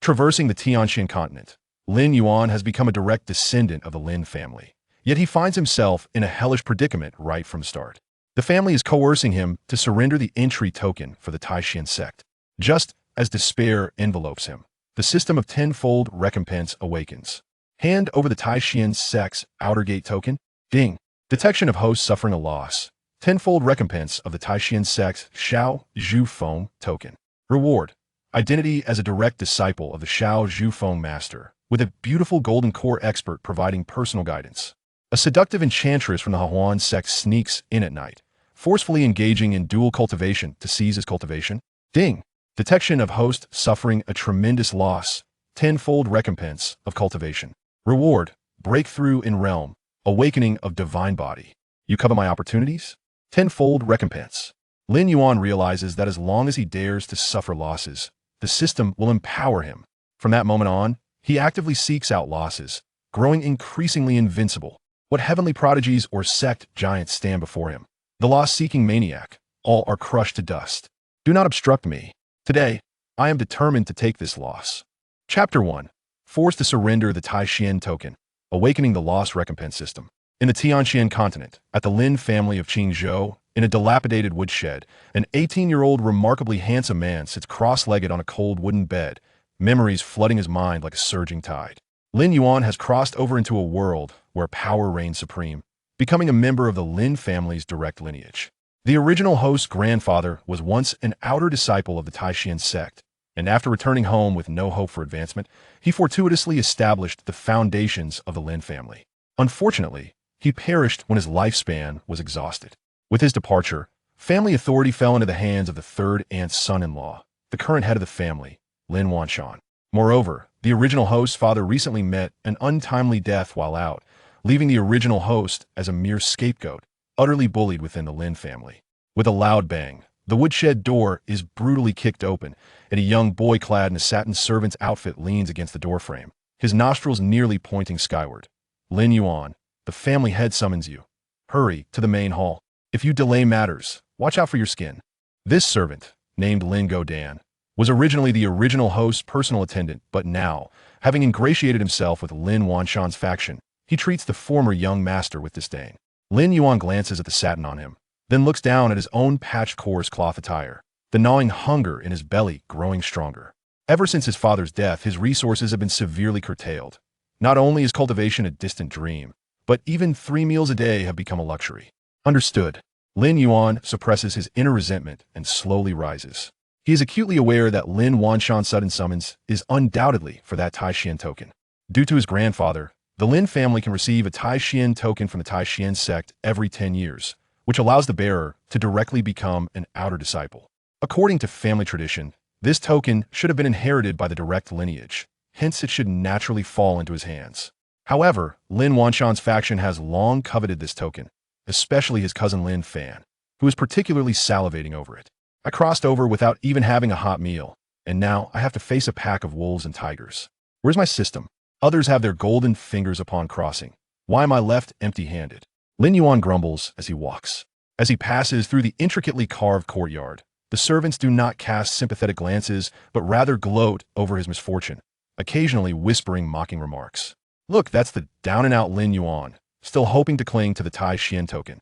Traversing the Tianxuan Continent, Lin Yuan has become a direct descendant of the Lin family. Yet he finds himself in a hellish predicament right from the start. The family is coercing him to surrender the entry token for the Tai Xuan Sect. Just as despair envelopes him, the system of tenfold recompense awakens. Hand over the Tai Xuan Sect's outer gate token. Ding. Detection of hosts suffering a loss. Tenfold recompense of the Tai Xuan Sect's Xiao Zhu Feng token. Reward. Identity as a direct disciple of the Xiao Zhu Feng master, with a beautiful golden core expert providing personal guidance. A seductive enchantress from the Tianxuan Sect sneaks in at night, forcefully engaging in dual cultivation to seize his cultivation. Ding. Detection of host suffering a tremendous loss. Tenfold recompense of cultivation. Reward. Breakthrough in realm. Awakening of divine body. You covet my opportunities? Tenfold recompense. Lin Yuan realizes that as long as he dares to suffer losses, the system will empower him. From that moment on, he actively seeks out losses, growing increasingly invincible. What heavenly prodigies or sect giants stand before him? The loss-seeking maniac. All are crushed to dust. Do not obstruct me. Today, I am determined to take this loss. Chapter 1. Forced to surrender the Tai Xuan token, awakening the lost recompense system. In the Tianxuan Continent, at the Lin family of Qingzhou, in a dilapidated woodshed, an 18-year-old remarkably handsome man sits cross-legged on a cold wooden bed, memories flooding his mind like a surging tide. Lin Yuan has crossed over into a world where power reigns supreme, becoming a member of the Lin family's direct lineage. The original host's grandfather was once an outer disciple of the Tai Xuan Sect, and after returning home with no hope for advancement, he fortuitously established the foundations of the Lin family. Unfortunately, he perished when his lifespan was exhausted. With his departure, family authority fell into the hands of the third aunt's son-in-law, the current head of the family, Lin Yuan. Moreover, the original host's father recently met an untimely death while out, leaving the original host as a mere scapegoat, utterly bullied within the Lin family. With a loud bang, the woodshed door is brutally kicked open, and a young boy clad in a satin servant's outfit leans against the doorframe, his nostrils nearly pointing skyward. Lin Yuan, the family head summons you. Hurry to the main hall. If you delay matters, watch out for your skin. This servant, named Lin Godan, was originally the original host's personal attendant, but now, having ingratiated himself with Lin Wanshan's faction, he treats the former young master with disdain. Lin Yuan glances at the satin on him, then looks down at his own patched coarse cloth attire, the gnawing hunger in his belly growing stronger. Ever since his father's death, his resources have been severely curtailed. Not only is cultivation a distant dream, but even 3 meals a day have become a luxury. Understood. Lin Yuan suppresses his inner resentment and slowly rises. He is acutely aware that Lin Wanshan's sudden summons is undoubtedly for that Tai Xuan token. Due to his grandfather, the Lin family can receive a Tai Xuan token from the Tai Xuan Sect every 10 years, which allows the bearer to directly become an outer disciple. According to family tradition, this token should have been inherited by the direct lineage, hence it should naturally fall into his hands. However, Lin Wanshan's faction has long coveted this token, especially his cousin Lin Fan, who is particularly salivating over it. I crossed over without even having a hot meal, and now I have to face a pack of wolves and tigers. Where's my system? Others have their golden fingers upon crossing. Why am I left empty-handed? Lin Yuan grumbles as he walks. As he passes through the intricately carved courtyard, the servants do not cast sympathetic glances, but rather gloat over his misfortune, occasionally whispering mocking remarks. Look, that's the down-and-out Lin Yuan, still hoping to cling to the Tai Xuan token.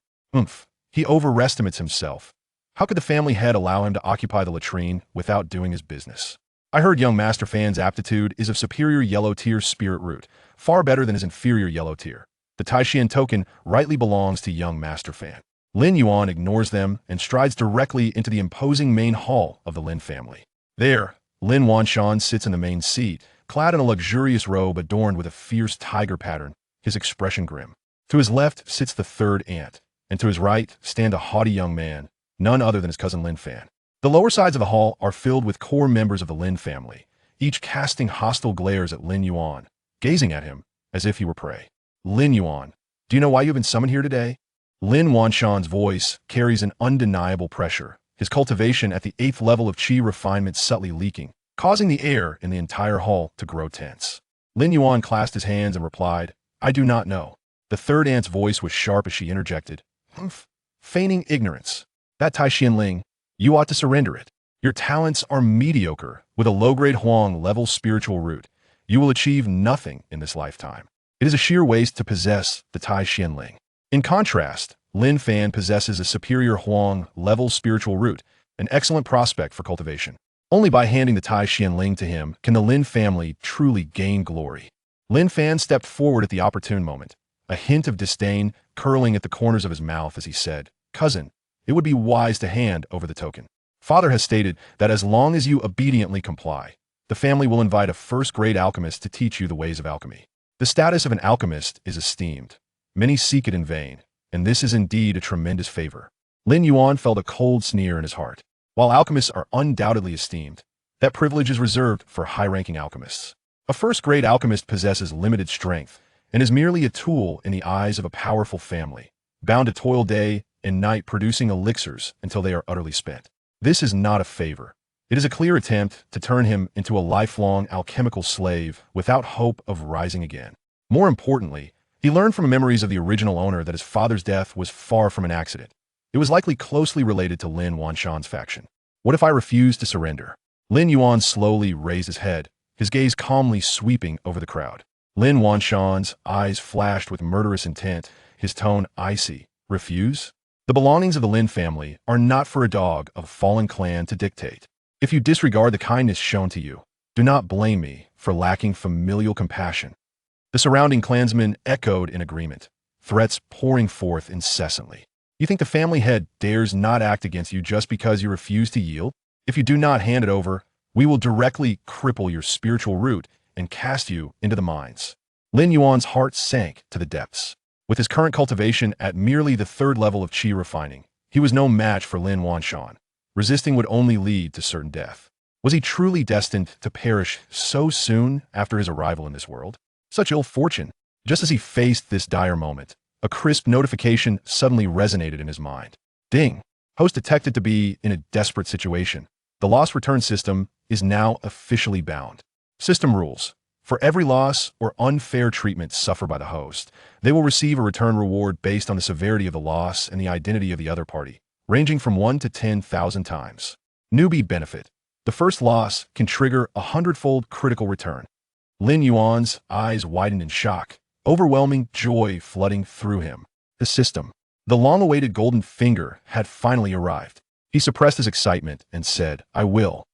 He overestimates himself. How could the family head allow him to occupy the latrine without doing his business? I heard young Master Fan's aptitude is of superior yellow tier spirit root, far better than his inferior yellow tier. The Tai Xuan token rightly belongs to young Master Fan. Lin Yuan ignores them and strides directly into the imposing main hall of the Lin family. There, Lin Wanshan sits in the main seat, clad in a luxurious robe adorned with a fierce tiger pattern, his expression grim. To his left sits the third aunt, and to his right stand a haughty young man, none other than his cousin Lin Fan. The lower sides of the hall are filled with core members of the Lin family, each casting hostile glares at Lin Yuan, gazing at him as if he were prey. Lin Yuan, do you know why you have been summoned here today? Lin Wanshan's voice carries an undeniable pressure, his cultivation at the 8th level of qi refinement subtly leaking, causing the air in the entire hall to grow tense. Lin Yuan clasped his hands and replied, I do not know. The third aunt's voice was sharp as she interjected, feigning ignorance. That Tai Xuan Ling, you ought to surrender it. Your talents are mediocre. With a low-grade Huang-level spiritual root, you will achieve nothing in this lifetime. It is a sheer waste to possess the Tai Xuan Ling. In contrast, Lin Fan possesses a superior Huang-level spiritual root, an excellent prospect for cultivation. Only by handing the Tai Xuan Ling to him can the Lin family truly gain glory. Lin Fan stepped forward at the opportune moment, a hint of disdain curling at the corners of his mouth as he said, "Cousin, it would be wise to hand over the token. Father has stated that as long as you obediently comply, the family will invite a first-grade alchemist to teach you the ways of alchemy. The status of an alchemist is esteemed. Many seek it in vain, and this is indeed a tremendous favor." Lin Yuan felt a cold sneer in his heart. While alchemists are undoubtedly esteemed, that privilege is reserved for high-ranking alchemists. A first-grade alchemist possesses limited strength and is merely a tool in the eyes of a powerful family, bound to toil day and night producing elixirs until they are utterly spent. This is not a favor. It is a clear attempt to turn him into a lifelong alchemical slave without hope of rising again. More importantly, he learned from memories of the original owner that his father's death was far from an accident. It was likely closely related to Lin Wanshan's faction. What if I refuse to surrender? Lin Yuan slowly raised his head, his gaze calmly sweeping over the crowd. Lin Wanshan's eyes flashed with murderous intent, his tone icy. Refuse? The belongings of the Lin family are not for a dog of a fallen clan to dictate. If you disregard the kindness shown to you, do not blame me for lacking familial compassion. The surrounding clansmen echoed in agreement, threats pouring forth incessantly. You think the family head dares not act against you just because you refuse to yield? If you do not hand it over, we will directly cripple your spiritual root and cast you into the mines. Lin Yuan's heart sank to the depths. With his current cultivation at merely the 3rd level of qi refining, he was no match for Lin Wanshan. Resisting would only lead to certain death. Was he truly destined to perish so soon after his arrival in this world? Such ill fortune. Just as he faced this dire moment, a crisp notification suddenly resonated in his mind. Ding! Host detected to be in a desperate situation. The loss return system is now officially bound. System rules. For every loss or unfair treatment suffered by the host, they will receive a return reward based on the severity of the loss and the identity of the other party, ranging from 1 to 10,000 times. Newbie benefit. The first loss can trigger a 100-fold critical return. Lin Yuan's eyes widened in shock, overwhelming joy flooding through him. The system. The long-awaited golden finger had finally arrived. He suppressed his excitement and said, I will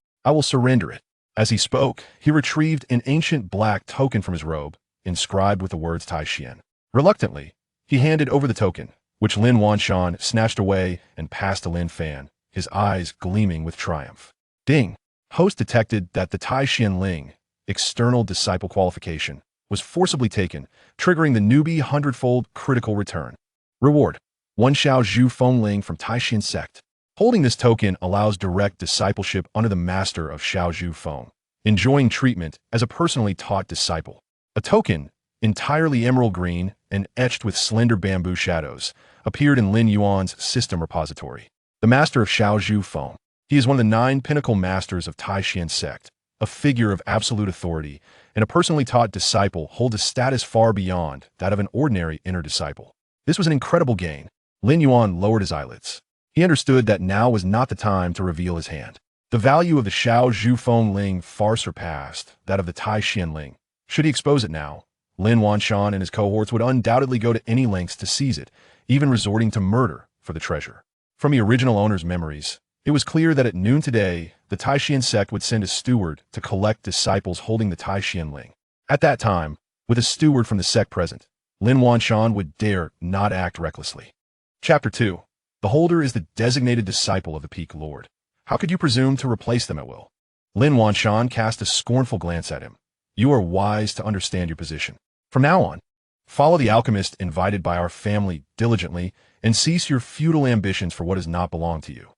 surrender it. As he spoke, he retrieved an ancient black token from his robe, inscribed with the words Tai Xuan. Reluctantly, he handed over the token, which Lin Wanshan snatched away and passed to Lin Fan, his eyes gleaming with triumph. Ding! Host detected that the Tai Xuan Ling, external disciple qualification, was forcibly taken, triggering the newbie 100-fold critical return. Reward. 1 Xiao Zhu Feng Ling from Tianxuan Sect. Holding this token allows direct discipleship under the master of Xiao Zhu Feng, enjoying treatment as a personally taught disciple. A token, entirely emerald green and etched with slender bamboo shadows, appeared in Lin Yuan's system repository. The master of Xiao Zhu Feng. He is one of the 9 pinnacle masters of Tianxuan Sect, a figure of absolute authority, and a personally taught disciple holds a status far beyond that of an ordinary inner disciple. This was an incredible gain. Lin Yuan lowered his eyelids. He understood that now was not the time to reveal his hand. The value of the Xiao Zhu Feng Ling far surpassed that of the Tai Xuan Ling. Should he expose it now, Lin Wanshan and his cohorts would undoubtedly go to any lengths to seize it, even resorting to murder for the treasure. From the original owner's memories, it was clear that at noon today, the Tai Xuan Sect would send a steward to collect disciples holding the Tai Xuan Ling. At that time, with a steward from the sect present, Lin Wanshan would dare not act recklessly. Chapter 2. The holder is the designated disciple of the Peak Lord. How could you presume to replace them at will? Lin Wanshan cast a scornful glance at him. You are wise to understand your position. From now on, follow the alchemist invited by our family diligently and cease your futile ambitions for what does not belong to you.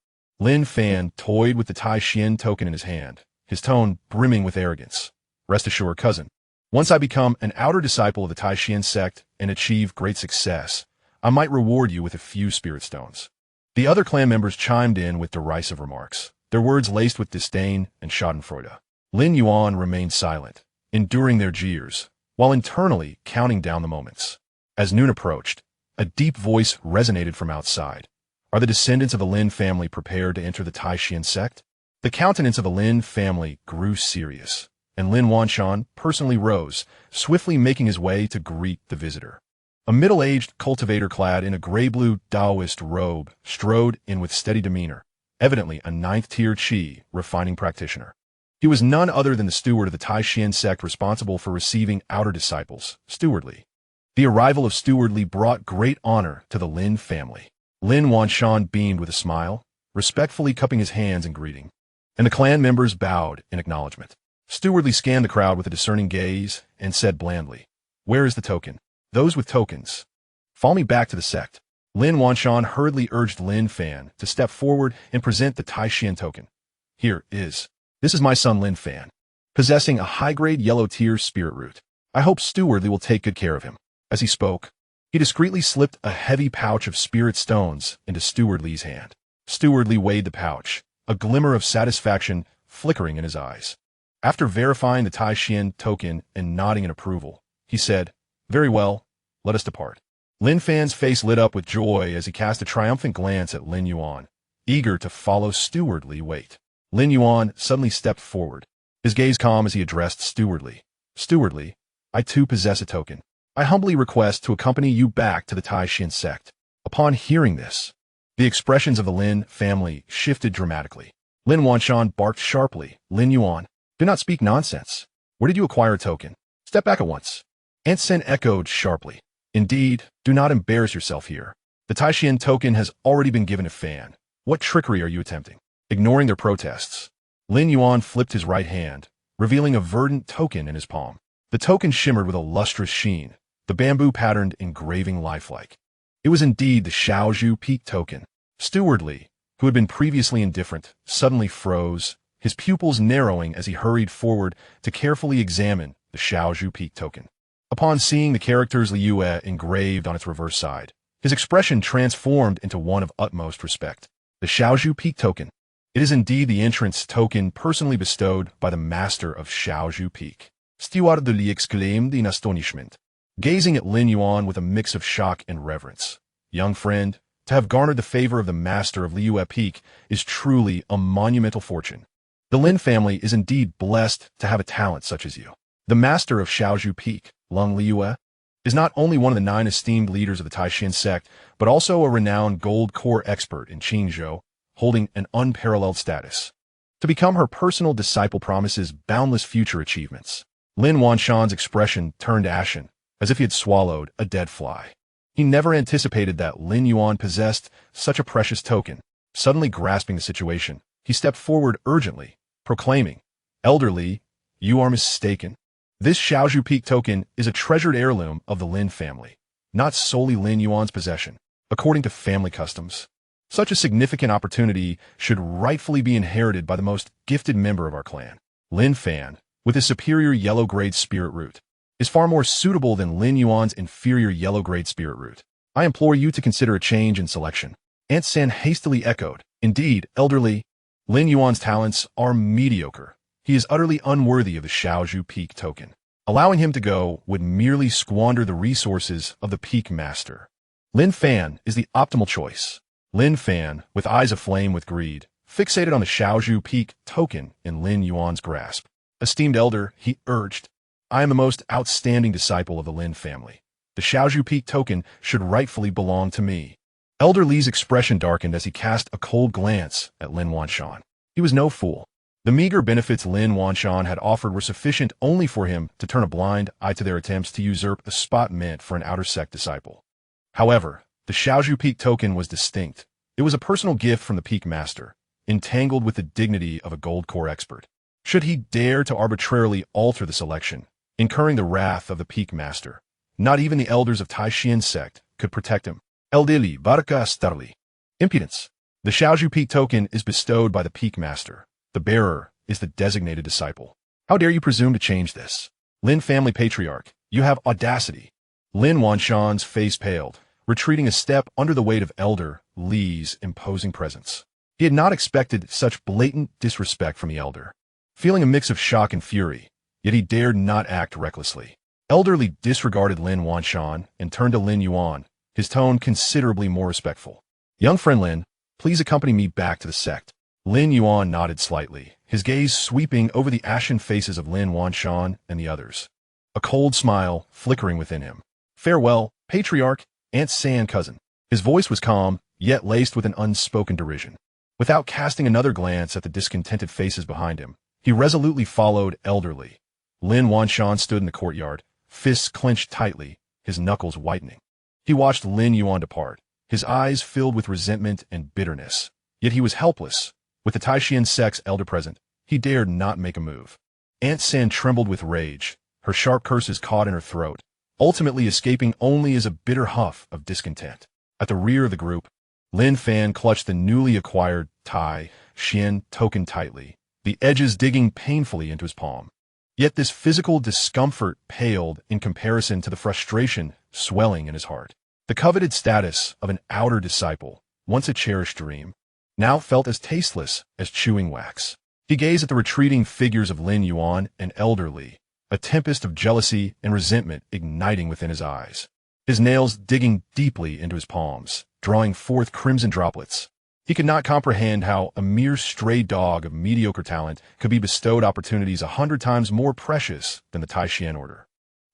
Lin Fan toyed with the Tai Xuan token in his hand, his tone brimming with arrogance. Rest assured, cousin, once I become an outer disciple of the Tai Xuan Sect and achieve great success, I might reward you with a few spirit stones. The other clan members chimed in with derisive remarks, their words laced with disdain and schadenfreude. Lin Yuan remained silent, enduring their jeers, while internally counting down the moments. As noon approached, a deep voice resonated from outside. Are the descendants of the Lin family prepared to enter the Tai Xuan Sect? The countenance of the Lin family grew serious, and Lin Yuan personally rose, swiftly making his way to greet the visitor. A middle-aged cultivator clad in a gray-blue Taoist robe strode in with steady demeanor, evidently a ninth-tier Qi refining practitioner. He was none other than the steward of the Tai Xuan Sect responsible for receiving outer disciples, Steward Li. The arrival of Steward Li brought great honor to the Lin family. Lin Yuan beamed with a smile, respectfully cupping his hands in greeting, and the clan members bowed in acknowledgement. Steward Li scanned the crowd with a discerning gaze and said blandly, "Where is the token? Those with tokens. Follow me back to the sect." Lin Yuan hurriedly urged Lin Fan to step forward and present the Tai Xuan token. This is my son Lin Fan, possessing a high-grade yellow-tier spirit root. I hope Steward Li will take good care of him." As he spoke, he discreetly slipped a heavy pouch of spirit stones into Steward Li's hand. Steward Li weighed the pouch, a glimmer of satisfaction flickering in his eyes. After verifying the Tai Xuan token and nodding in approval, he said, "Very well, let us depart." Lin Fan's face lit up with joy as he cast a triumphant glance at Lin Yuan, eager to follow Steward Li. Wait. Lin Yuan suddenly stepped forward, his gaze calm as he addressed Steward Li. "Steward Li, I too possess a token. I humbly request to accompany you back to the Tai Xuan Sect." Upon hearing this, the expressions of the Lin family shifted dramatically. Lin Yuan barked sharply, "Lin Yuan, do not speak nonsense. Where did you acquire a token? Step back at once." Aunt Sen echoed sharply, "Indeed, do not embarrass yourself here. The Tai Xuan token has already been given to Fan. What trickery are you attempting?" Ignoring their protests, Lin Yuan flipped his right hand, revealing a verdant token in his palm. The token shimmered with a lustrous sheen, the bamboo-patterned engraving lifelike. It was indeed the Xiaozhu Peak token. Steward Li, who had been previously indifferent, suddenly froze, his pupils narrowing as he hurried forward to carefully examine the Xiaozhu Peak token. Upon seeing the characters Li Yue engraved on its reverse side, his expression transformed into one of utmost respect. The Xiaozhu Peak token. It is indeed the entrance token personally bestowed by the master of Xiaozhu Peak. Steward Li exclaimed in astonishment, gazing at Lin Yuan with a mix of shock and reverence. "Young friend, to have garnered the favor of the master of Li Yue Peak is truly a monumental fortune. The Lin family is indeed blessed to have a talent such as you." The master of Xiaozhu Peak, Lung Li Yue, is not only one of the 9 esteemed leaders of the Tai Xuan Sect, but also a renowned gold core expert in Qingzhou, holding an unparalleled status. To become her personal disciple promises boundless future achievements. Lin Yuan's expression turned ashen, as if he had swallowed a dead fly. He never anticipated that Lin Yuan possessed such a precious token. Suddenly grasping the situation, he stepped forward urgently, proclaiming, "Elder Li, you are mistaken. This Xiaozhu Peak token is a treasured heirloom of the Lin family, not solely Lin Yuan's possession. According to family customs, such a significant opportunity should rightfully be inherited by the most gifted member of our clan. Lin Fan, with his superior yellow-grade spirit root, is far more suitable than Lin Yuan's inferior yellow-grade spirit root. I implore you to consider a change in selection." Aunt Sen hastily echoed, "Indeed, Elder Li, Lin Yuan's talents are mediocre. He is utterly unworthy of the Xiaozhu Peak token. Allowing him to go would merely squander the resources of the Peak Master. Lin Fan is the optimal choice." Lin Fan, with eyes aflame with greed, fixated on the Xiaozhu Peak token in Lin Yuan's grasp. "Esteemed elder," he urged, "I am the most outstanding disciple of the Lin family. The Xiaozhu Peak token should rightfully belong to me." Elder Li's expression darkened as he cast a cold glance at Lin Yuan. He was no fool. The meager benefits Lin Yuan had offered were sufficient only for him to turn a blind eye to their attempts to usurp a spot meant for an outer sect disciple. However, the Xiaozhu Peak token was distinct. It was a personal gift from the Peak Master, entangled with the dignity of a gold core expert. Should he dare to arbitrarily alter the selection, incurring the wrath of the Peak Master, not even the elders of Tai Xuan Sect could protect him. Eldili Baraka Starli. Impudence. The Xiaozhu Peak token is bestowed by the Peak Master. The bearer is the designated disciple. How dare you presume to change this? Lin family patriarch, you have audacity. Lin Yuan's face paled, retreating a step under the weight of Elder Li's imposing presence. He had not expected such blatant disrespect from the elder. Feeling a mix of shock and fury, yet he dared not act recklessly. Elder Li disregarded Lin Yuan and turned to Lin Yuan, his tone considerably more respectful. "Young friend Lin, please accompany me back to the sect." Lin Yuan nodded slightly, his gaze sweeping over the ashen faces of Lin Wanshan and the others. A cold smile flickering within him. Farewell, patriarch, Aunt San cousin. His voice was calm, yet laced with an unspoken derision. Without casting another glance at the discontented faces behind him, he resolutely followed elderly. Lin Wanshan stood in the courtyard, fists clenched tightly, his knuckles whitening. He watched Lin Yuan depart, his eyes filled with resentment and bitterness. Yet he was helpless. With the Tai Xuan Sect's elder present, he dared not make a move. Aunt San trembled with rage, her sharp curses caught in her throat, ultimately escaping only as a bitter huff of discontent. At the rear of the group, Lin Fan clutched the newly acquired Tai Xuan token tightly, the edges digging painfully into his palm. Yet this physical discomfort paled in comparison to the frustration swelling in his heart. The coveted status of an outer disciple, once a cherished dream, now felt as tasteless as chewing wax. He gazed at the retreating figures of Lin Yuan and Elder Li, a tempest of jealousy and resentment igniting within his eyes. His nails digging deeply into his palms, drawing forth crimson droplets. He could not comprehend how a mere stray dog of mediocre talent could be bestowed opportunities 100 times more precious than the Tai Xuan order.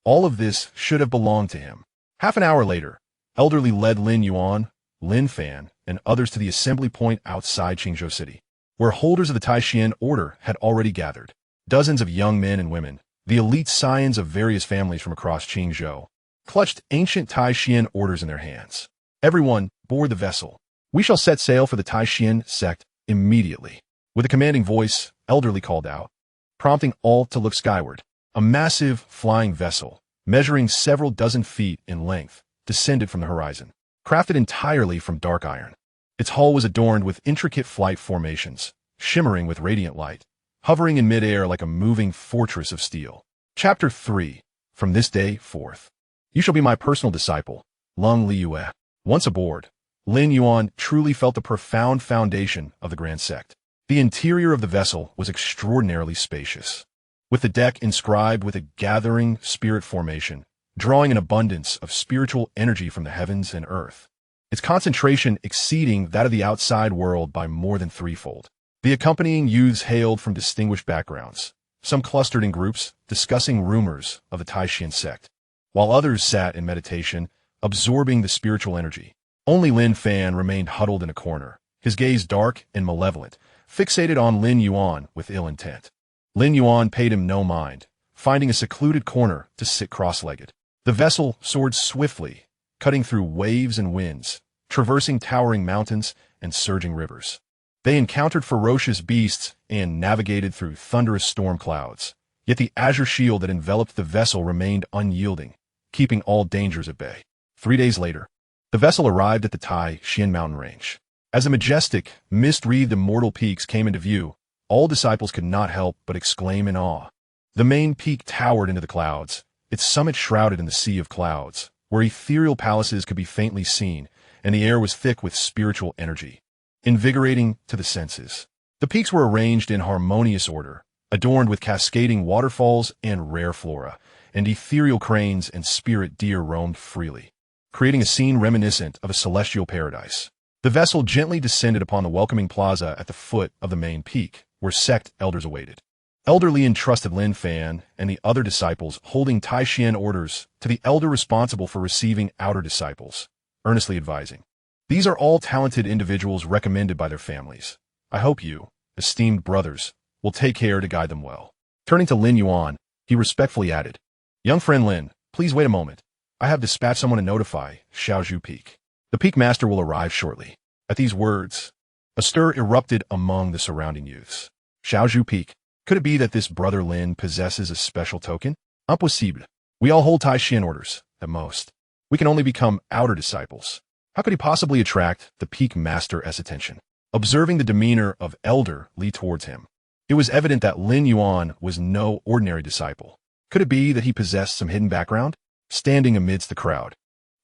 All of this should have belonged to him. Half an hour later, Elderly led Lin Yuan, Lin Fan, and others to the assembly point outside Qingzhou City, where holders of the Tai Xuan order had already gathered. Dozens of young men and women, the elite scions of various families from across Qingzhou, clutched ancient Tai Xuan orders in their hands. Everyone board the vessel. We shall set sail for the Tai Xuan Sect immediately. With a commanding voice, Elderly called out, prompting all to look skyward. A massive flying vessel, measuring several dozen feet in length, descended from the horizon, crafted entirely from dark iron. Its hull was adorned with intricate flight formations, shimmering with radiant light, hovering in midair like a moving fortress of steel. Chapter 3. From this day forth, you shall be my personal disciple, Lung Liyue. Once aboard, Lin Yuan truly felt the profound foundation of the Grand Sect. The interior of the vessel was extraordinarily spacious, with the deck inscribed with a gathering spirit formation, drawing an abundance of spiritual energy from the heavens and earth, its concentration exceeding that of the outside world by more than threefold. The accompanying youths hailed from distinguished backgrounds, some clustered in groups discussing rumors of the Tai Xuan Sect, while others sat in meditation, absorbing the spiritual energy. Only Lin Fan remained huddled in a corner, his gaze dark and malevolent, fixated on Lin Yuan with ill intent. Lin Yuan paid him no mind, finding a secluded corner to sit cross-legged. The vessel soared swiftly, cutting through waves and winds, traversing towering mountains and surging rivers. They encountered ferocious beasts and navigated through thunderous storm clouds, yet the azure shield that enveloped the vessel remained unyielding, keeping all dangers at bay. 3 days later, the vessel arrived at the Tai Xuan mountain range. As the majestic, mist-wreathed immortal peaks came into view, all disciples could not help but exclaim in awe. The main peak towered into the clouds, its summit shrouded in the sea of clouds, where ethereal palaces could be faintly seen, and the air was thick with spiritual energy, invigorating to the senses. The peaks were arranged in harmonious order, adorned with cascading waterfalls and rare flora, and ethereal cranes and spirit deer roamed freely, creating a scene reminiscent of a celestial paradise. The vessel gently descended upon the welcoming plaza at the foot of the main peak, where sect elders awaited. Elder Li entrusted Lin Fan and the other disciples holding Tai Xuan orders to the elder responsible for receiving outer disciples, earnestly advising, "These are all talented individuals recommended by their families. I hope you, esteemed brothers, will take care to guide them well." Turning to Lin Yuan, he respectfully added, "Young friend Lin, please wait a moment. I have dispatched someone to notify Xiaozhu Peak. The Peak Master will arrive shortly." At these words, a stir erupted among the surrounding youths. Xiaozhu Peak. Could it be that this brother Lin possesses a special token? Impossible. We all hold Tai Xuan orders, at most. We can only become outer disciples. How could he possibly attract the Peak Master's attention? Observing the demeanor of Elder Li towards him, it was evident that Lin Yuan was no ordinary disciple. Could it be that he possessed some hidden background? Standing amidst the crowd,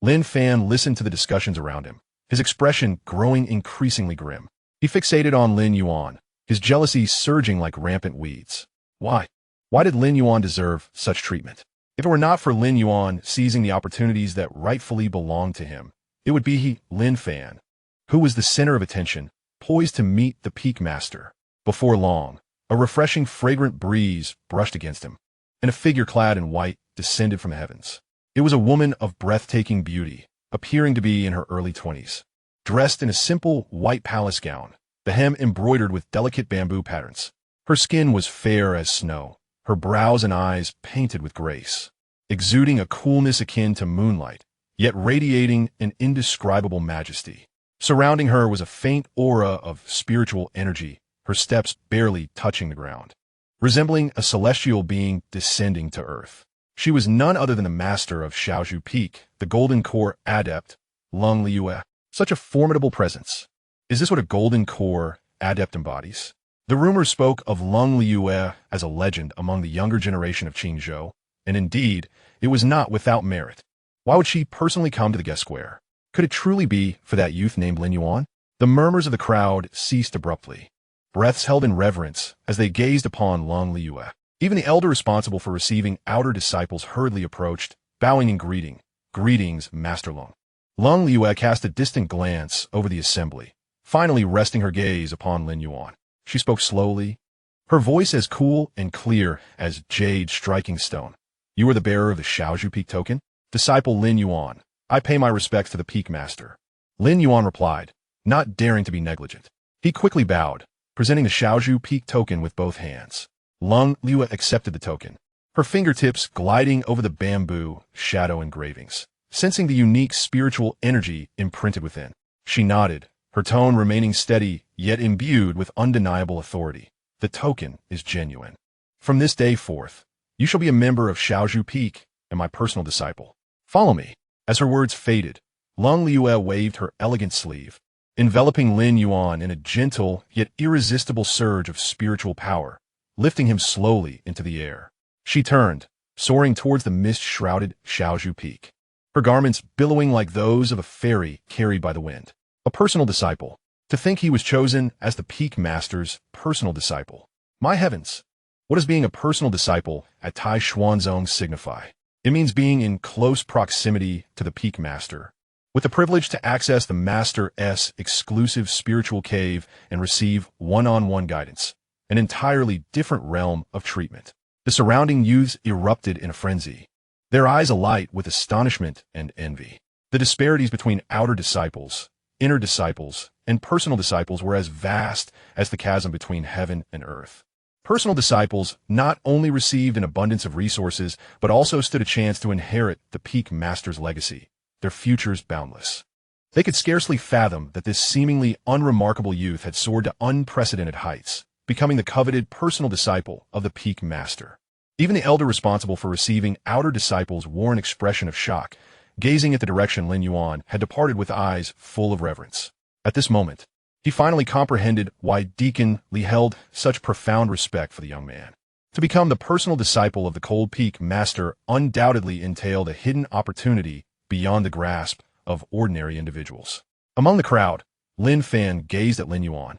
Lin Fan listened to the discussions around him, his expression growing increasingly grim. He fixated on Lin Yuan, his jealousy surging like rampant weeds. Why? Why did Lin Yuan deserve such treatment? If it were not for Lin Yuan seizing the opportunities that rightfully belonged to him, it would be he, Lin Fan, who was the center of attention, poised to meet the peak master. Before long, a refreshing, fragrant breeze brushed against him, and a figure clad in white descended from the heavens. It was a woman of breathtaking beauty, appearing to be in her early 20s. Dressed in a simple white palace gown, the hem embroidered with delicate bamboo patterns. Her skin was fair as snow, her brows and eyes painted with grace, exuding a coolness akin to moonlight, yet radiating an indescribable majesty. Surrounding her was a faint aura of spiritual energy, her steps barely touching the ground, resembling a celestial being descending to earth. She was none other than the master of Xiaozhu Peak, the Golden Core adept, Lin Yuan. Such a formidable presence. Is this what a Golden Core adept embodies? The rumors spoke of Lin Yuan as a legend among the younger generation of Qingzhou, and indeed, it was not without merit. Why would she personally come to the guest square? Could it truly be for that youth named Lin Yuan? The murmurs of the crowd ceased abruptly, breaths held in reverence as they gazed upon Lin Yuan. Even the elder responsible for receiving outer disciples hurriedly approached, bowing in greeting. Greetings, Master Lin. Lin Yuan cast a distant glance over the assembly, finally resting her gaze upon Lin Yuan. She spoke slowly, her voice as cool and clear as jade striking stone. You are the bearer of the Xiaozhu Peak token? Disciple Lin Yuan, I pay my respects to the Peak Master. Lin Yuan replied, not daring to be negligent. He quickly bowed, presenting the Xiaozhu Peak token with both hands. Lin Yuan accepted the token, her fingertips gliding over the bamboo shadow engravings, sensing the unique spiritual energy imprinted within. She nodded, her tone remaining steady yet imbued with undeniable authority. The token is genuine. From this day forth, you shall be a member of Xiaozhu Peak and my personal disciple. Follow me. As her words faded, Lin Yuan waved her elegant sleeve, enveloping Lin Yuan in a gentle yet irresistible surge of spiritual power, lifting him slowly into the air. She turned, soaring towards the mist-shrouded Xiaozhu Peak, her garments billowing like those of a fairy carried by the wind. A personal disciple. To think he was chosen as the Peak Master's personal disciple. My heavens! What does being a personal disciple at Tai Xuan Sect signify? It means being in close proximity to the Peak Master, with the privilege to access the Master's exclusive spiritual cave and receive one-on-one guidance, an entirely different realm of treatment. The surrounding youths erupted in a frenzy, their eyes alight with astonishment and envy. The disparities between outer disciples, inner disciples, and personal disciples were as vast as the chasm between heaven and earth. Personal disciples not only received an abundance of resources, but also stood a chance to inherit the Peak Master's legacy, their futures boundless. They could scarcely fathom that this seemingly unremarkable youth had soared to unprecedented heights, becoming the coveted personal disciple of the Peak Master. Even the elder responsible for receiving outer disciples wore an expression of shock, gazing at the direction Lin Yuan had departed with eyes full of reverence. At this moment, he finally comprehended why Deacon Li held such profound respect for the young man. To become the personal disciple of the Cold Peak Master undoubtedly entailed a hidden opportunity beyond the grasp of ordinary individuals. Among the crowd, Lin Fan gazed at Lin Yuan,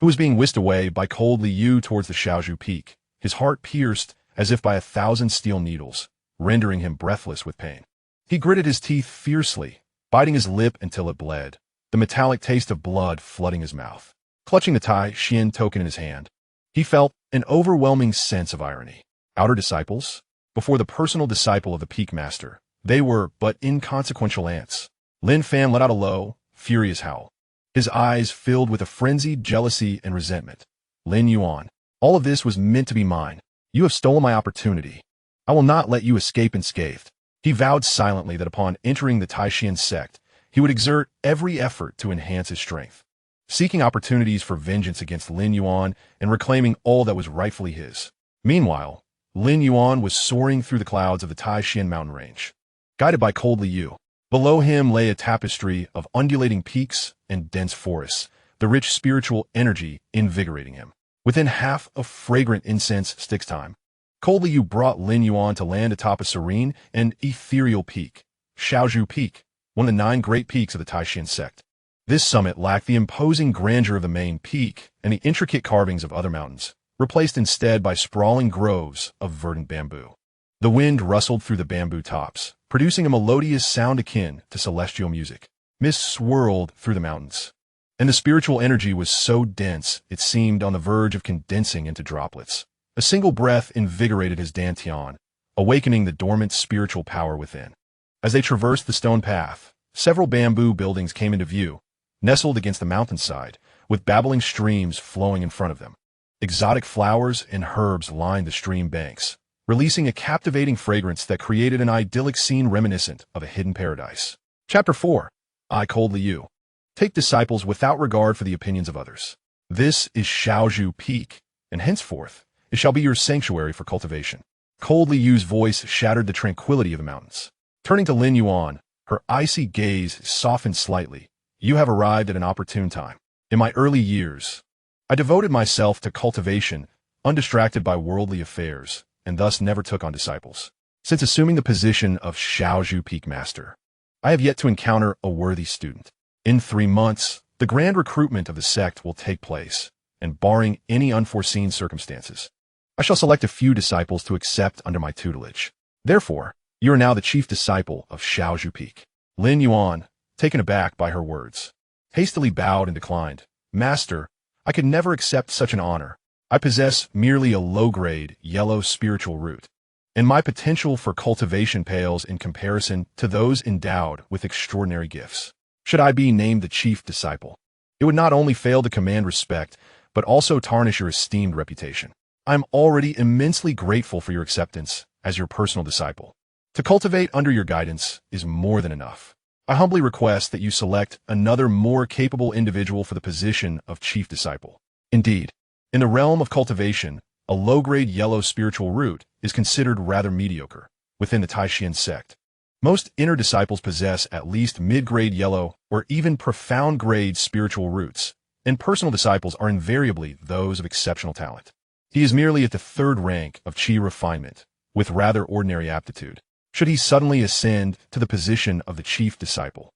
who was being whisked away by cold Li Yu towards the Xiaozhu Peak, his heart pierced as if by 1,000 steel needles, rendering him breathless with pain. He gritted his teeth fiercely, biting his lip until it bled, the metallic taste of blood flooding his mouth. Clutching the Tai Xuan token in his hand, he felt an overwhelming sense of irony. Outer disciples? Before the personal disciple of the Peak Master, they were but inconsequential ants. Lin Fan let out a low, furious howl, his eyes filled with a frenzied jealousy and resentment. Lin Yuan, all of this was meant to be mine. You have stolen my opportunity. I will not let you escape unscathed. He vowed silently that upon entering the Tianxuan Sect, he would exert every effort to enhance his strength, seeking opportunities for vengeance against Lin Yuan and reclaiming all that was rightfully his. Meanwhile, Lin Yuan was soaring through the clouds of the Tianxuan mountain range, guided by cold Li Yu. Below him lay a tapestry of undulating peaks and dense forests, the rich spiritual energy invigorating him. Within half a fragrant incense stick's time, cold Li Yu brought Lin Yuan to land atop a serene and ethereal peak, Xiaozhu Peak, one of the 9 great peaks of the Tianxuan Sect. This summit lacked the imposing grandeur of the main peak and the intricate carvings of other mountains, replaced instead by sprawling groves of verdant bamboo. The wind rustled through the bamboo tops, producing a melodious sound akin to celestial music. Mist swirled through the mountains, and the spiritual energy was so dense it seemed on the verge of condensing into droplets. A single breath invigorated his dantian, awakening the dormant spiritual power within. As they traversed the stone path, several bamboo buildings came into view, nestled against the mountainside, with babbling streams flowing in front of them. Exotic flowers and herbs lined the stream banks, releasing a captivating fragrance that created an idyllic scene reminiscent of a hidden paradise. Chapter 4. I coldly you. Take disciples without regard for the opinions of others. This is Xiaozhu Peak, and henceforth it shall be your sanctuary for cultivation. Coldly Yu's voice shattered the tranquility of the mountains. Turning to Lin Yuan, her icy gaze softened slightly. You have arrived at an opportune time. In my early years, I devoted myself to cultivation, undistracted by worldly affairs, and thus never took on disciples. Since assuming the position of Xiaozhu Peak Master, I have yet to encounter a worthy student. In 3 months, the grand recruitment of the sect will take place, and barring any unforeseen circumstances, I shall select a few disciples to accept under my tutelage. Therefore, you are now the chief disciple of Xiaozhu Peak. Lin Yuan, taken aback by her words, hastily bowed and declined. Master, I could never accept such an honor. I possess merely a low-grade, yellow spiritual root, and my potential for cultivation pales in comparison to those endowed with extraordinary gifts. Should I be named the chief disciple, it would not only fail to command respect, but also tarnish your esteemed reputation. I am already immensely grateful for your acceptance as your personal disciple. To cultivate under your guidance is more than enough. I humbly request that you select another more capable individual for the position of chief disciple. Indeed, in the realm of cultivation, a low-grade yellow spiritual root is considered rather mediocre within the Tai Xuan Sect. Most inner disciples possess at least mid-grade yellow or even profound-grade spiritual roots, and personal disciples are invariably those of exceptional talent. He is merely at the 3rd rank of Qi refinement, with rather ordinary aptitude. Should he suddenly ascend to the position of the chief disciple,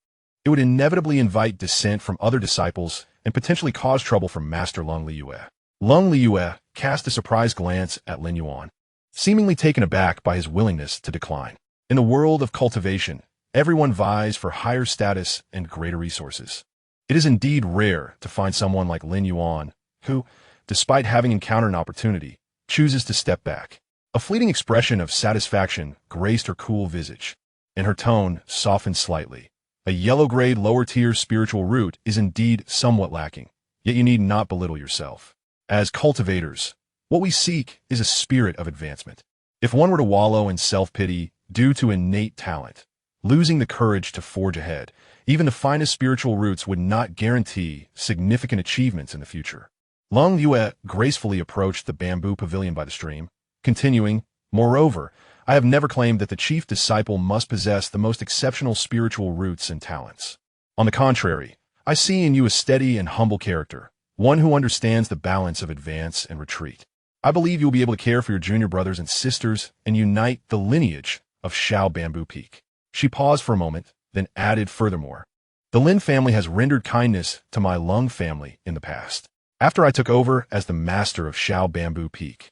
it would inevitably invite dissent from other disciples and potentially cause trouble from Master Lung Liyue. Lung Liyue cast a surprised glance at Lin Yuan, seemingly taken aback by his willingness to decline. In the world of cultivation, everyone vies for higher status and greater resources. It is indeed rare to find someone like Lin Yuan who, despite having encountered an opportunity, chooses to step back. A fleeting expression of satisfaction graced her cool visage, and her tone softened slightly. A yellow-grade lower-tier spiritual root is indeed somewhat lacking, yet you need not belittle yourself. As cultivators, what we seek is a spirit of advancement. If one were to wallow in self-pity due to innate talent, losing the courage to forge ahead, even the finest spiritual roots would not guarantee significant achievements in the future. Lung Yue gracefully approached the bamboo pavilion by the stream, continuing, moreover, I have never claimed that the chief disciple must possess the most exceptional spiritual roots and talents. On the contrary, I see in you a steady and humble character, one who understands the balance of advance and retreat. I believe you will be able to care for your junior brothers and sisters and unite the lineage of Xiao Bamboo Peak. She paused for a moment, then added furthermore, the Lin family has rendered kindness to my Lung family in the past. After I took over as the master of Xiao Bamboo Peak,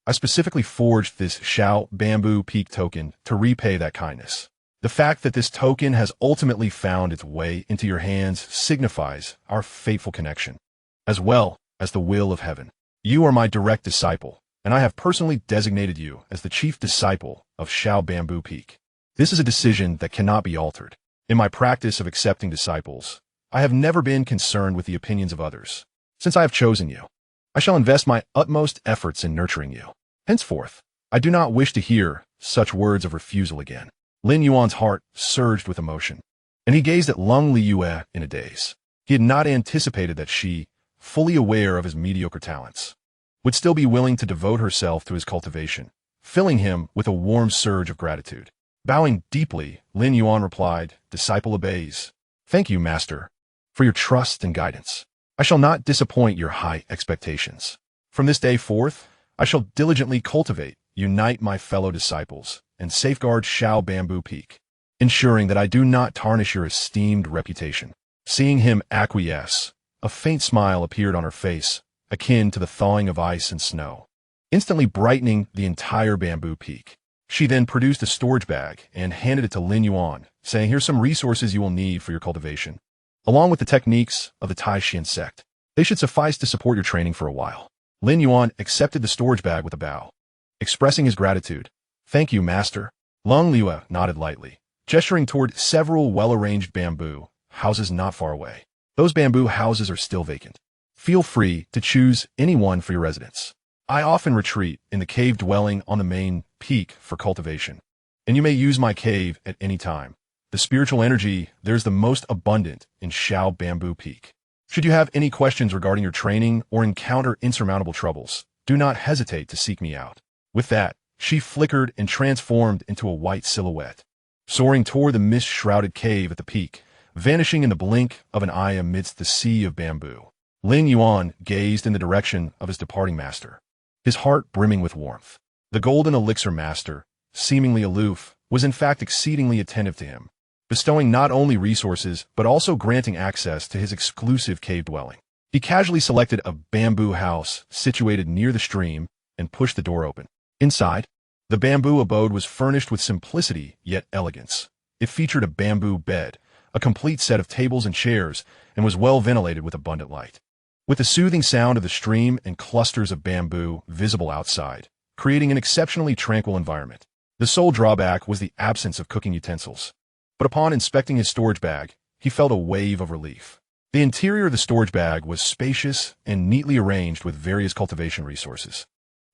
I specifically forged this Xiao Bamboo Peak token to repay that kindness. The fact that this token has ultimately found its way into your hands signifies our fateful connection, as well as the will of heaven. You are my direct disciple, and I have personally designated you as the chief disciple of Xiao Bamboo Peak. This is a decision that cannot be altered. In my practice of accepting disciples, I have never been concerned with the opinions of others. Since I have chosen you, I shall invest my utmost efforts in nurturing you. Henceforth, I do not wish to hear such words of refusal again. Lin Yuan's heart surged with emotion, and he gazed at Lung Liyue in a daze. He had not anticipated that she, fully aware of his mediocre talents, would still be willing to devote herself to his cultivation, filling him with a warm surge of gratitude. Bowing deeply, Lin Yuan replied, Disciple obeys. Thank you, Master, for your trust and guidance. I shall not disappoint your high expectations. From this day forth, I shall diligently cultivate, unite my fellow disciples, and safeguard Xiao Bamboo Peak, ensuring that I do not tarnish your esteemed reputation. Seeing him acquiesce, a faint smile appeared on her face, akin to the thawing of ice and snow, instantly brightening the entire Bamboo Peak. She then produced a storage bag and handed it to Lin Yuan, saying, Here's some resources you will need for your cultivation. along with the techniques of the Tai Xuan Sect. They should suffice to support your training for a while. Lin Yuan accepted the storage bag with a bow, expressing his gratitude. Thank you, master. Lin Yuan nodded lightly, gesturing toward several well-arranged bamboo houses not far away. Those bamboo houses are still vacant. Feel free to choose any one for your residence. I often retreat in the cave dwelling on the main peak for cultivation, and you may use my cave at any time. The spiritual energy there's the most abundant in Shao Bamboo Peak. Should you have any questions regarding your training or encounter insurmountable troubles, do not hesitate to seek me out. With that, she flickered and transformed into a white silhouette, soaring toward the mist-shrouded cave at the peak, vanishing in the blink of an eye amidst the sea of bamboo. Lin Yuan gazed in the direction of his departing master, his heart brimming with warmth. The golden elixir master, seemingly aloof, was in fact exceedingly attentive to him, bestowing not only resources but also granting access to his exclusive cave dwelling. He casually selected a bamboo house situated near the stream and pushed the door open. Inside, the bamboo abode was furnished with simplicity yet elegance. It featured a bamboo bed, a complete set of tables and chairs, and was well ventilated with abundant light. With the soothing sound of the stream and clusters of bamboo visible outside, creating an exceptionally tranquil environment. The sole drawback was the absence of cooking utensils. But upon inspecting his storage bag, he felt a wave of relief. The interior of the storage bag was spacious and neatly arranged with various cultivation resources,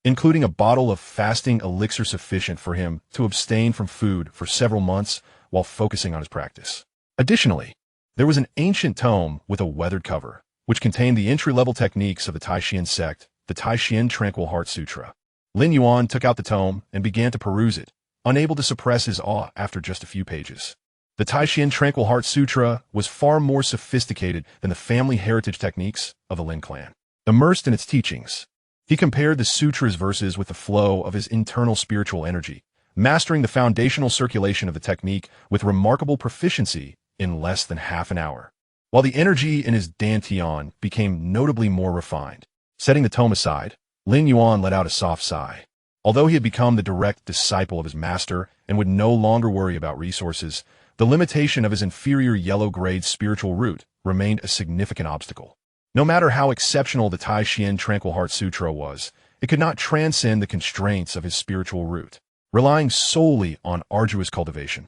including a bottle of fasting elixir sufficient for him to abstain from food for several months while focusing on his practice. Additionally, there was an ancient tome with a weathered cover, which contained the entry-level techniques of the Tai Xuan Sect, the Tai Xuan Tranquil Heart Sutra. Lin Yuan took out the tome and began to peruse it, unable to suppress his awe after just a few pages. The Tai Xuan Tranquil Heart Sutra was far more sophisticated than the family heritage techniques of the Lin clan. Immersed in its teachings, he compared the sutra's verses with the flow of his internal spiritual energy, mastering the foundational circulation of the technique with remarkable proficiency in less than half an hour. While the energy in his dantian became notably more refined. Setting the tome aside, Lin Yuan let out a soft sigh. Although he had become the direct disciple of his master and would no longer worry about resources, the limitation of his inferior yellow-grade spiritual root remained a significant obstacle. No matter how exceptional the Tai Xuan Tranquil Heart Sutra was, it could not transcend the constraints of his spiritual root. Relying solely on arduous cultivation,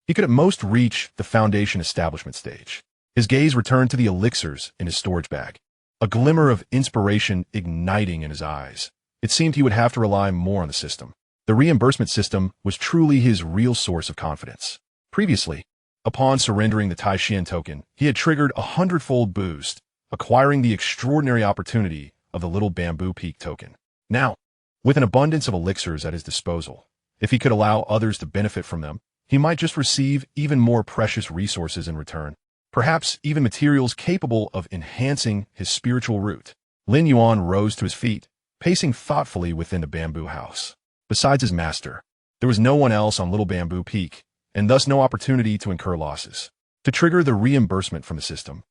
he could at most reach the foundation establishment stage. His gaze returned to the elixirs in his storage bag, a glimmer of inspiration igniting in his eyes. It seemed he would have to rely more on the system. The reimbursement system was truly his real source of confidence. Previously, upon surrendering the Tai Xuan token, he had triggered a 100-fold boost, acquiring the extraordinary opportunity of the Little Bamboo Peak token. Now, with an abundance of elixirs at his disposal, if he could allow others to benefit from them, he might just receive even more precious resources in return. Perhaps even materials capable of enhancing his spiritual root. Lin Yuan rose to his feet, pacing thoughtfully within the bamboo house. Besides his master, there was no one else on Little Bamboo Peak, and thus no opportunity to incur losses. To trigger the reimbursement from the system,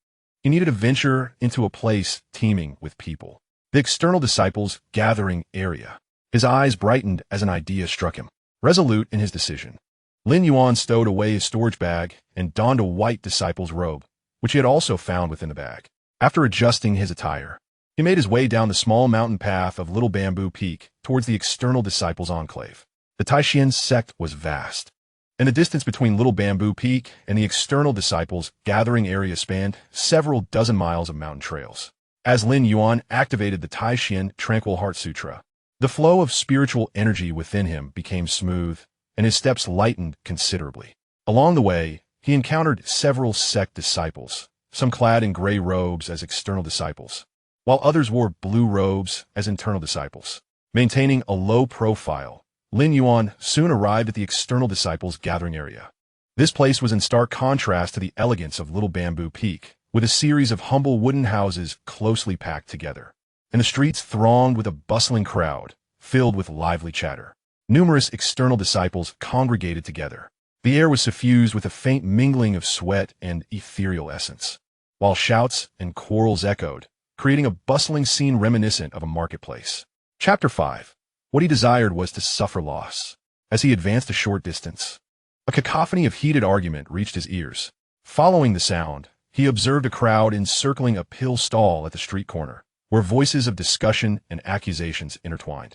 he needed to venture into a place teeming with people. The external disciples' gathering area. His eyes brightened as an idea struck him. Resolute in his decision, Lin Yuan stowed away his storage bag and donned a white disciple's robe, which he had also found within the bag. After adjusting his attire, he made his way down the small mountain path of Little Bamboo Peak towards the external disciples' enclave. The Tianxuan Sect was vast, and the distance between Little Bamboo Peak and the external disciples' gathering area spanned several dozen miles of mountain trails. As Lin Yuan activated the Tai Xuan Tranquil Heart Sutra, the flow of spiritual energy within him became smooth, and his steps lightened considerably. Along the way, he encountered several sect disciples, some clad in gray robes as external disciples, while others wore blue robes as internal disciples. Maintaining a low profile, Lin Yuan soon arrived at the external disciples' gathering area. This place was in stark contrast to the elegance of Little Bamboo Peak, with a series of humble wooden houses closely packed together, and the streets thronged with a bustling crowd, filled with lively chatter. Numerous external disciples congregated together. The air was suffused with a faint mingling of sweat and ethereal essence, while shouts and quarrels echoed, creating a bustling scene reminiscent of a marketplace. Chapter 5. What he desired was to suffer loss. As he advanced a short distance, a cacophony of heated argument reached his ears. Following the sound, he observed a crowd encircling a pill stall at the street corner, where voices of discussion and accusations intertwined.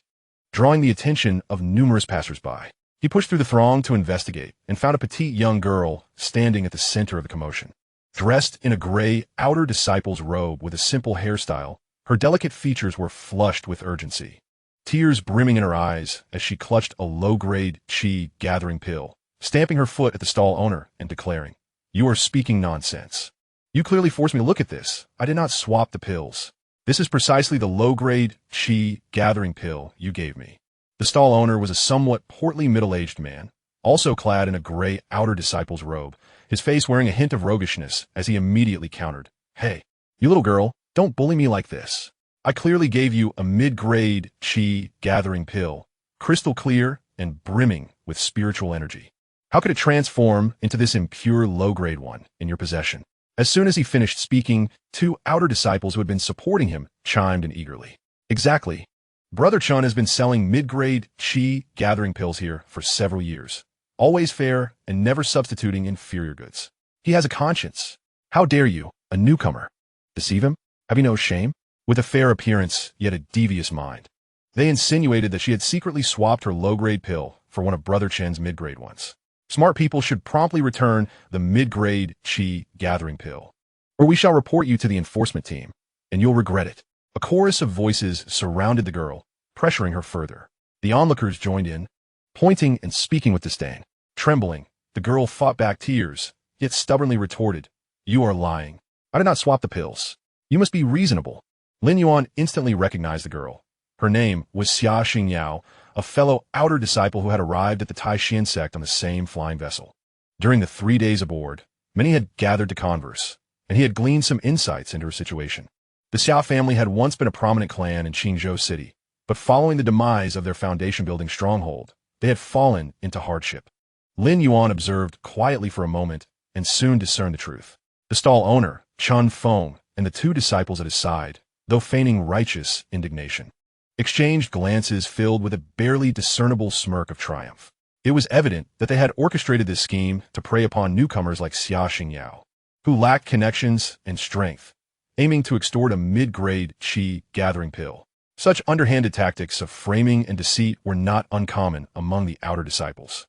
Drawing the attention of numerous passersby, he pushed through the throng to investigate and found a petite young girl standing at the center of the commotion. Dressed in a gray outer disciple's robe with a simple hairstyle, her delicate features were flushed with urgency. Tears brimming in her eyes as she clutched a low-grade qi gathering pill, stamping her foot at the stall owner and declaring, "You are speaking nonsense. You clearly forced me to look at this. I did not swap the pills. This is precisely the low-grade qi gathering pill you gave me." The stall owner was a somewhat portly middle-aged man, also clad in a gray outer disciple's robe, his face wearing a hint of roguishness as he immediately countered, "Hey, you little girl, don't bully me like this. I clearly gave you a mid-grade qi gathering pill, crystal clear and brimming with spiritual energy. How could it transform into this impure low-grade one in your possession?" As soon as he finished speaking, two outer disciples who had been supporting him chimed in eagerly. "Exactly. Brother Chun has been selling mid-grade qi gathering pills here for several years, always fair and never substituting inferior goods. He has a conscience. How dare you, a newcomer, deceive him? Have you no shame? With a fair appearance, yet a devious mind." They insinuated that she had secretly swapped her low-grade pill for one of Brother Chen's mid-grade ones. Smart people should promptly return the mid-grade qi gathering pill, or we shall report you to the enforcement team, and you'll regret it. A chorus of voices surrounded the girl, pressuring her further. The onlookers joined in, pointing and speaking with disdain. Trembling, the girl fought back tears, yet stubbornly retorted, "You are lying. I did not swap the pills. You must be reasonable." Lin Yuan instantly recognized the girl. Her name was Xianxia, a fellow outer disciple who had arrived at the Tai Xuan Sect on the same flying vessel. During the 3 days aboard, many had gathered to converse, and he had gleaned some insights into her situation. The Xia family had once been a prominent clan in Qingzhou City, but following the demise of their foundation-building stronghold, they had fallen into hardship. Lin Yuan observed quietly for a moment and soon discerned the truth. The stall owner, Chun Feng, and the two disciples at his side, though feigning righteous indignation, exchanged glances filled with a barely discernible smirk of triumph. It was evident that they had orchestrated this scheme to prey upon newcomers like Xianxia, who lacked connections and strength, aiming to extort a mid-grade qi gathering pill. Such underhanded tactics of framing and deceit were not uncommon among the outer disciples.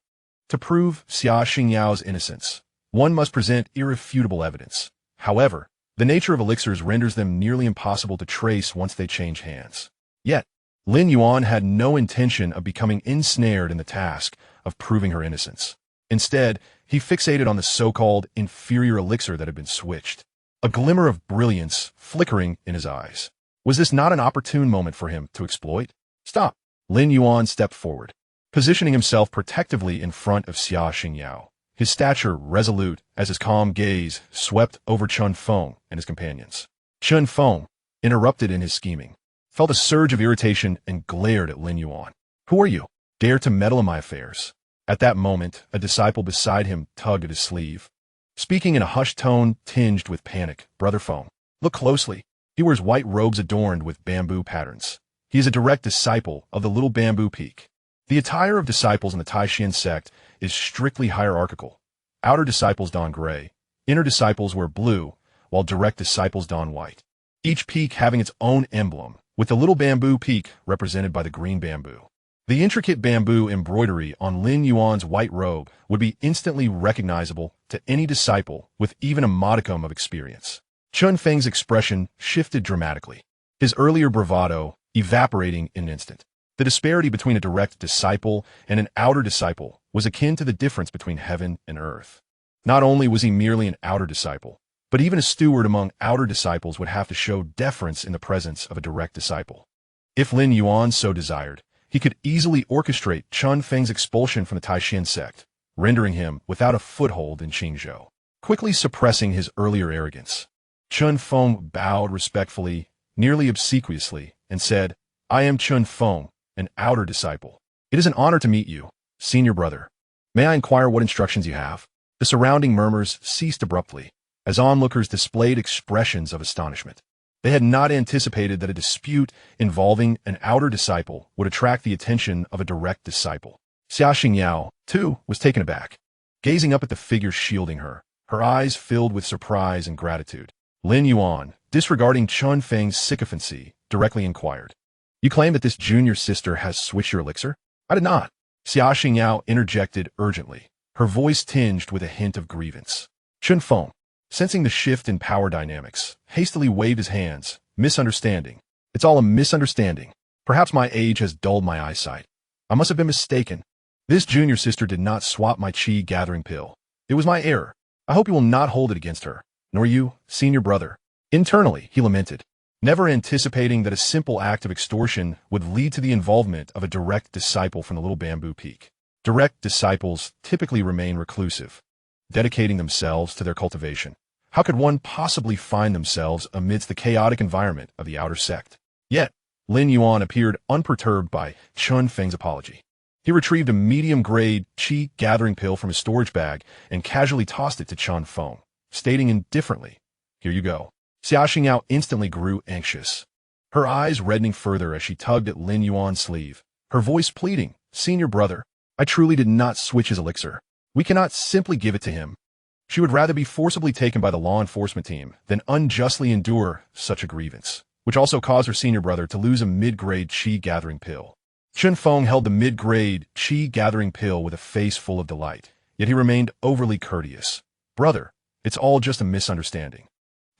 To prove Xiaoxiao's innocence, one must present irrefutable evidence. However, the nature of elixirs renders them nearly impossible to trace once they change hands. Yet, Lin Yuan had no intention of becoming ensnared in the task of proving her innocence. Instead, he fixated on the so-called inferior elixir that had been switched, a glimmer of brilliance flickering in his eyes. Was this not an opportune moment for him to exploit? "Stop!" Lin Yuan stepped forward, positioning himself protectively in front of Xianxia, his stature resolute as his calm gaze swept over Chun Feng and his companions. Chun Feng, interrupted in his scheming, felt a surge of irritation and glared at Lin Yuan. "Who are you? Dare to meddle in my affairs?" At that moment, a disciple beside him tugged at his sleeve. Speaking in a hushed tone tinged with panic, "Brother Feng, look closely. He wears white robes adorned with bamboo patterns. He is a direct disciple of the Little Bamboo Peak." The attire of disciples in the Tai Xuan Sect is strictly hierarchical. Outer disciples don gray, inner disciples wear blue, while direct disciples don white. Each peak having its own emblem, with the Little Bamboo Peak represented by the green bamboo. The intricate bamboo embroidery on Lin Yuan's white robe would be instantly recognizable to any disciple with even a modicum of experience. Chun Feng's expression shifted dramatically, his earlier bravado evaporating in an instant. The disparity between a direct disciple and an outer disciple was akin to the difference between heaven and earth. Not only was he merely an outer disciple, but even a steward among outer disciples would have to show deference in the presence of a direct disciple. If Lin Yuan so desired, he could easily orchestrate Chun Feng's expulsion from the Tai Xuan Sect, rendering him without a foothold in Qingzhou, quickly suppressing his earlier arrogance. Chun Feng bowed respectfully, nearly obsequiously, and said, "I am Chun Feng, an outer disciple. It is an honor to meet you, senior brother. May I inquire what instructions you have?" The surrounding murmurs ceased abruptly, as onlookers displayed expressions of astonishment. They had not anticipated that a dispute involving an outer disciple would attract the attention of a direct disciple. Xiaoxingyao, too, was taken aback. Gazing up at the figure shielding her, her eyes filled with surprise and gratitude. Lin Yuan, disregarding Chun Feng's sycophancy, directly inquired, "You claim that this junior sister has switched your elixir?" "I did not," Xianxia interjected urgently, her voice tinged with a hint of grievance. Chun Feng, sensing the shift in power dynamics, hastily waved his hands. "Misunderstanding. It's all a misunderstanding. Perhaps my age has dulled my eyesight. I must have been mistaken. This junior sister did not swap my qi gathering pill. It was my error. I hope you will not hold it against her, nor you, senior brother." Internally, he lamented, never anticipating that a simple act of extortion would lead to the involvement of a direct disciple from the little bamboo peak. Direct disciples typically remain reclusive, dedicating themselves to their cultivation. How could one possibly find themselves amidst the chaotic environment of the outer sect? Yet, Lin Yuan appeared unperturbed by Chun Feng's apology. He retrieved a medium-grade qi gathering pill from his storage bag and casually tossed it to Chun Feng, stating indifferently, "Here you go." Xiaoxing instantly grew anxious, her eyes reddening further as she tugged at Lin Yuan's sleeve, her voice pleading, "Senior brother, I truly did not switch his elixir. We cannot simply give it to him." She would rather be forcibly taken by the law enforcement team than unjustly endure such a grievance, which also caused her senior brother to lose a mid-grade qi gathering pill. Chun Feng held the mid-grade qi gathering pill with a face full of delight, yet he remained overly courteous. "Brother, it's all just a misunderstanding.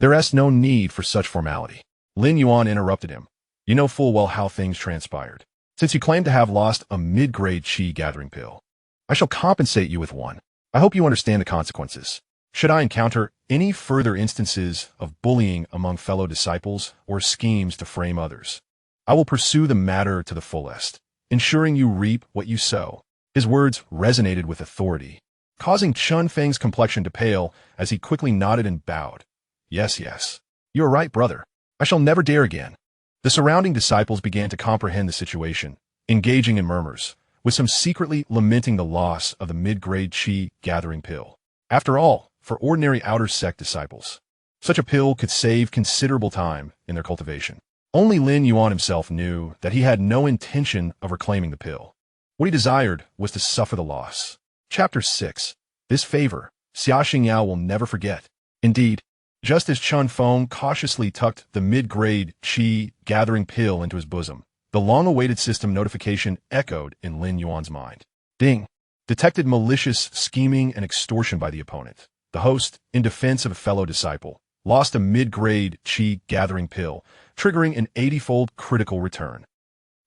There is no need for such formality." Lin Yuan interrupted him. "You know full well how things transpired. Since you claim to have lost a mid-grade qi gathering pill, I shall compensate you with one. I hope you understand the consequences. Should I encounter any further instances of bullying among fellow disciples or schemes to frame others, I will pursue the matter to the fullest, ensuring you reap what you sow." His words resonated with authority, causing Chun Feng's complexion to pale as he quickly nodded and bowed. "Yes, yes. You are right, brother. I shall never dare again." The surrounding disciples began to comprehend the situation, engaging in murmurs, with some secretly lamenting the loss of the mid-grade qi gathering pill. After all, for ordinary outer sect disciples, such a pill could save considerable time in their cultivation. Only Lin Yuan himself knew that he had no intention of reclaiming the pill. What he desired was to suffer the loss. Chapter 6. This favor, Xiaoxing will never forget. Indeed, just as Chun Feng cautiously tucked the mid-grade qi gathering pill into his bosom, the long-awaited system notification echoed in Lin Yuan's mind. Ding! Detected malicious scheming and extortion by the opponent. The host, in defense of a fellow disciple, lost a mid-grade qi gathering pill, triggering an 80-fold critical return.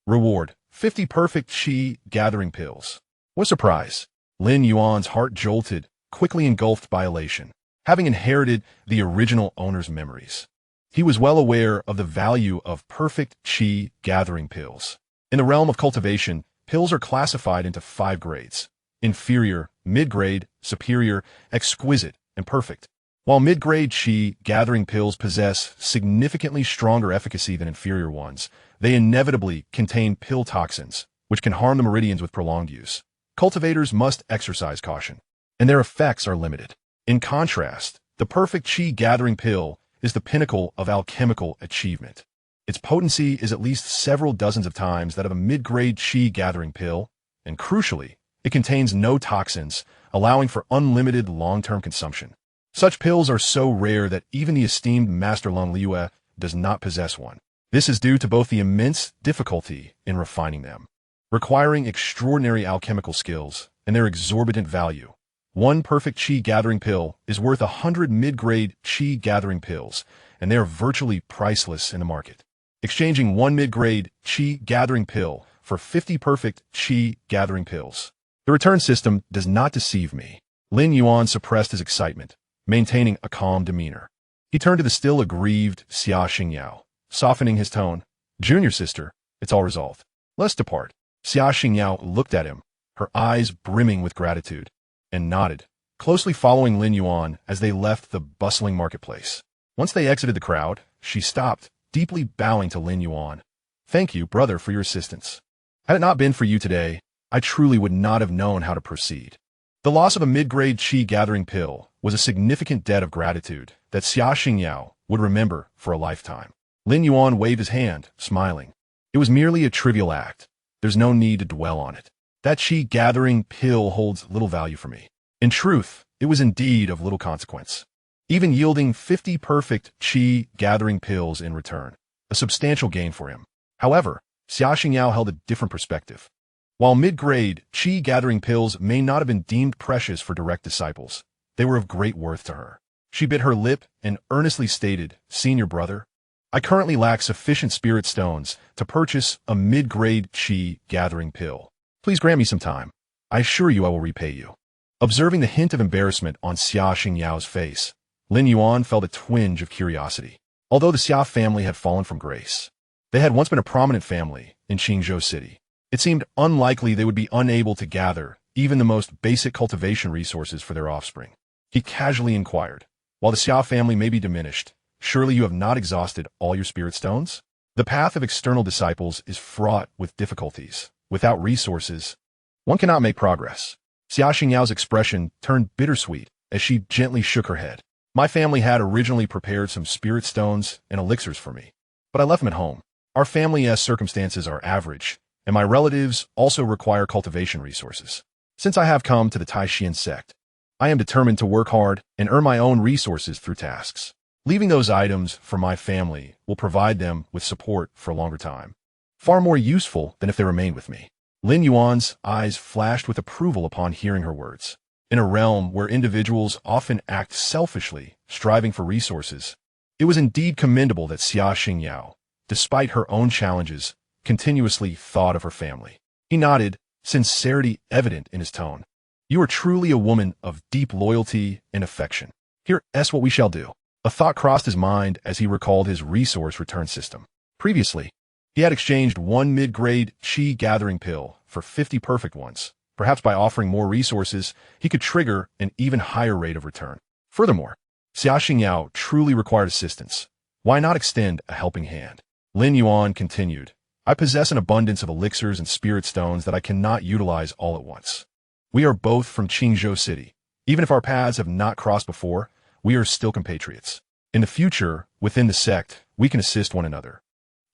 Reward: 50 perfect qi gathering pills. What a surprise! Lin Yuan's heart jolted, quickly engulfed by elation. Having inherited the original owner's memories, he was well aware of the value of perfect qi gathering pills. In the realm of cultivation, pills are classified into 5 grades: inferior, mid-grade, superior, exquisite, and perfect. While mid-grade qi gathering pills possess significantly stronger efficacy than inferior ones, they inevitably contain pill toxins, which can harm the meridians with prolonged use. Cultivators must exercise caution, and their effects are limited. In contrast, the perfect qi gathering pill is the pinnacle of alchemical achievement. Its potency is at least several dozens of times that of a mid-grade qi gathering pill, and crucially, it contains no toxins, allowing for unlimited long-term consumption. Such pills are so rare that even the esteemed Master Lin Yuan does not possess one. This is due to both the immense difficulty in refining them, requiring extraordinary alchemical skills, and their exorbitant value. One perfect qi gathering pill is worth 100 mid-grade qi gathering pills, and they are virtually priceless in the market. Exchanging one mid-grade qi gathering pill for 50 perfect qi gathering pills. The return system does not deceive me. Lin Yuan suppressed his excitement, maintaining a calm demeanor. He turned to the still aggrieved Xiaoxing, softening his tone. "Junior sister, it's all resolved. Let's depart." Xiaoxing looked at him, her eyes brimming with gratitude, and nodded, closely following Lin Yuan as they left the bustling marketplace. Once they exited the crowd, she stopped, deeply bowing to Lin Yuan. "Thank you, brother, for your assistance. Had it not been for you today, I truly would not have known how to proceed." The loss of a mid-grade qi gathering pill was a significant debt of gratitude that Xiaoxing would remember for a lifetime. Lin Yuan waved his hand, smiling. "It was merely a trivial act. There's no need to dwell on it. That qi gathering pill holds little value for me. In truth, it was indeed of little consequence, even yielding 50 perfect qi gathering pills in return, a substantial gain for him. However, Xianxia held a different perspective. While mid-grade qi gathering pills may not have been deemed precious for direct disciples, they were of great worth to her. She bit her lip and earnestly stated, "Senior brother, I currently lack sufficient spirit stones to purchase a mid-grade qi gathering pill. Please grant me some time. I assure you I will repay you." Observing the hint of embarrassment on Xia Xingyao's face, Lin Yuan felt a twinge of curiosity. Although the Xia family had fallen from grace, they had once been a prominent family in Qingzhou City. It seemed unlikely they would be unable to gather even the most basic cultivation resources for their offspring. He casually inquired, "While the Xia family may be diminished, surely you have not exhausted all your spirit stones? The path of external disciples is fraught with difficulties. Without resources, one cannot make progress." Xia Xingyao's expression turned bittersweet as she gently shook her head. "My family had originally prepared some spirit stones and elixirs for me, but I left them at home. Our family's circumstances are average, and my relatives also require cultivation resources. Since I have come to the Tai Xuan Sect, I am determined to work hard and earn my own resources through tasks. Leaving those items for my family will provide them with support for a longer time, far more useful than if they remained with me." Lin Yuan's eyes flashed with approval upon hearing her words. In a realm where individuals often act selfishly, striving for resources, it was indeed commendable that Xia Xingyao, despite her own challenges, continuously thought of her family. He nodded, sincerity evident in his tone. "You are truly a woman of deep loyalty and affection. Here's what we shall do." A thought crossed his mind as he recalled his resource return system. Previously, he had exchanged one mid-grade qi gathering pill for 50 perfect ones. Perhaps by offering more resources, he could trigger an even higher rate of return. Furthermore, Xia Xingyao truly required assistance. Why not extend a helping hand? Lin Yuan continued, "I possess an abundance of elixirs and spirit stones that I cannot utilize all at once. We are both from Qingzhou City. Even if our paths have not crossed before, we are still compatriots. In the future, within the sect, we can assist one another.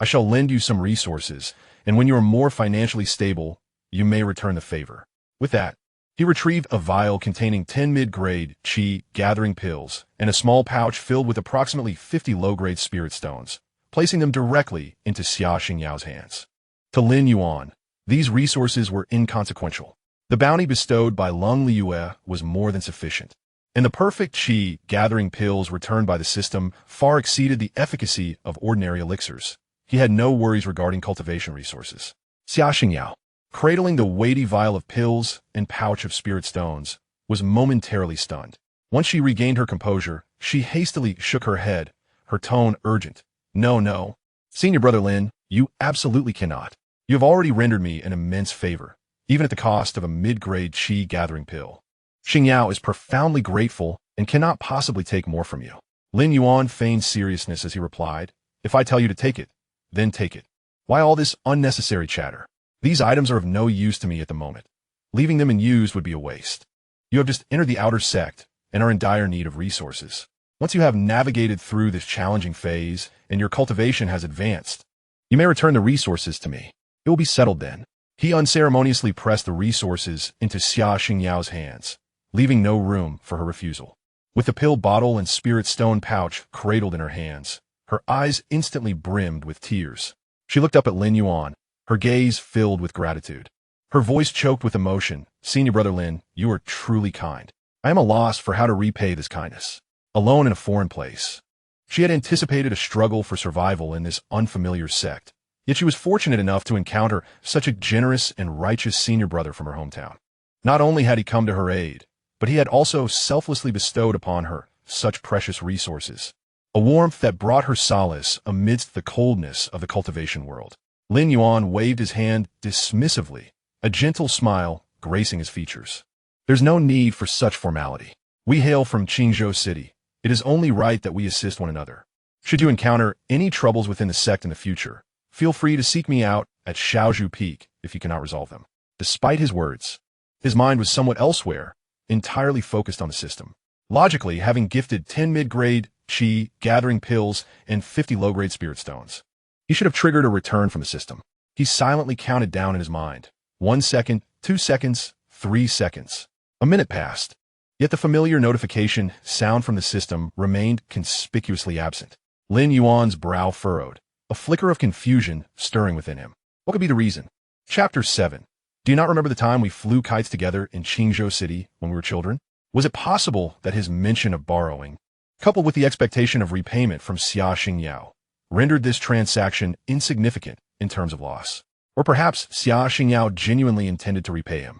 I shall lend you some resources, and when you are more financially stable, you may return the favor." With that, he retrieved a vial containing 10 mid-grade qi gathering pills and a small pouch filled with approximately 50 low-grade spirit stones, placing them directly into Xia Xingyao's hands. To Lin Yuan, these resources were inconsequential. The bounty bestowed by Lung Liyue was more than sufficient, and the perfect qi gathering pills returned by the system far exceeded the efficacy of ordinary elixirs. He had no worries regarding cultivation resources. Xia Xingyao, cradling the weighty vial of pills and pouch of spirit stones, was momentarily stunned. Once she regained her composure, she hastily shook her head, her tone urgent. No, Senior Brother Lin, you absolutely cannot. You have already rendered me an immense favor, even at the cost of a mid-grade qi gathering pill. Xingyao is profoundly grateful and cannot possibly take more from you." Lin Yuan feigned seriousness as he replied, "If I tell you to take it, then take it. Why all this unnecessary chatter? These items are of no use to me at the moment. Leaving them unused would be a waste. You have just entered the outer sect and are in dire need of resources. Once you have navigated through this challenging phase and your cultivation has advanced, you may return the resources to me. It will be settled then." He unceremoniously pressed the resources into Xia Xingyao's hands, leaving no room for her refusal. With the pill bottle and spirit stone pouch cradled in her hands, her eyes instantly brimmed with tears. She looked up at Lin Yuan, her gaze filled with gratitude. Her voice choked with emotion. "Senior Brother Lin, you are truly kind. I am at a loss for how to repay this kindness." Alone in a foreign place, she had anticipated a struggle for survival in this unfamiliar sect, yet she was fortunate enough to encounter such a generous and righteous senior brother from her hometown. Not only had he come to her aid, but he had also selflessly bestowed upon her such precious resources, a warmth that brought her solace amidst the coldness of the cultivation world. Lin Yuan waved his hand dismissively, a gentle smile gracing his features. "There's no need for such formality. We hail from Qingzhou City. It is only right that we assist one another. Should you encounter any troubles within the sect in the future, feel free to seek me out at Shaozhu Peak if you cannot resolve them." Despite his words, his mind was somewhat elsewhere, entirely focused on the system. Logically, having gifted 10 mid-grade qi gathering pills and 50 low-grade spirit stones, he should have triggered a return from the system. He silently counted down in his mind. 1 second, 2 seconds, 3 seconds. A minute passed. Yet the familiar notification sound from the system remained conspicuously absent. Lin Yuan's brow furrowed, a flicker of confusion stirring within him. What could be the reason? Chapter 7. Do you not remember the time we flew kites together in Qingzhou City when we were children? Was it possible that his mention of borrowing, coupled with the expectation of repayment from Xianxia, rendered this transaction insignificant in terms of loss? Or perhaps Xianxia genuinely intended to repay him,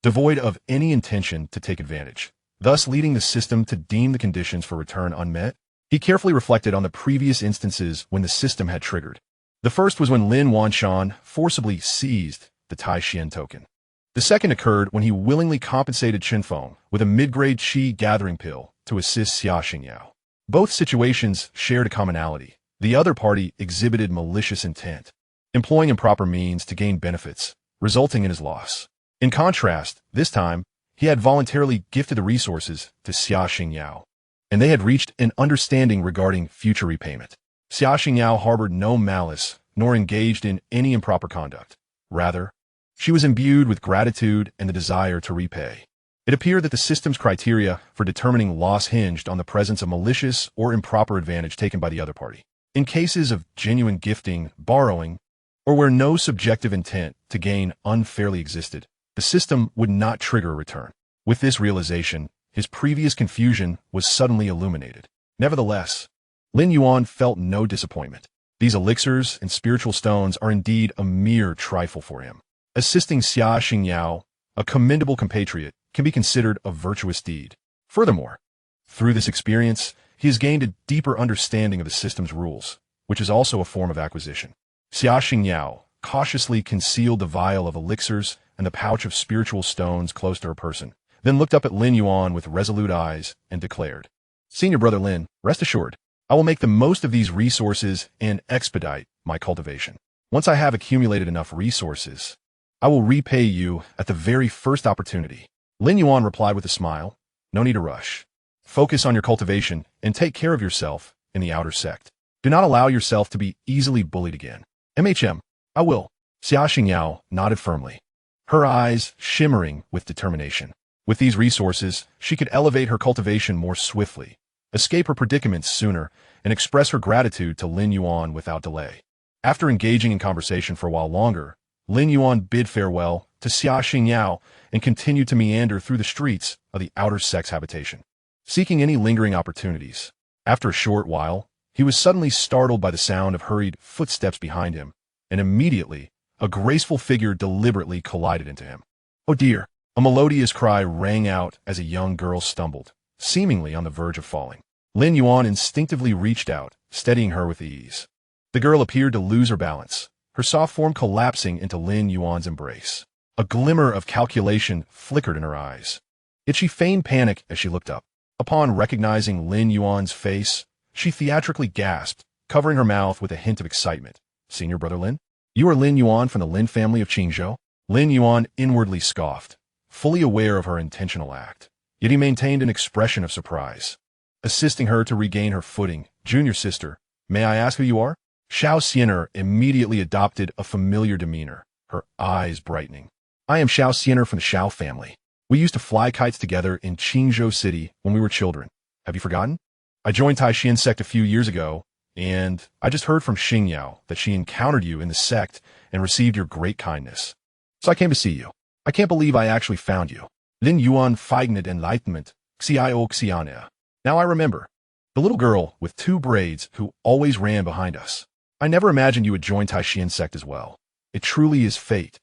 devoid of any intention to take advantage, thus leading the system to deem the conditions for return unmet? He carefully reflected on the previous instances when the system had triggered. The first was when Lin Yuan forcibly seized the Tai Xuan token. The second occurred when he willingly compensated Chenfeng with a mid-grade qi gathering pill to assist Xianxia. Both situations shared a commonality. The other party exhibited malicious intent, employing improper means to gain benefits, resulting in his loss. In contrast, this time, he had voluntarily gifted the resources to Xianxia, and they had reached an understanding regarding future repayment. Xianxia harbored no malice, nor engaged in any improper conduct. Rather, she was imbued with gratitude and the desire to repay. It appeared that the system's criteria for determining loss hinged on the presence of malicious or improper advantage taken by the other party. In cases of genuine gifting, borrowing, or where no subjective intent to gain unfairly existed, the system would not trigger a return. With this realization, his previous confusion was suddenly illuminated. Nevertheless, Lin Yuan felt no disappointment. These elixirs and spiritual stones are indeed a mere trifle for him. Assisting Xianxia, a commendable compatriot, can be considered a virtuous deed. Furthermore, through this experience, he has gained a deeper understanding of the system's rules, which is also a form of acquisition. Xianxia cautiously concealed the vial of elixirs and the pouch of spiritual stones close to her person, then looked up at Lin Yuan with resolute eyes and declared, "Senior brother Lin, rest assured, I will make the most of these resources and expedite my cultivation. Once I have accumulated enough resources, I will repay you at the very first opportunity." Lin Yuan replied with a smile, "No need to rush. Focus on your cultivation and take care of yourself in the outer sect. Do not allow yourself to be easily bullied again." I will." Xianxia nodded firmly, her eyes shimmering with determination. With these resources, she could elevate her cultivation more swiftly, escape her predicaments sooner, and express her gratitude to Lin Yuan without delay. After engaging in conversation for a while longer, Lin Yuan bid farewell to Xianxia and continued to meander through the streets of the outer sect's habitation, seeking any lingering opportunities. After a short while, he was suddenly startled by the sound of hurried footsteps behind him, and immediately, a graceful figure deliberately collided into him. "Oh dear!" A melodious cry rang out as a young girl stumbled, seemingly on the verge of falling. Lin Yuan instinctively reached out, steadying her with ease. The girl appeared to lose her balance, her soft form collapsing into Lin Yuan's embrace. A glimmer of calculation flickered in her eyes. Yet she feigned panic as she looked up. Upon recognizing Lin Yuan's face, she theatrically gasped, covering her mouth with a hint of excitement. "Senior brother Lin? You are Lin Yuan from the Lin family of Qingzhou?" Lin Yuan inwardly scoffed, fully aware of her intentional act. Yet he maintained an expression of surprise. Assisting her to regain her footing, "Junior sister, may I ask who you are?" Xianxia immediately adopted a familiar demeanor, her eyes brightening. "I am Xianxia from the Xiao family. We used to fly kites together in Qingzhou City when we were children. Have you forgotten? I joined Tai Xuan Sect a few years ago, and I just heard from Xingyao that she encountered you in the sect and received your great kindness. So I came to see you. I can't believe I actually found you." Lin Yuan feigned enlightenment, Xianxia. "Now I remember. The little girl with 2 braids who always ran behind us. I never imagined you would join Tai Xuan Sect as well. It truly is fate."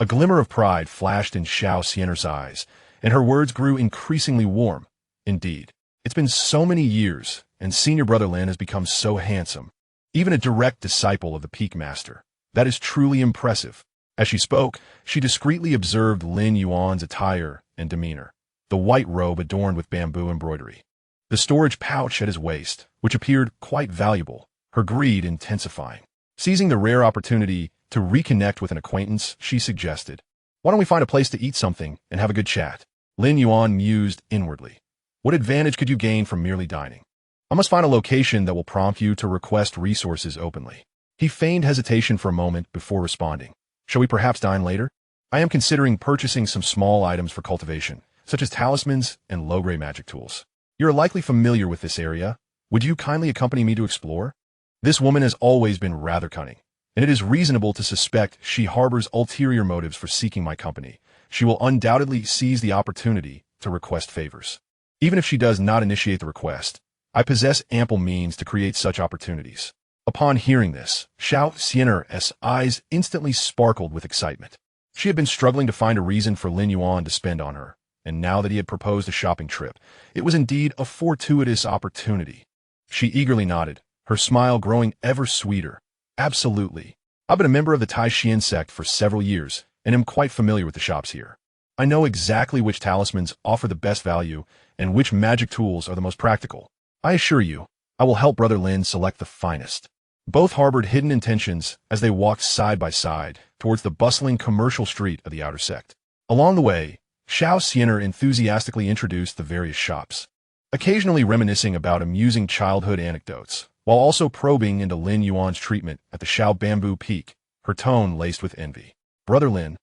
A glimmer of pride flashed in Xianxia's eyes, and her words grew increasingly warm. "Indeed, it's been so many years, and Senior Brother Lin has become so handsome. Even a direct disciple of the Peak Master. That is truly impressive." As she spoke, she discreetly observed Lin Yuan's attire and demeanor, the white robe adorned with bamboo embroidery, the storage pouch at his waist, which appeared quite valuable, her greed intensifying. Seizing the rare opportunity to reconnect with an acquaintance, she suggested, "Why don't we find a place to eat something and have a good chat?" Lin Yuan mused inwardly. What advantage could you gain from merely dining? I must find a location that will prompt you to request resources openly. He feigned hesitation for a moment before responding. "Shall we perhaps dine later? I am considering purchasing some small items for cultivation. such as talismans and low-grade magic tools. You're likely familiar with this area. Would you kindly accompany me to explore? This woman has always been rather cunning, and it is reasonable to suspect she harbors ulterior motives for seeking my company. She will undoubtedly seize the opportunity to request favors. Even if she does not initiate the request, I possess ample means to create such opportunities. Upon hearing this, Xianxia's eyes instantly sparkled with excitement. She had been struggling to find a reason for Lin Yuan to spend on her, and now that he had proposed a shopping trip, it was indeed a fortuitous opportunity. She eagerly nodded, her smile growing ever sweeter. Absolutely. I've been a member of the Tai Xuan Sect for several years, and am quite familiar with the shops here. I know exactly which talismans offer the best value and which magic tools are the most practical. I assure you, I will help Brother Lin select the finest. Both harbored hidden intentions as they walked side by side towards the bustling commercial street of the outer sect. Along the way, Xianxia enthusiastically introduced the various shops, occasionally reminiscing about amusing childhood anecdotes, while also probing into Lin Yuan's treatment at the Xiao Bamboo Peak, her tone laced with envy. Brother Lin,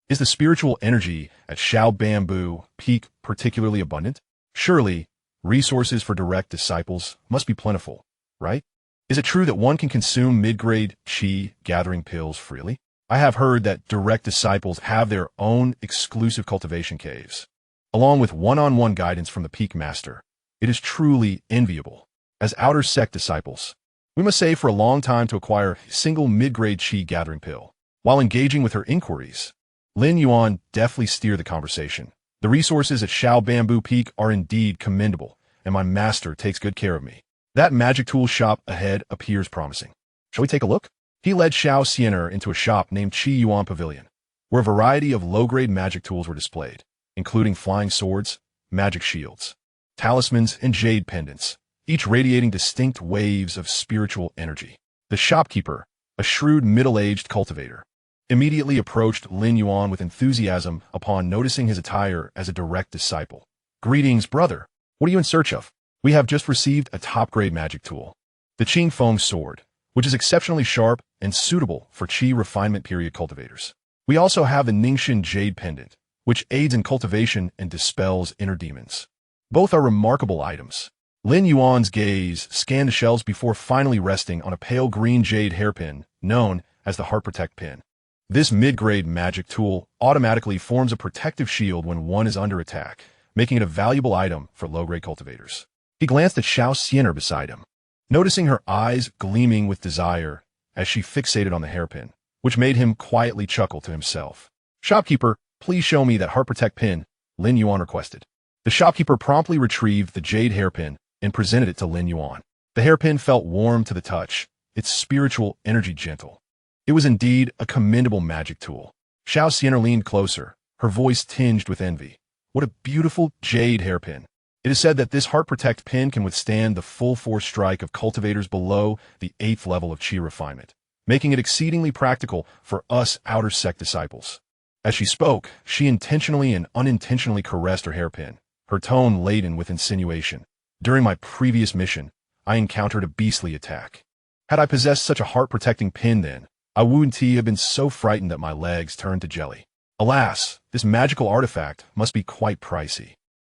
is the spiritual energy at Xiao Bamboo Peak particularly abundant? Surely, resources for direct disciples must be plentiful, right? Is it true that one can consume mid-grade qi gathering pills freely? I have heard that direct disciples have their own exclusive cultivation caves, along with one-on-one guidance from the peak master. It is truly enviable. As outer sect disciples, we must save for a long time to acquire a single mid-grade qi gathering pill. While engaging with her inquiries, Lin Yuan deftly steered the conversation. The resources at Xiao Bamboo Peak are indeed commendable, and my master takes good care of me. That magic tool shop ahead appears promising. Shall we take a look? He led Xianxia into a shop named Qi Yuan Pavilion, where a variety of low-grade magic tools were displayed, including flying swords, magic shields, talismans, and jade pendants, each radiating distinct waves of spiritual energy. The shopkeeper, a shrewd middle-aged cultivator, immediately approached Lin Yuan with enthusiasm upon noticing his attire as a direct disciple. Greetings, brother. What are you in search of? We have just received a top-grade magic tool, the Qingfeng sword, which is exceptionally sharp and suitable for qi refinement period cultivators. We also have the Ningxin jade pendant, which aids in cultivation and dispels inner demons. Both are remarkable items. Lin Yuan's gaze scanned the shelves before finally resting on a pale green jade hairpin, known as the Heart Protect pin. This mid-grade magic tool automatically forms a protective shield when one is under attack, making it a valuable item for low-grade cultivators. He glanced at Xianxia beside him, noticing her eyes gleaming with desire as she fixated on the hairpin, which made him quietly chuckle to himself. Shopkeeper, please show me that Heart Protect pin, Lin Yuan requested. The shopkeeper promptly retrieved the jade hairpin and presented it to Lin Yuan. The hairpin felt warm to the touch, its spiritual energy gentle. It was indeed a commendable magic tool. Xianxia leaned closer, her voice tinged with envy. What a beautiful jade hairpin. It is said that this Heart Protect pin can withstand the full force strike of cultivators below the 8th level of qi refinement, making it exceedingly practical for us outer sect disciples. As she spoke, she intentionally and unintentionally caressed her hairpin, her tone laden with insinuation. During my previous mission, I encountered a beastly attack. Had I possessed such a heart-protecting pin then, I wouldn't have been so frightened that my legs turned to jelly. Alas, this magical artifact must be quite pricey.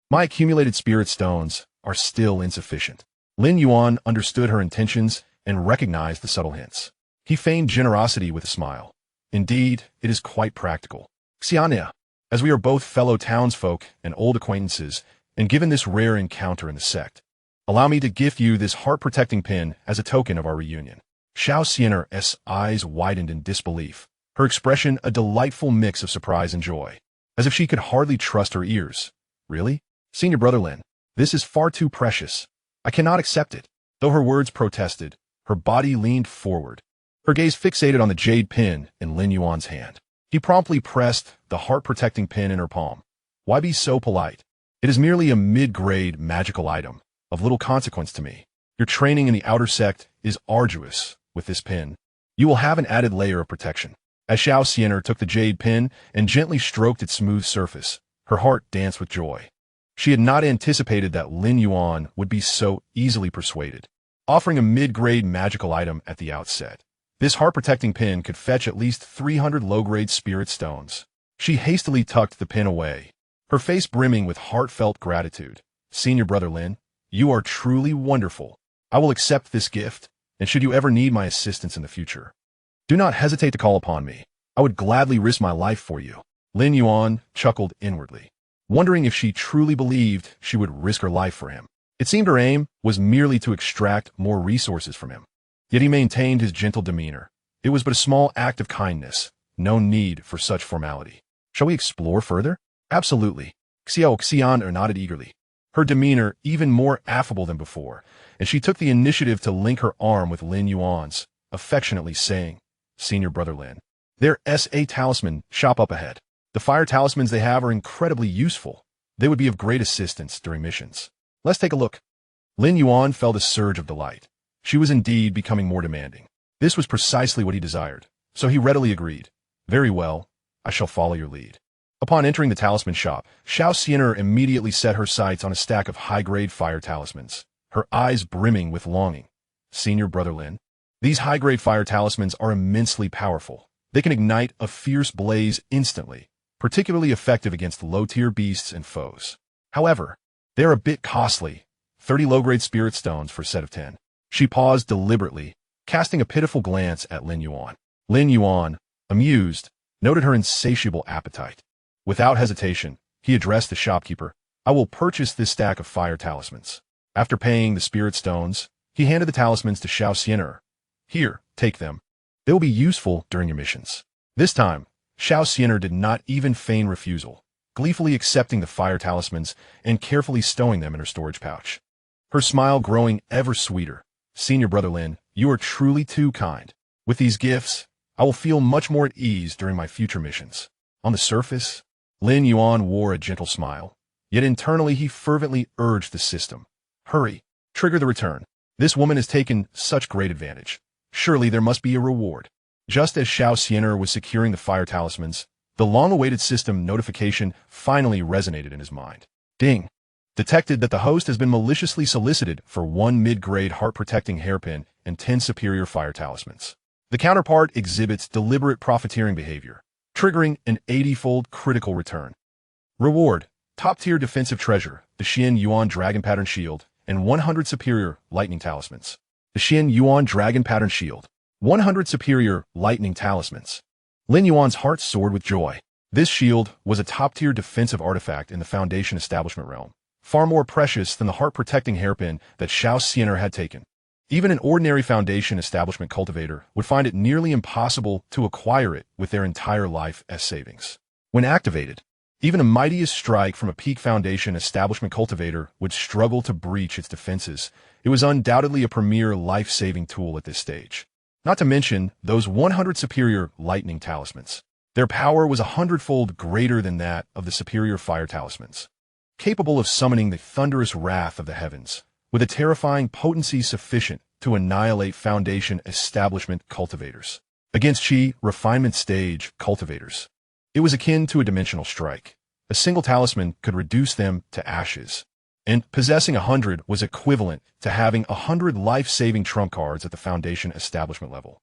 My accumulated spirit stones are still insufficient. Lin Yuan understood her intentions and recognized the subtle hints. He feigned generosity with a smile. Indeed, it is quite practical. Xianxia, as we are both fellow townsfolk and old acquaintances, and given this rare encounter in the sect, allow me to gift you this heart-protecting pin as a token of our reunion. Xianxia's eyes widened in disbelief, her expression a delightful mix of surprise and joy, as if she could hardly trust her ears. Really? Senior Brother Lin, this is far too precious. I cannot accept it. Though her words protested, her body leaned forward, her gaze fixated on the jade pin in Lin Yuan's hand. He promptly pressed the heart-protecting pin in her palm. Why be so polite? It is merely a mid-grade magical item, of little consequence to me. Your training in the outer sect is arduous. With this pin, you will have an added layer of protection. As Xianxia took the jade pin and gently stroked its smooth surface, her heart danced with joy. She had not anticipated that Lin Yuan would be so easily persuaded, offering a mid-grade magical item at the outset. This heart-protecting pin could fetch at least 300 low-grade spirit stones. She hastily tucked the pin away, her face brimming with heartfelt gratitude. Senior Brother Lin, you are truly wonderful. I will accept this gift, and should you ever need my assistance in the future, do not hesitate to call upon me. I would gladly risk my life for you. Lin Yuan chuckled inwardly, wondering if she truly believed she would risk her life for him. It seemed her aim was merely to extract more resources from him. Yet he maintained his gentle demeanor. It was but a small act of kindness, no need for such formality. Shall we explore further? Absolutely. Xian nodded eagerly, her demeanor even more affable than before, and she took the initiative to link her arm with Lin Yuan's, affectionately saying, Senior Brother Lin, there's a talisman shop up ahead. The fire talismans they have are incredibly useful. They would be of great assistance during missions. Let's take a look. Lin Yuan felt a surge of delight. She was indeed becoming more demanding. This was precisely what he desired, so he readily agreed. Very well, I shall follow your lead. Upon entering the talisman shop, Xianxia immediately set her sights on a stack of high-grade fire talismans, her eyes brimming with longing. Senior Brother Lin, these high-grade fire talismans are immensely powerful. They can ignite a fierce blaze instantly, particularly effective against low-tier beasts and foes. However, they are a bit costly, 30 low-grade spirit stones for a set of 10. She paused deliberately, casting a pitiful glance at Lin Yuan. Lin Yuan, amused, noted her insatiable appetite. Without hesitation, he addressed the shopkeeper. I will purchase this stack of fire talismans. After paying the spirit stones, he handed the talismans to Xianxia. Here, take them. They will be useful during your missions. This time, Xianxia did not even feign refusal, gleefully accepting the fire talismans and carefully stowing them in her storage pouch. Her smile growing ever sweeter. Senior Brother Lin, you are truly too kind. With these gifts, I will feel much more at ease during my future missions. On the surface, Lin Yuan wore a gentle smile, yet internally he fervently urged the system. Hurry, trigger the return. This woman has taken such great advantage. Surely there must be a reward. Just as Xianxia was securing the fire talismans, the long-awaited system notification finally resonated in his mind. Ding! Detected that the host has been maliciously solicited for 1 mid-grade heart-protecting hairpin and 10 superior fire talismans. The counterpart exhibits deliberate profiteering behavior, triggering an 80-fold critical return. Reward: top-tier defensive treasure, the Xianxuan Dragon Pattern Shield, and 100 superior lightning talismans. The Xianxuan Dragon Pattern Shield, 100 superior lightning talismans. Lin Yuan's heart soared with joy. This shield was a top-tier defensive artifact in the Foundation establishment realm, far more precious than the heart-protecting hairpin that Xianxia had taken. Even an ordinary Foundation establishment cultivator would find it nearly impossible to acquire it with their entire life as savings. When activated, even the mightiest strike from a peak Foundation establishment cultivator would struggle to breach its defenses. It was undoubtedly a premier life-saving tool at this stage. Not to mention those 100 superior lightning talismans. Their power was 100-fold greater than that of the superior fire talismans, capable of summoning the thunderous wrath of the heavens, with a terrifying potency sufficient to annihilate Foundation establishment cultivators. Against Qi refinement stage cultivators, it was akin to a dimensional strike. A single talisman could reduce them to ashes, and possessing 100 was equivalent to having 100 life-saving trump cards at the Foundation establishment level.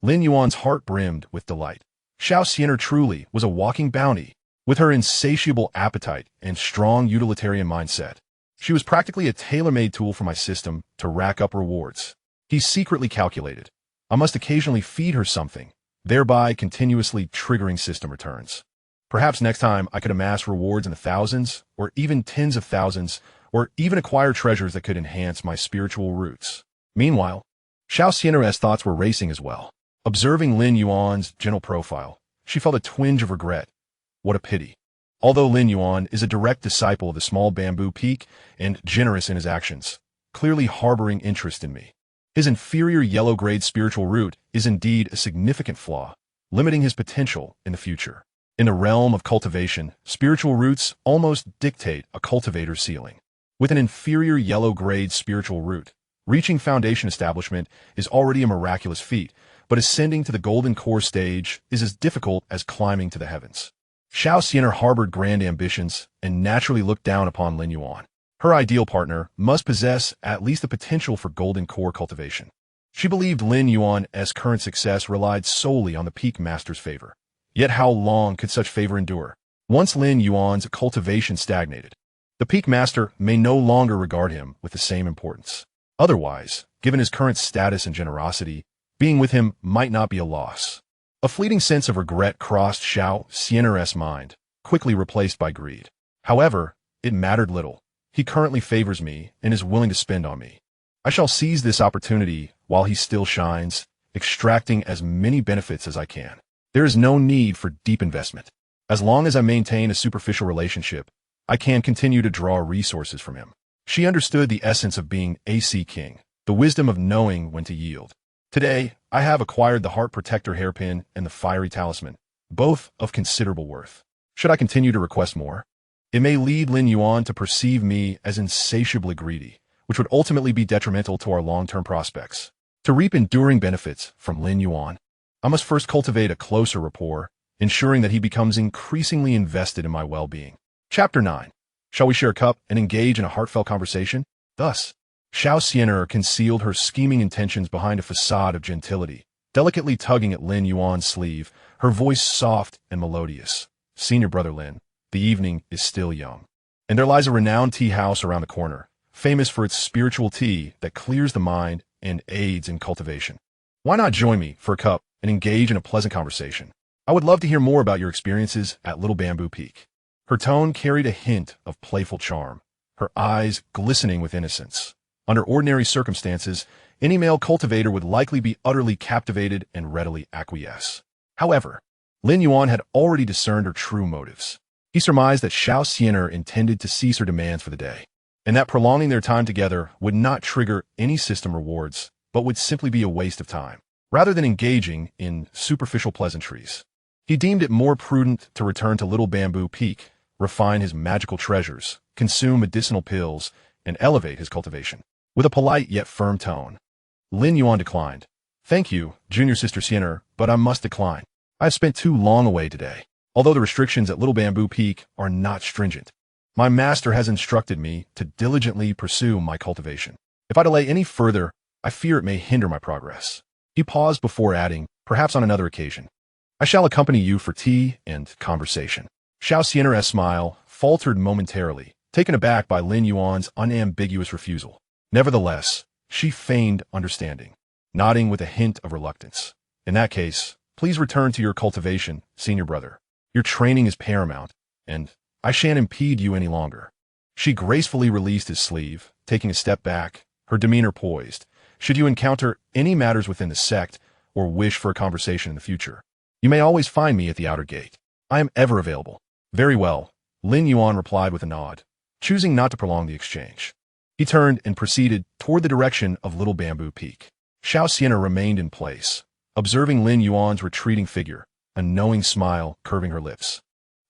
Lin Yuan's heart brimmed with delight. Xianxia truly was a walking bounty. With her insatiable appetite and strong utilitarian mindset, she was practically a tailor-made tool for my system to rack up rewards. He secretly calculated, I must occasionally feed her something, thereby continuously triggering system returns. Perhaps next time I could amass rewards in the thousands, or even tens of thousands, or even acquire treasures that could enhance my spiritual roots. Meanwhile, Xianxia's thoughts were racing as well. Observing Lin Yuan's gentle profile, she felt a twinge of regret. What a pity. Although Lin Yuan is a direct disciple of the small bamboo peak and generous in his actions, clearly harboring interest in me, his inferior yellow-grade spiritual root is indeed a significant flaw, limiting his potential in the future. In the realm of cultivation, spiritual roots almost dictate a cultivator's ceiling. With an inferior yellow-grade spiritual root, reaching Foundation establishment is already a miraculous feat, but ascending to the golden core stage is as difficult as climbing to the heavens. Xianxia harbored grand ambitions and naturally looked down upon Lin Yuan. Her ideal partner must possess at least the potential for golden core cultivation. She believed Lin Yuan's current success relied solely on the peak master's favor. Yet how long could such favor endure? Once Lin Yuan's cultivation stagnated, the peak master may no longer regard him with the same importance. Otherwise, given his current status and generosity, being with him might not be a loss. A fleeting sense of regret crossed Xianxia's mind, quickly replaced by greed. However, it mattered little. He currently favors me and is willing to spend on me. I shall seize this opportunity while he still shines, extracting as many benefits as I can. There is no need for deep investment. As long as I maintain a superficial relationship, I can continue to draw resources from him. She understood the essence of being a sea king, the wisdom of knowing when to yield. Today, I have acquired the heart protector hairpin and the fiery talisman, both of considerable worth. Should I continue to request more? It may lead Lin Yuan to perceive me as insatiably greedy, which would ultimately be detrimental to our long-term prospects. To reap enduring benefits from Lin Yuan, I must first cultivate a closer rapport, ensuring that he becomes increasingly invested in my well-being. Chapter 9. Shall we share a cup and engage in a heartfelt conversation? Thus, Xianxia concealed her scheming intentions behind a facade of gentility, delicately tugging at Lin Yuan's sleeve, her voice soft and melodious. Senior brother Lin, the evening is still young, and there lies a renowned tea house around the corner, famous for its spiritual tea that clears the mind and aids in cultivation. Why not join me for a cup and engage in a pleasant conversation? I would love to hear more about your experiences at Little Bamboo Peak. Her tone carried a hint of playful charm, her eyes glistening with innocence. Under ordinary circumstances, any male cultivator would likely be utterly captivated and readily acquiesce. However, Lin Yuan had already discerned her true motives. He surmised that Xianxia intended to cease her demands for the day, and that prolonging their time together would not trigger any system rewards, but would simply be a waste of time. Rather than engaging in superficial pleasantries, he deemed it more prudent to return to Little Bamboo Peak, refine his magical treasures, consume medicinal pills, and elevate his cultivation. With a polite yet firm tone, Lin Yuan declined. Thank you, junior sister Xianxia, but I must decline. I have spent too long away today. Although the restrictions at Little Bamboo Peak are not stringent, my master has instructed me to diligently pursue my cultivation. If I delay any further, I fear it may hinder my progress. He paused before adding, perhaps on another occasion. I shall accompany you for tea and conversation. Xianxia's smile faltered momentarily, taken aback by Lin Yuan's unambiguous refusal. Nevertheless, she feigned understanding, nodding with a hint of reluctance. In that case, please return to your cultivation, senior brother. Your training is paramount, and I shan't impede you any longer. She gracefully released his sleeve, taking a step back, her demeanor poised. Should you encounter any matters within the sect or wish for a conversation in the future, you may always find me at the outer gate. I am ever available. Very well, Lin Yuan replied with a nod, choosing not to prolong the exchange. He turned and proceeded toward the direction of Little Bamboo Peak. Xianxia remained in place, observing Lin Yuan's retreating figure, a knowing smile curving her lips.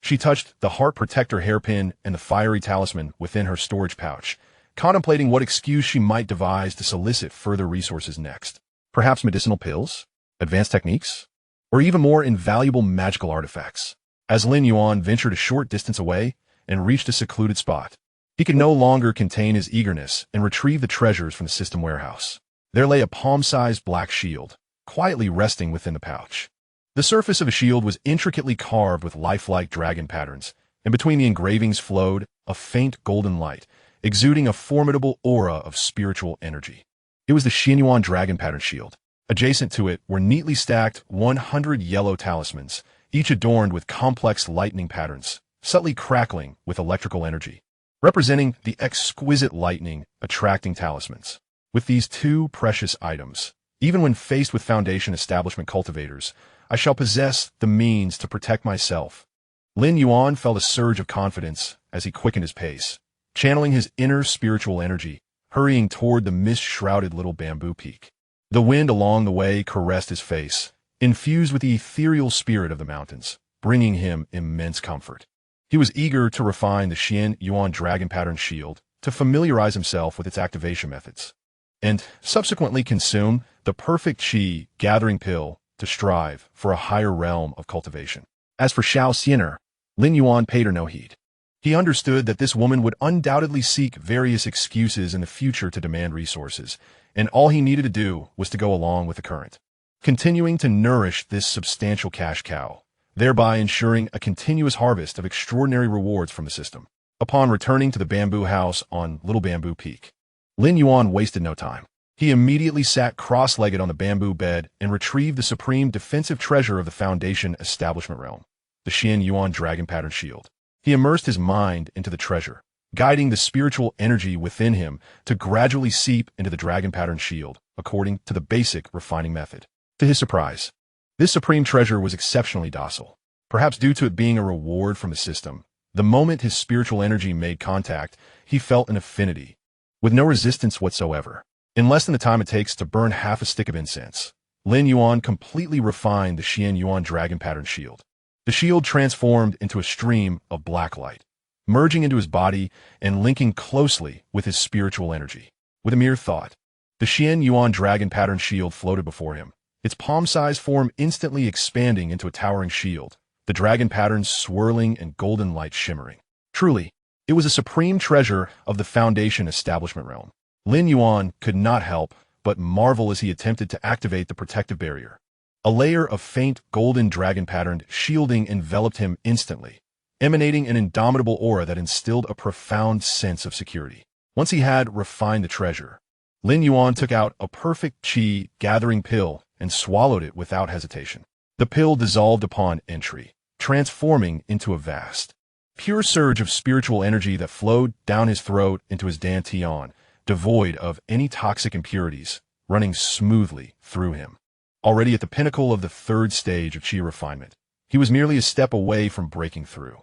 She touched the heart protector hairpin and the fiery talisman within her storage pouch, contemplating what excuse she might devise to solicit further resources next. Perhaps medicinal pills, advanced techniques, or even more invaluable magical artifacts. As Lin Yuan ventured a short distance away and reached a secluded spot, he could no longer contain his eagerness and retrieve the treasures from the system warehouse. There lay a palm-sized black shield, quietly resting within the pouch. The surface of a shield was intricately carved with lifelike dragon patterns, and between the engravings flowed a faint golden light, exuding a formidable aura of spiritual energy. It was the Xianxia dragon pattern shield. Adjacent to it were neatly stacked 100 yellow talismans, each adorned with complex lightning patterns, subtly crackling with electrical energy, representing the exquisite lightning attracting talismans. With these two precious items, even when faced with Foundation establishment cultivators, I shall possess the means to protect myself. Lin Yuan felt a surge of confidence as he quickened his pace, channeling his inner spiritual energy, hurrying toward the mist-shrouded Little Bamboo Peak. The wind along the way caressed his face, infused with the ethereal spirit of the mountains, bringing him immense comfort. He was eager to refine the Xianxia dragon pattern shield, to familiarize himself with its activation methods, and subsequently consume the perfect qi gathering pill to strive for a higher realm of cultivation. As for Xianxia, Lin Yuan paid her no heed. He understood that this woman would undoubtedly seek various excuses in the future to demand resources, and all he needed to do was to go along with the current. Continuing to nourish this substantial cash cow, thereby ensuring a continuous harvest of extraordinary rewards from the system. Upon returning to the bamboo house on Little Bamboo Peak, Lin Yuan wasted no time. He immediately sat cross-legged on the bamboo bed and retrieved the supreme defensive treasure of the Foundation establishment realm, the Xianxia dragon pattern shield. He immersed his mind into the treasure, guiding the spiritual energy within him to gradually seep into the dragon pattern shield, according to the basic refining method. To his surprise, this supreme treasure was exceptionally docile. Perhaps due to it being a reward from the system, the moment his spiritual energy made contact, he felt an affinity, with no resistance whatsoever. In less than the time it takes to burn half a stick of incense, Lin Yuan completely refined the Xianxia dragon pattern shield. The shield transformed into a stream of black light, merging into his body and linking closely with his spiritual energy. With a mere thought, the Xianxia dragon pattern shield floated before him, its palm-sized form instantly expanding into a towering shield, the dragon patterns swirling and golden light shimmering. Truly, it was a supreme treasure of the Foundation establishment realm. Lin Yuan could not help but marvel as he attempted to activate the protective barrier. A layer of faint golden dragon-patterned shielding enveloped him instantly, emanating an indomitable aura that instilled a profound sense of security. Once he had refined the treasure, Lin Yuan took out a perfect qi gathering pill and swallowed it without hesitation. The pill dissolved upon entry, transforming into a vast, pure surge of spiritual energy that flowed down his throat into his dantian, devoid of any toxic impurities, running smoothly through him. Already at the pinnacle of the third stage of qi refinement, he was merely a step away from breaking through.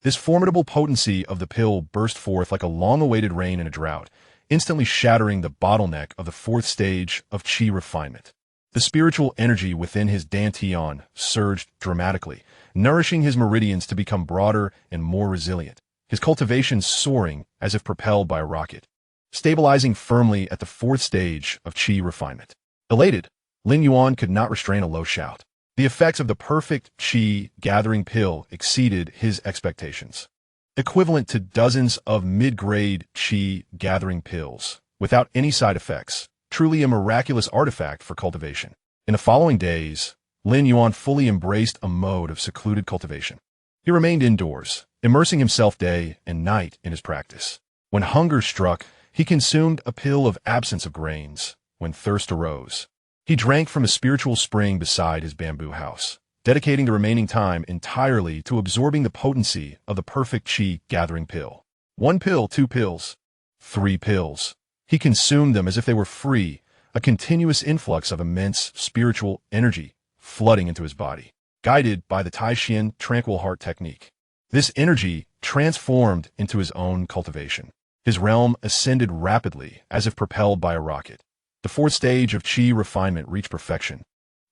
This formidable potency of the pill burst forth like a long-awaited rain in a drought, instantly shattering the bottleneck of the fourth stage of qi refinement. The spiritual energy within his dantian surged dramatically, nourishing his meridians to become broader and more resilient, his cultivation soaring as if propelled by a rocket, stabilizing firmly at the fourth stage of qi refinement. Elated, Lin Yuan could not restrain a low shout. The effects of the perfect qi gathering pill exceeded his expectations. Equivalent to dozens of mid-grade qi gathering pills, without any side effects, truly a miraculous artifact for cultivation. In the following days, Lin Yuan fully embraced a mode of secluded cultivation. He remained indoors, immersing himself day and night in his practice. When hunger struck, he consumed a pill of absence of grains. When thirst arose, he drank from a spiritual spring beside his bamboo house, dedicating the remaining time entirely to absorbing the potency of the perfect qi gathering pill. 1 pill, 2 pills, 3 pills. He consumed them as if they were free, a continuous influx of immense spiritual energy flooding into his body, guided by the Tai Xuan tranquil heart technique. This energy transformed into his own cultivation. His realm ascended rapidly as if propelled by a rocket. The fourth stage of qi refinement reached perfection.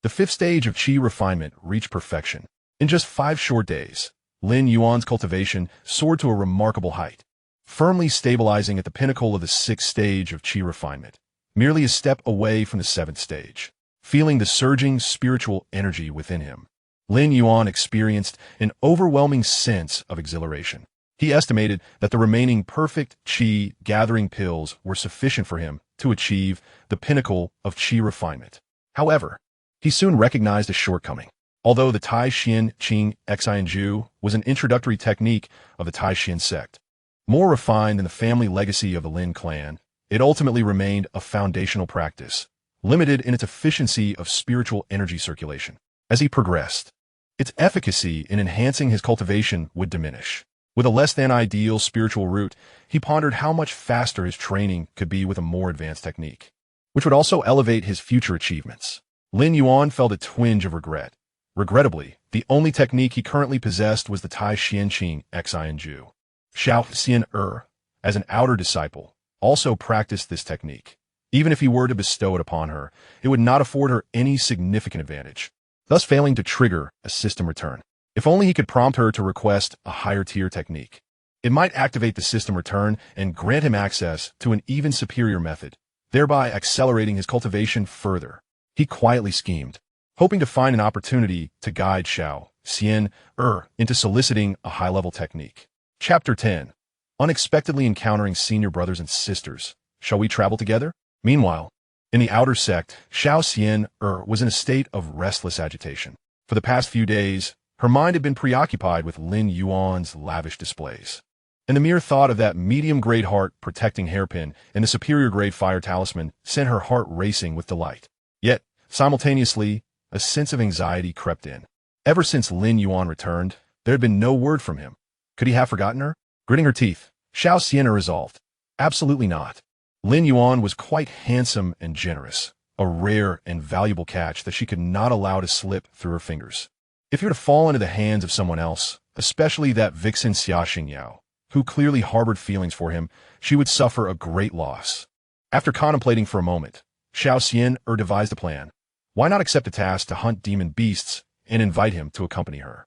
The fifth stage of qi refinement reached perfection. In just 5 short days, Lin Yuan's cultivation soared to a remarkable height, firmly stabilizing at the pinnacle of the 6th stage of qi refinement, merely a step away from the 7th stage. Feeling the surging spiritual energy within him, Lin Yuan experienced an overwhelming sense of exhilaration. He estimated that the remaining perfect qi gathering pills were sufficient for him to achieve the pinnacle of qi refinement. However, he soon recognized a shortcoming. Although the Tai Xuan Xianxia was an introductory technique of the Tai Xuan Sect, more refined than the family legacy of the Lin clan, it ultimately remained a foundational practice, limited in its efficiency of spiritual energy circulation. As he progressed, its efficacy in enhancing his cultivation would diminish. With a less-than-ideal spiritual root, he pondered how much faster his training could be with a more advanced technique, which would also elevate his future achievements. Lin Yuan felt a twinge of regret. Regrettably, the only technique he currently possessed was the Tai Xuan Xianxia. Xianxia, as an outer disciple, also practiced this technique. Even if he were to bestow it upon her, it would not afford her any significant advantage, thus failing to trigger a system return. If only he could prompt her to request a higher-tier technique. It might activate the system return and grant him access to an even superior method, thereby accelerating his cultivation further. He quietly schemed, hoping to find an opportunity to guide Xianxia into soliciting a high-level technique. Chapter 10. Unexpectedly encountering senior brothers and sisters. Shall we travel together? Meanwhile, in the outer sect, Xianxia was in a state of restless agitation. For the past few days, Her mind had been preoccupied with Lin Yuan's lavish displays. And the mere thought of that medium-grade heart protecting hairpin and the superior-grade fire talisman sent her heart racing with delight. Yet, simultaneously, a sense of anxiety crept in. Ever since Lin Yuan returned, there had been no word from him. Could he have forgotten her? Gritting her teeth, Xianxia resolved. Absolutely not. Lin Yuan was quite handsome and generous, a rare and valuable catch that she could not allow to slip through her fingers. If he were to fall into the hands of someone else, especially that vixen Xianxia, who clearly harbored feelings for him, she would suffer a great loss. After contemplating for a moment, Xianxia devised a plan. Why not accept a task to hunt demon beasts and invite him to accompany her?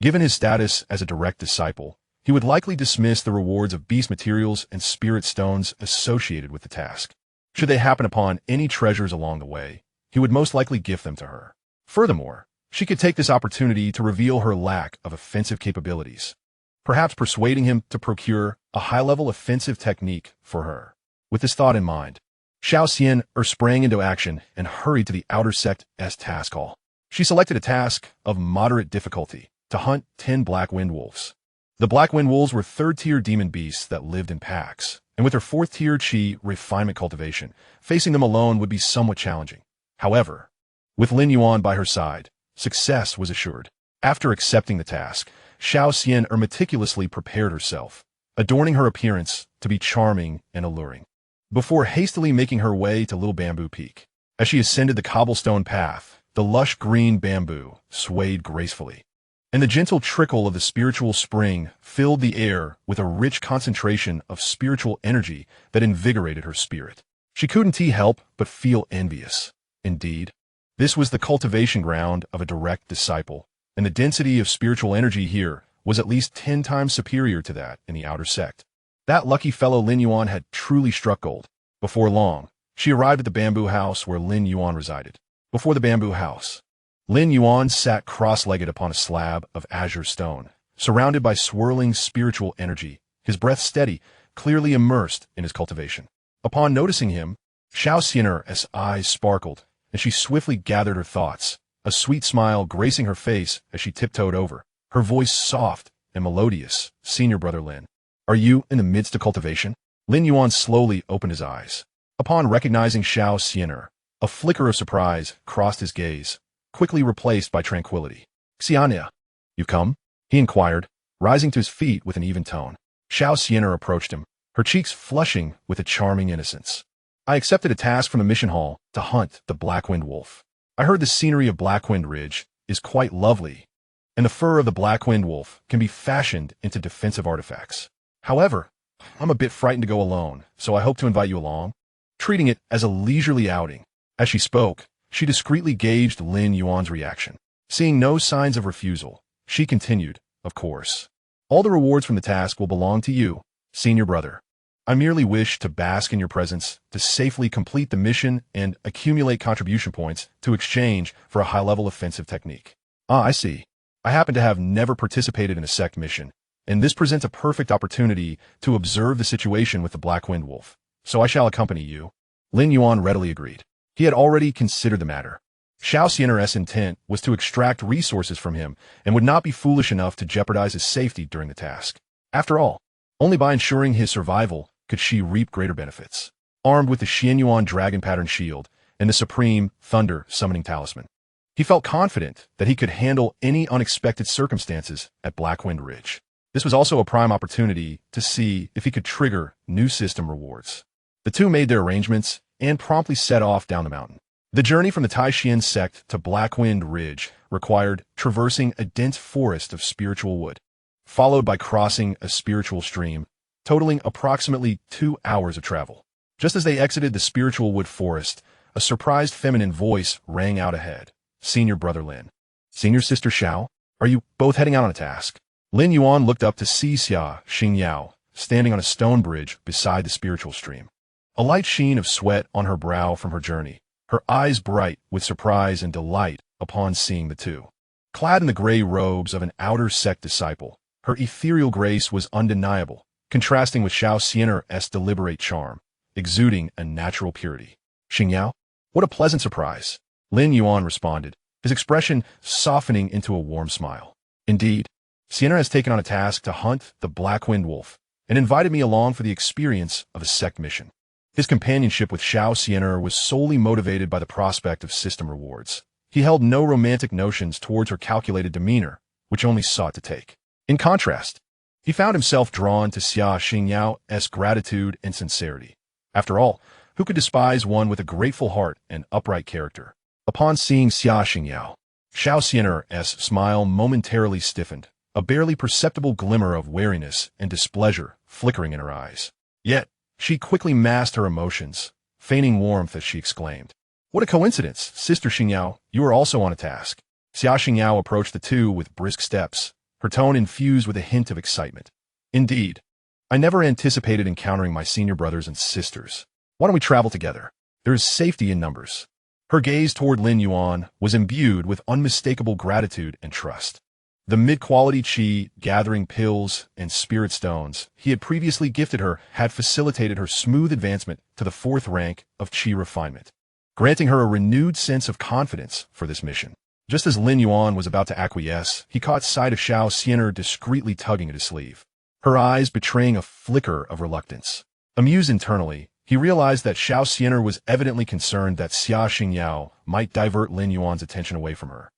Given his status as a direct disciple, he would likely dismiss the rewards of beast materials and spirit stones associated with the task. Should they happen upon any treasures along the way, he would most likely gift them to her. Furthermore, she could take this opportunity to reveal her lack of offensive capabilities, perhaps persuading him to procure a high-level offensive technique for her. With this thought in mind, Xianxia sprang into action and hurried to the outer sect's task hall. She selected a task of moderate difficulty to hunt 10 black wind wolves. The black wind wolves were third-tier demon beasts that lived in packs, and with her fourth-tier chi refinement cultivation, facing them alone would be somewhat challenging. However, with Lin Yuan by her side, success was assured. After accepting the task, Xianxia meticulously prepared herself, adorning her appearance to be charming and alluring, before hastily making her way to Little Bamboo Peak. As she ascended the cobblestone path, the lush green bamboo swayed gracefully, and the gentle trickle of the spiritual spring filled the air with a rich concentration of spiritual energy that invigorated her spirit. She couldn't help but feel envious. Indeed, this was the cultivation ground of a direct disciple, and the density of spiritual energy here was at least 10 times superior to that in the outer sect. That lucky fellow Lin Yuan had truly struck gold. Before long, she arrived at the bamboo house where Lin Yuan resided. Before the bamboo house, Lin Yuan sat cross-legged upon a slab of azure stone, surrounded by swirling spiritual energy, his breath steady, clearly immersed in his cultivation. Upon noticing him, Xianxia's eyes sparkled, and she swiftly gathered her thoughts, a sweet smile gracing her face as she tiptoed over, her voice soft and melodious. "Senior brother Lin, are you in the midst of cultivation?" Lin Yuan slowly opened his eyes. Upon recognizing Xianxia, a flicker of surprise crossed his gaze, quickly replaced by tranquility. "Xianxia, you come?" he inquired, rising to his feet with an even tone. Xianxia approached him, her cheeks flushing with a charming innocence. "I accepted a task from the mission hall to hunt the Blackwind wolf. I heard the scenery of Blackwind Ridge is quite lovely, and the fur of the Blackwind wolf can be fashioned into defensive artifacts. However, I'm a bit frightened to go alone, so I hope to invite you along," treating it as a leisurely outing. As she spoke, she discreetly gauged Lin Yuan's reaction. Seeing no signs of refusal, she continued, "Of course. All the rewards from the task will belong to you, senior brother. I merely wish to bask in your presence, to safely complete the mission and accumulate contribution points to exchange for a high-level offensive technique." "Ah, I see. I happen to have never participated in a sect mission, and this presents a perfect opportunity to observe the situation with the Blackwind wolf, so I shall accompany you." Lin Yuan readily agreed. He had already considered the matter. Xianxia's intent was to extract resources from him and would not be foolish enough to jeopardize his safety during the task. After all, only by ensuring his survival could she reap greater benefits. Armed with the Xianyuan dragon pattern shield and the supreme thunder summoning talisman, he felt confident that he could handle any unexpected circumstances at Blackwind Ridge. This was also a prime opportunity to see if he could trigger new system rewards. The two made their arrangements and promptly set off down the mountain. The journey from the Tai Xuan Sect to Blackwind Ridge required traversing a dense forest of spiritual wood, followed by crossing a spiritual stream, totaling approximately 2 hours of travel. Just as they exited the spiritual wood forest, a surprised feminine voice rang out ahead. "Senior brother Lin. Senior sister Xiao, are you both heading out on a task?" Lin Yuan looked up to see Xingyao standing on a stone bridge beside the spiritual stream. A light sheen of sweat on her brow from her journey, her eyes bright with surprise and delight upon seeing the two. Clad in the gray robes of an outer sect disciple, her ethereal grace was undeniable, contrasting with Xianxia's deliberate charm, exuding a natural purity. "Xingyao, what a pleasant surprise," Lin Yuan responded, his expression softening into a warm smile. Indeed, Xianxia has taken on a task to hunt the Black Wind Wolf and invited me along for the experience of a sect mission. His companionship with Xianxia was solely motivated by the prospect of system rewards. He held no romantic notions towards her calculated demeanor, which only sought to take. In contrast, he found himself drawn to Xianxia's gratitude and sincerity. After all, who could despise one with a grateful heart and upright character? Upon seeing Xianxia's smile momentarily stiffened, a barely perceptible glimmer of wariness and displeasure flickering in her eyes. Yet, she quickly masked her emotions, feigning warmth as she exclaimed, "What a coincidence, Sister Xianxia, you are also on a task." Xianxia approached the two with brisk steps, her tone infused with a hint of excitement. "Indeed, I never anticipated encountering my senior brothers and sisters. Why don't we travel together? There is safety in numbers." Her gaze toward Lin Yuan was imbued with unmistakable gratitude and trust. The mid-quality qi, gathering pills, and spirit stones he had previously gifted her had facilitated her smooth advancement to the 4th rank of qi refinement, granting her a renewed sense of confidence for this mission. Just as Lin Yuan was about to acquiesce, he caught sight of Xianxia discreetly tugging at his sleeve, her eyes betraying a flicker of reluctance. Amused internally, he realized that Xianxia was evidently concerned that Xianxia might divert Lin Yuan's attention away from her,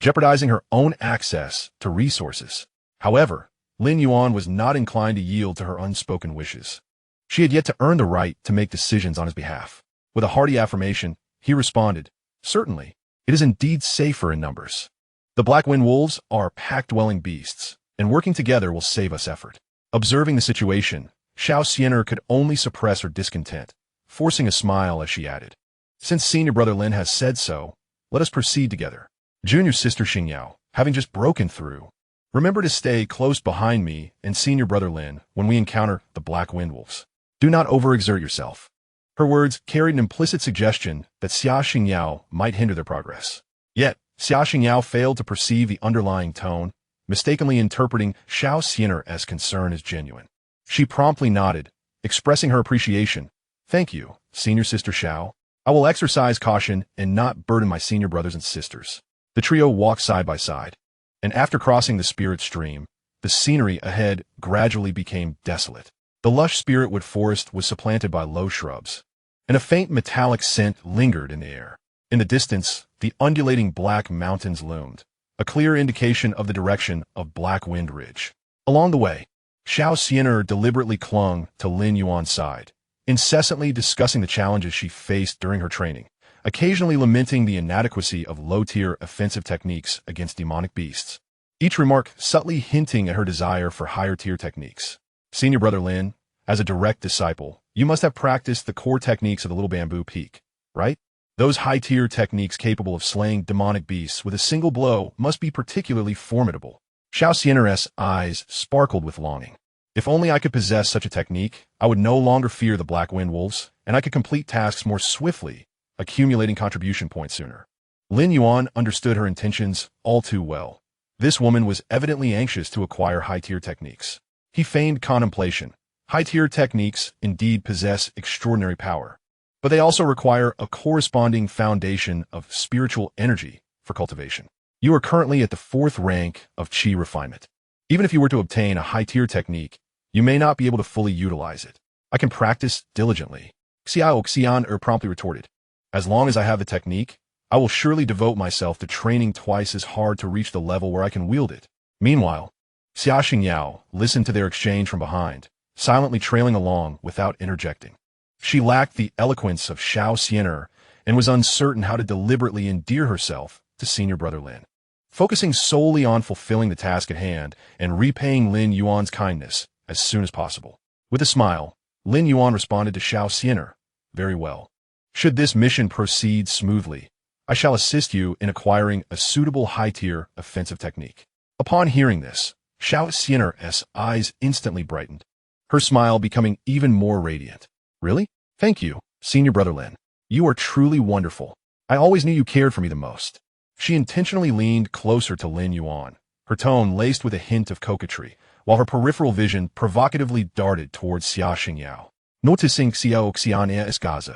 jeopardizing her own access to resources. However, Lin Yuan was not inclined to yield to her unspoken wishes. She had yet to earn the right to make decisions on his behalf. With a hearty affirmation, he responded, "Certainly, it is indeed safer in numbers. The Black Wind Wolves are pack-dwelling beasts, and working together will save us effort." Observing the situation, Xianxia could only suppress her discontent, forcing a smile as she added, "Since senior brother Lin has said so, let us proceed together. Junior sister Xianxia, having just broken through, remember to stay close behind me and senior brother Lin when we encounter the Black Wind Wolves. Do not overexert yourself." Her words carried an implicit suggestion that Xianxia might hinder their progress. Yet, Xianxia failed to perceive the underlying tone, mistakenly interpreting Xianxia's concern as genuine. She promptly nodded, expressing her appreciation. "Thank you, senior sister Xiao. I will exercise caution and not burden my senior brothers and sisters." The trio walked side by side, and after crossing the spirit stream, the scenery ahead gradually became desolate. The lush spiritwood forest was supplanted by low shrubs, and a faint metallic scent lingered in the air. In the distance, the undulating black mountains loomed, a clear indication of the direction of Black Wind Ridge. Along the way, Xianxia deliberately clung to Lin Yuan's side, incessantly discussing the challenges she faced during her training, occasionally lamenting the inadequacy of low-tier offensive techniques against demonic beasts, each remark subtly hinting at her desire for higher-tier techniques. "Senior brother Lin, as a direct disciple, you must have practiced the core techniques of the Little Bamboo Peak, right? Those high-tier techniques capable of slaying demonic beasts with a single blow must be particularly formidable." Xianxia's eyes sparkled with longing. "If only I could possess such a technique, I would no longer fear the Black Wind Wolves, and I could complete tasks more swiftly, accumulating contribution points sooner." Lin Yuan understood her intentions all too well. This woman was evidently anxious to acquire high-tier techniques. He feigned contemplation. High-tier techniques indeed possess extraordinary power, but they also require a corresponding foundation of spiritual energy for cultivation. You are currently at the 4th rank of qi refinement. Even if you were to obtain a high-tier technique, you may not be able to fully utilize it. "I can practice diligently," Xian promptly retorted. "As long as I have the technique, I will surely devote myself to training twice as hard to reach the level where I can wield it." Meanwhile, Xianxia listened to their exchange from behind, silently trailing along without interjecting. She lacked the eloquence of Xianxia and was uncertain how to deliberately endear herself to senior brother Lin. Focusing solely on fulfilling the task at hand and repaying Lin Yuan's kindness as soon as possible. With a smile, Lin Yuan responded to Xianxia, "Very well. Should this mission proceed smoothly, I shall assist you in acquiring a suitable high-tier offensive technique." Upon hearing this, Xianxia's eyes instantly brightened, her smile becoming even more radiant. "Really? Thank you, senior brother Lin. You are truly wonderful. I always knew you cared for me the most." She intentionally leaned closer to Lin Yuan, her tone laced with a hint of coquetry, while her peripheral vision provocatively darted towards Xianxia. Noticing Xianxia's gaze,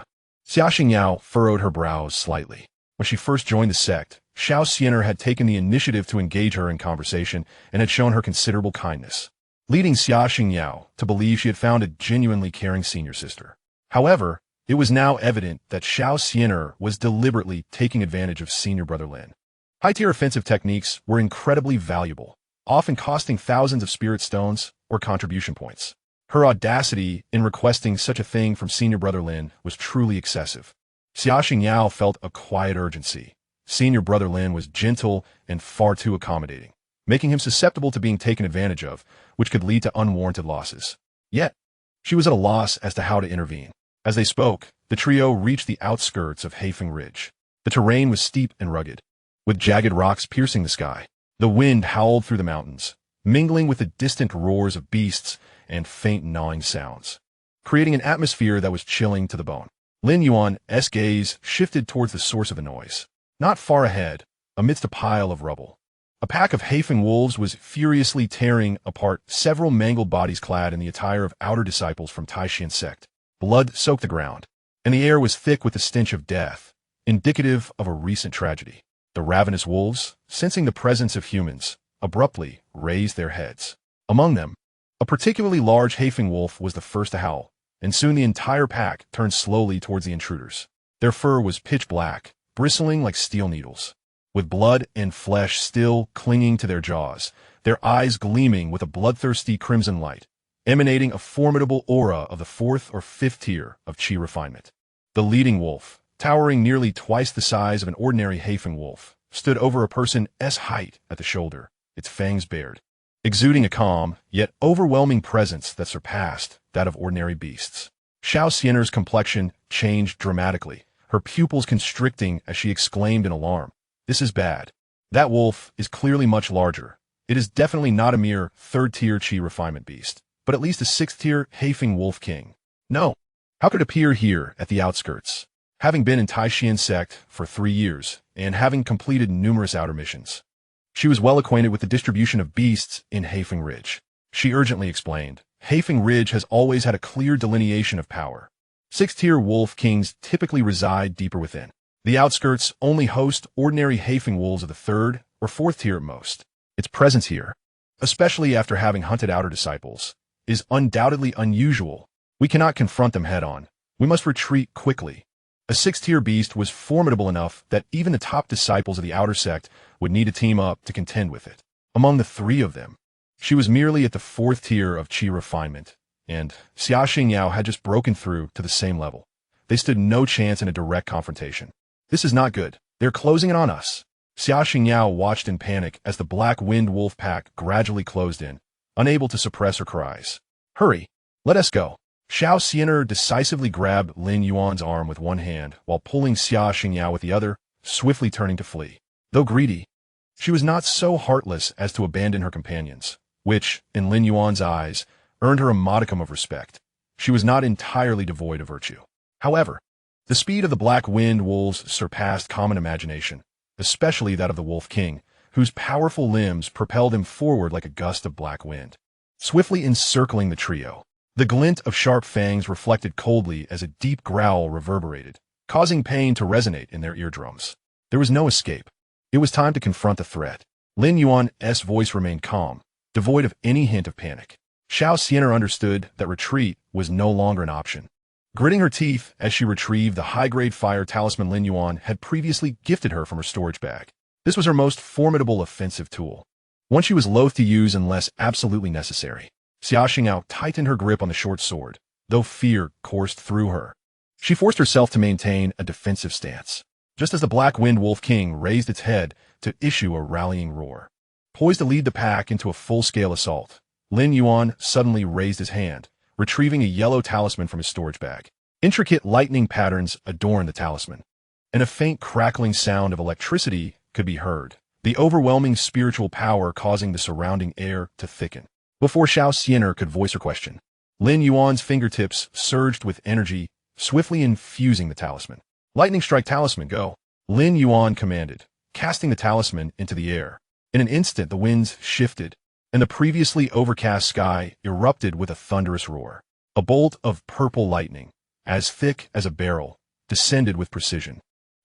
Xianxia furrowed her brows slightly. When she first joined the sect, Xianxia had taken the initiative to engage her in conversation and had shown her considerable kindness, leading Xianxia to believe she had found a genuinely caring senior sister. However, it was now evident that Xianxia was deliberately taking advantage of senior brother Lin. High-tier offensive techniques were incredibly valuable, often costing thousands of spirit stones or contribution points. Her audacity in requesting such a thing from senior brother Lin was truly excessive. Xianxia felt a quiet urgency. Senior brother Lin was gentle and far too accommodating, making him susceptible to being taken advantage of, which could lead to unwarranted losses. Yet, she was at a loss as to how to intervene. As they spoke, the trio reached the outskirts of Heifeng Ridge. The terrain was steep and rugged, with jagged rocks piercing the sky. The wind howled through the mountains, mingling with the distant roars of beasts and faint gnawing sounds, creating an atmosphere that was chilling to the bone. Lin Yuan's gaze shifted towards the source of the noise. Not far ahead, amidst a pile of rubble, a pack of Heifeng wolves was furiously tearing apart several mangled bodies clad in the attire of outer disciples from Tai Xuan Sect. Blood soaked the ground, and the air was thick with the stench of death, indicative of a recent tragedy. The ravenous wolves, sensing the presence of humans, abruptly raised their heads. Among them, a particularly large Heifeng wolf was the first to howl, and soon the entire pack turned slowly towards the intruders. Their fur was pitch black, bristling like steel needles, with blood and flesh still clinging to their jaws, their eyes gleaming with a bloodthirsty crimson light, emanating a formidable aura of the 4th or 5th tier of chi refinement. The leading wolf, towering nearly twice the size of an ordinary Heifeng wolf, stood over a person's height at the shoulder, its fangs bared, exuding a calm, yet overwhelming presence that surpassed that of ordinary beasts. Xianxia's complexion changed dramatically, her pupils constricting as she exclaimed in alarm, "This is bad. That wolf is clearly much larger. It is definitely not a mere 3rd-tier chi refinement beast, but at least a 6th-tier Heifeng wolf king. No. How could it appear here at the outskirts? Having been in Tai Xuan Sect for 3 years, and having completed numerous outer missions, she was well acquainted with the distribution of beasts in Heifeng Ridge. She urgently explained, Heifeng Ridge has always had a clear delineation of power. 6th-tier wolf kings typically reside deeper within. The outskirts only host ordinary Heifeng wolves of the 3rd or 4th tier at most. Its presence here, especially after having hunted outer disciples, is undoubtedly unusual. We cannot confront them head-on. We must retreat quickly. A 6th-tier beast was formidable enough that even the top disciples of the outer sect would need to team up to contend with it. Among the 3 of them, she was merely at the 4th tier of chi refinement, and Xianxia had just broken through to the same level. They stood no chance in a direct confrontation. This is not good. They're closing in on us. Xianxia watched in panic as the black wind wolf pack gradually closed in, unable to suppress her cries. Hurry! Let us go! Xianxia decisively grabbed Lin Yuan's arm with one hand while pulling Xianxia with the other, swiftly turning to flee. Though greedy, she was not so heartless as to abandon her companions, which, in Lin Yuan's eyes, earned her a modicum of respect. She was not entirely devoid of virtue. However, the speed of the black wind wolves surpassed common imagination, especially that of the Wolf King, whose powerful limbs propelled him forward like a gust of black wind. Swiftly encircling the trio, the glint of sharp fangs reflected coldly as a deep growl reverberated, causing pain to resonate in their eardrums. There was no escape. It was time to confront the threat. Lin Yuan's voice remained calm, devoid of any hint of panic. Xianxia understood that retreat was no longer an option. Gritting her teeth as she retrieved the high-grade fire talisman Lin Yuan had previously gifted her from her storage bag. This was her most formidable offensive tool, one she was loath to use unless absolutely necessary. Xianxia tightened her grip on the short sword, though fear coursed through her. She forced herself to maintain a defensive stance, just as the Black Wind Wolf King raised its head to issue a rallying roar. Poised to lead the pack into a full-scale assault, Lin Yuan suddenly raised his hand, retrieving a yellow talisman from his storage bag. Intricate lightning patterns adorned the talisman, and a faint crackling sound of electricity could be heard, the overwhelming spiritual power causing the surrounding air to thicken. Before Xianxia could voice her question, Lin Yuan's fingertips surged with energy, swiftly infusing the talisman. Lightning strike talisman, go! Lin Yuan commanded, casting the talisman into the air. In an instant the winds shifted, and the previously overcast sky erupted with a thunderous roar. A bolt of purple lightning, as thick as a barrel, descended with precision,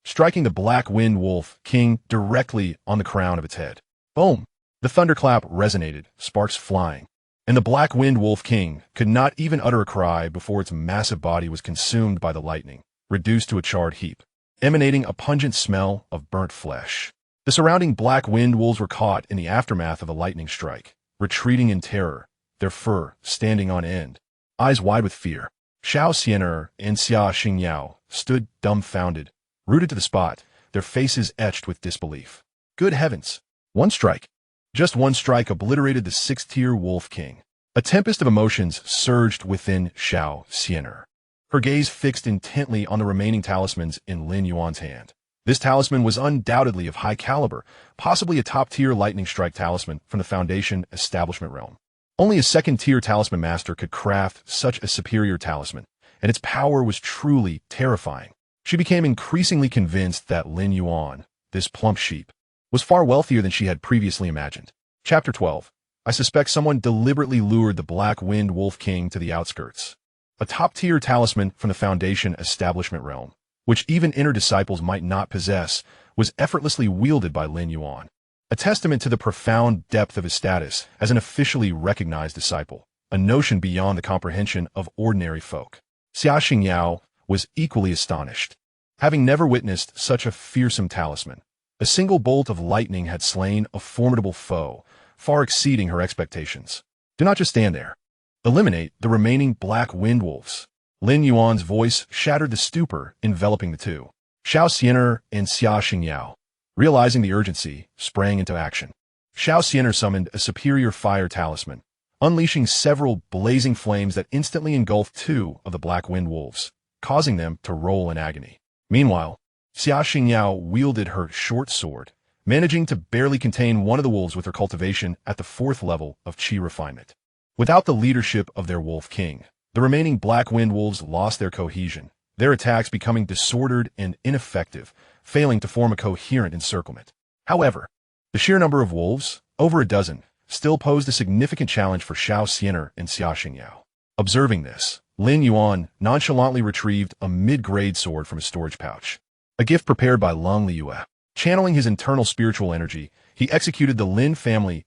striking the Black Wind Wolf King directly on the crown of its head. Boom! The thunderclap resonated, sparks flying, and the Black Wind Wolf King could not even utter a cry before its massive body was consumed by the lightning, reduced to a charred heap, emanating a pungent smell of burnt flesh. The surrounding Black Wind Wolves were caught in the aftermath of the lightning strike, retreating in terror, their fur standing on end, eyes wide with fear. Xianxia and Xianxia stood dumbfounded, rooted to the spot, their faces etched with disbelief. Good heavens! One strike! Just one strike obliterated the sixth-tier Wolf King. A tempest of emotions surged within Xianxia. Her gaze fixed intently on the remaining talismans in Lin Yuan's hand. This talisman was undoubtedly of high caliber, possibly a top-tier lightning strike talisman from the Foundation establishment realm. Only a second-tier talisman master could craft such a superior talisman, and its power was truly terrifying. She became increasingly convinced that Lin Yuan, this plump sheep, was far wealthier than she had previously imagined. Chapter 12. I suspect someone deliberately lured the Black Wind Wolf King to the outskirts. A top-tier talisman from the Foundation establishment realm, which even inner disciples might not possess, was effortlessly wielded by Lin Yuan, a testament to the profound depth of his status as an officially recognized disciple, a notion beyond the comprehension of ordinary folk. Xianxia was equally astonished. Having never witnessed such a fearsome talisman, a single bolt of lightning had slain a formidable foe, far exceeding her expectations. Do not just stand there. Eliminate the remaining Black Wind Wolves. Lin Yuan's voice shattered the stupor enveloping the two. Xianxia and Xianxia, realizing the urgency, sprang into action. Xianxia summoned a superior fire talisman, unleashing several blazing flames that instantly engulfed two of the Black Wind Wolves, causing them to roll in agony. Meanwhile, Xianxia wielded her short sword, managing to barely contain one of the wolves with her cultivation at the 4th level of Qi refinement. Without the leadership of their Wolf King, the remaining Black Wind Wolves lost their cohesion, their attacks becoming disordered and ineffective, failing to form a coherent encirclement. However, the sheer number of wolves, over a dozen, still posed a significant challenge for Xianxia and Xianxia. Observing this, Lin Yuan nonchalantly retrieved a mid-grade sword from his storage pouch, a gift prepared by Lin Yuan. Channeling his internal spiritual energy, he executed the Lin family's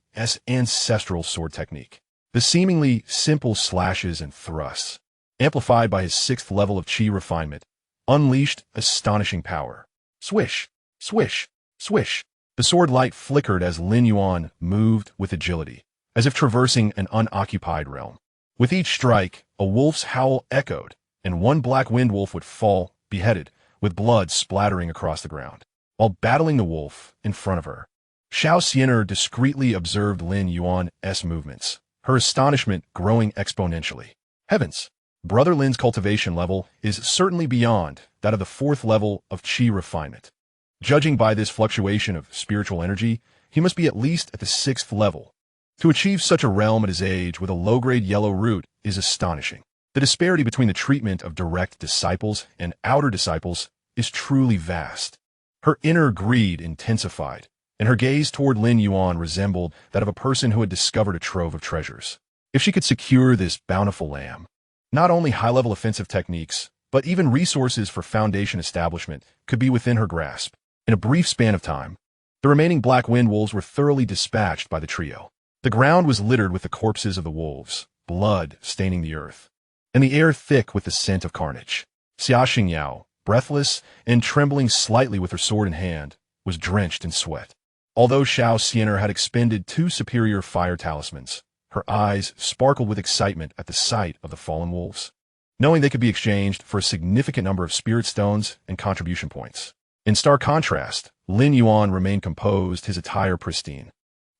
ancestral sword technique. The seemingly simple slashes and thrusts, amplified by his 6th level of Qi refinement, unleashed astonishing power. Swish, swish, swish. The sword light flickered as Lin Yuan moved with agility, as if traversing an unoccupied realm. With each strike, a wolf's howl echoed, and one Black Wind Wolf would fall, beheaded, with blood splattering across the ground. While battling the wolf in front of her, Xianxia discreetly observed Lin Yuan's movements, her astonishment growing exponentially. Heavens! Brother Lin's cultivation level is certainly beyond that of the 4th level of Qi refinement. Judging by this fluctuation of spiritual energy, he must be at least at the 6th level. To achieve such a realm at his age with a low-grade yellow root is astonishing. The disparity between the treatment of direct disciples and outer disciples is truly vast. Her inner greed intensified, and her gaze toward Lin Yuan resembled that of a person who had discovered a trove of treasures. If she could secure this bountiful lamb, not only high-level offensive techniques, but even resources for Foundation establishment could be within her grasp. In a brief span of time, the remaining Black Wind Wolves were thoroughly dispatched by the trio. The ground was littered with the corpses of the wolves, blood staining the earth, and the air thick with the scent of carnage. Xianxia, breathless and trembling slightly with her sword in hand, was drenched in sweat. Although Xianxia had expended 2 superior fire talismans, her eyes sparkled with excitement at the sight of the fallen wolves, knowing they could be exchanged for a significant number of spirit stones and contribution points. In stark contrast, Lin Yuan remained composed, his attire pristine,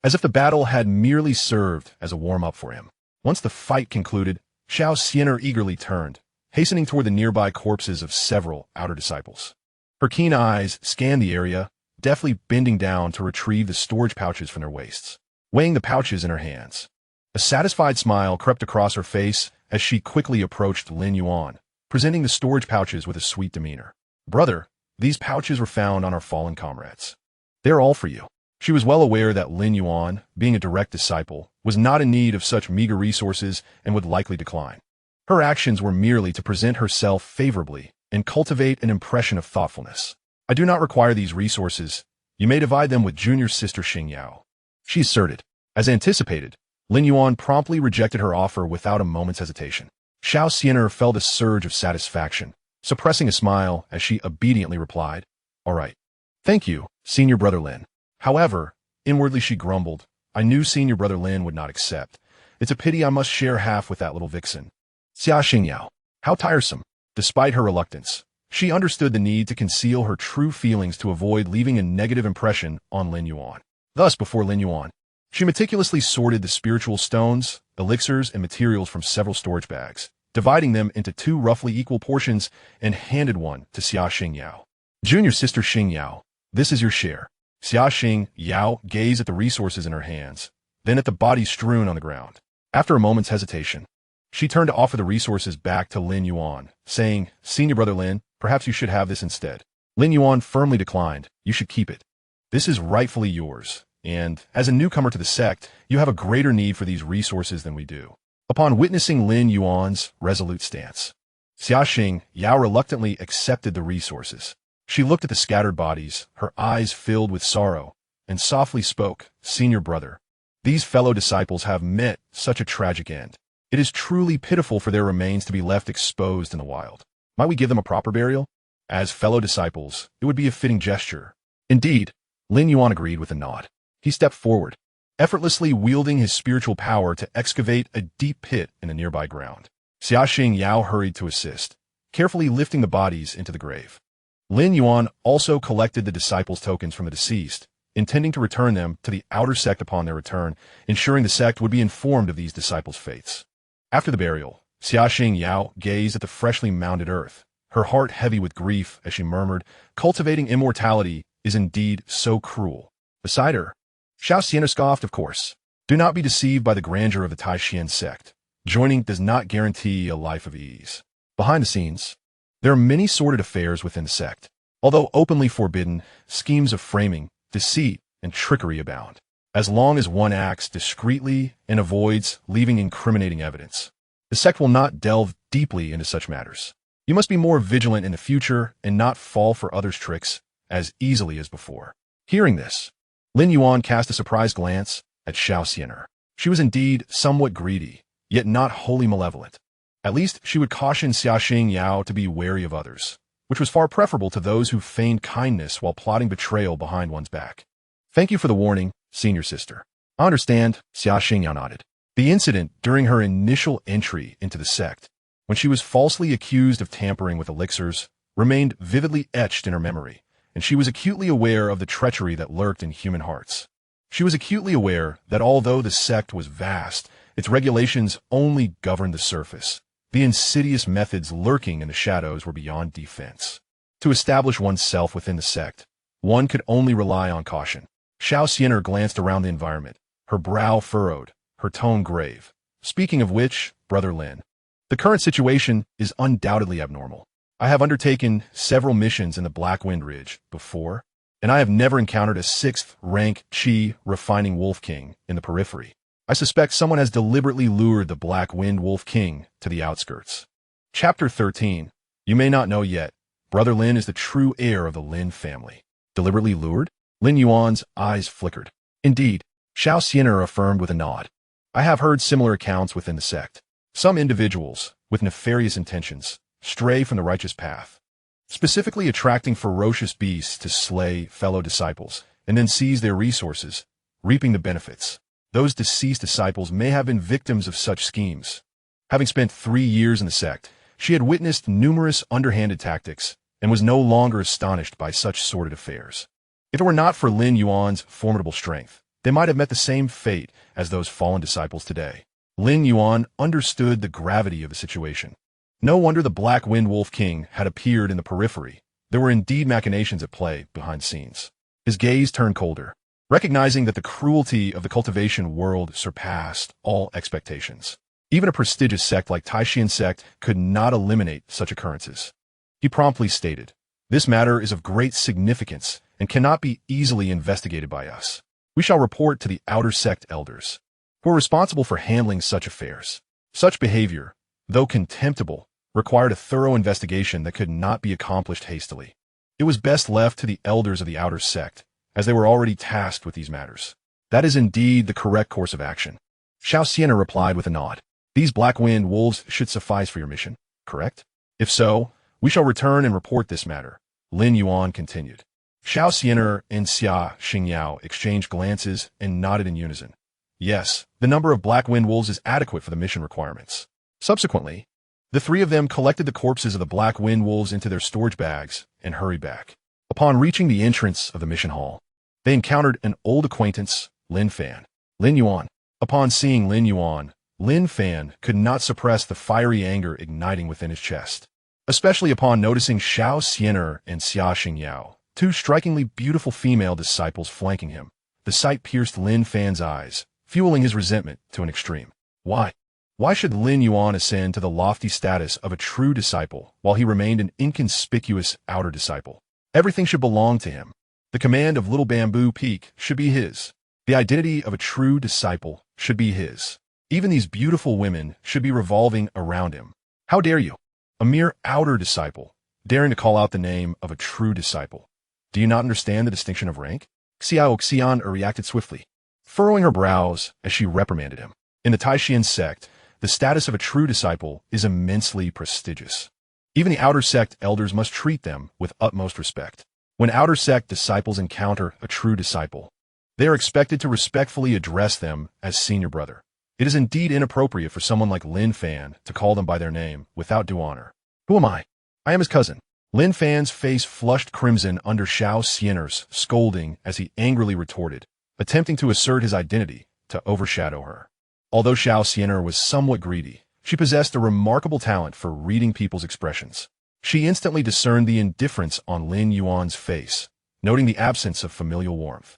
as if the battle had merely served as a warm-up for him. Once the fight concluded, Xianxia eagerly turned, hastening toward the nearby corpses of several outer disciples. Her keen eyes scanned the area, deftly bending down to retrieve the storage pouches from their waists, weighing the pouches in her hands. A satisfied smile crept across her face as she quickly approached Lin Yuan, presenting the storage pouches with a sweet demeanor. "Brother, these pouches were found on our fallen comrades. They are all for you." She was well aware that Lin Yuan, being a direct disciple, was not in need of such meager resources and would likely decline. Her actions were merely to present herself favorably and cultivate an impression of thoughtfulness. I do not require these resources. You may divide them with junior sister Xianxia. She asserted. As anticipated, Lin Yuan promptly rejected her offer without a moment's hesitation. Xianxia felt a surge of satisfaction, suppressing a smile as she obediently replied, "All right. Thank you, senior brother Lin." However, inwardly she grumbled, "I knew senior brother Lin would not accept. It's a pity I must share half with that little vixen." Xianxia. How tiresome. Despite her reluctance, she understood the need to conceal her true feelings to avoid leaving a negative impression on Lin Yuan. Thus, before Lin Yuan, she meticulously sorted the spiritual stones, elixirs, and materials from several storage bags, dividing them into 2 roughly equal portions, and handed one to Xianxia. "Junior sister Xianxia, this is your share." Xianxia gazed at the resources in her hands, then at the body strewn on the ground. After a moment's hesitation, she turned to offer the resources back to Lin Yuan, saying, "Senior brother Lin, perhaps you should have this instead." Lin Yuan firmly declined. "You should keep it. This is rightfully yours, and as a newcomer to the sect, you have a greater need for these resources than we do." Upon witnessing Lin Yuan's resolute stance, Xianxia reluctantly accepted the resources. She looked at the scattered bodies, her eyes filled with sorrow, and softly spoke, "Senior brother, these fellow disciples have met such a tragic end. It is truly pitiful for their remains to be left exposed in the wild. Might we give them a proper burial? As fellow disciples, it would be a fitting gesture." Indeed, Lin Yuan agreed with a nod. He stepped forward, effortlessly wielding his spiritual power to excavate a deep pit in the nearby ground. Xianxia hurried to assist, carefully lifting the bodies into the grave. Lin Yuan also collected the disciples' tokens from the deceased, intending to return them to the outer sect upon their return, ensuring the sect would be informed of these disciples' fates. After the burial, Xianxia gazed at the freshly mounded earth, her heart heavy with grief as she murmured, "Cultivating immortality is indeed so cruel." Beside her, Xianxia scoffed, "Of course. Do not be deceived by the grandeur of the Tai Xuan Sect. Joining does not guarantee a life of ease." Behind the scenes, there are many sordid affairs within the sect. Although openly forbidden, schemes of framing, deceit, and trickery abound. As long as one acts discreetly and avoids leaving incriminating evidence, the sect will not delve deeply into such matters. You must be more vigilant in the future and not fall for others' tricks as easily as before. Hearing this, Lin Yuan cast a surprised glance at Xianxia. She was indeed somewhat greedy, yet not wholly malevolent. At least she would caution Xianxia to be wary of others, which was far preferable to those who feigned kindness while plotting betrayal behind one's back. "Thank you for the warning, senior sister." "I understand," Xianxia nodded. The incident during her initial entry into the sect, when she was falsely accused of tampering with elixirs, remained vividly etched in her memory, and she was acutely aware of the treachery that lurked in human hearts. She was acutely aware that although the sect was vast, its regulations only governed the surface. The insidious methods lurking in the shadows were beyond defense. To establish oneself within the sect, one could only rely on caution. Xianxia glanced around the environment, her brow furrowed, her tone grave. "Speaking of which, brother Lin, the current situation is undoubtedly abnormal. I have undertaken several missions in the Black Wind Ridge before, and I have never encountered a 6th rank Qi refining Wolf King in the periphery. I suspect someone has deliberately lured the Black Wind Wolf King to the outskirts." Chapter 13. You may not know yet, brother Lin is the true heir of the Lin family. Deliberately lured? Lin Yuan's eyes flickered. "Indeed," Xianxia affirmed with a nod. "I have heard similar accounts within the sect. Some individuals, with nefarious intentions, stray from the righteous path, specifically attracting ferocious beasts to slay fellow disciples and then seize their resources, reaping the benefits. Those deceased disciples may have been victims of such schemes. Having spent 3 years in the sect, she had witnessed numerous underhanded tactics and was no longer astonished by such sordid affairs. If it were not for Lin Yuan's formidable strength, they might have met the same fate as those fallen disciples today. Lin Yuan understood the gravity of the situation. No wonder the Black Wind Wolf King had appeared in the periphery. There were indeed machinations at play behind the scenes. His gaze turned colder, recognizing that the cruelty of the cultivation world surpassed all expectations. Even a prestigious sect like Tai Xuan Sect could not eliminate such occurrences. He promptly stated, "This matter is of great significance and cannot be easily investigated by us. We shall report to the outer sect elders, who are responsible for handling such affairs." Such behavior, though contemptible, required a thorough investigation that could not be accomplished hastily. It was best left to the elders of the outer sect, as they were already tasked with these matters. That is indeed the correct course of action. Xianxia replied with a nod. These black-winged wolves should suffice for your mission, correct? If so, we shall return and report this matter. Lin Yuan continued. Xianxia and Xianxia exchanged glances and nodded in unison. Yes, the number of black-winged wolves is adequate for the mission requirements. Subsequently, the three of them collected the corpses of the black-winged wolves into their storage bags and hurried back. Upon reaching the entrance of the mission hall, they encountered an old acquaintance, Lin Fan. Lin Yuan. Upon seeing Lin Yuan, Lin Fan could not suppress the fiery anger igniting within his chest, especially upon noticing Xianxia and Xianxia, two strikingly beautiful female disciples flanking him. The sight pierced Lin Fan's eyes, fueling his resentment to an extreme. Why? Why should Lin Yuan ascend to the lofty status of a true disciple while he remained an inconspicuous outer disciple? Everything should belong to him. The command of Little Bamboo Peak should be his. The identity of a true disciple should be his. Even these beautiful women should be revolving around him. How dare you? A mere outer disciple, daring to call out the name of a true disciple. Do you not understand the distinction of rank? Xian reacted swiftly, furrowing her brows as she reprimanded him. In the Tianxuan Sect, the status of a true disciple is immensely prestigious. Even the outer sect elders must treat them with utmost respect. When outer sect disciples encounter a true disciple, they are expected to respectfully address them as senior brother. It is indeed inappropriate for someone like Lin Fan to call them by their name without due honor. Who am I? I am his cousin. Lin Fan's face flushed crimson under Xiaoxian's scolding as he angrily retorted, attempting to assert his identity to overshadow her. Although Xiaoxian was somewhat greedy, she possessed a remarkable talent for reading people's expressions. She instantly discerned the indifference on Lin Yuan's face, noting the absence of familial warmth,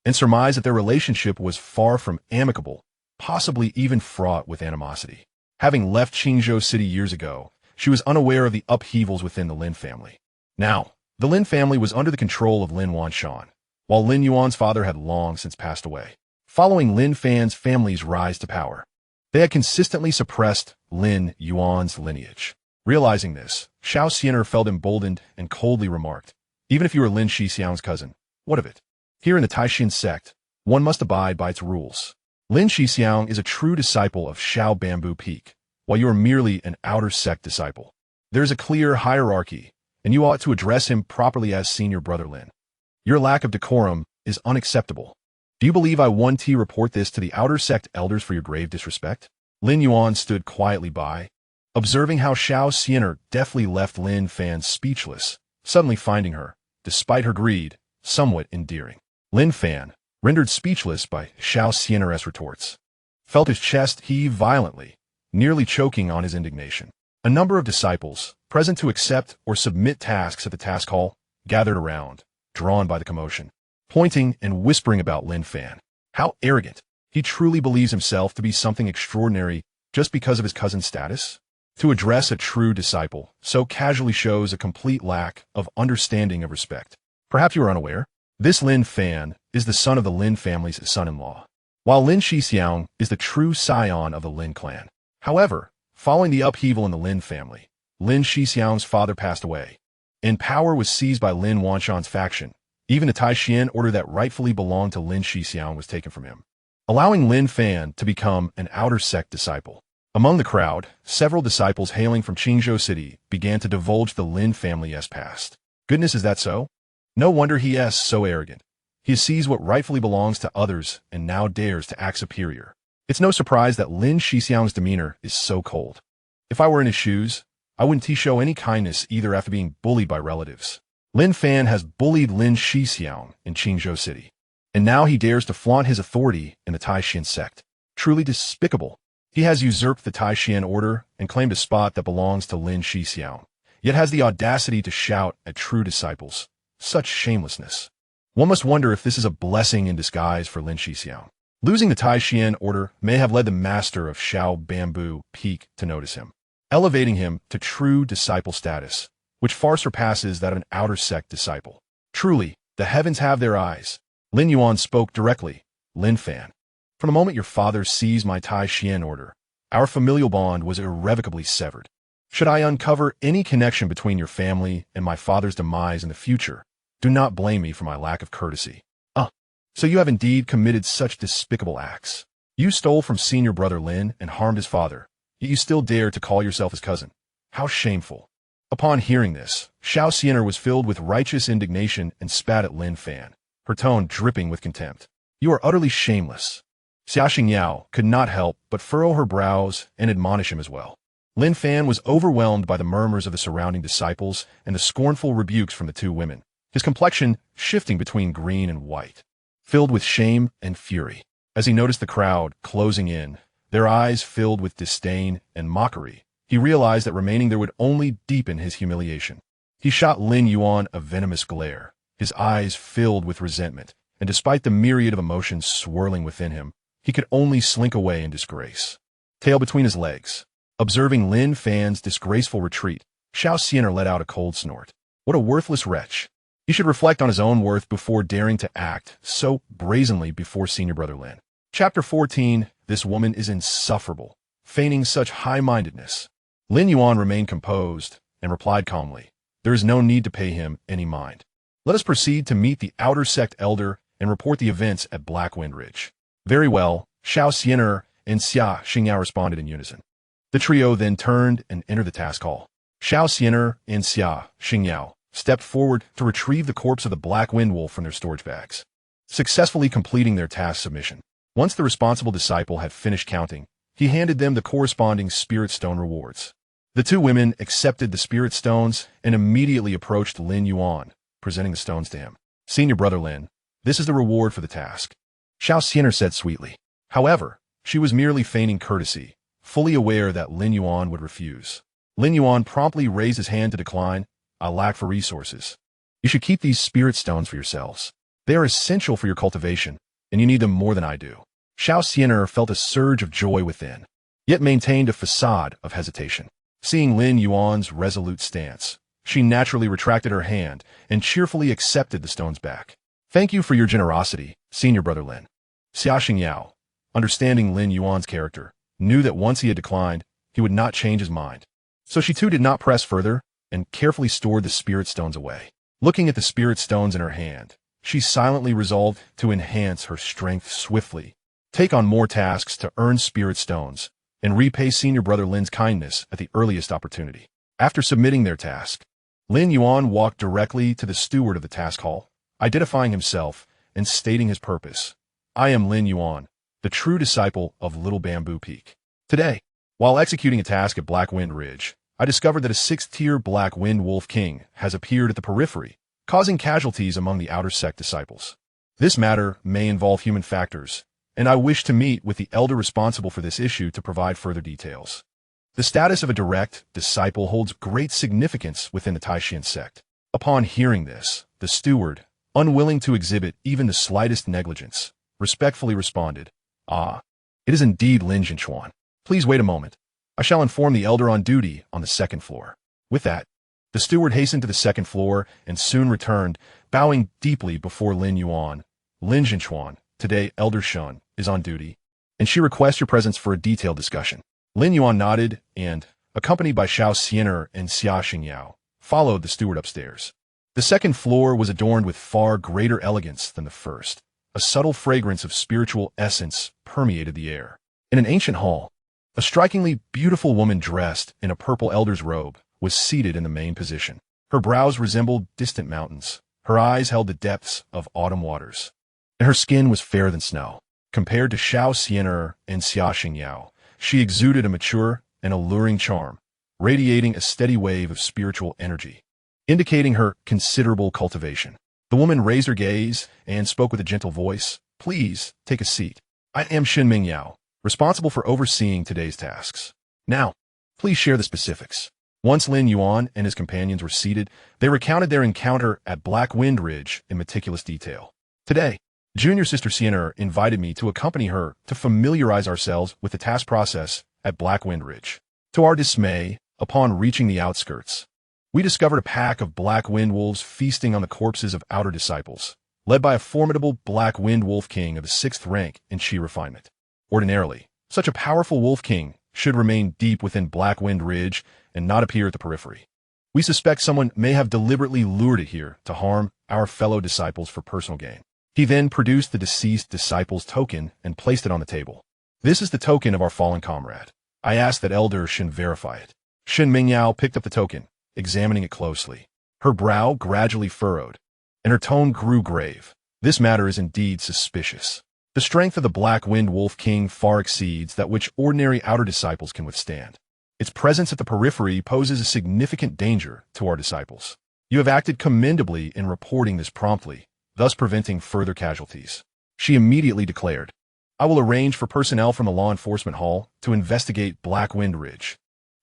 and surmised that their relationship was far from amicable, possibly even fraught with animosity. Having left Qingzhou City years ago, she was unaware of the upheavals within the Lin family. Now, the Lin family was under the control of Lin Wanshan, while Lin Yuan's father had long since passed away. Following Lin Fan's family's rise to power, they had consistently suppressed Lin Yuan's lineage. Realizing this, Xiaoxian felt emboldened and coldly remarked, even if you are Lin Shixiang's cousin, what of it? Here in the Tai Xuan Sect, one must abide by its rules. Lin Shixiang is a true disciple of Xiao Bamboo Peak, while you are merely an outer sect disciple. There is a clear hierarchy, and you ought to address him properly as senior brother Lin. Your lack of decorum is unacceptable. Do you believe I want to report this to the outer sect elders for your grave disrespect? Lin Yuan stood quietly by, observing how Xiaoxian deftly left Lin Fan speechless, suddenly finding her, despite her greed, somewhat endearing. Lin Fan, rendered speechless by Xiaoxian's retorts, felt his chest heave violently, nearly choking on his indignation. A number of disciples, present to accept or submit tasks at the task hall, gathered around, drawn by the commotion, pointing and whispering about Lin Fan. How arrogant! He truly believes himself to be something extraordinary just because of his cousin's status? To address a true disciple so casually shows a complete lack of understanding of respect. Perhaps you are unaware. This Lin Fan is the son of the Lin family's son-in-law, while Lin Shixiang is the true scion of the Lin clan. However, following the upheaval in the Lin family, Lin Shixiang's father passed away, and power was seized by Lin Wanshan's faction. Even the Tai Xuan order that rightfully belonged to Lin Shixiang was taken from him, allowing Lin Fan to become an outer sect disciple. Among the crowd, several disciples hailing from Qingzhou City began to divulge the Lin family's past. Goodness, is that so? No wonder he is so arrogant. He has seized what rightfully belongs to others and now dares to act superior. It's no surprise that Lin Shixiang's demeanor is so cold. If I were in his shoes, I wouldn't show any kindness either after being bullied by relatives. Lin Fan has bullied Lin Shixiang in Qingzhou City, and now he dares to flaunt his authority in the Tai Xuan Sect. Truly despicable. He has usurped the Tai Xuan order and claimed a spot that belongs to Lin Shixiang, yet has the audacity to shout at true disciples. Such shamelessness. One must wonder if this is a blessing in disguise for Lin Shixiang. Losing the Tai Xuan order may have led the master of Xiao Bamboo Peak to notice him, elevating him to true disciple status, which far surpasses that of an outer sect disciple. Truly, the heavens have their eyes. Lin Yuan spoke directly. Lin Fan, from the moment your father seized my Tai Xuan order, our familial bond was irrevocably severed. Should I uncover any connection between your family and my father's demise in the future, do not blame me for my lack of courtesy. So you have indeed committed such despicable acts. You stole from senior brother Lin and harmed his father, yet you still dare to call yourself his cousin. How shameful. Upon hearing this, Xianxia was filled with righteous indignation and spat at Lin Fan, her tone dripping with contempt. You are utterly shameless. Xianxia could not help but furrow her brows and admonish him as well. Lin Fan was overwhelmed by the murmurs of the surrounding disciples and the scornful rebukes from the two women, his complexion shifting between green and white. Filled with shame and fury, as he noticed the crowd closing in, their eyes filled with disdain and mockery, he realized that remaining there would only deepen his humiliation. He shot Lin Yuan a venomous glare, his eyes filled with resentment, and despite the myriad of emotions swirling within him, he could only slink away in disgrace. Tail between his legs. Observing Lin Fan's disgraceful retreat, Xianxia let out a cold snort. What a worthless wretch. He should reflect on his own worth before daring to act so brazenly before senior brother Lin. Chapter 14. This woman is insufferable, feigning such high-mindedness. Lin Yuan remained composed and replied calmly, there is no need to pay him any mind. Let us proceed to meet the outer sect elder and report the events at Black Wind Ridge. Very well, Xianxia and Xianxia responded in unison. The trio then turned and entered the task hall. Xianxia and Xianxia stepped forward to retrieve the corpse of the Black Wind Wolf from their storage bags, successfully completing their task submission. Once the responsible disciple had finished counting, he handed them the corresponding spirit stone rewards. The two women accepted the spirit stones and immediately approached Lin Yuan, presenting the stones to him. Senior brother Lin, this is the reward for the task, Xianxia said sweetly. However, she was merely feigning courtesy, fully aware that Lin Yuan would refuse. Lin Yuan promptly raised his hand to decline. I lack for resources. You should keep these spirit stones for yourselves. They are essential for your cultivation, and you need them more than I do. Xianxia felt a surge of joy within, yet maintained a facade of hesitation. Seeing Lin Yuan's resolute stance, she naturally retracted her hand and cheerfully accepted the stones back. Thank you for your generosity, senior brother Lin. Xianxia, understanding Lin Yuan's character, knew that once he had declined, he would not change his mind. So she too did not press further, and carefully stored the spirit stones away. Looking at the spirit stones in her hand, she silently resolved to enhance her strength swiftly, take on more tasks to earn spirit stones, and repay senior brother Lin's kindness at the earliest opportunity. After submitting their task, Lin Yuan walked directly to the steward of the task hall, identifying himself and stating his purpose. I am Lin Yuan, the true disciple of Little Bamboo Peak. Today, while executing a task at Black Wind Ridge, I discovered that a 6th-tier Black Wind Wolf King has appeared at the periphery, causing casualties among the outer sect disciples. This matter may involve human factors, and I wish to meet with the elder responsible for this issue to provide further details. The status of a direct disciple holds great significance within the Tai Xuan Sect. Upon hearing this, the steward, unwilling to exhibit even the slightest negligence, respectfully responded, it is indeed Lin Xianxuan. Please wait a moment. I shall inform the elder on duty on the 2nd floor. With that, the steward hastened to the 2nd floor and soon returned, bowing deeply before Lin Yuan. Lin Xianxuan, today Elder Shun, is on duty, and she requests your presence for a detailed discussion. Lin Yuan nodded and, accompanied by Xianxia and Xianxia, followed the steward upstairs. The 2nd floor was adorned with far greater elegance than the first. A subtle fragrance of spiritual essence permeated the air. In an ancient hall, a strikingly beautiful woman dressed in a purple elder's robe was seated in the main position. Her brows resembled distant mountains. Her eyes held the depths of autumn waters, and her skin was fairer than snow. Compared to Xianxia and Xianxia, she exuded a mature and alluring charm, radiating a steady wave of spiritual energy, indicating her considerable cultivation. The woman raised her gaze and spoke with a gentle voice. Please take a seat. I am Shinming Yao, responsible for overseeing today's tasks. Now, please share the specifics. Once Lin Yuan and his companions were seated, they recounted their encounter at Black Wind Ridge in meticulous detail. Today, junior sister Xianxia invited me to accompany her to familiarize ourselves with the task process at Black Wind Ridge. To our dismay, upon reaching the outskirts, we discovered a pack of Black Wind Wolves feasting on the corpses of outer disciples, led by a formidable Black Wind Wolf King of the 6th rank in Chi refinement. Ordinarily, such a powerful Wolf King should remain deep within Black Wind Ridge and not appear at the periphery. We suspect someone may have deliberately lured it here to harm our fellow disciples for personal gain. He then produced the deceased disciple's token and placed it on the table. This is the token of our fallen comrade. I asked that Elder Shen verify it. Shen Mingyao picked up the token, examining it closely. Her brow gradually furrowed, and her tone grew grave. This matter is indeed suspicious. The strength of the Black Wind Wolf King far exceeds that which ordinary outer disciples can withstand. Its presence at the periphery poses a significant danger to our disciples. You have acted commendably in reporting this promptly, thus preventing further casualties. She immediately declared, I will arrange for personnel from the law enforcement hall to investigate Black Wind Ridge,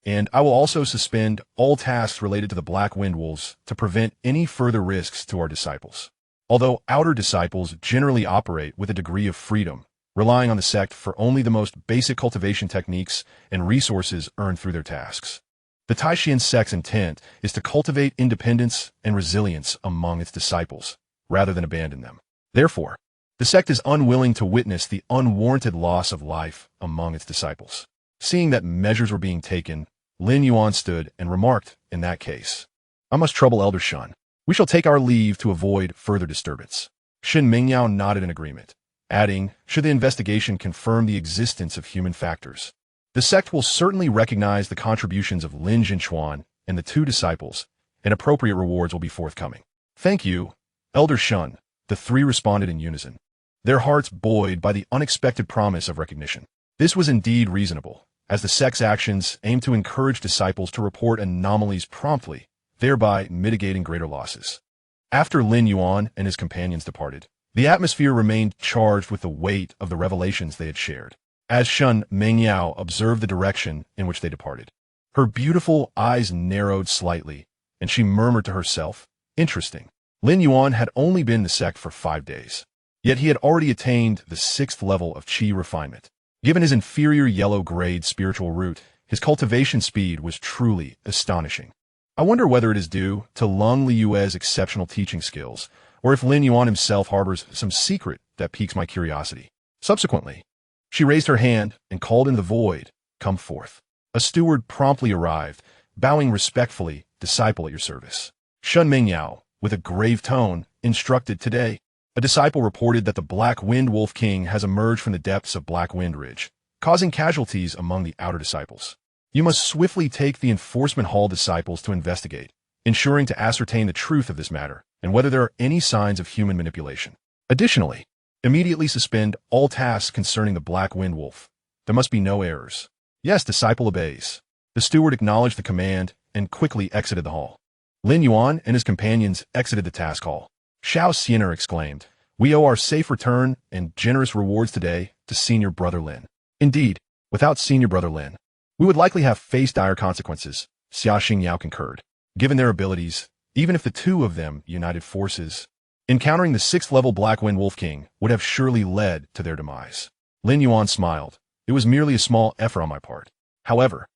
and I will also suspend all tasks related to the Black Wind Wolves to prevent any further risks to our disciples. Although outer disciples generally operate with a degree of freedom, relying on the sect for only the most basic cultivation techniques and resources earned through their tasks. The Tai Xuan Sect's intent is to cultivate independence and resilience among its disciples, rather than abandon them. Therefore, the sect is unwilling to witness the unwarranted loss of life among its disciples. Seeing that measures were being taken, Lin Yuan stood and remarked, in that case, I must trouble Elder Shen. We shall take our leave to avoid further disturbance. Shen Mingyao nodded in agreement, adding, should the investigation confirm the existence of human factors, the sect will certainly recognize the contributions of Lin Yuan and the two disciples, and appropriate rewards will be forthcoming. Thank you, Elder Shen, the three responded in unison, their hearts buoyed by the unexpected promise of recognition. This was indeed reasonable, as the sect's actions aimed to encourage disciples to report anomalies promptly, thereby mitigating greater losses. After Lin Yuan and his companions departed, the atmosphere remained charged with the weight of the revelations they had shared. As Shen Mingyao observed the direction in which they departed, her beautiful eyes narrowed slightly, and she murmured to herself, interesting. Lin Yuan had only been in the sect for 5 days, yet he had already attained the 6th level of qi refinement. Given his inferior yellow-grade spiritual root, his cultivation speed was truly astonishing. I wonder whether it is due to Lung Liyue's exceptional teaching skills, or if Lin Yuan himself harbors some secret that piques my curiosity. Subsequently, she raised her hand and called into the void, come forth. A steward promptly arrived, bowing respectfully, disciple at your service. Shen Mingyao, with a grave tone, instructed today. A disciple reported that the Black Wind Wolf King has emerged from the depths of Black Wind Ridge, causing casualties among the outer disciples. You must swiftly take the enforcement hall disciples to investigate, ensuring to ascertain the truth of this matter and whether there are any signs of human manipulation. Additionally, immediately suspend all tasks concerning the Black Wind Wolf. There must be no errors. Yes, disciple obeys. The steward acknowledged the command and quickly exited the hall. Lin Yuan and his companions exited the task hall. Xianxia exclaimed, we owe our safe return and generous rewards today to Senior Brother Lin. Indeed, without Senior Brother Lin, we would likely have faced dire consequences, Xia Xingyao concurred. Given their abilities, even if the two of them united forces, encountering the 6th level Black Wind Wolf King would have surely led to their demise. Lin Yuan smiled. It was merely a small effort on my part. However,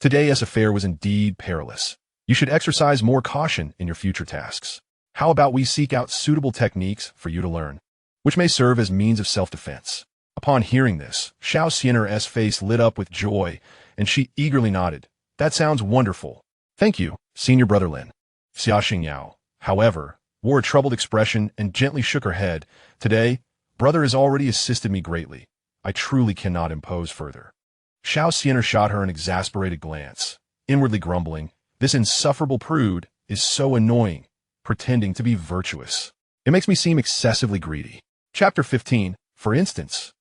today's affair was indeed perilous. You should exercise more caution in your future tasks. How about we seek out suitable techniques for you to learn, which may serve as means of self-defense? Upon hearing this, Xiaoxian's face lit up with joy, and she eagerly nodded. That sounds wonderful. Thank you, Senior Brother Lin. Xia Xingyao, however, wore a troubled expression and gently shook her head. Today, Brother has already assisted me greatly. I truly cannot impose further. Xiaoxian shot her an exasperated glance, inwardly grumbling, this insufferable prude is so annoying, pretending to be virtuous. It makes me seem excessively greedy. Chapter 15, for instance.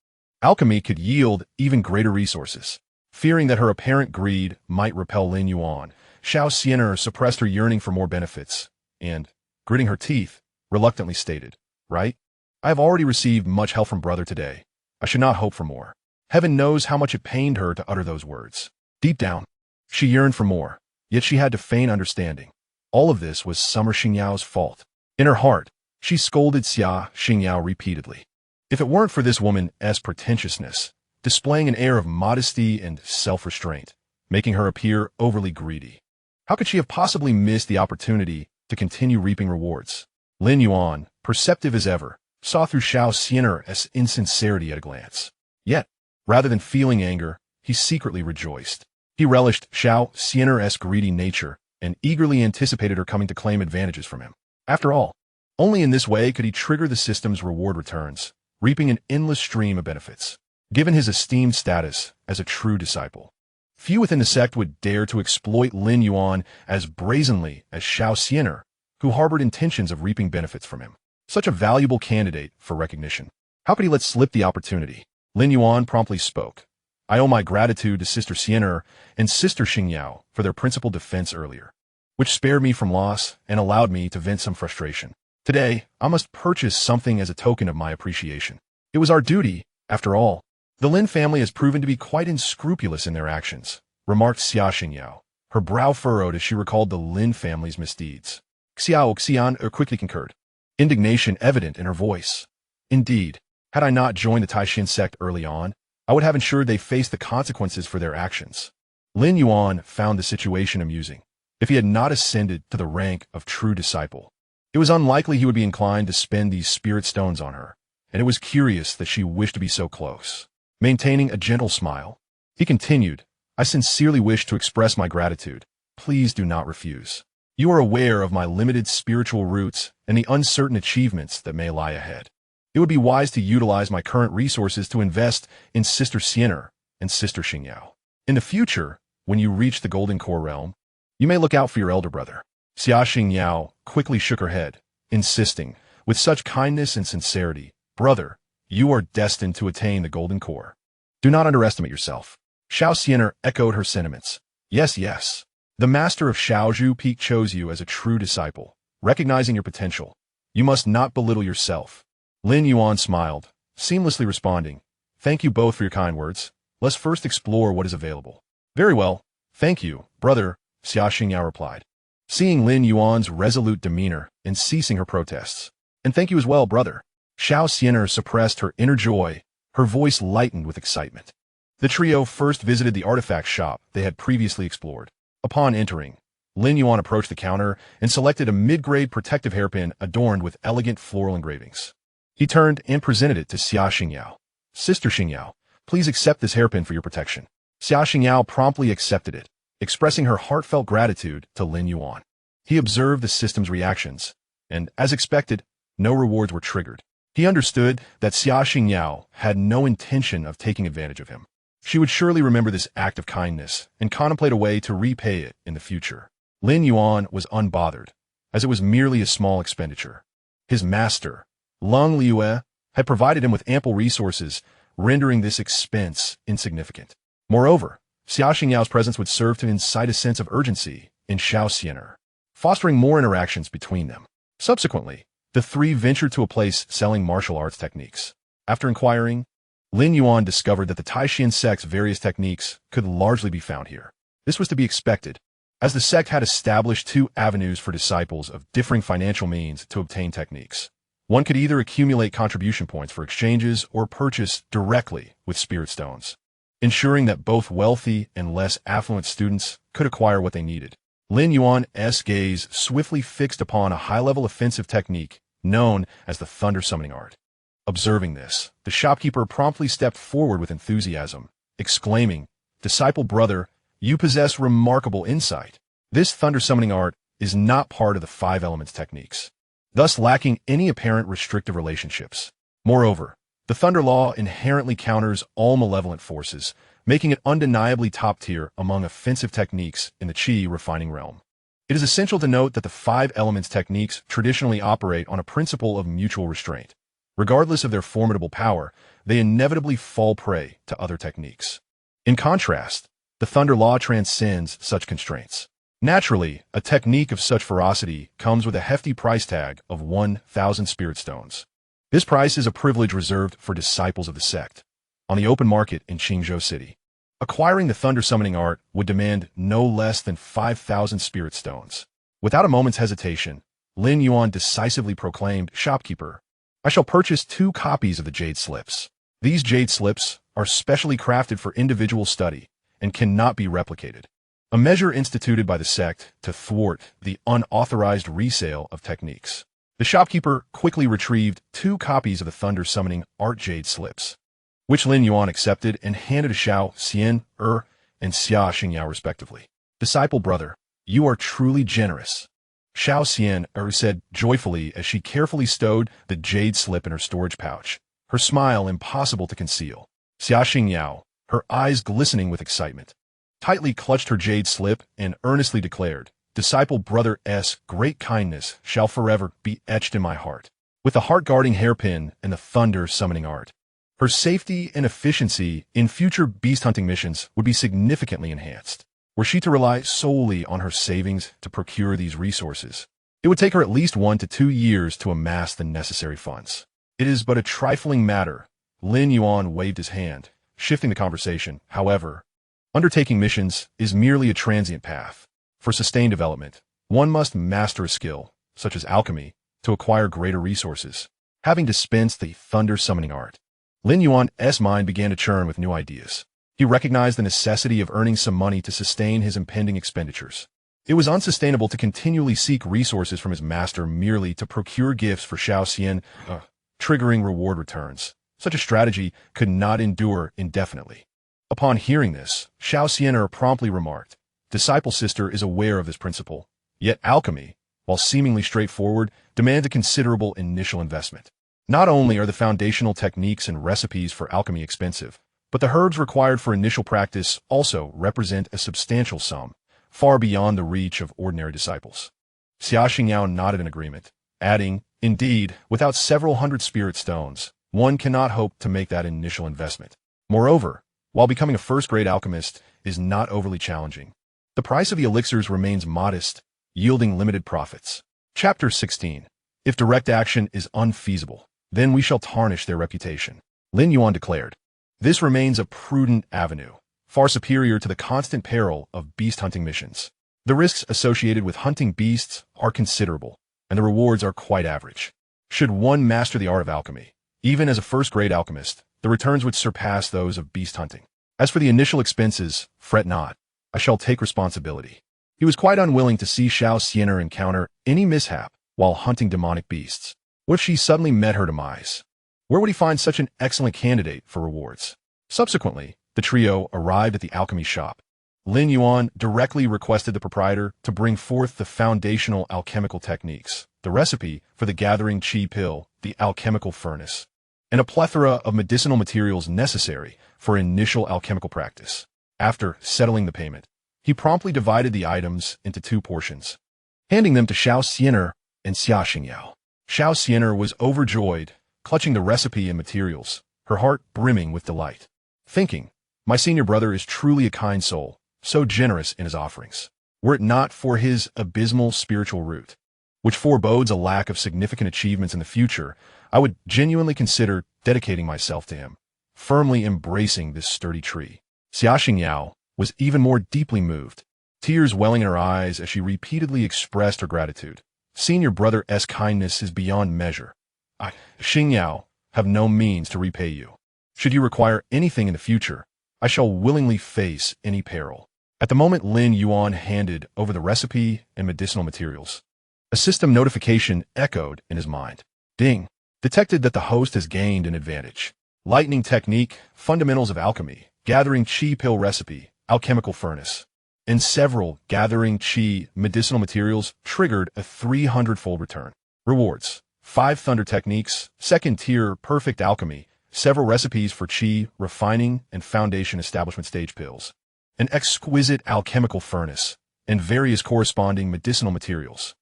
Alchemy could yield even greater resources. Fearing that her apparent greed might repel Lin Yuan, Xiaoxian suppressed her yearning for more benefits, and, gritting her teeth, reluctantly stated, right? I have already received much help from Brother today. I should not hope for more. Heaven knows how much it pained her to utter those words. Deep down, she yearned for more, yet she had to feign understanding. All of this was Summer Xingyao's fault. In her heart, she scolded Xia Xingyao repeatedly. If it weren't for this woman's pretentiousness, displaying an air of modesty and self-restraint, making her appear overly greedy, how could she have possibly missed the opportunity to continue reaping rewards? Lin Yuan, perceptive as ever, saw through Xiaoxian's insincerity at a glance. Yet, rather than feeling anger, he secretly rejoiced. He relished Xianxia's greedy nature and eagerly anticipated her coming to claim advantages from him. After all, only in this way could he trigger the system's reward returns, reaping an endless stream of benefits. Given his esteemed status as a true disciple, few within the sect would dare to exploit Lin Yuan as brazenly as Xianxia, who harbored intentions of reaping benefits from him. Such a valuable candidate for recognition. How could he let slip the opportunity? Lin Yuan promptly spoke. I owe my gratitude to Sister Xianxia and Sister Xianxia for their principal defense earlier, which spared me from loss and allowed me to vent some frustration. Today, I must purchase something as a token of my appreciation. It was our duty, after all. The Lin family has proven to be quite unscrupulous in their actions, remarked Xianxia, her brow furrowed as she recalled the Lin family's misdeeds. Xian quickly concurred, indignation evident in her voice. Indeed, had I not joined the Tai Xuan Sect early on, I would have ensured they faced the consequences for their actions. Lin Yuan found the situation amusing. If he had not ascended to the rank of true disciple, it was unlikely he would be inclined to spend these spirit stones on her, and it was curious that she wished to be so close. Maintaining a gentle smile, he continued, I sincerely wish to express my gratitude. Please do not refuse. You are aware of my limited spiritual roots and the uncertain achievements that may lie ahead. It would be wise to utilize my current resources to invest in Sister Xianxia and Sister Xianxia. In the future, when you reach the Golden Core realm, you may look out for your elder brother. Xianxia quickly shook her head, insisting, with such kindness and sincerity, Brother, you are destined to attain the Golden Core. Do not underestimate yourself. Xianxia echoed her sentiments. Yes, yes. The master of Shaozhu Peak chose you as a true disciple, recognizing your potential. You must not belittle yourself. Lin Yuan smiled, seamlessly responding, Thank you both for your kind words. Let's first explore what is available. Very well. Thank you, brother, Xianxia replied, seeing Lin Yuan's resolute demeanor and ceasing her protests. And thank you as well, brother. Xianxia suppressed her inner joy, her voice lightened with excitement. The trio first visited the artifact shop they had previously explored. Upon entering, Lin Yuan approached the counter and selected a mid-grade protective hairpin adorned with elegant floral engravings. He turned and presented it to Xianxia. Sister Xianxia, please accept this hairpin for your protection. Xianxia promptly accepted it, expressing her heartfelt gratitude to Lin Yuan. He observed the system's reactions, and, as expected, no rewards were triggered. He understood that Xianxia had no intention of taking advantage of him. She would surely remember this act of kindness and contemplate a way to repay it in the future. Lin Yuan was unbothered, as it was merely a small expenditure. His master, Lin Yuan, had provided him with ample resources, rendering this expense insignificant. Moreover, Xianxia's presence would serve to incite a sense of urgency in Xianxia, fostering more interactions between them. Subsequently, the three ventured to a place selling martial arts techniques. After inquiring, Lin Yuan discovered that the Tai Xuan Sect's various techniques could largely be found here. This was to be expected, as the sect had established two avenues for disciples of differing financial means to obtain techniques. One could either accumulate contribution points for exchanges or purchase directly with spirit stones, ensuring that both wealthy and less affluent students could acquire what they needed. Lin Yuan's gaze swiftly fixed upon a high-level offensive technique known as the thunder summoning art. Observing this, the shopkeeper promptly stepped forward with enthusiasm, exclaiming, Disciple brother, you possess remarkable insight. This thunder summoning art is not part of the 5 elements techniques, thus lacking any apparent restrictive relationships. Moreover, the thunder law inherently counters all malevolent forces, making it undeniably top tier among offensive techniques in the Qi refining realm. It is essential to note that the 5 elements techniques traditionally operate on a principle of mutual restraint. Regardless of their formidable power, they inevitably fall prey to other techniques. In contrast, the thunder law transcends such constraints. Naturally, a technique of such ferocity comes with a hefty price tag of 1,000 spirit stones. This price is a privilege reserved for disciples of the sect. On the open market in Qingzhou City, acquiring the thunder summoning art would demand no less than 5,000 spirit stones. Without a moment's hesitation, Lin Yuan decisively proclaimed, Shopkeeper, I shall purchase 2 copies of the jade slips. These jade slips are specially crafted for individual study and cannot be replicated. A measure instituted by the sect to thwart the unauthorized resale of techniques. The shopkeeper quickly retrieved 2 copies of the thunder summoning art jade slips. which Lin Yuan accepted and handed to Xianxia and Xianxia respectively. Disciple brother, you are truly generous, Xianxia said joyfully as she carefully stowed the jade slip in her storage pouch, her smile impossible to conceal. Xianxia, her eyes glistening with excitement, tightly clutched her jade slip and earnestly declared, Disciple brother's great kindness shall forever be etched in my heart, with the heart-guarding hairpin and the thunder-summoning art. Her safety and efficiency in future beast-hunting missions would be significantly enhanced. Were she to rely solely on her savings to procure these resources, it would take her at least 1 to 2 years to amass the necessary funds. It is but a trifling matter. Lin Yuan waved his hand, shifting the conversation. However, undertaking missions is merely a transient path. For sustained development, one must master a skill, such as alchemy, to acquire greater resources. Having dispensed the thunder-summoning art, Lin Yuan's mind began to churn with new ideas. He recognized the necessity of earning some money to sustain his impending expenditures. It was unsustainable to continually seek resources from his master merely to procure gifts for Xianxia, triggering reward returns. Such a strategy could not endure indefinitely. Upon hearing this, Xianxia promptly remarked, Disciple sister is aware of this principle, yet alchemy, while seemingly straightforward, demands a considerable initial investment. Not only are the foundational techniques and recipes for alchemy expensive, but the herbs required for initial practice also represent a substantial sum, far beyond the reach of ordinary disciples. Xianxia nodded in agreement, adding, Indeed, without several hundred spirit stones, one cannot hope to make that initial investment. Moreover, while becoming a first-grade alchemist is not overly challenging, the price of the elixirs remains modest, yielding limited profits. Chapter 16. If direct action is unfeasible, then we shall tarnish their reputation, Lin Yuan declared. This remains a prudent avenue, far superior to the constant peril of beast-hunting missions. The risks associated with hunting beasts are considerable, and the rewards are quite average. Should one master the art of alchemy, even as a first-grade alchemist, the returns would surpass those of beast hunting. As for the initial expenses, fret not. I shall take responsibility. He was quite unwilling to see Xianxia encounter any mishap while hunting demonic beasts. What if she suddenly met her demise? Where would he find such an excellent candidate for rewards? Subsequently, the trio arrived at the alchemy shop. Lin Yuan directly requested the proprietor to bring forth the foundational alchemical techniques, the recipe for the gathering chi pill, the alchemical furnace, and a plethora of medicinal materials necessary for initial alchemical practice. After settling the payment, he promptly divided the items into 2 portions, handing them to Xianxia and Xianxia. Xianxia was overjoyed, clutching the recipe and materials, her heart brimming with delight, thinking, My senior brother is truly a kind soul, so generous in his offerings. Were it not for his abysmal spiritual root, which forebodes a lack of significant achievements in the future, I would genuinely consider dedicating myself to him, firmly embracing this sturdy tree. Xianxia was even more deeply moved, tears welling in her eyes as she repeatedly expressed her gratitude. Senior brother's kindness is beyond measure. I, Xingyao, have no means to repay you. Should you require anything in the future, I shall willingly face any peril. At the moment Lin Yuan handed over the recipe and medicinal materials, a system notification echoed in his mind. Ding! Detected that the host has gained an advantage. Lightning technique, fundamentals of alchemy, gathering chi pill recipe, alchemical furnace, and several gathering chi medicinal materials triggered a 300-fold return. Rewards: 5 thunder techniques, 2nd tier perfect alchemy, several recipes for chi refining and foundation establishment stage pills, an exquisite alchemical furnace, and various corresponding medicinal materials.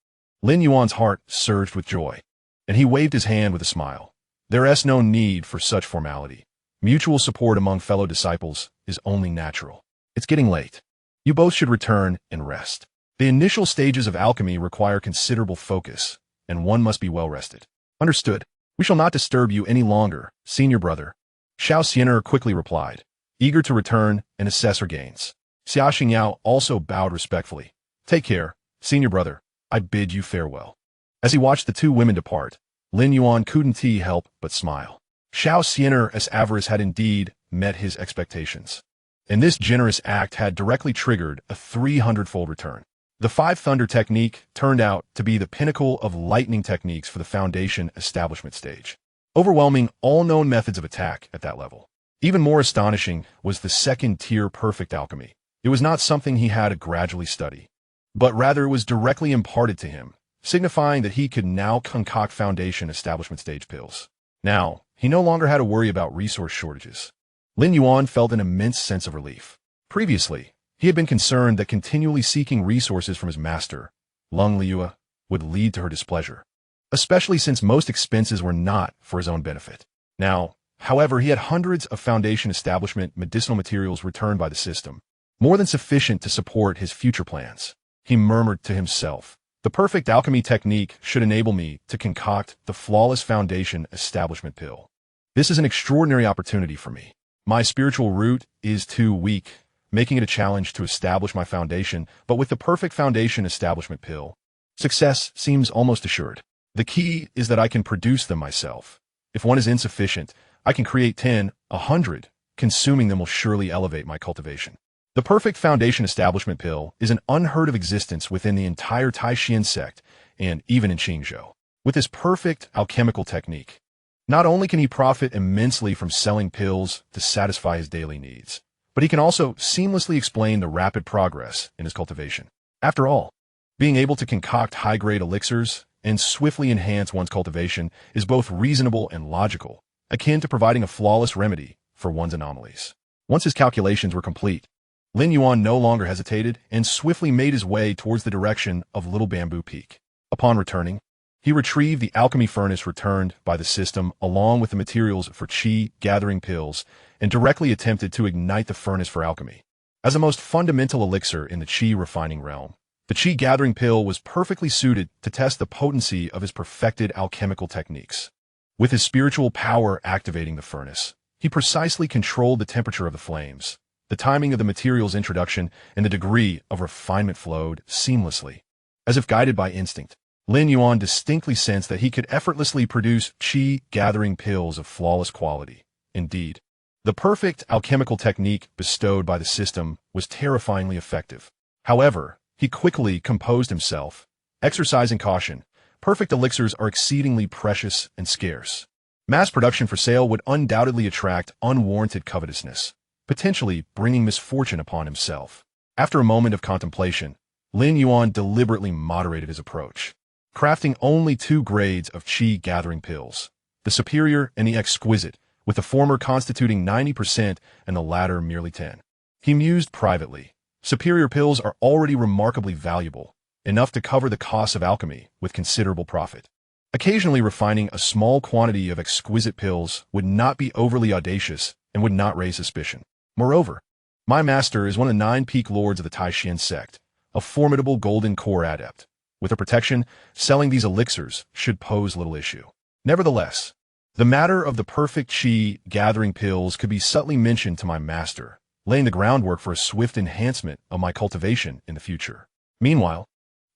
Lin Yuan's heart surged with joy, and he waved his hand with a smile. There is no need for such formality. Mutual support among fellow disciples is only natural. It's getting late. You both should return and rest. The initial stages of alchemy require considerable focus, and one must be well rested. Understood. We shall not disturb you any longer, senior brother. Xianxia quickly replied, eager to return and assess her gains. Xianxia also bowed respectfully. Take care, senior brother. I bid you farewell. As he watched the 2 women depart, Lin Yuan couldn't help but smile. Xianxia's avarice had indeed met his expectations, and this generous act had directly triggered a 300-fold return. The 5 thunder technique turned out to be the pinnacle of lightning techniques for the foundation establishment stage, overwhelming all known methods of attack at that level. Even more astonishing was the second-tier perfect alchemy. It was not something he had to gradually study, but rather it was directly imparted to him, signifying that he could now concoct foundation establishment stage pills. Now, he no longer had to worry about resource shortages. Lin Yuan felt an immense sense of relief. Previously, he had been concerned that continually seeking resources from his master, Lin Yuan, would lead to her displeasure, especially since most expenses were not for his own benefit. Now, however, he had hundreds of foundation establishment medicinal materials returned by the system, more than sufficient to support his future plans. He murmured to himself, "The perfect alchemy technique should enable me to concoct the flawless foundation establishment pill. This is an extraordinary opportunity for me. My spiritual root is too weak, making it a challenge to establish my foundation, but with the perfect foundation establishment pill, success seems almost assured. The key is that I can produce them myself. If one is insufficient, I can create 10, 100. Consuming them will surely elevate my cultivation." The perfect foundation establishment pill is an unheard of existence within the entire Tai Xuan Sect and even in Xianxia. With this perfect alchemical technique, not only can he profit immensely from selling pills to satisfy his daily needs, but he can also seamlessly explain the rapid progress in his cultivation. After all, being able to concoct high-grade elixirs and swiftly enhance one's cultivation is both reasonable and logical, akin to providing a flawless remedy for one's anomalies. Once his calculations were complete, Lin Yuan no longer hesitated and swiftly made his way towards the direction of Little Bamboo Peak. Upon returning, he retrieved the alchemy furnace returned by the system along with the materials for qi gathering pills and directly attempted to ignite the furnace for alchemy. As a most fundamental elixir in the qi refining realm, the qi gathering pill was perfectly suited to test the potency of his perfected alchemical techniques. With his spiritual power activating the furnace, he precisely controlled the temperature of the flames. The timing of the material's introduction and the degree of refinement flowed seamlessly. As if guided by instinct, Lin Yuan distinctly sensed that he could effortlessly produce qi-gathering pills of flawless quality. Indeed, the perfect alchemical technique bestowed by the system was terrifyingly effective. However, he quickly composed himself, exercising caution. Perfect elixirs are exceedingly precious and scarce. Mass production for sale would undoubtedly attract unwarranted covetousness, potentially bringing misfortune upon himself. After a moment of contemplation, Lin Yuan deliberately moderated his approach, crafting only 2 grades of qi-gathering pills, the superior and the exquisite, with the former constituting 90% and the latter merely 10. He mused privately. Superior pills are already remarkably valuable, enough to cover the costs of alchemy with considerable profit. Occasionally refining a small quantity of exquisite pills would not be overly audacious and would not raise suspicion. Moreover, my master is one of the 9 peak lords of the Tai Xuan Sect, a formidable golden core adept. With her protection, selling these elixirs should pose little issue. Nevertheless, the matter of the perfect qi-gathering pills could be subtly mentioned to my master, laying the groundwork for a swift enhancement of my cultivation in the future. Meanwhile,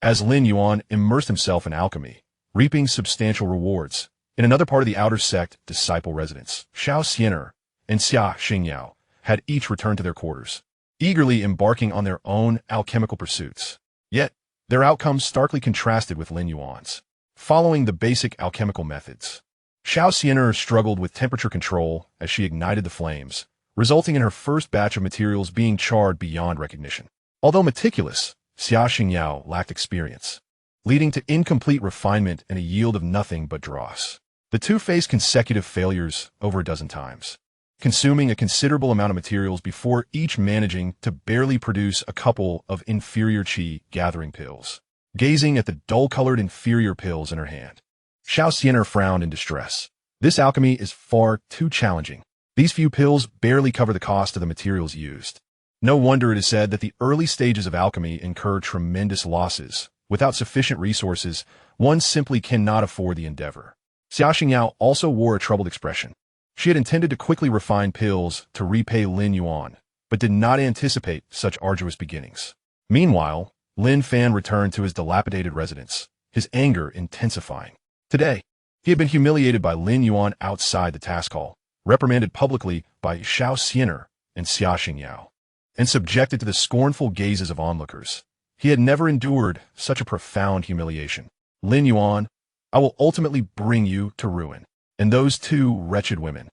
as Lin Yuan immersed himself in alchemy, reaping substantial rewards, in another part of the outer sect disciple residence, Xianxia and Xianxia had each returned to their quarters, eagerly embarking on their own alchemical pursuits. Yet, their outcomes starkly contrasted with Lin Yuan's. Following the basic alchemical methods, Xianxia struggled with temperature control as she ignited the flames, resulting in her first batch of materials being charred beyond recognition. Although meticulous, Xianxia lacked experience, leading to incomplete refinement and a yield of nothing but dross. The two faced consecutive failures over a dozen times, consuming a considerable amount of materials before each managing to barely produce a couple of inferior qi gathering pills. Gazing at the dull-colored inferior pills in her hand, Xianxia frowned in distress. This alchemy is far too challenging. These few pills barely cover the cost of the materials used. No wonder it is said that the early stages of alchemy incur tremendous losses. Without sufficient resources, one simply cannot afford the endeavor. Xianxia also wore a troubled expression. She had intended to quickly refine pills to repay Lin Yuan, but did not anticipate such arduous beginnings. Meanwhile, Lin Fan returned to his dilapidated residence, his anger intensifying. Today, he had been humiliated by Lin Yuan outside the task hall, reprimanded publicly by Xianxia and Xianxia, and subjected to the scornful gazes of onlookers. He had never endured such a profound humiliation. Lin Yuan, I will ultimately bring you to ruin. And those 2 wretched women.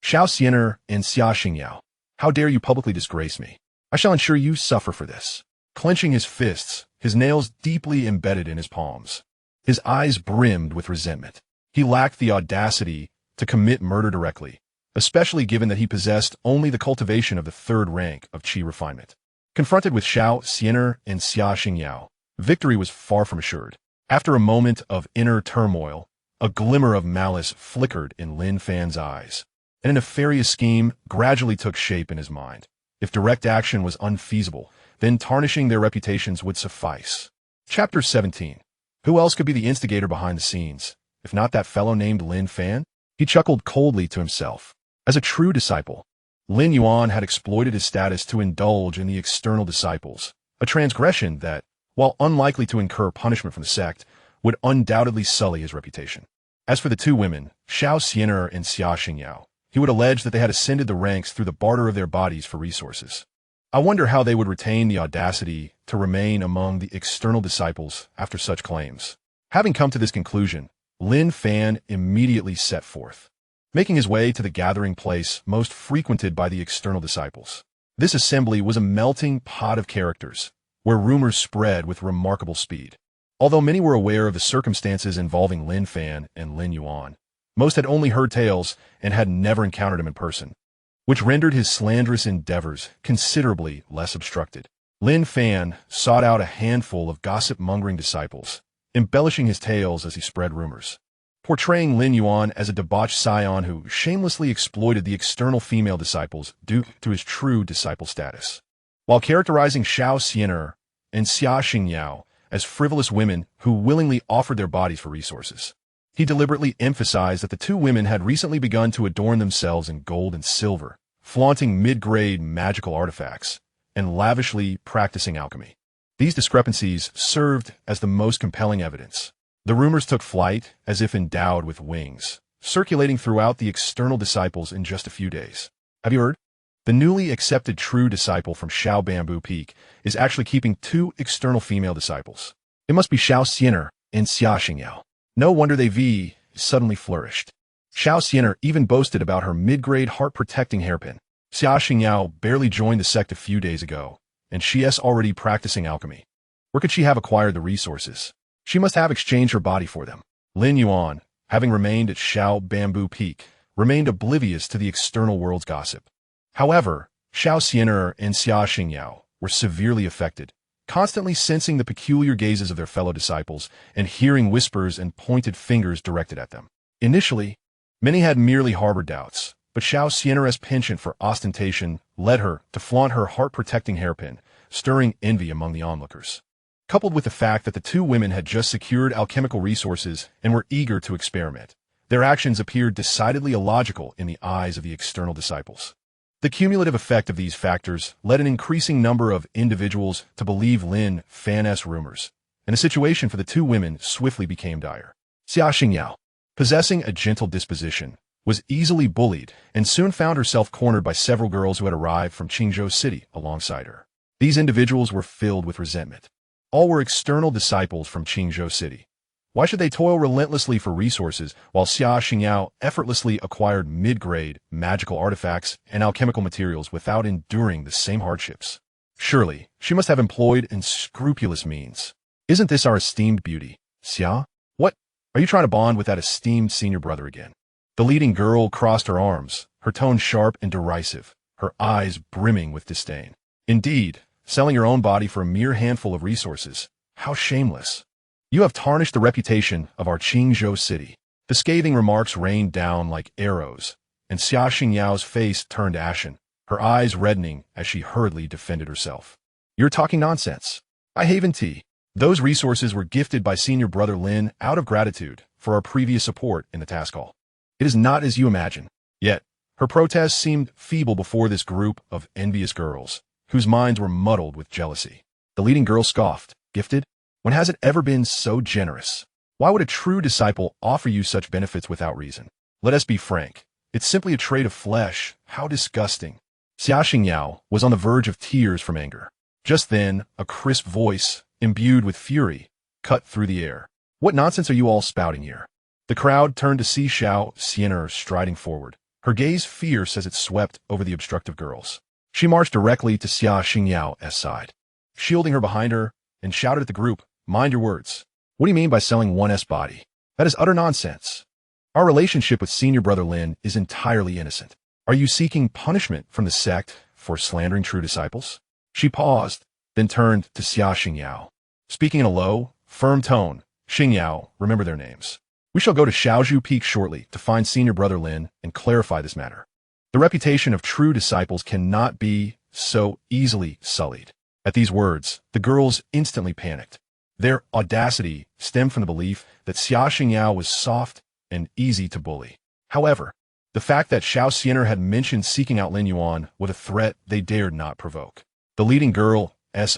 Xianxia and Xianxia, how dare you publicly disgrace me? I shall ensure you suffer for this. Clenching his fists, his nails deeply embedded in his palms. His eyes brimmed with resentment. He lacked the audacity to commit murder directly, especially given that he possessed only the cultivation of the third rank of qi refinement. Confronted with Xianxia and Xianxia, victory was far from assured. After a moment of inner turmoil, a glimmer of malice flickered in Lin Fan's eyes, and a nefarious scheme gradually took shape in his mind. If direct action was unfeasible, then tarnishing their reputations would suffice. Chapter 17. Who else could be the instigator behind the scenes, if not that fellow named Lin Fan? He chuckled coldly to himself. As a true disciple, Lin Yuan had exploited his status to indulge in the external disciples, a transgression that, while unlikely to incur punishment from the sect, would undoubtedly sully his reputation. As for the two women, Xianxia and Xianxia, he would allege that they had ascended the ranks through the barter of their bodies for resources. I wonder how they would retain the audacity to remain among the external disciples after such claims. Having come to this conclusion, Lin Fan immediately set forth, making his way to the gathering place most frequented by the external disciples. This assembly was a melting pot of characters, where rumors spread with remarkable speed. Although many were aware of the circumstances involving Lin Fan and Lin Yuan, most had only heard tales and had never encountered him in person, which rendered his slanderous endeavors considerably less obstructed. Lin Fan sought out a handful of gossip-mongering disciples, embellishing his tales as he spread rumors, portraying Lin Yuan as a debauched scion who shamelessly exploited the external female disciples due to his true disciple status, while characterizing Xianxia and Xianxia as frivolous women who willingly offered their bodies for resources. He deliberately emphasized that the two women had recently begun to adorn themselves in gold and silver, flaunting mid-grade magical artifacts, and lavishly practicing alchemy. These discrepancies served as the most compelling evidence. The rumors took flight as if endowed with wings, circulating throughout the external disciples in just a few days. Have you heard? The newly accepted true disciple from Shao Bamboo Peak is actually keeping two external female disciples. It must be Xianxia and Xianxia. No wonder they suddenly flourished. Xianxia even boasted about her mid-grade heart-protecting hairpin. Xianxia barely joined the sect a few days ago, and she is already practicing alchemy. Where could she have acquired the resources? She must have exchanged her body for them. Lin Yuan, having remained at Shao Bamboo Peak, remained oblivious to the external world's gossip. However, Xianxia and Xianxia were severely affected, constantly sensing the peculiar gazes of their fellow disciples and hearing whispers and pointed fingers directed at them. Initially, many had merely harbored doubts, but Xianxia's penchant for ostentation led her to flaunt her heart-protecting hairpin, stirring envy among the onlookers. Coupled with the fact that the two women had just secured alchemical resources and were eager to experiment, their actions appeared decidedly illogical in the eyes of the external disciples. The cumulative effect of these factors led an increasing number of individuals to believe Lin Fan's rumors, and the situation for the two women swiftly became dire. Xianxia, possessing a gentle disposition, was easily bullied and soon found herself cornered by several girls who had arrived from Qingzhou City alongside her. These individuals were filled with resentment. All were external disciples from Qingzhou City. Why should they toil relentlessly for resources while Xianxia effortlessly acquired mid-grade magical artifacts and alchemical materials without enduring the same hardships? Surely, she must have employed unscrupulous means. Isn't this our esteemed beauty, Xia? What? Are you trying to bond with that esteemed senior brother again? The leading girl crossed her arms, her tone sharp and derisive, her eyes brimming with disdain. Indeed, selling your own body for a mere handful of resources. How shameless. You have tarnished the reputation of our Qingzhou City. The scathing remarks rained down like arrows, and Xiao's face turned ashen, her eyes reddening as she hurriedly defended herself. You're talking nonsense. I haven tea. Those resources were gifted by senior brother Lin out of gratitude for our previous support in the task hall. It is not as you imagine. Yet, her protests seemed feeble before this group of envious girls, whose minds were muddled with jealousy. The leading girl scoffed. Gifted? When has it ever been so generous? Why would a true disciple offer you such benefits without reason? Let us be frank. It's simply a trait of flesh. How disgusting. Xianxia was on the verge of tears from anger. Just then, a crisp voice, imbued with fury, cut through the air. What nonsense are you all spouting here? The crowd turned to see Xianxia striding forward, her gaze fierce as it swept over the obstructive girls. She marched directly to Xianxia's side, shielding her behind her, and shouted at the group, "Mind your words. What do you mean by selling one's body? That is utter nonsense. Our relationship with senior brother Lin is entirely innocent. Are you seeking punishment from the sect for slandering true disciples?" She paused, then turned to Xianxia, speaking in a low, firm tone. "Xingyao, remember their names. We shall go to Shaozhu Peak shortly to find senior brother Lin and clarify this matter. The reputation of true disciples cannot be so easily sullied." At these words, the girls instantly panicked. Their audacity stemmed from the belief that Xianxia was soft and easy to bully. However, the fact that Xianxia had mentioned seeking out Lin Yuan was a threat they dared not provoke. The leading girl's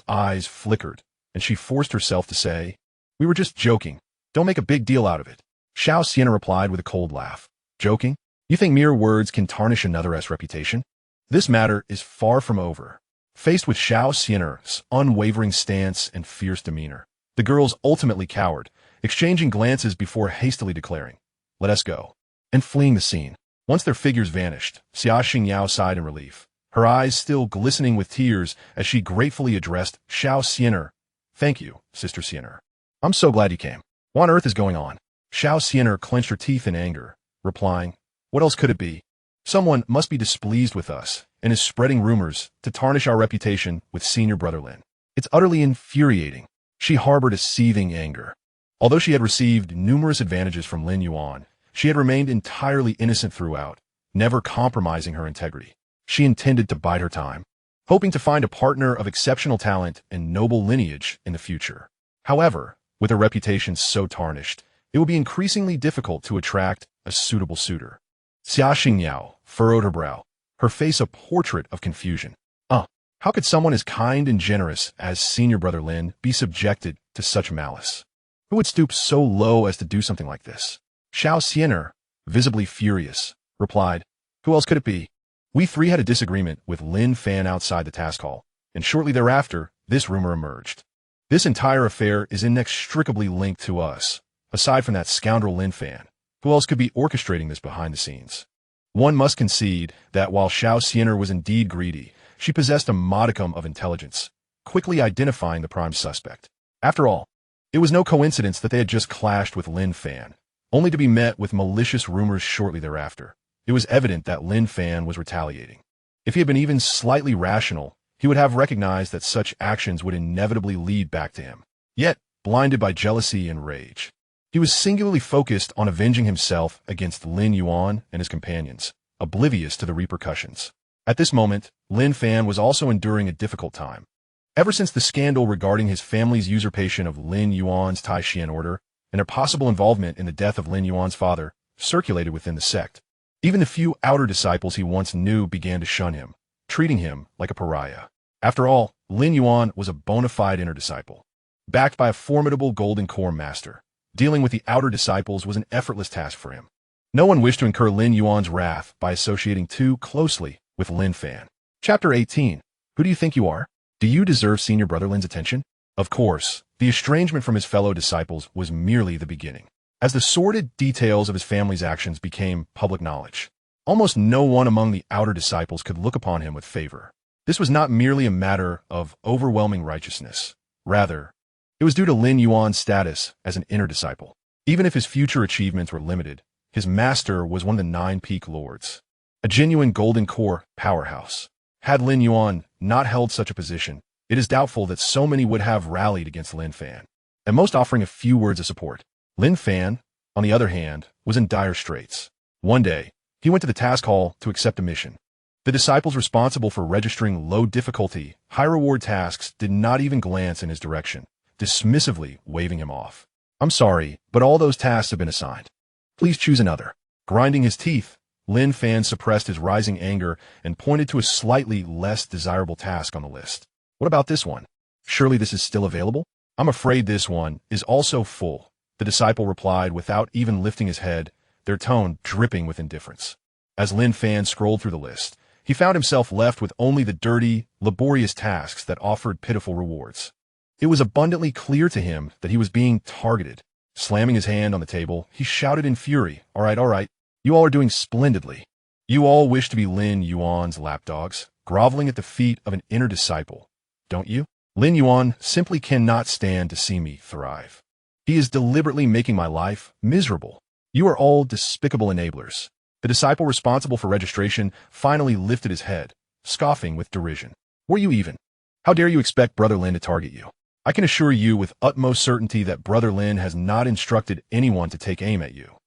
eyes flickered, and she forced herself to say, "We were just joking. Don't make a big deal out of it." Xianxia replied with a cold laugh. "Joking? You think mere words can tarnish another's reputation? This matter is far from over." Faced with Xianxia's unwavering stance and fierce demeanor, the girls ultimately cowered, exchanging glances before hastily declaring, "Let us go," and fleeing the scene. Once their figures vanished, Xianxia sighed in relief, her eyes still glistening with tears as she gratefully addressed Xianxia. "Thank you, Sister Xianxia. I'm so glad you came. What on earth is going on?" Xianxia clenched her teeth in anger, replying, "What else could it be? Someone must be displeased with us and is spreading rumors to tarnish our reputation with senior brother Lin. It's utterly infuriating." She harbored a seething anger. Although she had received numerous advantages from Lin Yuan, she had remained entirely innocent throughout, never compromising her integrity. She intended to bide her time, hoping to find a partner of exceptional talent and noble lineage in the future. However, with her reputation so tarnished, it would be increasingly difficult to attract a suitable suitor. Xianxia furrowed her brow, her face a portrait of confusion. How could someone as kind and generous as senior brother Lin be subjected to such malice? Who would stoop so low as to do something like this? Xianxia, visibly furious, replied, "Who else could it be? We three had a disagreement with Lin Fan outside the task hall, and shortly thereafter, this rumor emerged. This entire affair is inextricably linked to us. Aside from that scoundrel Lin Fan, who else could be orchestrating this behind the scenes?" One must concede that while Xianxia was indeed greedy, she possessed a modicum of intelligence, quickly identifying the prime suspect. After all, it was no coincidence that they had just clashed with Lin Fan, only to be met with malicious rumors shortly thereafter. It was evident that Lin Fan was retaliating. If he had been even slightly rational, he would have recognized that such actions would inevitably lead back to him. Yet, blinded by jealousy and rage, he was singularly focused on avenging himself against Lin Yuan and his companions, oblivious to the repercussions. At this moment, Lin Fan was also enduring a difficult time. Ever since the scandal regarding his family's usurpation of Lin Yuan's Taishan order and their possible involvement in the death of Lin Yuan's father circulated within the sect, even the few outer disciples he once knew began to shun him, treating him like a pariah. After all, Lin Yuan was a bona fide inner disciple, backed by a formidable golden core master. Dealing with the outer disciples was an effortless task for him. No one wished to incur Lin Yuan's wrath by associating too closely with Lin Fan. Chapter 18. Who do you think you are? Do you deserve senior brother Lin's attention? Of course, the estrangement from his fellow disciples was merely the beginning. As the sordid details of his family's actions became public knowledge, almost no one among the outer disciples could look upon him with favor. This was not merely a matter of overwhelming righteousness. Rather, it was due to Lin Yuan's status as an inner disciple. Even if his future achievements were limited, his master was one of the 9 peak lords, a genuine golden core powerhouse. Had Lin Yuan not held such a position, it is doubtful that so many would have rallied against Lin Fan, at most offering a few words of support. Lin Fan, on the other hand, was in dire straits. One day, he went to the task hall to accept a mission. The disciples responsible for registering low-difficulty, high-reward tasks did not even glance in his direction, dismissively waving him off. "I'm sorry, but all those tasks have been assigned. Please choose another." Grinding his teeth, Lin Fan suppressed his rising anger and pointed to a slightly less desirable task on the list. "What about this one? Surely this is still available?" "I'm afraid this one is also full," the disciple replied without even lifting his head, their tone dripping with indifference. As Lin Fan scrolled through the list, he found himself left with only the dirty, laborious tasks that offered pitiful rewards. It was abundantly clear to him that he was being targeted. Slamming his hand on the table, he shouted in fury, all right, you all are doing splendidly. You all wish to be Lin Yuan's lapdogs, groveling at the feet of an inner disciple, don't you? Lin Yuan simply cannot stand to see me thrive. He is deliberately making my life miserable. You are all despicable enablers. The disciple responsible for registration finally lifted his head, scoffing with derision. Were you even? How dare you expect Brother Lin to target you? I can assure you with utmost certainty that Brother Lin has not instructed anyone to take aim at you.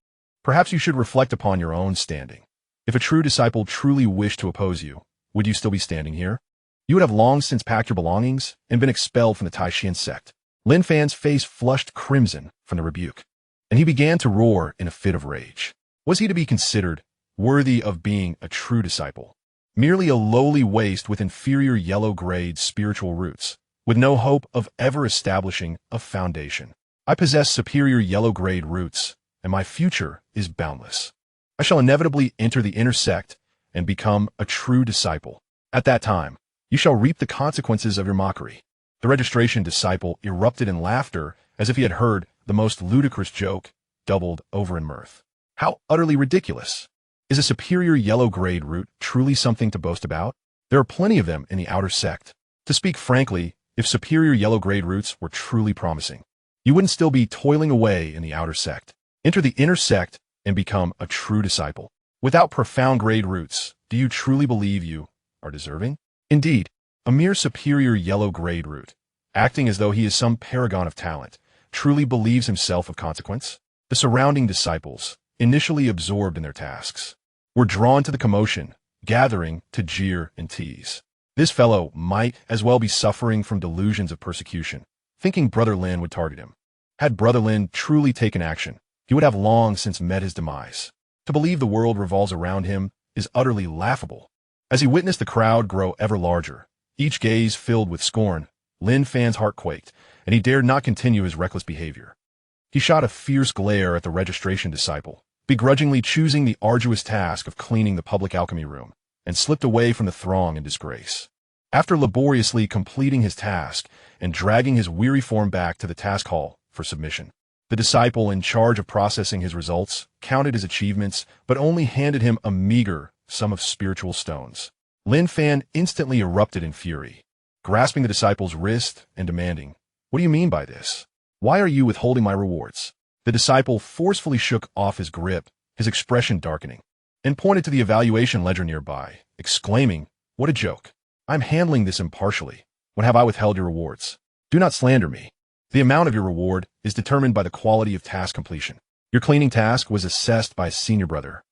Perhaps you should reflect upon your own standing. If a true disciple truly wished to oppose you, would you still be standing here? You would have long since packed your belongings and been expelled from the Tai Xuan Sect. Lin Fan's face flushed crimson from the rebuke, and he began to roar in a fit of rage. Was he to be considered worthy of being a true disciple? Merely a lowly waste with inferior yellow-grade spiritual roots, with no hope of ever establishing a foundation. I possess superior yellow-grade roots, and my future is boundless. I shall inevitably enter the inner sect and become a true disciple. At that time, you shall reap the consequences of your mockery. The registration disciple erupted in laughter as if he had heard the most ludicrous joke, doubled over in mirth. How utterly ridiculous! Is a superior yellow-grade root truly something to boast about? There are plenty of them in the outer sect. To speak frankly, if superior yellow-grade roots were truly promising, you wouldn't still be toiling away in the outer sect. Enter the inner sect and become a true disciple. Without profound grade roots, do you truly believe you are deserving? Indeed, a mere superior yellow-grade root, acting as though he is some paragon of talent, truly believes himself of consequence? The surrounding disciples, initially absorbed in their tasks, were drawn to the commotion, gathering to jeer and tease. This fellow might as well be suffering from delusions of persecution, thinking Brother Lin would target him. Had Brother Lin truly taken action, he would have long since met his demise. To believe the world revolves around him is utterly laughable. As he witnessed the crowd grow ever larger, each gaze filled with scorn, Lin Fan's heart quaked, and he dared not continue his reckless behavior. He shot a fierce glare at the registration disciple, begrudgingly choosing the arduous task of cleaning the public alchemy room, and slipped away from the throng in disgrace. After laboriously completing his task and dragging his weary form back to the task hall for submission, the disciple in charge of processing his results counted his achievements but only handed him a meager sum of spiritual stones. Lin Fan instantly erupted in fury, grasping the disciple's wrist and demanding, "What do you mean by this? Why are you withholding my rewards?" The disciple forcefully shook off his grip, his expression darkening, and pointed to the evaluation ledger nearby, exclaiming, "What a joke! I'm handling this impartially. When have I withheld your rewards? Do not slander me. The amount of your reward is determined by the quality of task completion. Your cleaning task was assessed by a senior brother,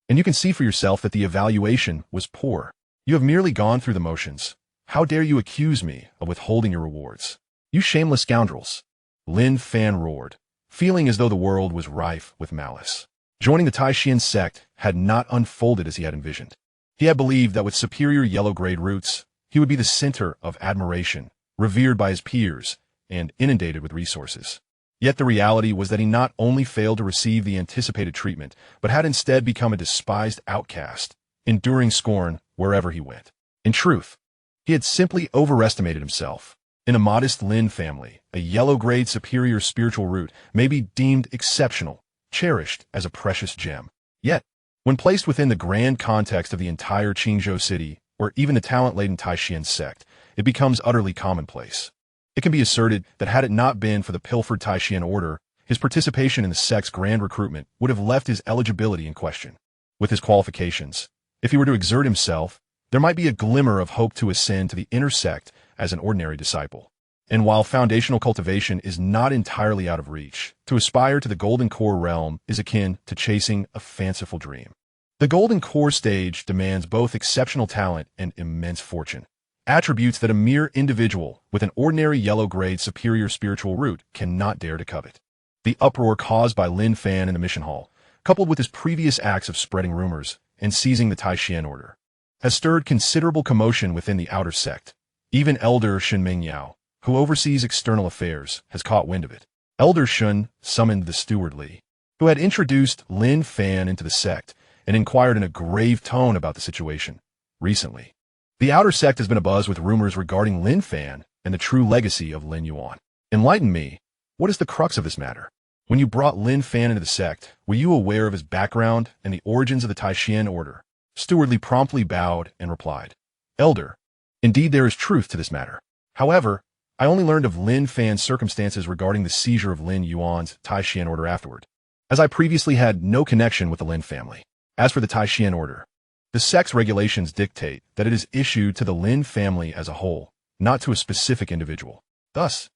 and you can see for yourself that the evaluation was poor. You have merely gone through the motions. How dare you accuse me of withholding your rewards? You shameless scoundrels!" Lin Fan roared, feeling as though the world was rife with malice. Joining the Tai Xuan Sect had not unfolded as he had envisioned. He had believed that with superior yellow-grade roots, he would be the center of admiration, revered by his peers, and inundated with resources. Yet the reality was that he not only failed to receive the anticipated treatment, but had instead become a despised outcast, enduring scorn wherever he went. In truth, he had simply overestimated himself. In a modest Lin family, a yellow-grade superior spiritual root may be deemed exceptional, cherished as a precious gem. Yet, when placed within the grand context of the entire Qingzhou city, or even the talent-laden Tai Xuan Sect, it becomes utterly commonplace. It can be asserted that had it not been for the pilfered Tai Xuan order, his participation in the sect's grand recruitment would have left his eligibility in question. With his qualifications, if he were to exert himself, there might be a glimmer of hope to ascend to the inner sect as an ordinary disciple. And while foundational cultivation is not entirely out of reach, to aspire to the Golden Core realm is akin to chasing a fanciful dream. The Golden Core stage demands both exceptional talent and immense fortune, attributes that a mere individual with an ordinary yellow-grade superior spiritual root cannot dare to covet. The uproar caused by Lin Fan in the mission hall, coupled with his previous acts of spreading rumors and seizing the Tai Xuan order, has stirred considerable commotion within the outer sect. Even Elder Shun Mingyao, who oversees external affairs, has caught wind of it. Elder Shun summoned the steward Li, who had introduced Lin Fan into the sect, and inquired in a grave tone about the situation. Recently, the outer sect has been abuzz with rumors regarding Lin Fan and the true legacy of Lin Yuan. Enlighten me, what is the crux of this matter? When you brought Lin Fan into the sect, were you aware of his background and the origins of the Tai Xuan order? Steward Li promptly bowed and replied, Elder, indeed there is truth to this matter. However, I only learned of Lin Fan's circumstances regarding the seizure of Lin Yuan's Tai Xuan order afterward, as I previously had no connection with the Lin family. As for the Tai Xuan order, the sect's regulations dictate that it is issued to the Lin family as a whole, not to a specific individual. Thus,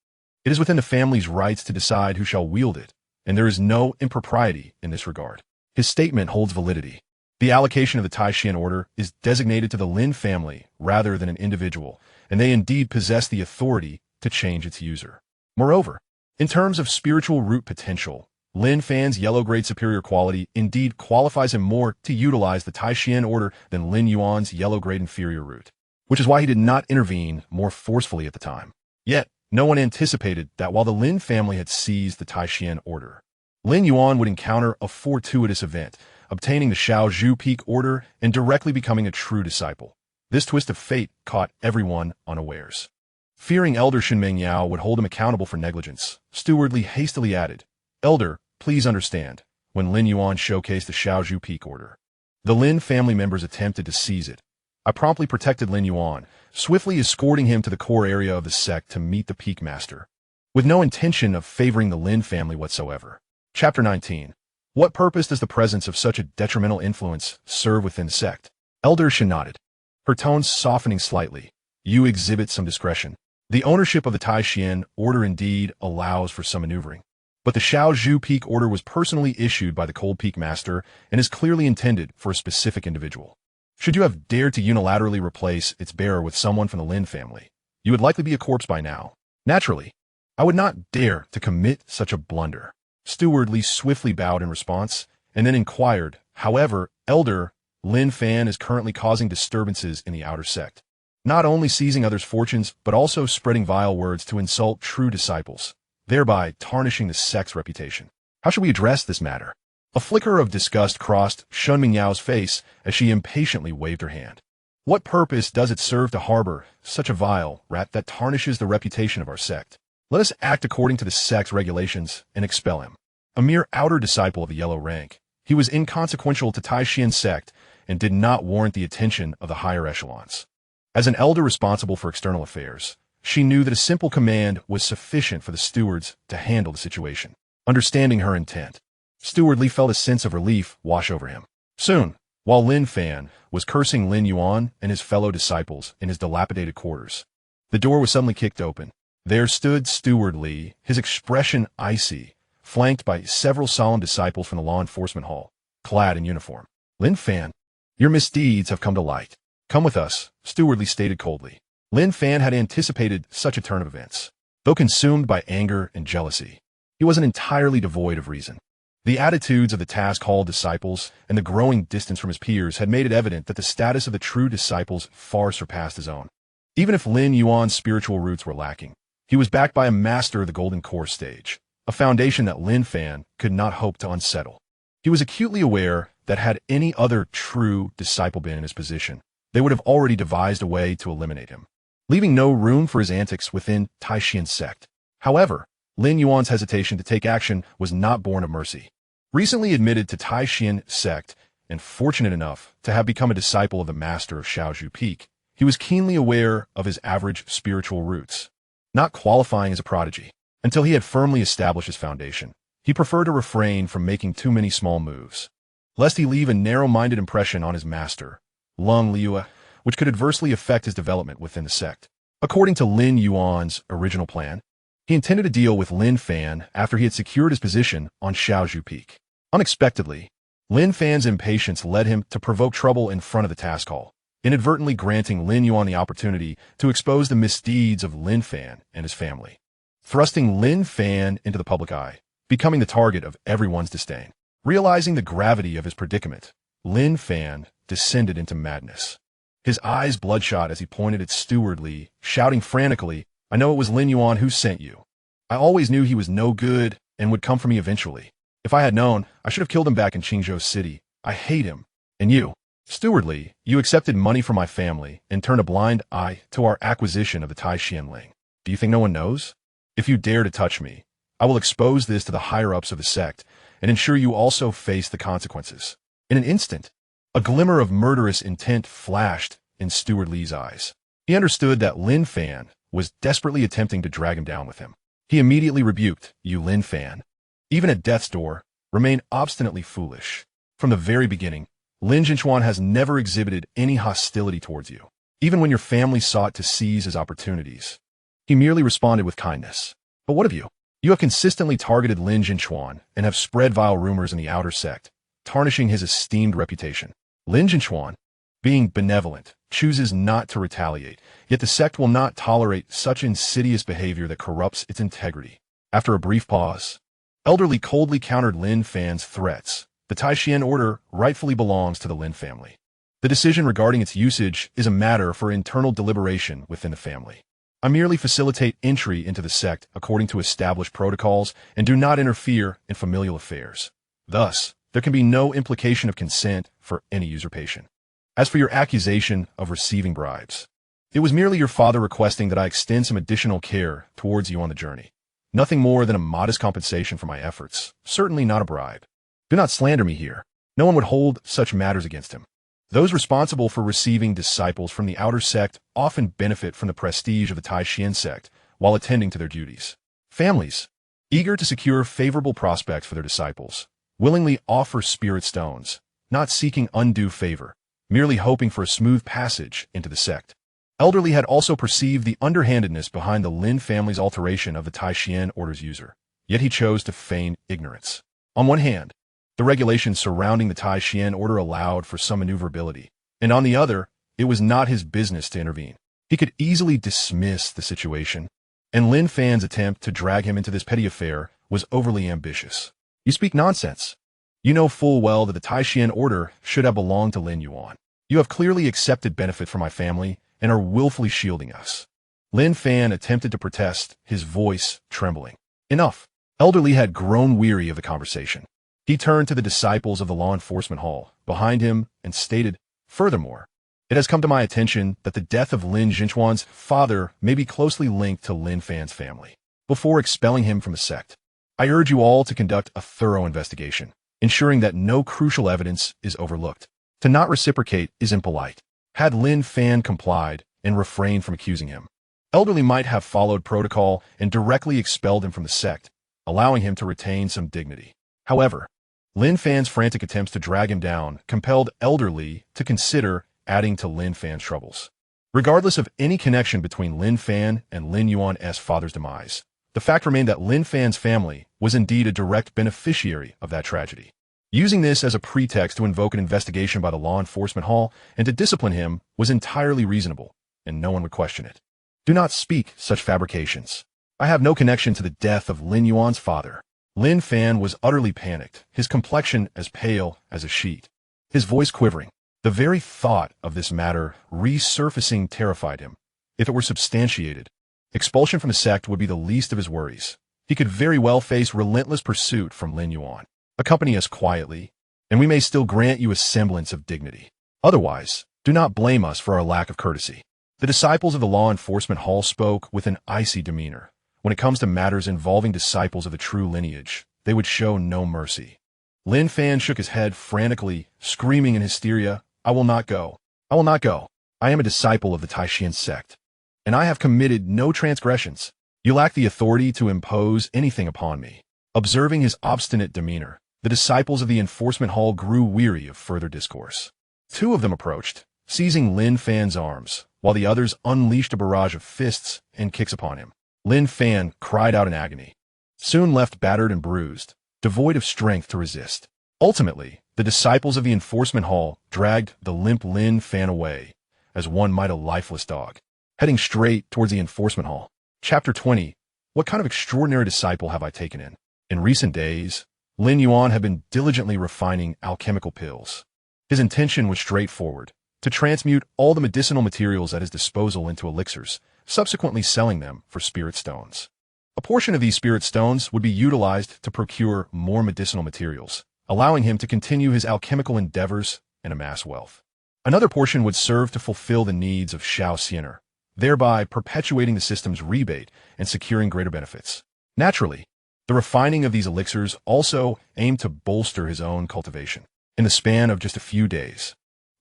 it is within the family's rights to decide who shall wield it, and there is no impropriety in this regard. His statement holds validity. The allocation of the Tai Xuan order is designated to the Lin family rather than an individual, and they indeed possess the authority to change its user. Moreover, in terms of spiritual root potential, Lin Fan's yellow-grade superior quality indeed qualifies him more to utilize the Tai Xuan order than Lin Yuan's yellow-grade inferior root, which is why he did not intervene more forcefully at the time. Yet, no one anticipated that while the Lin family had seized the Tai Xuan order, Lin Yuan would encounter a fortuitous event, obtaining the Xiaozhu Peak order and directly becoming a true disciple. This twist of fate caught everyone unawares. Fearing Elder Shenmeng Yao would hold him accountable for negligence, Steward Li hastily added, Elder, please understand, when Lin Yuan showcased the Xiaozhu Peak order, the Lin family members attempted to seize it. I promptly protected Lin Yuan, swiftly escorting him to the core area of the sect to meet the Peak Master, with no intention of favoring the Lin family whatsoever. Chapter 19. What purpose does the presence of such a detrimental influence serve within the sect? Elder Shen nodded, her tone softening slightly. You exhibit some discretion. The ownership of the Tai Xuan order indeed allows for some maneuvering. But the Xiaozhu Peak order was personally issued by the Cold Peak Master and is clearly intended for a specific individual. Should you have dared to unilaterally replace its bearer with someone from the Lin family, you would likely be a corpse by now. Naturally, I would not dare to commit such a blunder. Steward Li swiftly bowed in response, and then inquired, However, Elder, Lin Fan is currently causing disturbances in the outer sect, not only seizing others' fortunes, but also spreading vile words to insult true disciples, thereby tarnishing the sect's reputation. How should we address this matter? A flicker of disgust crossed Shenmeng Yao's face as she impatiently waved her hand. What purpose does it serve to harbor such a vile rat that tarnishes the reputation of our sect? Let us act according to the sect's regulations and expel him. A mere outer disciple of the yellow rank, he was inconsequential to Tai Xuan Sect and did not warrant the attention of the higher echelons. As an elder responsible for external affairs, she knew that a simple command was sufficient for the stewards to handle the situation. Understanding her intent, Steward Li felt a sense of relief wash over him. Soon, while Lin Fan was cursing Lin Yuan and his fellow disciples in his dilapidated quarters, the door was suddenly kicked open. There stood Steward Li, his expression icy, flanked by several solemn disciples from the law enforcement hall, clad in uniform. Lin Fan, your misdeeds have come to light. Come with us, Steward Li stated coldly. Lin Fan had anticipated such a turn of events. Though consumed by anger and jealousy, he wasn't entirely devoid of reason. The attitudes of the task hall disciples and the growing distance from his peers had made it evident that the status of the true disciples far surpassed his own. Even if Lin Yuan's spiritual roots were lacking, he was backed by a master of the Golden Core stage, a foundation that Lin Fan could not hope to unsettle. He was acutely aware that had any other true disciple been in his position, they would have already devised a way to eliminate him, leaving no room for his antics within Tai Xuan Sect. However, Lin Yuan's hesitation to take action was not born of mercy. Recently admitted to Tai Xuan Sect and fortunate enough to have become a disciple of the master of Xiaozhu Peak, he was keenly aware of his average spiritual roots, not qualifying as a prodigy. Until he had firmly established his foundation, he preferred to refrain from making too many small moves, lest he leave a narrow-minded impression on his master, Lung Liu, which could adversely affect his development within the sect. According to Lin Yuan's original plan, he intended to deal with Lin Fan after he had secured his position on Xiaozhu Peak. Unexpectedly, Lin Fan's impatience led him to provoke trouble in front of the task hall, inadvertently granting Lin Yuan the opportunity to expose the misdeeds of Lin Fan and his family, thrusting Lin Fan into the public eye, becoming the target of everyone's disdain. Realizing the gravity of his predicament, Lin Fan descended into madness, his eyes bloodshot as he pointed at Steward Li, shouting frantically, I know it was Lin Yuan who sent you. I always knew he was no good and would come for me eventually. If I had known, I should have killed him back in Qingzhou City. I hate him. And you, Steward Li, you accepted money from my family and turned a blind eye to our acquisition of the Tai Xuan Ling. Do you think no one knows? If you dare to touch me, I will expose this to the higher-ups of the sect and ensure you also face the consequences. In an instant, A glimmer of murderous intent flashed in Steward Li's eyes. He understood that Lin Fan was desperately attempting to drag him down with him. He immediately rebuked, "You Lin Fan, even at death's door, remain obstinately foolish. From the very beginning, Lin Xianxuan has never exhibited any hostility towards you, even when your family sought to seize his opportunities. He merely responded with kindness. But what of you? You have consistently targeted Lin Xianxuan and have spread vile rumors in the outer sect, tarnishing his esteemed reputation. Lin Xianxuan, being benevolent, chooses not to retaliate, yet the sect will not tolerate such insidious behavior that corrupts its integrity." After a brief pause, Elderly coldly countered Lin Fan's threats. The Tai Xuan order rightfully belongs to the Lin family. The decision regarding its usage is a matter for internal deliberation within the family. I merely facilitate entry into the sect according to established protocols and do not interfere in familial affairs. Thus, there can be no implication of consent for any usurpation. As for your accusation of receiving bribes, it was merely your father requesting that I extend some additional care towards you on the journey. Nothing more than a modest compensation for my efforts, certainly not a bribe. Do not slander me here. No one would hold such matters against him. Those responsible for receiving disciples from the outer sect often benefit from the prestige of the Tai Xuan Sect while attending to their duties. Families, eager to secure favorable prospects for their disciples, willingly offer spirit stones, not seeking undue favor, merely hoping for a smooth passage into the sect. Elderly had also perceived the underhandedness behind the Lin family's alteration of the Tai Xuan order's user, yet he chose to feign ignorance. On one hand, the regulations surrounding the Tai Xuan order allowed for some maneuverability, and on the other, it was not his business to intervene. He could easily dismiss the situation, and Lin Fan's attempt to drag him into this petty affair was overly ambitious. You speak nonsense. You know full well that the Tai Xuan order should have belonged to Lin Yuan. You have clearly accepted benefit from my family and are willfully shielding us. Lin Fan attempted to protest, his voice trembling. Enough. Elderly had grown weary of the conversation. He turned to the disciples of the law enforcement hall behind him and stated, "Furthermore, it has come to my attention that the death of Lin Xianxuan's father may be closely linked to Lin Fan's family. Before expelling him from the sect, I urge you all to conduct a thorough investigation, ensuring that no crucial evidence is overlooked. To not reciprocate is impolite." Had Lin Fan complied and refrained from accusing him, Elderly might have followed protocol and directly expelled him from the sect, allowing him to retain some dignity. However, Lin Fan's frantic attempts to drag him down compelled Elderly to consider adding to Lin Fan's troubles. Regardless of any connection between Lin Fan and Lin Yuan's father's demise, the fact remained that Lin Fan's family was indeed a direct beneficiary of that tragedy. Using this as a pretext to invoke an investigation by the law enforcement hall and to discipline him was entirely reasonable, and no one would question it. Do not speak such fabrications. I have no connection to the death of Lin Yuan's father. Lin Fan was utterly panicked, his complexion as pale as a sheet, his voice quivering. The very thought of this matter resurfacing terrified him. If it were substantiated, expulsion from the sect would be the least of his worries. He could very well face relentless pursuit from Lin Yuan. Accompany us quietly, and we may still grant you a semblance of dignity. Otherwise, do not blame us for our lack of courtesy. The disciples of the law enforcement hall spoke with an icy demeanor. When it comes to matters involving disciples of the true lineage, they would show no mercy. Lin Fan shook his head frantically, screaming in hysteria, "I will not go. I will not go. I am a disciple of the Tai Xuan Sect, and I have committed no transgressions. You lack the authority to impose anything upon me." Observing his obstinate demeanor, the disciples of the enforcement hall grew weary of further discourse. Two of them approached, seizing Lin Fan's arms, while the others unleashed a barrage of fists and kicks upon him. Lin Fan cried out in agony, soon left battered and bruised, devoid of strength to resist. Ultimately, the disciples of the enforcement hall dragged the limp Lin Fan away, as one might a lifeless dog, heading straight towards the enforcement hall. Chapter 20. What kind of extraordinary disciple have I taken in? In recent days, Lin Yuan had been diligently refining alchemical pills. His intention was straightforward, to transmute all the medicinal materials at his disposal into elixirs, subsequently selling them for spirit stones. A portion of these spirit stones would be utilized to procure more medicinal materials, allowing him to continue his alchemical endeavors and amass wealth. Another portion would serve to fulfill the needs of Xianxia, thereby perpetuating the system's rebate and securing greater benefits. Naturally, the refining of these elixirs also aimed to bolster his own cultivation. In the span of just a few days,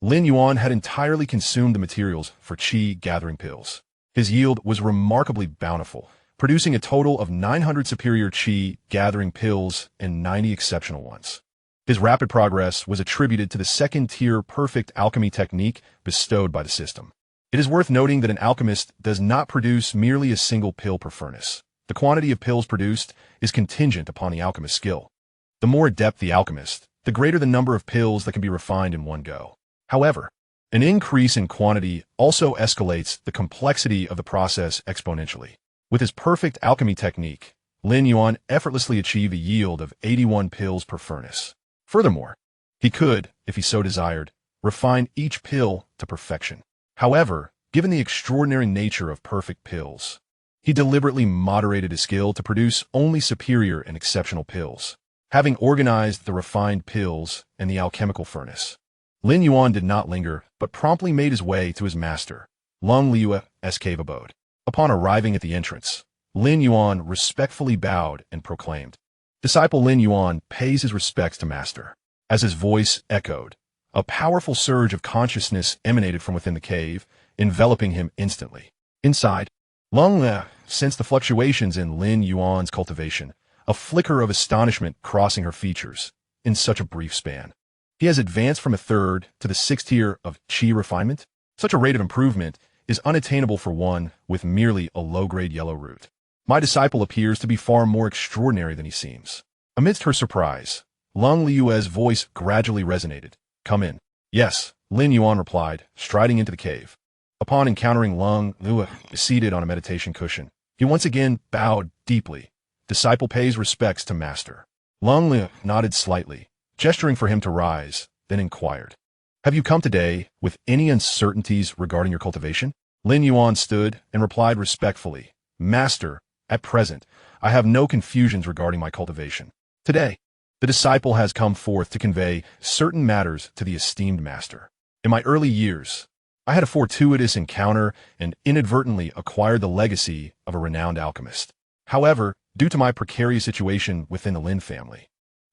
Lin Yuan had entirely consumed the materials for qi gathering pills. His yield was remarkably bountiful, producing a total of 900 superior qi gathering pills and 90 exceptional ones. His rapid progress was attributed to the second-tier perfect alchemy technique bestowed by the system. It is worth noting that an alchemist does not produce merely a single pill per furnace. The quantity of pills produced is contingent upon the alchemist's skill. The more adept the alchemist, the greater the number of pills that can be refined in one go. However, an increase in quantity also escalates the complexity of the process exponentially. With his perfect alchemy technique, Lin Yuan effortlessly achieved a yield of 81 pills per furnace. Furthermore, he could, if he so desired, refine each pill to perfection. However, given the extraordinary nature of perfect pills, he deliberately moderated his skill to produce only superior and exceptional pills. Having organized the refined pills and the alchemical furnace, Lin Yuan did not linger, but promptly made his way to his master, Lung Liu's cave abode. Upon arriving at the entrance, Lin Yuan respectfully bowed and proclaimed, "Disciple Lin Yuan pays his respects to master." As his voice echoed, a powerful surge of consciousness emanated from within the cave, enveloping him instantly. Inside, Lung sensed the fluctuations in Lin Yuan's cultivation, a flicker of astonishment crossing her features in such a brief span. He has advanced from a third to the sixth tier of qi refinement. Such a rate of improvement is unattainable for one with merely a low-grade yellow root. My disciple appears to be far more extraordinary than he seems. Amidst her surprise, Lung Liu's voice gradually resonated. "Come in." "Yes," Lin Yuan replied, striding into the cave. Upon encountering Lung Liu seated on a meditation cushion, he once again bowed deeply. Disciple pays respects to master. Lung Liu nodded slightly, gesturing for him to rise, then inquired, "Have you come today with any uncertainties regarding your cultivation?" Lin Yuan stood and replied respectfully, "Master, at present, I have no confusions regarding my cultivation. Today, the disciple has come forth to convey certain matters to the esteemed master. In my early years, I had a fortuitous encounter and inadvertently acquired the legacy of a renowned alchemist. However, due to my precarious situation within the Lin family,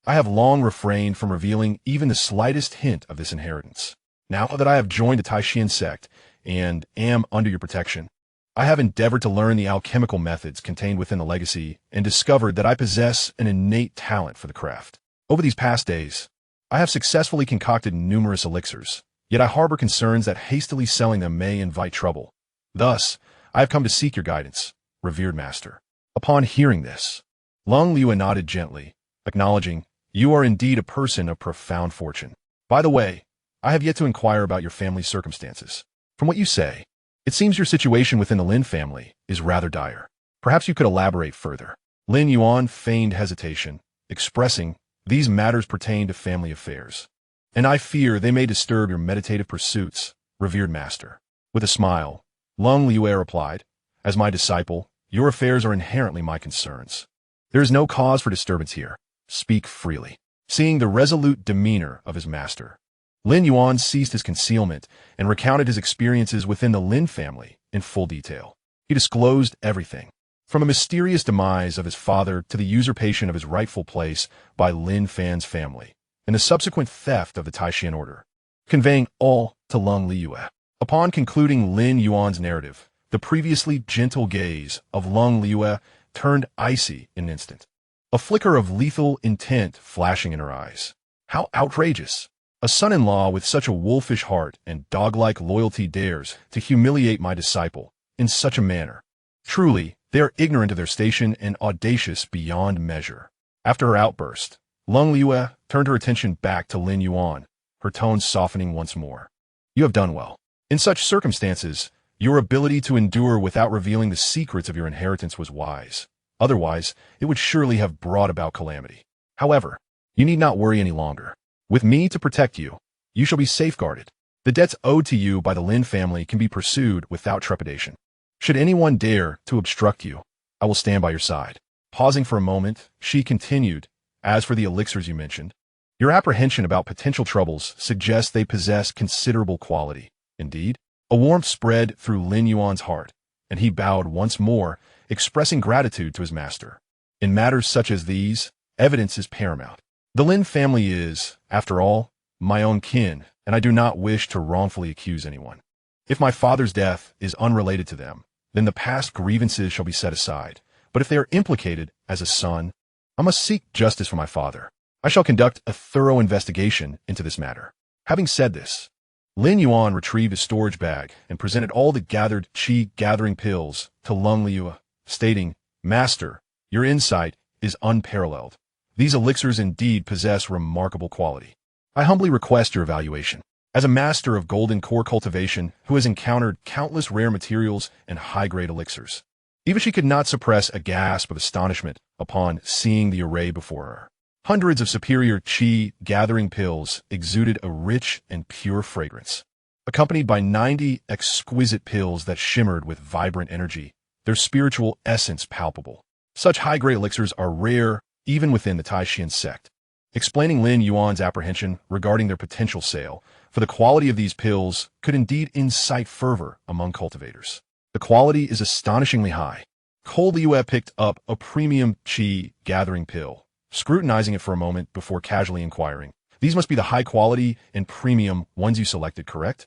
I have long refrained from revealing even the slightest hint of this inheritance. Now that I have joined the Tai Xuan Sect and am under your protection, I have endeavored to learn the alchemical methods contained within the legacy and discovered that I possess an innate talent for the craft. Over these past days, I have successfully concocted numerous elixirs, yet I harbor concerns that hastily selling them may invite trouble. Thus, I have come to seek your guidance, revered master." Upon hearing this, Lung Liu nodded gently, acknowledging, "You are indeed a person of profound fortune. By the way, I have yet to inquire about your family's circumstances. From what you say, it seems your situation within the Lin family is rather dire. Perhaps you could elaborate further." Lin Yuan feigned hesitation, expressing, "These matters pertain to family affairs, and I fear they may disturb your meditative pursuits, revered master." With a smile, Lung Liu replied, "As my disciple, your affairs are inherently my concerns. There is no cause for disturbance here. Speak freely." Seeing the resolute demeanor of his master, Lin Yuan ceased his concealment and recounted his experiences within the Lin family in full detail. He disclosed everything, from a mysterious demise of his father to the usurpation of his rightful place by Lin Fan's family, and the subsequent theft of the Taishan order, conveying all to Lung Liu. Upon concluding Lin Yuan's narrative, the previously gentle gaze of Lung Liu turned icy in an instant, a flicker of lethal intent flashing in her eyes. How outrageous! A son-in-law with such a wolfish heart and dog-like loyalty dares to humiliate my disciple in such a manner. Truly, they are ignorant of their station and audacious beyond measure. After her outburst, Lung Liu turned her attention back to Lin Yuan, her tone softening once more. "You have done well. In such circumstances, your ability to endure without revealing the secrets of your inheritance was wise. Otherwise, it would surely have brought about calamity. However, you need not worry any longer. With me to protect you, you shall be safeguarded. The debts owed to you by the Lin family can be pursued without trepidation. Should anyone dare to obstruct you, I will stand by your side." Pausing for a moment, she continued, "As for the elixirs you mentioned, your apprehension about potential troubles suggests they possess considerable quality. Indeed, a warmth spread through Lin Yuan's heart, and he bowed once more, expressing gratitude to his master. In matters such as these, evidence is paramount. The Lin family is, after all, my own kin, and I do not wish to wrongfully accuse anyone. If my father's death is unrelated to them, then the past grievances shall be set aside. But if they are implicated as a son, I must seek justice for my father. I shall conduct a thorough investigation into this matter. Having said this, Lin Yuan retrieved his storage bag and presented all the gathered qi gathering pills to Lin Yuan, stating, "Master, your insight is unparalleled. These elixirs indeed possess remarkable quality. I humbly request your evaluation. As a master of golden core cultivation who has encountered countless rare materials and high-grade elixirs." Even she could not suppress a gasp of astonishment upon seeing the array before her. Hundreds of superior qi gathering pills exuded a rich and pure fragrance, accompanied by 90 exquisite pills that shimmered with vibrant energy, their spiritual essence palpable. Such high-grade elixirs are rare even within the Tai Xuan Sect. Explaining Lin Yuan's apprehension regarding their potential sale, for the quality of these pills could indeed incite fervor among cultivators. The quality is astonishingly high. Cold Liu picked up a premium qi gathering pill, scrutinizing it for a moment before casually inquiring, "These must be the high quality and premium ones you selected, correct?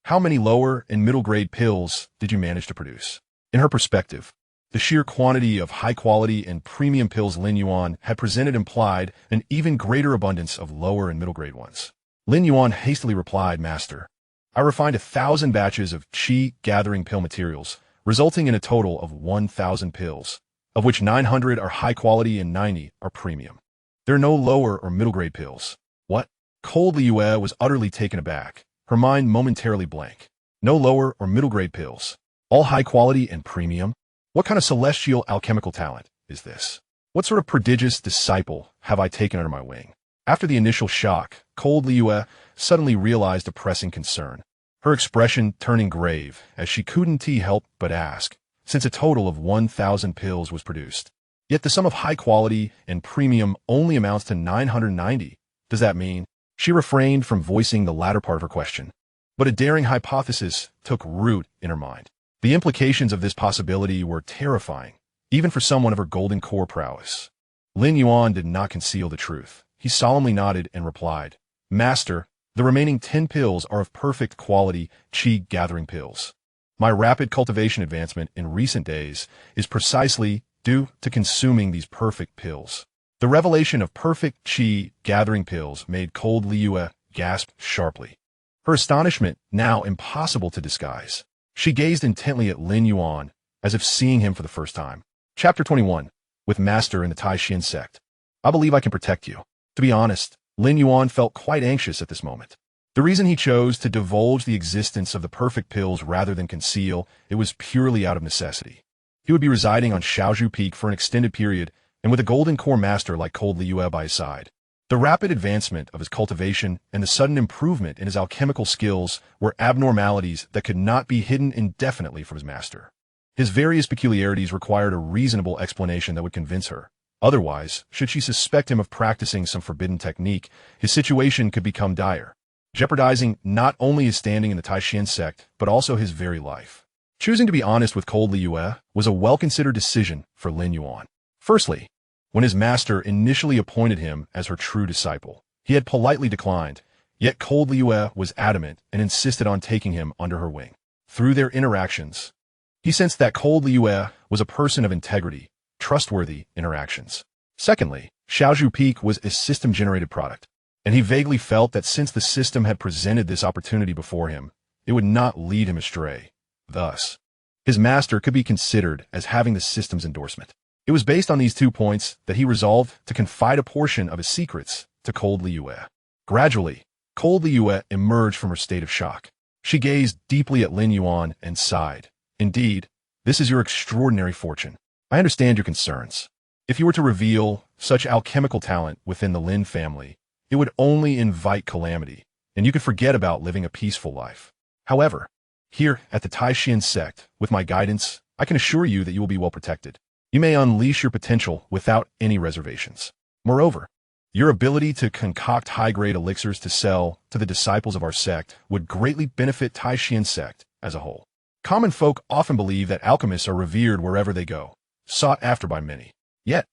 How many lower and middle grade pills did you manage to produce?" In her perspective, the sheer quantity of high quality and premium pills Lin Yuan had presented implied an even greater abundance of lower and middle grade ones. Lin Yuan hastily replied, "Master, I refined 1,000 batches of qi gathering pill materials, resulting in a total of 1,000 pills, of which 900 are high quality and 90 are premium. There are no lower or middle grade pills." What? Cold Liu was utterly taken aback, her mind momentarily blank. No lower or middle grade pills, all high quality and premium? What kind of celestial alchemical talent is this? What sort of prodigious disciple have I taken under my wing? After the initial shock, Cold Liu suddenly realized a pressing concern, her expression turning grave as she couldn't help but ask, since a total of 1,000 pills was produced. Yet the sum of high quality and premium only amounts to 990. Does that mean? She refrained from voicing the latter part of her question, but a daring hypothesis took root in her mind. The implications of this possibility were terrifying, even for someone of her golden core prowess. Lin Yuan did not conceal the truth. He solemnly nodded and replied, "Master, the remaining 10 pills are of perfect quality qi gathering pills. My rapid cultivation advancement in recent days is precisely due to consuming these perfect pills." The revelation of perfect qi gathering pills made Cold Liu gasp sharply, her astonishment now impossible to disguise. She gazed intently at Lin Yuan, as if seeing him for the first time. Chapter 21. With Master in the Tai Xuan Sect. I believe I can protect you. To be honest, Lin Yuan felt quite anxious at this moment. The reason he chose to divulge the existence of the perfect pills rather than conceal it was purely out of necessity. He would be residing on Xiaozhu Peak for an extended period, and with a golden core master like Cold Liu by his side. The rapid advancement of his cultivation and the sudden improvement in his alchemical skills were abnormalities that could not be hidden indefinitely from his master. His various peculiarities required a reasonable explanation that would convince her. Otherwise, should she suspect him of practicing some forbidden technique, his situation could become dire, jeopardizing not only his standing in the Tai Xuan Sect, but also his very life. Choosing to be honest with Cold Liu was a well-considered decision for Lin Yuan. Firstly, when his master initially appointed him as her true disciple, he had politely declined, yet Cold Liu was adamant and insisted on taking him under her wing. Through their interactions, he sensed that Cold Liu was a person of integrity, trustworthy interactions. Secondly, Xiaozhu Peak was a system-generated product, and he vaguely felt that since the system had presented this opportunity before him, it would not lead him astray. Thus, his master could be considered as having the system's endorsement. It was based on these 2 points that he resolved to confide a portion of his secrets to Cold Liu. Gradually, Cold Liu emerged from her state of shock. She gazed deeply at Lin Yuan and sighed. "Indeed, this is your extraordinary fortune. I understand your concerns. If you were to reveal such alchemical talent within the Lin family, it would only invite calamity, and you could forget about living a peaceful life. However, here at the Tai Xuan Sect, with my guidance, I can assure you that you will be well protected. You may unleash your potential without any reservations. Moreover, your ability to concoct high-grade elixirs to sell to the disciples of our sect would greatly benefit Tai Xuan Sect as a whole. Common folk often believe that alchemists are revered wherever they go, sought after by many. Yet,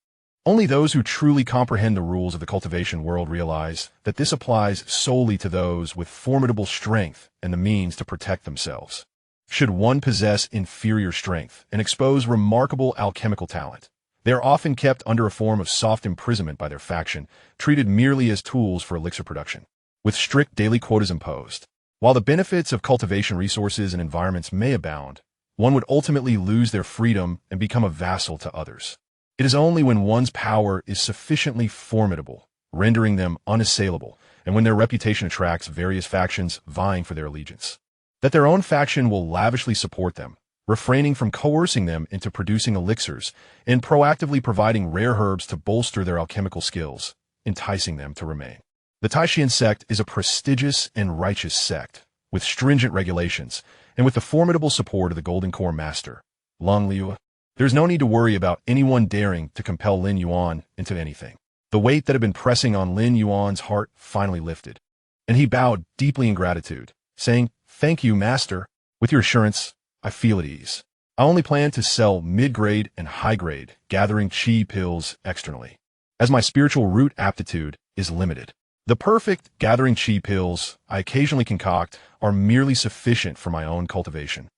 Only those who truly comprehend the rules of the cultivation world realize that this applies solely to those with formidable strength and the means to protect themselves. Should one possess inferior strength and expose remarkable alchemical talent, they are often kept under a form of soft imprisonment by their faction, treated merely as tools for elixir production, with strict daily quotas imposed. While the benefits of cultivation resources and environments may abound, one would ultimately lose their freedom and become a vassal to others. It is only when one's power is sufficiently formidable, rendering them unassailable, and when their reputation attracts various factions vying for their allegiance, that their own faction will lavishly support them, refraining from coercing them into producing elixirs and proactively providing rare herbs to bolster their alchemical skills, enticing them to remain. The Tai Xuan Sect is a prestigious and righteous sect, with stringent regulations, and with the formidable support of the Golden Core Master, Lin Yuan. There's no need to worry about anyone daring to compel Lin Yuan into anything. The weight that had been pressing on Lin Yuan's heart finally lifted, and he bowed deeply in gratitude, saying, "Thank you, Master. With your assurance, I feel at ease. I only plan to sell mid-grade and high-grade gathering chi pills externally, as my spiritual root aptitude is limited. The perfect gathering chi pills I occasionally concoct are merely sufficient for my own cultivation,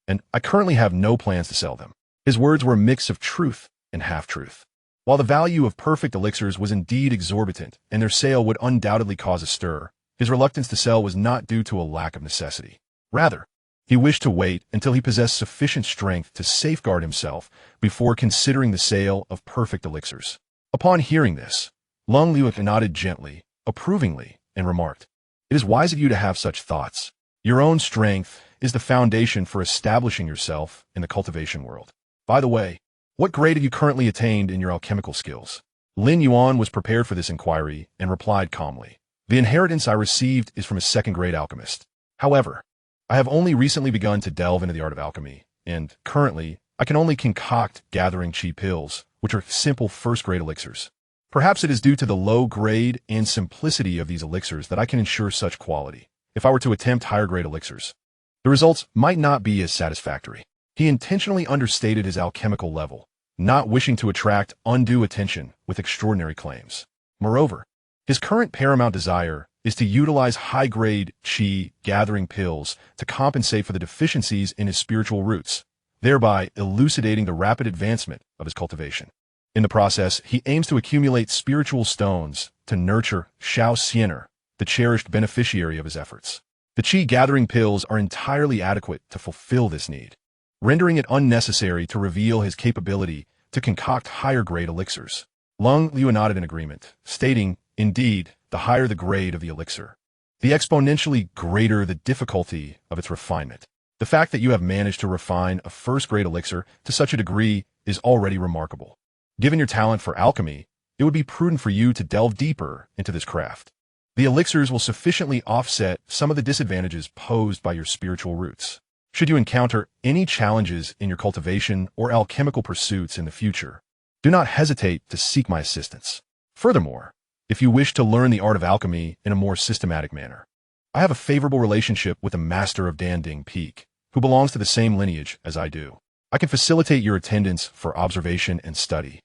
and I currently have no plans to sell them." His words were a mix of truth and half-truth. While the value of perfect elixirs was indeed exorbitant and their sale would undoubtedly cause a stir, his reluctance to sell was not due to a lack of necessity. Rather, he wished to wait until he possessed sufficient strength to safeguard himself before considering the sale of perfect elixirs. Upon hearing this, Lin Yuan nodded gently, approvingly, and remarked, "It is wise of you to have such thoughts. Your own strength is the foundation for establishing yourself in the cultivation world. By the way, what grade have you currently attained in your alchemical skills?" Lin Yuan was prepared for this inquiry and replied calmly, "The inheritance I received is from a second-grade alchemist. However, I have only recently begun to delve into the art of alchemy, and currently, I can only concoct gathering chi pills, which are simple first-grade elixirs. Perhaps it is due to the low grade and simplicity of these elixirs that I can ensure such quality. If I were to attempt higher-grade elixirs, the results might not be as satisfactory." He intentionally understated his alchemical level, not wishing to attract undue attention with extraordinary claims. Moreover, his current paramount desire is to utilize high-grade chi gathering pills to compensate for the deficiencies in his spiritual roots, thereby elucidating the rapid advancement of his cultivation. In the process, he aims to accumulate spiritual stones to nurture Xianxia, the cherished beneficiary of his efforts. The chi gathering pills are entirely adequate to fulfill this need, rendering it unnecessary to reveal his capability to concoct higher-grade elixirs. Lin Yuan nodded in agreement, stating, "Indeed, the higher the grade of the elixir, the exponentially greater the difficulty of its refinement. The fact that you have managed to refine a first-grade elixir to such a degree is already remarkable. Given your talent for alchemy, it would be prudent for you to delve deeper into this craft. The elixirs will sufficiently offset some of the disadvantages posed by your spiritual roots. Should you encounter any challenges in your cultivation or alchemical pursuits in the future, do not hesitate to seek my assistance. Furthermore, if you wish to learn the art of alchemy in a more systematic manner, I have a favorable relationship with the master of Danding Peak, who belongs to the same lineage as I do. I can facilitate your attendance for observation and study,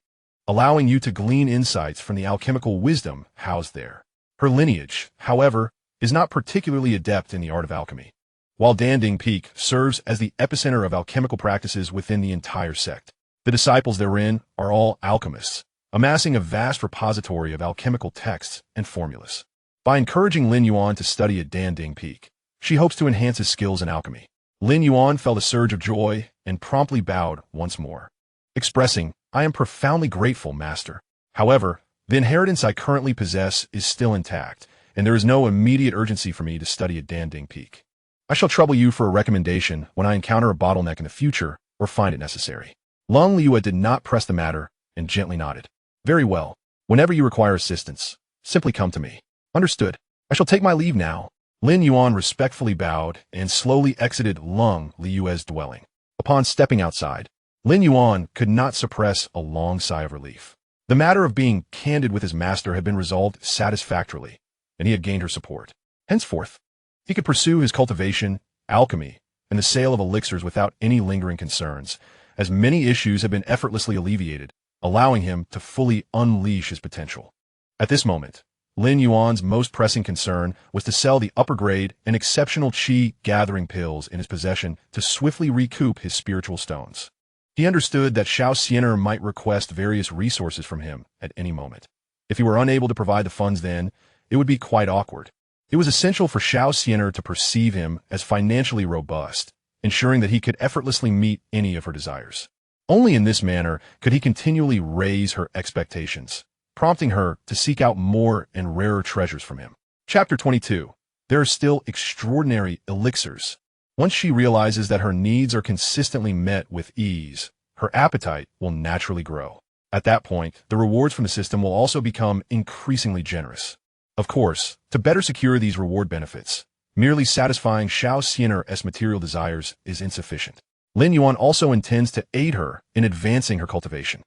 allowing you to glean insights from the alchemical wisdom housed there." Her lineage, however, is not particularly adept in the art of alchemy, while Danding Peak serves as the epicenter of alchemical practices within the entire sect. The disciples therein are all alchemists, amassing a vast repository of alchemical texts and formulas. By encouraging Lin Yuan to study at Danding Peak, she hopes to enhance his skills in alchemy. Lin Yuan felt a surge of joy and promptly bowed once more, expressing, "I am profoundly grateful, Master. However, the inheritance I currently possess is still intact, and there is no immediate urgency for me to study at Danding Peak. I shall trouble you for a recommendation when I encounter a bottleneck in the future or find it necessary." Lin Yuan did not press the matter and gently nodded. "Very well. Whenever you require assistance, simply come to me." "Understood. I shall take my leave now." Lin Yuan respectfully bowed and slowly exited Lin Yuan's dwelling. Upon stepping outside, Lin Yuan could not suppress a long sigh of relief. The matter of being candid with his master had been resolved satisfactorily, and he had gained her support. Henceforth, he could pursue his cultivation, alchemy, and the sale of elixirs without any lingering concerns, as many issues had been effortlessly alleviated, allowing him to fully unleash his potential. At this moment, Lin Yuan's most pressing concern was to sell the upper-grade and exceptional qi gathering pills in his possession to swiftly recoup his spiritual stones. He understood that Xianxia might request various resources from him at any moment. If he were unable to provide the funds then, it would be quite awkward. It was essential for Xianxia to perceive him as financially robust, ensuring that he could effortlessly meet any of her desires. Only in this manner could he continually raise her expectations, prompting her to seek out more and rarer treasures from him. Chapter 22. There are still extraordinary elixirs. Once she realizes that her needs are consistently met with ease, her appetite will naturally grow. At that point, the rewards from the system will also become increasingly generous. Of course, to better secure these reward benefits, merely satisfying Xianxia's material desires is insufficient. Lin Yuan also intends to aid her in advancing her cultivation.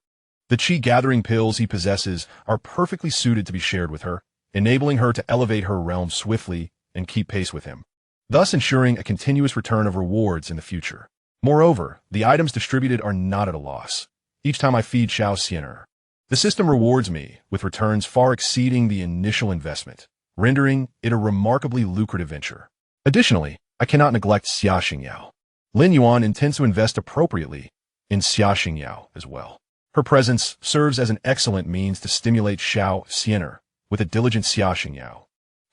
The qi gathering pills he possesses are perfectly suited to be shared with her, enabling her to elevate her realm swiftly and keep pace with him, thus ensuring a continuous return of rewards in the future. Moreover, the items distributed are not at a loss. Each time I feed Xianxia, the system rewards me with returns far exceeding the initial investment, rendering it a remarkably lucrative venture. Additionally, I cannot neglect Xianxia. Lin Yuan intends to invest appropriately in Xianxia as well. Her presence serves as an excellent means to stimulate Xianxia with a diligent Xianxia,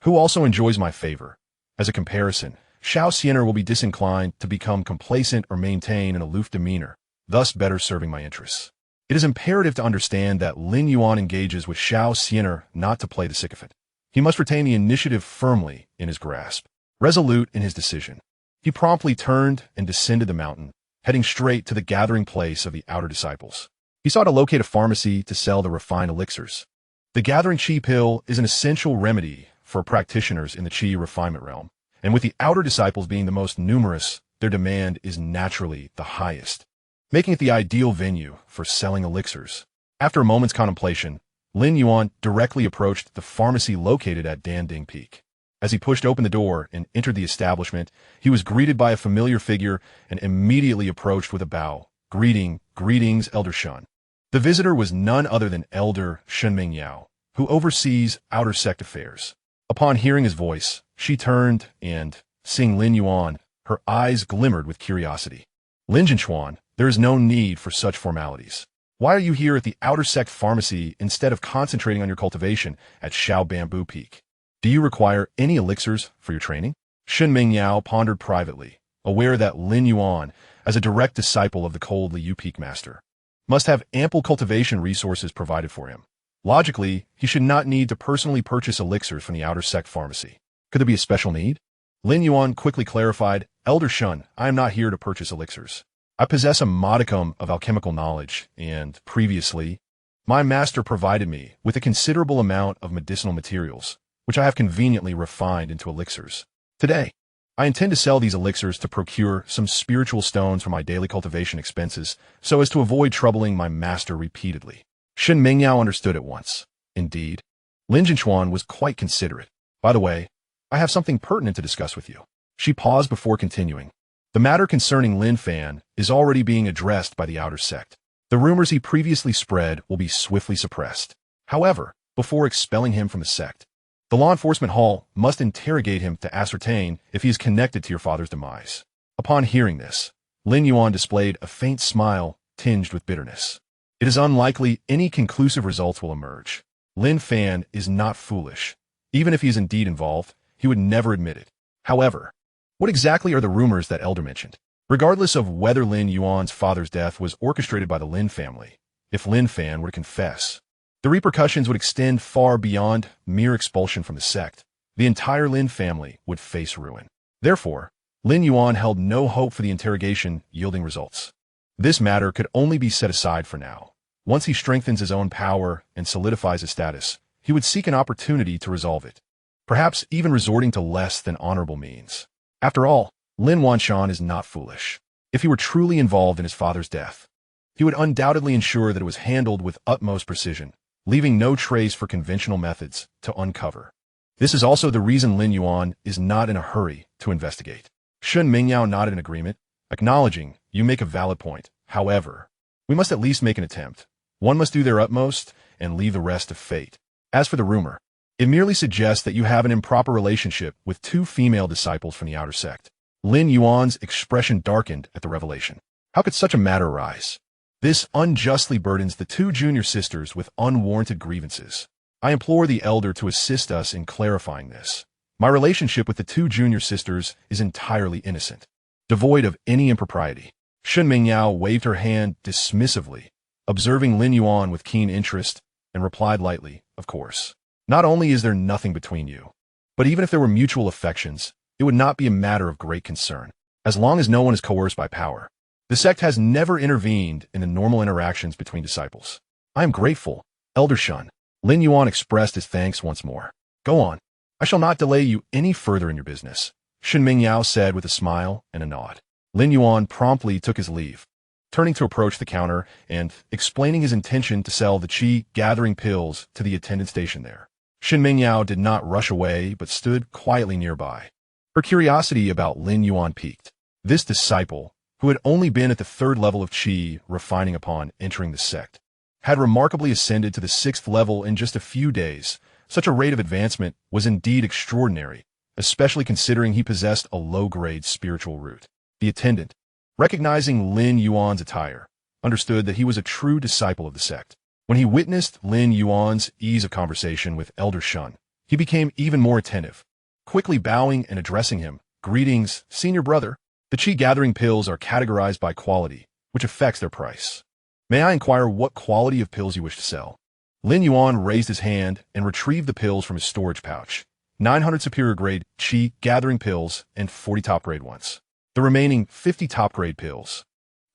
who also enjoys my favor. As a comparison, Xianxia will be disinclined to become complacent or maintain an aloof demeanor, thus better serving my interests. It is imperative to understand that Lin Yuan engages with Xianxia not to play the sycophant. He must retain the initiative firmly in his grasp. Resolute in his decision, he promptly turned and descended the mountain, heading straight to the gathering place of the outer disciples. He sought to locate a pharmacy to sell the refined elixirs. The gathering qi pill is an essential remedy for practitioners in the qi refinement realm, and with the outer disciples being the most numerous, their demand is naturally the highest, making it the ideal venue for selling elixirs. After a moment's contemplation, Lin Yuan directly approached the pharmacy located at Danding Peak. As he pushed open the door and entered the establishment, he was greeted by a familiar figure and immediately approached with a bow. Greetings, Elder Shun. The visitor was none other than Elder Shenmingyao, who oversees outer sect affairs. Upon hearing his voice, she turned and, seeing Lin Yuan, her eyes glimmered with curiosity. Lin Jinshuan, there is no need for such formalities. Why are you here at the outer sect pharmacy instead of concentrating on your cultivation at Shao Bamboo Peak? Do you require any elixirs for your training? Shenmingyao pondered privately, aware that Lin Yuan, as a direct disciple of the cold Liu Peak master, must have ample cultivation resources provided for him. Logically, he should not need to personally purchase elixirs from the outer sect pharmacy. Could there be a special need? Lin Yuan quickly clarified, Elder Shun, I am not here to purchase elixirs. I possess a modicum of alchemical knowledge, and previously, my master provided me with a considerable amount of medicinal materials, which I have conveniently refined into elixirs. Today, I intend to sell these elixirs to procure some spiritual stones for my daily cultivation expenses so as to avoid troubling my master repeatedly. Shen Mingyao understood at once. Indeed, Lin Jinshuan was quite considerate. By the way, I have something pertinent to discuss with you. She paused before continuing. The matter concerning Lin Fan is already being addressed by the outer sect. The rumors he previously spread will be swiftly suppressed. However, before expelling him from the sect, the law enforcement hall must interrogate him to ascertain if he is connected to your father's demise. Upon hearing this, Lin Yuan displayed a faint smile tinged with bitterness. It is unlikely any conclusive results will emerge. Lin Fan is not foolish. Even if he is indeed involved, he would never admit it. However, what exactly are the rumors that Elder mentioned? Regardless of whether Lin Yuan's father's death was orchestrated by the Lin family, if Lin Fan were to confess, the repercussions would extend far beyond mere expulsion from the sect. The entire Lin family would face ruin. Therefore, Lin Yuan held no hope for the interrogation yielding results. This matter could only be set aside for now. Once he strengthens his own power and solidifies his status, he would seek an opportunity to resolve it, perhaps even resorting to less than honorable means. After all, Lin Wanshan is not foolish. If he were truly involved in his father's death, he would undoubtedly ensure that it was handled with utmost precision, leaving no trace for conventional methods to uncover. This is also the reason Lin Yuan is not in a hurry to investigate. Shen Mingyao nodded in agreement, acknowledging, you make a valid point. However, we must at least make an attempt. One must do their utmost and leave the rest to fate. As for the rumor, it merely suggests that you have an improper relationship with two female disciples from the outer sect. Lin Yuan's expression darkened at the revelation. How could such a matter arise? This unjustly burdens the two junior sisters with unwarranted grievances. I implore the elder to assist us in clarifying this. My relationship with the two junior sisters is entirely innocent, devoid of any impropriety. Shun Mingyao waved her hand dismissively, observing Lin Yuan with keen interest, and replied lightly, "Of course. Not only is there nothing between you, but even if there were mutual affections, it would not be a matter of great concern, as long as no one is coerced by power. The sect has never intervened in the normal interactions between disciples. I am grateful, Elder Shun." Lin Yuan expressed his thanks once more. "Go on. I shall not delay you any further in your business," Shun Mingyao said with a smile and a nod. Lin Yuan promptly took his leave, turning to approach the counter and explaining his intention to sell the qi gathering pills to the attendant station there. Shun Mingyao did not rush away but stood quietly nearby. Her curiosity about Lin Yuan piqued. This disciple, who had only been at the 3rd level of qi refining upon entering the sect, had remarkably ascended to the 6th level in just a few days. Such a rate of advancement was indeed extraordinary, especially considering he possessed a low-grade spiritual root. The attendant, recognizing Lin Yuan's attire, understood that he was a true disciple of the sect. When he witnessed Lin Yuan's ease of conversation with Elder Shun, he became even more attentive, quickly bowing and addressing him. "Greetings, senior brother. The qi gathering pills are categorized by quality, which affects their price. May I inquire what quality of pills you wish to sell?" Lin Yuan raised his hand and retrieved the pills from his storage pouch. 900 superior grade qi gathering pills and 40 top grade ones. The remaining 50 top grade pills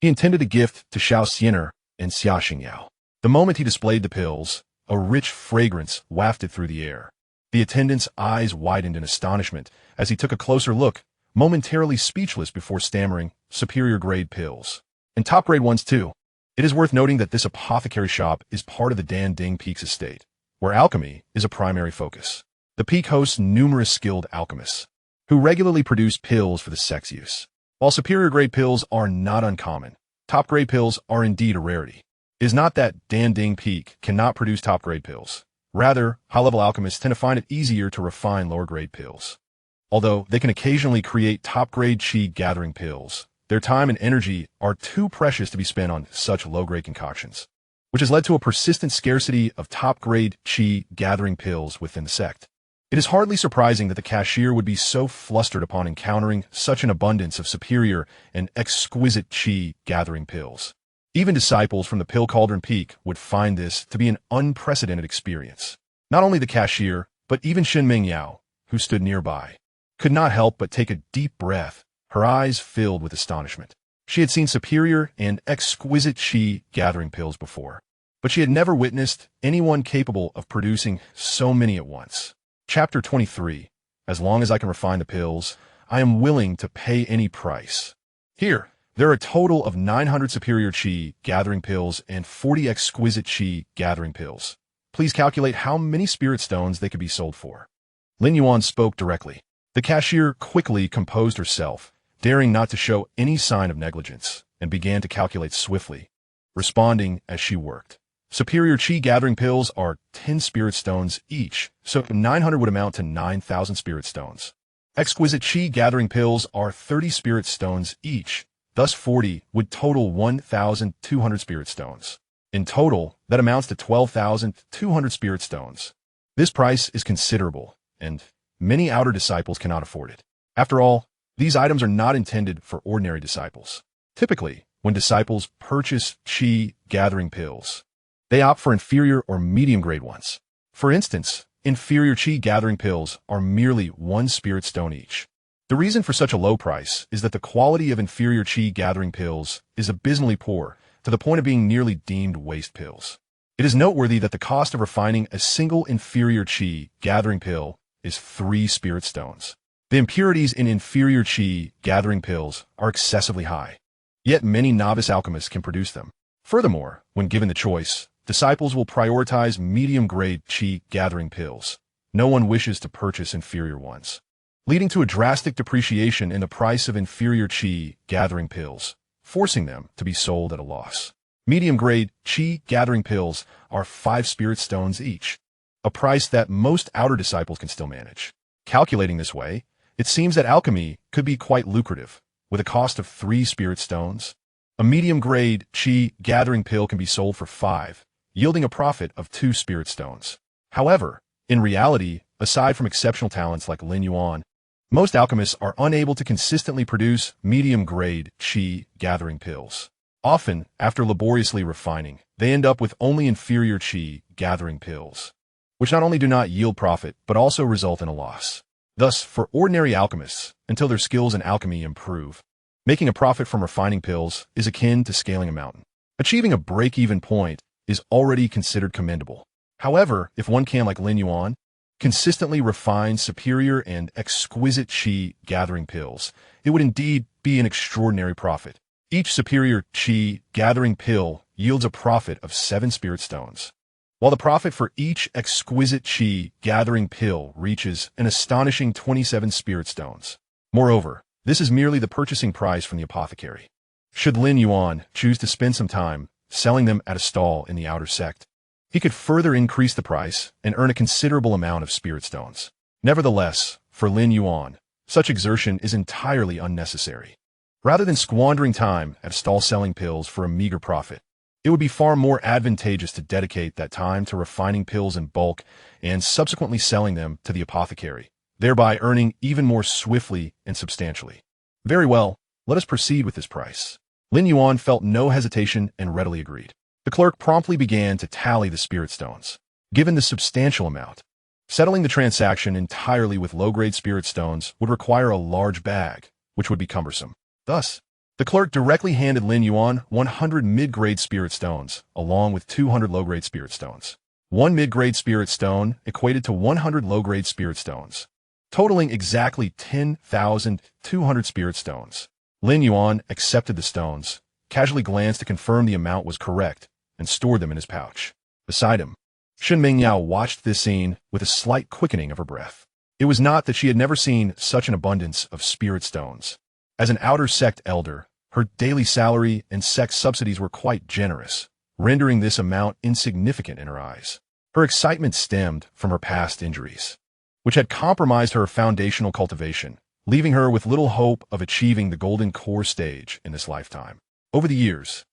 he intended to gift to Xianxia and Xianxia. The moment he displayed the pills, a rich fragrance wafted through the air. The attendant's eyes widened in astonishment as he took a closer look, momentarily speechless before stammering, "Superior grade pills. And top grade ones too." It is worth noting that this apothecary shop is part of the Dan Ding Peak's estate, where alchemy is a primary focus. The peak hosts numerous skilled alchemists, who regularly produce pills for the sect's use. While superior grade pills are not uncommon, top grade pills are indeed a rarity. It is not that Dan Ding Peak cannot produce top grade pills. Rather, high-level alchemists tend to find it easier to refine lower grade pills. Although they can occasionally create top grade qi gathering pills, their time and energy are too precious to be spent on such low-grade concoctions, which has led to a persistent scarcity of top-grade qi gathering pills within the sect. It is hardly surprising that the cashier would be so flustered upon encountering such an abundance of superior and exquisite qi gathering pills. Even disciples from the Pill Cauldron Peak would find this to be an unprecedented experience. Not only the cashier, but even Shun Mingyao, who stood nearby, could not help but take a deep breath, her eyes filled with astonishment. She had seen superior and exquisite qi gathering pills before, but she had never witnessed anyone capable of producing so many at once. Chapter 23. As long as I can refine the pills, I am willing to pay any price. Here, there are a total of 900 superior qi gathering pills and 40 exquisite qi gathering pills. Please calculate how many spirit stones they could be sold for. Lin Yuan spoke directly. The cashier quickly composed herself, daring not to show any sign of negligence, and began to calculate swiftly, responding as she worked. Superior qi gathering pills are 10 spirit stones each, so 900 would amount to 9,000 spirit stones. Exquisite qi gathering pills are 30 spirit stones each, thus 40 would total 1,200 spirit stones. In total, that amounts to 12,200 spirit stones. This price is considerable, and many outer disciples cannot afford it. After all, these items are not intended for ordinary disciples. Typically, when disciples purchase qi gathering pills, they opt for inferior or medium-grade ones. For instance, inferior qi gathering pills are merely 1 spirit stone each. The reason for such a low price is that the quality of inferior qi gathering pills is abysmally poor, to the point of being nearly deemed waste pills. It is noteworthy that the cost of refining a single inferior qi gathering pill is 3 spirit stones. The impurities in inferior qi gathering pills are excessively high, yet many novice alchemists can produce them. Furthermore, when given the choice, disciples will prioritize medium-grade qi gathering pills. No one wishes to purchase inferior ones, leading to a drastic depreciation in the price of inferior qi gathering pills, forcing them to be sold at a loss. Medium-grade Qi gathering pills are 5 spirit stones each, a price that most outer disciples can still manage. Calculating this way, it seems that alchemy could be quite lucrative, with a cost of 3 spirit stones. A medium-grade Qi gathering pill can be sold for 5, yielding a profit of 2 spirit stones. However, in reality, aside from exceptional talents like Lin Yuan, most alchemists are unable to consistently produce medium-grade Qi gathering pills. Often, after laboriously refining, they end up with only inferior Qi gathering pills, which not only do not yield profit, but also result in a loss. Thus, for ordinary alchemists, until their skills in alchemy improve, making a profit from refining pills is akin to scaling a mountain. Achieving a break-even point is already considered commendable. However, if one can, like Lin Yuan, consistently refine superior and exquisite Qi gathering pills, it would indeed be an extraordinary profit. Each superior Qi gathering pill yields a profit of 7 spirit stones, while the profit for each exquisite Qi gathering pill reaches an astonishing 27 spirit stones. Moreover, this is merely the purchasing price from the apothecary. Should Lin Yuan choose to spend some time selling them at a stall in the outer sect, he could further increase the price and earn a considerable amount of spirit stones. Nevertheless, for Lin Yuan, such exertion is entirely unnecessary. Rather than squandering time at a stall selling pills for a meager profit, it would be far more advantageous to dedicate that time to refining pills in bulk and subsequently selling them to the apothecary, thereby earning even more swiftly and substantially. Very well, let us proceed with this price. Lin Yuan felt no hesitation and readily agreed. The clerk promptly began to tally the spirit stones. Given the substantial amount, settling the transaction entirely with low-grade spirit stones would require a large bag, which would be cumbersome. Thus, the clerk directly handed Lin Yuan 100 mid-grade spirit stones, along with 200 low-grade spirit stones. 1 mid-grade spirit stone equated to 100 low-grade spirit stones, totaling exactly 10,200 spirit stones. Lin Yuan accepted the stones, casually glanced to confirm the amount was correct, and stored them in his pouch. Beside him, Xianxia watched this scene with a slight quickening of her breath. It was not that she had never seen such an abundance of spirit stones. As an outer sect elder, her daily salary and sect subsidies were quite generous, rendering this amount insignificant in her eyes. Her excitement stemmed from her past injuries, which had compromised her foundational cultivation, leaving her with little hope of achieving the golden core stage in this lifetime. Over the years,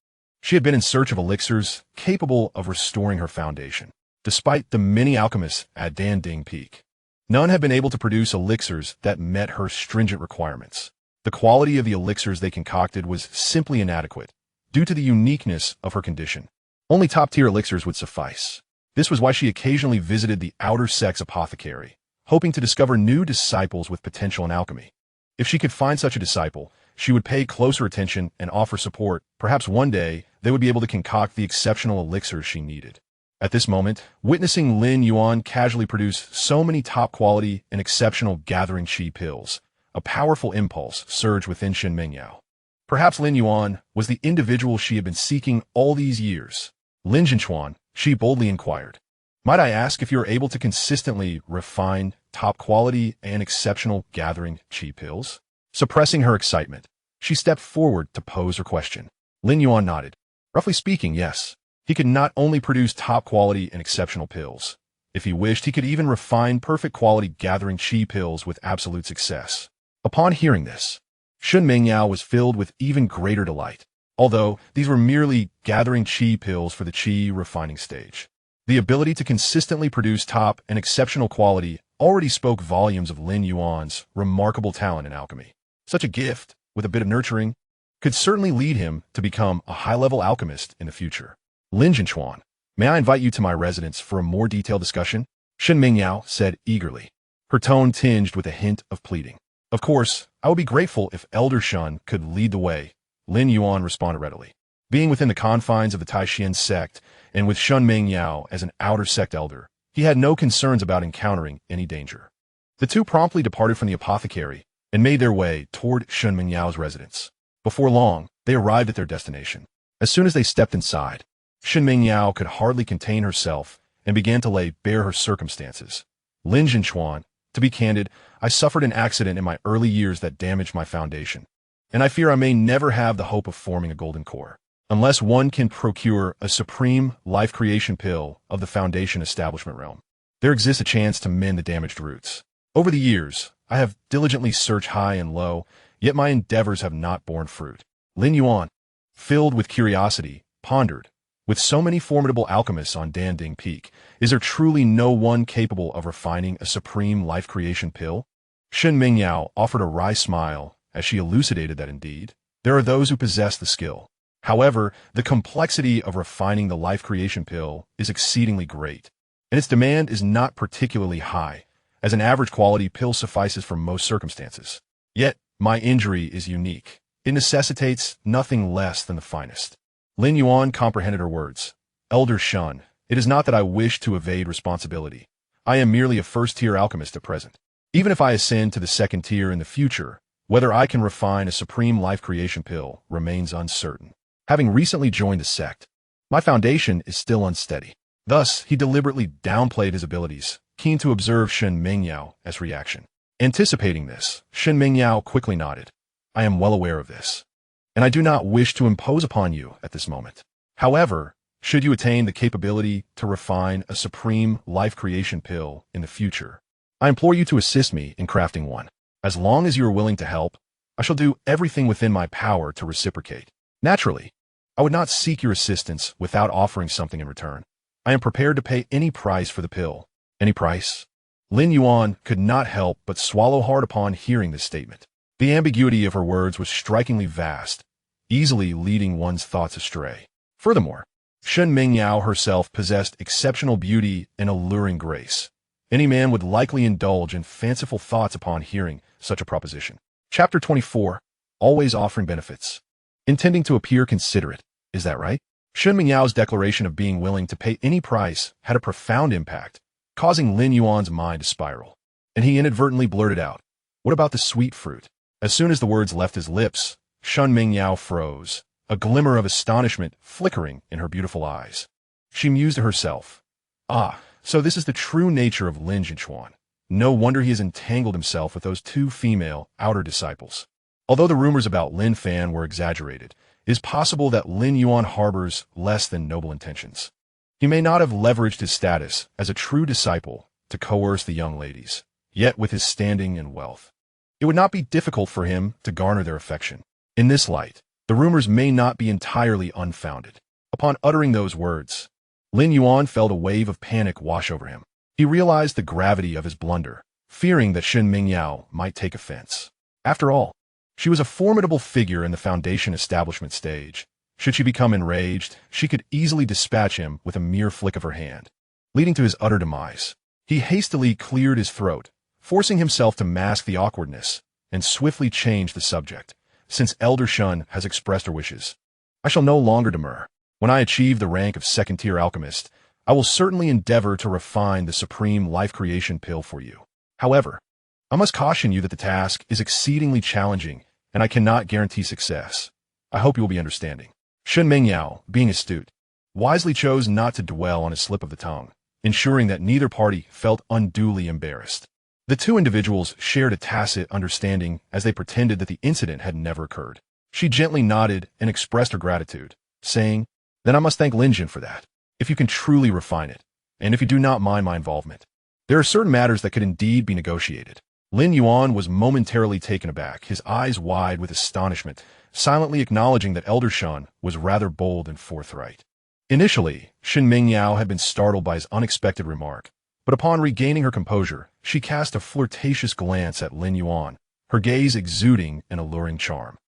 she had been in search of elixirs capable of restoring her foundation. Despite the many alchemists at Danding Peak, none had been able to produce elixirs that met her stringent requirements. The quality of the elixirs they concocted was simply inadequate, due to the uniqueness of her condition. Only top-tier elixirs would suffice. This was why she occasionally visited the outer sect's apothecary, hoping to discover new disciples with potential in alchemy. If she could find such a disciple, she would pay closer attention and offer support. Perhaps one day, they would be able to concoct the exceptional elixirs she needed. At this moment, witnessing Lin Yuan casually produce so many top-quality and exceptional gathering Qi pills, a powerful impulse surged within Xianxia. Perhaps Lin Yuan was the individual she had been seeking all these years. Lin Xianxuan, she boldly inquired, "Might I ask if you are able to consistently refine top-quality and exceptional gathering Qi pills?" Suppressing her excitement, she stepped forward to pose her question. Lin Yuan nodded. Roughly speaking, yes. He could not only produce top-quality and exceptional pills. If he wished, he could even refine perfect-quality gathering Qi pills with absolute success. Upon hearing this, Xianxia was filled with even greater delight. Although these were merely gathering Qi pills for the Qi refining stage, the ability to consistently produce top and exceptional quality already spoke volumes of Lin Yuan's remarkable talent in alchemy. Such a gift, with a bit of nurturing, could certainly lead him to become a high-level alchemist in the future. Lin Xianxuan, may I invite you to my residence for a more detailed discussion? Xianxia said eagerly, her tone tinged with a hint of pleading. Of course, I would be grateful if Elder Shun could lead the way, Lin Yuan responded readily. Being within the confines of the Tai Xuan Sect, and with Xianxia as an outer sect elder, he had no concerns about encountering any danger. The two promptly departed from the apothecary and made their way toward Xianxia's residence. Before long, they arrived at their destination. As soon as they stepped inside, Xianxia could hardly contain herself and began to lay bare her circumstances. Lin Xianxuan, to be candid, I suffered an accident in my early years that damaged my foundation, and I fear I may never have the hope of forming a golden core. unless one can procure a supreme life creation pill of the Foundation establishment realm. There exists a chance to mend the damaged roots. Over the years, I have diligently searched high and low, yet my endeavors have not borne fruit. Lin Yuan, filled with curiosity, pondered, with so many formidable alchemists on Danding Peak, is there truly no one capable of refining a supreme life creation pill? Shen Mingyao offered a wry smile as she elucidated that indeed, there are those who possess the skill. However, the complexity of refining the life creation pill is exceedingly great, and its demand is not particularly high, as an average quality pill suffices for most circumstances. Yet, my injury is unique. It necessitates nothing less than the finest. Lin Yuan comprehended her words. Elder Shun, it is not that I wish to evade responsibility. I am merely a first-tier alchemist at present. Even if I ascend to the second tier in the future, whether I can refine a supreme life creation pill remains uncertain. Having recently joined the sect, my foundation is still unsteady. Thus, he deliberately downplayed his abilities, keen to observe Shen Mingyao as reaction. Anticipating this, Shen Mingyao quickly nodded. I am well aware of this, and I do not wish to impose upon you at this moment. However, should you attain the capability to refine a supreme life creation pill in the future, I implore you to assist me in crafting one. As long as you are willing to help, I shall do everything within my power to reciprocate. Naturally, I would not seek your assistance without offering something in return. I am prepared to pay any price for the pill. Any price? Lin Yuan could not help but swallow hard upon hearing this statement. The ambiguity of her words was strikingly vast, easily leading one's thoughts astray. Furthermore, Shen Mingyao herself possessed exceptional beauty and alluring grace. Any man would likely indulge in fanciful thoughts upon hearing such a proposition. Chapter 24. Always offering benefits. Intending to appear considerate, is that right? Shen Mingyao's declaration of being willing to pay any price had a profound impact, causing Lin Yuan's mind to spiral. And he inadvertently blurted out, "What about the sweet fruit?" As soon as the words left his lips, Shen Mingyao froze, a glimmer of astonishment flickering in her beautiful eyes. She mused to herself, "Ah, so this is the true nature of Lin Yuan. No wonder he has entangled himself with those two female outer disciples." Although the rumors about Lin Fan were exaggerated, it is possible that Lin Yuan harbors less than noble intentions. He may not have leveraged his status as a true disciple to coerce the young ladies, yet with his standing and wealth, it would not be difficult for him to garner their affection. In this light, the rumors may not be entirely unfounded. Upon uttering those words, Lin Yuan felt a wave of panic wash over him. He realized the gravity of his blunder, fearing that Shen Mingyao might take offense. After all, she was a formidable figure in the Foundation establishment stage. Should she become enraged, she could easily dispatch him with a mere flick of her hand, leading to his utter demise. He hastily cleared his throat, forcing himself to mask the awkwardness, and swiftly changed the subject. Since Elder Shun has expressed her wishes, I shall no longer demur. When I achieve the rank of second-tier alchemist, I will certainly endeavor to refine the supreme life creation pill for you. However, I must caution you that the task is exceedingly challenging, and I cannot guarantee success. I hope you will be understanding. Shen Mingyao, being astute, wisely chose not to dwell on a slip of the tongue, ensuring that neither party felt unduly embarrassed. The two individuals shared a tacit understanding as they pretended that the incident had never occurred. She gently nodded and expressed her gratitude, saying, "Then I must thank Lin Jin for that, if you can truly refine it, and if you do not mind my involvement. There are certain matters that could indeed be negotiated." Lin Yuan was momentarily taken aback, his eyes wide with astonishment, silently acknowledging that Elder Shun was rather bold and forthright. Initially, Shen Mingyao had been startled by his unexpected remark, but upon regaining her composure, she cast a flirtatious glance at Lin Yuan, her gaze exuding an alluring charm.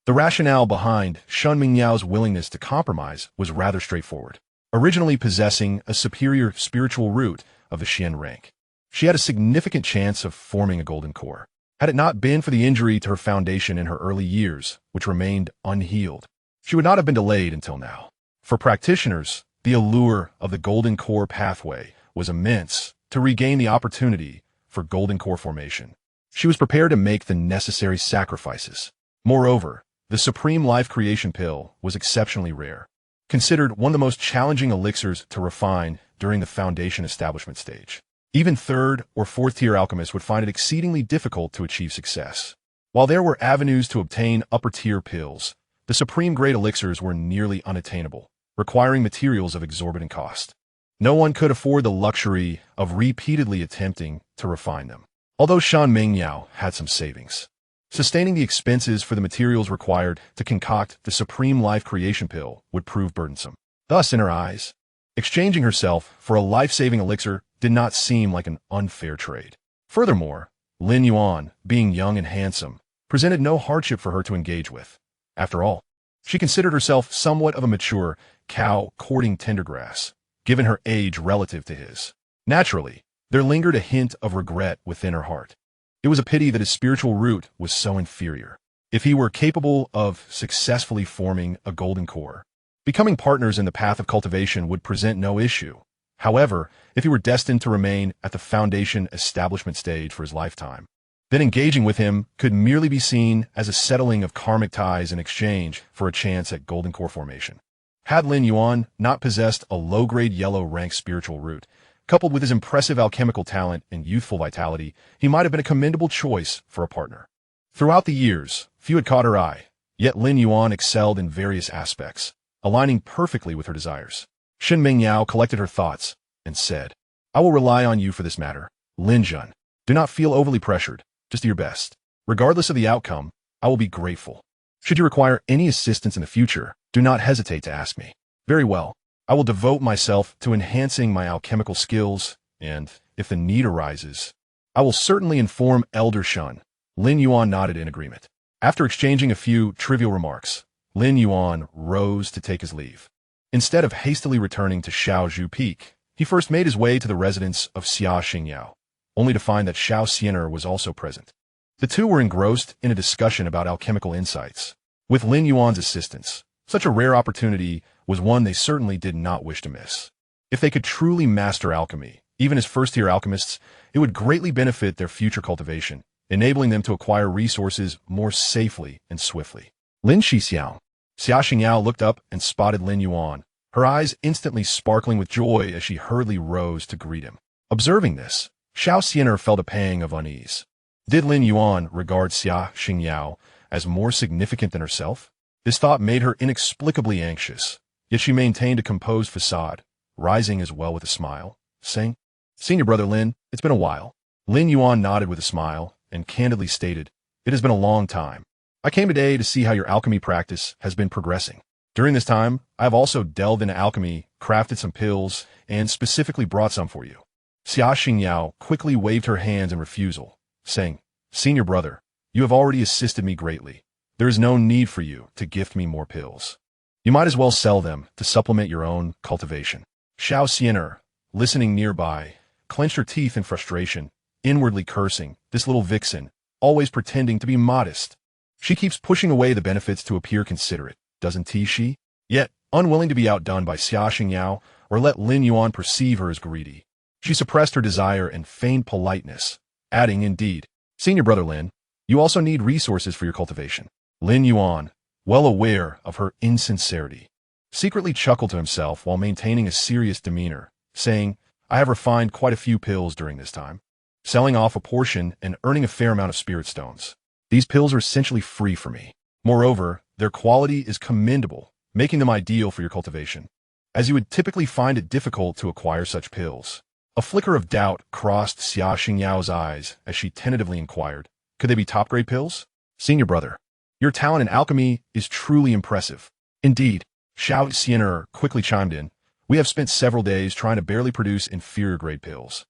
The rationale behind Shen Mingyao's willingness to compromise was rather straightforward. Originally possessing a superior spiritual root of the Xian rank, she had a significant chance of forming a golden core. Had it not been for the injury to her foundation in her early years, which remained unhealed, she would not have been delayed until now. For practitioners, the allure of the golden core pathway was immense. To regain the opportunity for golden core formation, she was prepared to make the necessary sacrifices. Moreover, the supreme life creation pill was exceptionally rare, considered one of the most challenging elixirs to refine during the Foundation establishment stage. Even third or fourth-tier alchemists would find it exceedingly difficult to achieve success. While there were avenues to obtain upper-tier pills, The supreme-grade elixirs were nearly unattainable, requiring materials of exorbitant cost. No one could afford the luxury of repeatedly attempting to refine them. Although Shan Mingyao had some savings, sustaining the expenses for the materials required to concoct the supreme life creation pill would prove burdensome. Thus, in her eyes, exchanging herself for a life-saving elixir did not seem like an unfair trade. Furthermore, Lin Yuan, being young and handsome, presented no hardship for her to engage with. After all, she considered herself somewhat of a mature cow courting tender grass, given her age relative to his. Naturally, there lingered a hint of regret within her heart. It was a pity that his spiritual root was so inferior. If he were capable of successfully forming a golden core, becoming partners in the path of cultivation would present no issue. However, if he were destined to remain at the foundation establishment stage for his lifetime, then engaging with him could merely be seen as a settling of karmic ties in exchange for a chance at golden core formation. Had Lin Yuan not possessed a low-grade yellow rank spiritual root, coupled with his impressive alchemical talent and youthful vitality, he might have been a commendable choice for a partner. Throughout the years, few had caught her eye, yet Lin Yuan excelled in various aspects, aligning perfectly with her desires. Shen Mingyao collected her thoughts and said, "I will rely on you for this matter, Lin Jun. Do not feel overly pressured, just do your best. Regardless of the outcome, I will be grateful. Should you require any assistance in the future, do not hesitate to ask me. Very well. I will devote myself to enhancing my alchemical skills, and, if the need arises, I will certainly inform Elder Shun." Lin Yuan nodded in agreement. After exchanging a few trivial remarks, Lin Yuan rose to take his leave. Instead of hastily returning to Shaozhu Peak, he first made his way to the residence of Xia Xingyao, only to find that Xiao Xianer was also present. The two were engrossed in a discussion about alchemical insights. With Lin Yuan's assistance, such a rare opportunity was one they certainly did not wish to miss. If they could truly master alchemy, even as first-tier alchemists, it would greatly benefit their future cultivation, enabling them to acquire resources more safely and swiftly. Lin Xixiao. Xia Xingyao looked up and spotted Lin Yuan, her eyes instantly sparkling with joy as she hurriedly rose to greet him. Observing this, Xiao Xianer felt a pang of unease. Did Lin Yuan regard Xia Xingyao as more significant than herself? This thought made her inexplicably anxious, yet she maintained a composed facade, rising as well with a smile, saying, "Senior brother Lin, it's been a while." Lin Yuan nodded with a smile and candidly stated, "It has been a long time. I came today to see how your alchemy practice has been progressing. During this time, I have also delved into alchemy, crafted some pills, and specifically brought some for you." Xia Xingyao quickly waved her hands in refusal, saying, "Senior brother, you have already assisted me greatly. There is no need for you to gift me more pills. You might as well sell them to supplement your own cultivation." Xiao Xianer, listening nearby, clenched her teeth in frustration, inwardly cursing, this little vixen, always pretending to be modest. She keeps pushing away the benefits to appear considerate, doesn't she? Yet, unwilling to be outdone by Xia Xingyao or let Lin Yuan perceive her as greedy, she suppressed her desire and feigned politeness, adding, "Indeed, Senior brother Lin, you also need resources for your cultivation." Lin Yuan, well aware of her insincerity, secretly chuckled to himself while maintaining a serious demeanor, saying, "I have refined quite a few pills during this time, selling off a portion and earning a fair amount of spirit stones. These pills are essentially free for me. Moreover, their quality is commendable, making them ideal for your cultivation, as you would typically find it difficult to acquire such pills." A flicker of doubt crossed Xia Xingyao's eyes as she tentatively inquired, "Could they be top-grade pills?" "Senior brother, your talent in alchemy is truly impressive." "Indeed," Xiao Xianer quickly chimed in, "we have spent several days trying to barely produce inferior-grade pills,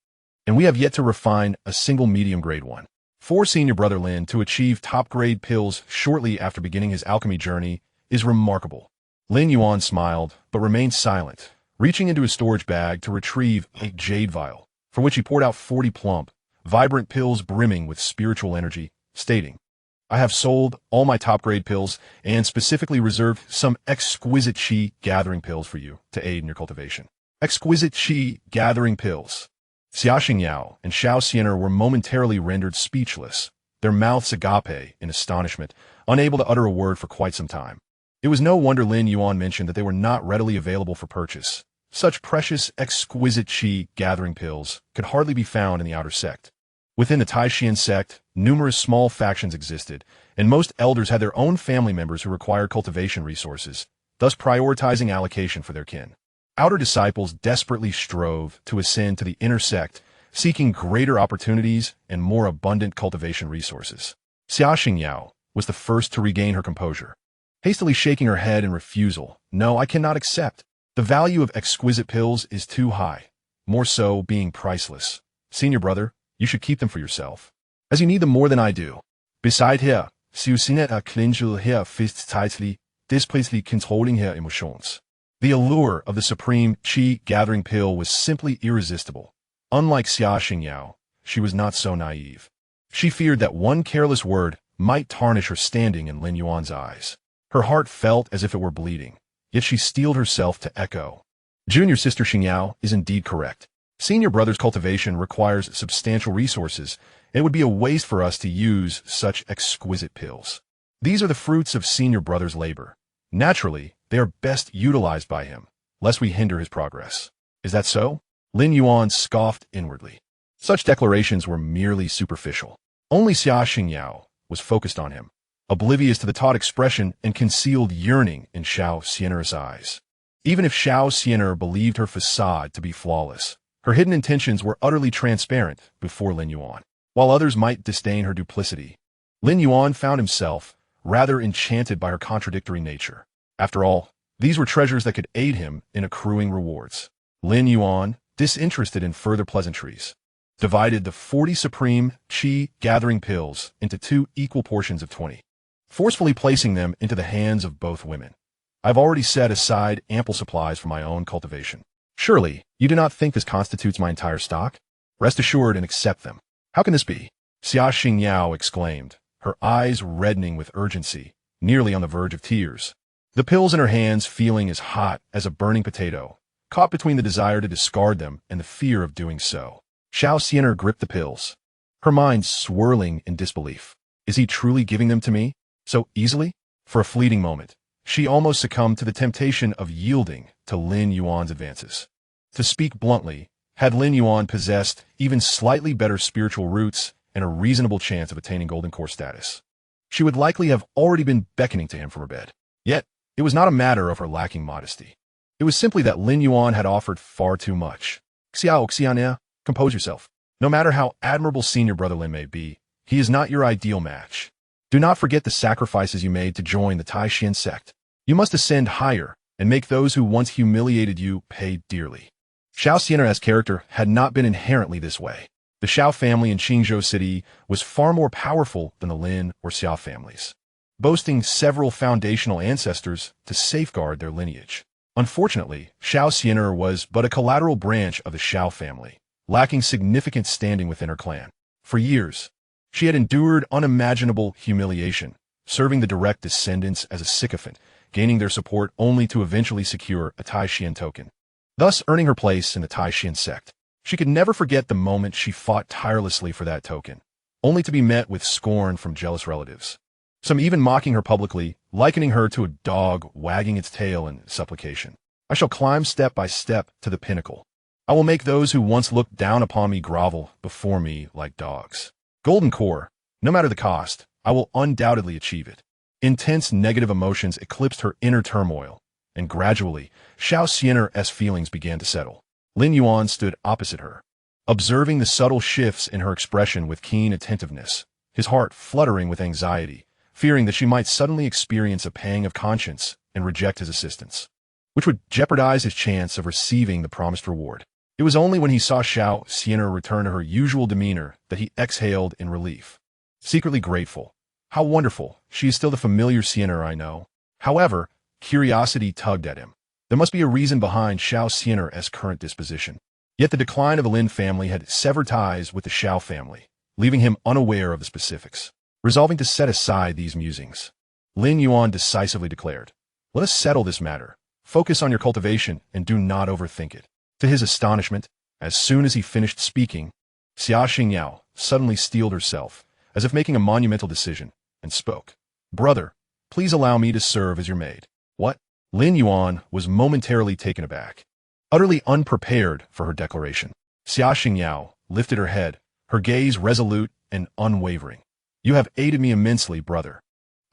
and we have yet to refine a single medium-grade one. For Senior brother Lin to achieve top-grade pills shortly after beginning his alchemy journey is remarkable." Lin Yuan smiled, but remained silent, reaching into his storage bag to retrieve a jade vial, from which he poured out 40 plump, vibrant pills brimming with spiritual energy, stating, "I have sold all my top-grade pills and specifically reserved some exquisite qi gathering pills for you to aid in your cultivation." Exquisite qi gathering pills. Xia Xingyao and Xiao Xianer were momentarily rendered speechless, their mouths agape in astonishment, unable to utter a word for quite some time. It was no wonder Lin Yuan mentioned that they were not readily available for purchase. Such precious, exquisite qi gathering pills could hardly be found in the outer sect. Within the Tai Xuan Sect, numerous small factions existed, and most elders had their own family members who required cultivation resources, thus prioritizing allocation for their kin. Outer disciples desperately strove to ascend to the inner sect, seeking greater opportunities and more abundant cultivation resources. Xianxia was the first to regain her composure, hastily shaking her head in refusal. "No, I cannot accept. The value of exquisite pills is too high, more so being priceless. Senior brother, you should keep them for yourself, as you need them more than I do. Beside here, si vous n'êtes à clincher here fist tightly, displacely controlling her emotions." The allure of the supreme qi gathering pill was simply irresistible. Unlike Xianxia, she was not so naive. She feared that one careless word might tarnish her standing in Lin Yuan's eyes. Her heart felt as if it were bleeding, yet she steeled herself to echo. Junior sister Xianxia is indeed correct. Senior brother's cultivation requires substantial resources, and it would be a waste for us to use such exquisite pills. These are the fruits of senior brother's labor. Naturally, they are best utilized by him, lest we hinder his progress. Is that so? Lin Yuan scoffed inwardly. Such declarations were merely superficial. Only Xianxia was focused on him, oblivious to the taut expression and concealed yearning in Xiao Xian'er's eyes. Even if Xiao Xian'er believed her facade to be flawless, her hidden intentions were utterly transparent before Lin Yuan. While others might disdain her duplicity, Lin Yuan found himself rather enchanted by her contradictory nature. After all, these were treasures that could aid him in accruing rewards. Lin Yuan, disinterested in further pleasantries, divided the 40 supreme qi gathering pills into 2 equal portions of 20, forcefully placing them into the hands of both women. "I've already set aside ample supplies for my own cultivation. Surely, you do not think this constitutes my entire stock? Rest assured and accept them." "How can this be?" Xianxia exclaimed, her eyes reddening with urgency, nearly on the verge of tears. The pills in her hands feeling as hot as a burning potato, caught between the desire to discard them and the fear of doing so. Xiao Xian'er gripped the pills, her mind swirling in disbelief. Is he truly giving them to me? So easily? For a fleeting moment, she almost succumbed to the temptation of yielding to Lin Yuan's advances. To speak bluntly, had Lin Yuan possessed even slightly better spiritual roots and a reasonable chance of attaining golden core status, she would likely have already been beckoning to him from her bed. Yet, it was not a matter of her lacking modesty. It was simply that Lin Yuan had offered far too much. Xian'er, compose yourself. No matter how admirable senior brother Lin may be, he is not your ideal match. Do not forget the sacrifices you made to join the Tai Xuan Sect. You must ascend higher and make those who once humiliated you pay dearly. Xiao Xian'er's character had not been inherently this way. The Xiao family in Qingzhou City was far more powerful than the Lin or Xiao families, boasting several foundational ancestors to safeguard their lineage. Unfortunately, Xiao Xian'er was but a collateral branch of the Xiao family, lacking significant standing within her clan. For years, she had endured unimaginable humiliation, serving the direct descendants as a sycophant, gaining their support only to eventually secure a Tai Xuan token, thus earning her place in the Tai Xuan Sect. She could never forget the moment she fought tirelessly for that token, only to be met with scorn from jealous relatives, some even mocking her publicly, likening her to a dog wagging its tail in supplication. "I shall climb step by step to the pinnacle. I will make those who once looked down upon me grovel before me like dogs. Golden core, no matter the cost, I will undoubtedly achieve it." Intense negative emotions eclipsed her inner turmoil, and gradually, Xiao Xian'er's feelings began to settle. Lin Yuan stood opposite her, observing the subtle shifts in her expression with keen attentiveness, his heart fluttering with anxiety, fearing that she might suddenly experience a pang of conscience and reject his assistance, which would jeopardize his chance of receiving the promised reward. It was only when he saw Xiao Xian'er return to her usual demeanor that he exhaled in relief, secretly grateful. How wonderful, she is still the familiar Xian'er I know. However, curiosity tugged at him. There must be a reason behind Xiao Xian'er's current disposition. Yet the decline of the Lin family had severed ties with the Xiao family, leaving him unaware of the specifics. Resolving to set aside these musings, Lin Yuan decisively declared, "Let us settle this matter. Focus on your cultivation and do not overthink it." To his astonishment, as soon as he finished speaking, Xianxia suddenly steeled herself, as if making a monumental decision, and spoke. "Brother, please allow me to serve as your maid." "What?" Lin Yuan was momentarily taken aback, utterly unprepared for her declaration. Xianxia lifted her head, her gaze resolute and unwavering. You have aided me immensely, brother.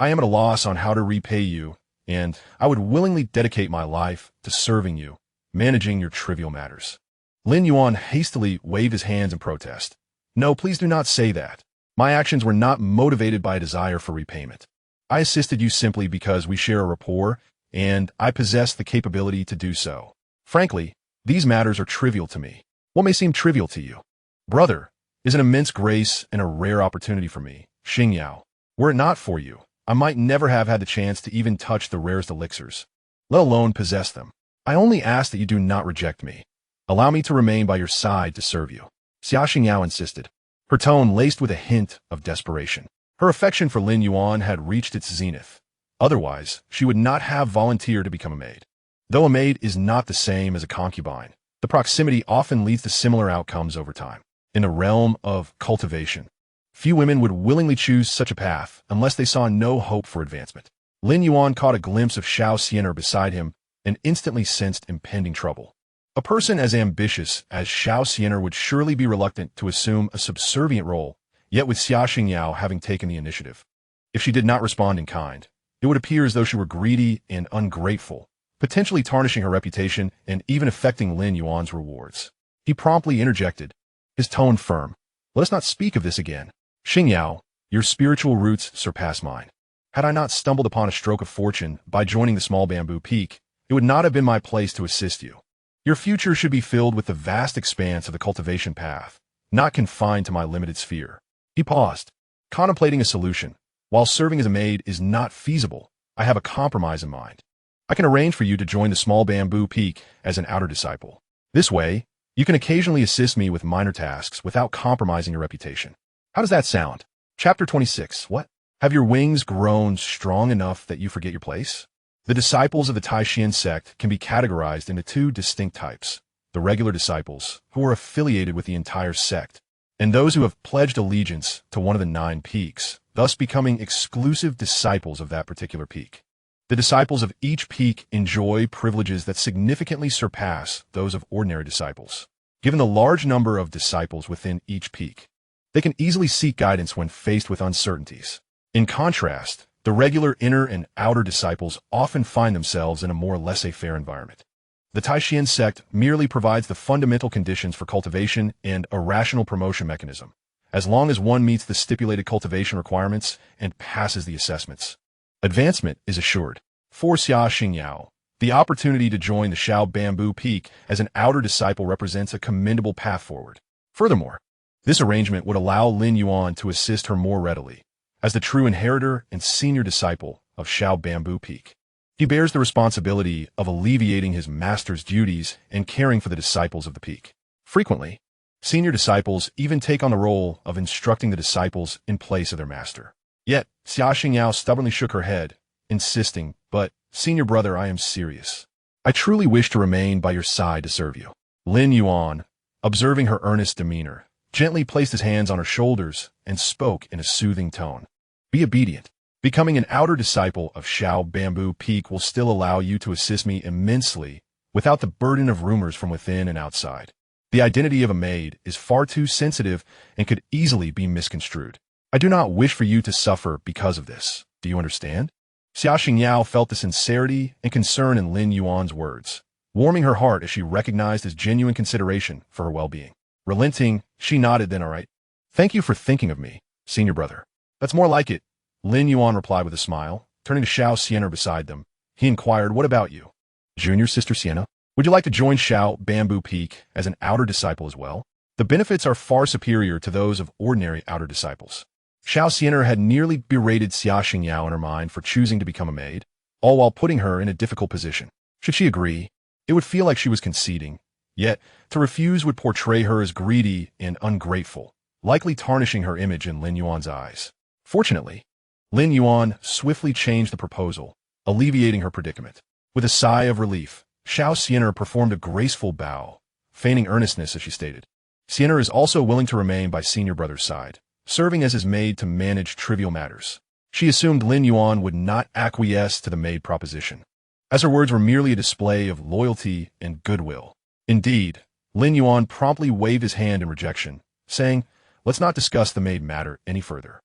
I am at a loss on how to repay you, and I would willingly dedicate my life to serving you, managing your trivial matters." Lin Yuan hastily waved his hands in protest. "No, please do not say that. My actions were not motivated by a desire for repayment. I assisted you simply because we share a rapport, and I possess the capability to do so. Frankly, these matters are trivial to me. What may seem trivial to you, brother, is an immense grace and a rare opportunity for me, Xianxia. Were it not for you, I might never have had the chance to even touch the rarest elixirs, let alone possess them. I only ask that you do not reject me. Allow me to remain by your side to serve you," Xianxia insisted, her tone laced with a hint of desperation. Her affection for Lin Yuan had reached its zenith. Otherwise, she would not have volunteered to become a maid. Though a maid is not the same as a concubine, the proximity often leads to similar outcomes over time. In the realm of cultivation, few women would willingly choose such a path unless they saw no hope for advancement. Lin Yuan caught a glimpse of Xianxia beside him and instantly sensed impending trouble. A person as ambitious as Xianxia would surely be reluctant to assume a subservient role, yet with Xianxia having taken the initiative. If she did not respond in kind, it would appear as though she were greedy and ungrateful, potentially tarnishing her reputation and even affecting Lin Yuan's rewards. He promptly interjected, his tone firm. "Let us not speak of this again. Xianxia, your spiritual roots surpass mine. Had I not stumbled upon a stroke of fortune by joining the small bamboo peak, it would not have been my place to assist you. Your future should be filled with the vast expanse of the cultivation path, not confined to my limited sphere." He paused, contemplating a solution. "While serving as a maid is not feasible, I have a compromise in mind. I can arrange for you to join the small bamboo peak as an outer disciple. This way, you can occasionally assist me with minor tasks without compromising your reputation. How does that sound?" Chapter 26. What? Have your wings grown strong enough that you forget your place? The disciples of the Tai Xuan Sect can be categorized into two distinct types: the regular disciples, who are affiliated with the entire sect, and those who have pledged allegiance to one of the 9 peaks, thus becoming exclusive disciples of that particular peak. The disciples of each peak enjoy privileges that significantly surpass those of ordinary disciples. Given the large number of disciples within each peak, they can easily seek guidance when faced with uncertainties. In contrast, the regular inner and outer disciples often find themselves in a more laissez-faire environment. The Tai Xuan Sect merely provides the fundamental conditions for cultivation and a rational promotion mechanism, as long as one meets the stipulated cultivation requirements and passes the assessments. Advancement is assured. For Xianxia, the opportunity to join the Xiao Bamboo Peak as an outer disciple represents a commendable path forward. Furthermore, this arrangement would allow Lin Yuan to assist her more readily, as the true inheritor and senior disciple of Xiao Bamboo Peak. He bears the responsibility of alleviating his master's duties and caring for the disciples of the peak. Frequently, senior disciples even take on the role of instructing the disciples in place of their master. Yet, Xianxia stubbornly shook her head, insisting, "But, senior brother, I am serious. I truly wish to remain by your side to serve you." Lin Yuan, observing her earnest demeanor, gently placed his hands on her shoulders and spoke in a soothing tone. "Be obedient. Becoming an outer disciple of Xiao Bamboo Peak will still allow you to assist me immensely without the burden of rumors from within and outside. The identity of a maid is far too sensitive and could easily be misconstrued. I do not wish for you to suffer because of this. Do you understand?" Xianxia felt the sincerity and concern in Lin Yuan's words, warming her heart as she recognized his genuine consideration for her well-being. Relenting, she nodded. "Then all right. Thank you for thinking of me, senior brother." "That's more like it," Lin Yuan replied with a smile. Turning to Xianxia beside them, he inquired, "What about you, junior sister Sienna? Would you like to join Xiao Bamboo Peak as an outer disciple as well? The benefits are far superior to those of ordinary outer disciples." Xianxia had nearly berated Xianxia in her mind for choosing to become a maid, all while putting her in a difficult position. Should she agree, it would feel like she was conceding. Yet, to refuse would portray her as greedy and ungrateful, likely tarnishing her image in Lin Yuan's eyes. Fortunately, Lin Yuan swiftly changed the proposal, alleviating her predicament. With a sigh of relief, Xianxia performed a graceful bow, feigning earnestness as she stated, "Sienna is also willing to remain by senior brother's side, serving as his maid to manage trivial matters." She assumed Lin Yuan would not acquiesce to the maid proposition, as her words were merely a display of loyalty and goodwill. Indeed, Lin Yuan promptly waved his hand in rejection, saying, "Let's not discuss the maid matter any further.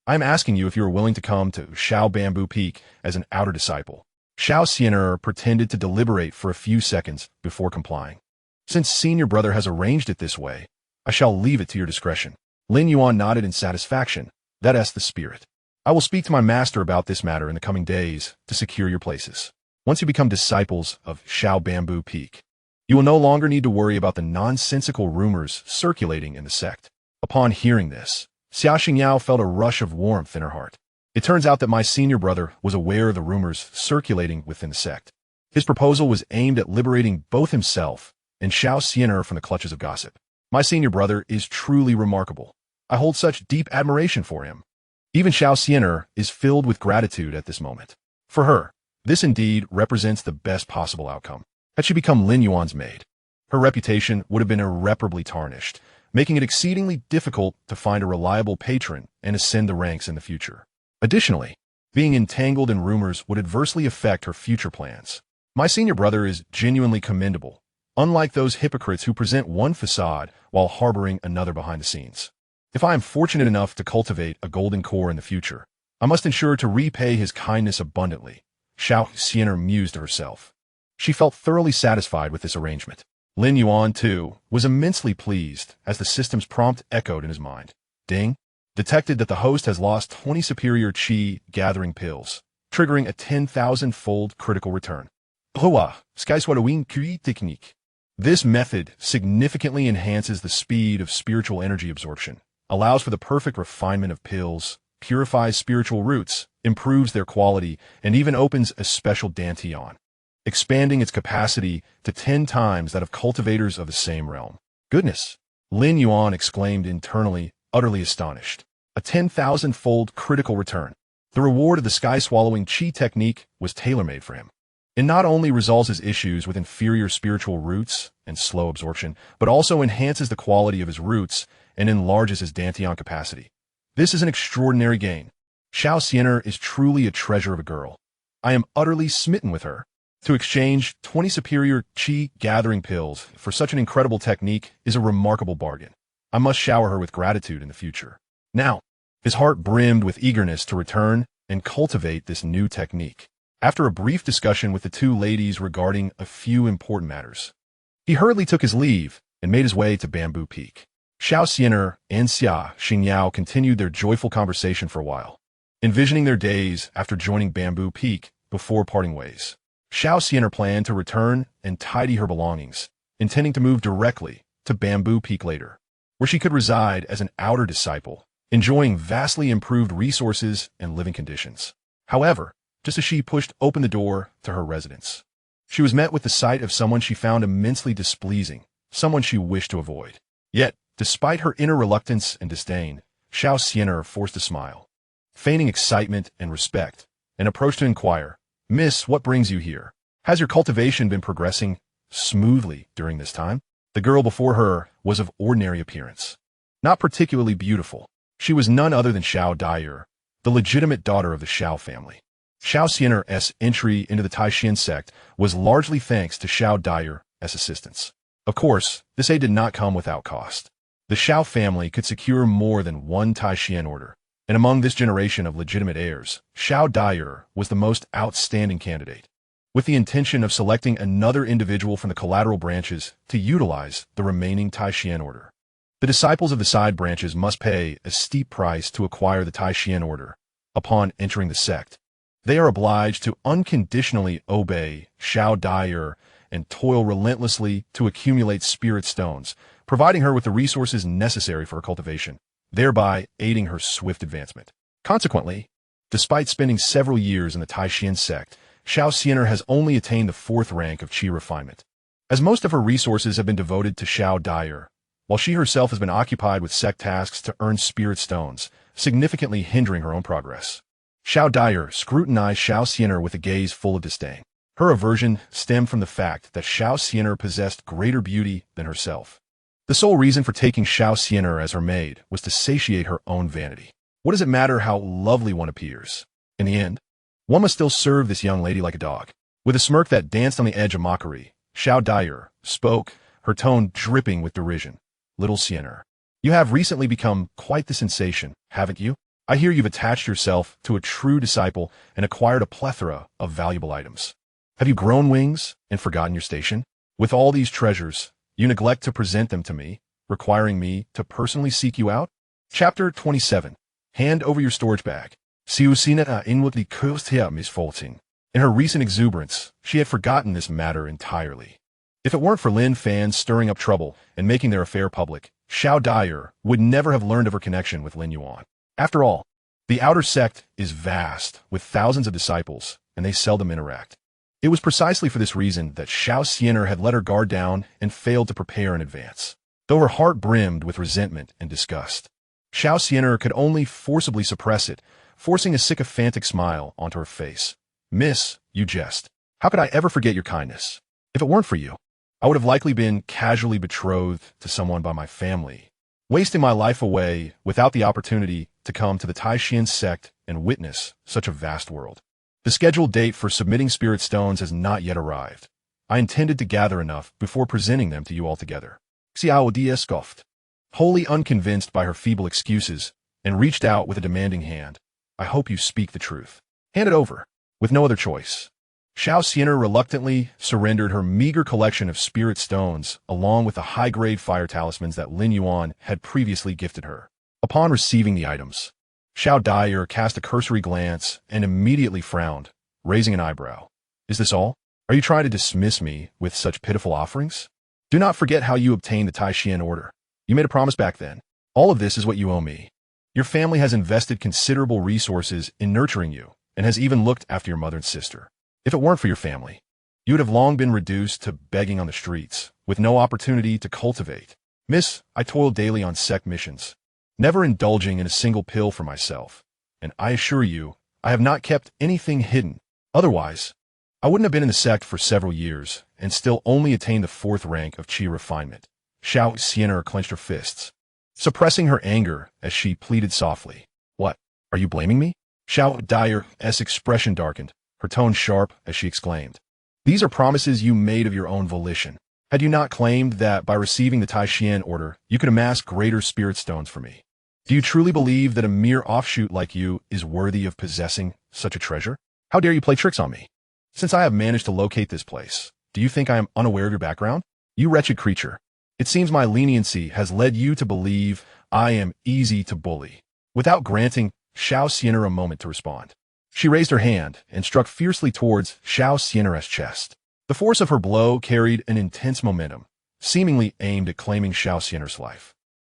I am asking you if you are willing to come to Xiao Bamboo Peak as an outer disciple. Xianxia pretended to deliberate for a few seconds before complying. Since senior brother has arranged it this way, I shall leave it to your discretion. Lin Yuan nodded in satisfaction. That's the spirit. I will speak to my master about this matter in the coming days to secure your places. Once you become disciples of Xiao Bamboo Peak, you will no longer need to worry about the nonsensical rumors circulating in the sect. Upon hearing this, Xianxia felt a rush of warmth in her heart. It turns out that my senior brother was aware of the rumors circulating within the sect. His proposal was aimed at liberating both himself and Xianxia from the clutches of gossip. My senior brother is truly remarkable. I hold such deep admiration for him. Even Xianxia is filled with gratitude at this moment. For her, this indeed represents the best possible outcome. Had she become Lin Yuan's maid, her reputation would have been irreparably tarnished, making it exceedingly difficult to find a reliable patron and ascend the ranks in the future. Additionally, being entangled in rumors would adversely affect her future plans. My senior brother is genuinely commendable, unlike those hypocrites who present one facade while harboring another behind the scenes. If I am fortunate enough to cultivate a golden core in the future, I must ensure to repay his kindness abundantly, Xianxia mused to herself. She felt thoroughly satisfied with this arrangement. Lin Yuan, too, was immensely pleased as the system's prompt echoed in his mind. Ding! Detected that the host has lost 20 superior chi gathering pills, triggering a 10,000-fold critical return. Hoa, Skyswadawin Kui technique. This method significantly enhances the speed of spiritual energy absorption, allows for the perfect refinement of pills, purifies spiritual roots, improves their quality, and even opens a special dantian, expanding its capacity to 10 times that of cultivators of the same realm. Goodness! Lin Yuan exclaimed internally, utterly astonished. A 10,000-fold critical return. The reward of the sky-swallowing chi technique was tailor-made for him. It not only resolves his issues with inferior spiritual roots and slow absorption, but also enhances the quality of his roots and enlarges his dantian capacity. This is an extraordinary gain. Xianxia is truly a treasure of a girl. I am utterly smitten with her. To exchange 20 superior chi gathering pills for such an incredible technique is a remarkable bargain. I must shower her with gratitude in the future. Now, his heart brimmed with eagerness to return and cultivate this new technique. After a brief discussion with the two ladies regarding a few important matters, he hurriedly took his leave and made his way to Bamboo Peak. Xianxia and Xianxia continued their joyful conversation for a while, envisioning their days after joining Bamboo Peak before parting ways. Xianxia planned to return and tidy her belongings, intending to move directly to Bamboo Peak later, where she could reside as an outer disciple, enjoying vastly improved resources and living conditions. However, just as she pushed open the door to her residence, she was met with the sight of someone she found immensely displeasing, someone she wished to avoid. Yet, despite her inner reluctance and disdain, Xianxia forced a smile, feigning excitement and respect, and approached to inquire, "Miss, what brings you here? Has your cultivation been progressing smoothly during this time?" The girl before her was of ordinary appearance, not particularly beautiful. She was none other than Xiao Dai'er, the legitimate daughter of the Xiao family. Xianxia's entry into the Tai Xuan Sect was largely thanks to Xiao Dai'er's assistance. Of course, this aid did not come without cost. The Xiao family could secure more than one Tai Xuan order, and among this generation of legitimate heirs, Xiao Dai'er was the most outstanding candidate, with the intention of selecting another individual from the collateral branches to utilize the remaining Tai Xuan order. The disciples of the side branches must pay a steep price to acquire the Tai Xuan order. Upon entering the sect, they are obliged to unconditionally obey Xiao Dai'er and toil relentlessly to accumulate spirit stones, providing her with the resources necessary for her cultivation, thereby aiding her swift advancement. Consequently, despite spending several years in the Tai Xuan Sect, Xianxia has only attained the 4th rank of chi refinement. As most of her resources have been devoted to Xiao Dai'er, while she herself has been occupied with sect tasks to earn spirit stones, significantly hindering her own progress. Xiao Dai'er scrutinized Xianxia with a gaze full of disdain. Her aversion stemmed from the fact that Xianxia possessed greater beauty than herself. The sole reason for taking Xianxia as her maid was to satiate her own vanity. What does it matter how lovely one appears? In the end, one must still serve this young lady like a dog. With a smirk that danced on the edge of mockery, Xiao Dai'er spoke, her tone dripping with derision. "Little Xianxia, you have recently become quite the sensation, haven't you? I hear you've attached yourself to a true disciple and acquired a plethora of valuable items. Have you grown wings and forgotten your station? With all these treasures, you neglect to present them to me, requiring me to personally seek you out? Chapter 27. Hand over your storage bag. Xianxia inwardly cursed her misfortune. In her recent exuberance, she had forgotten this matter entirely. If it weren't for Lin fans stirring up trouble and making their affair public, Xiao Dai'er would never have learned of her connection with Lin Yuan. After all, the outer sect is vast, with thousands of disciples, and they seldom interact. It was precisely for this reason that Xianxia had let her guard down and failed to prepare in advance, though her heart brimmed with resentment and disgust. Xianxia could only forcibly suppress it, forcing a sycophantic smile onto her face. Miss, you jest. How could I ever forget your kindness? If it weren't for you, I would have likely been casually betrothed to someone by my family, wasting my life away without the opportunity to come to the Tai Xuan Sect and witness such a vast world. The scheduled date for submitting spirit stones has not yet arrived. I intended to gather enough before presenting them to you all together. Xiao Dia scoffed, wholly unconvinced by her feeble excuses, and reached out with a demanding hand. I hope you speak the truth. Hand it over. With no other choice, Xianxia reluctantly surrendered her meager collection of spirit stones along with the high-grade fire talismans that Lin Yuan had previously gifted her. Upon receiving the items, Xiao Dai'er cast a cursory glance and immediately frowned, raising an eyebrow. Is this all? Are you trying to dismiss me with such pitiful offerings? Do not forget how you obtained the Tai Xuan order. You made a promise back then. All of this is what you owe me. Your family has invested considerable resources in nurturing you, and has even looked after your mother and sister. If it weren't for your family, you would have long been reduced to begging on the streets, with no opportunity to cultivate. Miss, I toil daily on sect missions, never indulging in a single pill for myself, and I assure you, I have not kept anything hidden. Otherwise, I wouldn't have been in the sect for several years, and still only attained the 4th rank of chi refinement. Xianxia clenched her fists, suppressing her anger as she pleaded softly. What? Are you blaming me? Xiao Dai'er's expression darkened, her tone sharp as she exclaimed. These are promises you made of your own volition. Had you not claimed that by receiving the Tai Xuan order, you could amass greater spirit stones for me? Do you truly believe that a mere offshoot like you is worthy of possessing such a treasure? How dare you play tricks on me? Since I have managed to locate this place, do you think I am unaware of your background? You wretched creature. It seems my leniency has led you to believe I am easy to bully. Without granting Xianxia a moment to respond, she raised her hand and struck fiercely towards Xianxia's chest. The force of her blow carried an intense momentum, seemingly aimed at claiming Xianxia's life.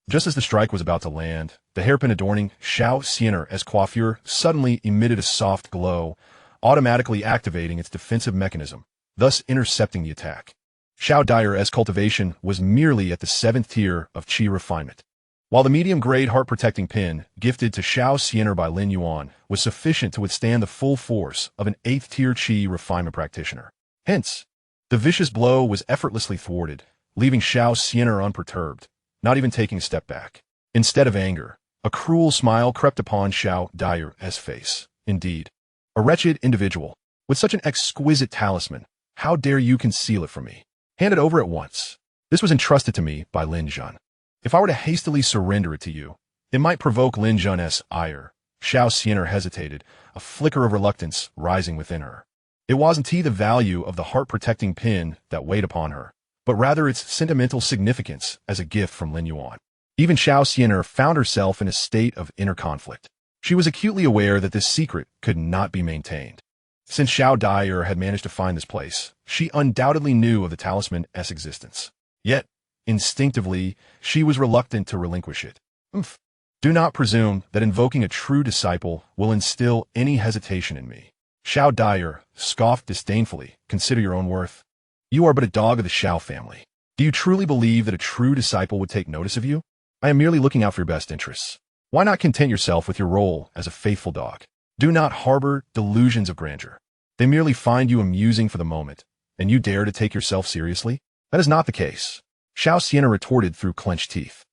Just as the strike was about to land, the hairpin adorning Xianxia's coiffure suddenly emitted a soft glow, automatically activating its defensive mechanism, thus intercepting the attack. Xiao Dai'er's cultivation was merely at the 7th tier of chi refinement, while the medium-grade heart-protecting pin gifted to Xianxia by Lin Yuan was sufficient to withstand the full force of an 8th-tier chi refinement practitioner. Hence, the vicious blow was effortlessly thwarted, leaving Xianxia unperturbed, not even taking a step back. Instead of anger, a cruel smile crept upon Xiao Dai'er's face. Indeed, a wretched individual. With such an exquisite talisman, how dare you conceal it from me? Hand it over at once. This was entrusted to me by Lin Yuan. If I were to hastily surrender it to you, it might provoke Lin Yuan's ire. Xianxia hesitated, a flicker of reluctance rising within her. It wasn't the value of the heart-protecting pin that weighed upon her, but rather its sentimental significance as a gift from Lin Yuan. Even Xianxia found herself in a state of inner conflict. She was acutely aware that this secret could not be maintained. Since Xiao Dai'er had managed to find this place, she undoubtedly knew of the talisman's existence. Yet, instinctively, she was reluctant to relinquish it. Do not presume that invoking a true disciple will instill any hesitation in me. Xiao Dai'er scoffed disdainfully. Consider your own worth. You are but a dog of the Xiao family. Do you truly believe that a true disciple would take notice of you? I am merely looking out for your best interests. Why not content yourself with your role as a faithful dog? Do not harbor delusions of grandeur. They merely find you amusing for the moment, and you dare to take yourself seriously? That is not the case. Xianxia retorted through clenched teeth.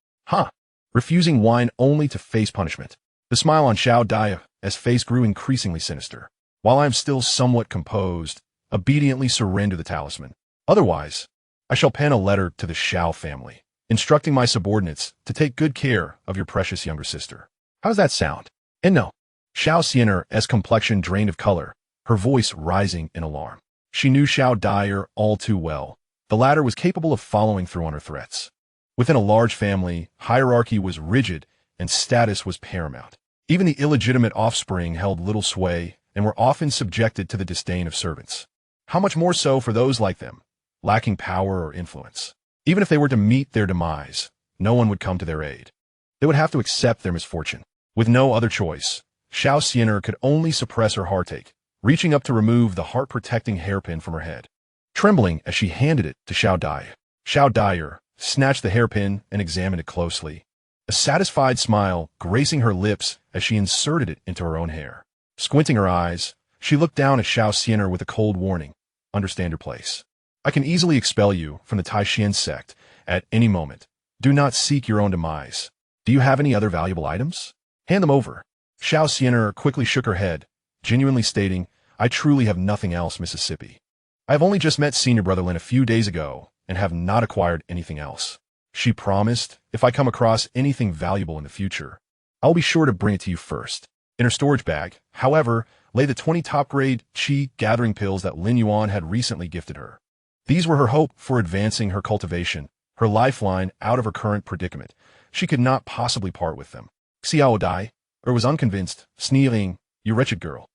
Refusing wine only to face punishment. The smile on Xiao Dai'er's face grew increasingly sinister. While I am still somewhat composed, obediently surrender the talisman. Otherwise, I shall pen a letter to the Xiao family, instructing my subordinates to take good care of your precious younger sister. How does that sound? And no. Xianxia's complexion drained of color, her voice rising in alarm. She knew Xiao Dyer all too well. The latter was capable of following through on her threats. Within a large family, hierarchy was rigid and status was paramount. Even the illegitimate offspring held little sway and were often subjected to the disdain of servants. How much more so for those like them, lacking power or influence? Even if they were to meet their demise, no one would come to their aid. They would have to accept their misfortune. With no other choice, Xianxia could only suppress her heartache, reaching up to remove the heart-protecting hairpin from her head. Trembling as she handed it to Xiao Dyer. Xiao Dyer snatched the hairpin and examined it closely, a satisfied smile gracing her lips as she inserted it into her own hair. Squinting her eyes, she looked down at Xianxia with a cold warning. Understand your place. I can easily expel you from the Tai Xuan Sect at any moment. Do not seek your own demise. Do you have any other valuable items? Hand them over. Xianxia quickly shook her head, genuinely stating, I truly have nothing else, Mississippi. I have only just met Senior Brother Lin a few days ago and have not acquired anything else. She promised, if I come across anything valuable in the future, I'll be sure to bring it to you first. In her storage bag, however, lay the 20 top-grade qi gathering pills that Lin Yuan had recently gifted her. These were her hope for advancing her cultivation, her lifeline out of her current predicament. She could not possibly part with them. Xiao Dai, or was unconvinced, sneering, you wretched girl.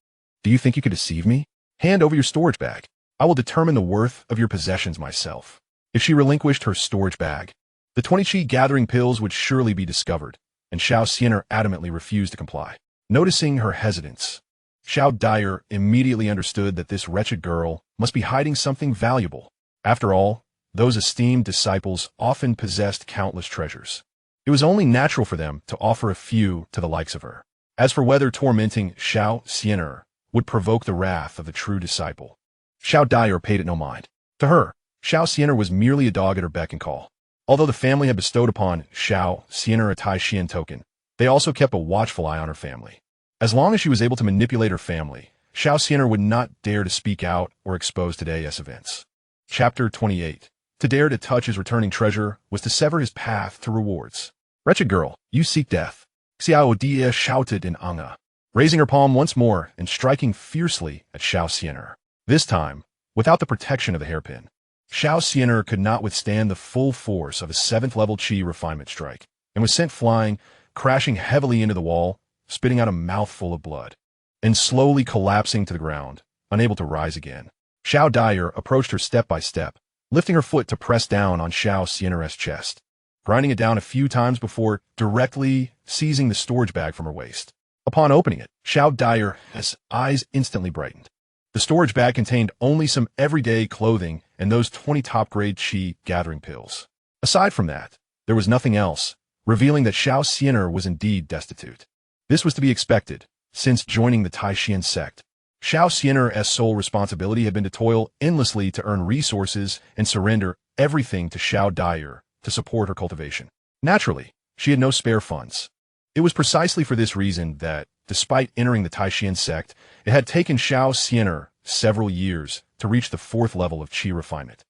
Do you think you could deceive me? Hand over your storage bag. I will determine the worth of your possessions myself. If she relinquished her storage bag, the 20 qi gathering pills would surely be discovered, and Xianxia adamantly refused to comply. Noticing her hesitance, Xiao Dyer immediately understood that this wretched girl must be hiding something valuable. After all, those esteemed disciples often possessed countless treasures. It was only natural for them to offer a few to the likes of her. As for whether tormenting Xianxia would provoke the wrath of the true disciple, Xiao Dyer paid it no mind. To her, Xianxia was merely a dog at her beck and call. Although the family had bestowed upon Xianxia a Tai Xuan token, they also kept a watchful eye on her family. As long as she was able to manipulate her family, Xianxia would not dare to speak out or expose today's events. Chapter 28. To dare to touch his returning treasure was to sever his path to rewards. Wretched girl, you seek death. Xiao Dia shouted in Anga, raising her palm once more and striking fiercely at Xianxia. This time, without the protection of the hairpin. Xianxia could not withstand the full force of a 7th-level qi refinement strike, and was sent flying, crashing heavily into the wall, spitting out a mouthful of blood, and slowly collapsing to the ground, unable to rise again. Xiao Dyer approached her step by step, lifting her foot to press down on Xianxia's chest, grinding it down a few times before directly seizing the storage bag from her waist. Upon opening it, Xiao Dyer's eyes instantly brightened. The storage bag contained only some everyday clothing and those 20 top-grade qi gathering pills. Aside from that, there was nothing else, revealing that Xianxia was indeed destitute. This was to be expected, since joining the Tai Xuan Sect. Xianxia's sole responsibility had been to toil endlessly to earn resources and surrender everything to Xiao Dyer to support her cultivation. Naturally, she had no spare funds. It was precisely for this reason that, despite entering the Tai Xuan Sect, it had taken Xianxia several years to reach the 4th level of qi refinement.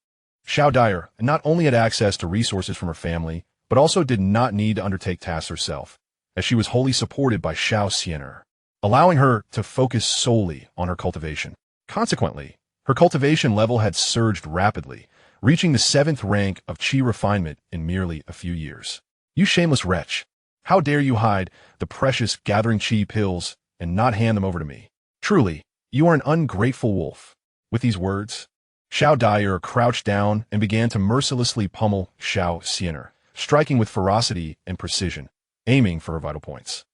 Xiao Dyer not only had access to resources from her family, but also did not need to undertake tasks herself, as she was wholly supported by Xianxia, allowing her to focus solely on her cultivation. Consequently, her cultivation level had surged rapidly, reaching the 7th rank of qi refinement in merely a few years. You shameless wretch! How dare you hide the precious gathering qi pills and not hand them over to me? Truly, you are an ungrateful wolf. With these words, Xiao Dyer crouched down and began to mercilessly pummel Xianxia, striking with ferocity and precision, aiming for her vital points.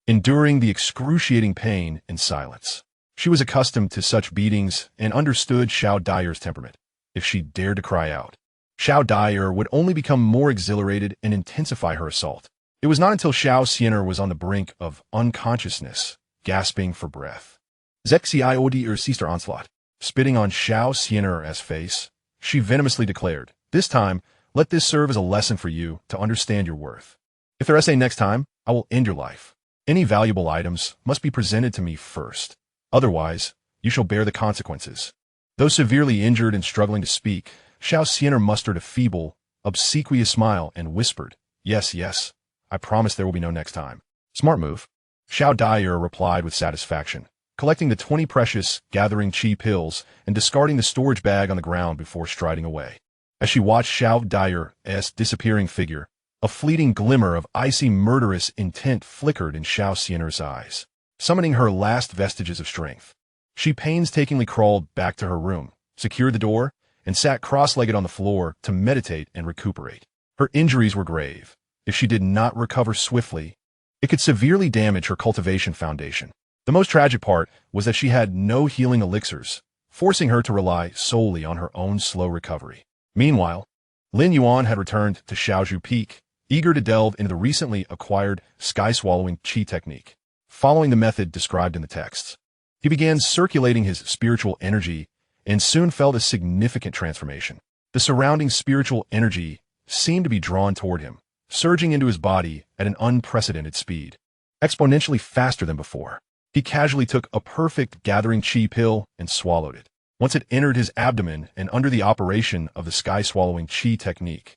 Enduring the excruciating pain in silence. She was accustomed to such beatings and understood Xiao Dyer's temperament. If she dared to cry out, Xiao Dyer would only become more exhilarated and intensify her assault. It was not until Xianxia was on the brink of unconsciousness, gasping for breath. Zexiod sister onslaught. Spitting on Xianxia's face, she venomously declared, this time, let this serve as a lesson for you to understand your worth. If there is a next time, I will end your life. Any valuable items must be presented to me first. Otherwise, you shall bear the consequences. Though severely injured and struggling to speak, Xianxia mustered a feeble, obsequious smile and whispered, yes, yes, I promise there will be no next time. Smart move. Xiao Daier replied with satisfaction, collecting the 20 precious gathering qi pills and discarding the storage bag on the ground before striding away. As she watched Xiao Daier's disappearing figure, a fleeting glimmer of icy murderous intent flickered in Xiao Xian'er's eyes, summoning her last vestiges of strength. She painstakingly crawled back to her room, secured the door, and sat cross-legged on the floor to meditate and recuperate. Her injuries were grave. If she did not recover swiftly, it could severely damage her cultivation foundation. The most tragic part was that she had no healing elixirs, forcing her to rely solely on her own slow recovery. Meanwhile, Lin Yuan had returned to Xiaozhu Peak, eager to delve into the recently acquired sky-swallowing qi technique. Following the method described in the texts, he began circulating his spiritual energy and soon felt a significant transformation. The surrounding spiritual energy seemed to be drawn toward him, surging into his body at an unprecedented speed, exponentially faster than before. He casually took a perfect gathering qi pill and swallowed it. Once it entered his abdomen and under the operation of the sky-swallowing qi technique,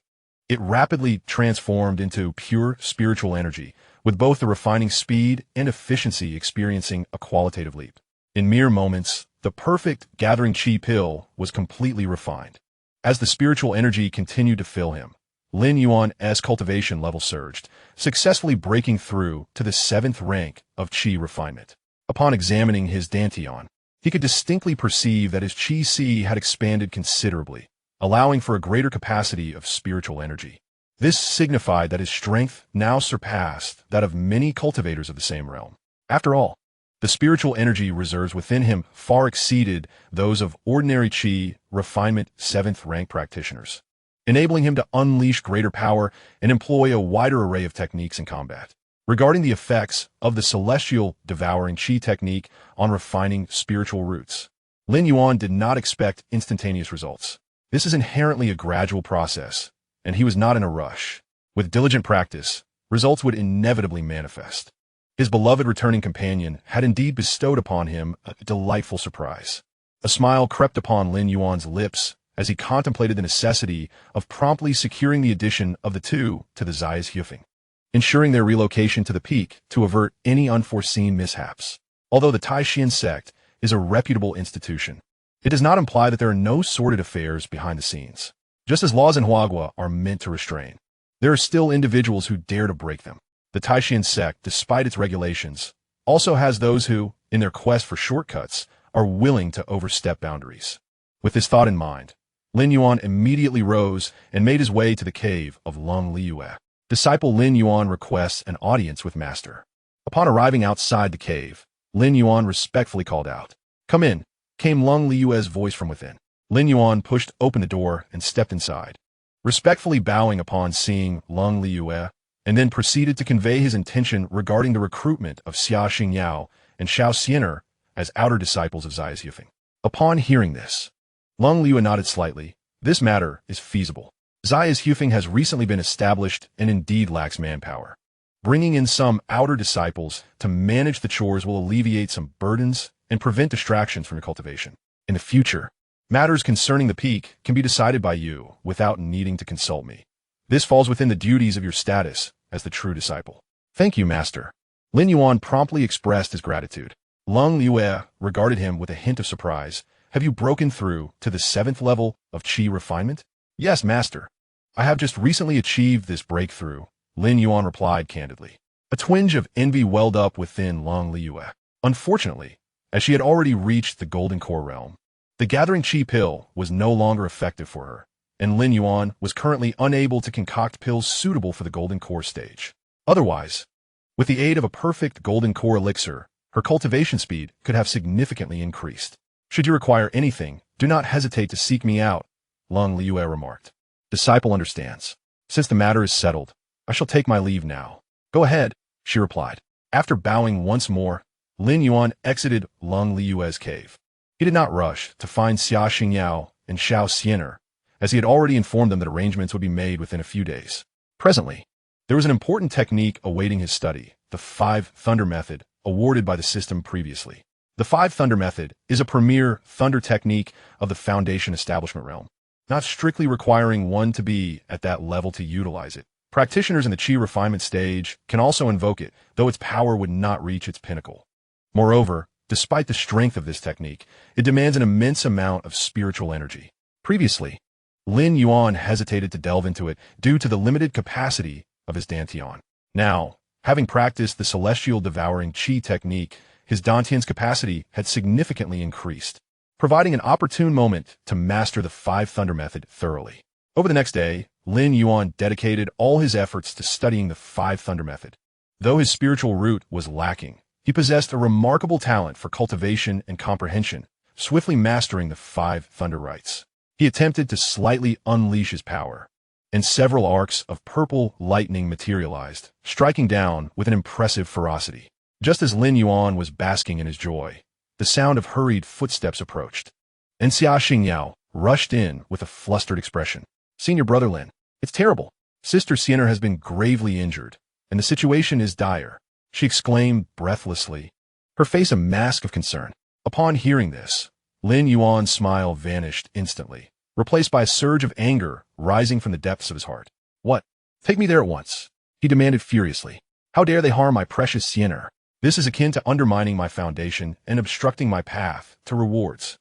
it rapidly transformed into pure spiritual energy, with both the refining speed and efficiency experiencing a qualitative leap. In mere moments, the perfect gathering qi pill was completely refined. As the spiritual energy continued to fill him, Lin Yuan's cultivation level surged, successfully breaking through to the 7th rank of qi refinement. Upon examining his dantian, he could distinctly perceive that his qi si had expanded considerably, allowing for a greater capacity of spiritual energy. This signified that his strength now surpassed that of many cultivators of the same realm. After all, the spiritual energy reserves within him far exceeded those of ordinary qi refinement 7th rank practitioners, enabling him to unleash greater power and employ a wider array of techniques in combat. Regarding the effects of the celestial devouring qi technique on refining spiritual roots, Lin Yuan did not expect instantaneous results. This is inherently a gradual process, and he was not in a rush. With diligent practice, results would inevitably manifest. His beloved returning companion had indeed bestowed upon him a delightful surprise. A smile crept upon Lin Yuan's lips as he contemplated the necessity of promptly securing the addition of the two to the Xianxia, ensuring their relocation to the peak to avert any unforeseen mishaps. Although the Tai Xuan Sect is a reputable institution, it does not imply that there are no sordid affairs behind the scenes. Just as laws in Huagua are meant to restrain, there are still individuals who dare to break them. The Tai Xuan Sect, despite its regulations, also has those who, in their quest for shortcuts, are willing to overstep boundaries. With this thought in mind, Lin Yuan immediately rose and made his way to the cave of Lung Liyue. Disciple Lin Yuan requests an audience with Master. Upon arriving outside the cave, Lin Yuan respectfully called out. "Come in," came Lung Liyue's voice from within. Lin Yuan pushed open the door and stepped inside, respectfully bowing upon seeing Lung Liyue, and then proceeded to convey his intention regarding the recruitment of Xia Xingyao and Xiao Xian'er as outer disciples of Xianxia. Upon hearing this, Lung Liyue nodded slightly. This matter is feasible. Xianxia has recently been established and indeed lacks manpower. Bringing in some outer disciples to manage the chores will alleviate some burdens and prevent distractions from your cultivation. In the future, matters concerning the peak can be decided by you without needing to consult me. This falls within the duties of your status as the true disciple. Thank you, Master. Lin Yuan promptly expressed his gratitude. Lung Liyue regarded him with a hint of surprise. Have you broken through to the 7th level of qi refinement? Yes, Master. I have just recently achieved this breakthrough, Lin Yuan replied candidly. A twinge of envy welled up within Lung Liyue. Unfortunately, as she had already reached the golden core realm, the gathering qi pill was no longer effective for her, and Lin Yuan was currently unable to concoct pills suitable for the golden core stage. Otherwise, with the aid of a perfect golden core elixir, her cultivation speed could have significantly increased. Should you require anything, do not hesitate to seek me out, Lung Liyue remarked. Disciple understands. Since the matter is settled, I shall take my leave now. Go ahead, she replied. After bowing once more, Lin Yuan exited Lung Liyue's cave. He did not rush to find Xia Xingyao and Xiao Xian'er, as he had already informed them that arrangements would be made within a few days. Presently, there was an important technique awaiting his study, the 5 Thunder Method, awarded by the system previously. The 5 Thunder Method is a premier thunder technique of the Foundation establishment realm, not strictly requiring one to be at that level to utilize it. Practitioners in the Qi refinement stage can also invoke it, though its power would not reach its pinnacle. Moreover, despite the strength of this technique, it demands an immense amount of spiritual energy. Previously, Lin Yuan hesitated to delve into it due to the limited capacity of his dantian. Now, having practiced the celestial devouring Qi technique, his dantian's capacity had significantly increased, providing an opportune moment to master the Five Thunder method thoroughly. Over the next day, Lin Yuan dedicated all his efforts to studying the Five Thunder method. Though his spiritual root was lacking, he possessed a remarkable talent for cultivation and comprehension, swiftly mastering the Five Thunder rites. He attempted to slightly unleash his power, and several arcs of purple lightning materialized, striking down with an impressive ferocity. Just as Lin Yuan was basking in his joy, the sound of hurried footsteps approached, and Xianxia rushed in with a flustered expression. "Senior brother Lin, it's terrible. Sister Xianxia has been gravely injured, and the situation is dire," she exclaimed breathlessly, her face a mask of concern. Upon hearing this, Lin Yuan's smile vanished instantly, replaced by a surge of anger rising from the depths of his heart. "What? Take me there at once," he demanded furiously. "How dare they harm my precious Xianxia? This is akin to undermining my foundation and obstructing my path to rewards.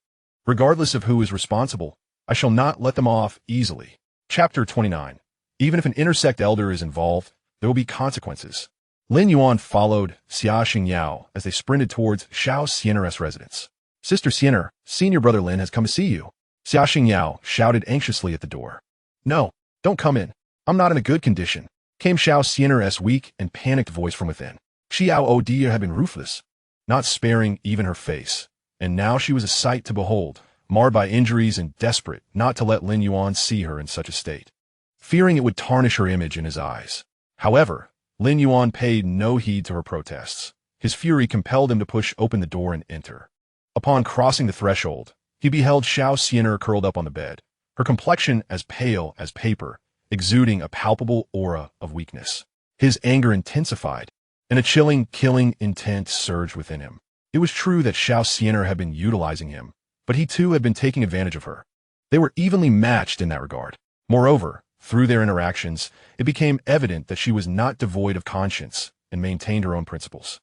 Regardless of who is responsible, I shall not let them off easily." Chapter 29. Even if an intersect elder is involved, there will be consequences. Lin Yuan followed Xianxia as they sprinted towards Xianxia's residence. "Sister Xianxia, senior brother Lin has come to see you," Xianxia shouted anxiously at the door. "No, don't come in. I'm not in a good condition," came Xianxia's weak and panicked voice from within. Xiao Dia had been ruthless, not sparing even her face, and now she was a sight to behold, marred by injuries and desperate not to let Lin Yuan see her in such a state, fearing it would tarnish her image in his eyes. However, Lin Yuan paid no heed to her protests. His fury compelled him to push open the door and enter. Upon crossing the threshold, he beheld Xianxia curled up on the bed, her complexion as pale as paper, exuding a palpable aura of weakness. His anger intensified, and a chilling, killing intent surged within him. It was true that Xianxia had been utilizing him, but he too had been taking advantage of her. They were evenly matched in that regard. Moreover, through their interactions, it became evident that she was not devoid of conscience and maintained her own principles.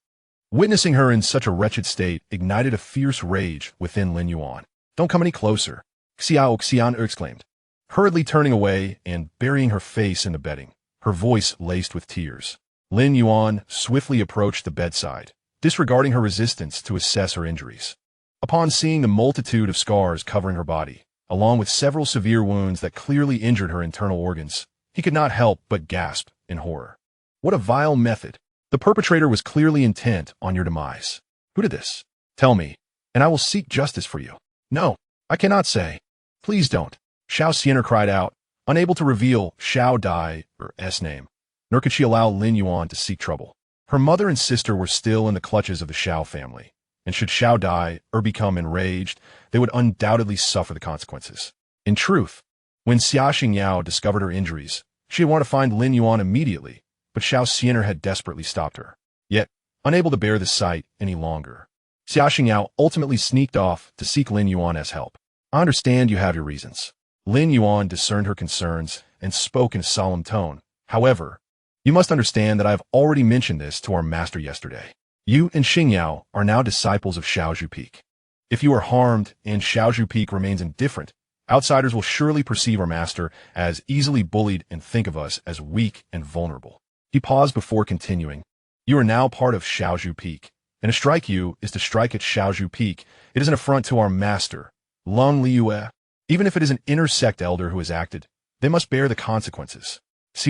Witnessing her in such a wretched state ignited a fierce rage within Lin Yuan. "Don't come any closer," Xianxia exclaimed, hurriedly turning away and burying her face in the bedding, her voice laced with tears. Lin Yuan swiftly approached the bedside, disregarding her resistance to assess her injuries. Upon seeing the multitude of scars covering her body, along with several severe wounds that clearly injured her internal organs, he could not help but gasp in horror. "What a vile method! The perpetrator was clearly intent on your demise. Who did this? Tell me, and I will seek justice for you." "No, I cannot say." "Please don't," Xianxia cried out, unable to reveal Xiao Dai's name, nor could she allow Lin Yuan to seek trouble. Her mother and sister were still in the clutches of the Xiao family, and should Xiao die or become enraged, they would undoubtedly suffer the consequences. In truth, when Xianxia discovered her injuries, she had wanted to find Lin Yuan immediately, but Xianxia had desperately stopped her. Yet, unable to bear the sight any longer, Xianxia ultimately sneaked off to seek Lin Yuan's help. "I understand you have your reasons." Lin Yuan discerned her concerns and spoke in a solemn tone. "However, you must understand that I have already mentioned this to our master yesterday. You and Xingyao are now disciples of Xiaozhu Peak. If you are harmed and Xiaozhu Peak remains indifferent, outsiders will surely perceive our master as easily bullied and think of us as weak and vulnerable." He paused before continuing. "You are now part of Xiaozhu Peak, and to strike you is to strike at Xiaozhu Peak. It is an affront to our master, Lin Yuan. Even if it is an intersect elder who has acted, they must bear the consequences." This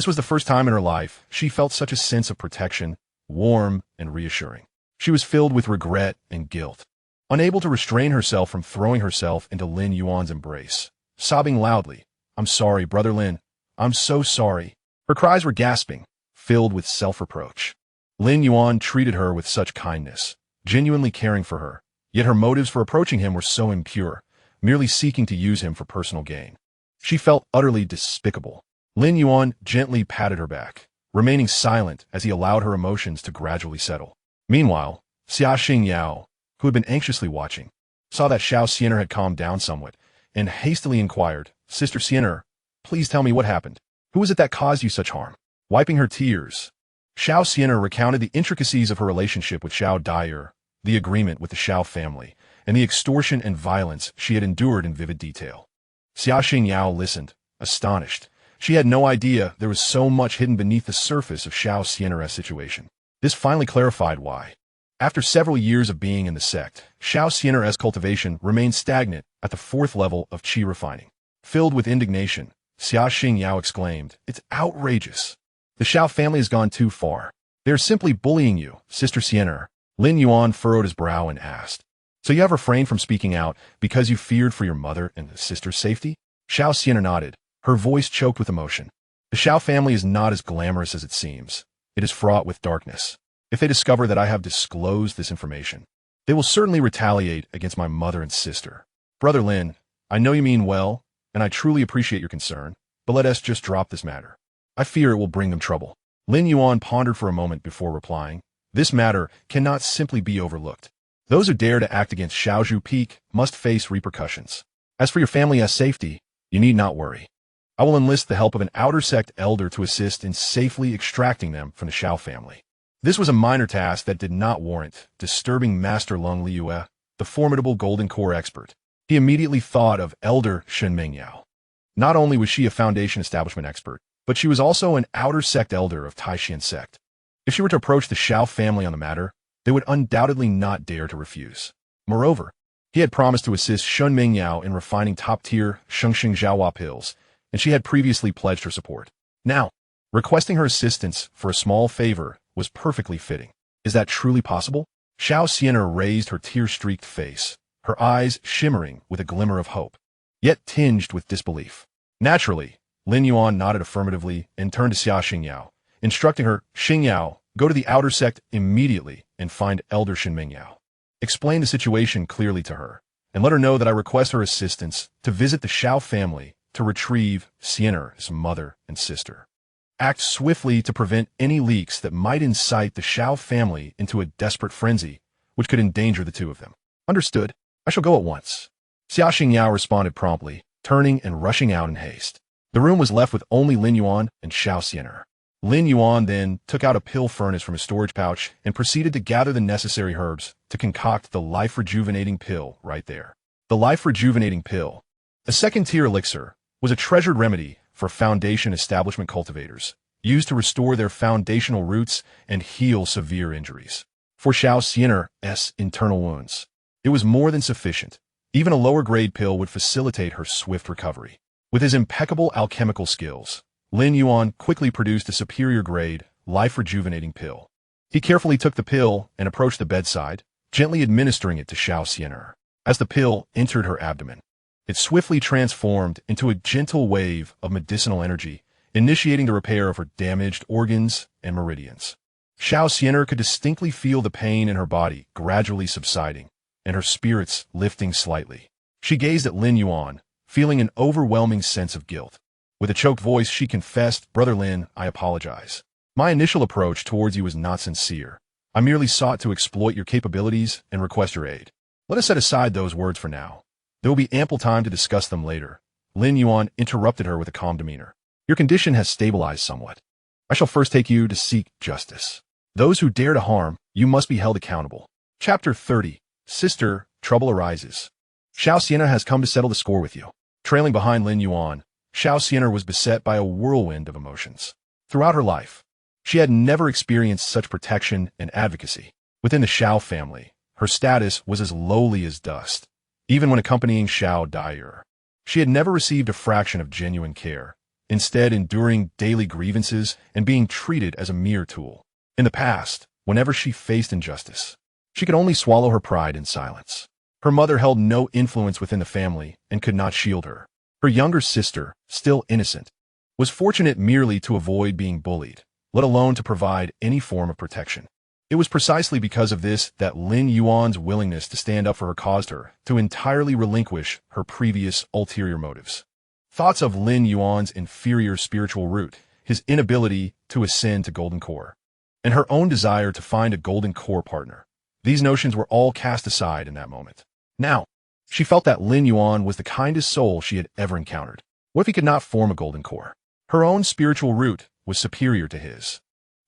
was the first time in her life she felt such a sense of protection, warm and reassuring. She was filled with regret and guilt, unable to restrain herself from throwing herself into Lin Yuan's embrace, sobbing loudly, "I'm sorry, brother Lin. I'm so sorry." Her cries were gasping, filled with self-reproach. Lin Yuan treated her with such kindness, genuinely caring for her, yet her motives for approaching him were so impure, merely seeking to use him for personal gain. She felt utterly despicable. Lin Yuan gently patted her back, remaining silent as he allowed her emotions to gradually settle. Meanwhile, Xianxia, who had been anxiously watching, saw that Xianxia had calmed down somewhat, and hastily inquired, "Sister Xianxia, Please tell me what happened. Who was it that caused you such harm? Wiping her tears, Xianxia recounted the intricacies of her relationship with Xiao Dai'er, the agreement with the Xiao family, and the extortion and violence she had endured in vivid detail. Xianxia listened, astonished. She had no idea there was so much hidden beneath the surface of Xianxia's situation. This finally clarified why. After several years of being in the sect, Xianxia's cultivation remained stagnant at the 4th level of qi refining. Filled with indignation, Xianxia exclaimed, "It's outrageous. The Xiao family has gone too far. They are simply bullying you, Sister Xianxia." Lin Yuan furrowed his brow and asked, "So you have refrained from speaking out because you feared for your mother and the sister's safety?" Xianxia nodded, her voice choked with emotion. "The Xiao family is not as glamorous as it seems. It is fraught with darkness. If they discover that I have disclosed this information, they will certainly retaliate against my mother and sister. Brother Lin, I know you mean well, and I truly appreciate your concern, but let us just drop this matter. I fear it will bring them trouble." Lin Yuan pondered for a moment before replying, "This matter cannot simply be overlooked. Those who dare to act against Xiaozhu Peak must face repercussions. As for your family's safety, you need not worry. I will enlist the help of an outer sect elder to assist in safely extracting them from the Xiao family." This was a minor task that did not warrant disturbing Master Lung Liyue, the formidable Golden Core expert. He immediately thought of Elder Shen Mingyao. Not only was she a Foundation establishment expert, but she was also an outer sect elder of Tai Xuan Sect. If she were to approach the Xiao family on the matter, they would undoubtedly not dare to refuse. Moreover, he had promised to assist Shen Mingyao in refining top-tier Shengxing Zhaohua pills, and she had previously pledged her support. Now, requesting her assistance for a small favor was perfectly fitting. Is that truly possible? Xianxia raised her tear-streaked face, her eyes shimmering with a glimmer of hope, yet tinged with disbelief. Naturally, Lin Yuan nodded affirmatively and turned to Xianxia, instructing her, "Xingyao, go to the outer sect immediately and find Elder Shen Mingyao. Explain the situation clearly to her, and let her know that I request her assistance to visit the Xiao family to retrieve Xianxia's mother and sister. Act swiftly to prevent any leaks that might incite the Xiao family into a desperate frenzy, which could endanger the two of them." "Understood. I shall go at once." Xianxia responded promptly, turning and rushing out in haste. The room was left with only Lin Yuan and Xianxia. Lin Yuan then took out a pill furnace from his storage pouch and proceeded to gather the necessary herbs to concoct the life-rejuvenating pill right there. The life-rejuvenating pill, a second-tier elixir, was a treasured remedy for Foundation establishment cultivators, used to restore their foundational roots and heal severe injuries. For Xianxia's internal wounds, it was more than sufficient. Even a lower-grade pill would facilitate her swift recovery. With his impeccable alchemical skills, Lin Yuan quickly produced a superior-grade, life-rejuvenating pill. He carefully took the pill and approached the bedside, gently administering it to Xianxia. As the pill entered her abdomen, it swiftly transformed into a gentle wave of medicinal energy, initiating the repair of her damaged organs and meridians. Xianxia could distinctly feel the pain in her body gradually subsiding, and her spirits lifting slightly. She gazed at Lin Yuan, feeling an overwhelming sense of guilt. With a choked voice, she confessed, "Brother Lin, I apologize. My initial approach towards you was not sincere. I merely sought to exploit your capabilities and request your aid. Let us set aside those words for now. There will be ample time to discuss them later." Lin Yuan interrupted her with a calm demeanor. "Your condition has stabilized somewhat. I shall first take you to seek justice. Those who dare to harm you must be held accountable." Chapter 30. Sister, Trouble Arises. Xianxia has come to settle the score with you. Trailing behind Lin Yuan, Xianxia was beset by a whirlwind of emotions. Throughout her life, she had never experienced such protection and advocacy. Within the Xiao family, her status was as lowly as dust. Even when accompanying Xiao Dai'er, she had never received a fraction of genuine care, instead enduring daily grievances and being treated as a mere tool. In the past, whenever she faced injustice, she could only swallow her pride in silence. Her mother held no influence within the family and could not shield her. Her younger sister, still innocent, was fortunate merely to avoid being bullied, let alone to provide any form of protection. It was precisely because of this that Lin Yuan's willingness to stand up for her caused her to entirely relinquish her previous ulterior motives. Thoughts of Lin Yuan's inferior spiritual root, his inability to ascend to Golden Core, and her own desire to find a Golden Core partner. These notions were all cast aside in that moment. Now, she felt that Lin Yuan was the kindest soul she had ever encountered. What if he could not form a golden core? Her own spiritual root was superior to his.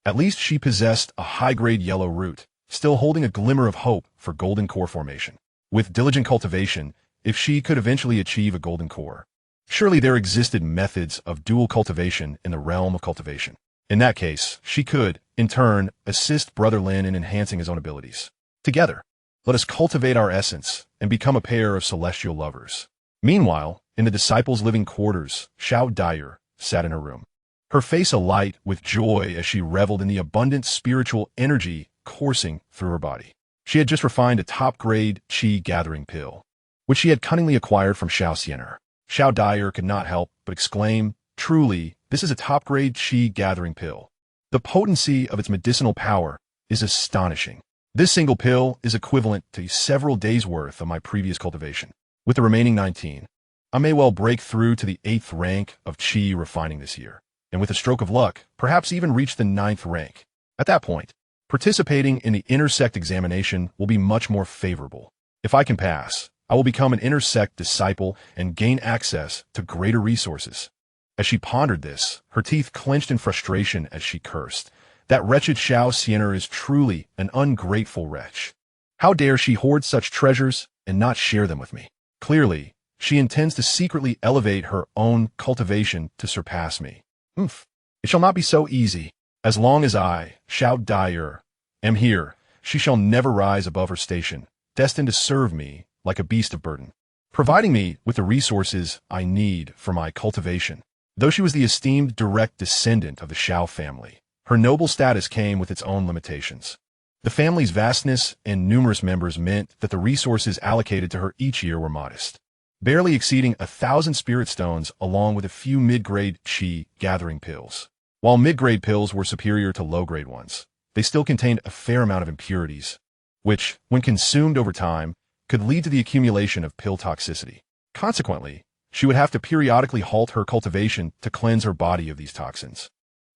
At least she possessed a high-grade yellow root, still holding a glimmer of hope for golden core formation. With diligent cultivation, if she could eventually achieve a golden core, surely there existed methods of dual cultivation in the realm of cultivation. In that case, she could, in turn, assist Brother Lin in enhancing his own abilities. Together, let us cultivate our essence and become a pair of celestial lovers. Meanwhile, in the disciples' living quarters, Xiao Dai sat in her room, her face alight with joy as she reveled in the abundant spiritual energy coursing through her body. She had just refined a top-grade qi gathering pill, which she had cunningly acquired from Xianxia. Xiao Dai could not help but exclaim, "Truly, this is a top-grade qi gathering pill. The potency of its medicinal power is astonishing. This single pill is equivalent to several days' worth of my previous cultivation. With the remaining 19, I may well break through to the 8th rank of qi refining this year, and with a stroke of luck, perhaps even reach the 9th rank. At that point, participating in the inner sect examination will be much more favorable. If I can pass, I will become an inner sect disciple and gain access to greater resources." As she pondered this, her teeth clenched in frustration as she cursed. That wretched Xianxia is truly an ungrateful wretch. How dare she hoard such treasures and not share them with me? Clearly, she intends to secretly elevate her own cultivation to surpass me. It shall not be so easy. As long as I, Xiao Dai, am here, she shall never rise above her station, destined to serve me like a beast of burden, providing me with the resources I need for my cultivation. Though she was the esteemed direct descendant of the Xiao family, her noble status came with its own limitations. The family's vastness and numerous members meant that the resources allocated to her each year were modest, barely exceeding 1,000 spirit stones along with a few mid-grade qi gathering pills. While mid-grade pills were superior to low-grade ones, they still contained a fair amount of impurities, which, when consumed over time, could lead to the accumulation of pill toxicity. Consequently, she would have to periodically halt her cultivation to cleanse her body of these toxins,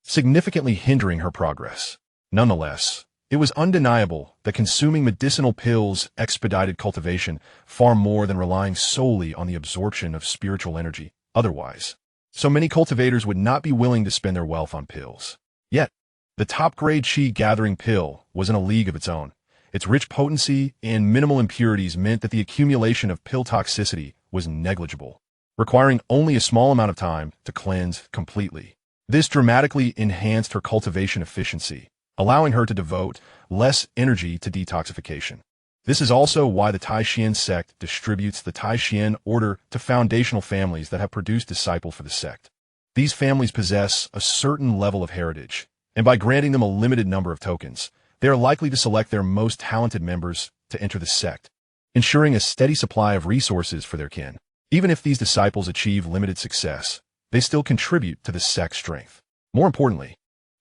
significantly hindering her progress. Nonetheless, it was undeniable that consuming medicinal pills expedited cultivation far more than relying solely on the absorption of spiritual energy. Otherwise, so many cultivators would not be willing to spend their wealth on pills. Yet, the top-grade qi gathering pill was in a league of its own. Its rich potency and minimal impurities meant that the accumulation of pill toxicity was negligible, requiring only a small amount of time to cleanse completely. This dramatically enhanced her cultivation efficiency, allowing her to devote less energy to detoxification. This is also why the Tai Xuan Sect distributes the Tai Xuan order to foundational families that have produced disciples for the sect. These families possess a certain level of heritage, and by granting them a limited number of tokens, they are likely to select their most talented members to enter the sect, ensuring a steady supply of resources for their kin. Even if these disciples achieve limited success, they still contribute to the sect's strength. More importantly,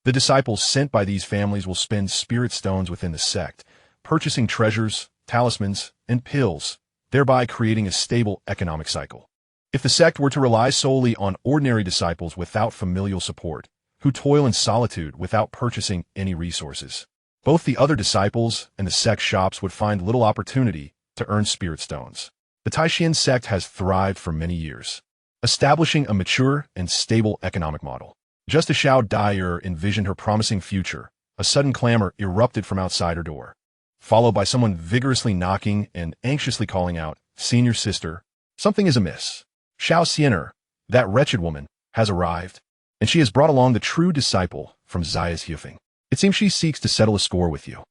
the disciples sent by these families will spend spirit stones within the sect, purchasing treasures, talismans, and pills, thereby creating a stable economic cycle. If the sect were to rely solely on ordinary disciples without familial support, who toil in solitude without purchasing any resources, both the other disciples and the sect shops would find little opportunity to earn spirit stones. The Tai Xuan Sect has thrived for many years, establishing a mature and stable economic model. Just as Xiao Dai envisioned her promising future, a sudden clamor erupted from outside her door, followed by someone vigorously knocking and anxiously calling out, "Senior sister, something is amiss. Xianxia, that wretched woman, has arrived, and she has brought along the true disciple from Xia's Hefeng. It seems she seeks to settle a score with you."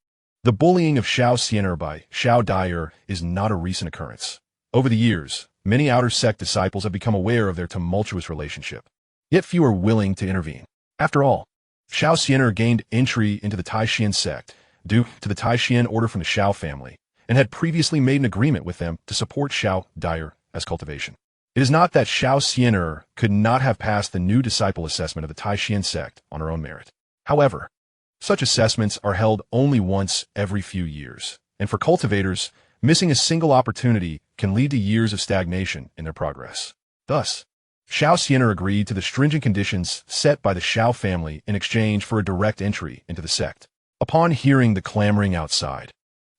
The bullying of Xianxia by Xiao Dai is not a recent occurrence. Over the years, many outer sect disciples have become aware of their tumultuous relationship, yet few are willing to intervene. After all, Xianxia gained entry into the Tai Xuan Sect due to the Tai Xuan order from the Xiao family, and had previously made an agreement with them to support Xiao Dai as cultivation. It is not that Xianxia could not have passed the new disciple assessment of the Tai Xuan Sect on her own merit. However, such assessments are held only once every few years, and for cultivators, missing a single opportunity can lead to years of stagnation in their progress. Thus, Xianxia agreed to the stringent conditions set by the Xiao family in exchange for a direct entry into the sect. Upon hearing the clamoring outside,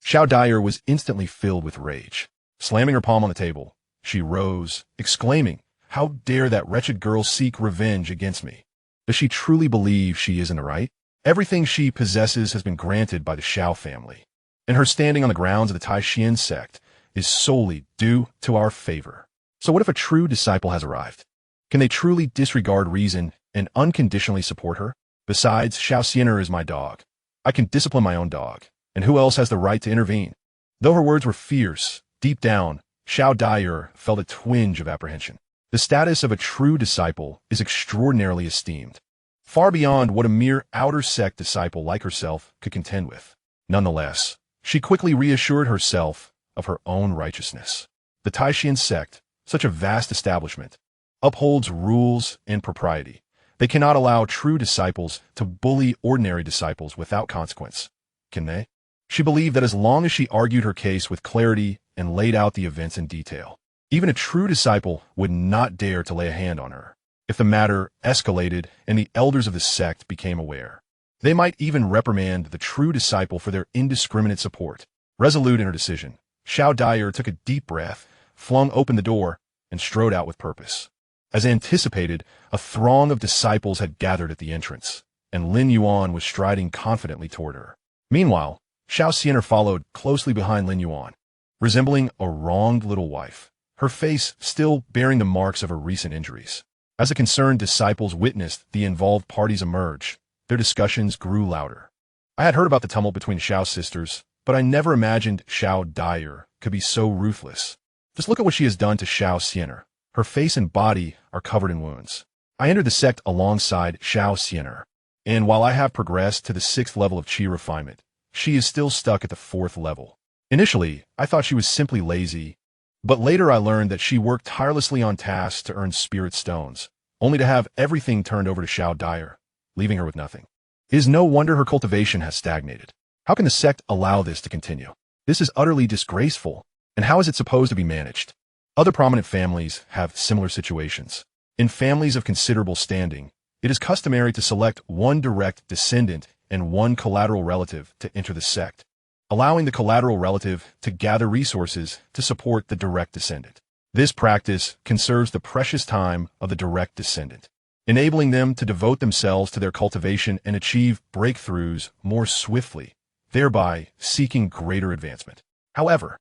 Xiao Dai was instantly filled with rage. Slamming her palm on the table, she rose, exclaiming, How dare that wretched girl seek revenge against me? Does she truly believe she is in the right? Everything she possesses has been granted by the Xiao family, and her standing on the grounds of the Tai Xuan Sect is solely due to our favor. So what if a true disciple has arrived? Can they truly disregard reason and unconditionally support her? Besides, Xianxia is my dog. I can discipline my own dog, and who else has the right to intervene? Though her words were fierce, deep down, Xiao Dai'er felt a twinge of apprehension. The status of a true disciple is extraordinarily esteemed, far beyond what a mere outer sect disciple like herself could contend with. Nonetheless, she quickly reassured herself of her own righteousness. The Tai Xuan Sect, such a vast establishment, upholds rules and propriety. They cannot allow true disciples to bully ordinary disciples without consequence, can they? She believed that as long as she argued her case with clarity and laid out the events in detail, even a true disciple would not dare to lay a hand on her. If the matter escalated and the elders of the sect became aware, they might even reprimand the true disciple for their indiscriminate support. Resolute in her decision, Xiao Dai'er took a deep breath, flung open the door, and strode out with purpose. As anticipated, a throng of disciples had gathered at the entrance, and Lin Yuan was striding confidently toward her. Meanwhile, Xianxia followed closely behind Lin Yuan, resembling a wronged little wife, her face still bearing the marks of her recent injuries. As the concerned disciples witnessed the involved parties emerge, their discussions grew louder. I had heard about the tumult between the Xiao sisters, but I never imagined Xiao Dai'er could be so ruthless. Just look at what she has done to Xianxia. Her face and body are covered in wounds. I entered the sect alongside Xianxia, and while I have progressed to the 6th level of Qi refinement, she is still stuck at the 4th level. Initially, I thought she was simply lazy, but later I learned that she worked tirelessly on tasks to earn spirit stones, only to have everything turned over to Xiao Dai'er, leaving her with nothing. It is no wonder her cultivation has stagnated. How can the sect allow this to continue? This is utterly disgraceful, and how is it supposed to be managed? Other prominent families have similar situations. In families of considerable standing, it is customary to select one direct descendant and one collateral relative to enter the sect, allowing the collateral relative to gather resources to support the direct descendant. This practice conserves the precious time of the direct descendant, enabling them to devote themselves to their cultivation and achieve breakthroughs more swiftly, thereby seeking greater advancement. However,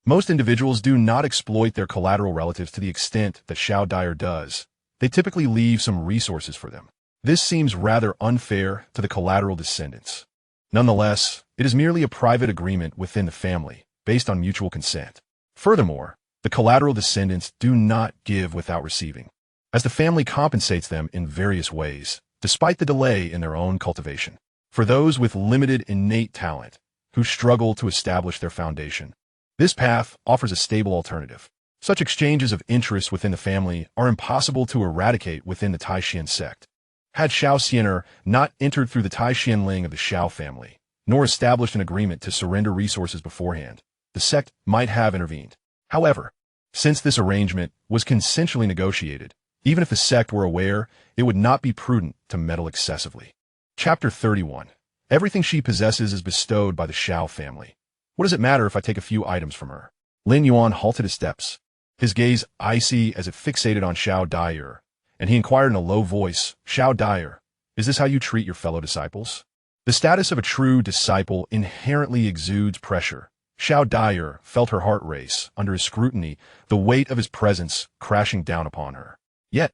most individuals do not exploit their collateral relatives to the extent that Xiao Dai'er does. They typically leave some resources for them. This seems rather unfair to the collateral descendants. Nonetheless, it is merely a private agreement within the family, based on mutual consent. Furthermore, the collateral descendants do not give without receiving, as the family compensates them in various ways, despite the delay in their own cultivation. For those with limited innate talent, who struggle to establish their foundation, this path offers a stable alternative. Such exchanges of interest within the family are impossible to eradicate within the Tai Xuan Sect. Had Xianxia not entered through the Tai Xuan Ling of the Xiao family, nor established an agreement to surrender resources beforehand, the sect might have intervened. However, since this arrangement was consensually negotiated, even if the sect were aware, it would not be prudent to meddle excessively. Chapter 31. Everything she possesses is bestowed by the Xiao family. What does it matter if I take a few items from her? Lin Yuan halted his steps, his gaze icy as it fixated on Xiao Dai'er, and he inquired in a low voice, Xiao Dai'er, is this how you treat your fellow disciples? The status of a true disciple inherently exudes pressure. Xiao Dai'er felt her heart race under his scrutiny, the weight of his presence crashing down upon her. Yet,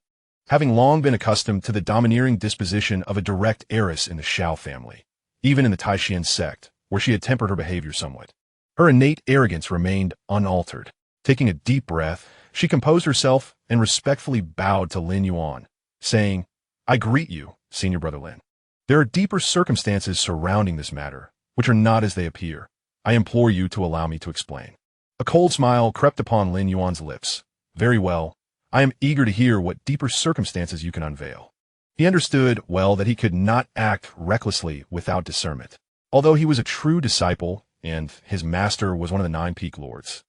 having long been accustomed to the domineering disposition of a direct heiress in the Xiao family, even in the Tai Xuan Sect, where she had tempered her behavior somewhat, her innate arrogance remained unaltered. Taking a deep breath, she composed herself and respectfully bowed to Lin Yuan, saying, I greet you, Senior Brother Lin. There are deeper circumstances surrounding this matter, which are not as they appear. I implore you to allow me to explain. A cold smile crept upon Lin Yuan's lips. Very well. I am eager to hear what deeper circumstances you can unveil. He understood well that he could not act recklessly without discernment. Although he was a true disciple, and his master was one of the 9 peak lords,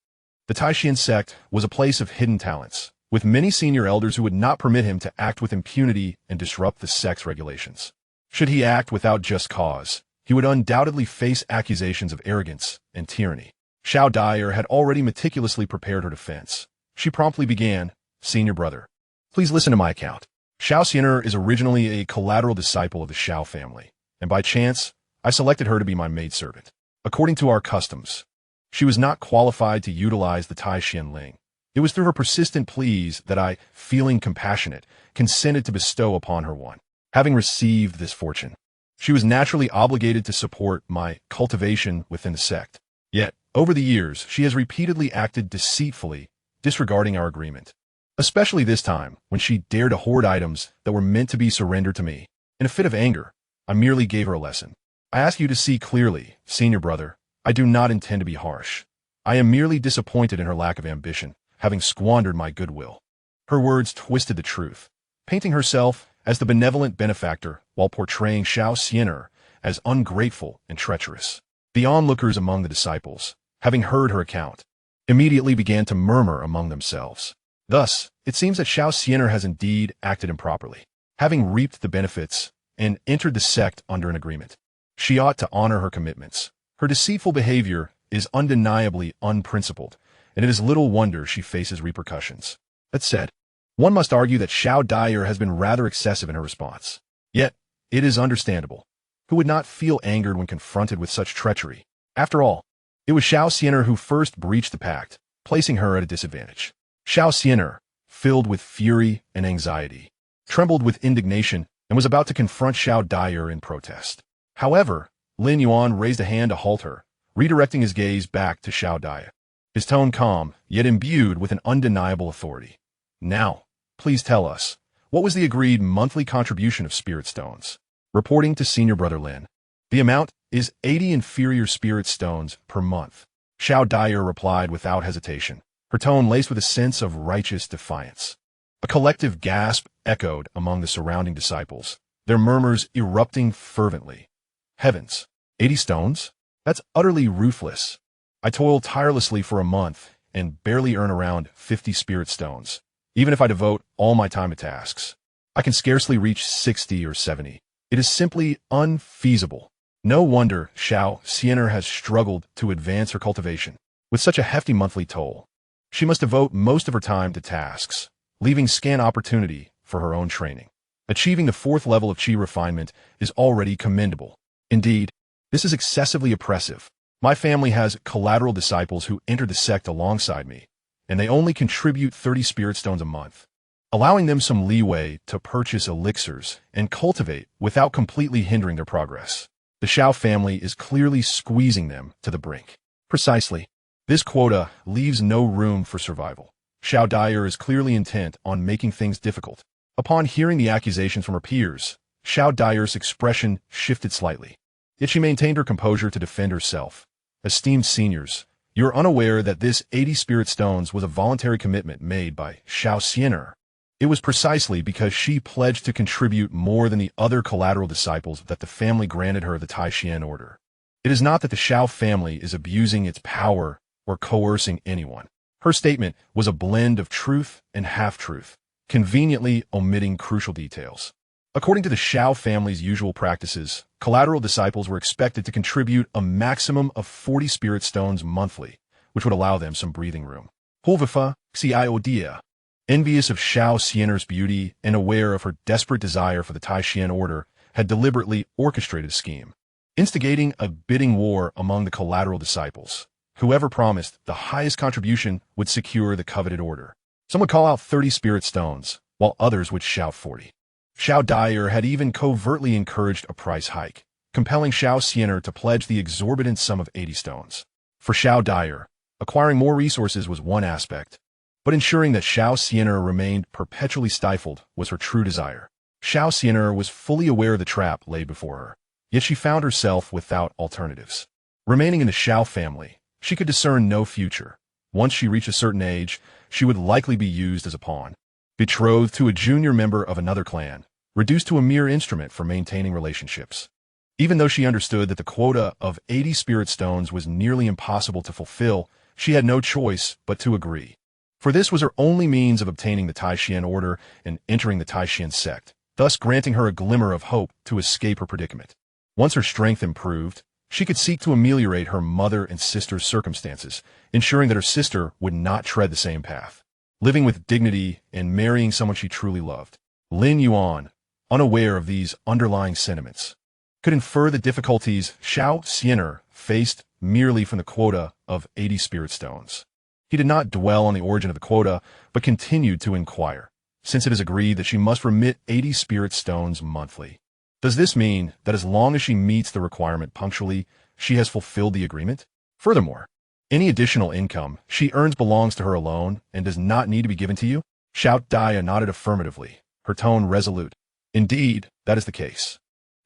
the Tai Xuan Sect was a place of hidden talents, with many senior elders who would not permit him to act with impunity and disrupt the sect's regulations. Should he act without just cause, he would undoubtedly face accusations of arrogance and tyranny. Xiao Dai'er had already meticulously prepared her defense. She promptly began, Senior Brother, Please listen to my account. Xianxia is originally a collateral disciple of the Xiao family, and by chance, I selected her to be my maidservant. According to our customs, she was not qualified to utilize the Tai Xuan Ling. It was through her persistent pleas that I, feeling compassionate, consented to bestow upon her one. Having received this fortune, she was naturally obligated to support my cultivation within the sect. Yet, over the years, she has repeatedly acted deceitfully, disregarding our agreement. Especially this time, when she dared to hoard items that were meant to be surrendered to me. In a fit of anger, I merely gave her a lesson. I ask you to see clearly, senior brother, I do not intend to be harsh. I am merely disappointed in her lack of ambition, having squandered my goodwill. Her words twisted the truth, painting herself as the benevolent benefactor while portraying Xianxia as ungrateful and treacherous. The onlookers among the disciples, having heard her account, immediately began to murmur among themselves. Thus, it seems that Xianxia has indeed acted improperly, having reaped the benefits and entered the sect under an agreement. She ought to honor her commitments. Her deceitful behavior is undeniably unprincipled, and it is little wonder she faces repercussions. That said, one must argue that Xianxia has been rather excessive in her response. Yet, it is understandable. Who would not feel angered when confronted with such treachery? After all, it was Xianxia who first breached the pact, placing her at a disadvantage. Xianxia, filled with fury and anxiety, trembled with indignation and was about to confront Xianxia in protest. However, Lin Yuan raised a hand to halt her, redirecting his gaze back to Xianxia. His tone calm, yet imbued with an undeniable authority. Now, please tell us, what was the agreed monthly contribution of spirit stones? Reporting to Senior Brother Lin. The amount is 80 inferior spirit stones per month. Xianxia replied without hesitation, her tone laced with a sense of righteous defiance. A collective gasp echoed among the surrounding disciples, their murmurs erupting fervently. Heavens, 80 stones? That's utterly ruthless. I toil tirelessly for a month and barely earn around 50 spirit stones. Even if I devote all my time to tasks, I can scarcely reach 60 or 70. It is simply unfeasible. No wonder Xianxia has struggled to advance her cultivation. With such a hefty monthly toll, she must devote most of her time to tasks, leaving scant opportunity for her own training. Achieving the 4th level of Qi refinement is already commendable. Indeed, this is excessively oppressive. My family has collateral disciples who enter the sect alongside me, and they only contribute 30 spirit stones a month, allowing them some leeway to purchase elixirs and cultivate without completely hindering their progress. The Xiao family is clearly squeezing them to the brink. Precisely. This quota leaves no room for survival. Xianxia is clearly intent on making things difficult. Upon hearing the accusations from her peers, Xianxia's expression shifted slightly. Yet she maintained her composure to defend herself. Esteemed seniors, you are unaware that this 80 spirit stones was a voluntary commitment made by Xianxia. It was precisely because she pledged to contribute more than the other collateral disciples that the family granted her the Tai Xuan order. It is not that the Xiao family is abusing its power or coercing anyone. Her statement was a blend of truth and half-truth, conveniently omitting crucial details. According to the Xiao family's usual practices, collateral disciples were expected to contribute a maximum of 40 spirit stones monthly, which would allow them some breathing room. Hulvifa, Xiodia, envious of Xianxia's beauty and aware of her desperate desire for the Tai Xuan order, had deliberately orchestrated a scheme, instigating a bidding war among the collateral disciples. Whoever promised the highest contribution would secure the coveted order. Some would call out 30 spirit stones, while others would shout 40. Xianxia had even covertly encouraged a price hike, compelling Xianxia to pledge the exorbitant sum of 80 stones. For Xianxia, acquiring more resources was one aspect, but ensuring that Xianxia remained perpetually stifled was her true desire. Xianxia was fully aware of the trap laid before her, yet she found herself without alternatives. Remaining in the Xiao family, she could discern no future. Once she reached a certain age, she would likely be used as a pawn, betrothed to a junior member of another clan, reduced to a mere instrument for maintaining relationships. Even though she understood that the quota of 80 spirit stones was nearly impossible to fulfill, she had no choice but to agree. For this was her only means of obtaining the Tai Xuan order and entering the Tianxuan Sect, thus granting her a glimmer of hope to escape her predicament. Once her strength improved, she could seek to ameliorate her mother and sister's circumstances, ensuring that her sister would not tread the same path. living with dignity and marrying someone she truly loved. Lin Yuan, unaware of these underlying sentiments, could infer the difficulties Xianxia faced merely from the quota of 80 spirit stones. He did not dwell on the origin of the quota, but continued to inquire, since it is agreed that she must remit 80 spirit stones monthly. Does this mean that as long as she meets the requirement punctually, she has fulfilled the agreement? Furthermore, any additional income she earns belongs to her alone and does not need to be given to you? Xianxia nodded affirmatively, her tone resolute. Indeed, that is the case.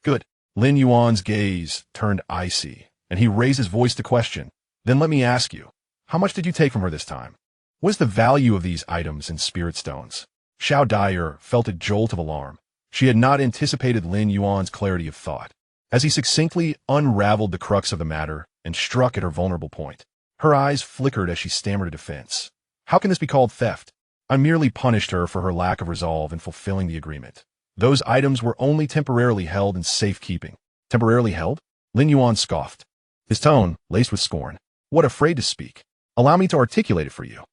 Good. Lin Yuan's gaze turned icy, and he raised his voice to question. Then let me ask you, how much did you take from her this time? What is the value of these items and spirit stones? Xianxia felt a jolt of alarm. She had not anticipated Lin Yuan's clarity of thought, as he succinctly unraveled the crux of the matter and struck at her vulnerable point. Her eyes flickered as she stammered a defense. How can this be called theft? I merely punished her for her lack of resolve in fulfilling the agreement. Those items were only temporarily held in safekeeping. Temporarily held? Lin Yuan scoffed, his tone laced with scorn. What, afraid to speak? Allow me to articulate it for you.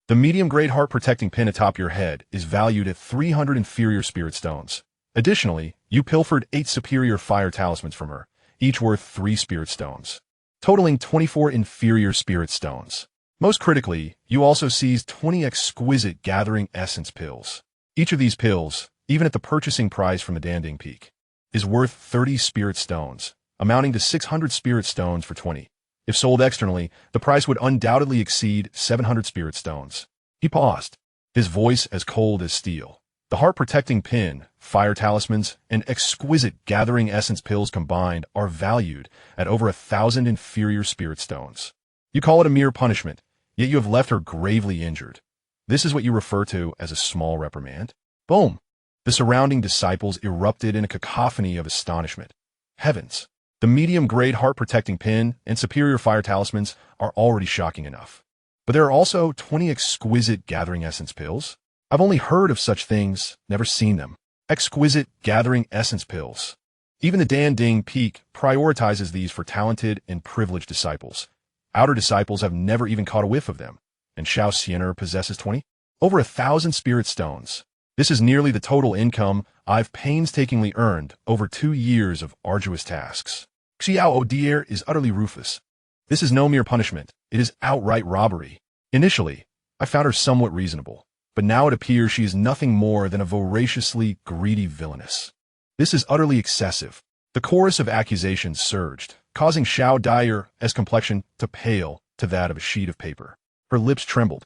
The medium-grade heart-protecting pin atop your head is valued at 300 inferior spirit stones. Additionally, you pilfered 8 superior fire talismans from her, each worth 3 spirit stones, totaling 24 inferior spirit stones. Most critically, you also seized 20 exquisite gathering essence pills. Each of these pills, even at the purchasing price from the Danding Peak, is worth 30 spirit stones, amounting to 600 spirit stones for 20. If sold externally, the price would undoubtedly exceed 700 spirit stones. He paused, his voice as cold as steel. The heart-protecting pin, fire talismans, and exquisite gathering essence pills combined are valued at over 1,000 inferior spirit stones. You call it a mere punishment, yet you have left her gravely injured. This is what you refer to as a small reprimand? Boom! The surrounding disciples erupted in a cacophony of astonishment. Heavens! The medium-grade heart-protecting pin and superior fire talismans are already shocking enough. But there are also 20 exquisite gathering essence pills? I've only heard of such things, never seen them. Exquisite gathering essence pills. Even the Danding Peak prioritizes these for talented and privileged disciples. Outer disciples have never even caught a whiff of them. And Xianxia possesses 20? Over 1,000 spirit stones. This is nearly the total income I've painstakingly earned over 2 years of arduous tasks. Xiao Dier is utterly ruthless. This is no mere punishment. It is outright robbery. Initially, I found her somewhat reasonable, but now it appears she is nothing more than a voraciously greedy villainess. This is utterly excessive. The chorus of accusations surged, causing Xianxia's complexion to pale to that of a sheet of paper. Her lips trembled,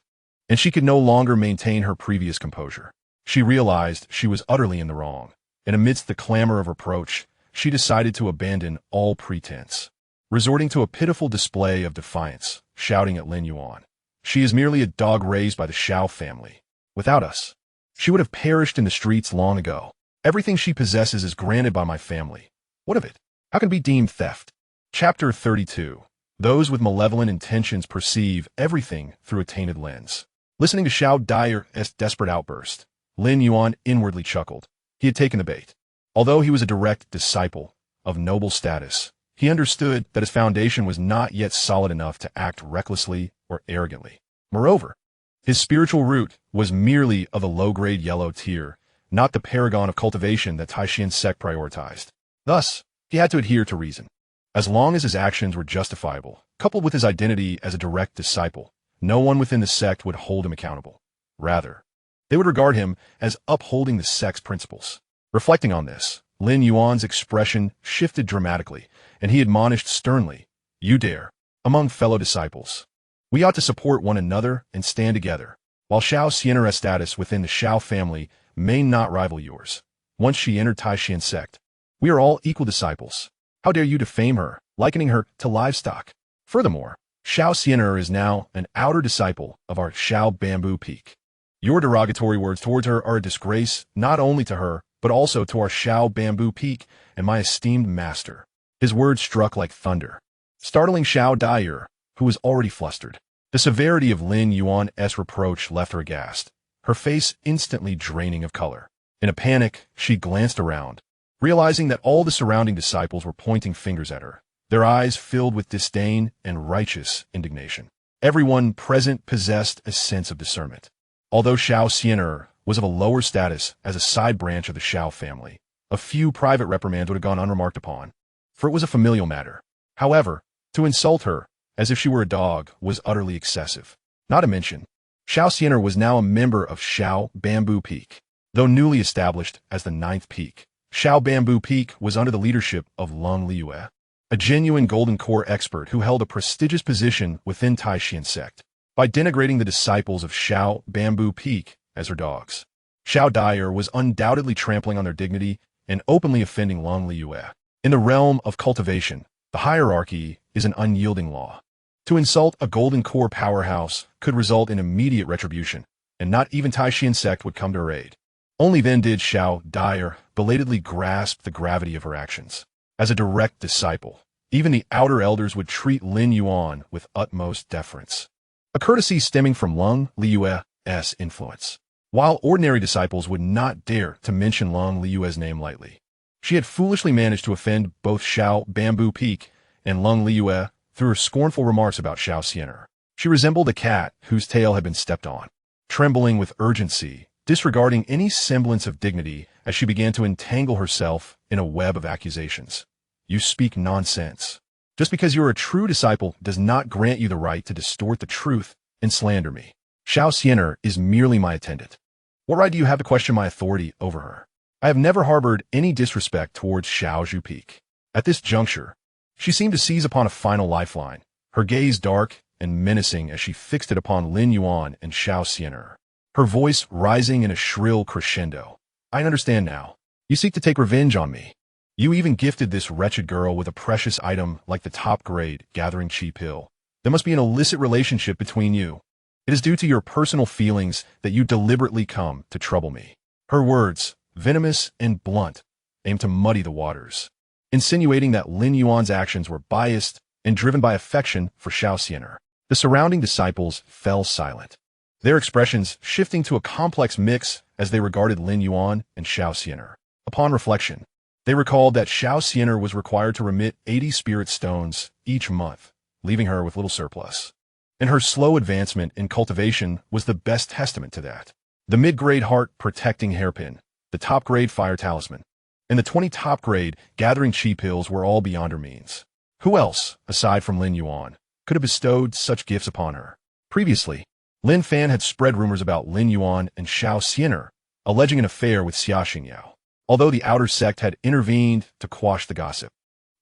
and she could no longer maintain her previous composure. She realized she was utterly in the wrong, and amidst the clamor of reproach, she decided to abandon all pretense. Resorting to a pitiful display of defiance, shouting at Lin Yuan, "She is merely a dog raised by the Xiao family. Without us, she would have perished in the streets long ago. Everything she possesses is granted by my family. What of it? How can it be deemed theft?" Chapter 32. Those with malevolent intentions perceive everything through a tainted lens. Listening to Xianxia's desperate outburst, Lin Yuan inwardly chuckled. He had taken the bait. Although he was a direct disciple of noble status, he understood that his foundation was not yet solid enough to act recklessly or arrogantly. Moreover, his spiritual root was merely of the low-grade yellow tier, not the paragon of cultivation that Tai Xuan Sect prioritized. Thus, he had to adhere to reason. As long as his actions were justifiable, coupled with his identity as a direct disciple, no one within the sect would hold him accountable. Rather, they would regard him as upholding the sect's principles. Reflecting on this, Lin Yuan's expression shifted dramatically, and he admonished sternly, "You dare, among fellow disciples. We ought to support one another and stand together. While Xiaoxia's status within the Xiao family may not rival yours, once she entered Tai Xuan Sect, we are all equal disciples. How dare you defame her, likening her to livestock? Furthermore, Xiaoxia is now an outer disciple of our Xiao Bamboo Peak. Your derogatory words towards her are a disgrace not only to her, but also to our Xiao Bamboo Peak and my esteemed master." His words struck like thunder, startling Xianxia, who was already flustered. The severity of Lin Yuan's reproach left her aghast, her face instantly draining of color. In a panic, she glanced around, realizing that all the surrounding disciples were pointing fingers at her, their eyes filled with disdain and righteous indignation. Everyone present possessed a sense of discernment. Although Xianxia was of a lower status as a side branch of the Xiao family, a few private reprimands would have gone unremarked upon, for it was a familial matter. However, to insult her, as if she were a dog, was utterly excessive. Not to mention, Xianxia was now a member of Xiao Bamboo Peak. Though newly established as the 9th peak, Xiao Bamboo Peak was under the leadership of Lin Yuan, a genuine golden core expert who held a prestigious position within Tai Xuan Sect. By denigrating the disciples of Xiao Bamboo Peak as her dogs, Xiao Dyer was undoubtedly trampling on their dignity and openly offending Lin Yuan. In the realm of cultivation, the hierarchy is an unyielding law. To insult a golden core powerhouse could result in immediate retribution, and not even Tai Xuan Sect would come to her aid. Only then did Xiao Dyer belatedly grasp the gravity of her actions. As a direct disciple, even the outer elders would treat Lin Yuan with utmost deference, a courtesy stemming from Lin Yuan's influence. While ordinary disciples would not dare to mention Lin Yuan's name lightly, she had foolishly managed to offend both Xiao Bamboo Peak and Lin Yuan through her scornful remarks about Xianxia. She resembled a cat whose tail had been stepped on, trembling with urgency, disregarding any semblance of dignity as she began to entangle herself in a web of accusations. You speak nonsense. Just because you are a true disciple does not grant you the right to distort the truth and slander me. Xianxia is merely my attendant. What right do you have to question my authority over her? I have never harbored any disrespect towards Xiaozhu Peak. At this juncture, she seemed to seize upon a final lifeline, her gaze dark and menacing as she fixed it upon Lin Yuan and Xianxia, her voice rising in a shrill crescendo. I understand now. You seek to take revenge on me. You even gifted this wretched girl with a precious item like the top-grade gathering chi pill. There must be an illicit relationship between you. It is due to your personal feelings that you deliberately come to trouble me. Her words, venomous and blunt, aimed to muddy the waters, insinuating that Lin Yuan's actions were biased and driven by affection for Xianxia. The surrounding disciples fell silent, their expressions shifting to a complex mix as they regarded Lin Yuan and Xianxia. Upon reflection, they recalled that Xianxia was required to remit 80 spirit stones each month, leaving her with little surplus. And her slow advancement in cultivation was the best testament to that. The mid-grade heart-protecting hairpin, the top-grade fire talisman, and the 20 top-grade gathering chi pills were all beyond her means. Who else, aside from Lin Yuan, could have bestowed such gifts upon her? Previously, Lin Fan had spread rumors about Lin Yuan and Xianxia, alleging an affair with Xiaxia. Although the outer sect had intervened to quash the gossip,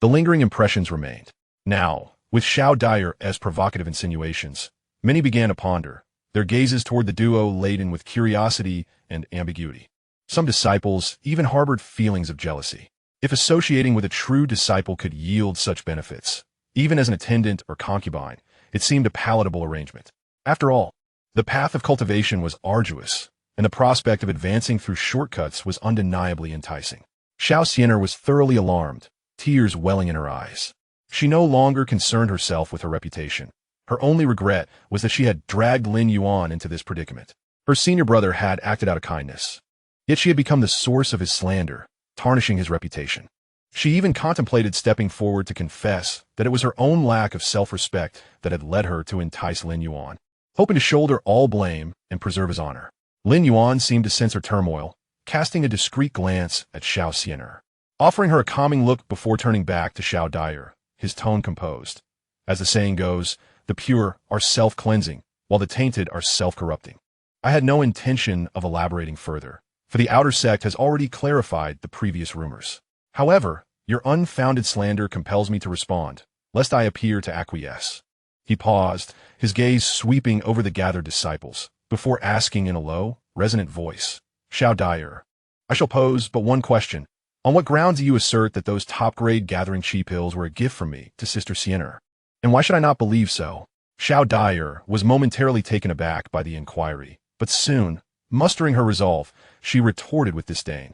the lingering impressions remained. Now, with Xiao Dyer as provocative insinuations, many began to ponder, their gazes toward the duo laden with curiosity and ambiguity. Some disciples even harbored feelings of jealousy. If associating with a true disciple could yield such benefits, even as an attendant or concubine, it seemed a palatable arrangement. After all, the path of cultivation was arduous, and the prospect of advancing through shortcuts was undeniably enticing. Xianxia was thoroughly alarmed, tears welling in her eyes. She no longer concerned herself with her reputation. Her only regret was that she had dragged Lin Yuan into this predicament. Her senior brother had acted out of kindness, yet she had become the source of his slander, tarnishing his reputation. She even contemplated stepping forward to confess that it was her own lack of self-respect that had led her to entice Lin Yuan, hoping to shoulder all blame and preserve his honor. Lin Yuan seemed to sense her turmoil, casting a discreet glance at Xianxia, offering her a calming look before turning back to Xiao Dyer, his tone composed. As the saying goes, the pure are self-cleansing, while the tainted are self-corrupting. I had no intention of elaborating further, for the outer sect has already clarified the previous rumors. However, your unfounded slander compels me to respond, lest I appear to acquiesce. He paused, his gaze sweeping over the gathered disciples, before asking in a low, resonant voice, Xiao Dyer, I shall pose but one question. On what grounds do you assert that those top-grade gathering chi pills were a gift from me to Sister Xianxia? And why should I not believe so? Xiao Dyer was momentarily taken aback by the inquiry, but soon, mustering her resolve, she retorted with disdain.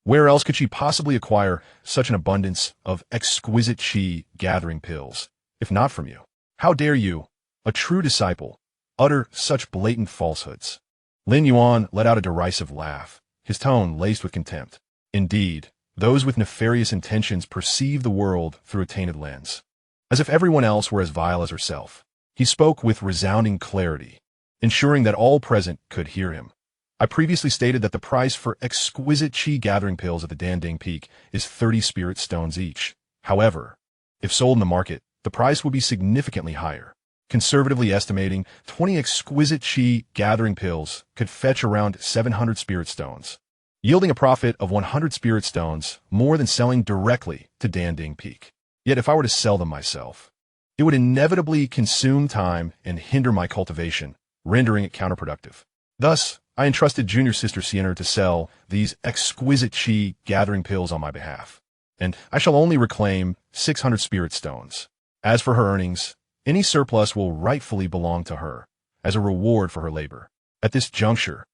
Where else could she possibly acquire such an abundance of exquisite chi gathering pills, if not from you? How dare you, a true disciple, utter such blatant falsehoods? Lin Yuan let out a derisive laugh, his tone laced with contempt. Indeed, those with nefarious intentions perceive the world through a tainted lens, as if everyone else were as vile as herself. He spoke with resounding clarity. ensuring that all present could hear him. I previously stated that the price for exquisite qi gathering pills at the Danding Peak is 30 spirit stones each. However, if sold in the market, the price would be significantly higher. Conservatively estimating, 20 exquisite qi gathering pills could fetch around 700 spirit stones, yielding a profit of 100 spirit stones, more than selling directly to Danding Peak. Yet if I were to sell them myself, it would inevitably consume time and hinder my cultivation, rendering it counterproductive. Thus, I entrusted junior sister Xianxia to sell these exquisite qi gathering pills on my behalf, and I shall only reclaim 600 spirit stones. As for her earnings, any surplus will rightfully belong to her, as a reward for her labor. At this juncture,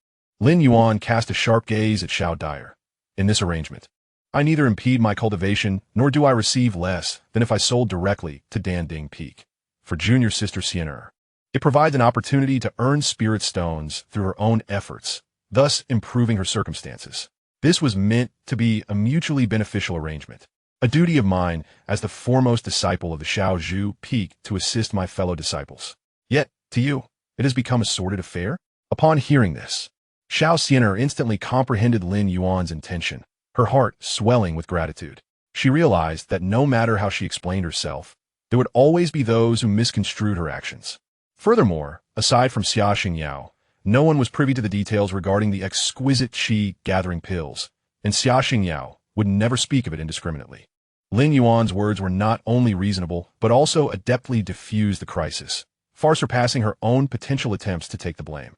Lin Yuan cast a sharp gaze at Xiao Dyer. In this arrangement, I neither impede my cultivation, nor do I receive less than if I sold directly to Danding Peak. For junior sister Xianxia, it provides an opportunity to earn spirit stones through her own efforts, thus improving her circumstances. This was meant to be a mutually beneficial arrangement, a duty of mine as the foremost disciple of the Xiaozhu Peak to assist my fellow disciples. Yet, to you, it has become a sordid affair? Upon hearing this, Xianxia instantly comprehended Lin Yuan's intention, her heart swelling with gratitude. She realized that no matter how she explained herself, there would always be those who misconstrued her actions. Furthermore, aside from Xianxia, no one was privy to the details regarding the exquisite qi gathering pills, and Xianxia would never speak of it indiscriminately. Lin Yuan's words were not only reasonable, but also adeptly diffused the crisis, far surpassing her own potential attempts to take the blame.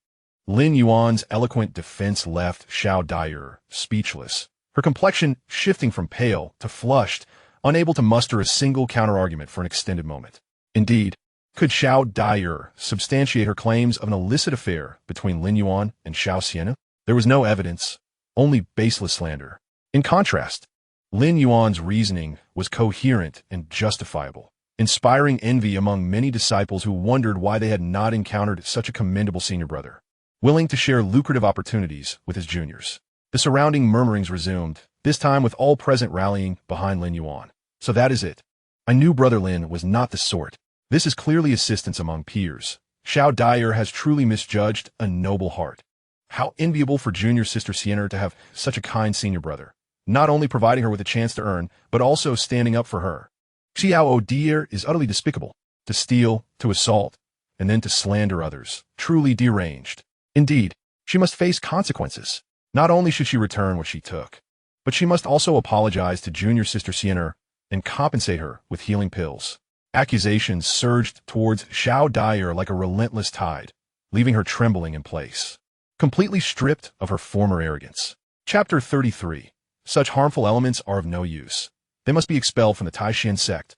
Lin Yuan's eloquent defense left Xiao Dyer speechless, her complexion shifting from pale to flushed, unable to muster a single counterargument for an extended moment. Indeed, could Xiao Dyer substantiate her claims of an illicit affair between Lin Yuan and Xianxia? There was no evidence, only baseless slander. In contrast, Lin Yuan's reasoning was coherent and justifiable, inspiring envy among many disciples who wondered why they had not encountered such a commendable senior brother, willing to share lucrative opportunities with his juniors. The surrounding murmurings resumed, this time with all present rallying behind Lin Yuan. So that is it. I knew Brother Lin was not the sort. This is clearly assistance among peers. Xiao Dyer has truly misjudged a noble heart. How enviable for junior sister Xianxia to have such a kind senior brother, not only providing her with a chance to earn, but also standing up for her. Xiao Dyer is utterly despicable. To steal, to assault, and then to slander others. Truly deranged. Indeed, she must face consequences. Not only should she return what she took, but she must also apologize to junior sister Xianxia and compensate her with healing pills. Accusations surged towards Xiao Dyer like a relentless tide, leaving her trembling in place, completely stripped of her former arrogance. Chapter 33. Such harmful elements are of no use. They must be expelled from the Tai Xuan Sect.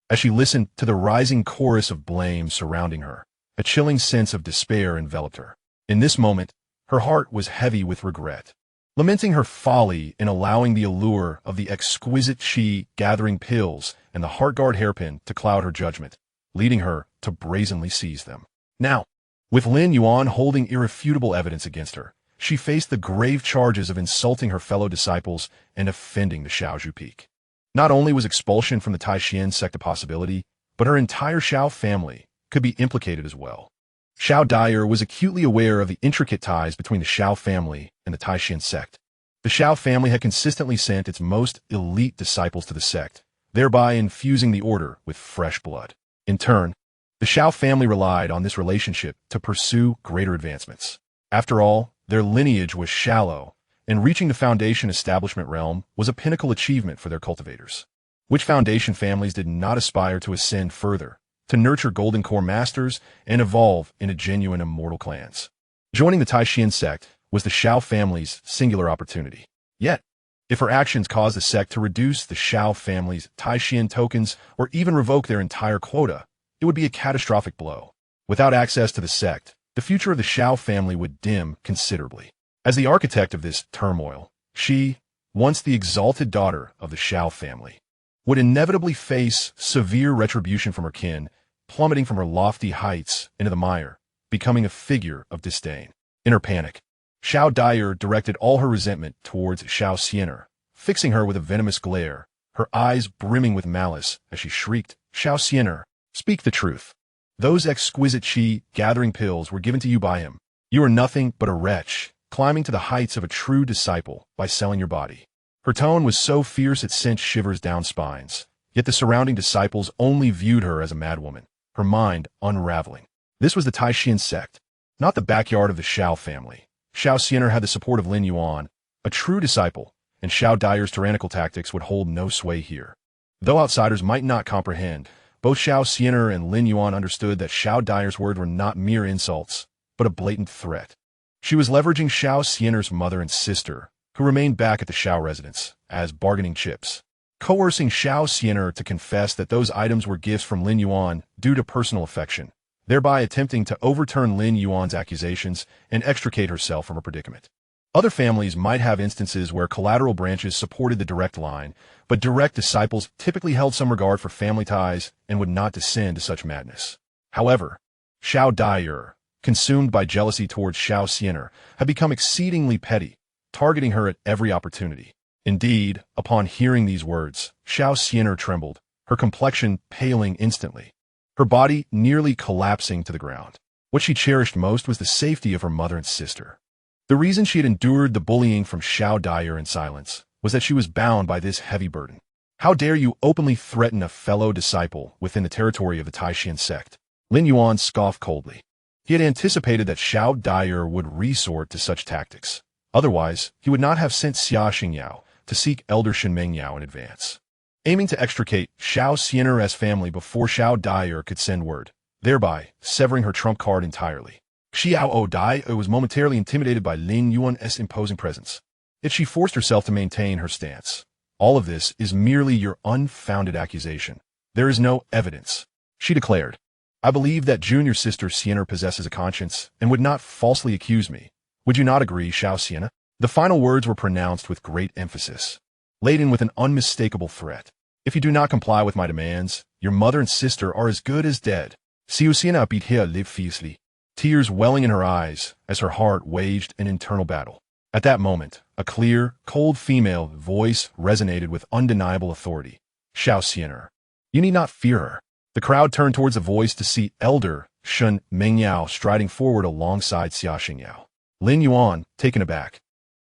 As she listened to the rising chorus of blame surrounding her, a chilling sense of despair enveloped her. In this moment, her heart was heavy with regret, lamenting her folly in allowing the allure of the exquisite qi gathering pills and the heart-guard hairpin to cloud her judgment, leading her to brazenly seize them. Now, with Lin Yuan holding irrefutable evidence against her, she faced the grave charges of insulting her fellow disciples and offending the Xiaozhu Peak. Not only was expulsion from the Tai Xuan Sect a possibility, but her entire Xiao family could be implicated as well. Xiao Dyer was acutely aware of the intricate ties between the Xiao family and the Tai Xuan Sect. The Xiao family had consistently sent its most elite disciples to the sect, thereby infusing the order with fresh blood. In turn, the Xiao family relied on this relationship to pursue greater advancements. After all, their lineage was shallow, and reaching the foundation establishment realm was a pinnacle achievement for their cultivators. Which foundation families did not aspire to ascend further, to nurture golden core masters and evolve into genuine immortal clans? Joining the Tai Xuan Sect was the Xiao family's singular opportunity. Yet, if her actions caused the sect to reduce the Xiao family's Tai Xuan tokens or even revoke their entire quota, it would be a catastrophic blow. Without access to the sect, the future of the Xiao family would dim considerably. As the architect of this turmoil, she, once the exalted daughter of the Xiao family, would inevitably face severe retribution from her kin, plummeting from her lofty heights into the mire, becoming a figure of disdain. In her panic, Xiao Dyer directed all her resentment towards Xianxia, fixing her with a venomous glare, her eyes brimming with malice as she shrieked, "Xianxia, speak the truth. Those exquisite chi-gathering pills were given to you by him. You are nothing but a wretch, climbing to the heights of a true disciple by selling your body. Her tone was so fierce it sent shivers down spines, yet the surrounding disciples only viewed her as a madwoman, her mind unraveling. This was the Tai Xuan Sect, not the backyard of the Xiao family. Xianxia had the support of Lin Yuan, a true disciple, and Xiao Daier's tyrannical tactics would hold no sway here. Though outsiders might not comprehend, both Xianxia and Lin Yuan understood that Xiao Daier's words were not mere insults, but a blatant threat. She was leveraging Xianxia's mother and sister, who remained back at the Xiao residence, as bargaining chips, coercing Xianxia to confess that those items were gifts from Lin Yuan due to personal affection, thereby attempting to overturn Lin Yuan's accusations and extricate herself from her predicament. Other families might have instances where collateral branches supported the direct line, but direct disciples typically held some regard for family ties and would not descend to such madness. However, Xiao Daier, consumed by jealousy towards Xianxia, had become exceedingly petty, targeting her at every opportunity. Indeed, upon hearing these words, Xianxia trembled, her complexion paling instantly, her body nearly collapsing to the ground. What she cherished most was the safety of her mother and sister. The reason she had endured the bullying from Xiao Daier in silence was that she was bound by this heavy burden. How dare you openly threaten a fellow disciple within the territory of the Tai Xuan Sect? Lin Yuan scoffed coldly. He had anticipated that Xiao Daier would resort to such tactics. Otherwise, he would not have sent Xianxia to seek Elder Shen Mengyao in advance, aiming to extricate Xiao's family before Xiao Daier could send word, thereby severing her trump card entirely. Xiao Daier was momentarily intimidated by Lin Yuan's imposing presence, yet she forced herself to maintain her stance. All of this is merely your unfounded accusation. There is no evidence, she declared. I believe that junior sister Xianxia possesses a conscience and would not falsely accuse me. Would you not agree, Xianxia? The final words were pronounced with great emphasis, laden with an unmistakable threat. If you do not comply with my demands, your mother and sister are as good as dead. Xianxia beat here live fiercely, tears welling in her eyes as her heart waged an internal battle. At that moment, a clear, cold female voice resonated with undeniable authority. Xianxia, you need not fear her. The crowd turned towards the voice to see Elder Shen Mengyao striding forward alongside Xianxia. Lin Yuan, taken aback,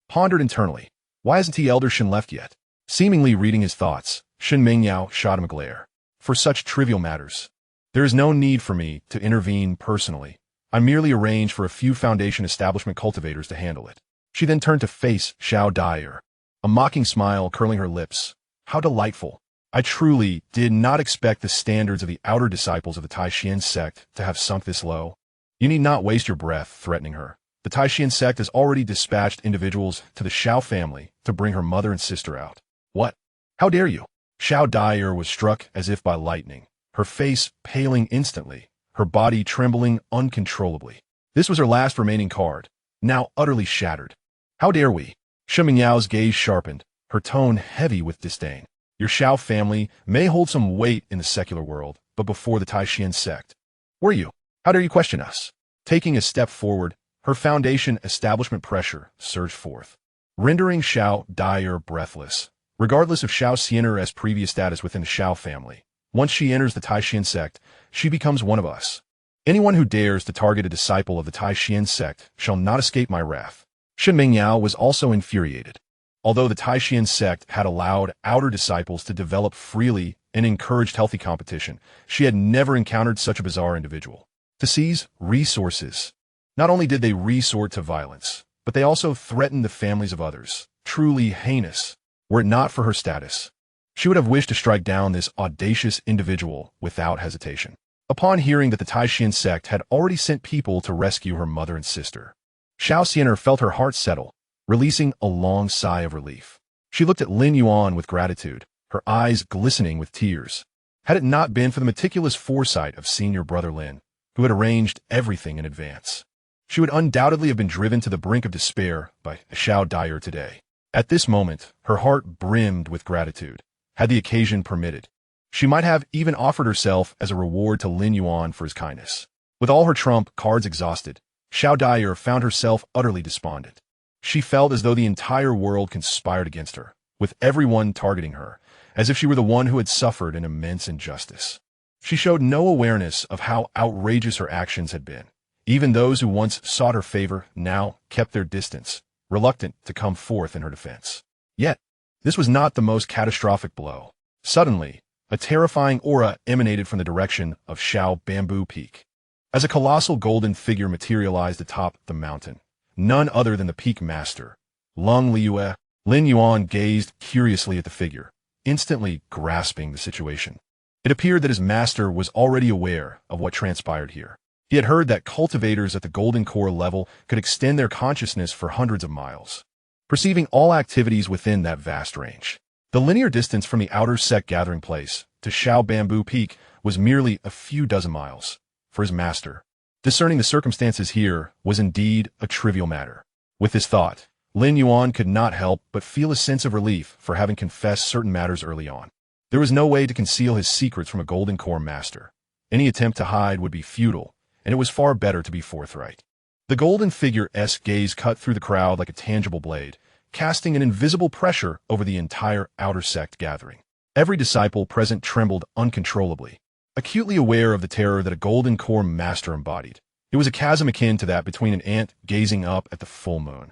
pondered internally. Why hasn't Elder Shen left yet? Seemingly reading his thoughts, Shen Mengyao shot him a glare. For such trivial matters, there is no need for me to intervene personally. I merely arrange for a few Foundation establishment cultivators to handle it. She then turned to face Xiao Daier, a mocking smile curling her lips. How delightful. I truly did not expect the standards of the outer disciples of the Tai Xuan Sect to have sunk this low. You need not waste your breath threatening her. The Tai Xuan Sect has already dispatched individuals to the Xiao family to bring her mother and sister out. What? How dare you? Xiao Daier was struck as if by lightning, her face paling instantly, her body trembling uncontrollably. This was her last remaining card, now utterly shattered. How dare we? Shen Mengyao's gaze sharpened, her tone heavy with disdain. Your Xiao family may hold some weight in the secular world, but before the Tai Xuan Sect, were you? How dare you question us? Taking a step forward, her Foundation establishment pressure surged forth, rendering Xiao Daier breathless. Regardless of Xianxia's previous status within the Xiao family, once she enters the Tai Xuan Sect, she becomes one of us. Anyone who dares to target a disciple of the Tai Xuan Sect shall not escape my wrath. Shen Mengyao was also infuriated. Although the Tai Xuan Sect had allowed outer disciples to develop freely and encouraged healthy competition, she had never encountered such a bizarre individual. To seize resources. Not only did they resort to violence, but they also threatened the families of others. Truly heinous. Were it not for her status, she would have wished to strike down this audacious individual without hesitation. Upon hearing that the Tai Xuan Sect had already sent people to rescue her mother and sister, Xianxia felt her heart settle, releasing a long sigh of relief. She looked at Lin Yuan with gratitude, her eyes glistening with tears. Had it not been for the meticulous foresight of senior brother Lin, who had arranged everything in advance, she would undoubtedly have been driven to the brink of despair by Xiao Daier today. At this moment, her heart brimmed with gratitude. Had the occasion permitted, she might have even offered herself as a reward to Lin Yuan for his kindness. With all her trump cards exhausted, Xiao Daier found herself utterly despondent. She felt as though the entire world conspired against her, with everyone targeting her, as if she were the one who had suffered an immense injustice. She showed no awareness of how outrageous her actions had been. Even those who once sought her favor now kept their distance, reluctant to come forth in her defense. Yet, this was not the most catastrophic blow. Suddenly, a terrifying aura emanated from the direction of Xiao Bamboo Peak. As a colossal golden figure materialized atop the mountain, none other than the peak master, Lin Yuan. Lin Yuan gazed curiously at the figure, instantly grasping the situation. It appeared that his master was already aware of what transpired here. He had heard that cultivators at the golden core level could extend their consciousness for hundreds of miles, perceiving all activities within that vast range. The linear distance from the outer sect gathering place to Xiao Bamboo Peak was merely a few dozen miles. For his master, discerning the circumstances here was indeed a trivial matter. With this thought, Lin Yuan could not help but feel a sense of relief for having confessed certain matters early on. There was no way to conceal his secrets from a golden core master. Any attempt to hide would be futile, and it was far better to be forthright. The golden figure's gaze cut through the crowd like a tangible blade, casting an invisible pressure over the entire outer sect gathering. Every disciple present trembled uncontrollably, acutely aware of the terror that a golden core master embodied. It was a chasm akin to that between an ant gazing up at the full moon.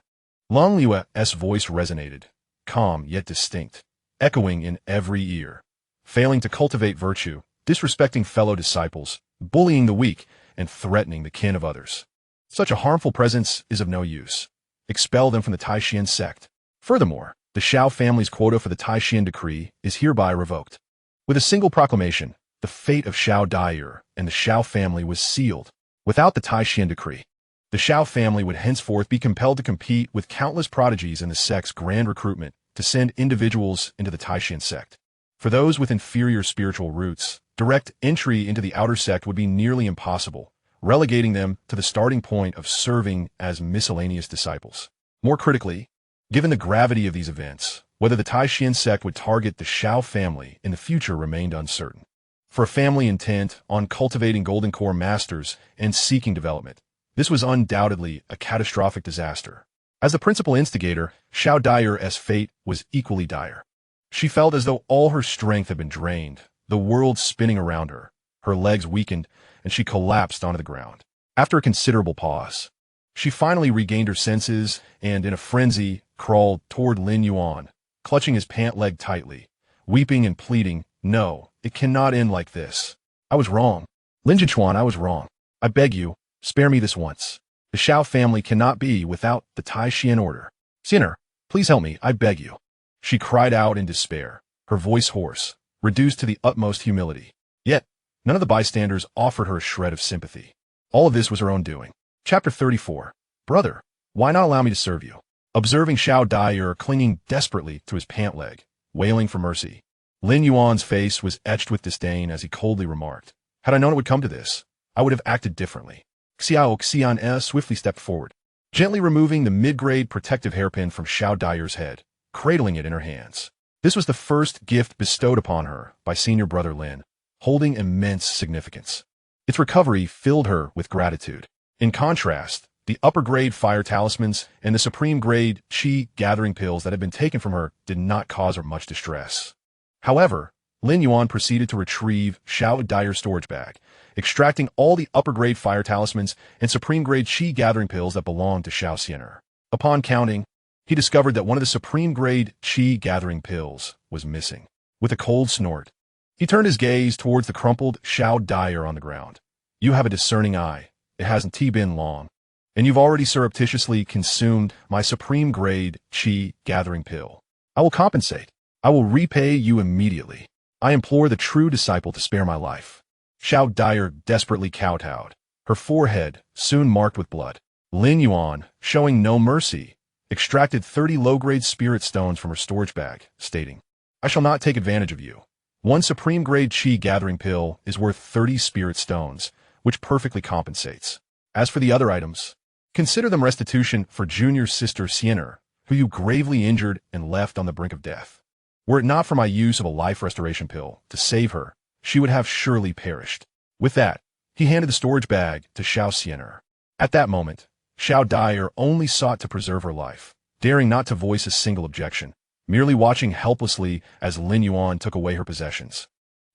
Lin Yuan's voice resonated, calm yet distinct, echoing in every ear. Failing to cultivate virtue, disrespecting fellow disciples, bullying the weak, and threatening the kin of others. Such a harmful presence is of no use. Expel them from the Tai Xuan Sect. Furthermore, the Xiao family's quota for the Tai Xuan decree is hereby revoked. With a single proclamation, the fate of Xiao Dai'er and the Xiao family was sealed. Without the Tai Xuan decree, the Xiao family would henceforth be compelled to compete with countless prodigies in the sect's grand recruitment to send individuals into the Tai Xuan Sect. For those with inferior spiritual roots, direct entry into the outer sect would be nearly impossible, relegating them to the starting point of serving as miscellaneous disciples. More critically, given the gravity of these events, whether the Tai Xuan Sect would target the Xiao family in the future remained uncertain. For a family intent on cultivating golden core masters and seeking development, this was undoubtedly a catastrophic disaster. As the principal instigator, Xiao Dai'er's fate was equally dire. She felt as though all her strength had been drained, the world spinning around her. Her legs weakened, and she collapsed onto the ground. After a considerable pause, she finally regained her senses and, in a frenzy, crawled toward Lin Yuan, clutching his pant leg tightly, weeping and pleading, "No, it cannot end like this. I was wrong. Lin Yuan, I was wrong. I beg you, spare me this once. The Xiao family cannot be without the Tai Xuan order. Sinner, please help me, I beg you." She cried out in despair, her voice hoarse, reduced to the utmost humility. Yet, none of the bystanders offered her a shred of sympathy. All of this was her own doing. Chapter 34. Brother, why not allow me to serve you? Observing Xiao Dai'er clinging desperately to his pant leg, wailing for mercy, Lin Yuan's face was etched with disdain as he coldly remarked, "Had I known it would come to this, I would have acted differently." Xianxia swiftly stepped forward, gently removing the mid-grade protective hairpin from Xiao Dai'er's head, cradling it in her hands. This was the first gift bestowed upon her by senior brother Lin, holding immense significance. Its recovery filled her with gratitude. In contrast, the upper-grade fire talismans and the supreme-grade qi gathering pills that had been taken from her did not cause her much distress. However, Lin Yuan proceeded to retrieve Xiao Dai'er's storage bag, extracting all the upper-grade fire talismans and supreme-grade qi gathering pills that belonged to Xianxia. Upon counting, he discovered that one of the supreme-grade qi gathering pills was missing. With a cold snort, he turned his gaze towards the crumpled Xiao Dai'er on the ground. "You have a discerning eye. It hasn't been long. And you've already surreptitiously consumed my supreme-grade qi gathering pill. I will compensate. I will repay you immediately. I implore the true disciple to spare my life." Xiao Dai'er desperately kowtowed, her forehead soon marked with blood. Lin Yuan, showing no mercy, extracted 30 low-grade spirit stones from her storage bag, stating, "I shall not take advantage of you. One supreme-grade qi gathering pill is worth 30 spirit stones, which perfectly compensates. As for the other items, consider them restitution for junior sister Xianxia, who you gravely injured and left on the brink of death. Were it not for my use of a life restoration pill to save her, she would have surely perished." With that, he handed the storage bag to Xianxia. At that moment, Xiao Dai'er only sought to preserve her life, daring not to voice a single objection, merely watching helplessly as Lin Yuan took away her possessions.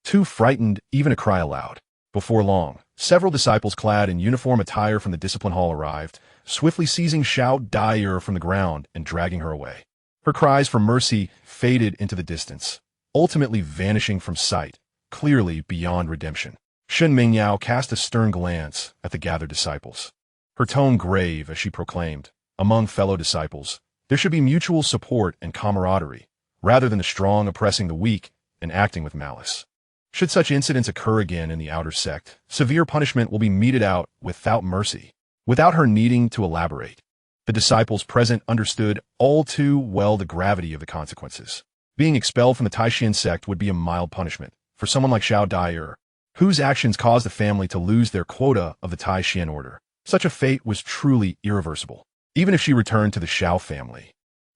too frightened even to cry aloud. Before long, several disciples clad in uniform attire from the discipline hall arrived, swiftly seizing Xiao Dai'er from the ground and dragging her away. Her cries for mercy faded into the distance, ultimately vanishing from sight, clearly beyond redemption. Shen Mingyao cast a stern glance at the gathered disciples. Her tone grave as she proclaimed, among fellow disciples, there should be mutual support and camaraderie, rather than the strong oppressing the weak and acting with malice. Should such incidents occur again in the outer sect, severe punishment will be meted out without mercy. Without her needing to elaborate, the disciples present understood all too well the gravity of the consequences. Being expelled from the Tianxuan Sect would be a mild punishment for someone like Xiao Dai'er, whose actions caused the family to lose their quota of the Tai Xuan order. Such a fate was truly irreversible. Even if she returned to the Xiao family,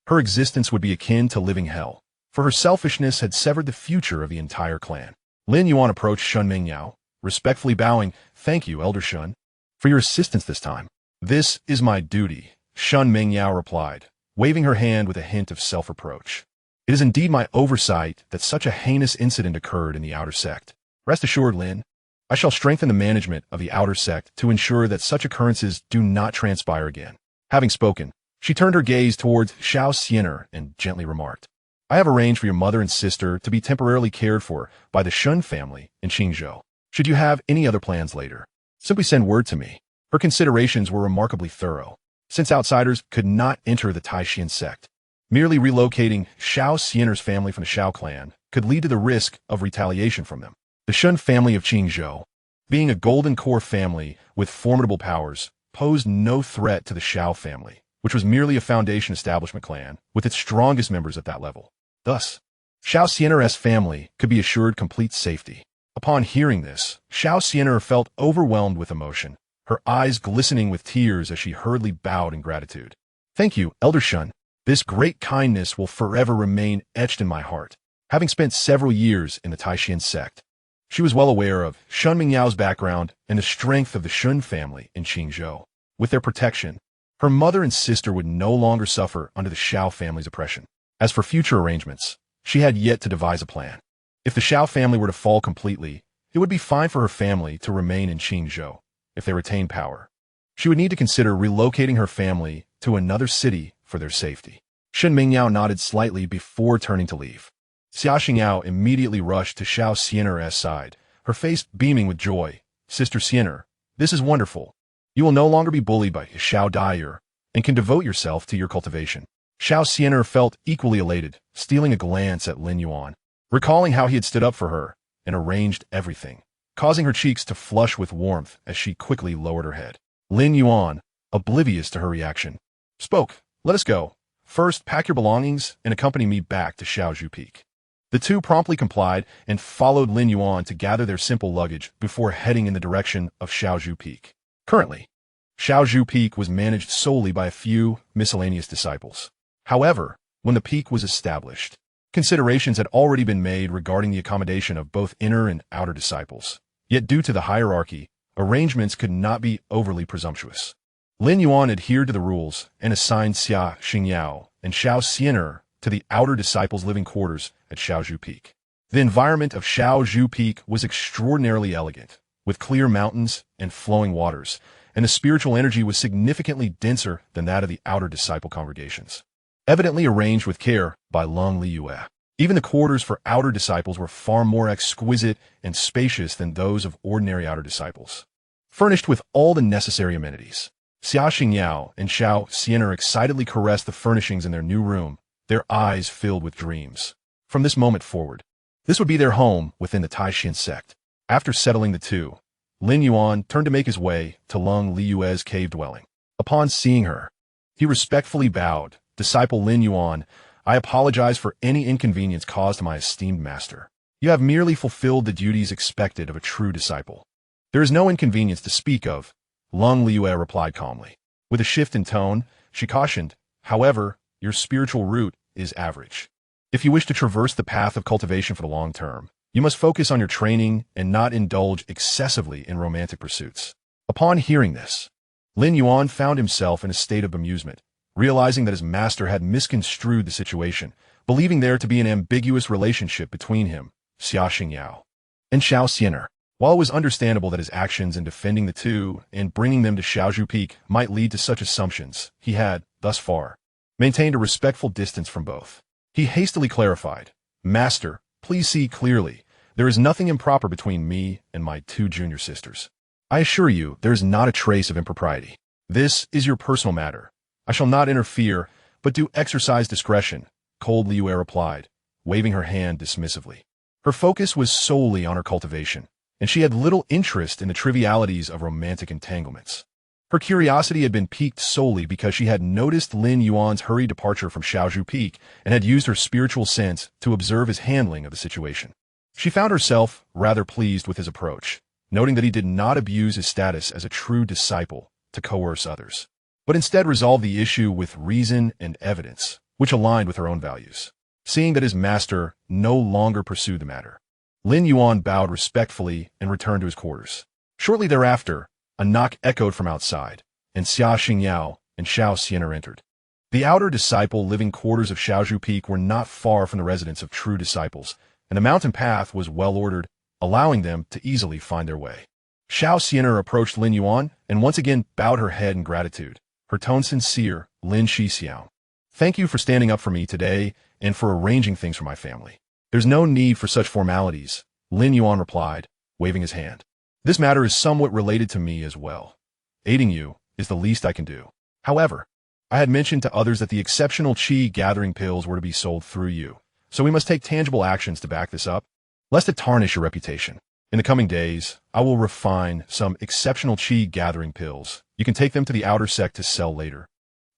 her existence would be akin to living hell, for her selfishness had severed the future of the entire clan. Lin Yuan approached Shen Mingyao, respectfully bowing, "Thank you, Elder Shen, for your assistance this time." "This is my duty," Shen Mingyao replied, waving her hand with a hint of self-reproach. "It is indeed my oversight that such a heinous incident occurred in the outer sect. Rest assured, Lin, I shall strengthen the management of the outer sect to ensure that such occurrences do not transpire again." Having spoken, she turned her gaze towards Xianxia and gently remarked, "I have arranged for your mother and sister to be temporarily cared for by the Shun family in Qingzhou. Should you have any other plans later, simply send word to me." Her considerations were remarkably thorough, since outsiders could not enter the Tai Xuan Sect. Merely relocating Xiaoxianer's family from the Xiao clan could lead to the risk of retaliation from them. The Shun family of Qingzhou, being a golden core family with formidable powers, posed no threat to the Xiao family, which was merely a foundation establishment clan with its strongest members at that level. Thus, Xiaoxianer's family could be assured complete safety. Upon hearing this, Xiaoxianer felt overwhelmed with emotion, her eyes glistening with tears as she hurriedly bowed in gratitude. "Thank you, Elder Shun. This great kindness will forever remain etched in my heart." Having spent several years in the Tai Xuan Sect, she was well aware of Shen Mingyao's background and the strength of the Shun family in Qingzhou. With their protection, her mother and sister would no longer suffer under the Xiao family's oppression. As for future arrangements, she had yet to devise a plan. If the Xiao family were to fall completely, it would be fine for her family to remain in Qingzhou. If they retained power, she would need to consider relocating her family to another city for their safety. Shen Mingyao nodded slightly before turning to leave. Xiaxia immediately rushed to Xiaoxianer's side, her face beaming with joy. "Sister Xianer, this is wonderful. You will no longer be bullied by Xiao Dai'er and can devote yourself to your cultivation." Xiaoxianer felt equally elated, stealing a glance at Lin Yuan, recalling how he had stood up for her and arranged everything, causing her cheeks to flush with warmth as she quickly lowered her head. Lin Yuan, oblivious to her reaction, spoke, "Let us go. First, pack your belongings and accompany me back to Xiaozhu Peak." The two promptly complied and followed Lin Yuan to gather their simple luggage before heading in the direction of Xiaozhu Peak. Currently, Xiaozhu Peak was managed solely by a few miscellaneous disciples. However, when the peak was established, considerations had already been made regarding the accommodation of both inner and outer disciples. Yet due to the hierarchy, arrangements could not be overly presumptuous. Lin Yuan adhered to the rules and assigned Xia Xingyao and Xiaoxianer to the outer disciples' living quarters at Xiaozhu Peak. The environment of Xiaozhu Peak was extraordinarily elegant, with clear mountains and flowing waters, and the spiritual energy was significantly denser than that of the outer disciple congregations. Evidently arranged with care by Lin Yuan, even the quarters for outer disciples were far more exquisite and spacious than those of ordinary outer disciples. Furnished with all the necessary amenities, Xia Xingyao and Xiaoxianer excitedly caressed the furnishings in their new room, their eyes filled with dreams. From this moment forward, this would be their home within the Tai Xuan Sect. After settling the two, Lin Yuan turned to make his way to Lin Yuan's cave dwelling. Upon seeing her, he respectfully bowed. "Disciple Lin Yuan, I apologize for any inconvenience caused to my esteemed master. You have merely fulfilled the duties expected of a true disciple." "There is no inconvenience to speak of," Lin Yuan replied calmly. With a shift in tone, she cautioned, "However, your spiritual route is average. If you wish to traverse the path of cultivation for the long term, you must focus on your training and not indulge excessively in romantic pursuits." Upon hearing this, Lin Yuan found himself in a state of bemusement, realizing that his master had misconstrued the situation, believing there to be an ambiguous relationship between him, Xia Xingyao, and Xianxia. While it was understandable that his actions in defending the two and bringing them to Xiaozhu Peak might lead to such assumptions, he had, thus far, maintained a respectful distance from both. He hastily clarified, "Master, please see clearly. There is nothing improper between me and my two junior sisters. I assure you there is not a trace of impropriety. This is your personal matter. I shall not interfere, but do exercise discretion," coldly Yue replied, waving her hand dismissively. Her focus was solely on her cultivation, and she had little interest in the trivialities of romantic entanglements. Her curiosity had been piqued solely because she had noticed Lin Yuan's hurried departure from Xiaozhu Peak and had used her spiritual sense to observe his handling of the situation. She found herself rather pleased with his approach, noting that he did not abuse his status as a true disciple to coerce others, but instead resolved the issue with reason and evidence, which aligned with her own values. Seeing that his master no longer pursued the matter, Lin Yuan bowed respectfully and returned to his quarters. Shortly thereafter, a knock echoed from outside, and Xia Xingyao and Xianxia entered. The outer disciple living quarters of Xiaozhu Peak were not far from the residence of true disciples, and the mountain path was well ordered, allowing them to easily find their way. Xianxia approached Lin Yuan and once again bowed her head in gratitude, her tone sincere. "Lin Shixiao, thank you for standing up for me today and for arranging things for my family." "There's no need for such formalities," Lin Yuan replied, waving his hand. "This matter is somewhat related to me as well. Aiding you is the least I can do. However, I had mentioned to others that the exceptional qi gathering pills were to be sold through you, so we must take tangible actions to back this up, lest it tarnish your reputation. In the coming days, I will refine some exceptional qi gathering pills. You can take them to the outer sect to sell later,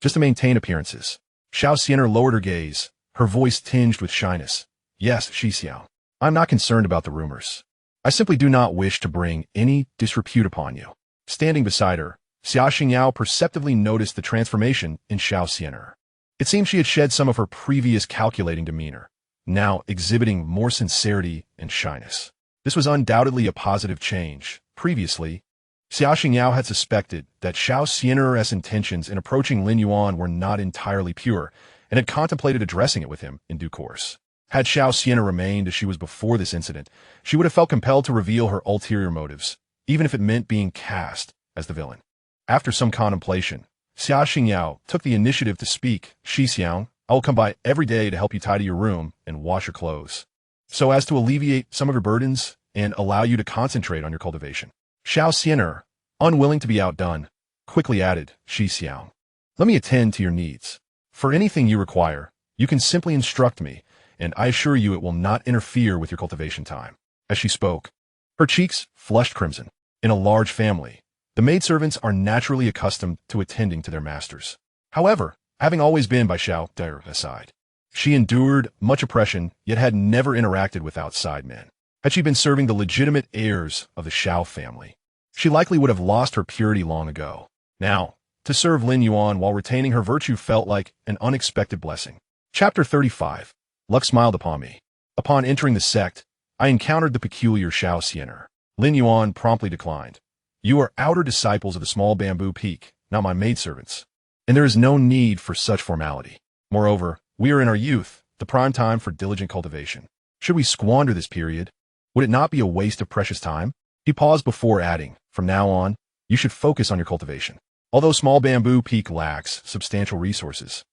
just to maintain appearances." Xianxia lowered her gaze, her voice tinged with shyness. "Yes, Shixiao. I'm not concerned about the rumors. I simply do not wish to bring any disrepute upon you." Standing beside her, Xia Xingyao perceptibly noticed the transformation in Xianxia. It seemed she had shed some of her previous calculating demeanor, now exhibiting more sincerity and shyness. This was undoubtedly a positive change. Previously, Xia Xingyao had suspected that Xiaoxia's intentions in approaching Lin Yuan were not entirely pure, and had contemplated addressing it with him in due course. Had Xiaoxia remained as she was before this incident, she would have felt compelled to reveal her ulterior motives, even if it meant being cast as the villain. After some contemplation, Xia Xingyao took the initiative to speak. "Shixiao, I will come by every day to help you tidy your room and wash your clothes, so as to alleviate some of your burdens and allow you to concentrate on your cultivation." Xiaoxia, unwilling to be outdone, quickly added, "Shixiao, let me attend to your needs. For anything you require, you can simply instruct me, and I assure you it will not interfere with your cultivation time." As she spoke, her cheeks flushed crimson. In a large family, the maidservants are naturally accustomed to attending to their masters. However, having always been by Xiao's side, she endured much oppression, yet had never interacted with outside men. Had she been serving the legitimate heirs of the Xiao family, she likely would have lost her purity long ago. Now, to serve Lin Yuan while retaining her virtue felt like an unexpected blessing. Chapter 35. Luck smiled upon me. Upon entering the sect, I encountered the peculiar Xiaoxia. Lin Yuan promptly declined. "You are outer disciples of the small bamboo peak, not my maidservants, and there is no need for such formality. Moreover, we are in our youth, the prime time for diligent cultivation. Should we squander this period? Would it not be a waste of precious time?" He paused before adding, "From now on, you should focus on your cultivation. Although small bamboo peak lacks substantial resources,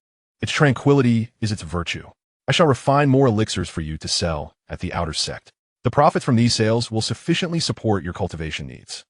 its tranquility is its virtue. I shall refine more elixirs for you to sell at the outer sect. The profits from these sales will sufficiently support your cultivation needs."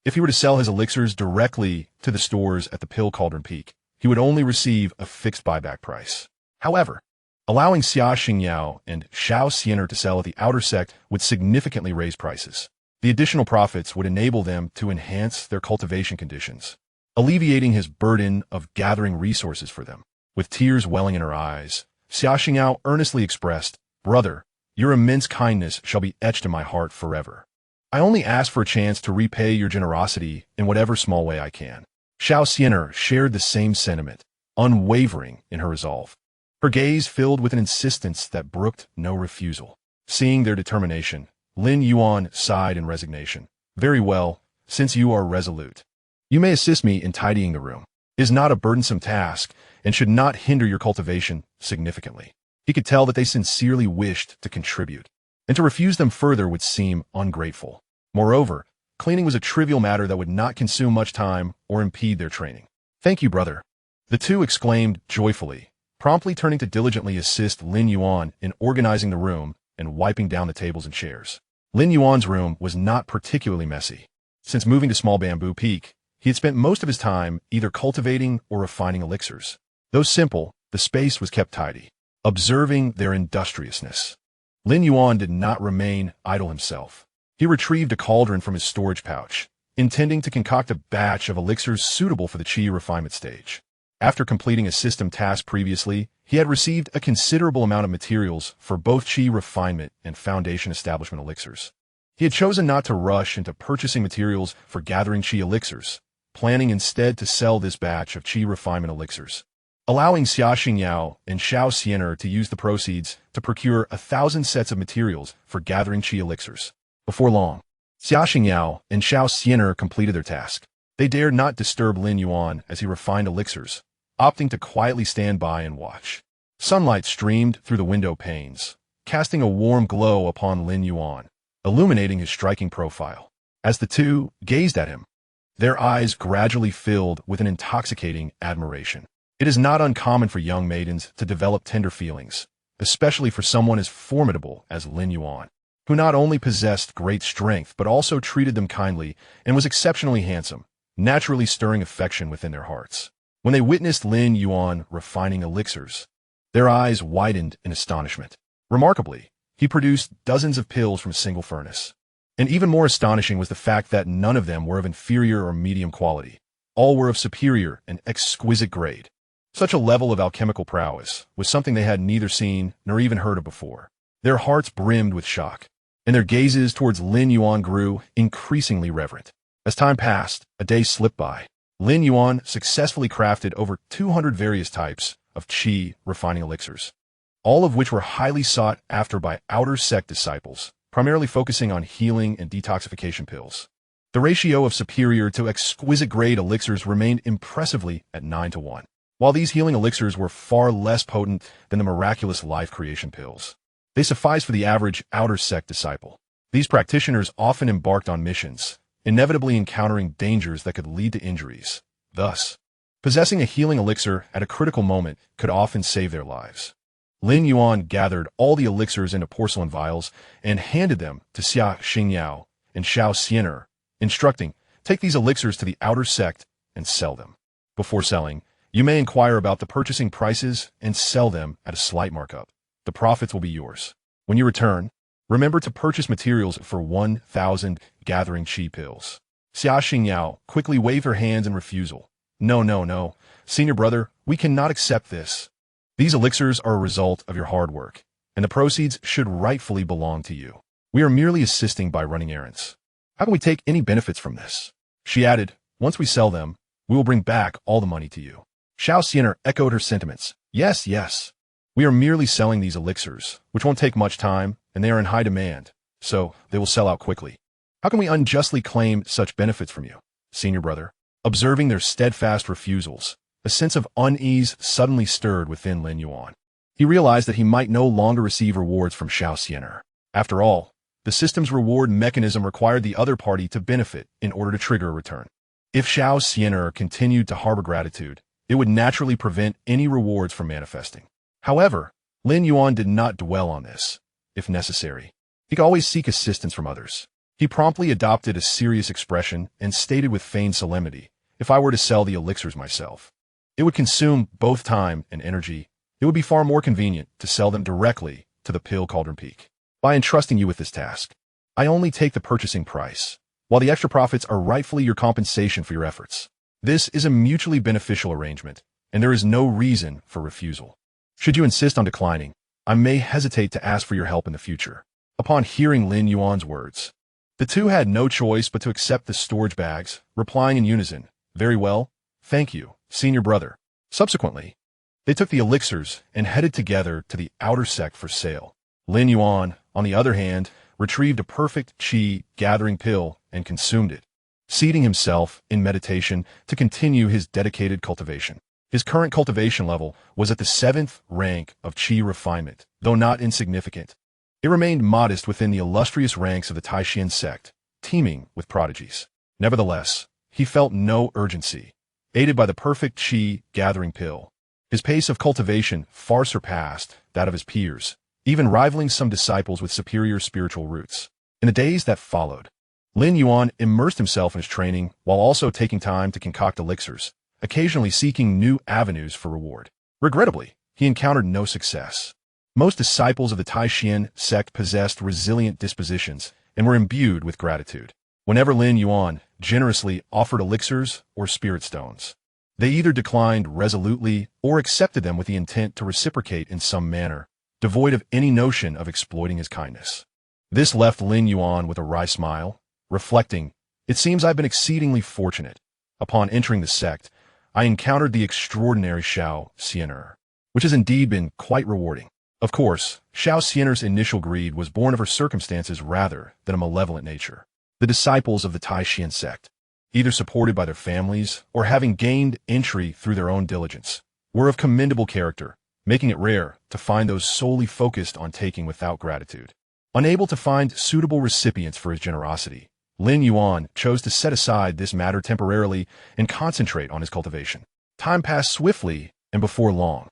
If he were to sell his elixirs directly to the stores at the Pill Cauldron Peak, he would only receive a fixed buyback price. However, allowing Xia Xingyao and Xiaoxia to sell at the outer sect would significantly raise prices. The additional profits would enable them to enhance their cultivation conditions, alleviating his burden of gathering resources for them. With tears welling in her eyes, Xia Xingyao earnestly expressed, "Brother, your immense kindness shall be etched in my heart forever. I only ask for a chance to repay your generosity in whatever small way I can." Xiaoxia shared the same sentiment, unwavering in her resolve. Her gaze filled with an insistence that brooked no refusal. Seeing their determination, Lin Yuan sighed in resignation. "Very well, since you are resolute. You may assist me in tidying the room. It is not a burdensome task and should not hinder your cultivation significantly." He could tell that they sincerely wished to contribute. and to refuse them further would seem ungrateful. Moreover, cleaning was a trivial matter that would not consume much time or impede their training. "Thank you, brother," the two exclaimed joyfully, promptly turning to diligently assist Lin Yuan in organizing the room and wiping down the tables and chairs. Lin Yuan's room was not particularly messy. Since moving to Small Bamboo Peak, he had spent most of his time either cultivating or refining elixirs. Though simple, the space was kept tidy. Observing their industriousness, Lin Yuan did not remain idle himself. He retrieved a cauldron from his storage pouch, intending to concoct a batch of elixirs suitable for the qi refinement stage. After completing a system task previously, he had received a considerable amount of materials for both qi refinement and foundation establishment elixirs. He had chosen not to rush into purchasing materials for gathering qi elixirs, planning instead to sell this batch of qi refinement elixirs, allowing Xianxia and Xianxia to use the proceeds to procure 1,000 sets of materials for gathering qi elixirs. Before long, Xianxia and Xianxia completed their task. They dared not disturb Lin Yuan as he refined elixirs, opting to quietly stand by and watch. Sunlight streamed through the window panes, casting a warm glow upon Lin Yuan, illuminating his striking profile. As the two gazed at him, their eyes gradually filled with an intoxicating admiration. It is not uncommon for young maidens to develop tender feelings, especially for someone as formidable as Lin Yuan, who not only possessed great strength but also treated them kindly and was exceptionally handsome, naturally stirring affection within their hearts. When they witnessed Lin Yuan refining elixirs, their eyes widened in astonishment. Remarkably, he produced dozens of pills from a single furnace. And even more astonishing was the fact that none of them were of inferior or medium quality. All were of superior and exquisite grade. Such a level of alchemical prowess was something they had neither seen nor even heard of before. Their hearts brimmed with shock, and their gazes towards Lin Yuan grew increasingly reverent. As time passed, a day slipped by. Lin Yuan successfully crafted over 200 various types of qi refining elixirs, all of which were highly sought after by outer sect disciples, primarily focusing on healing and detoxification pills. The ratio of superior to exquisite grade elixirs remained impressively at 9-to-1. While these healing elixirs were far less potent than the miraculous life creation pills, they sufficed for the average outer sect disciple. These practitioners often embarked on missions, inevitably encountering dangers that could lead to injuries. Thus, possessing a healing elixir at a critical moment could often save their lives. Lin Yuan gathered all the elixirs into porcelain vials and handed them to Xianxia and Xianxia, instructing, "Take these elixirs to the outer sect and sell them. Before selling, you may inquire about the purchasing prices and sell them at a slight markup. The profits will be yours. When you return, remember to purchase materials for 1,000 gathering qi pills." Xianxia quickly waved her hands in refusal. "No, no, no, senior brother, we cannot accept this. These elixirs are a result of your hard work, and the proceeds should rightfully belong to you. We are merely assisting by running errands. How can we take any benefits from this?" She added, "Once we sell them, we will bring back all the money to you." Xianxia echoed her sentiments. "Yes, yes. We are merely selling these elixirs, which won't take much time, and they are in high demand, so they will sell out quickly. How can we unjustly claim such benefits from you, senior brother?" Observing their steadfast refusals, a sense of unease suddenly stirred within Lin Yuan. He realized that he might no longer receive rewards from Xianxia. After all, the system's reward mechanism required the other party to benefit in order to trigger a return. If Xianxia continued to harbor gratitude, it would naturally prevent any rewards from manifesting. However, Lin Yuan did not dwell on this. If necessary, he could always seek assistance from others. He promptly adopted a serious expression and stated with feigned solemnity, "If I were to sell the elixirs myself, it would consume both time and energy. It would be far more convenient to sell them directly to the Pill Cauldron Peak. By entrusting you with this task, I only take the purchasing price, while the extra profits are rightfully your compensation for your efforts. This is a mutually beneficial arrangement, and there is no reason for refusal. Should you insist on declining, I may hesitate to ask for your help in the future." Upon hearing Lin Yuan's words, the two had no choice but to accept the storage bags, replying in unison, "Very well, thank you, senior brother." Subsequently, they took the elixirs and headed together to the outer sect for sale. Lin Yuan, on the other hand, retrieved a perfect qi gathering pill and consumed it, seating himself in meditation to continue his dedicated cultivation. His current cultivation level was at the 7th rank of qi refinement, though not insignificant. It remained modest within the illustrious ranks of the Tai Xuan Sect, teeming with prodigies. Nevertheless, he felt no urgency, aided by the perfect qi gathering pill. His pace of cultivation far surpassed that of his peers, even rivaling some disciples with superior spiritual roots. In the days that followed, Lin Yuan immersed himself in his training while also taking time to concoct elixirs, occasionally seeking new avenues for reward. Regrettably, he encountered no success. Most disciples of the Tai Xuan Sect possessed resilient dispositions and were imbued with gratitude. Whenever Lin Yuan generously offered elixirs or spirit stones, they either declined resolutely or accepted them with the intent to reciprocate in some manner, devoid of any notion of exploiting his kindness. This left Lin Yuan with a wry smile, reflecting, "It seems I've been exceedingly fortunate. Upon entering the sect, I encountered the extraordinary Xianxia, which has indeed been quite rewarding." Of course, Xianxia's initial greed was born of her circumstances rather than a malevolent nature. The disciples of the Tai Xuan Sect, either supported by their families or having gained entry through their own diligence, were of commendable character, making it rare to find those solely focused on taking without gratitude. Unable to find suitable recipients for his generosity, Lin Yuan chose to set aside this matter temporarily and concentrate on his cultivation. Time passed swiftly, and before long,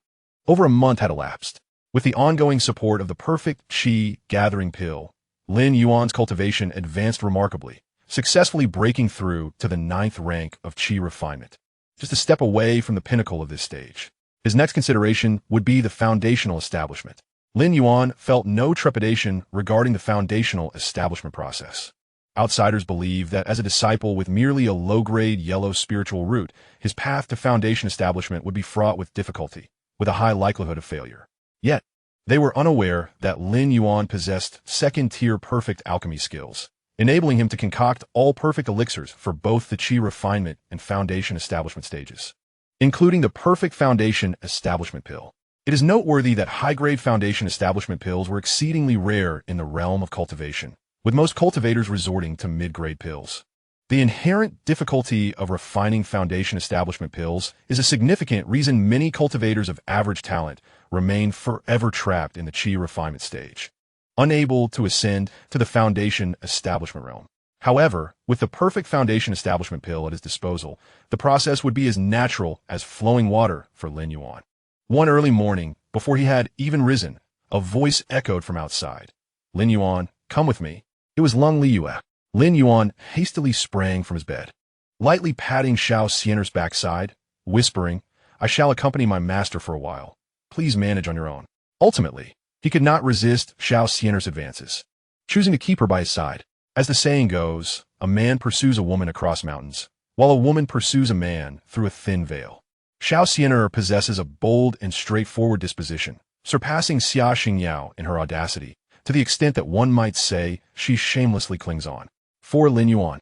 over a month had elapsed. With the ongoing support of the perfect qi gathering pill, Lin Yuan's cultivation advanced remarkably, successfully breaking through to the 9th rank of qi refinement. Just a step away from the pinnacle of this stage, his next consideration would be the foundational establishment. Lin Yuan felt no trepidation regarding the foundational establishment process. Outsiders believe that as a disciple with merely a low-grade yellow spiritual root, his path to foundation establishment would be fraught with difficulty, with a high likelihood of failure. Yet, they were unaware that Lin Yuan possessed second-tier perfect alchemy skills, enabling him to concoct all perfect elixirs for both the qi refinement and foundation establishment stages, including the perfect foundation establishment pill. It is noteworthy that high-grade foundation establishment pills were exceedingly rare in the realm of cultivation, with most cultivators resorting to mid-grade pills. The inherent difficulty of refining foundation establishment pills is a significant reason many cultivators of average talent remain forever trapped in the qi refinement stage, unable to ascend to the foundation establishment realm. However, with the perfect foundation establishment pill at his disposal, the process would be as natural as flowing water for Lin Yuan. One early morning, before he had even risen, a voice echoed from outside. "Lin Yuan, come with me." It was Lin Yuan. Lin Yuan hastily sprang from his bed, lightly patting Xianxia's backside, whispering, "I shall accompany my master for a while. Please manage on your own." Ultimately, he could not resist Xianxia's advances, choosing to keep her by his side. As the saying goes, a man pursues a woman across mountains, while a woman pursues a man through a thin veil. Xianxia possesses a bold and straightforward disposition, surpassing Xianxia in her audacity, to the extent that one might say she shamelessly clings on. For Lin Yuan,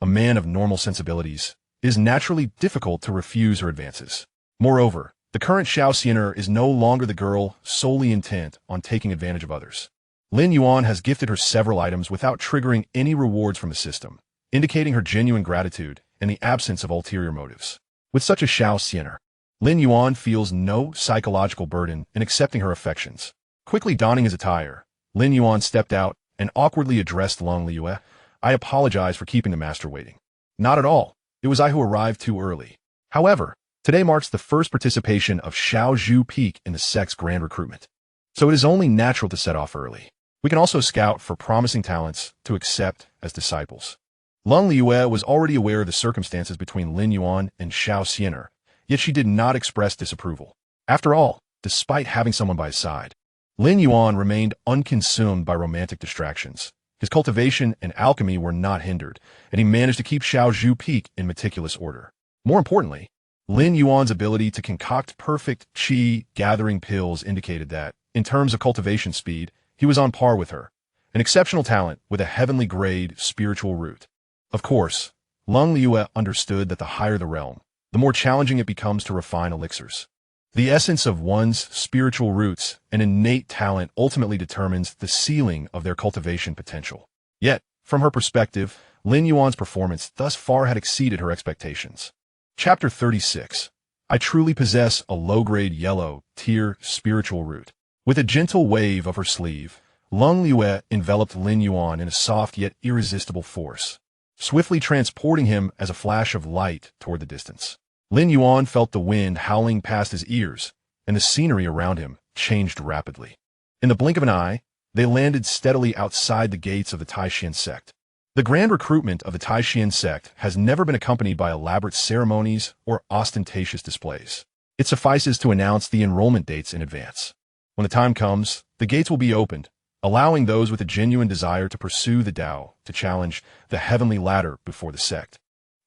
a man of normal sensibilities, it is naturally difficult to refuse her advances. Moreover, the current Xianxia is no longer the girl solely intent on taking advantage of others. Lin Yuan has gifted her several items without triggering any rewards from the system, indicating her genuine gratitude and the absence of ulterior motives. With such a Xianxia, Lin Yuan feels no psychological burden in accepting her affections. Quickly donning his attire, Lin Yuan stepped out and awkwardly addressed Lin Yuan. "I apologize for keeping the master waiting." "Not at all. It was I who arrived too early. However, today marks the first participation of Xiaozhu Peak in the sect's grand recruitment, so it is only natural to set off early. We can also scout for promising talents to accept as disciples." Lin Yuan was already aware of the circumstances between Lin Yuan and Xianxia, yet she did not express disapproval. After all, despite having someone by his side, Lin Yuan remained unconsumed by romantic distractions. His cultivation and alchemy were not hindered, and he managed to keep Xiaozhu Peak in meticulous order. More importantly, Lin Yuan's ability to concoct perfect qi gathering pills indicated that, in terms of cultivation speed, he was on par with her, an exceptional talent with a heavenly grade spiritual root. Of course, Lin Yuan understood that the higher the realm, the more challenging it becomes to refine elixirs. The essence of one's spiritual roots and innate talent ultimately determines the ceiling of their cultivation potential. Yet, from her perspective, Lin Yuan's performance thus far had exceeded her expectations. Chapter 36. I truly possess a low-grade yellow tier spiritual root. With a gentle wave of her sleeve, Lung Liue enveloped Lin Yuan in a soft yet irresistible force, swiftly transporting him as a flash of light toward the distance. Lin Yuan felt the wind howling past his ears, and the scenery around him changed rapidly. In the blink of an eye, they landed steadily outside the gates of the Tai Xuan Sect. The grand recruitment of the Tai Xuan Sect has never been accompanied by elaborate ceremonies or ostentatious displays. It suffices to announce the enrollment dates in advance. When the time comes, the gates will be opened, allowing those with a genuine desire to pursue the Tao to challenge the heavenly ladder before the sect.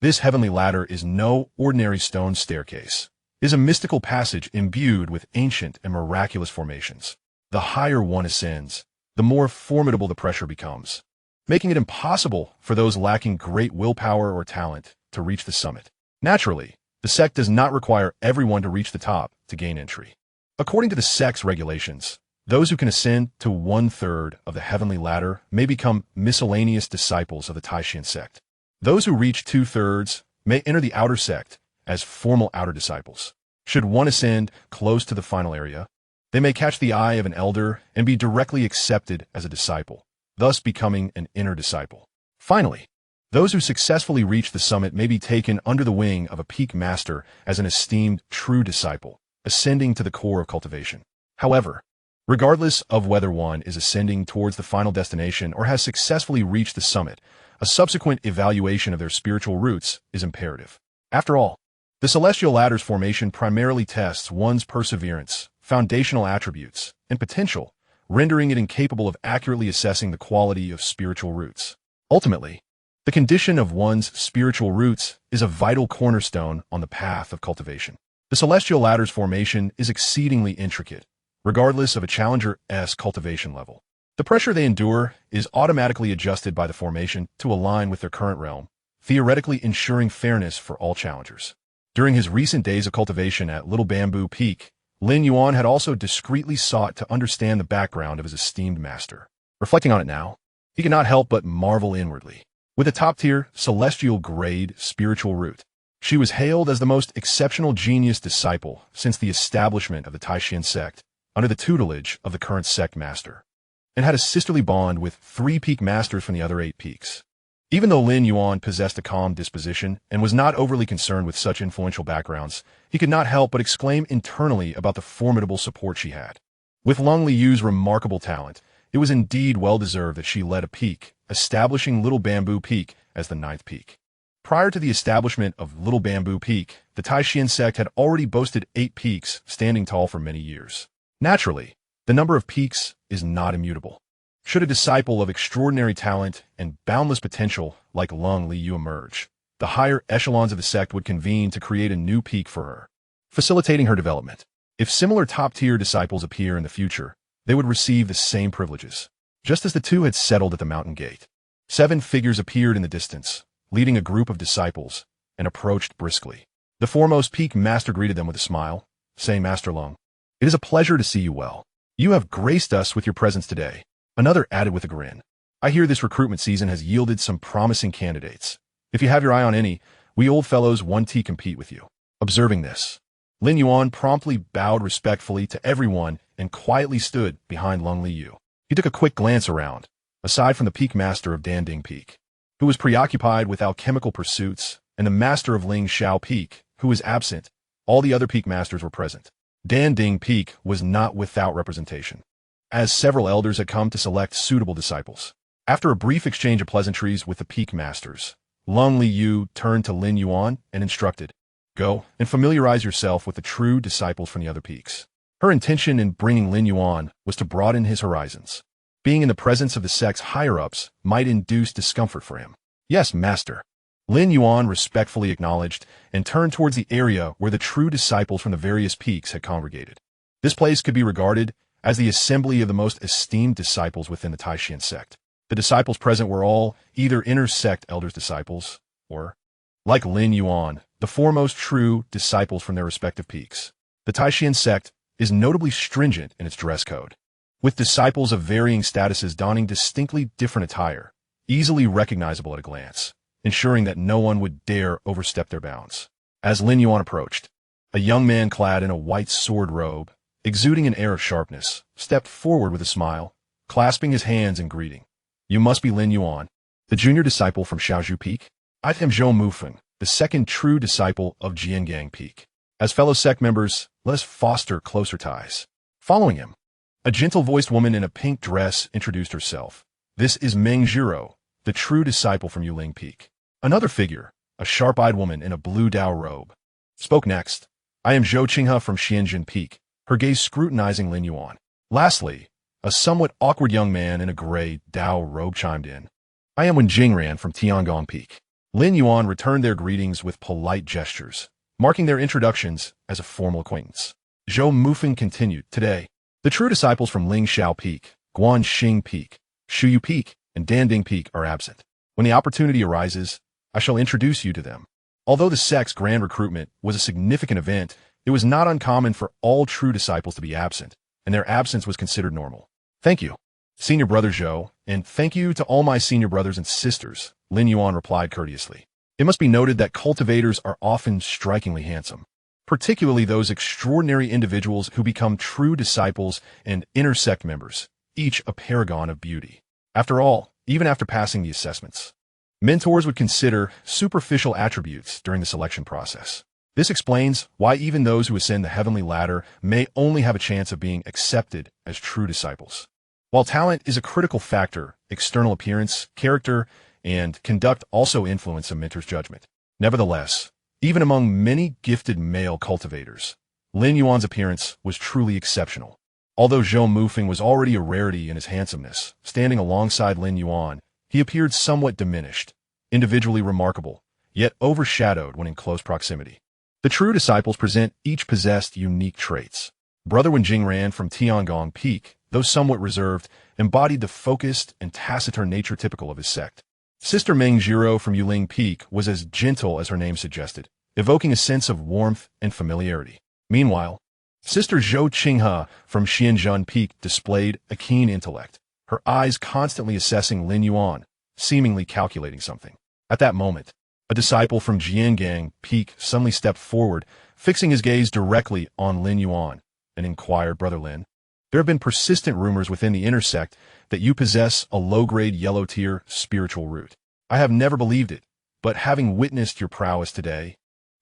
This heavenly ladder is no ordinary stone staircase. It is a mystical passage imbued with ancient and miraculous formations. The higher one ascends, the more formidable the pressure becomes, making it impossible for those lacking great willpower or talent to reach the summit. Naturally, the sect does not require everyone to reach the top to gain entry. According to the sect's regulations, those who can ascend to 1/3 of the heavenly ladder may become miscellaneous disciples of the Tai Xuan Sect. Those who reach 2/3 may enter the outer sect as formal outer disciples. Should one ascend close to the final area, they may catch the eye of an elder and be directly accepted as a disciple, thus becoming an inner disciple. Finally, those who successfully reach the summit may be taken under the wing of a peak master as an esteemed true disciple, ascending to the core of cultivation. However, regardless of whether one is ascending towards the final destination or has successfully reached the summit, a subsequent evaluation of their spiritual roots is imperative. After all, the celestial ladder's formation primarily tests one's perseverance, foundational attributes, and potential, rendering it incapable of accurately assessing the quality of spiritual roots. Ultimately, the condition of one's spiritual roots is a vital cornerstone on the path of cultivation. The celestial ladder's formation is exceedingly intricate, regardless of a challenger's cultivation level. The pressure they endure is automatically adjusted by the formation to align with their current realm, theoretically ensuring fairness for all challengers. During his recent days of cultivation at Little Bamboo Peak, Lin Yuan had also discreetly sought to understand the background of his esteemed master. Reflecting on it now, he could not help but marvel inwardly. With a top-tier, celestial-grade spiritual root, she was hailed as the most exceptional genius disciple since the establishment of the Tai Xuan Sect under the tutelage of the current sect master, and had a sisterly bond with 3 peak masters from the other 8 peaks. Even though Lin Yuan possessed a calm disposition and was not overly concerned with such influential backgrounds, he could not help but exclaim internally about the formidable support she had. With Lung Liu's remarkable talent, it was indeed well-deserved that she led a peak, establishing Little Bamboo Peak as the 9th peak. Prior to the establishment of Little Bamboo Peak, the Tai Xuan Sect had already boasted 8 peaks standing tall for many years. Naturally, the number of peaks is not immutable. Should a disciple of extraordinary talent and boundless potential like Lung Liu emerge, the higher echelons of the sect would convene to create a new peak for her, facilitating her development. If similar top-tier disciples appear in the future, they would receive the same privileges. Just as the two had settled at the mountain gate, 7 figures appeared in the distance, leading a group of disciples, and approached briskly. The foremost peak master greeted them with a smile, saying, "Master Lung, it is a pleasure to see you well. You have graced us with your presence today." Another added with a grin, "I hear this recruitment season has yielded some promising candidates. If you have your eye on any, we old fellows want to compete with you." Observing this, Lin Yuan promptly bowed respectfully to everyone and quietly stood behind Lung Liu. He took a quick glance around, aside from the peak master of Danding Peak, who was preoccupied with alchemical pursuits, and the master of Ling Xiao Peak, who was absent. All the other peak masters were present. Danding Peak was not without representation, as several elders had come to select suitable disciples. After a brief exchange of pleasantries with the peak masters, Lung Liu turned to Lin Yuan and instructed, "Go and familiarize yourself with the true disciples from the other peaks." Her intention in bringing Lin Yuan was to broaden his horizons. Being in the presence of the sect's higher-ups might induce discomfort for him. "Yes, master," Lin Yuan respectfully acknowledged and turned towards the area where the true disciples from the various peaks had congregated. This place could be regarded as the assembly of the most esteemed disciples within the Tai Xuan Sect. The disciples present were all either inner sect elders' disciples, or, like Lin Yuan, the foremost true disciples from their respective peaks. The Tai Xuan Sect is notably stringent in its dress code, with disciples of varying statuses donning distinctly different attire, easily recognizable at a glance, ensuring that no one would dare overstep their bounds. As Lin Yuan approached, a young man clad in a white sword robe, exuding an air of sharpness, stepped forward with a smile, clasping his hands in greeting. You must be Lin Yuan, the junior disciple from Xiaozhu Peak. I am Zhou Mufeng, the second true disciple of Jiangang Peak. As fellow sect members, let us foster closer ties. Following him, a gentle-voiced woman in a pink dress introduced herself. This is Meng Zhiro, the true disciple from Yuling Peak. Another figure, a sharp-eyed woman in a blue Dao robe, spoke next. I am Zhou Qinghe from Xianxia Peak, her gaze scrutinizing Lin Yuan. Lastly, a somewhat awkward young man in a gray Dao robe chimed in. I am Wen Jingran from Tianxuan Peak. Lin Yuan returned their greetings with polite gestures, marking their introductions as a formal acquaintance. Zhou Mufeng continued. Today, the true disciples from Lingxiao Peak, Guanxing Peak, Shuyu Peak, and Danding Peak are absent. When the opportunity arises, I shall introduce you to them. Although the sect's grand recruitment was a significant event, it was not uncommon for all true disciples to be absent, and their absence was considered normal. Thank you, Senior Brother Zhou, and thank you to all my senior brothers and sisters, Lin Yuan replied courteously. It must be noted that cultivators are often strikingly handsome, particularly those extraordinary individuals who become true disciples and inner sect members, each a paragon of beauty. After all, even after passing the assessments, mentors would consider superficial attributes during the selection process. This explains why even those who ascend the heavenly ladder may only have a chance of being accepted as true disciples. While talent is a critical factor, external appearance, character, and conduct also influence a mentor's judgment. Nevertheless, even among many gifted male cultivators, Lin Yuan's appearance was truly exceptional. Although Zhou Mufeng was already a rarity in his handsomeness, standing alongside Lin Yuan, he appeared somewhat diminished, individually remarkable, yet overshadowed when in close proximity. The true disciples each possessed unique traits. Brother Wen Jingran from Tianxuan Peak, though somewhat reserved, embodied the focused and taciturn nature typical of his sect. Sister Meng Zhiro from Yuling Peak was as gentle as her name suggested, evoking a sense of warmth and familiarity. Meanwhile, Sister Zhou Qinghe from Xianxia Peak displayed a keen intellect, her eyes constantly assessing Lin Yuan, seemingly calculating something. At that moment, a disciple from Jiangang Peak suddenly stepped forward, fixing his gaze directly on Lin Yuan, and inquired, Brother Lin, there have been persistent rumors within the inner sect that you possess a low-grade yellow-tier spiritual root. I have never believed it, but having witnessed your prowess today,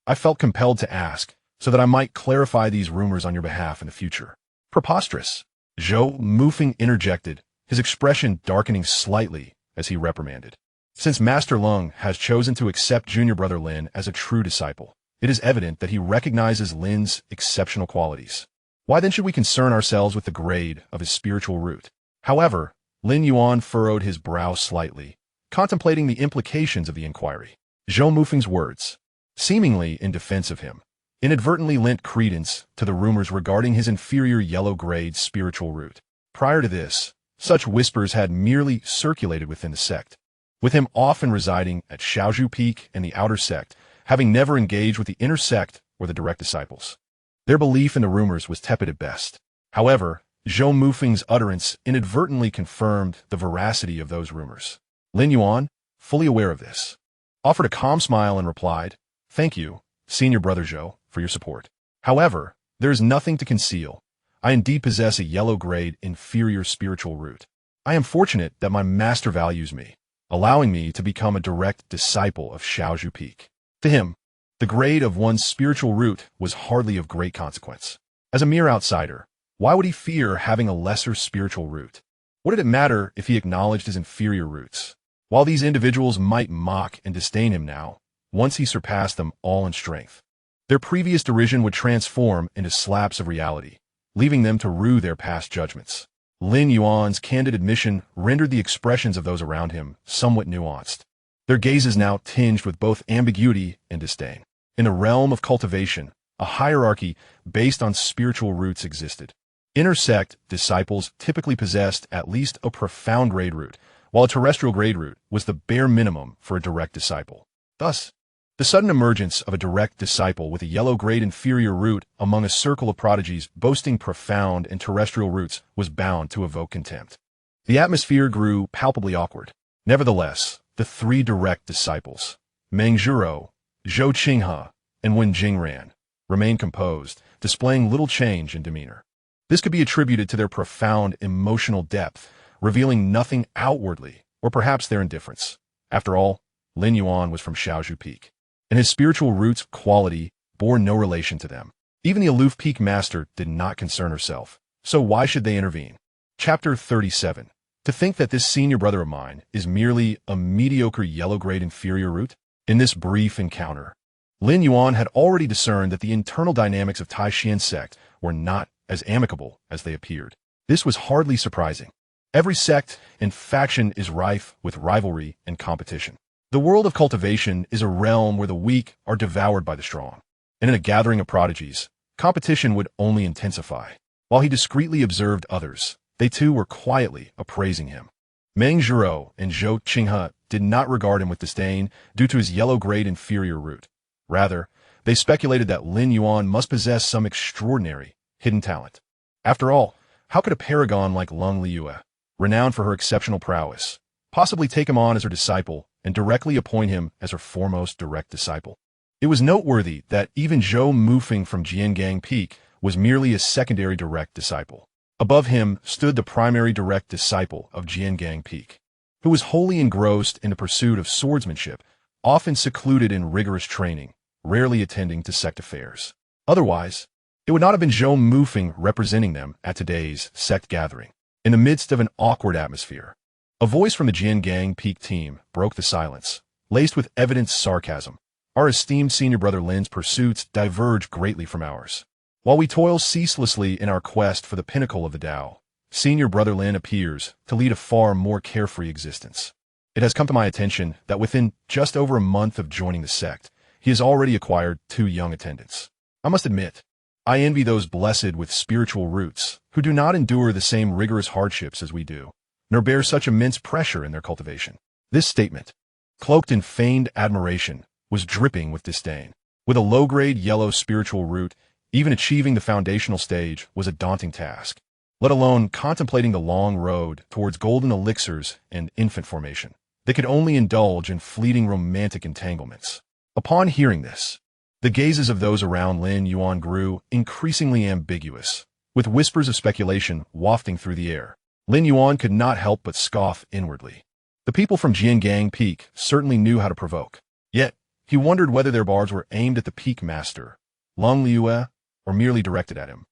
I felt compelled to ask, so that I might clarify these rumors on your behalf in the future. Preposterous, Zhou Mufeng interjected, his expression darkening slightly as he reprimanded. Since Master Lung has chosen to accept Junior Brother Lin as a true disciple, it is evident that he recognizes Lin's exceptional qualities. Why then should we concern ourselves with the grade of his spiritual root? However, Lin Yuan furrowed his brow slightly, contemplating the implications of the inquiry. Zhou Mufeng's words, seemingly in defense of him, inadvertently lent credence to the rumors regarding his inferior yellow-grade spiritual root. Prior to this, such whispers had merely circulated within the sect, with him often residing at Xiaozhu Peak and the outer sect, having never engaged with the inner sect or the direct disciples. Their belief in the rumors was tepid at best. However, Zhou Mufeng's utterance inadvertently confirmed the veracity of those rumors. Lin Yuan, fully aware of this, offered a calm smile and replied, Thank you, Senior Brother Zhou, for your support. However, there is nothing to conceal. I indeed possess a yellow-grade inferior spiritual root. I am fortunate that my master values me, allowing me to become a direct disciple of Xiaozhu Peak. To him, the grade of one's spiritual root was hardly of great consequence. As a mere outsider, why would he fear having a lesser spiritual root? What did it matter if he acknowledged his inferior roots? While these individuals might mock and disdain him now, once he surpassed them all in strength, their previous derision would transform into slaps of reality, leaving them to rue their past judgments. Lin Yuan's candid admission rendered the expressions of those around him somewhat nuanced, their gazes now tinged with both ambiguity and disdain. In the realm of cultivation, a hierarchy based on spiritual roots existed. Inner sect disciples typically possessed at least a profound grade root, while a terrestrial grade root was the bare minimum for a direct disciple. Thus, the sudden emergence of a direct disciple with a yellow-grade inferior root among a circle of prodigies boasting profound and terrestrial roots was bound to evoke contempt. The atmosphere grew palpably awkward. Nevertheless, the three direct disciples, Meng Zhiro, Zhou Qinghe, and Wen Jingran, remained composed, displaying little change in demeanor. This could be attributed to their profound emotional depth, revealing nothing outwardly, or perhaps their indifference. After all, Lin Yuan was from Shaozhou Peak, and his spiritual roots quality bore no relation to them. Even the aloof peak master did not concern herself, so why should they intervene? Chapter 37. To think that this senior brother of mine is merely a mediocre yellow-grade inferior root? In this brief encounter, Lin Yuan had already discerned that the internal dynamics of Tai Xuan Sect were not as amicable as they appeared. This was hardly surprising. Every sect and faction is rife with rivalry and competition. The world of cultivation is a realm where the weak are devoured by the strong, and in a gathering of prodigies, competition would only intensify. While he discreetly observed others, they too were quietly appraising him. Meng Zhiro and Zhou Qinghe did not regard him with disdain due to his yellow-grade inferior root. Rather, they speculated that Lin Yuan must possess some extraordinary, hidden talent. After all, how could a paragon like Lin Yuan, renowned for her exceptional prowess, possibly take him on as her disciple and directly appoint him as her foremost direct disciple? It was noteworthy that even Zhou Mufeng from Jiangang Peak was merely a secondary direct disciple. Above him stood the primary direct disciple of Jiangang Peak, who was wholly engrossed in the pursuit of swordsmanship, often secluded in rigorous training, rarely attending to sect affairs. Otherwise, it would not have been Zhou Mufeng representing them at today's sect gathering. In the midst of an awkward atmosphere, a voice from the Jiangang Peak team broke the silence, laced with evident sarcasm. Our esteemed senior brother Lin's pursuits diverge greatly from ours. While we toil ceaselessly in our quest for the pinnacle of the Tao, senior brother Lin appears to lead a far more carefree existence. It has come to my attention that within just over a month of joining the sect, he has already acquired 2 young attendants. I must admit, I envy those blessed with spiritual roots who do not endure the same rigorous hardships as we do, nor bear such immense pressure in their cultivation. This statement, cloaked in feigned admiration, was dripping with disdain. With a low-grade yellow spiritual root, even achieving the foundational stage was a daunting task, let alone contemplating the long road towards golden elixirs and infant formation. They could only indulge in fleeting romantic entanglements. Upon hearing this, the gazes of those around Lin Yuan grew increasingly ambiguous, with whispers of speculation wafting through the air. Lin Yuan could not help but scoff inwardly. The people from Jiangang Peak certainly knew how to provoke. Yet, he wondered whether their barbs were aimed at the peak master, Lin Yuan, or merely directed at him.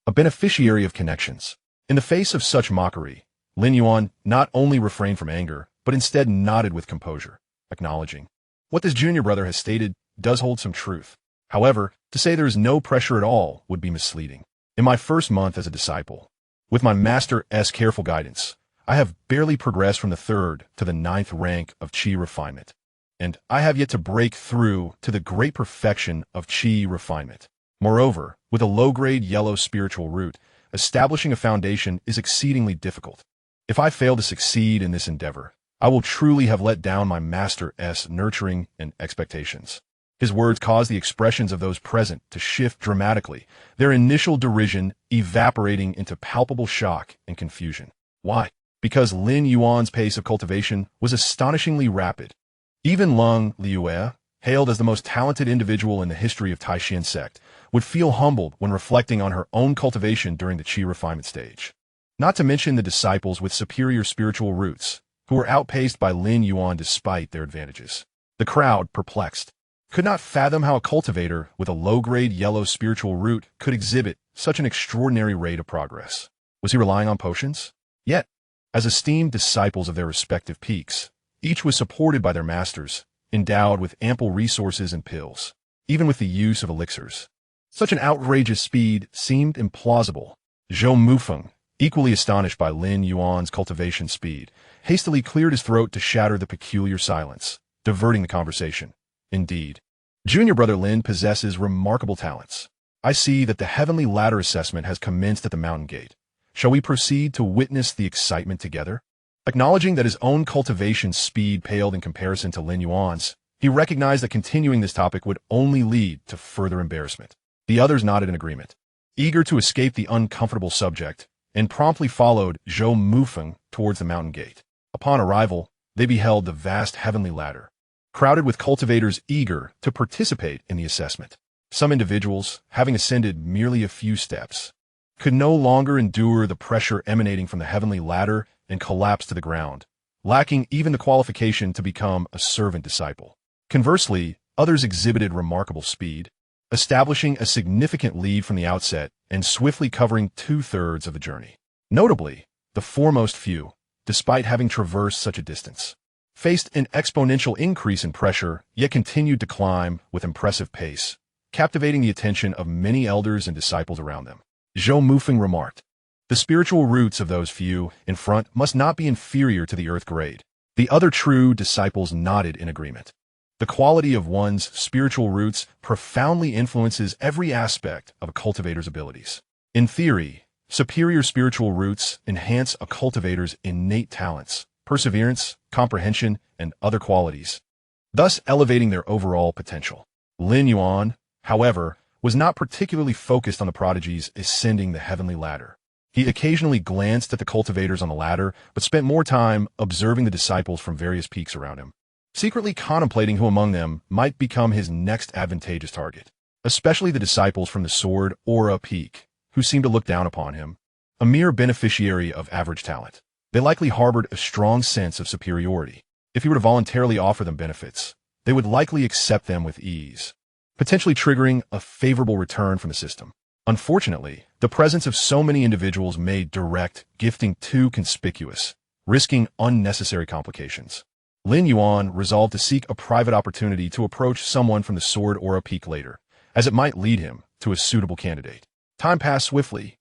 A beneficiary of connections. In the face of such mockery, Lin Yuan not only refrained from anger, but instead nodded with composure, acknowledging, what this junior brother has stated does hold some truth. However, to say there is no pressure at all would be misleading. In my first month as a disciple, with my master's careful guidance, I have barely progressed from the 3rd to the 9th rank of Qi refinement, and I have yet to break through to the great perfection of Qi refinement. Moreover, with a low-grade yellow spiritual root, establishing a foundation is exceedingly difficult. If I fail to succeed in this endeavor, I will truly have let down my master's nurturing and expectations. His words caused the expressions of those present to shift dramatically, their initial derision evaporating into palpable shock and confusion. Why? Because Lin Yuan's pace of cultivation was astonishingly rapid. Even Lin Yuan, hailed as the most talented individual in the history of Tai Xuan Sect, would feel humbled when reflecting on her own cultivation during the Qi refinement stage. Not to mention the disciples with superior spiritual roots, who were outpaced by Lin Yuan despite their advantages. The crowd, perplexed, could not fathom how a cultivator with a low-grade yellow spiritual root could exhibit such an extraordinary rate of progress. Was he relying on potions? Yet, as esteemed disciples of their respective peaks, each was supported by their masters, endowed with ample resources and pills, even with the use of elixirs. Such an outrageous speed seemed implausible. Zhou Mufeng, equally astonished by Lin Yuan's cultivation speed, hastily cleared his throat to shatter the peculiar silence, diverting the conversation. Indeed, junior brother Lin possesses remarkable talents. I see that the heavenly ladder assessment has commenced at the mountain gate. Shall we proceed to witness the excitement together? Acknowledging that his own cultivation speed paled in comparison to Lin Yuan's, he recognized that continuing this topic would only lead to further embarrassment. The others nodded in agreement, eager to escape the uncomfortable subject, and promptly followed Zhou Mufeng towards the mountain gate. Upon arrival, they beheld the vast heavenly ladder, crowded with cultivators eager to participate in the assessment. Some individuals, having ascended merely a few steps, could no longer endure the pressure emanating from the heavenly ladder and collapsed to the ground, lacking even the qualification to become a servant disciple. Conversely, others exhibited remarkable speed, establishing a significant lead from the outset and swiftly covering 2/3 of the journey. Notably, the foremost few, despite having traversed such a distance, faced an exponential increase in pressure, yet continued to climb with impressive pace, captivating the attention of many elders and disciples around them. Zhou Mufeng remarked, "The spiritual roots of those few in front must not be inferior to the earth grade." The other true disciples nodded in agreement. The quality of one's spiritual roots profoundly influences every aspect of a cultivator's abilities. In theory, superior spiritual roots enhance a cultivator's innate talents, perseverance, comprehension, and other qualities, thus elevating their overall potential. Lin Yuan, however, was not particularly focused on the prodigies ascending the heavenly ladder. He occasionally glanced at the cultivators on the ladder, but spent more time observing the disciples from various peaks around him, secretly contemplating who among them might become his next advantageous target, especially the disciples from the sword aura peak, who seemed to look down upon him, a mere beneficiary of average talent. They likely harbored a strong sense of superiority. If he were to voluntarily offer them benefits, they would likely accept them with ease, potentially triggering a favorable return from the system. Unfortunately, the presence of so many individuals made direct gifting too conspicuous, risking unnecessary complications. Lin Yuan resolved to seek a private opportunity to approach someone from the sword aura peak later, as it might lead him to a suitable candidate. Time passed swiftly,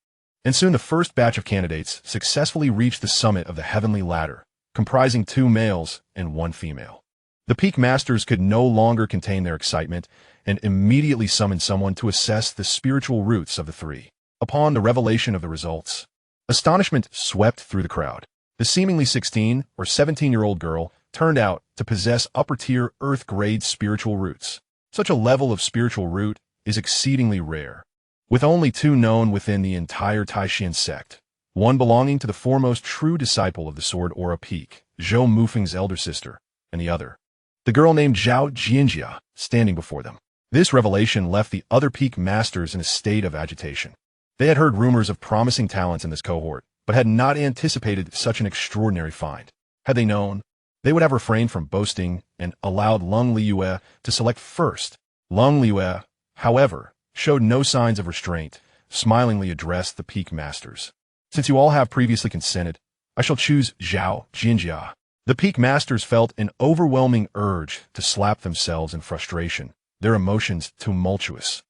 and soon the first batch of candidates successfully reached the summit of the heavenly ladder, comprising 2 males and 1 female. The peak masters could no longer contain their excitement and immediately summoned someone to assess the spiritual roots of the 3. Upon the revelation of the results, astonishment swept through the crowd. The seemingly 16 or 17-year-old girl turned out to possess upper-tier earth-grade spiritual roots. Such a level of spiritual root is exceedingly rare, with only 2 known within the entire Tai Xuan Sect, one belonging to the foremost true disciple of the sword aura peak, Zhou Mufeng's elder sister, and the other, the girl named Xianxia, standing before them. This revelation left the other peak masters in a state of agitation. They had heard rumors of promising talents in this cohort, but had not anticipated such an extraordinary find. Had they known, they would have refrained from boasting and allowed Lin Yuan to select first. Lin Yuan, however, showed no signs of restraint, smilingly addressed the peak masters. "Since you all have previously consented, I shall choose Xianxia." The peak masters felt an overwhelming urge to slap themselves in frustration, their emotions tumultuous.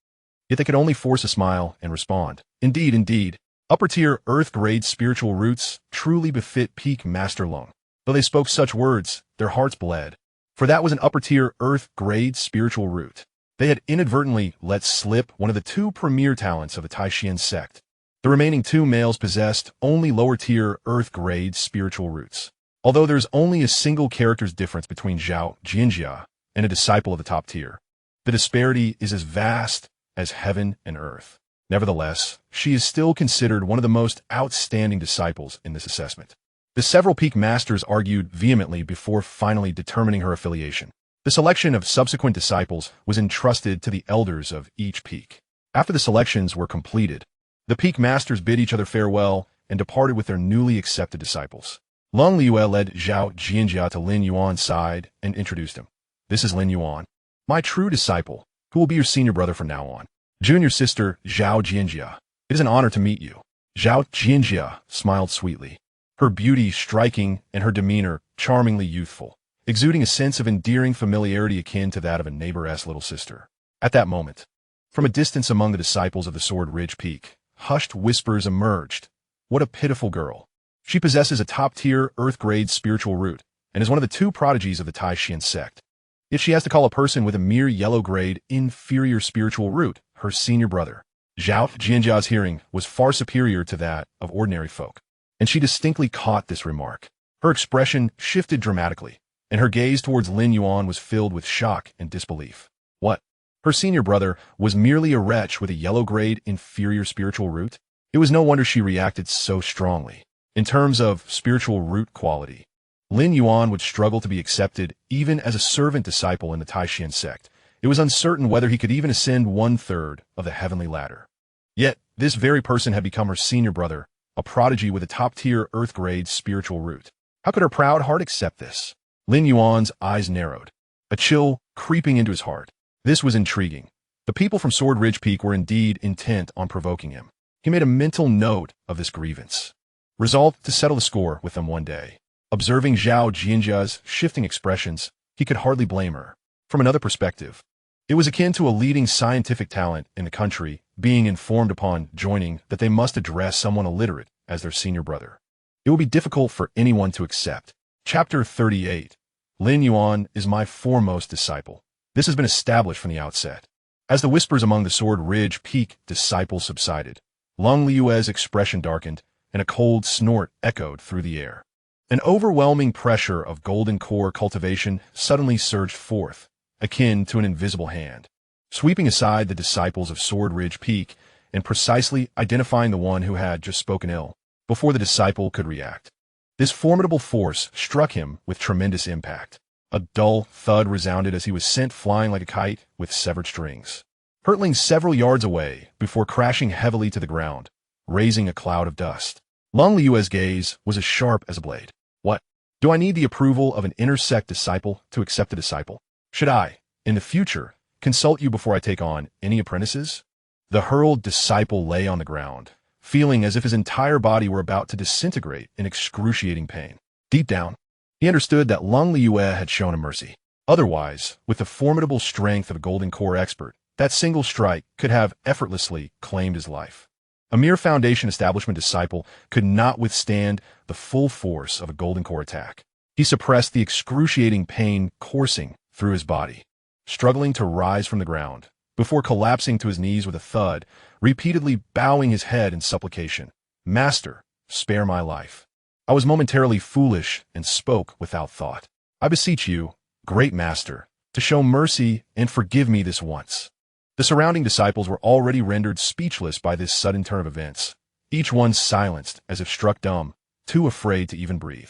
Yet they could only force a smile and respond. Indeed, upper-tier earth-grade spiritual roots truly befit peak master Lung. Though they spoke such words, their hearts bled, for that was an upper-tier earth-grade spiritual root. They had inadvertently let slip one of the 2 premier talents of the Tai Xuan Sect. The remaining 2 males possessed only lower-tier earth-grade spiritual roots. Although there's only a single character's difference between Xianxia and a disciple of the top tier, the disparity is as vast as heaven and earth. Nevertheless, she is still considered one of the most outstanding disciples in this assessment. The several peak masters argued vehemently before finally determining her affiliation. The selection of subsequent disciples was entrusted to the elders of each peak. After the selections were completed, the peak masters bid each other farewell and departed with their newly accepted disciples. Lin Yuan led Xianxia to Lin Yuan's side and introduced him. "This is Lin Yuan, my true disciple, who will be your senior brother from now on. Junior sister Xianxia, it is an honor to meet you." Xianxia smiled sweetly, her beauty striking and her demeanor charmingly youthful, exuding a sense of endearing familiarity akin to that of a neighbor-esque little sister. At that moment, from a distance among the disciples of the Sword Ridge Peak, hushed whispers emerged. "What a pitiful girl. She possesses a top-tier earth-grade spiritual root and is one of the 2 prodigies of the Tai Xuan Sect. Yet she has to call a person with a mere yellow-grade inferior spiritual root her senior brother." Xianxia's hearing was far superior to that of ordinary folk, and she distinctly caught this remark. Her expression shifted dramatically, and her gaze towards Lin Yuan was filled with shock and disbelief. What? Her senior brother was merely a wretch with a yellow-grade inferior spiritual root? It was no wonder she reacted so strongly. In terms of spiritual root quality, Lin Yuan would struggle to be accepted even as a servant disciple in the Tai Xuan Sect. It was uncertain whether he could even ascend 1/3 of the heavenly ladder. Yet, this very person had become her senior brother, a prodigy with a top-tier Earth-grade spiritual root. How could her proud heart accept this? Lin Yuan's eyes narrowed, a chill creeping into his heart. This was intriguing. The people from Sword Ridge Peak were indeed intent on provoking him. He made a mental note of this grievance, resolved to settle the score with them one day. Observing Zhao Jianjia's shifting expressions, he could hardly blame her. From another perspective, it was akin to a leading scientific talent in the country being informed upon joining that they must address someone illiterate as their senior brother. It would be difficult for anyone to accept. Chapter 38. Lin Yuan is my foremost disciple. This has been established from the outset. As the whispers among the Sword Ridge Peak disciples subsided, Lin Yuan's expression darkened, and a cold snort echoed through the air. An overwhelming pressure of golden core cultivation suddenly surged forth, akin to an invisible hand, sweeping aside the disciples of Sword Ridge Peak and precisely identifying the one who had just spoken ill, before the disciple could react. This formidable force struck him with tremendous impact. A dull thud resounded as he was sent flying like a kite with severed strings, hurtling several yards away before crashing heavily to the ground, raising a cloud of dust. Lin Yuan's gaze was as sharp as a blade. What? Do I need the approval of an inner sect disciple to accept a disciple? Should I, in the future, consult you before I take on any apprentices? The hurled disciple lay on the ground, feeling as if his entire body were about to disintegrate in excruciating pain. Deep down, he understood that Lin Yuan had shown him mercy. Otherwise, with the formidable strength of a golden core expert, that single strike could have effortlessly claimed his life. A mere foundation establishment disciple could not withstand the full force of a golden core attack. He suppressed the excruciating pain coursing through his body, struggling to rise from the ground, before collapsing to his knees with a thud, repeatedly bowing his head in supplication. Master, spare my life. I was momentarily foolish and spoke without thought. I beseech you, great master, to show mercy and forgive me this once. The surrounding disciples were already rendered speechless by this sudden turn of events, each one silenced as if struck dumb, too afraid to even breathe.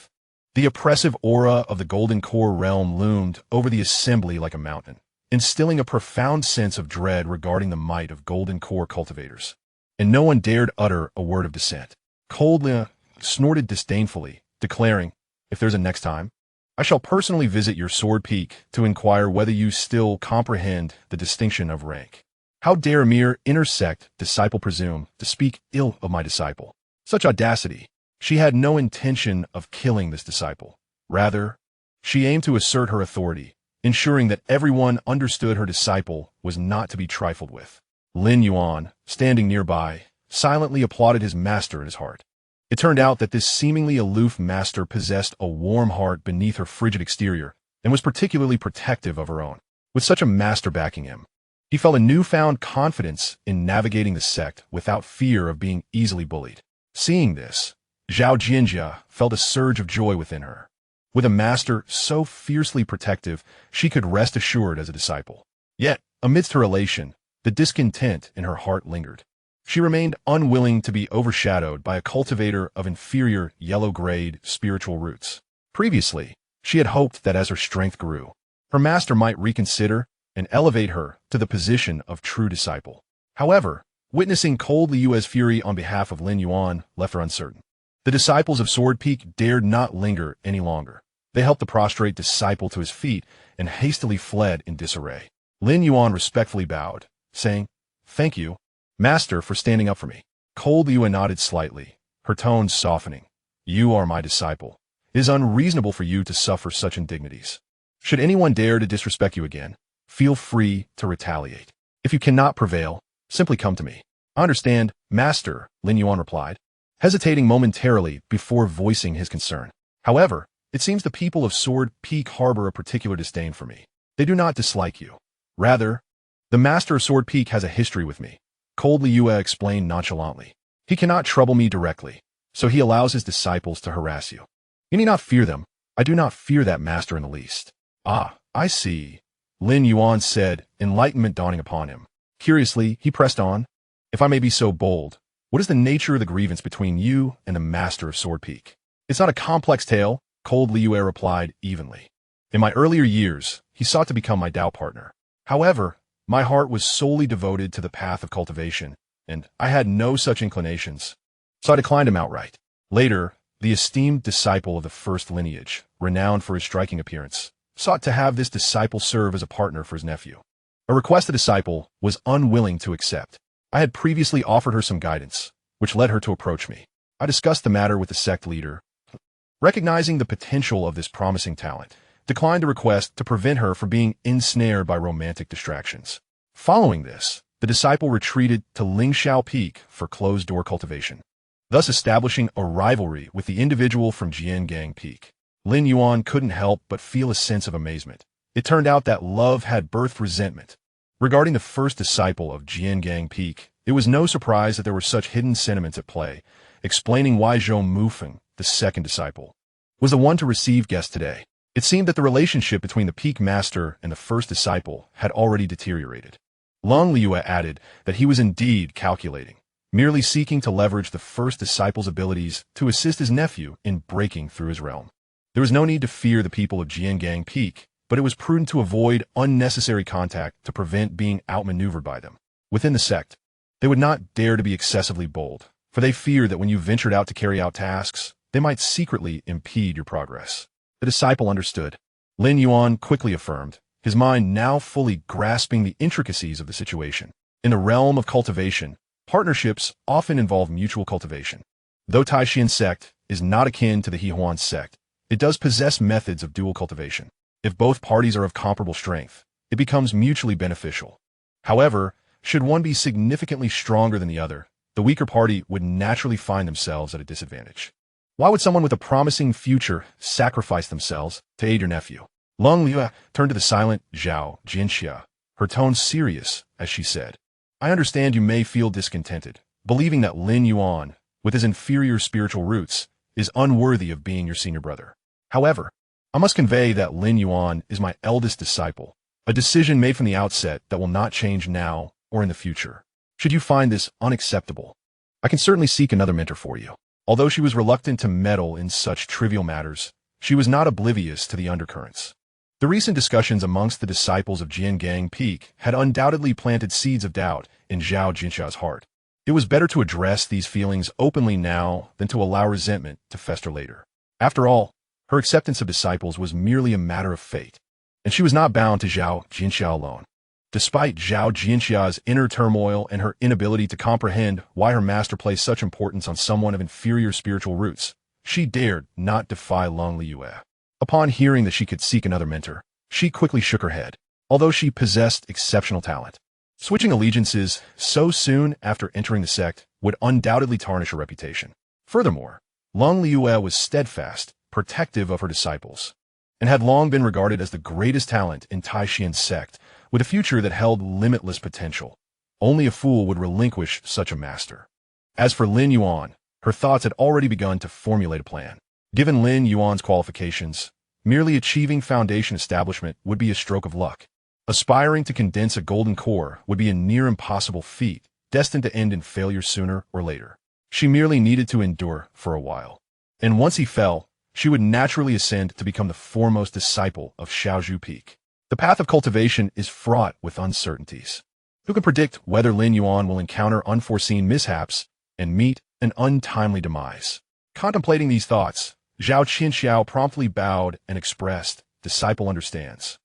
The oppressive aura of the golden core realm loomed over the assembly like a mountain, instilling a profound sense of dread regarding the might of golden core cultivators. And no one dared utter a word of dissent. Lin snorted disdainfully, declaring, "If there's a next time, I shall personally visit your Sword Peak to inquire whether you still comprehend the distinction of rank. How dare a mere inner sect disciple presume to speak ill of my disciple? Such audacity! She had no intention of killing this disciple. Rather, she aimed to assert her authority, ensuring that everyone understood her disciple was not to be trifled with." Lin Yuan, standing nearby, silently applauded his master in his heart. It turned out that this seemingly aloof master possessed a warm heart beneath her frigid exterior and was particularly protective of her own. With such a master backing him, he felt a newfound confidence in navigating the sect without fear of being easily bullied. Seeing this, Zhao Jianjia felt a surge of joy within her. With a master so fiercely protective, she could rest assured as a disciple. Yet, amidst her elation, the discontent in her heart lingered. She remained unwilling to be overshadowed by a cultivator of inferior yellow-grade spiritual roots. Previously, she had hoped that as her strength grew, her master might reconsider and elevate her to the position of true disciple. However, witnessing Cold Liyue's fury on behalf of Lin Yuan left her uncertain. The disciples of Sword Peak dared not linger any longer. They helped the prostrate disciple to his feet and hastily fled in disarray. Lin Yuan respectfully bowed, saying, "Thank you, Master, for standing up for me." Cold Liyue nodded slightly, her tone softening. "You are my disciple. It is unreasonable for you to suffer such indignities. Should anyone dare to disrespect you again, feel free to retaliate. If you cannot prevail, simply come to me." "I understand, Master," Lin Yuan replied, hesitating momentarily before voicing his concern. "However, it seems the people of Sword Peak harbor a particular disdain for me. They do not dislike you. Rather, the Master of Sword Peak has a history with me," Cold Liyue explained nonchalantly. "He cannot trouble me directly, so he allows his disciples to harass you. You need not fear them. I do not fear that master in the least." "Ah, I see," Lin Yuan said, enlightenment dawning upon him. Curiously, he pressed on, "If I may be so bold, what is the nature of the grievance between you and the Master of Sword Peak?" "It's not a complex tale," Cold Liyue replied evenly. "In my earlier years, he sought to become my Dao partner. However, my heart was solely devoted to the path of cultivation, and I had no such inclinations. so I declined him outright. Later, the esteemed disciple of the first lineage, renowned for his striking appearance, sought to have this disciple serve as a partner for his nephew. A request the disciple was unwilling to accept. I had previously offered her some guidance, which led her to approach me. I discussed the matter with the sect leader, recognizing the potential of this promising talent, declined a request to prevent her from being ensnared by romantic distractions. Following this, the disciple retreated to Lingxiao Peak for closed-door cultivation, thus establishing a rivalry with the individual from Jiangang Peak. Lin Yuan couldn't help but feel a sense of amazement. It turned out that love had birthed resentment. Regarding the first disciple of Jiangang Peak, it was no surprise that there were such hidden sentiments at play, explaining why Zhou Mufeng, the second disciple, was the one to receive guests today. It seemed that the relationship between the peak master and the first disciple had already deteriorated. Long Liu added that he was indeed calculating, merely seeking to leverage the first disciple's abilities to assist his nephew in breaking through his realm. There was no need to fear the people of Jiangang Peak, but it was prudent to avoid unnecessary contact to prevent being outmaneuvered by them. Within the sect, they would not dare to be excessively bold, for they feared that when you ventured out to carry out tasks, they might secretly impede your progress. The disciple understood. Lin Yuan quickly affirmed, his mind now fully grasping the intricacies of the situation. In the realm of cultivation, partnerships often involve mutual cultivation. Though Tai Xuan Sect is not akin to the Tianxuan Sect, it does possess methods of dual cultivation. If both parties are of comparable strength, it becomes mutually beneficial. However, should one be significantly stronger than the other, the weaker party would naturally find themselves at a disadvantage. Why would someone with a promising future sacrifice themselves to aid your nephew? Long Liu turned to the silent Zhao Xianxia, her tone serious as she said, I understand you may feel discontented, believing that Lin Yuan, with his inferior spiritual roots, is unworthy of being your senior brother. However, I must convey that Lin Yuan is my eldest disciple, a decision made from the outset that will not change now or in the future. Should you find this unacceptable, I can certainly seek another mentor for you. Although she was reluctant to meddle in such trivial matters, she was not oblivious to the undercurrents. The recent discussions amongst the disciples of Jiangang Peak had undoubtedly planted seeds of doubt in Zhao Jinxia's heart. It was better to address these feelings openly now than to allow resentment to fester later. After all, her acceptance of disciples was merely a matter of fate, and she was not bound to Zhao Jinxia alone. Despite Zhao Jinxia's inner turmoil and her inability to comprehend why her master placed such importance on someone of inferior spiritual roots, she dared not defy Long Liu. Upon hearing that she could seek another mentor, she quickly shook her head, although she possessed exceptional talent. Switching allegiances so soon after entering the sect would undoubtedly tarnish her reputation. Furthermore, Long Liu was steadfast, protective of her disciples, and had long been regarded as the greatest talent in Tai Xuan Sect, with a future that held limitless potential. Only a fool would relinquish such a master. As for Lin Yuan, her thoughts had already begun to formulate a plan. Given Lin Yuan's qualifications, merely achieving foundation establishment would be a stroke of luck. Aspiring to condense a golden core would be a near impossible feat, destined to end in failure sooner or later. She merely needed to endure for a while. And once he fell, she would naturally ascend to become the foremost disciple of Xiaozhu Peak. The path of cultivation is fraught with uncertainties. Who can predict whether Lin Yuan will encounter unforeseen mishaps and meet an untimely demise? Contemplating these thoughts, Zhao Qinxiao promptly bowed and expressed, disciple understands.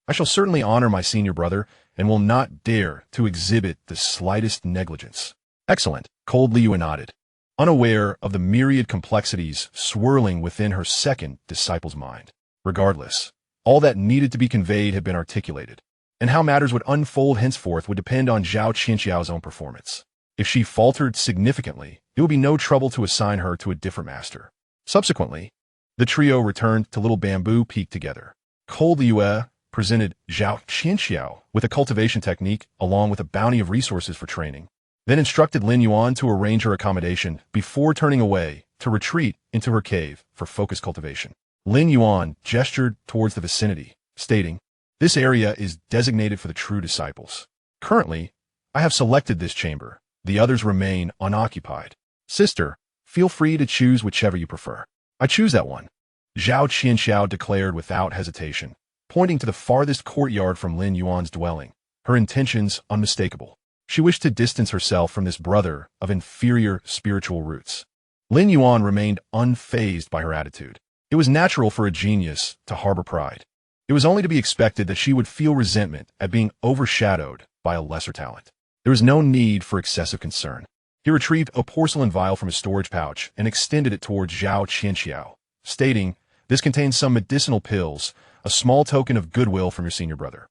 I shall certainly honor my senior brother and will not dare to exhibit the slightest negligence. Excellent, Cold Liu nodded, unaware of the myriad complexities swirling within her second disciple's mind. Regardless, all that needed to be conveyed had been articulated, and how matters would unfold henceforth would depend on Zhao Qinxiao's own performance. If she faltered significantly, it would be no trouble to assign her to a different master. Subsequently, the trio returned to Little Bamboo Peak together. Cold Liu presented Zhao Qinxiao with a cultivation technique along with a bounty of resources for training, then instructed Lin Yuan to arrange her accommodation before turning away to retreat into her cave for focused cultivation. Lin Yuan gestured towards the vicinity, stating, This area is designated for the true disciples. Currently, I have selected this chamber. The others remain unoccupied. Sister, feel free to choose whichever you prefer. I choose that one, Zhao Qianxiao declared without hesitation, pointing to the farthest courtyard from Lin Yuan's dwelling, her intentions unmistakable. She wished to distance herself from this brother of inferior spiritual roots. Lin Yuan remained unfazed by her attitude. It was natural for a genius to harbor pride. It was only to be expected that she would feel resentment at being overshadowed by a lesser talent. There was no need for excessive concern. He retrieved a porcelain vial from his storage pouch and extended it towards Zhao Qianxiao, stating, "This contains some medicinal pills, a small token of goodwill from your senior brother.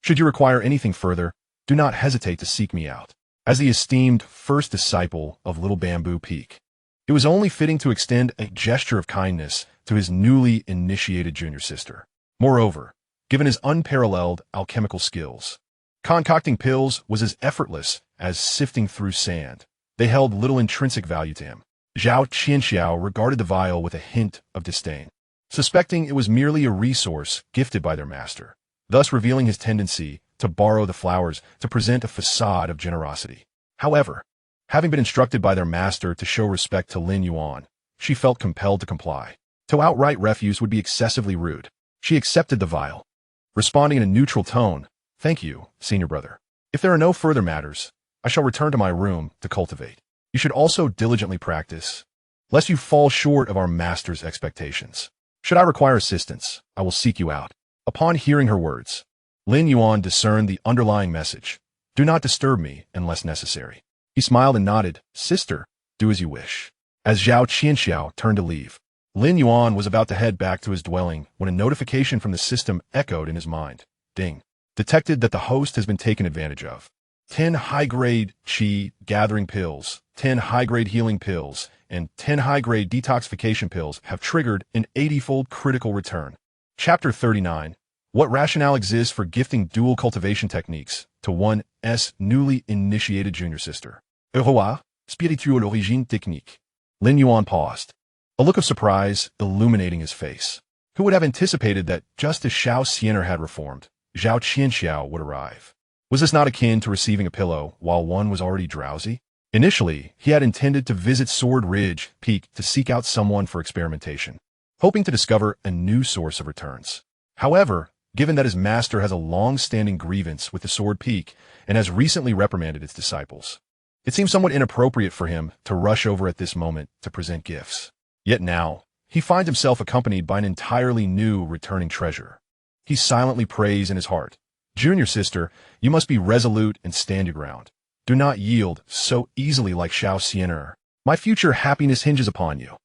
Should you require anything further, do not hesitate to seek me out." As the esteemed first disciple of Little Bamboo Peak, it was only fitting to extend a gesture of kindness to his newly initiated junior sister. Moreover, given his unparalleled alchemical skills, concocting pills was as effortless as sifting through sand. They held little intrinsic value to him. Zhao Qianxiao regarded the vial with a hint of disdain, suspecting it was merely a resource gifted by their master, thus revealing his tendency to borrow the flowers to present a facade of generosity. However, having been instructed by their master to show respect to Lin Yuan, she felt compelled to comply. To outright refuse would be excessively rude. She accepted the vial, responding in a neutral tone, "Thank you, senior brother. If there are no further matters, I shall return to my room to cultivate. You should also diligently practice, lest you fall short of our master's expectations. Should I require assistance, I will seek you out." Upon hearing her words, Lin Yuan discerned the underlying message, "Do not disturb me unless necessary." He smiled and nodded, "Sister, do as you wish." As Zhao Qianxiao turned to leave, Lin Yuan was about to head back to his dwelling when a notification from the system echoed in his mind. Ding. Detected that the host has been taken advantage of. 10 high-grade qi gathering pills, 10 high-grade healing pills, and 10 high-grade detoxification pills have triggered an 80-fold critical return. Chapter 39. What rationale exists for gifting dual cultivation techniques to one's newly initiated junior sister? Heir, spirituelle origine technique. Lin Yuan paused, a look of surprise illuminating his face. Who would have anticipated that just as Xianxia had reformed, Zhao Qianxiao would arrive? Was this not akin to receiving a pillow while one was already drowsy? Initially, he had intended to visit Sword Ridge Peak to seek out someone for experimentation, hoping to discover a new source of returns. However, given that his master has a long-standing grievance with the Sword Peak and has recently reprimanded its disciples, it seems somewhat inappropriate for him to rush over at this moment to present gifts. Yet now, he finds himself accompanied by an entirely new returning treasure. He silently prays in his heart, "Junior sister, you must be resolute and stand your ground. Do not yield so easily like Xianxia. My future happiness hinges upon you."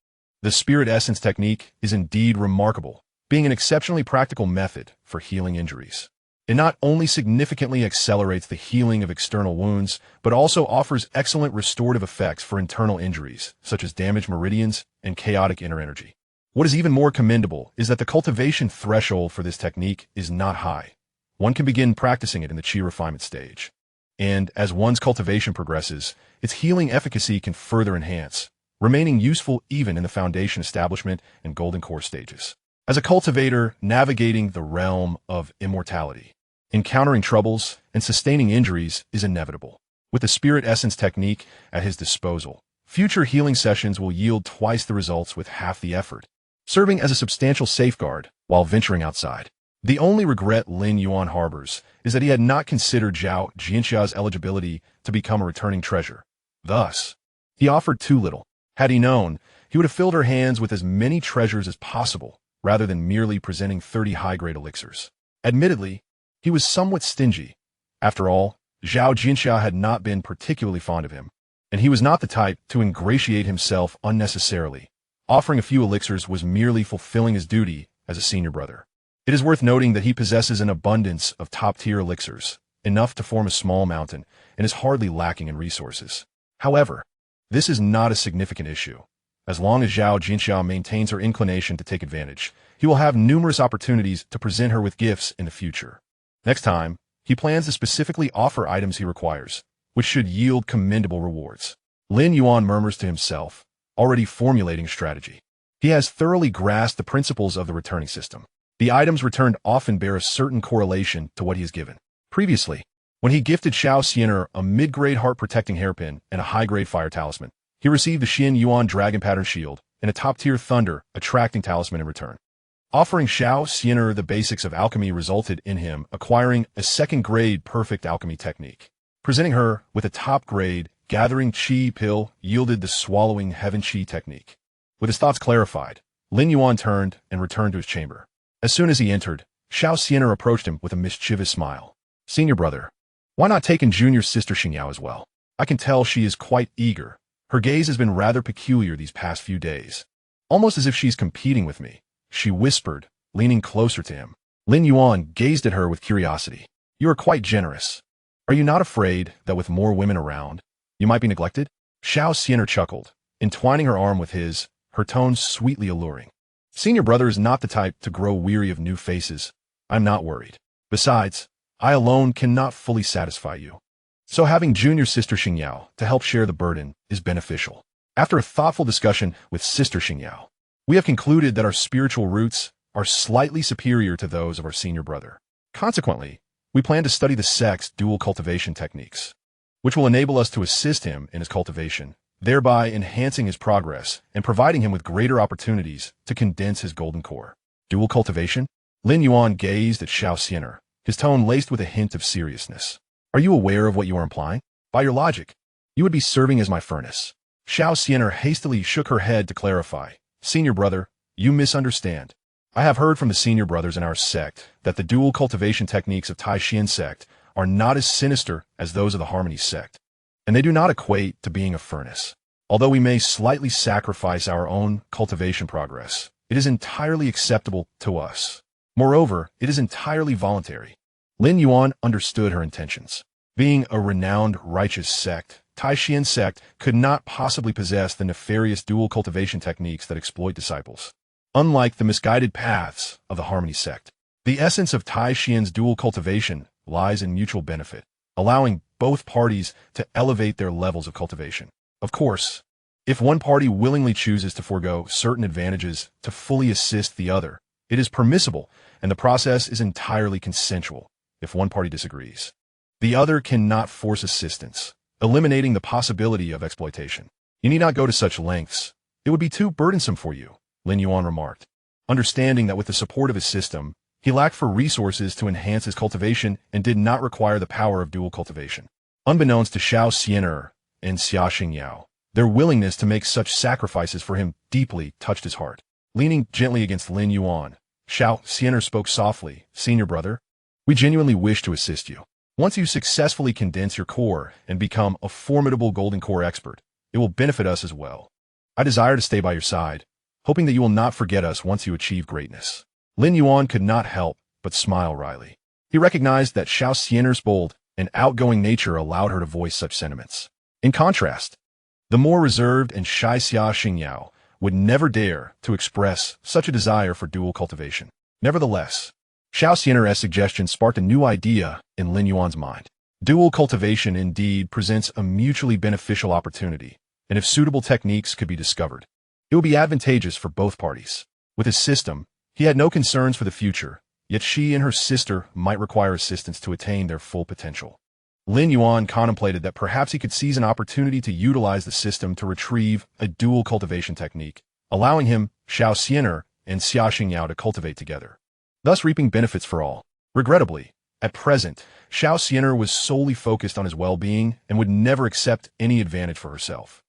The spirit essence technique is indeed remarkable, being an exceptionally practical method for healing injuries. It not only significantly accelerates the healing of external wounds, but also offers excellent restorative effects for internal injuries, such as damaged meridians and chaotic inner energy. What is even more commendable is that the cultivation threshold for this technique is not high. One can begin practicing it in the Qi refinement stage. And as one's cultivation progresses, its healing efficacy can further enhance, remaining useful even in the foundation establishment and golden core stages. As a cultivator navigating the realm of immortality, encountering troubles and sustaining injuries is inevitable. With the spirit essence technique at his disposal, future healing sessions will yield twice the results with half the effort, serving as a substantial safeguard while venturing outside. The only regret Lin Yuan harbors is that he had not considered Zhao Qianxia's eligibility to become a returning treasure. Thus, he offered too little. Had he known, he would have filled her hands with as many treasures as possible, rather than merely presenting 30 high-grade elixirs. Admittedly, he was somewhat stingy. After all, Zhao Qianxia had not been particularly fond of him, and he was not the type to ingratiate himself unnecessarily. Offering a few elixirs was merely fulfilling his duty as a senior brother. It is worth noting that he possesses an abundance of top-tier elixirs, enough to form a small mountain, and is hardly lacking in resources. However, this is not a significant issue. As long as Zhao Qianxia maintains her inclination to take advantage, he will have numerous opportunities to present her with gifts in the future. Next time, he plans to specifically offer items he requires, which should yield commendable rewards. Lin Yuan murmurs to himself, already formulating a strategy. He has thoroughly grasped the principles of the returning system. The items returned often bear a certain correlation to what he has given. Previously, when he gifted Xianxia a mid-grade heart-protecting hairpin and a high-grade fire talisman, he received the Xin Yuan Dragon Pattern Shield and a top-tier Thunder attracting talisman in return. Offering Xianxia the basics of alchemy resulted in him acquiring a second-grade perfect alchemy technique, presenting her with a top-grade gathering qi pill yielded the swallowing heaven qi technique. With his thoughts clarified, Lin Yuan turned and returned to his chamber. As soon as he entered, Xianxia approached him with a mischievous smile. Senior brother, why not take in junior sister Xianxia as well? I can tell she is quite eager. Her gaze has been rather peculiar these past few days. Almost as if she's competing with me, she whispered, leaning closer to him. Lin Yuan gazed at her with curiosity. You are quite generous. Are you not afraid that with more women around, you might be neglected? Xianxia chuckled, entwining her arm with his, her tone sweetly alluring. Senior brother is not the type to grow weary of new faces. I'm not worried. Besides, I alone cannot fully satisfy you. So having junior sister Xianxia to help share the burden is beneficial. After a thoughtful discussion with sister Xianxia, we have concluded that our spiritual roots are slightly superior to those of our senior brother. Consequently, we plan to study the sect's dual cultivation techniques, which will enable us to assist him in his cultivation, thereby enhancing his progress and providing him with greater opportunities to condense his golden core. Dual cultivation? Lin Yuan gazed at Xianxia, his tone laced with a hint of seriousness. Are you aware of what you are implying? By your logic, you would be serving as my furnace. Xianxia hastily shook her head to clarify. Senior brother, you misunderstand. I have heard from the senior brothers in our sect that the dual cultivation techniques of Tai Xuan Sect are not as sinister as those of the Harmony Sect, and they do not equate to being a furnace. Although we may slightly sacrifice our own cultivation progress, it is entirely acceptable to us. Moreover, it is entirely voluntary. Lin Yuan understood her intentions. Being a renowned righteous sect, Tai Xuan Sect could not possibly possess the nefarious dual cultivation techniques that exploit disciples. Unlike the misguided paths of the Harmony Sect, the essence of Tai Xuan's dual cultivation lies in mutual benefit, allowing both parties to elevate their levels of cultivation. Of course, if one party willingly chooses to forego certain advantages to fully assist the other, it is permissible, and the process is entirely consensual. If one party disagrees, the other cannot force assistance, eliminating the possibility of exploitation. You need not go to such lengths. It would be too burdensome for you, Lin Yuan remarked, understanding that with the support of his system, he lacked for resources to enhance his cultivation and did not require the power of dual cultivation. Unbeknownst to Xianxia and Xianxia, their willingness to make such sacrifices for him deeply touched his heart. Leaning gently against Lin Yuan, Xianxia spoke softly, Senior brother, we genuinely wish to assist you. Once you successfully condense your core and become a formidable golden core expert, it will benefit us as well. I desire to stay by your side, hoping that you will not forget us once you achieve greatness. Lin Yuan could not help but smile wryly. He recognized that Xianxia's bold and outgoing nature allowed her to voice such sentiments. In contrast, the more reserved and shy Xianxia would never dare to express such a desire for dual cultivation. Nevertheless, Xianxia's suggestion sparked a new idea in Lin Yuan's mind. Dual cultivation indeed presents a mutually beneficial opportunity, and if suitable techniques could be discovered, it would be advantageous for both parties. With his system, he had no concerns for the future, yet she and her sister might require assistance to attain their full potential. Lin Yuan contemplated that perhaps he could seize an opportunity to utilize the system to retrieve a dual cultivation technique, allowing him, Xianxia, and Xianxia to cultivate together, thus reaping benefits for all. Regrettably, at present, Xianxia was solely focused on his well-being and would never accept any advantage for herself.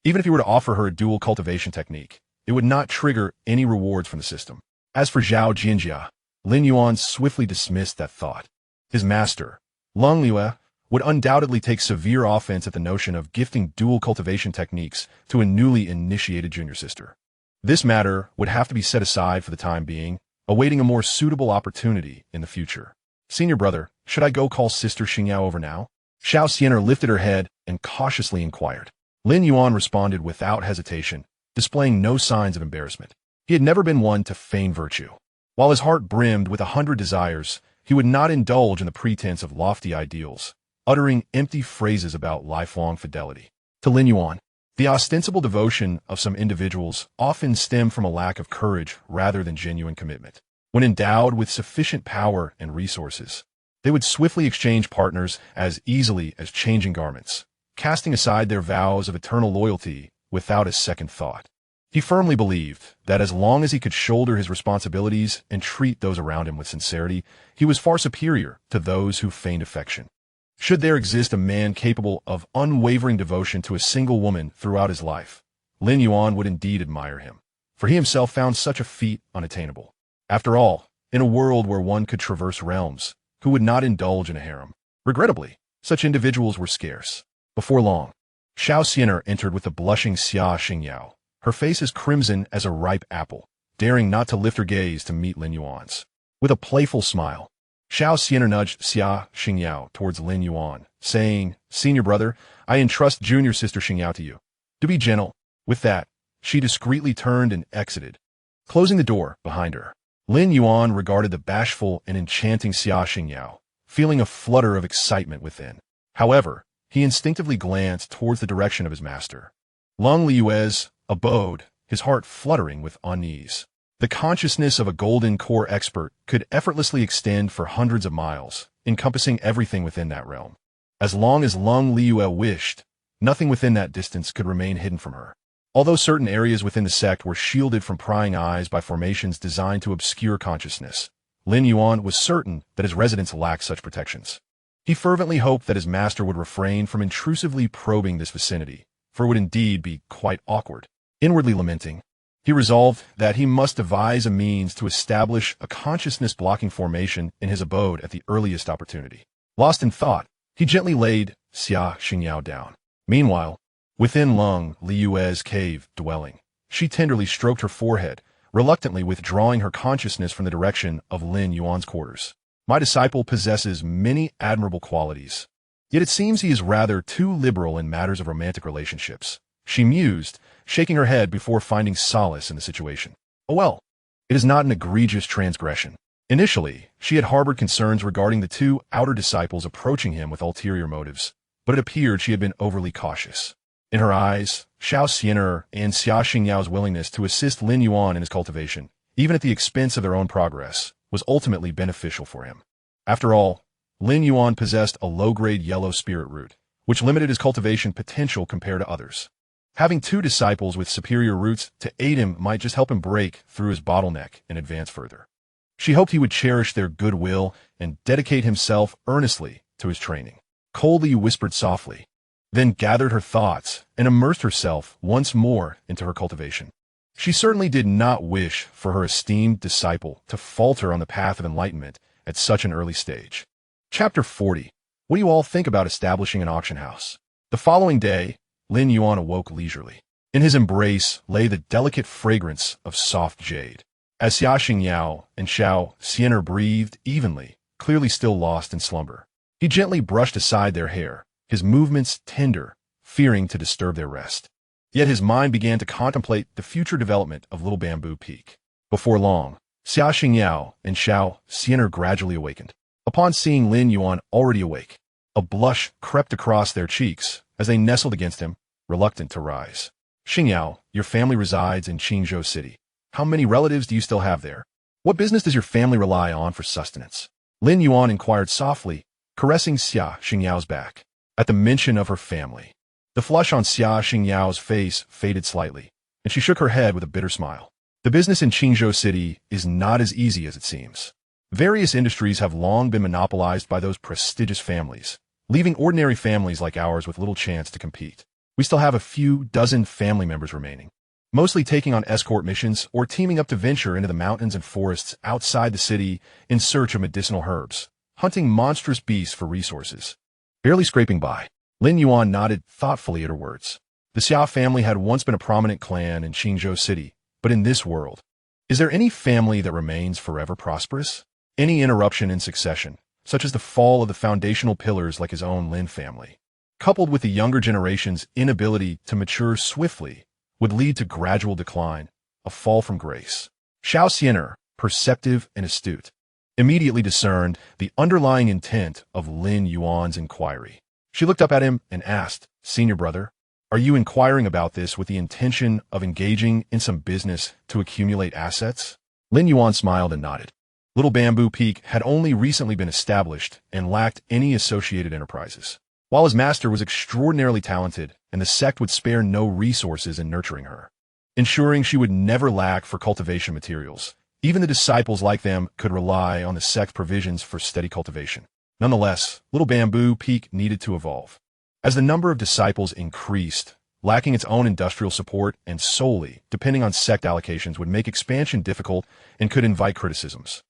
Even if he were to offer her a dual cultivation technique, it would not trigger any rewards from the system. As for Xianxia, Lin Yuan swiftly dismissed that thought. His master, Lin Yuan, would undoubtedly take severe offense at the notion of gifting dual cultivation techniques to a newly initiated junior sister. This matter would have to be set aside for the time being, awaiting a more suitable opportunity in the future. Senior brother, should I go call Sister Xianxia over now? Xianxia lifted her head and cautiously inquired. Lin Yuan responded without hesitation, displaying no signs of embarrassment. He had never been one to feign virtue. While his heart brimmed with 100 desires, he would not indulge in the pretense of lofty ideals, uttering empty phrases about lifelong fidelity. To Lin Yuan, the ostensible devotion of some individuals often stem from a lack of courage rather than genuine commitment. When endowed with sufficient power and resources, they would swiftly exchange partners as easily as changing garments, casting aside their vows of eternal loyalty without a second thought. He firmly believed that as long as he could shoulder his responsibilities and treat those around him with sincerity, he was far superior to those who feigned affection. Should there exist a man capable of unwavering devotion to a single woman throughout his life, Lin Yuan would indeed admire him, for he himself found such a feat unattainable. After all, in a world where one could traverse realms, who would not indulge in a harem? Regrettably, such individuals were scarce. Before long, Xianxia entered with the blushing Xianxia, her face as crimson as a ripe apple, daring not to lift her gaze to meet Lin Yuan's. With a playful smile, Xianxia nudged Xianxia towards Lin Yuan, saying, "Senior brother, I entrust junior sister Xianxia to you. Do be gentle." With that, she discreetly turned and exited, closing the door behind her. Lin Yuan regarded the bashful and enchanting Xianxia, feeling a flutter of excitement within. However, he instinctively glanced towards the direction of his master, Lung Liue's abode, his heart fluttering with unease. The consciousness of a golden core expert could effortlessly extend for hundreds of miles, encompassing everything within that realm. As long as Lung Liue wished, nothing within that distance could remain hidden from her. Although certain areas within the sect were shielded from prying eyes by formations designed to obscure consciousness, Lin Yuan was certain that his residents lacked such protections. He fervently hoped that his master would refrain from intrusively probing this vicinity, for it would indeed be quite awkward. Inwardly lamenting, he resolved that he must devise a means to establish a consciousness-blocking formation in his abode at the earliest opportunity. Lost in thought, he gently laid Xianxia down. Meanwhile, within Lung Liue's cave dwelling, she tenderly stroked her forehead, reluctantly withdrawing her consciousness from the direction of Lin Yuan's quarters. My disciple possesses many admirable qualities, yet it seems he is rather too liberal in matters of romantic relationships, she mused, shaking her head before finding solace in the situation. Oh well, it is not an egregious transgression. Initially, she had harbored concerns regarding the two outer disciples approaching him with ulterior motives, but it appeared she had been overly cautious. In her eyes, Xianxia and Xianxia's willingness to assist Lin Yuan in his cultivation, even at the expense of their own progress, was ultimately beneficial for him. After all, Lin Yuan possessed a low-grade yellow spirit root, which limited his cultivation potential compared to others. Having two disciples with superior roots to aid him might just help him break through his bottleneck and advance further. She hoped he would cherish their goodwill and dedicate himself earnestly to his training. Coldly whispered softly, then gathered her thoughts and immersed herself once more into her cultivation. She certainly did not wish for her esteemed disciple to falter on the path of enlightenment at such an early stage. Chapter 40. What do you all think about establishing an auction house? The following day, Lin Yuan awoke leisurely. In his embrace lay the delicate fragrance of soft jade. As Xianxia and Xianxia breathed evenly, clearly still lost in slumber, he gently brushed aside their hair, his movements tender, fearing to disturb their rest. Yet his mind began to contemplate the future development of Little Bamboo Peak. Before long, Xianxia and Xianxia gradually awakened. Upon seeing Lin Yuan already awake, a blush crept across their cheeks as they nestled against him, reluctant to rise. "Xianxia, your family resides in Qingzhou City. How many relatives do you still have there? What business does your family rely on for sustenance?" Lin Yuan inquired softly, caressing Xiao's back. At the mention of her family, the flush on Xiao's face faded slightly, and she shook her head with a bitter smile. The business in Qingzhou City is not as easy as it seems. Various industries have long been monopolized by those prestigious families, leaving ordinary families like ours with little chance to compete. We still have a few dozen family members remaining, mostly taking on escort missions or teaming up to venture into the mountains and forests outside the city in search of medicinal herbs, hunting monstrous beasts for resources. Barely scraping by, Lin Yuan nodded thoughtfully at her words. The Xia family had once been a prominent clan in Qingzhou City, but in this world, is there any family that remains forever prosperous? Any interruption in succession, such as the fall of the foundational pillars like his own Lin family, coupled with the younger generation's inability to mature swiftly, would lead to gradual decline, a fall from grace. Xianxia, perceptive and astute, immediately discerned the underlying intent of Lin Yuan's inquiry. She looked up at him and asked, "Senior brother, are you inquiring about this with the intention of engaging in some business to accumulate assets?" Lin Yuan smiled and nodded. Little Bamboo Peak had only recently been established and lacked any associated enterprises. While his master was extraordinarily talented and the sect would spare no resources in nurturing her, ensuring she would never lack for cultivation materials, even the disciples like them could rely on the sect's provisions for steady cultivation. Nonetheless, Little Bamboo Peak needed to evolve. As the number of disciples increased, lacking its own industrial support and solely depending on sect allocations would make expansion difficult and could invite criticisms.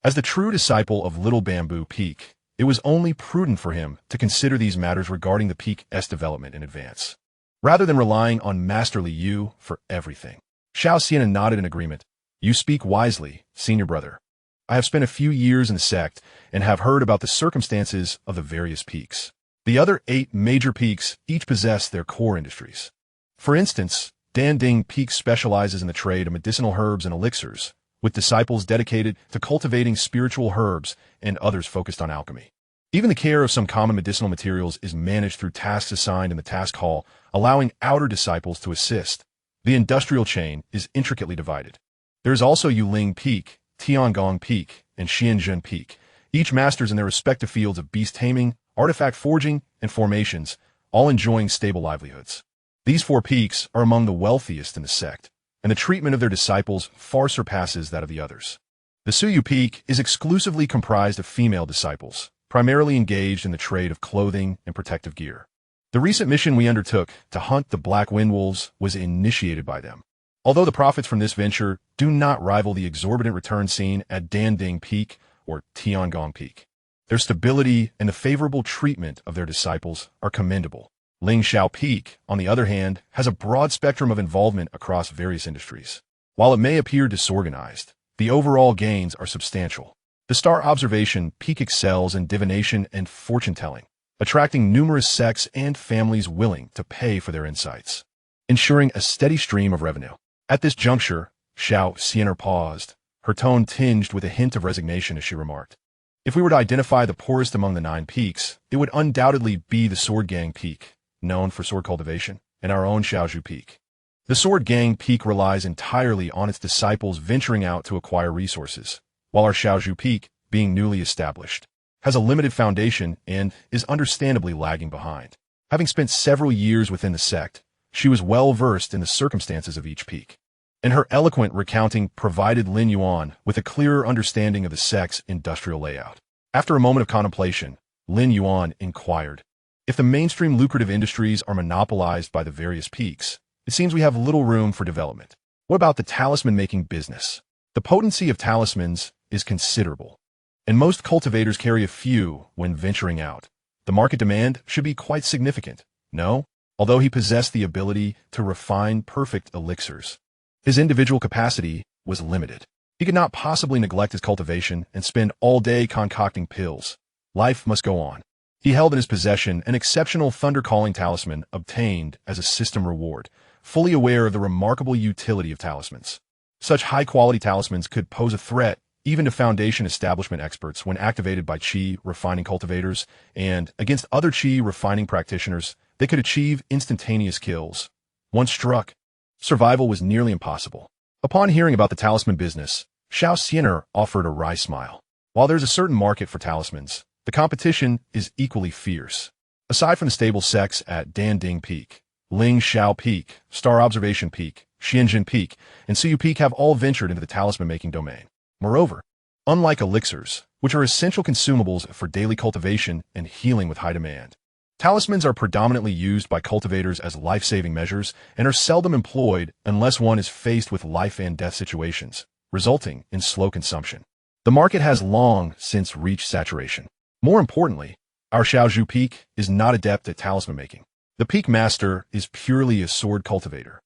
As the true disciple of Little Bamboo Peak, it was only prudent for him to consider these matters regarding the Peak's development in advance, rather than relying on Master Li Yu for everything. Xianxia nodded in agreement. You speak wisely, senior brother. I have spent a few years in the sect and have heard about the circumstances of the various peaks. The other 8 major peaks each possess their core industries. For instance, Danding Peak specializes in the trade of medicinal herbs and elixirs, with disciples dedicated to cultivating spiritual herbs and others focused on alchemy. Even the care of some common medicinal materials is managed through tasks assigned in the task hall, allowing outer disciples to assist. The industrial chain is intricately divided. There is also Yuling Peak, Tiangong Peak, and Xianxia Peak, each masters in their respective fields of beast taming, artifact forging, and formations, all enjoying stable livelihoods. These 4 peaks are among the wealthiest in the sect, and the treatment of their disciples far surpasses that of the others. The Suyu Peak is exclusively comprised of female disciples, primarily engaged in the trade of clothing and protective gear. The recent mission we undertook to hunt the black windwolves was initiated by them. Although the profits from this venture do not rival the exorbitant return seen at Danding Peak or Tiangong Peak, their stability and the favorable treatment of their disciples are commendable. Lingxiao Peak, on the other hand, has a broad spectrum of involvement across various industries. While it may appear disorganized, the overall gains are substantial. The Star Observation Peak excels in divination and fortune-telling, attracting numerous sects and families willing to pay for their insights, ensuring a steady stream of revenue. At this juncture, Xianxia paused, her tone tinged with a hint of resignation as she remarked, if we were to identify the poorest among the 9 peaks, it would undoubtedly be the Sword Gang Peak, known for sword cultivation, and our own Xiaozhu Peak. The Sword Gang Peak relies entirely on its disciples venturing out to acquire resources, while our Xiaozhu Peak, being newly established, has a limited foundation and is understandably lagging behind. Having spent several years within the sect, she was well versed in the circumstances of each peak, and her eloquent recounting provided Lin Yuan with a clearer understanding of the sect's industrial layout. After a moment of contemplation, Lin Yuan inquired, if the mainstream lucrative industries are monopolized by the various peaks, it seems we have little room for development. What about the talisman-making business? The potency of talismans is considerable, and most cultivators carry a few when venturing out. The market demand should be quite significant, no? Although he possessed the ability to refine perfect elixirs, his individual capacity was limited. He could not possibly neglect his cultivation and spend all day concocting pills. Life must go on. He held in his possession an exceptional thunder-calling talisman obtained as a system reward, fully aware of the remarkable utility of talismans. Such high-quality talismans could pose a threat even to Foundation establishment experts when activated by Qi refining cultivators, and against other Qi refining practitioners, they could achieve instantaneous kills. Once struck, survival was nearly impossible. Upon hearing about the talisman business, Xianxia offered a wry smile. While there's a certain market for talismans, the competition is equally fierce. Aside from the stable sects at Danding Peak, Lingxiao Peak, Star Observation Peak, Xianxia Peak, and Suyu Peak have all ventured into the talisman-making domain. Moreover, unlike elixirs, which are essential consumables for daily cultivation and healing with high demand, talismans are predominantly used by cultivators as life-saving measures and are seldom employed unless one is faced with life and death situations, resulting in slow consumption. The market has long since reached saturation. More importantly, our Xiaozhu Peak is not adept at talisman making. The Peak Master is purely a sword cultivator,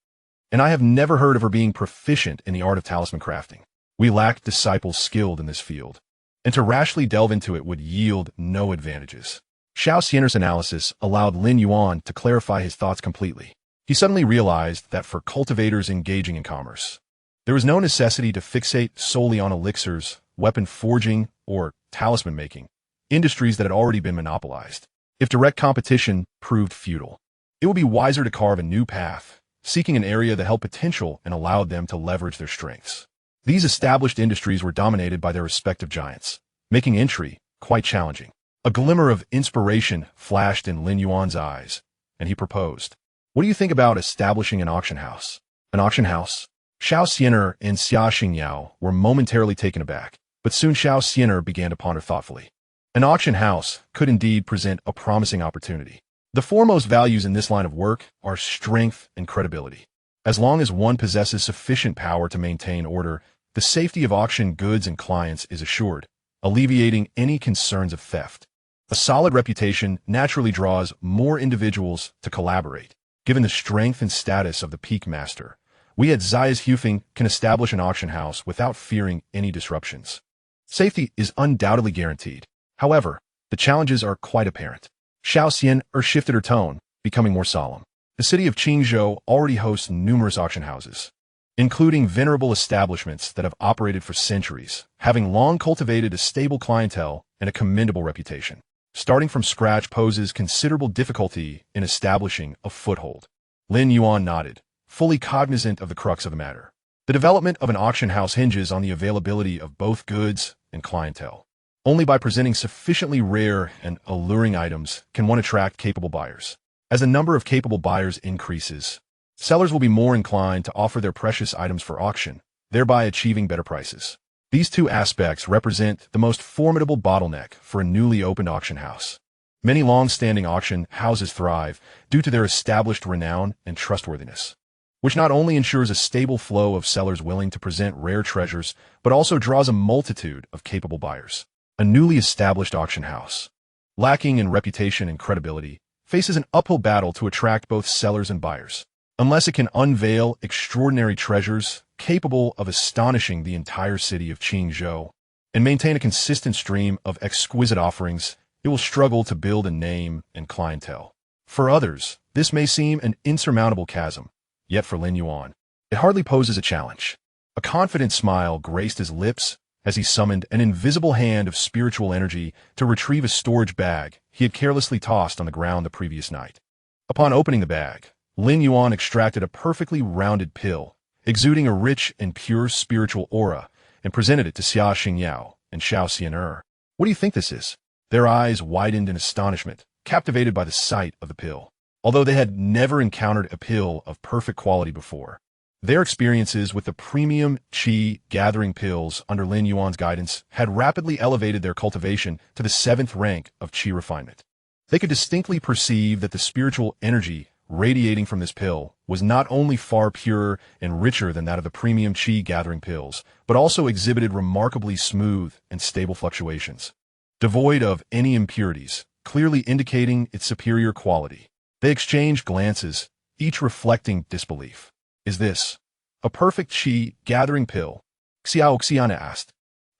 and I have never heard of her being proficient in the art of talisman crafting. We lack disciples skilled in this field, and to rashly delve into it would yield no advantages. Xiaoxia's analysis allowed Lin Yuan to clarify his thoughts completely. He suddenly realized that for cultivators engaging in commerce, there was no necessity to fixate solely on elixirs, weapon forging, or talisman making, industries that had already been monopolized. If direct competition proved futile, it would be wiser to carve a new path, seeking an area that held potential and allowed them to leverage their strengths. These established industries were dominated by their respective giants, making entry quite challenging. A glimmer of inspiration flashed in Lin Yuan's eyes, and he proposed, "What do you think about establishing an auction house?" An auction house? Xianxia and Xia Xingyao were momentarily taken aback, but soon Xianxia began to ponder thoughtfully. An auction house could indeed present a promising opportunity. The foremost values in this line of work are strength and credibility. As long as one possesses sufficient power to maintain order, the safety of auction goods and clients is assured, alleviating any concerns of theft. A solid reputation naturally draws more individuals to collaborate. Given the strength and status of the peak master, we at Xianxia can establish an auction house without fearing any disruptions. Safety is undoubtedly guaranteed. However, the challenges are quite apparent. Xianxia shifted her tone, becoming more solemn. The city of Qingzhou already hosts numerous auction houses, including venerable establishments that have operated for centuries, having long cultivated a stable clientele and a commendable reputation. Starting from scratch poses considerable difficulty in establishing a foothold. Lin Yuan nodded, fully cognizant of the crux of the matter. The development of an auction house hinges on the availability of both goods and clientele. Only by presenting sufficiently rare and alluring items can one attract capable buyers. As the number of capable buyers increases, sellers will be more inclined to offer their precious items for auction, thereby achieving better prices. These two aspects represent the most formidable bottleneck for a newly opened auction house. Many long-standing auction houses thrive due to their established renown and trustworthiness, which not only ensures a stable flow of sellers willing to present rare treasures, but also draws a multitude of capable buyers. A newly established auction house, lacking in reputation and credibility, faces an uphill battle to attract both sellers and buyers. Unless it can unveil extraordinary treasures capable of astonishing the entire city of Qingzhou and maintain a consistent stream of exquisite offerings, it will struggle to build a name and clientele. For others, this may seem an insurmountable chasm, yet for Lin Yuan, it hardly poses a challenge. A confident smile graced his lips as he summoned an invisible hand of spiritual energy to retrieve a storage bag he had carelessly tossed on the ground the previous night. Upon opening the bag, Lin Yuan extracted a perfectly rounded pill, exuding a rich and pure spiritual aura, and presented it to Xianxia and Xianxia. What do you think this is? Their eyes widened in astonishment, captivated by the sight of the pill. Although they had never encountered a pill of perfect quality before, their experiences with the premium qi gathering pills under Lin Yuan's guidance had rapidly elevated their cultivation to the 7th rank of qi refinement. They could distinctly perceive that the spiritual energy radiating from this pill was not only far purer and richer than that of the premium qi gathering pills, but also exhibited remarkably smooth and stable fluctuations, devoid of any impurities, clearly indicating its superior quality. They exchanged glances, each reflecting disbelief. Is this a perfect qi gathering pill? Xianxia asked,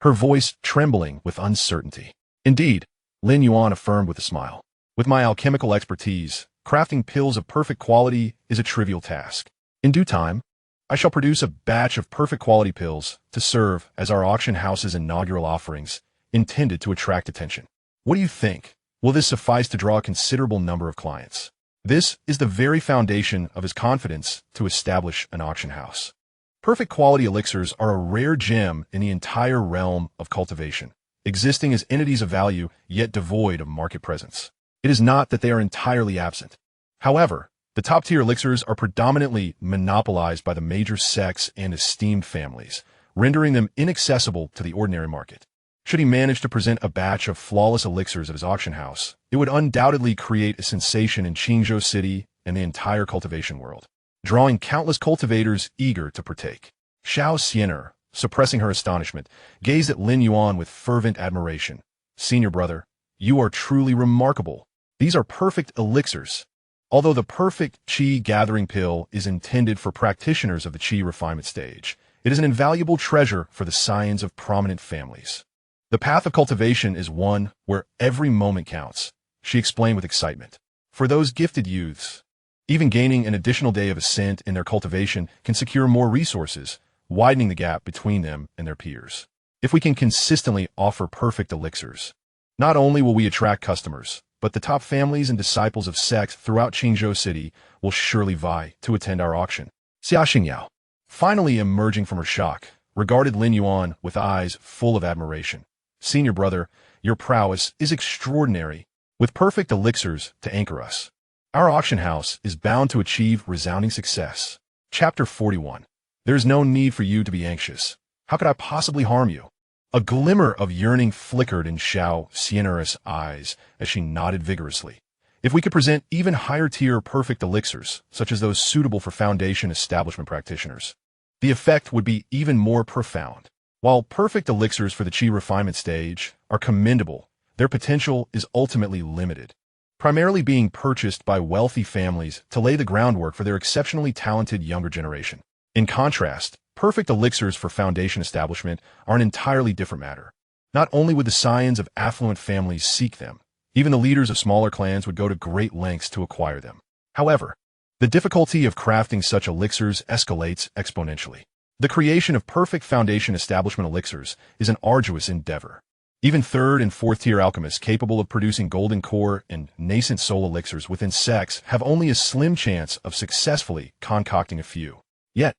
her voice trembling with uncertainty. Indeed, Lin Yuan affirmed with a smile. With my alchemical expertise, crafting pills of perfect quality is a trivial task. In due time, I shall produce a batch of perfect quality pills to serve as our auction house's inaugural offerings, intended to attract attention. What do you think? Will this suffice to draw a considerable number of clients? This is the very foundation of his confidence to establish an auction house. Perfect quality elixirs are a rare gem in the entire realm of cultivation, existing as entities of value yet devoid of market presence. It is not that they are entirely absent. However, the top-tier elixirs are predominantly monopolized by the major sects and esteemed families, rendering them inaccessible to the ordinary market. Should he manage to present a batch of flawless elixirs at his auction house, it would undoubtedly create a sensation in Qingzhou City and the entire cultivation world, drawing countless cultivators eager to partake. Xianxia, suppressing her astonishment, gazed at Lin Yuan with fervent admiration. Senior brother, you are truly remarkable. These are perfect elixirs. Although the perfect qi gathering pill is intended for practitioners of the qi refinement stage, it is an invaluable treasure for the scions of prominent families. The path of cultivation is one where every moment counts, she explained with excitement. For those gifted youths, even gaining an additional day of ascent in their cultivation can secure more resources, widening the gap between them and their peers. If we can consistently offer perfect elixirs, not only will we attract customers, but the top families and disciples of sects throughout Qingzhou City will surely vie to attend our auction. Xianxia, finally emerging from her shock, regarded Lin Yuan with eyes full of admiration. Senior brother, your prowess is extraordinary. With perfect elixirs to anchor us, our auction house is bound to achieve resounding success. Chapter 41. There is no need for you to be anxious. How could I possibly harm you? A glimmer of yearning flickered in Xianxia's eyes as she nodded vigorously. If we could present even higher-tier perfect elixirs, such as those suitable for Foundation establishment practitioners, the effect would be even more profound. While perfect elixirs for the Qi refinement stage are commendable, their potential is ultimately limited, primarily being purchased by wealthy families to lay the groundwork for their exceptionally talented younger generation. In contrast, perfect elixirs for Foundation establishment are an entirely different matter. Not only would the scions of affluent families seek them, even the leaders of smaller clans would go to great lengths to acquire them. However, the difficulty of crafting such elixirs escalates exponentially. The creation of perfect Foundation establishment elixirs is an arduous endeavor. Even third and fourth tier alchemists capable of producing golden core and nascent soul elixirs within sects have only a slim chance of successfully concocting a few. Yet,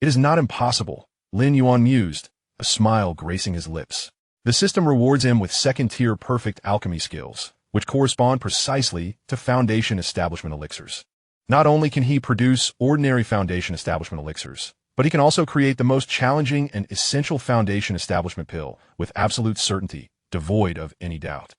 it is not impossible, Lin Yuan mused, a smile gracing his lips. The system rewards him with second-tier perfect alchemy skills, which correspond precisely to Foundation establishment elixirs. Not only can he produce ordinary Foundation establishment elixirs, but he can also create the most challenging and essential Foundation establishment pill with absolute certainty, devoid of any doubt.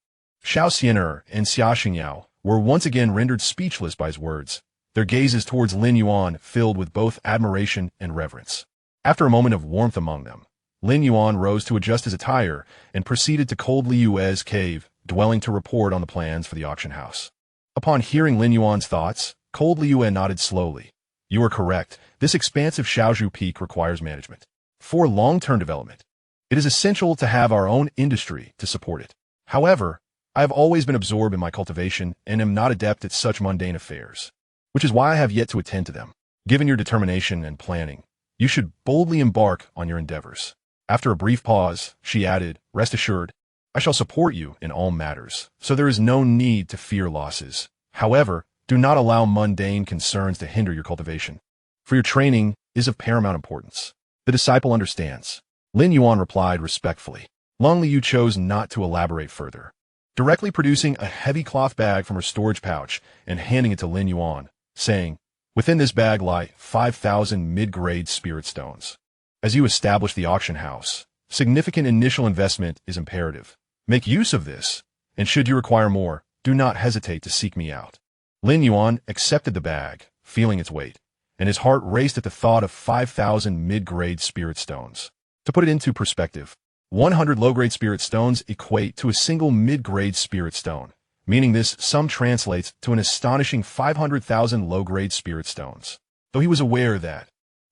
Xianxia and Xianxia were once again rendered speechless by his words, their gazes towards Lin Yuan filled with both admiration and reverence. After a moment of warmth among them, Lin Yuan rose to adjust his attire and proceeded to Cold Liu's cave, dwelling to report on the plans for the auction house. Upon hearing Lin Yuan's thoughts, Cold Liu nodded slowly. You are correct. This expansive Xiaozhu peak requires management. For long-term development, it is essential to have our own industry to support it. However, I have always been absorbed in my cultivation and am not adept at such mundane affairs, which is why I have yet to attend to them. Given your determination and planning, you should boldly embark on your endeavors. After a brief pause, she added, rest assured, I shall support you in all matters, so there is no need to fear losses. However, do not allow mundane concerns to hinder your cultivation, for your training is of paramount importance. The disciple understands. Lin Yuan replied respectfully. Long Liu chose not to elaborate further, directly producing a heavy cloth bag from her storage pouch and handing it to Lin Yuan, saying, within this bag lie 5,000 mid-grade spirit stones. As you establish the auction house, significant initial investment is imperative. Make use of this, and should you require more, do not hesitate to seek me out. Lin Yuan accepted the bag, feeling its weight, and his heart raced at the thought of 5,000 mid-grade spirit stones. To put it into perspective, 100 low-grade spirit stones equate to a single mid-grade spirit stone, meaning this sum translates to an astonishing 500,000 low-grade spirit stones. Though he was aware that,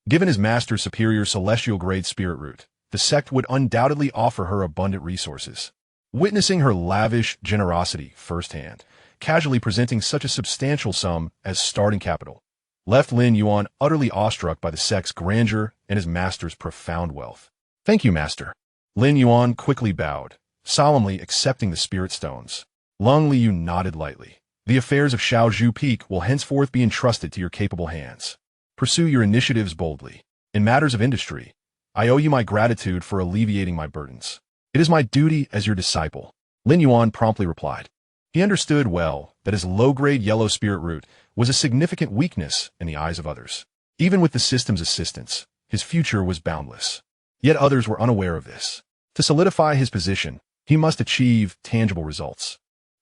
given his master's superior celestial-grade spirit root, the sect would undoubtedly offer her abundant resources. Witnessing her lavish generosity firsthand, casually presenting such a substantial sum as starting capital, left Lin Yuan utterly awestruck by the sect's grandeur and his master's profound wealth. Thank you, master. Lin Yuan quickly bowed, solemnly accepting the spirit stones. Long Liu nodded lightly. The affairs of Xiaozhu Peak will henceforth be entrusted to your capable hands. Pursue your initiatives boldly. In matters of industry, I owe you my gratitude for alleviating my burdens. It is my duty as your disciple. Lin Yuan promptly replied. He understood well that his low-grade yellow spirit root was a significant weakness in the eyes of others. Even with the system's assistance, his future was boundless. Yet others were unaware of this. To solidify his position, he must achieve tangible results.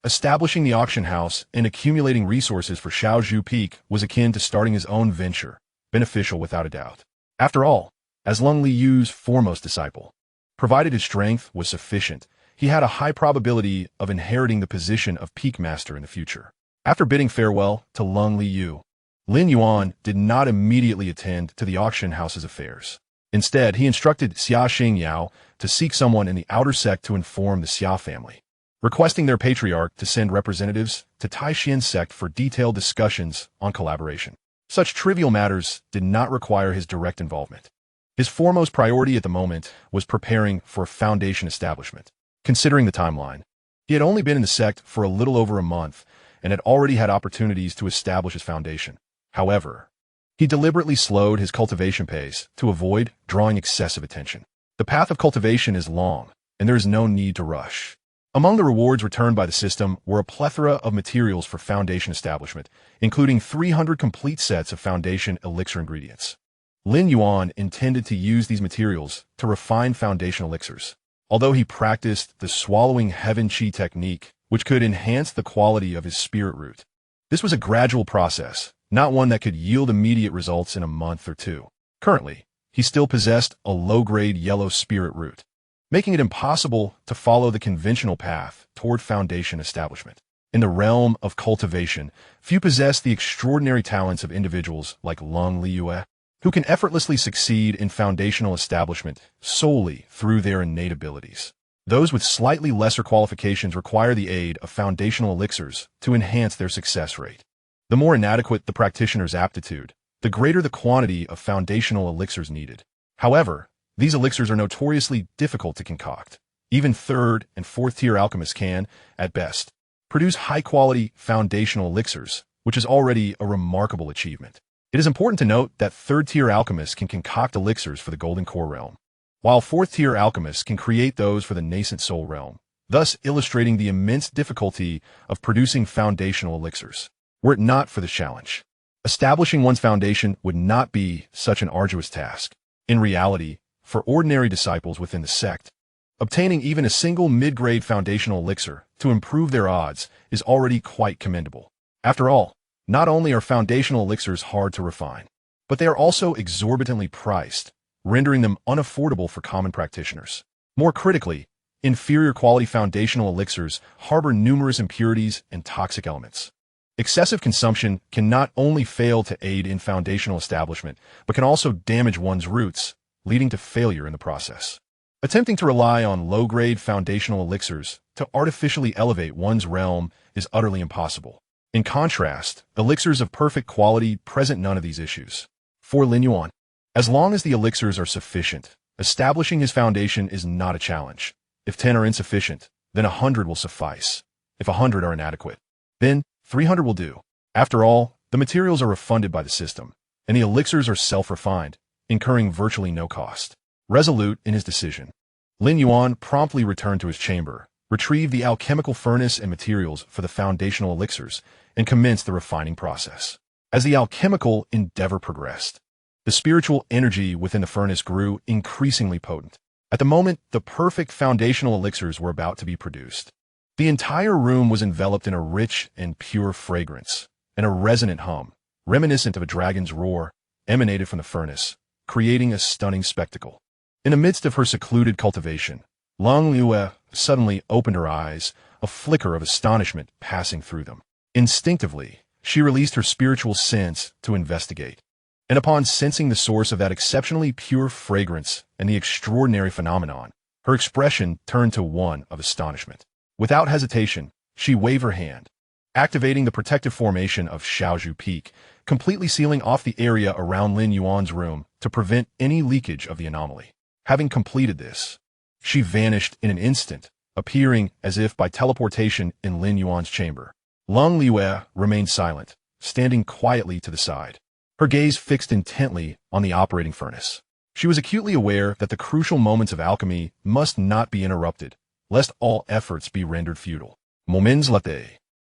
Establishing the auction house and accumulating resources for Xiaozhu Peak was akin to starting his own venture, beneficial without a doubt. After all, as Lung Liu's foremost disciple, provided his strength was sufficient, he had a high probability of inheriting the position of Peak Master in the future. After bidding farewell to Lung Liu, Lin Yuan did not immediately attend to the auction house's affairs. Instead, he instructed Xianxia to seek someone in the outer sect to inform the Xia family, requesting their patriarch to send representatives to Tai Xuan Sect for detailed discussions on collaboration. Such trivial matters did not require his direct involvement. His foremost priority at the moment was preparing for a Foundation establishment. Considering the timeline, he had only been in the sect for a little over a month and had already had opportunities to establish his foundation. However, he deliberately slowed his cultivation pace to avoid drawing excessive attention. The path of cultivation is long, and there is no need to rush. Among the rewards returned by the system were a plethora of materials for Foundation establishment, including 300 complete sets of Foundation elixir ingredients. Lin Yuan intended to use these materials to refine Foundation elixirs. although he practiced the swallowing heaven chi technique, which could enhance the quality of his spirit root. This was a gradual process, not one that could yield immediate results in a month or two. Currently, he still possessed a low-grade yellow spirit root, making it impossible to follow the conventional path toward foundation establishment. In the realm of cultivation, few possess the extraordinary talents of individuals like Lin Yuan, who can effortlessly succeed in foundational establishment solely through their innate abilities. Those with slightly lesser qualifications require the aid of foundational elixirs to enhance their success rate. The more inadequate the practitioner's aptitude, the greater the quantity of foundational elixirs needed. However, these elixirs are notoriously difficult to concoct. Even third and fourth tier alchemists can, at best, produce high-quality foundational elixirs, which is already a remarkable achievement. It is important to note that third-tier alchemists can concoct elixirs for the Golden Core realm, while fourth-tier alchemists can create those for the nascent soul realm, thus illustrating the immense difficulty of producing foundational elixirs. Were it not for this challenge, establishing one's foundation would not be such an arduous task. In reality, for ordinary disciples within the sect, obtaining even a single mid-grade foundational elixir to improve their odds is already quite commendable. After all, not only are foundational elixirs hard to refine, but they are also exorbitantly priced, rendering them unaffordable for common practitioners. More critically, inferior quality foundational elixirs harbor numerous impurities and toxic elements. Excessive consumption can not only fail to aid in foundational establishment, but can also damage one's roots, leading to failure in the process. Attempting to rely on low-grade foundational elixirs to artificially elevate one's realm is utterly impossible. In contrast, elixirs of perfect quality present none of these issues. For Lin Yuan, as long as the elixirs are sufficient, establishing his foundation is not a challenge. If 10 are insufficient, then 100 will suffice. If 100 are inadequate, then 300 will do. After all, the materials are refunded by the system, and the elixirs are self-refined, incurring virtually no cost. Resolute in his decision, Lin Yuan promptly returned to his chamber, retrieved the alchemical furnace and materials for the foundational elixirs, and commenced the refining process. As the alchemical endeavor progressed, the spiritual energy within the furnace grew increasingly potent. At the moment, the perfect foundational elixirs were about to be produced. The entire room was enveloped in a rich and pure fragrance, and a resonant hum, reminiscent of a dragon's roar, emanated from the furnace, creating a stunning spectacle. In the midst of her secluded cultivation, Lin Yuan suddenly opened her eyes, a flicker of astonishment passing through them. Instinctively, she released her spiritual sense to investigate, and upon sensing the source of that exceptionally pure fragrance and the extraordinary phenomenon, her expression turned to one of astonishment. Without hesitation, she waved her hand, activating the protective formation of Xiaozhu Peak, completely sealing off the area around Lin Yuan's room to prevent any leakage of the anomaly. Having completed this, she vanished in an instant, appearing as if by teleportation in Lin Yuan's chamber. Lin Yuan remained silent, standing quietly to the side, her gaze fixed intently on the operating furnace. She was acutely aware that the crucial moments of alchemy must not be interrupted, lest all efforts be rendered futile. Moments later,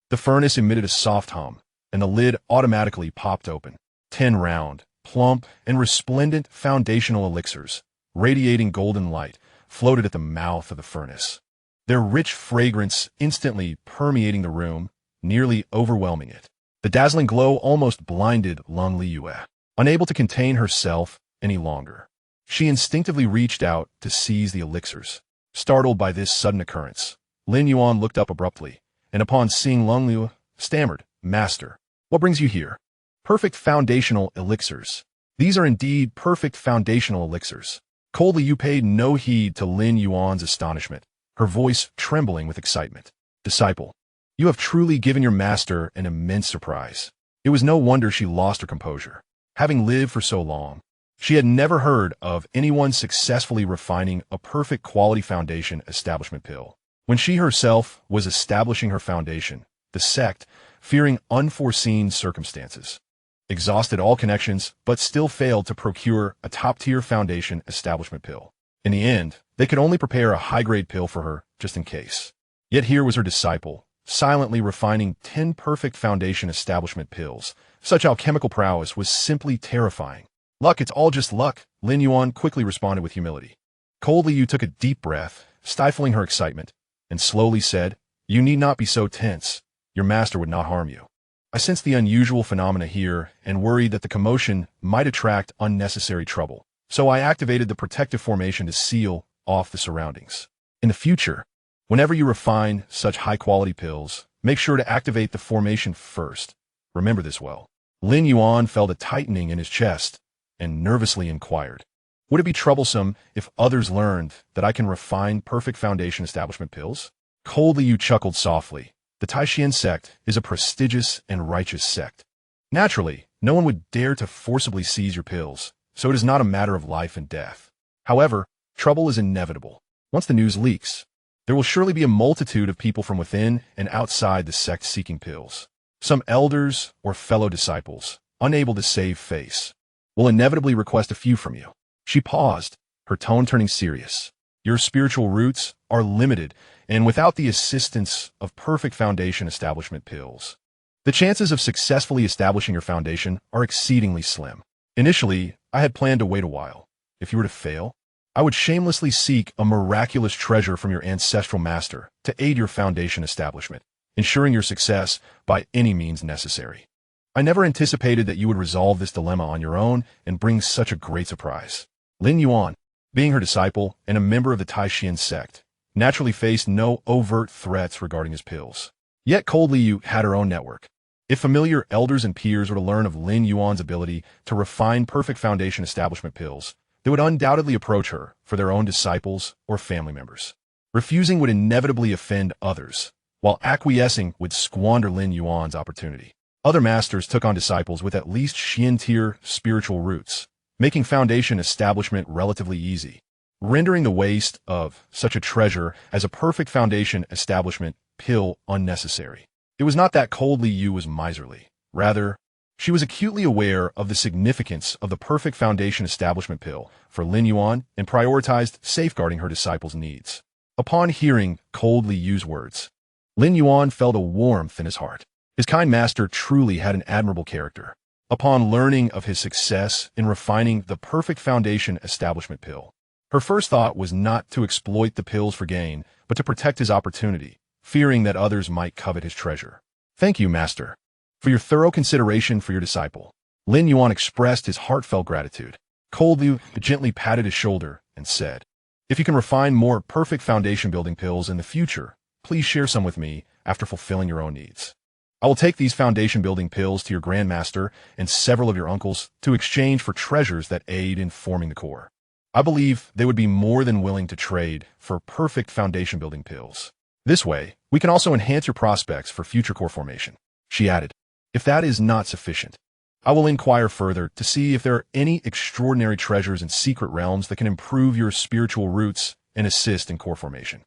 the furnace emitted a soft hum, and the lid automatically popped open. 10 round, plump, and resplendent foundational elixirs, radiating golden light, floated at the mouth of the furnace, their rich fragrance instantly permeating the room, nearly overwhelming it. The dazzling glow almost blinded Lin Yuan. Unable to contain herself any longer, she instinctively reached out to seize the elixirs. Startled by this sudden occurrence, Lin Yuan looked up abruptly, and upon seeing Lin Yuan, stammered, "Master, what brings you here?" Perfect foundational elixirs. These are indeed perfect foundational elixirs. Coldly Yu paid no heed to Lin Yuan's astonishment, her voice trembling with excitement. "Disciple, you have truly given your master an immense surprise." It was no wonder she lost her composure. Having lived for so long, she had never heard of anyone successfully refining a perfect quality foundation establishment pill. When she herself was establishing her foundation, the sect, fearing unforeseen circumstances, exhausted all connections but still failed to procure a top-tier foundation establishment pill. In the end, they could only prepare a high-grade pill for her just in case. Yet here was her disciple, silently refining 10 perfect foundation establishment pills. Such alchemical prowess was simply terrifying. "Luck, it's all just luck," Lin Yuan quickly responded with humility. Coldly Yu took a deep breath stifling her excitement, and slowly said, "You need not be so tense. Your master would not harm you." I sensed the unusual phenomena here and worried that the commotion might attract unnecessary trouble. So I activated the protective formation to seal off the surroundings. In the future, whenever you refine such high-quality pills, make sure to activate the formation first. Remember this well. Lin Yuan felt a tightening in his chest and nervously inquired, "Would it be troublesome if others learned that I can refine perfect foundation establishment pills?" Coldly you chuckled softly. The Tianxuan Sect is a prestigious and righteous sect. Naturally, no one would dare to forcibly seize your pills, so it is not a matter of life and death. However, trouble is inevitable. Once the news leaks, there will surely be a multitude of people from within and outside the sect seeking pills. Some elders or fellow disciples, unable to save face, will inevitably request a few from you. She paused, her tone turning serious. Your spiritual roots are limited, and without the assistance of perfect foundation establishment pills, the chances of successfully establishing your foundation are exceedingly slim. Initially, I had planned to wait a while. If you were to fail, I would shamelessly seek a miraculous treasure from your ancestral master to aid your foundation establishment, ensuring your success by any means necessary. I never anticipated that you would resolve this dilemma on your own and bring such a great surprise. Lin Yuan, being her disciple and a member of the Tai Xuan Sect, naturally faced no overt threats regarding his pills. Yet coldly you had her own network. If familiar elders and peers were to learn of Lin Yuan's ability to refine perfect foundation establishment pills, they would undoubtedly approach her for their own disciples or family members. Refusing would inevitably offend others, while acquiescing would squander Lin Yuan's opportunity. Other masters took on disciples with at least Xian-tier spiritual roots, making foundation establishment relatively easy, rendering the waste of such a treasure as a perfect foundation establishment pill unnecessary. It was not that coldly Yu was miserly. Rather, she was acutely aware of the significance of the perfect foundation establishment pill for Lin Yuan and prioritized safeguarding her disciples' needs. Upon hearing coldly Yu's words, Lin Yuan felt a warmth in his heart. His kind master truly had an admirable character. Upon learning of his success in refining the perfect foundation establishment pill, her first thought was not to exploit the pills for gain, but to protect his opportunity, fearing that others might covet his treasure. "Thank you, master, for your thorough consideration for your disciple." Lin Yuan expressed his heartfelt gratitude. Coldly gently patted his shoulder and said, "If you can refine more perfect foundation building pills in the future, please share some with me after fulfilling your own needs. I will take these foundation building pills to your grandmaster and several of your uncles to exchange for treasures that aid in forming the core. I believe they would be more than willing to trade for perfect foundation building pills. This way, we can also enhance your prospects for future core formation." She added, "If that is not sufficient, I will inquire further to see if there are any extraordinary treasures in secret realms that can improve your spiritual roots and assist in core formation.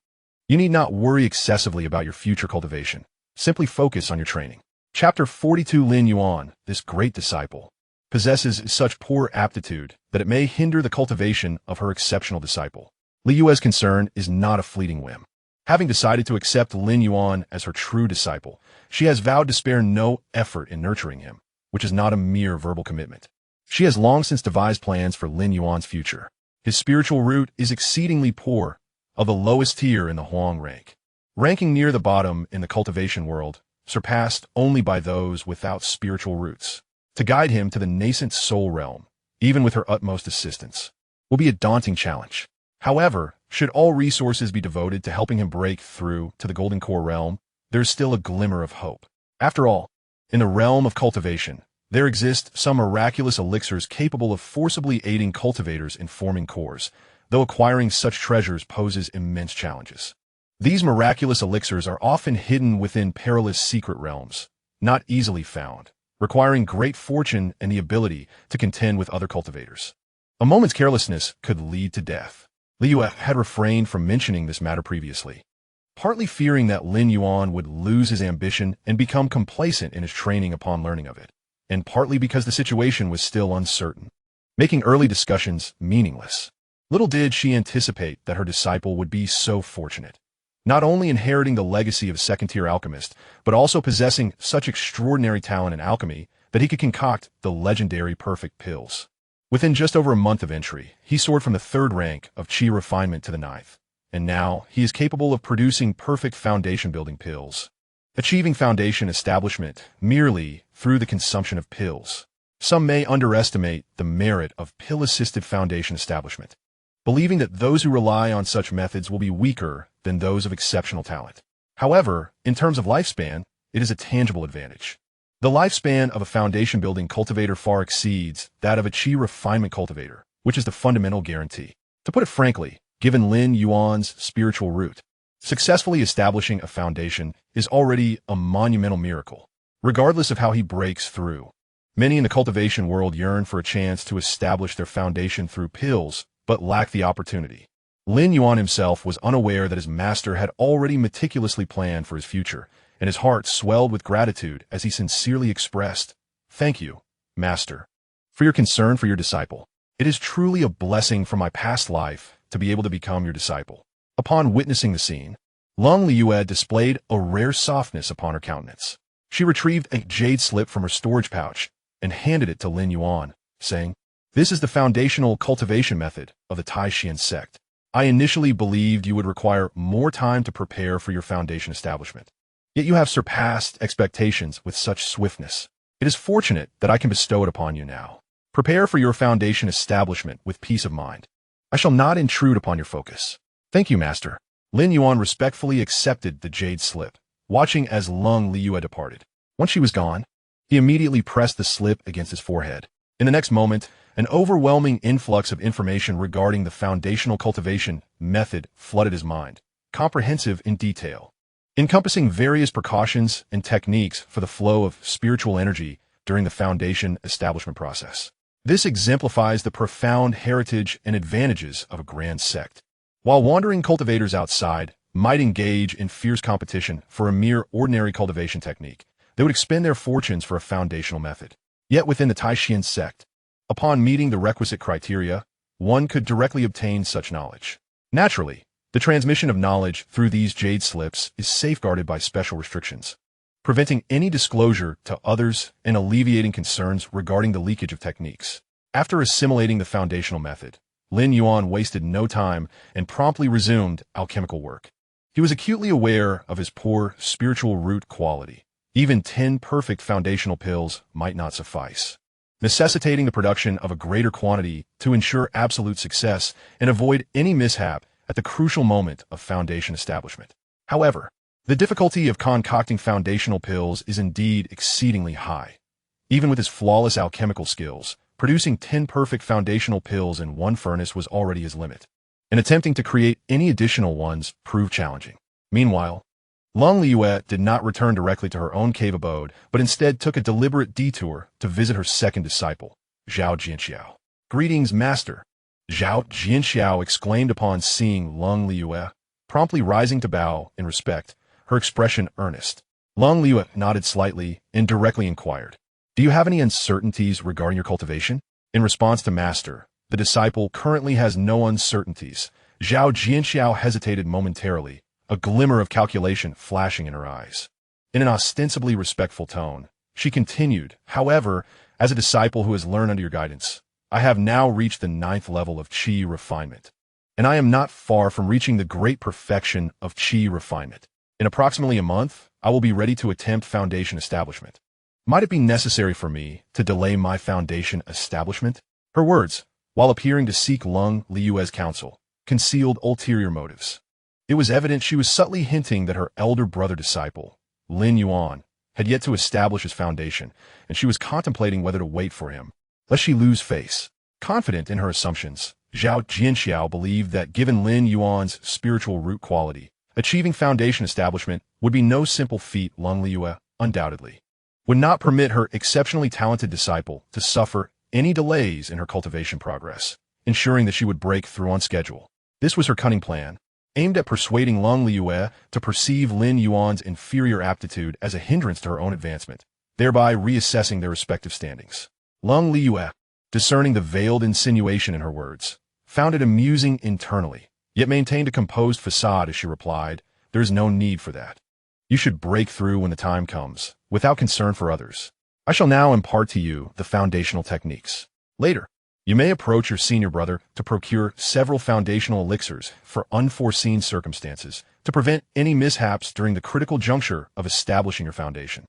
You need not worry excessively about your future cultivation. Simply focus on your training." Chapter 42. Lin Yuan, this great disciple, possesses such poor aptitude that it may hinder the cultivation of her exceptional disciple. Li Yue's concern is not a fleeting whim. Having decided to accept Lin Yuan as her true disciple, she has vowed to spare no effort in nurturing him, which is not a mere verbal commitment. She has long since devised plans for Lin Yuan's future. His spiritual root is exceedingly poor, of the lowest tier in the Huang rank, ranking near the bottom in the cultivation world, surpassed only by those without spiritual roots. To guide him to the nascent soul realm, even with her utmost assistance, will be a daunting challenge. However, should all resources be devoted to helping him break through to the golden core realm, there is still a glimmer of hope. After all, in the realm of cultivation, there exist some miraculous elixirs capable of forcibly aiding cultivators in forming cores, though acquiring such treasures poses immense challenges. These miraculous elixirs are often hidden within perilous secret realms, not easily found, requiring great fortune and the ability to contend with other cultivators. A moment's carelessness could lead to death. Li Yue had refrained from mentioning this matter previously, partly fearing that Lin Yuan would lose his ambition and become complacent in his training upon learning of it, and partly because the situation was still uncertain, making early discussions meaningless. Little did she anticipate that her disciple would be so fortunate, not only inheriting the legacy of a second-tier alchemist, but also possessing such extraordinary talent in alchemy that he could concoct the legendary perfect pills. Within just over a month of entry, he soared from the 3rd rank of Qi refinement to the 9th, and now he is capable of producing perfect foundation-building pills, achieving foundation establishment merely through the consumption of pills. Some may underestimate the merit of pill-assisted foundation establishment, believing that those who rely on such methods will be weaker than those of exceptional talent. However, in terms of lifespan, it is a tangible advantage. The lifespan of a foundation-building cultivator far exceeds that of a qi refinement cultivator, which is the fundamental guarantee. To put it frankly, given Lin Yuan's spiritual root, successfully establishing a foundation is already a monumental miracle, regardless of how he breaks through. Many in the cultivation world yearn for a chance to establish their foundation through pills, but lack the opportunity. Lin Yuan himself was unaware that his master had already meticulously planned for his future, and his heart swelled with gratitude as he sincerely expressed, "Thank you, Master, for your concern for your disciple. It is truly a blessing from my past life to be able to become your disciple." Upon witnessing the scene, Lin Yuan displayed a rare softness upon her countenance. She retrieved a jade slip from her storage pouch and handed it to Lin Yuan, saying, "This is the foundational cultivation method of the Tai Xuan Sect. I initially believed you would require more time to prepare for your foundation establishment. Yet you have surpassed expectations with such swiftness. It is fortunate that I can bestow it upon you now. Prepare for your foundation establishment with peace of mind. I shall not intrude upon your focus." "Thank you, Master." Lin Yuan respectfully accepted the jade slip, watching as Lin Yuan departed. Once she was gone, he immediately pressed the slip against his forehead. In the next moment, an overwhelming influx of information regarding the foundational cultivation method flooded his mind, comprehensive in detail, encompassing various precautions and techniques for the flow of spiritual energy during the foundation establishment process. This exemplifies the profound heritage and advantages of a grand sect. While wandering cultivators outside might engage in fierce competition for a mere ordinary cultivation technique, they would expend their fortunes for a foundational method. Yet within the Tai Xuan Sect, upon meeting the requisite criteria, one could directly obtain such knowledge. Naturally, the transmission of knowledge through these jade slips is safeguarded by special restrictions, preventing any disclosure to others and alleviating concerns regarding the leakage of techniques. After assimilating the foundational method, Lin Yuan wasted no time and promptly resumed alchemical work. He was acutely aware of his poor spiritual root quality. Even 10 perfect foundational pills might not suffice, necessitating the production of a greater quantity to ensure absolute success and avoid any mishap at the crucial moment of foundation establishment. However, the difficulty of concocting foundational pills is indeed exceedingly high. Even with his flawless alchemical skills, producing 10 perfect foundational pills in one furnace was already his limit, and attempting to create any additional ones proved challenging. Meanwhile, Lin Yuan did not return directly to her own cave abode, but instead took a deliberate detour to visit her second disciple, Xianxia. "Greetings, Master," Xianxia exclaimed upon seeing Lin Yuan, promptly rising to bow in respect, her expression earnest. Lin Yuan nodded slightly and directly inquired, "Do you have any uncertainties regarding your cultivation?" In response to Master, the disciple currently has no uncertainties. Xianxia hesitated momentarily, a glimmer of calculation flashing in her eyes. In an ostensibly respectful tone, she continued, "However, as a disciple who has learned under your guidance, I have now reached the 9th level of qi refinement, and I am not far from reaching the great perfection of qi refinement. In approximately a month, I will be ready to attempt foundation establishment. Might it be necessary for me to delay my foundation establishment?" Her words, while appearing to seek Lin Yuan's counsel, concealed ulterior motives. It was evident she was subtly hinting that her elder brother disciple, Lin Yuan, had yet to establish his foundation, and she was contemplating whether to wait for him, lest she lose face. Confident in her assumptions, Xianxia believed that given Lin Yuan's spiritual root quality, achieving foundation establishment would be no simple feat. Lin Yuan, undoubtedly, would not permit her exceptionally talented disciple to suffer any delays in her cultivation progress, ensuring that she would break through on schedule. This was her cunning plan, aimed at persuading Lin Yuan to perceive Lin Yuan's inferior aptitude as a hindrance to her own advancement, thereby reassessing their respective standings. Lin Yuan, discerning the veiled insinuation in her words, found it amusing internally, yet maintained a composed facade as she replied, "There is no need for that. You should break through when the time comes, without concern for others. I shall now impart to you the foundational techniques. Later, You may approach your senior brother to procure several foundational elixirs for unforeseen circumstances to prevent any mishaps during the critical juncture of establishing your foundation,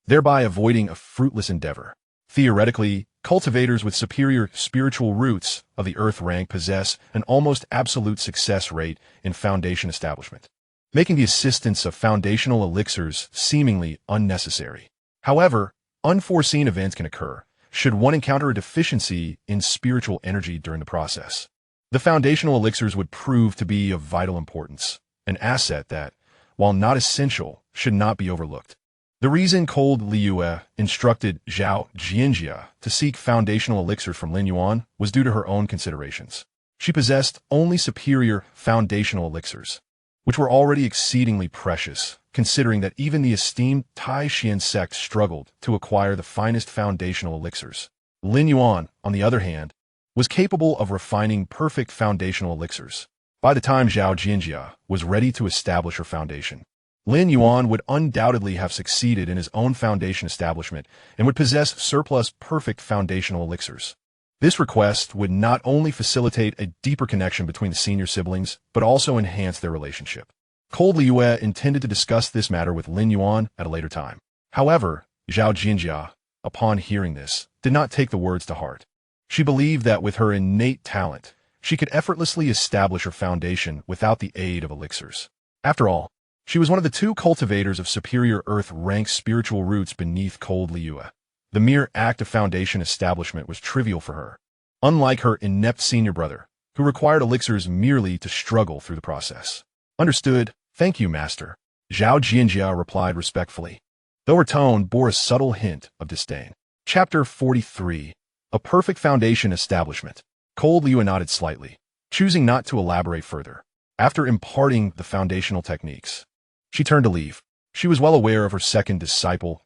thereby avoiding a fruitless endeavor. Theoretically, cultivators with superior spiritual roots of the earth rank possess an almost absolute success rate in foundation establishment, making the assistance of foundational elixirs seemingly unnecessary. However, unforeseen events can occur should one encounter a deficiency in spiritual energy during the process. The foundational elixirs would prove to be of vital importance, an asset that, while not essential, should not be overlooked. The reason cold Liyue instructed Xianxia to seek foundational elixirs from Lin Yuan was due to her own considerations. She possessed only superior foundational elixirs, which were already exceedingly precious, considering that even the esteemed Tai Xuan Sect struggled to acquire the finest foundational elixirs. Lin Yuan, on the other hand, was capable of refining perfect foundational elixirs. By the time Xianxia was ready to establish her foundation, Lin Yuan would undoubtedly have succeeded in his own foundation establishment and would possess surplus perfect foundational elixirs. This request would not only facilitate a deeper connection between the senior siblings, but also enhance their relationship. Cold Liyue intended to discuss this matter with Lin Yuan at a later time. However, Xianxia, upon hearing this, did not take the words to heart. She believed that with her innate talent, she could effortlessly establish her foundation without the aid of elixirs. After all, she was one of the two cultivators of superior earth rank spiritual roots beneath cold Liyue. The mere act of foundation establishment was trivial for her, unlike her inept senior brother, who required elixirs merely to struggle through the process. Understood. Thank you, master. Xianxia replied respectfully, though her tone bore a subtle hint of disdain. Chapter 43. A perfect foundation establishment. Cold Liyue nodded slightly, choosing not to elaborate further. After imparting the foundational techniques, she turned to leave. She was well aware of her second disciple's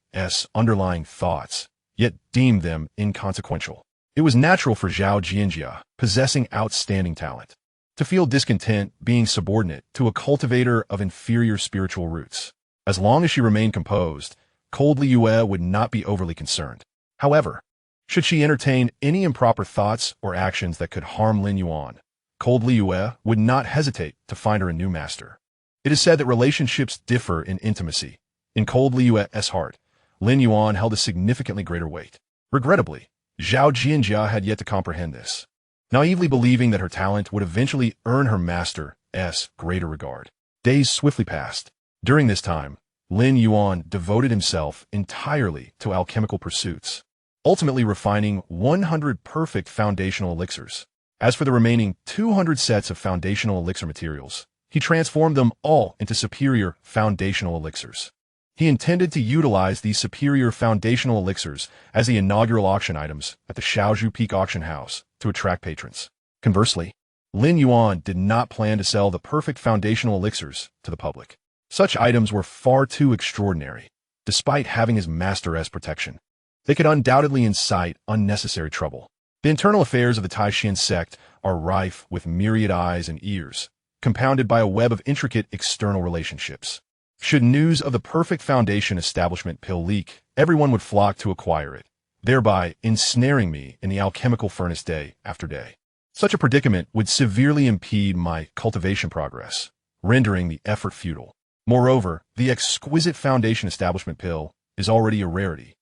underlying thoughts, yet deemed them inconsequential. It was natural for Xianxia, possessing outstanding talent, to feel discontent being subordinate to a cultivator of inferior spiritual roots. As long as she remained composed, cold Liyue would not be overly concerned. However, should she entertain any improper thoughts or actions that could harm Lin Yuan, cold Liyue would not hesitate to find her a new master. It is said that relationships differ in intimacy. In cold Liyue's heart, Lin Yuan held a significantly greater weight. Regrettably, Xianxia had yet to comprehend this, naively believing that her talent would eventually earn her master's greater regard. Days swiftly passed. During this time, Lin Yuan devoted himself entirely to alchemical pursuits, ultimately refining 100 perfect foundational elixirs. As for the remaining 200 sets of foundational elixir materials, he transformed them all into superior foundational elixirs. He intended to utilize these superior foundational elixirs as the inaugural auction items at the Shaozhu Peak Auction House to attract patrons. Conversely, Lin Yuan did not plan to sell the perfect foundational elixirs to the public. Such items were far too extraordinary. Despite having his master's protection, they could undoubtedly incite unnecessary trouble. The internal affairs of the Tai Xuan Sect are rife with myriad eyes and ears, compounded by a web of intricate external relationships. Should news of the perfect foundation establishment pill leak, everyone would flock to acquire it, thereby ensnaring me in the alchemical furnace day after day. Such a predicament would severely impede my cultivation progress, rendering the effort futile. Moreover, the exquisite foundation establishment pill is already a rarity,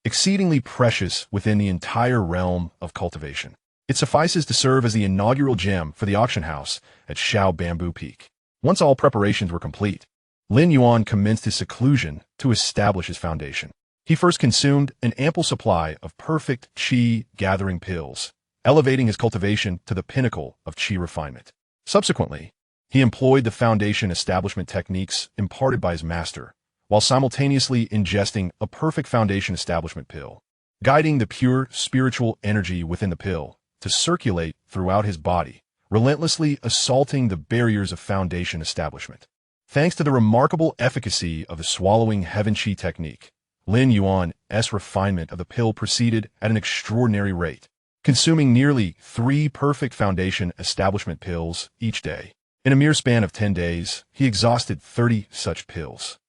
exceedingly precious within the entire realm of cultivation. It suffices to serve as the inaugural gem for the auction house at Shao Bamboo Peak. Once all preparations were complete, Lin Yuan commenced his seclusion to establish his foundation. He first consumed an ample supply of perfect qi gathering pills, elevating his cultivation to the pinnacle of qi refinement. Subsequently, he employed the foundation establishment techniques imparted by his master, while simultaneously ingesting a perfect foundation establishment pill, guiding the pure spiritual energy within the pill to circulate throughout his body, relentlessly assaulting the barriers of foundation establishment. Thanks to the remarkable efficacy of the swallowing heaven qi technique, Lin Yuan's refinement of the pill proceeded at an extraordinary rate, consuming nearly 3 perfect foundation establishment pills each day. In a mere span of 10 days, he exhausted 30 such pills.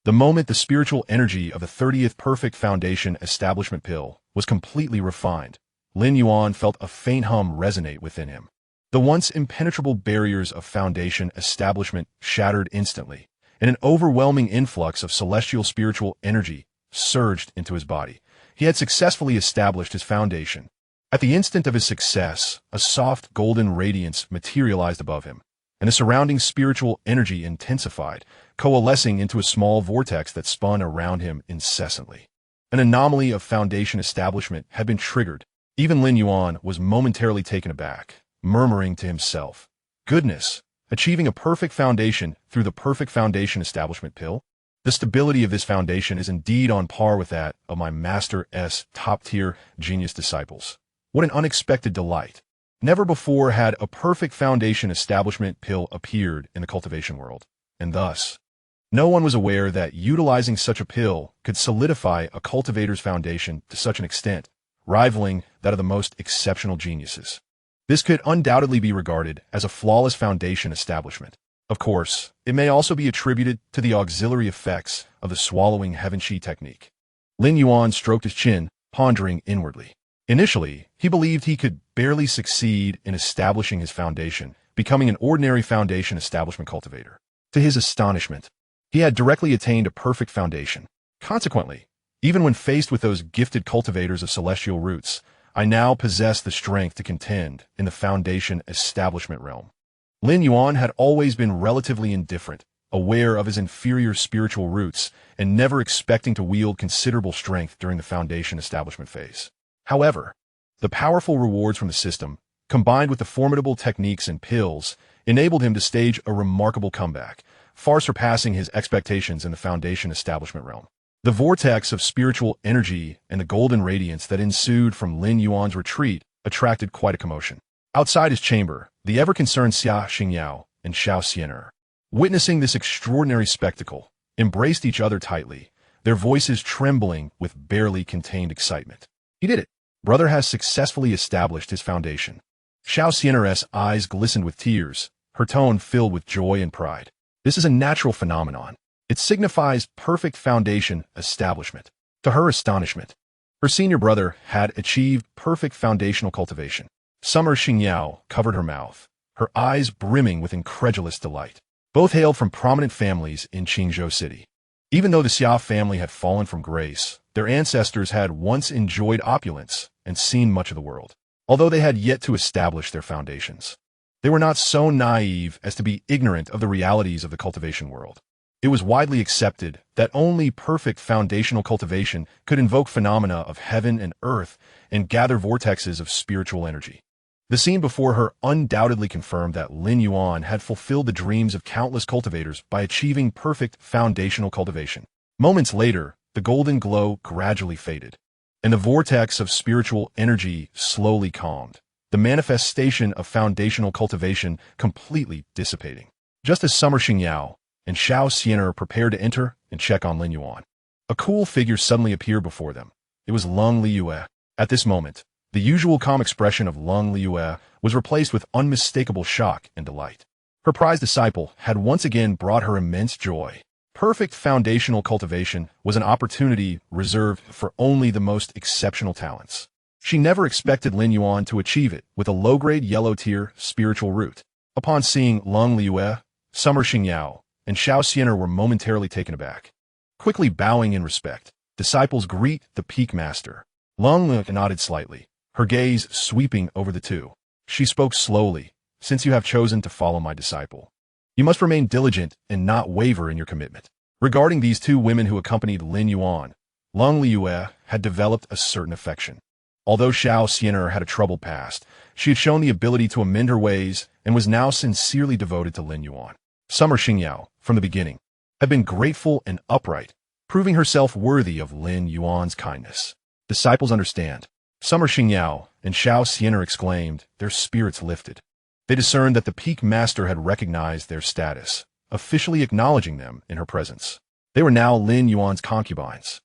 The moment the spiritual energy of the 30th perfect foundation establishment pill was completely refined, Lin Yuan felt a faint hum resonate within him. The once impenetrable barriers of foundation establishment shattered instantly, and an overwhelming influx of celestial spiritual energy surged into his body. He had successfully established his foundation. At the instant of his success, a soft golden radiance materialized above him, and the surrounding spiritual energy intensified, coalescing into a small vortex that spun around him incessantly. An anomaly of foundation establishment had been triggered. Even Lin Yuan was momentarily taken aback, murmuring to himself, "Goodness, achieving a perfect foundation through the perfect foundation establishment pill? The stability of this foundation is indeed on par with that of my master's top-tier genius disciples. What an unexpected delight. Never before had a perfect foundation establishment pill appeared in the cultivation world, and thus, no one was aware that utilizing such a pill could solidify a cultivator's foundation to such an extent, rivaling that of the most exceptional geniuses. This could undoubtedly be regarded as a flawless foundation establishment. Of course, it may also be attributed to the auxiliary effects of the swallowing heaven-chi technique." Lin Yuan stroked his chin, pondering inwardly. Initially, he believed he could barely succeed in establishing his foundation, becoming an ordinary foundation establishment cultivator. To his astonishment, he had directly attained a perfect foundation. Consequently, even when faced with those gifted cultivators of celestial roots, I now possess the strength to contend in the foundation establishment realm. Lin Yuan had always been relatively indifferent, aware of his inferior spiritual roots, and never expecting to wield considerable strength during the foundation establishment phase. However, the powerful rewards from the system, combined with the formidable techniques and pills, enabled him to stage a remarkable comeback, far surpassing his expectations in the foundation establishment realm. The vortex of spiritual energy and the golden radiance that ensued from Lin Yuan's retreat attracted quite a commotion. Outside his chamber, the ever-concerned Xianxia and Xianxia, witnessing this extraordinary spectacle, embraced each other tightly, their voices trembling with barely contained excitement. "He did it. Brother has successfully established his foundation." Xianxia's eyes glistened with tears, her tone filled with joy and pride. This is a natural phenomenon. It signifies perfect foundation establishment. To her astonishment, her senior brother had achieved perfect foundational cultivation. Summer Xingyao covered her mouth, her eyes brimming with incredulous delight. Both hailed from prominent families in Qingzhou City. Even though the Xia family had fallen from grace, their ancestors had once enjoyed opulence and seen much of the world. Although they had yet to establish their foundations, they were not so naive as to be ignorant of the realities of the cultivation world. It was widely accepted that only perfect foundational cultivation could invoke phenomena of heaven and earth and gather vortexes of spiritual energy. The scene before her undoubtedly confirmed that Lin Yuan had fulfilled the dreams of countless cultivators by achieving perfect foundational cultivation. Moments later, the golden glow gradually faded, and the vortex of spiritual energy slowly calmed, the manifestation of foundational cultivation completely dissipating. Just as Summer Xingyao and Xianxia prepared to enter and check on Lin Yuan, a cool figure suddenly appeared before them. It was Lung Liyue. At this moment, the usual calm expression of Lung Liyue was replaced with unmistakable shock and delight. Her prized disciple had once again brought her immense joy. Perfect foundational cultivation was an opportunity reserved for only the most exceptional talents. She never expected Lin Yuan to achieve it with a low-grade yellow-tier spiritual root. Upon seeing Lung Liyue, Summer Xingyao and Xianxia were momentarily taken aback. Quickly bowing in respect, disciples greet the peak master. Lung Liyue nodded slightly, her gaze sweeping over the two. She spoke slowly, "Since you have chosen to follow my disciple, you must remain diligent and not waver in your commitment." Regarding these two women who accompanied Lin Yuan, Lung Liyue had developed a certain affection. Although Xianxia had a troubled past, she had shown the ability to amend her ways and was now sincerely devoted to Lin Yuan. Summer Xingyao, from the beginning, had been grateful and upright, proving herself worthy of Lin Yuan's kindness. Disciples understand. Summer Xingyao and Xianxia exclaimed, their spirits lifted. They discerned that the peak master had recognized their status, officially acknowledging them in her presence. They were now Lin Yuan's concubines,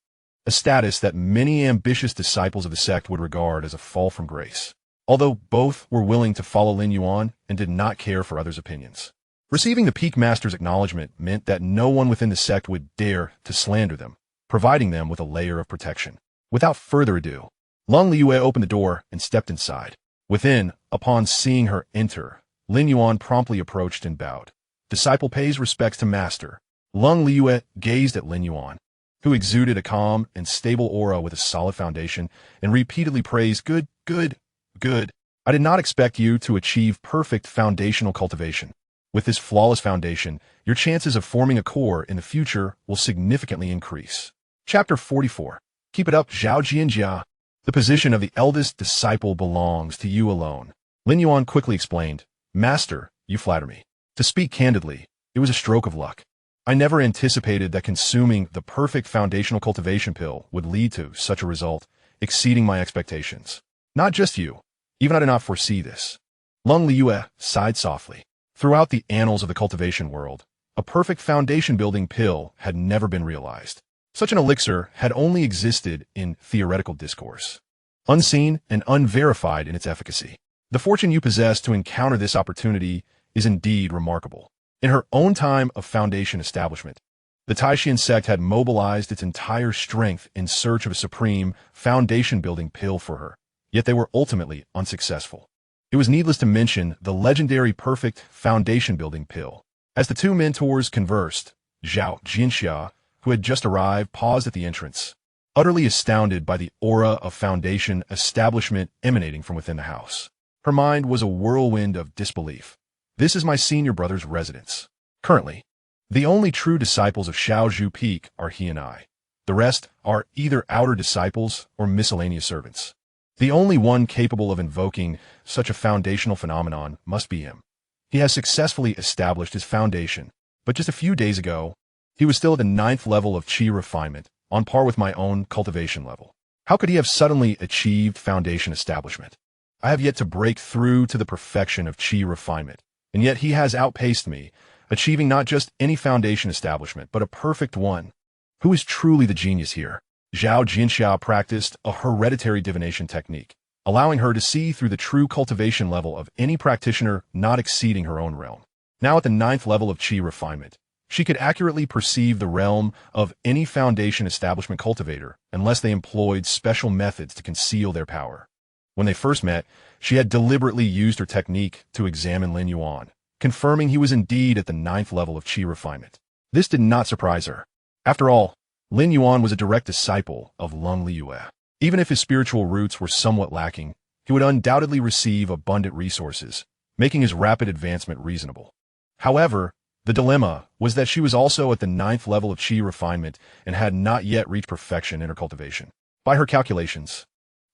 a status that many ambitious disciples of the sect would regard as a fall from grace. Although both were willing to follow Lin Yuan and did not care for others' opinions. Receiving the peak master's acknowledgement meant that no one within the sect would dare to slander them, providing them with a layer of protection. Without further ado, Lin Yuan opened the door and stepped inside. Within, upon seeing her enter, Lin Yuan promptly approached and bowed. Disciple pays respects to master. Lin Yuan gazed at Lin Yuan, who exuded a calm and stable aura with a solid foundation, and repeatedly praised, "Good, good, good. I did not expect you to achieve perfect foundational cultivation. With this flawless foundation, your chances of forming a core in the future will significantly increase." Chapter 44. Keep it up, Xianxia. The position of the eldest disciple belongs to you alone. Lin Yuan quickly explained, "Master, you flatter me. To speak candidly, it was a stroke of luck. I never anticipated that consuming the perfect foundational cultivation pill would lead to such a result, exceeding my expectations. Not just you. Even I did not foresee this." Lin Yuan sighed softly. Throughout the annals of the cultivation world, a perfect foundation-building pill had never been realized. Such an elixir had only existed in theoretical discourse, unseen and unverified in its efficacy. The fortune you possess to encounter this opportunity is indeed remarkable. In her own time of foundation establishment, the Tai Xuan Sect had mobilized its entire strength in search of a supreme foundation-building pill for her, yet they were ultimately unsuccessful. It was needless to mention the legendary perfect foundation-building pill. As the two mentors conversed, Xianxia, who had just arrived, paused at the entrance, utterly astounded by the aura of foundation establishment emanating from within the house. Her mind was a whirlwind of disbelief. This is my senior brother's residence. Currently, the only true disciples of Shaozhu Peak are he and I. The rest are either outer disciples or miscellaneous servants. The only one capable of invoking such a foundational phenomenon must be him. He has successfully established his foundation, but just a few days ago, he was still at the 9th level of Qi refinement, on par with my own cultivation level. How could he have suddenly achieved foundation establishment? I have yet to break through to the perfection of Qi refinement, and yet he has outpaced me, achieving not just any foundation establishment, but a perfect one. Who is truly the genius here? Xianxia practiced a hereditary divination technique, allowing her to see through the true cultivation level of any practitioner not exceeding her own realm. Now at the 9th level of Qi refinement, she could accurately perceive the realm of any foundation establishment cultivator unless they employed special methods to conceal their power. When they first met, she had deliberately used her technique to examine Lin Yuan, confirming he was indeed at the 9th level of Qi refinement. This did not surprise her. After all, Lin Yuan was a direct disciple of Lin Yuan. Even if his spiritual roots were somewhat lacking, he would undoubtedly receive abundant resources, making his rapid advancement reasonable. However, the dilemma was that she was also at the 9th level of Qi refinement and had not yet reached perfection in her cultivation. By her calculations,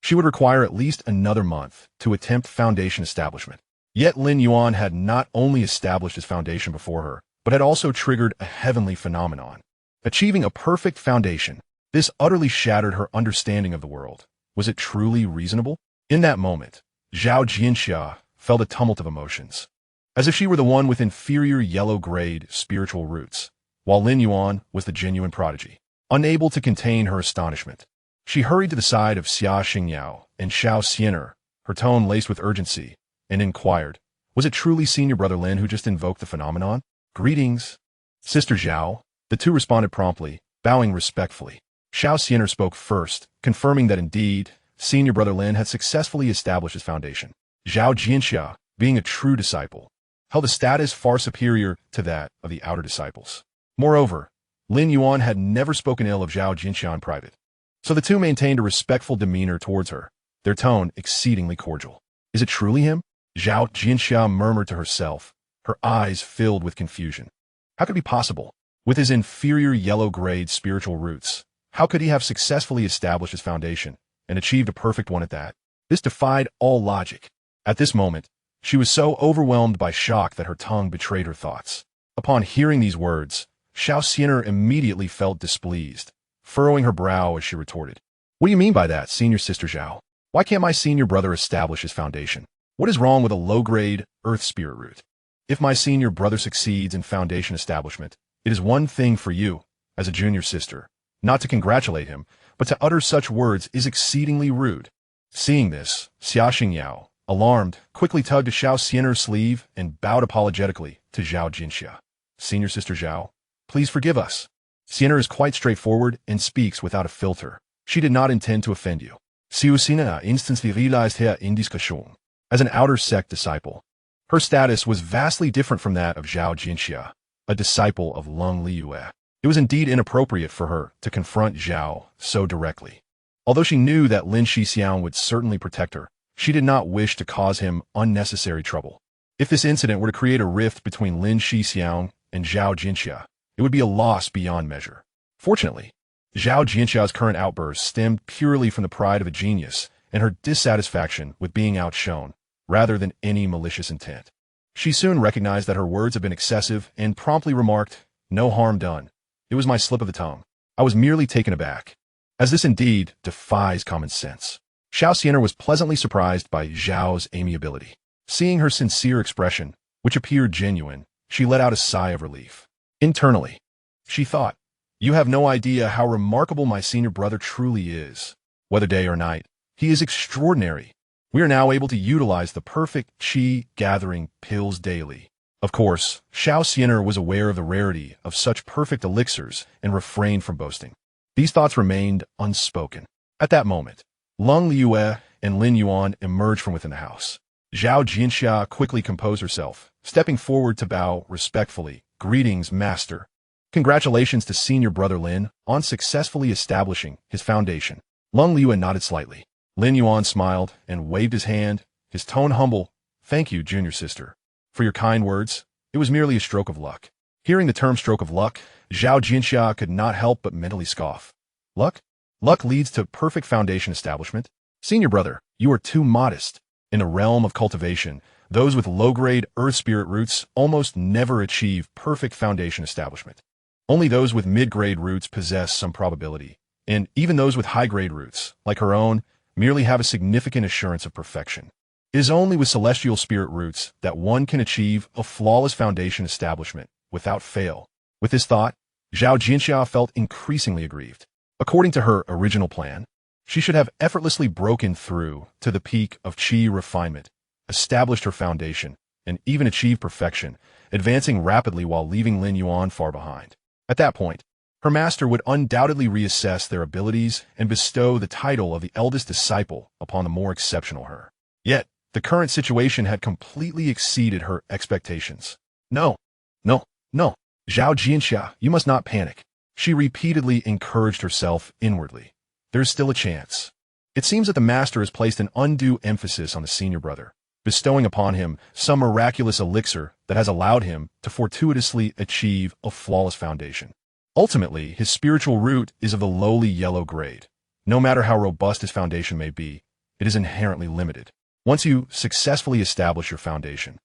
she would require at least another month to attempt foundation establishment. Yet Lin Yuan had not only established his foundation before her, but had also triggered a heavenly phenomenon. Achieving a perfect foundation, this utterly shattered her understanding of the world. Was it truly reasonable? In that moment, Xianxia felt a tumult of emotions, as if she were the one with inferior yellow-grade spiritual roots, while Lin Yuan was the genuine prodigy. Unable to contain her astonishment, she hurried to the side of Xianxia and Xianxia, her tone laced with urgency, and inquired, "Was it truly Senior Brother Lin who just invoked the phenomenon?" "Greetings, Sister Zhao." The two responded promptly, bowing respectfully. Xianxia spoke first, confirming that indeed, Senior Brother Lin had successfully established his foundation. Xianxia, being a true disciple, held a status far superior to that of the outer disciples. Moreover, Lin Yuan had never spoken ill of Xianxia in private, so the two maintained a respectful demeanor towards her, their tone exceedingly cordial. "Is it truly him?" Xianxia murmured to herself, her eyes filled with confusion. How could it be possible? With his inferior yellow-grade spiritual roots, how could he have successfully established his foundation and achieved a perfect one at that? This defied all logic. At this moment, she was so overwhelmed by shock that her tongue betrayed her thoughts. Upon hearing these words, Xianxia immediately felt displeased, furrowing her brow as she retorted, "What do you mean by that, Senior Sister Zhao? Why can't my senior brother establish his foundation? What is wrong with a low-grade earth spirit root? If my senior brother succeeds in foundation establishment, it is one thing for you, as a junior sister, not to congratulate him, but to utter such words is exceedingly rude." Seeing this, Xianxia, alarmed, quickly tugged at Xiaoxian's sleeve and bowed apologetically to Xianxia. "Senior Sister Zhao, please forgive us. Xianxia is quite straightforward and speaks without a filter. She did not intend to offend you." Xianxia instantly realized her indiscretion. As an outer sect disciple, her status was vastly different from that of Xianxia, a disciple of Lin Yuan. It was indeed inappropriate for her to confront Zhao so directly. Although she knew that Lin Xixiang would certainly protect her, she did not wish to cause him unnecessary trouble. If this incident were to create a rift between Lin Xixiang and Zhao Jinxia, it would be a loss beyond measure. Fortunately, Zhao Jinxia's current outburst stemmed purely from the pride of a genius and her dissatisfaction with being outshone, rather than any malicious intent. She soon recognized that her words had been excessive and promptly remarked, "No harm done. It was my slip of the tongue. I was merely taken aback." As this indeed defies common sense. Xianxia was pleasantly surprised by Zhao's amiability. Seeing her sincere expression, which appeared genuine, she let out a sigh of relief. Internally, she thought, "You have no idea how remarkable my senior brother truly is. Whether day or night, he is extraordinary. We are now able to utilize the perfect qi gathering pills daily." Of course, Xianxia was aware of the rarity of such perfect elixirs and refrained from boasting. These thoughts remained unspoken. At that moment, Lin Yuan and Lin Yuan emerged from within the house. Zhao Jinxia quickly composed herself, stepping forward to bow respectfully. "Greetings, master. Congratulations to senior brother Lin on successfully establishing his foundation." Lin Yuan nodded slightly. Lin Yuan smiled and waved his hand, his tone humble. "Thank you, junior sister, for your kind words. It was merely a stroke of luck." Hearing the term stroke of luck, Zhao Jinxia could not help but mentally scoff. Luck? Luck leads to perfect foundation establishment? Senior brother, you are too modest. In the realm of cultivation, those with low-grade earth spirit roots almost never achieve perfect foundation establishment. Only those with mid-grade roots possess some probability, and even those with high-grade roots, like her own, merely have a significant assurance of perfection. It is only with celestial spirit roots that one can achieve a flawless foundation establishment without fail. With this thought, Zhao Jinxia felt increasingly aggrieved. According to her original plan, she should have effortlessly broken through to the peak of qi refinement, established her foundation, and even achieved perfection, advancing rapidly while leaving Lin Yuan far behind. At that point, her master would undoubtedly reassess their abilities and bestow the title of the eldest disciple upon the more exceptional her. Yet, the current situation had completely exceeded her expectations. No, no, no. Zhao Jinxia, you must not panic. She repeatedly encouraged herself inwardly. There's still a chance. It seems that the master has placed an undue emphasis on the senior brother, bestowing upon him some miraculous elixir that has allowed him to fortuitously achieve a flawless foundation. Ultimately, his spiritual root is of the lowly yellow grade. No matter how robust his foundation may be, it is inherently limited. Once you successfully establish your foundation,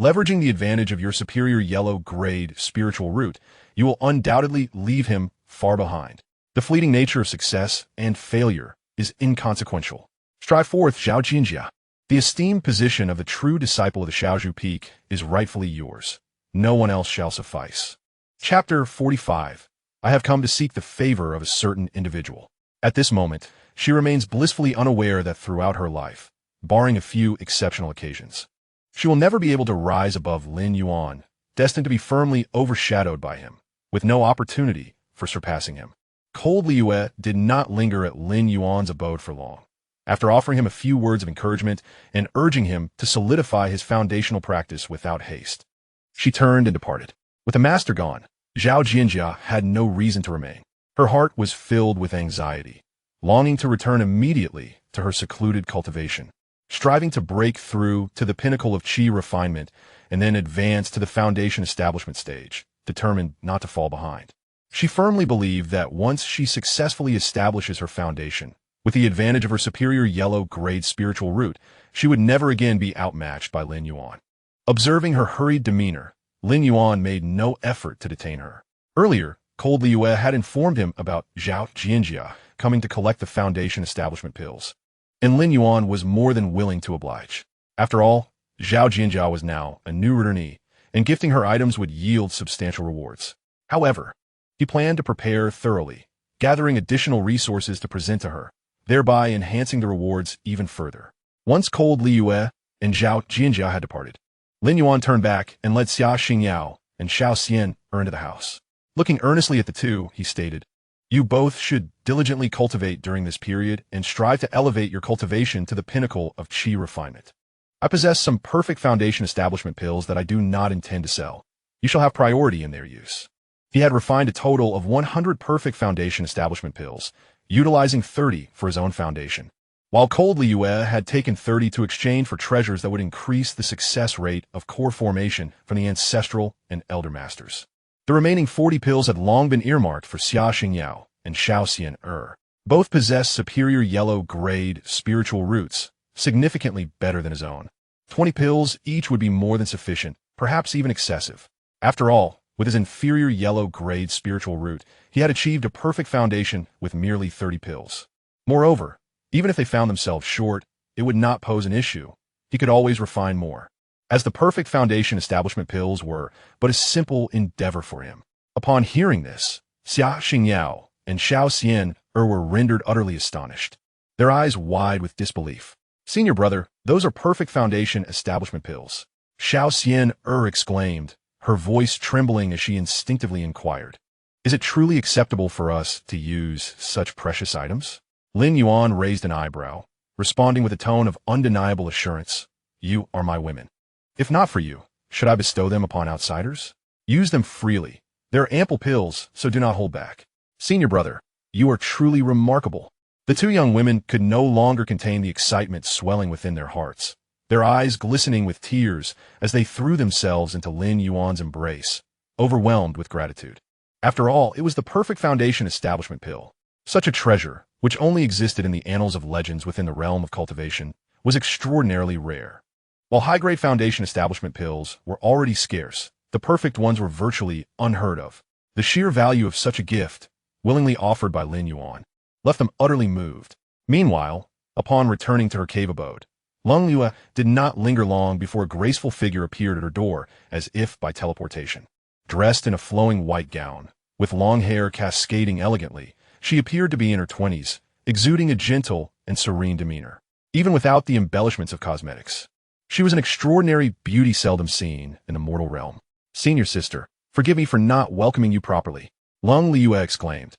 leveraging the advantage of your superior yellow grade spiritual root, you will undoubtedly leave him far behind. The fleeting nature of success and failure is inconsequential. Strive forth, Zhao Jinxia. The esteemed position of the true disciple of the Shaozhu Peak is rightfully yours. No one else shall suffice. Chapter 45. I have come to seek the favor of a certain individual. At this moment, she remains blissfully unaware that throughout her life, barring a few exceptional occasions, she will never be able to rise above Lin Yuan, destined to be firmly overshadowed by him, with no opportunity for surpassing him. Cold Liyue did not linger at Lin Yuan's abode for long. After offering him a few words of encouragement and urging him to solidify his foundational practice without haste, she turned and departed. With the master gone, Zhao Jinxia had no reason to remain. Her heart was filled with anxiety, longing to return immediately to her secluded cultivation, striving to break through to the pinnacle of qi refinement and then advance to the foundation establishment stage, determined not to fall behind. She firmly believed that once she successfully establishes her foundation, with the advantage of her superior yellow-grade spiritual root, she would never again be outmatched by Lin Yuan. Observing her hurried demeanor, Lin Yuan made no effort to detain her. Earlier, Cold Liyue had informed him about Zhao Jinxia coming to collect the foundation establishment pills, and Lin Yuan was more than willing to oblige. After all, Zhao Jinxia was now a new returnee, and gifting her items would yield substantial rewards. However, he planned to prepare thoroughly, gathering additional resources to present to her, thereby enhancing the rewards even further. Once Cold Liyue and Zhao Jinxia had departed, Lin Yuan turned back and led Xia Xingyao and Xiao Xian into the house. Looking earnestly at the two, he stated, You both should diligently cultivate during this period and strive to elevate your cultivation to the pinnacle of qi refinement. I possess some perfect foundation establishment pills that I do not intend to sell. You shall have priority in their use. He had refined a total of 100 perfect foundation establishment pills, utilizing 30 for his own foundation, while Cold Liyue had taken 30 to exchange for treasures that would increase the success rate of core formation from the ancestral and elder masters. The remaining 40 pills had long been earmarked for Xia Xingyao and Xiao. Both possessed superior yellow-grade spiritual roots, significantly better than his own. 20 pills each would be more than sufficient, perhaps even excessive. After all, with his inferior yellow-grade spiritual root, he had achieved a perfect foundation with merely 30 pills. Moreover, even if they found themselves short, it would not pose an issue. He could always refine more, as the perfect foundation establishment pills were but a simple endeavor for him. Upon hearing this, Xia Xingyao and Xiao were rendered utterly astonished, their eyes wide with disbelief. "Senior brother, those are perfect foundation establishment pills," Xiao exclaimed, her voice trembling as she instinctively inquired. "Is it truly acceptable for us to use such precious items?" Lin Yuan raised an eyebrow, responding with a tone of undeniable assurance. "You are my women. If not for you, should I bestow them upon outsiders? Use them freely. There are ample pills, so do not hold back. Senior brother, you are truly remarkable." The two young women could no longer contain the excitement swelling within their hearts, their eyes glistening with tears as they threw themselves into Lin Yuan's embrace, overwhelmed with gratitude. After all, it was the perfect foundation establishment pill. Such a treasure, which only existed in the annals of legends within the realm of cultivation, was extraordinarily rare. While high-grade foundation establishment pills were already scarce, the perfect ones were virtually unheard of. The sheer value of such a gift, willingly offered by Lin Yuan, left them utterly moved. Meanwhile, upon returning to her cave abode, Lin Yuan did not linger long before a graceful figure appeared at her door as if by teleportation. Dressed in a flowing white gown, with long hair cascading elegantly, she appeared to be in her 20s, exuding a gentle and serene demeanor, even without the embellishments of cosmetics. She was an extraordinary beauty seldom seen in the mortal realm. "Senior sister, forgive me for not welcoming you properly," Lin Yuan exclaimed,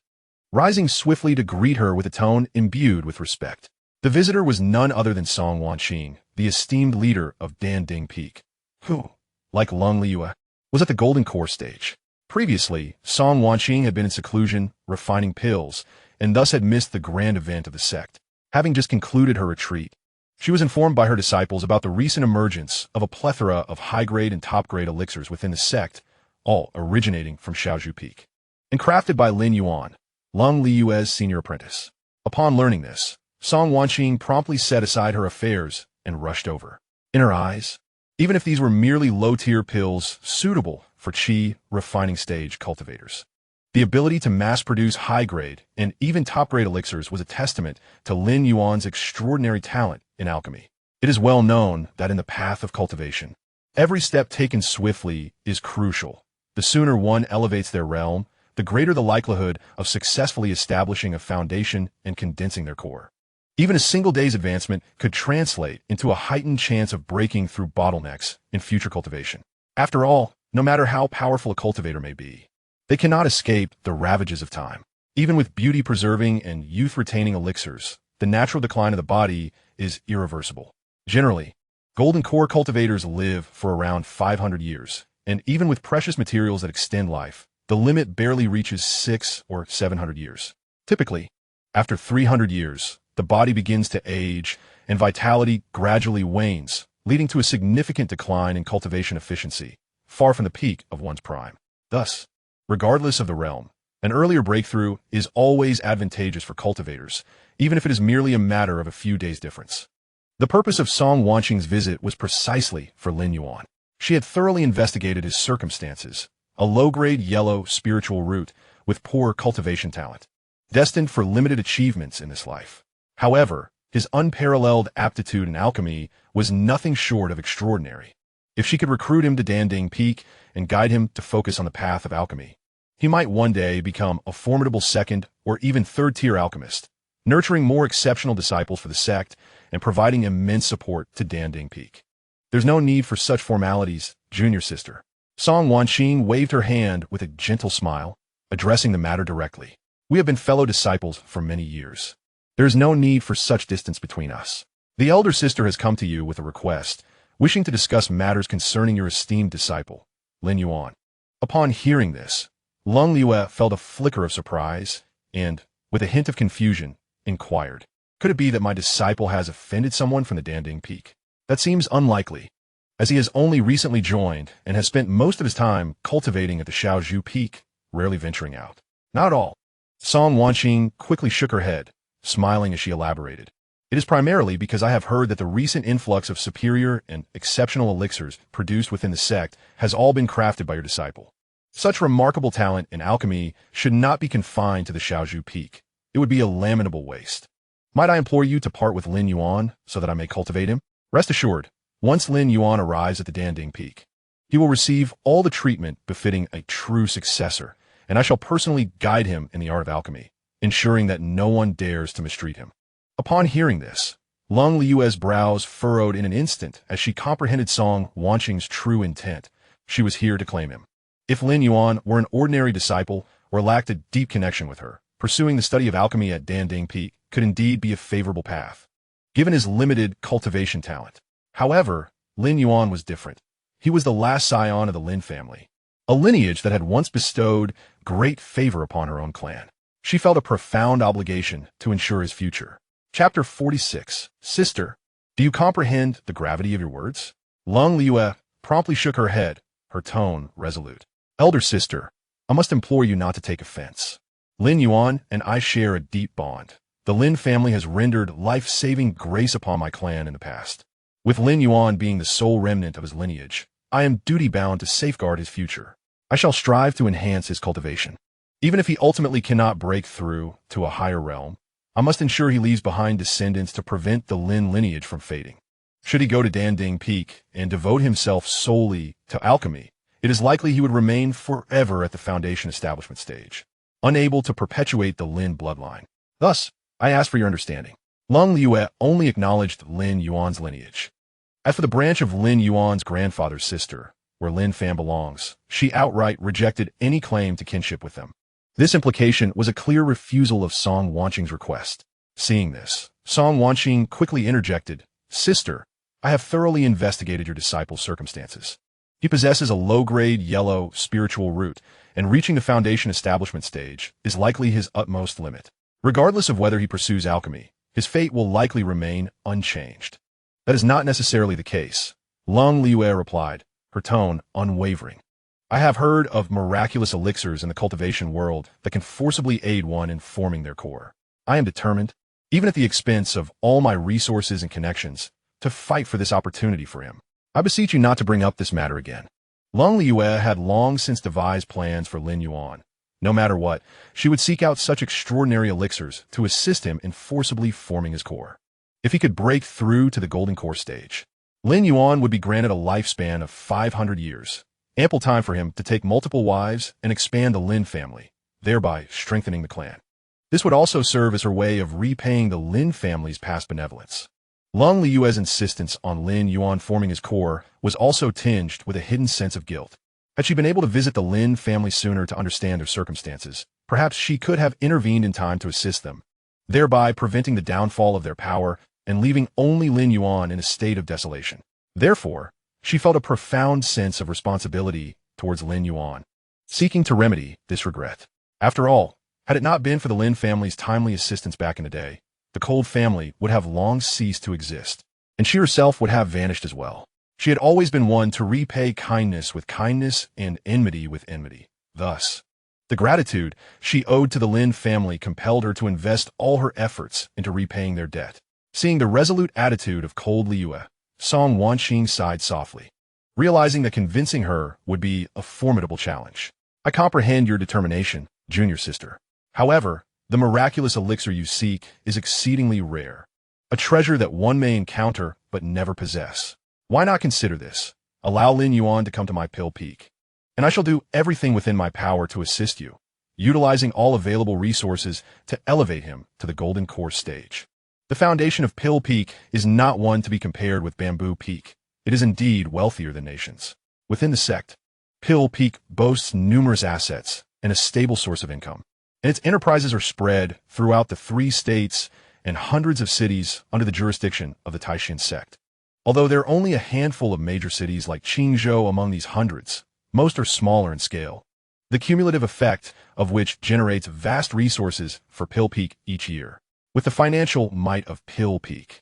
rising swiftly to greet her with a tone imbued with respect. The visitor was none other than Song Wanqing, the esteemed leader of Danding Peak, who, like Lin Yuan, was at the Golden Core stage. Previously, Song Wanqing had been in seclusion, refining pills, and thus had missed the grand event of the sect. Having just concluded her retreat, she was informed by her disciples about the recent emergence of a plethora of high-grade and top-grade elixirs within the sect, all originating from Xiaozhu Peak, and crafted by Lin Yuan, Lin Yuan's senior apprentice. Upon learning this, Song Wanqing promptly set aside her affairs and rushed over. In her eyes, even if these were merely low-tier pills suitable for qi refining stage cultivators, the ability to mass-produce high-grade and even top-grade elixirs was a testament to Lin Yuan's extraordinary talent in alchemy. It is well known that in the path of cultivation, every step taken swiftly is crucial. The sooner one elevates their realm, the greater the likelihood of successfully establishing a foundation and condensing their core. Even a single day's advancement could translate into a heightened chance of breaking through bottlenecks in future cultivation. After all, no matter how powerful a cultivator may be, they cannot escape the ravages of time. Even with beauty-preserving and youth-retaining elixirs, the natural decline of the body is irreversible. Generally, golden core cultivators live for around 500 years, and even with precious materials that extend life, the limit barely reaches 600 or 700 years. Typically, after 300 years, the body begins to age and vitality gradually wanes, leading to a significant decline in cultivation efficiency, far from the peak of one's prime. Thus, regardless of the realm, an earlier breakthrough is always advantageous for cultivators, even if it is merely a matter of a few days' difference. The purpose of Song Wanqing's visit was precisely for Lin Yuan. She had thoroughly investigated his circumstances, a low-grade yellow spiritual root with poor cultivation talent, destined for limited achievements in this life. However, his unparalleled aptitude in alchemy was nothing short of extraordinary. If she could recruit him to Danding Peak and guide him to focus on the path of alchemy, he might one day become a formidable second or even third-tier alchemist, nurturing more exceptional disciples for the sect and providing immense support to Danding Peak. "There's no need for such formalities, junior sister." Song Wanqing waved her hand with a gentle smile, addressing the matter directly. We have been fellow disciples for many years. There is no need for such distance between us. The elder sister has come to you with a request, wishing to discuss matters concerning your esteemed disciple, Lin Yuan. Upon hearing this, Lin Yuan felt a flicker of surprise and, with a hint of confusion, inquired, "Could it be that my disciple has offended someone from the Danding Peak?" That seems unlikely, as he has only recently joined and has spent most of his time cultivating at the Xiaozhu Peak, rarely venturing out. Not at all. Song Wanqing quickly shook her head, smiling as she elaborated. It is primarily because I have heard that the recent influx of superior and exceptional elixirs produced within the sect has all been crafted by your disciple. Such remarkable talent in alchemy should not be confined to the Xiaozhu Peak. It would be a lamentable waste. Might I implore you to part with Lin Yuan so that I may cultivate him? Rest assured, once Lin Yuan arrives at the Danding Peak, he will receive all the treatment befitting a true successor, and I shall personally guide him in the art of alchemy, ensuring that no one dares to mistreat him. Upon hearing this, Lin Yuan's brows furrowed in an instant as she comprehended Song Wanqing's true intent. She was here to claim him. If Lin Yuan were an ordinary disciple or lacked a deep connection with her, pursuing the study of alchemy at Danding Peak could indeed be a favorable path, given his limited cultivation talent. However, Lin Yuan was different. He was the last scion of the Lin family, a lineage that had once bestowed great favor upon her own clan. She felt a profound obligation to ensure his future. Chapter 46. Sister, do you comprehend the gravity of your words? Lin Yuan promptly shook her head, her tone resolute. Elder sister, I must implore you not to take offense. Lin Yuan and I share a deep bond. The Lin family has rendered life-saving grace upon my clan in the past. With Lin Yuan being the sole remnant of his lineage, I am duty-bound to safeguard his future. I shall strive to enhance his cultivation. Even if he ultimately cannot break through to a higher realm, I must ensure he leaves behind descendants to prevent the Lin lineage from fading. Should he go to Danding Peak and devote himself solely to alchemy, it is likely he would remain forever at the foundation establishment stage, unable to perpetuate the Lin bloodline. Thus, I ask for your understanding. Lin Yuan only acknowledged Lin Yuan's lineage. As for the branch of Lin Yuan's grandfather's sister, where Lin Fan belongs, she outright rejected any claim to kinship with them. This implication was a clear refusal of Song Wanqing's request. Seeing this, Song Wanqing quickly interjected, "Sister, I have thoroughly investigated your disciple's circumstances. He possesses a low-grade yellow spiritual root, and reaching the foundation establishment stage is likely his utmost limit. Regardless of whether he pursues alchemy, his fate will likely remain unchanged." "That is not necessarily the case," Lin Yuan replied, her tone unwavering. "I have heard of miraculous elixirs in the cultivation world that can forcibly aid one in forming their core. I am determined, even at the expense of all my resources and connections, to fight for this opportunity for him. I beseech you not to bring up this matter again." Lin Yuan had long since devised plans for Lin Yuan. No matter what, she would seek out such extraordinary elixirs to assist him in forcibly forming his core. If he could break through to the golden core stage, Lin Yuan would be granted a lifespan of 500 years, ample time for him to take multiple wives and expand the Lin family, thereby strengthening the clan. This would also serve as her way of repaying the Lin family's past benevolence. Lin Yuan's insistence on Lin Yuan forming his core was also tinged with a hidden sense of guilt. Had she been able to visit the Lin family sooner to understand their circumstances, perhaps she could have intervened in time to assist them, thereby preventing the downfall of their power and leaving only Lin Yuan in a state of desolation. Therefore, she felt a profound sense of responsibility towards Lin Yuan, seeking to remedy this regret. After all, had it not been for the Lin family's timely assistance back in the day, the Cold family would have long ceased to exist, and she herself would have vanished as well. She had always been one to repay kindness with kindness and enmity with enmity. Thus, the gratitude she owed to the Lin family compelled her to invest all her efforts into repaying their debt. Seeing the resolute attitude of Cold Liyue, Song Wanqing sighed softly, realizing that convincing her would be a formidable challenge. "I comprehend your determination, junior sister. However, the miraculous elixir you seek is exceedingly rare, a treasure that one may encounter but never possess. Why not consider this? Allow Lin Yuan to come to my Pill Peak, and I shall do everything within my power to assist you, utilizing all available resources to elevate him to the Golden Core stage. The foundation of Pill Peak is not one to be compared with Bamboo Peak. It is indeed wealthier than nations. Within the sect, Pill Peak boasts numerous assets and a stable source of income. and its enterprises are spread throughout the 3 states and hundreds of cities under the jurisdiction of the Tai Xuan Sect. Although there are only a handful of major cities like Qingzhou among these hundreds, most are smaller in scale, the cumulative effect of which generates vast resources for Pill Peak each year. With the financial might of Pill Peak,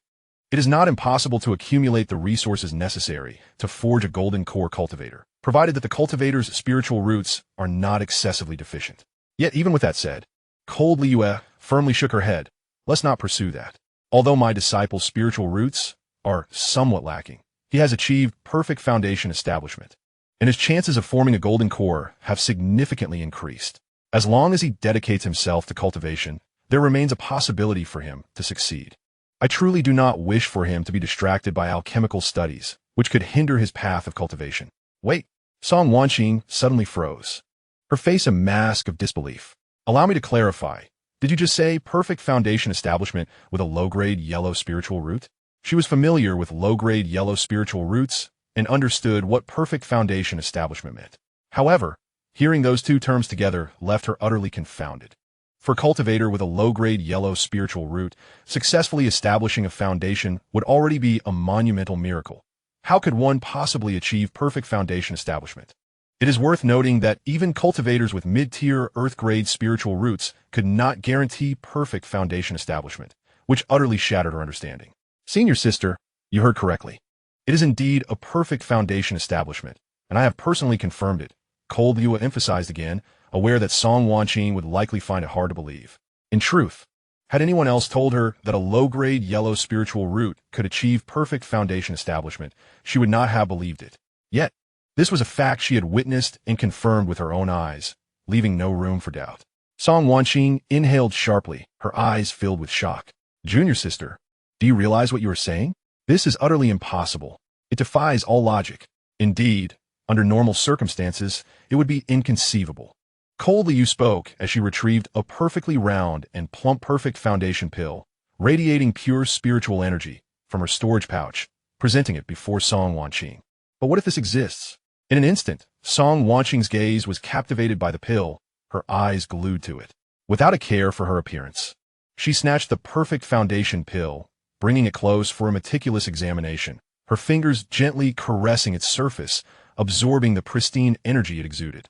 it is not impossible to accumulate the resources necessary to forge a golden core cultivator, provided that the cultivator's spiritual roots are not excessively deficient. Yet even with that said, Cold Liyue firmly shook her head. Let's not pursue that. Although my disciple's spiritual roots are somewhat lacking, he has achieved perfect foundation establishment, and his chances of forming a golden core have significantly increased. As long as he dedicates himself to cultivation, there remains a possibility for him to succeed. I truly do not wish for him to be distracted by alchemical studies, which could hinder his path of cultivation. Wait, Song Wanqing suddenly froze, her face a mask of disbelief. Allow me to clarify. Did you just say perfect foundation establishment with a low-grade yellow spiritual root? She was familiar with low-grade yellow spiritual roots and understood what perfect foundation establishment meant. However, hearing those two terms together left her utterly confounded. For a cultivator with a low-grade yellow spiritual root, successfully establishing a foundation would already be a monumental miracle. How could one possibly achieve perfect foundation establishment? It is worth noting that even cultivators with mid-tier earth-grade spiritual roots could not guarantee perfect foundation establishment, which utterly shattered her understanding. Senior sister, you heard correctly. It is indeed a perfect foundation establishment, and I have personally confirmed it. Cold Liyue emphasized again, aware that Song Wanqing would likely find it hard to believe. In truth, had anyone else told her that a low-grade yellow spiritual root could achieve perfect foundation establishment, she would not have believed it. Yet, this was a fact she had witnessed and confirmed with her own eyes, leaving no room for doubt. Song Wanqing inhaled sharply, her eyes filled with shock. Junior sister, do you realize what you are saying? This is utterly impossible. It defies all logic. Indeed, under normal circumstances, it would be inconceivable. Cold Liyue spoke as she retrieved a perfectly round and plump perfect foundation pill, radiating pure spiritual energy from her storage pouch, presenting it before Song Wanqing. But what if this exists? In an instant, Song Wanqing's gaze was captivated by the pill, her eyes glued to it. Without a care for her appearance, she snatched the perfect foundation pill, bringing it close for a meticulous examination, her fingers gently caressing its surface, absorbing the pristine energy it exuded.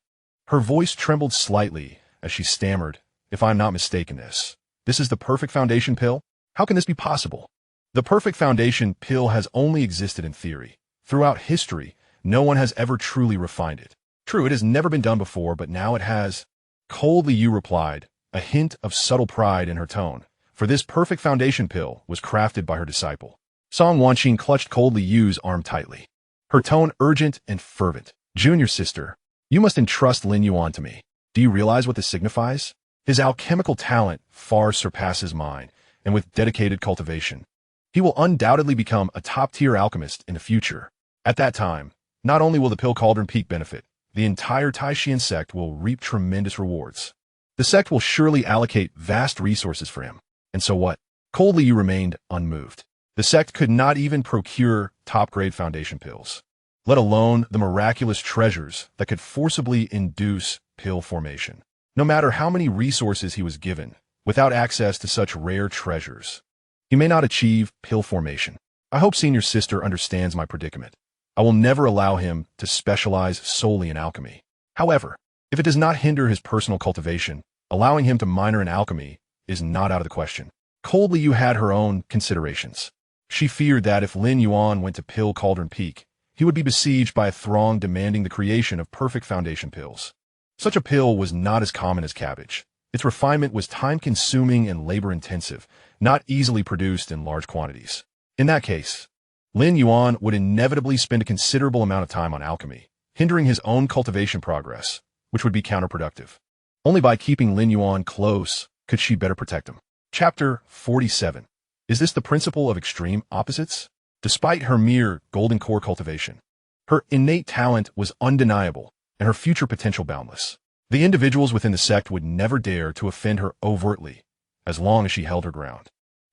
Her voice trembled slightly as she stammered, "If I'm not mistaken, this is the perfect foundation pill? How can this be possible?" The perfect foundation pill has only existed in theory. Throughout history, no one has ever truly refined it. True, it has never been done before, but now it has. Cold Liyue replied, a hint of subtle pride in her tone, for this perfect foundation pill was crafted by her disciple. Song Wanqing clutched Cold Liyue's arm tightly, her tone urgent and fervent. Junior sister, you must entrust Lin Yuan to me. Do you realize what this signifies? His alchemical talent far surpasses mine, and with dedicated cultivation, he will undoubtedly become a top-tier alchemist in the future. At that time, not only will the Pill Cauldron Peak benefit, the entire Tai Xuan Sect will reap tremendous rewards. The sect will surely allocate vast resources for him. And so what? Cold Liyue remained unmoved. The sect could not even procure top-grade foundation pills, let alone the miraculous treasures that could forcibly induce pill formation. No matter how many resources he was given, without access to such rare treasures, he may not achieve pill formation. I hope senior sister understands my predicament. I will never allow him to specialize solely in alchemy. However, if it does not hinder his personal cultivation, allowing him to minor in alchemy is not out of the question. Cold Liyue had her own considerations. She feared that if Lin Yuan went to Pill Cauldron Peak, he would be besieged by a throng demanding the creation of perfect foundation pills. Such a pill was not as common as cabbage. Its refinement was time-consuming and labor-intensive, not easily produced in large quantities. In that case, Lin Yuan would inevitably spend a considerable amount of time on alchemy, hindering his own cultivation progress, which would be counterproductive. Only by keeping Lin Yuan close could she better protect him. Chapter 47. Is this the principle of extreme opposites? Despite her mere golden core cultivation, her innate talent was undeniable and her future potential boundless. The individuals within the sect would never dare to offend her overtly, as long as she held her ground.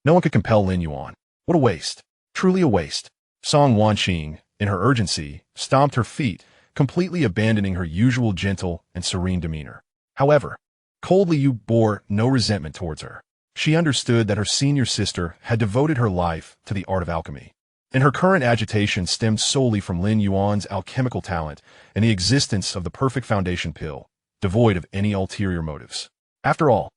No one could compel Lin Yuan. What a waste. Truly a waste. Song Wanqing, in her urgency, stomped her feet, completely abandoning her usual gentle and serene demeanor. However, Coldly, you bore no resentment towards her. She understood that her senior sister had devoted her life to the art of alchemy, and her current agitation stemmed solely from Lin Yuan's alchemical talent and the existence of the perfect foundation pill, devoid of any ulterior motives. After all,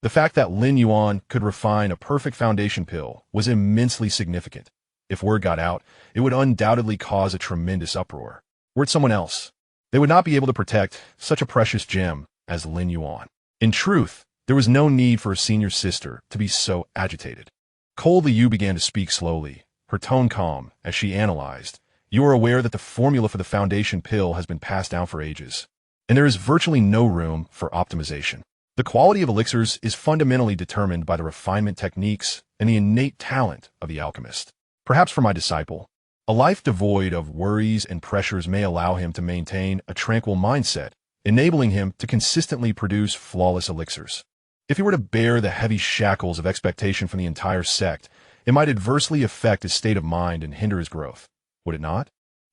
the fact that Lin Yuan could refine a perfect foundation pill was immensely significant. If word got out, it would undoubtedly cause a tremendous uproar. Were it someone else, they would not be able to protect such a precious gem as Lin Yuan. In truth, there was no need for her senior sister to be so agitated. Coldly, Yu began to speak slowly, her tone calm, as she analyzed. You are aware that the formula for the foundation pill has been passed down for ages, and there is virtually no room for optimization. The quality of elixirs is fundamentally determined by the refinement techniques and the innate talent of the alchemist. Perhaps for my disciple, a life devoid of worries and pressures may allow him to maintain a tranquil mindset, enabling him to consistently produce flawless elixirs. If he were to bear the heavy shackles of expectation from the entire sect, it might adversely affect his state of mind and hinder his growth. Would it not?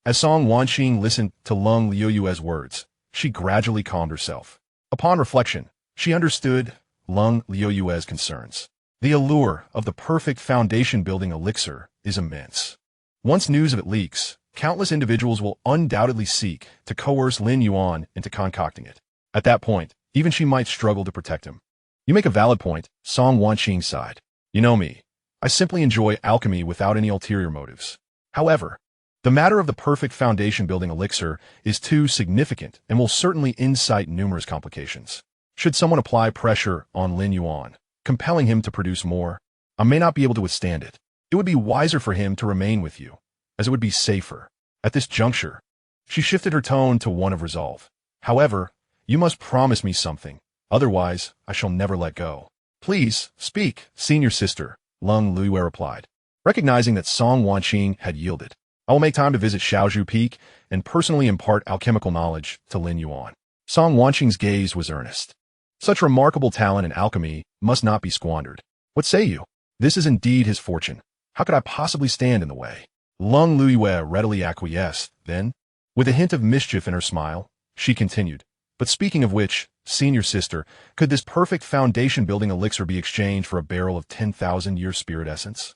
As Song Wanqing listened to Lung Liuyue's words, she gradually calmed herself. Upon reflection, she understood Lung Liuyue's concerns. The allure of the perfect foundation-building elixir is immense. Once news of it leaks, countless individuals will undoubtedly seek to coerce Lin Yuan into concocting it. At that point, even she might struggle to protect him. You make a valid point, Song Wanqing sighed. You know me. I simply enjoy alchemy without any ulterior motives. However, the matter of the perfect foundation-building elixir is too significant and will certainly incite numerous complications. Should someone apply pressure on Lin Yuan, compelling him to produce more, I may not be able to withstand it. It would be wiser for him to remain with you, as it would be safer. At this juncture, she shifted her tone to one of resolve. However, you must promise me something, otherwise I shall never let go. Please, speak, senior sister, Lung Luyue replied. Recognizing that Song Wanqing had yielded, I will make time to visit Shaozhu Peak and personally impart alchemical knowledge to Lin Yuan. Song Wanqing's gaze was earnest. Such remarkable talent in alchemy must not be squandered. What say you? This is indeed his fortune. How could I possibly stand in the way? Lung Luyue readily acquiesced, then, with a hint of mischief in her smile, she continued. But speaking of which, senior sister, could this perfect foundation-building elixir be exchanged for a barrel of 10,000-year spirit essence?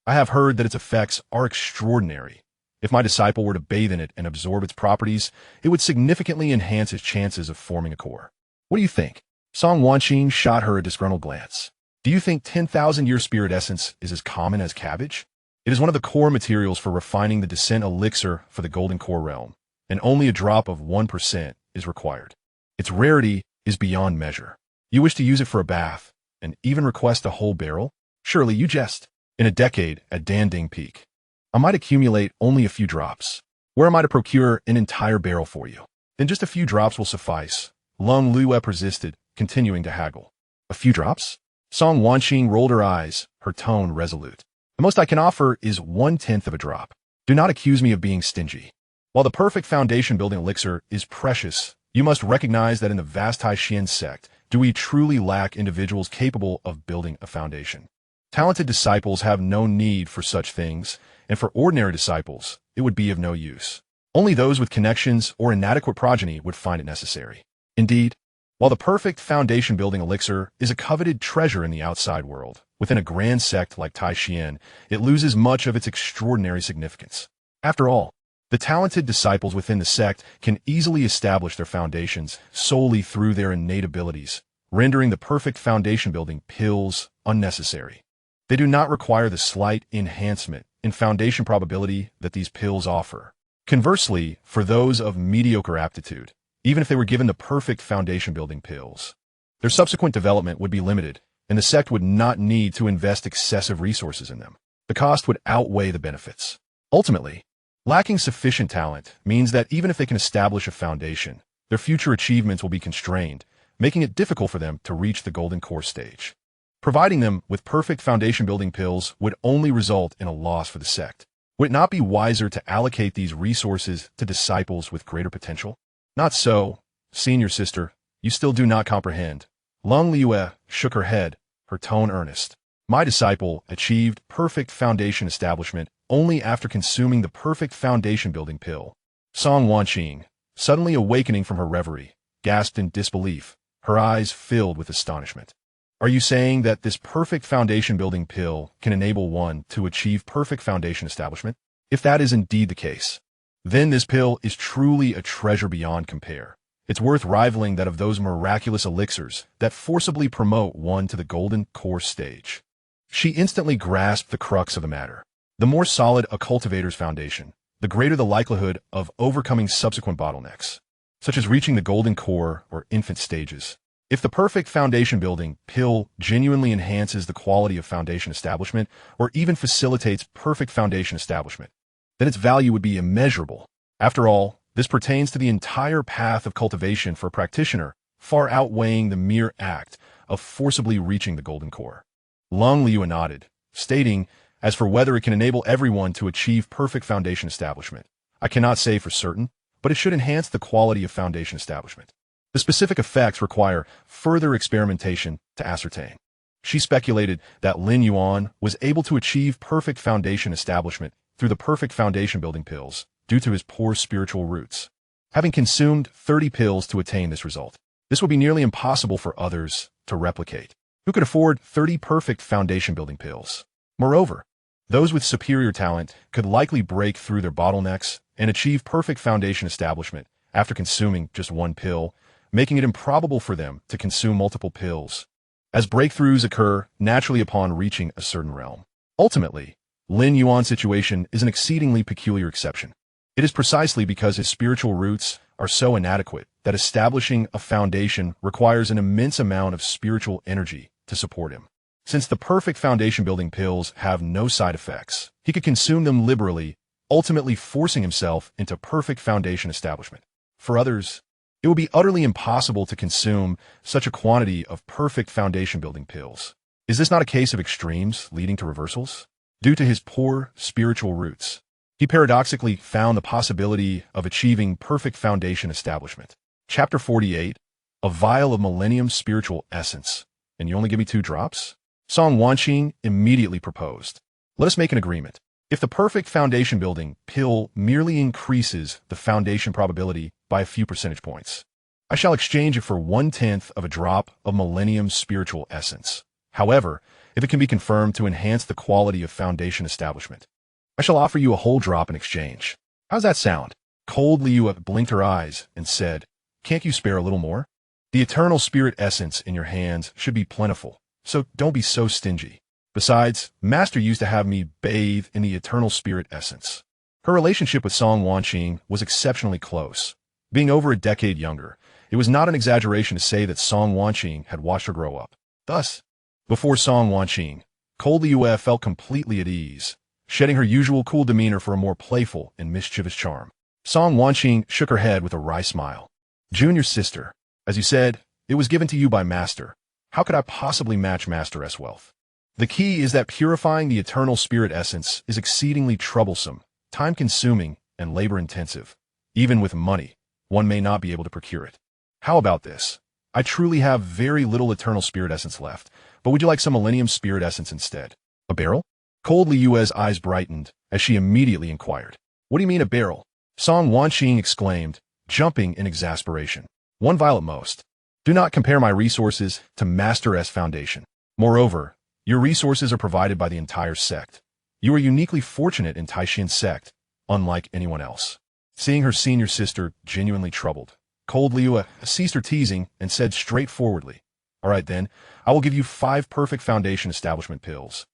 I have heard that its effects are extraordinary. If my disciple were to bathe in it and absorb its properties, it would significantly enhance his chances of forming a core. What do you think? Song Wanqing shot her a disgruntled glance. Do you think 10,000-year spirit essence is as common as cabbage? It is one of the core materials for refining the descent elixir for the golden core realm, and only a drop of 1% is required. Its rarity is beyond measure. You wish to use it for a bath, and even request a whole barrel? Surely you jest. In a decade at Danding Peak, I might accumulate only a few drops. Where am I to procure an entire barrel for you? Then just a few drops will suffice. Lung Luyue persisted, continuing to haggle. A few drops? Song Wanqing rolled her eyes, her tone resolute. The most I can offer is 1/10 of a drop. Do not accuse me of being stingy. While the perfect foundation-building elixir is precious, you must recognize that in the vast Tai Xuan Sect, do we truly lack individuals capable of building a foundation. Talented disciples have no need for such things, and for ordinary disciples, it would be of no use. Only those with connections or inadequate progeny would find it necessary. Indeed, while the perfect foundation-building elixir is a coveted treasure in the outside world, within a grand sect like Tai Xuan, it loses much of its extraordinary significance. After all, the talented disciples within the sect can easily establish their foundations solely through their innate abilities, rendering the perfect foundation-building pills unnecessary. They do not require the slight enhancement in foundation probability that these pills offer. Conversely, for those of mediocre aptitude, even if they were given the perfect foundation-building pills, their subsequent development would be limited, and the sect would not need to invest excessive resources in them. The cost would outweigh the benefits. Ultimately, lacking sufficient talent means that even if they can establish a foundation, their future achievements will be constrained, making it difficult for them to reach the golden core stage. Providing them with perfect foundation-building pills would only result in a loss for the sect. Would it not be wiser to allocate these resources to disciples with greater potential? Not so, senior sister, you still do not comprehend. Lung Luyue shook her head, her tone earnest. My disciple achieved perfect foundation establishment only after consuming the perfect foundation-building pill. Song Wanqing, suddenly awakening from her reverie, gasped in disbelief, her eyes filled with astonishment. Are you saying that this perfect foundation-building pill can enable one to achieve perfect foundation establishment? If that is indeed the case, then this pill is truly a treasure beyond compare. It's worth rivaling that of those miraculous elixirs that forcibly promote one to the golden core stage. She instantly grasped the crux of the matter. The more solid a cultivator's foundation, the greater the likelihood of overcoming subsequent bottlenecks, such as reaching the golden core or infant stages. If the perfect foundation-building pill genuinely enhances the quality of foundation establishment or even facilitates perfect foundation establishment, then its value would be immeasurable. After all, this pertains to the entire path of cultivation for a practitioner, far outweighing the mere act of forcibly reaching the golden core. Lin Yuan nodded, stating, as for whether it can enable everyone to achieve perfect foundation establishment, I cannot say for certain, but it should enhance the quality of foundation establishment. The specific effects require further experimentation to ascertain. She speculated that Lin Yuan was able to achieve perfect foundation establishment through the perfect foundation-building pills due to his poor spiritual roots. Having consumed 30 pills to attain this result, this would be nearly impossible for others to replicate, who could afford 30 perfect foundation-building pills. Moreover, those with superior talent could likely break through their bottlenecks and achieve perfect foundation establishment after consuming just one pill, making it improbable for them to consume multiple pills, as breakthroughs occur naturally upon reaching a certain realm. Ultimately, Lin Yuan's situation is an exceedingly peculiar exception. It is precisely because his spiritual roots are so inadequate that establishing a foundation requires an immense amount of spiritual energy to support him. Since the perfect foundation-building pills have no side effects, he could consume them liberally, ultimately forcing himself into perfect foundation establishment. For others, it would be utterly impossible to consume such a quantity of perfect foundation-building pills. Is this not a case of extremes leading to reversals? Due to his poor spiritual roots, he paradoxically found the possibility of achieving perfect foundation establishment. Chapter 48, A Vial of Millennium Spiritual Essence. And you only give me 2 drops? Song Wanqing immediately proposed. Let us make an agreement. If the perfect foundation-building pill merely increases the foundation probability by a few percentage points, I shall exchange it for 1/10 of a drop of Millennium Spiritual Essence. However, if it can be confirmed to enhance the quality of foundation establishment, I shall offer you a whole drop in exchange. How's that sound? Cold Liu blinked her eyes and said, Can't you spare a little more? The eternal spirit essence in your hands should be plentiful, so don't be so stingy. Besides, Master used to have me bathe in the eternal spirit essence. Her relationship with Song Wanqing was exceptionally close. Being over a decade younger, it was not an exaggeration to say that Song Wanqing had watched her grow up. Thus, before Song Wanqing, Cold Liu felt completely at ease, shedding her usual cool demeanor for a more playful and mischievous charm. Song Wanqing shook her head with a wry smile. Junior sister, as you said, it was given to you by Master. How could I possibly match Master's wealth? The key is that purifying the eternal spirit essence is exceedingly troublesome, time-consuming, and labor-intensive. Even with money, one may not be able to procure it. How about this? I truly have very little eternal spirit essence left, but would you like some millennium spirit essence instead? A barrel? Cold Liu's eyes brightened as she immediately inquired. What do you mean a barrel? Song Wanqing exclaimed, jumping in exasperation. 1 vial at most. Do not compare my resources to Master's foundation. Moreover, your resources are provided by the entire sect. You are uniquely fortunate in Tai Xuan Sect, unlike anyone else. Seeing her senior sister genuinely troubled, Cold Liu ceased her teasing and said straightforwardly, All right then, I will give you 5 perfect foundation establishment pills,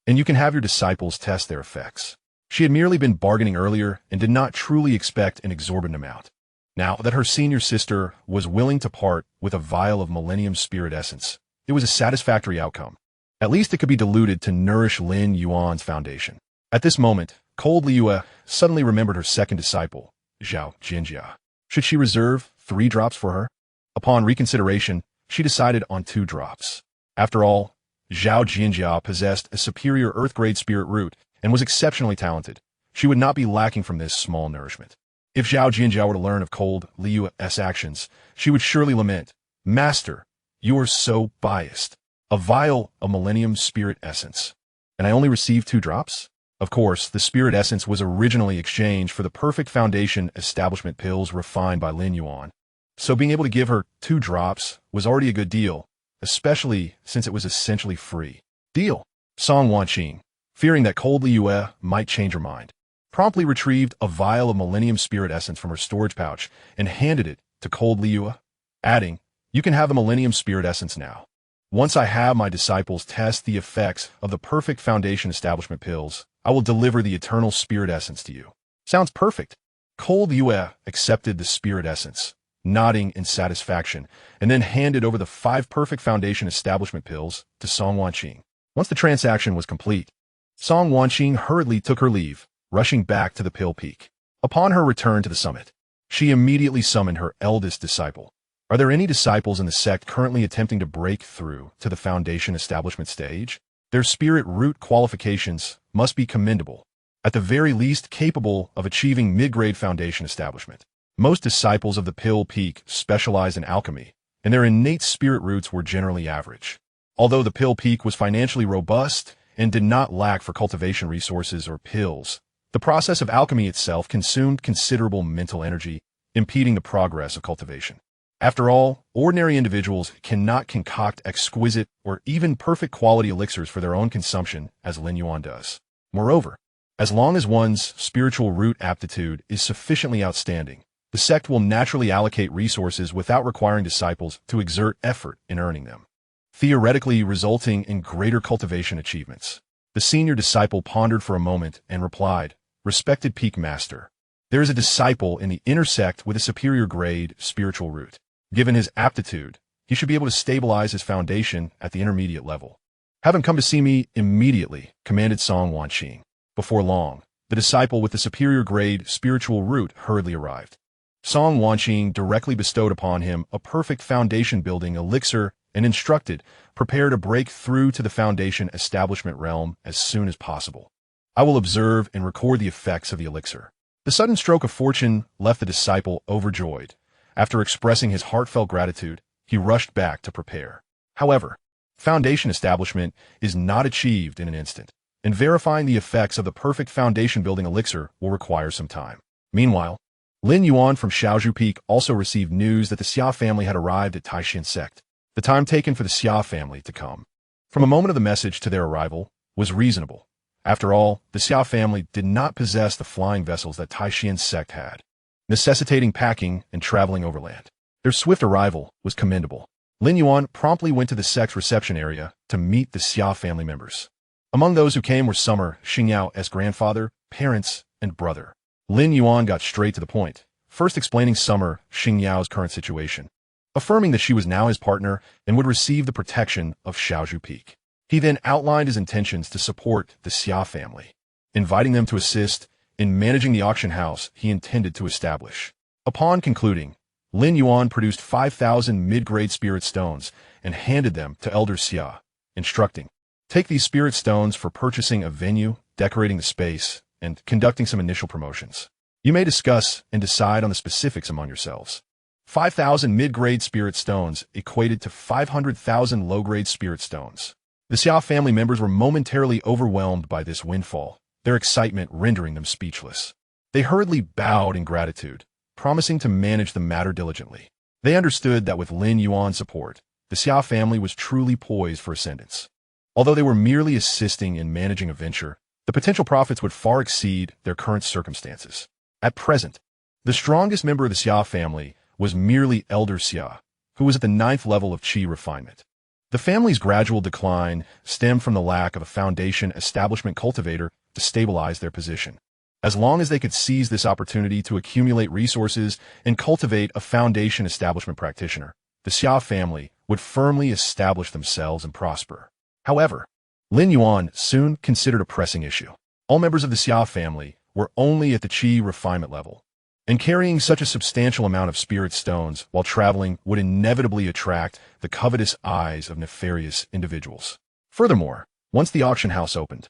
and you can have your disciples test their effects. She had merely been bargaining earlier and did not truly expect an exorbitant amount. Now that her senior sister was willing to part with a vial of Millennium Spirit Essence, it was a satisfactory outcome. At least it could be diluted to nourish Lin Yuan's foundation. At this moment, Cold Liu suddenly remembered her second disciple, Xianxia. Should she reserve 3 drops for her? Upon reconsideration, she decided on 2 drops. After all, Xianxia possessed a superior earth-grade spirit root and was exceptionally talented. She would not be lacking from this small nourishment. If Xianxia were to learn of Cold Liu's actions, she would surely lament, Master, you are so biased. A vial of Millennium Spirit Essence. And I only received 2 drops? Of course, the Spirit Essence was originally exchanged for the perfect foundation establishment pills refined by Lin Yuan. so being able to give her 2 drops was already a good deal, especially since it was essentially free. Deal. Song Wanqing, fearing that cold Liyue might change her mind, promptly retrieved a vial of Millennium Spirit Essence from her storage pouch and handed it to cold Liyue, adding, "You can have the Millennium Spirit Essence now. Once I have my disciples test the effects of the Perfect Foundation Establishment pills, I will deliver the Eternal Spirit Essence to you." Sounds perfect. Cold Yue accepted the Spirit Essence, nodding in satisfaction, and then handed over the 5 Perfect Foundation Establishment pills to Song Wanqing. Once the transaction was complete, Song Wanqing hurriedly took her leave, rushing back to the Pill Peak. Upon her return to the summit, she immediately summoned her eldest disciple. Are there any disciples in the sect currently attempting to break through to the Foundation Establishment stage? Their spirit root qualifications must be commendable, at the very least capable of achieving mid-grade Foundation Establishment. Most disciples of the Pill Peak specialized in alchemy, and their innate spirit roots were generally average. Although the Pill Peak was financially robust and did not lack for cultivation resources or pills, the process of alchemy itself consumed considerable mental energy, impeding the progress of cultivation. After all, ordinary individuals cannot concoct exquisite or even perfect quality elixirs for their own consumption as Lin Yuan does. Moreover, as long as one's spiritual root aptitude is sufficiently outstanding, the sect will naturally allocate resources without requiring disciples to exert effort in earning them, theoretically resulting in greater cultivation achievements. The senior disciple pondered for a moment and replied, "Respected Peak Master, there is a disciple in the inner sect with a superior grade spiritual root. Given his aptitude, he should be able to stabilize his foundation at the intermediate level. Have him come to see me immediately," commanded Song Wanqing. Before long, the disciple with the superior grade spiritual root hurriedly arrived. Song Wanqing directly bestowed upon him a perfect foundation-building elixir and instructed, "Prepare to break through to the Foundation Establishment realm as soon as possible. I will observe and record the effects of the elixir." The sudden stroke of fortune left the disciple overjoyed. After expressing his heartfelt gratitude, he rushed back to prepare. However, foundation establishment is not achieved in an instant, and verifying the effects of the perfect foundation-building elixir will require some time. Meanwhile, Lin Yuan from Xiaozhu Peak also received news that the Xia family had arrived at Tai Xuan Sect. The time taken for the Xia family to come, from the moment of the message to their arrival, was reasonable. After all, the Xia family did not possess the flying vessels that Tai Xuan Sect had, necessitating packing and traveling overland. Their swift arrival was commendable. Lin Yuan promptly went to the sect's reception area to meet the Xia family members. Among those who came were Summer, Xingyao's grandfather, parents, and brother. Lin Yuan got straight to the point, first explaining Summer Xingyao's current situation, affirming that she was now his partner and would receive the protection of Xiaozhu Peak. He then outlined his intentions to support the Xia family, inviting them to assist in managing the auction house he intended to establish. Upon concluding, Lin Yuan produced 5,000 mid-grade spirit stones and handed them to Elder Xia, instructing, "Take these spirit stones for purchasing a venue, decorating the space, and conducting some initial promotions. You may discuss and decide on the specifics among yourselves." 5,000 mid-grade spirit stones equated to 500,000 low-grade spirit stones. The Xia family members were momentarily overwhelmed by this windfall, their excitement rendering them speechless. They hurriedly bowed in gratitude, promising to manage the matter diligently. They understood that with Lin Yuan's support, the Xia family was truly poised for ascendance. Although they were merely assisting in managing a venture, the potential profits would far exceed their current circumstances. At present, the strongest member of the Xia family was merely Elder Xia, who was at the 9th level of Qi refinement. The family's gradual decline stemmed from the lack of a foundation establishment cultivator to stabilize their position. As long as they could seize this opportunity to accumulate resources and cultivate a foundation establishment practitioner, the Xia family would firmly establish themselves and prosper. However, Lin Yuan soon considered a pressing issue. All members of the Xia family were only at the Qi refinement level, and carrying such a substantial amount of spirit stones while traveling would inevitably attract the covetous eyes of nefarious individuals. Furthermore, once the auction house opened,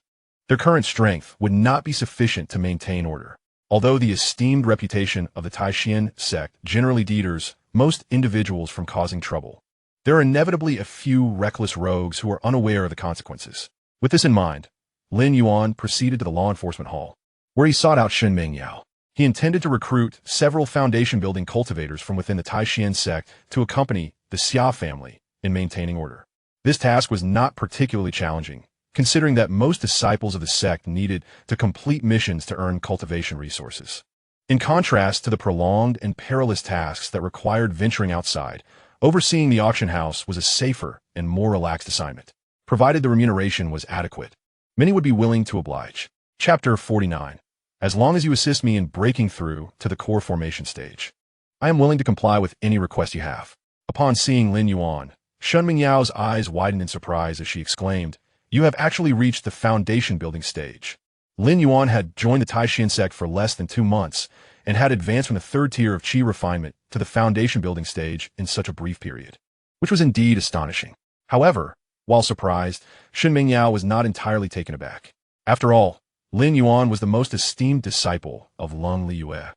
their current strength would not be sufficient to maintain order. Although the esteemed reputation of the Tai Xuan Sect generally deters most individuals from causing trouble, there are inevitably a few reckless rogues who are unaware of the consequences. With this in mind, Lin Yuan proceeded to the law enforcement hall, where he sought out Shen Mingyao. He intended to recruit several foundation-building cultivators from within the Tai Xuan Sect to accompany the Xia family in maintaining order. This task was not particularly challenging, considering that most disciples of the sect needed to complete missions to earn cultivation resources. In contrast to the prolonged and perilous tasks that required venturing outside, overseeing the auction house was a safer and more relaxed assignment, provided the remuneration was adequate. Many would be willing to oblige. Chapter 49. As long as you assist me in breaking through to the core formation stage, I am willing to comply with any request you have. Upon seeing Lin Yuan, Shun Mingyao's eyes widened in surprise as she exclaimed, "You have actually reached the foundation building stage." Lin Yuan had joined the Tai Xuan Sect for less than 2 months and had advanced from the third tier of Qi refinement to the foundation building stage in such a brief period, which was indeed astonishing. However, while surprised, Shun Mingyao was not entirely taken aback. After all, Lin Yuan was the most esteemed disciple of Lin Yuan,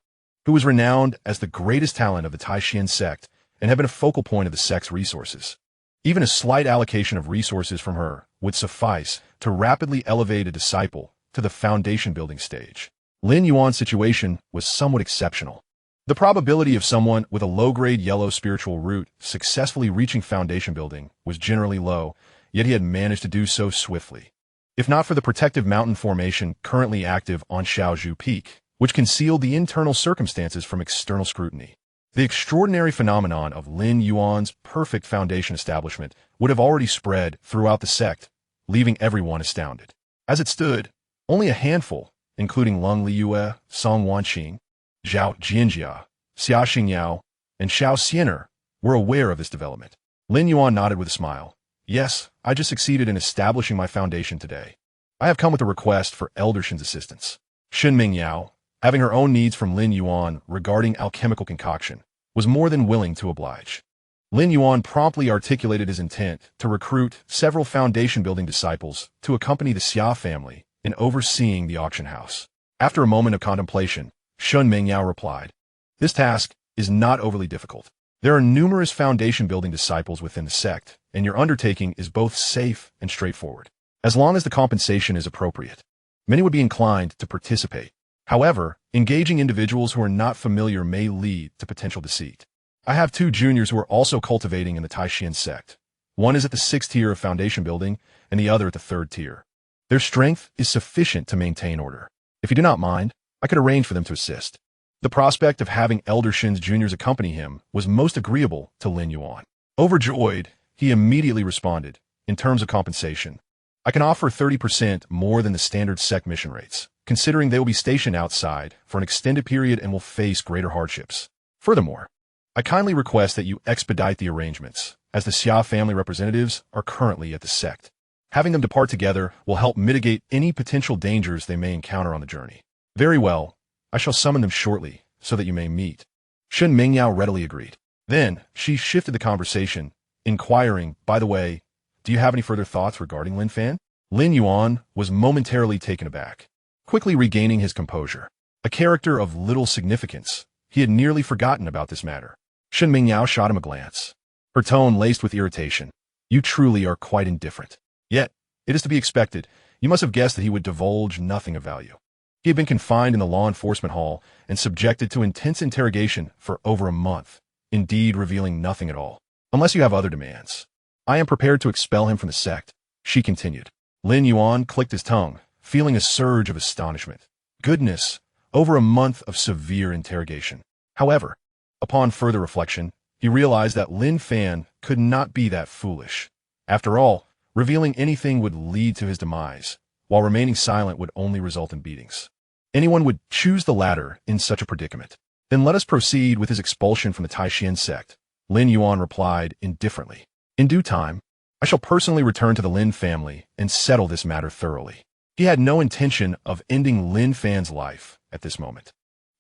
who was renowned as the greatest talent of the Tai Xuan Sect and had been a focal point of the sect's resources. Even a slight allocation of resources from her would suffice to rapidly elevate a disciple to the foundation-building stage. Lin Yuan's situation was somewhat exceptional. The probability of someone with a low-grade yellow spiritual root successfully reaching foundation building was generally low, yet he had managed to do so swiftly. If not for the protective mountain formation currently active on Shaozhu Peak, which concealed the internal circumstances from external scrutiny, the extraordinary phenomenon of Lin Yuan's perfect foundation establishment would have already spread throughout the sect, leaving everyone astounded. As it stood, only a handful, including Lin Yue, Song Wanqing, Zhao Jianjia, Xia Xingyao, and Xiao Xianer, were aware of this development. Lin Yuan nodded with a smile. "Yes, I just succeeded in establishing my foundation today. I have come with a request for Elder Shin's assistance." Shun Mingyao, having her own needs from Lin Yuan regarding alchemical concoction, was more than willing to oblige. Lin Yuan promptly articulated his intent to recruit several foundation-building disciples to accompany the Xia family in overseeing the auction house. After a moment of contemplation, Shun Mingyao replied, "This task is not overly difficult. There are numerous foundation-building disciples within the sect, and your undertaking is both safe and straightforward. As long as the compensation is appropriate, many would be inclined to participate. However, engaging individuals who are not familiar may lead to potential deceit. I have 2 juniors who are also cultivating in the Tai Xuan Sect. One is at the 6th tier of foundation building, and the other at the 3rd tier. Their strength is sufficient to maintain order. If you do not mind, I could arrange for them to assist." The prospect of having Elder Shin's juniors accompany him was most agreeable to Lin Yuan. Overjoyed, he immediately responded, "In terms of compensation, I can offer 30% more than the standard sect mission rates, considering they will be stationed outside for an extended period and will face greater hardships. Furthermore, I kindly request that you expedite the arrangements, as the Xia family representatives are currently at the sect. Having them depart together will help mitigate any potential dangers they may encounter on the journey." "Very well. I shall summon them shortly, so that you may meet." Shun Mingyao readily agreed. Then, she shifted the conversation, inquiring, "By the way, do you have any further thoughts regarding Lin Fan?" Lin Yuan was momentarily taken aback, quickly regaining his composure. A character of little significance, he had nearly forgotten about this matter. Shun Mingyao shot him a glance, her tone laced with irritation. "You truly are quite indifferent. Yet, it is to be expected, you must have guessed that he would divulge nothing of value. He had been confined in the law enforcement hall and subjected to intense interrogation for over a month, indeed revealing nothing at all. Unless you have other demands, I am prepared to expel him from the sect," she continued. Lin Yuan clicked his tongue, feeling a surge of astonishment. Goodness, over a month of severe interrogation. However, upon further reflection, he realized that Lin Fan could not be that foolish. After all, revealing anything would lead to his demise, while remaining silent would only result in beatings. Anyone would choose the latter in such a predicament. "Then let us proceed with his expulsion from the Tai Xuan Sect," Lin Yuan replied indifferently. "In due time, I shall personally return to the Lin family and settle this matter thoroughly." He had no intention of ending Lin Fan's life at this moment,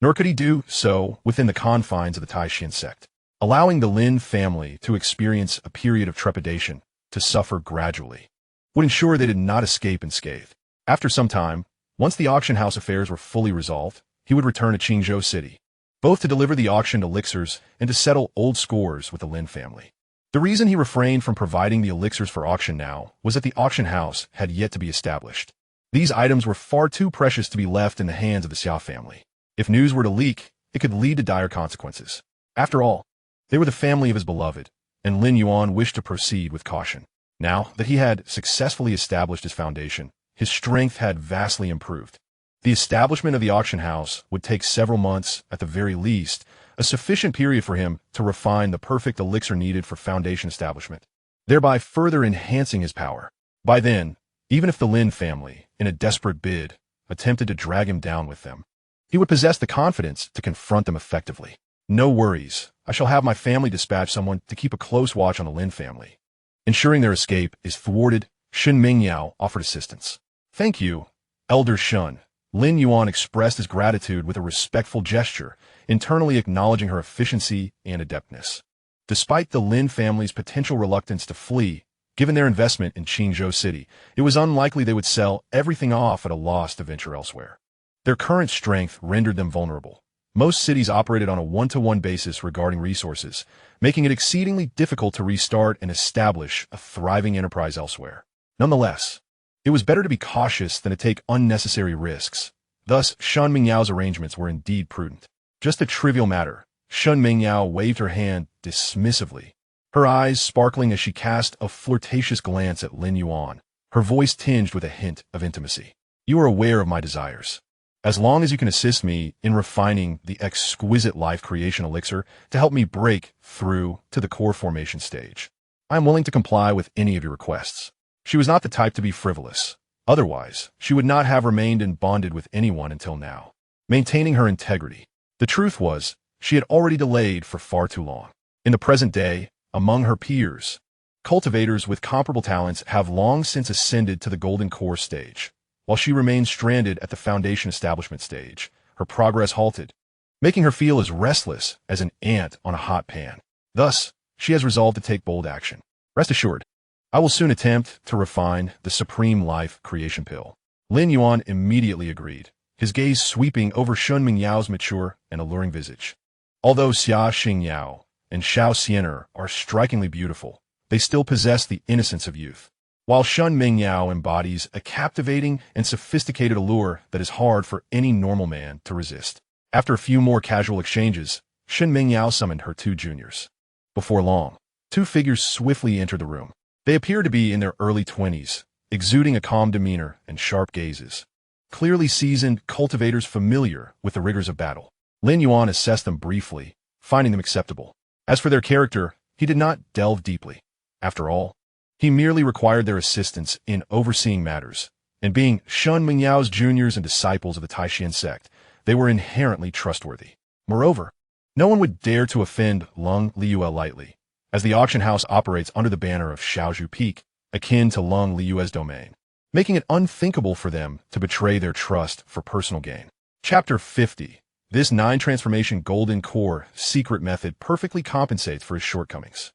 nor could he do so within the confines of the Tai Xuan Sect. Allowing the Lin family to experience a period of trepidation, to suffer gradually, would ensure they did not escape unscathed. After some time, once the auction house affairs were fully resolved, he would return to Qingzhou City, both to deliver the auctioned elixirs and to settle old scores with the Lin family. The reason he refrained from providing the elixirs for auction now was that the auction house had yet to be established. These items were far too precious to be left in the hands of the Xia family. If news were to leak, it could lead to dire consequences. After all, they were the family of his beloved, and Lin Yuan wished to proceed with caution. Now that he had successfully established his foundation, his strength had vastly improved. The establishment of the auction house would take several months, at the very least, a sufficient period for him to refine the perfect elixir needed for foundation establishment, thereby further enhancing his power. By then, even if the Lin family, in a desperate bid, attempted to drag him down with them, he would possess the confidence to confront them effectively. No worries, I shall have my family dispatch someone to keep a close watch on the Lin family. Ensuring their escape is thwarted, Shen Mingyao offered assistance. Thank you, Elder Shun. Lin Yuan expressed his gratitude with a respectful gesture, internally acknowledging her efficiency and adeptness. Despite the Lin family's potential reluctance to flee, given their investment in Qingzhou City, it was unlikely they would sell everything off at a loss to venture elsewhere. Their current strength rendered them vulnerable. Most cities operated on a one-to-one basis regarding resources, making it exceedingly difficult to restart and establish a thriving enterprise elsewhere. Nonetheless, it was better to be cautious than to take unnecessary risks. Thus, Shen Mingyao's arrangements were indeed prudent. Just a trivial matter, Shen Mingyao waved her hand dismissively, her eyes sparkling as she cast a flirtatious glance at Lin Yuan, her voice tinged with a hint of intimacy. You are aware of my desires. As long as you can assist me in refining the exquisite life creation elixir to help me break through to the core formation stage, I am willing to comply with any of your requests. She was not the type to be frivolous. Otherwise, she would not have remained and bonded with anyone until now, maintaining her integrity. The truth was, she had already delayed for far too long. In the present day, among her peers, cultivators with comparable talents have long since ascended to the golden core stage, while she remained stranded at the foundation establishment stage, her progress halted, making her feel as restless as an ant on a hot pan. Thus, she has resolved to take bold action. Rest assured, I will soon attempt to refine the supreme life creation pill. Lin Yuan immediately agreed, his gaze sweeping over Shen Mingyao's mature and alluring visage. Although Xia Xingyao and Xiao Xianer are strikingly beautiful, they still possess the innocence of youth. While Shen Mingyao embodies a captivating and sophisticated allure that is hard for any normal man to resist. After a few more casual exchanges, Shen Mingyao summoned her two juniors. Before long, two figures swiftly entered the room. They appeared to be in their early 20s, exuding a calm demeanor and sharp gazes. Clearly seasoned cultivators familiar with the rigors of battle. Lin Yuan assessed them briefly, finding them acceptable. As for their character, he did not delve deeply. After all, he merely required their assistance in overseeing matters, and being Shen Mingyao's juniors and disciples of the Tai Xuan Sect, they were inherently trustworthy. Moreover, no one would dare to offend Lung Liyue lightly, as the auction house operates under the banner of Xiaozhu Peak, akin to Lung Liyue's domain, making it unthinkable for them to betray their trust for personal gain. Chapter 50. This 9-transformation golden core secret method perfectly compensates for his shortcomings.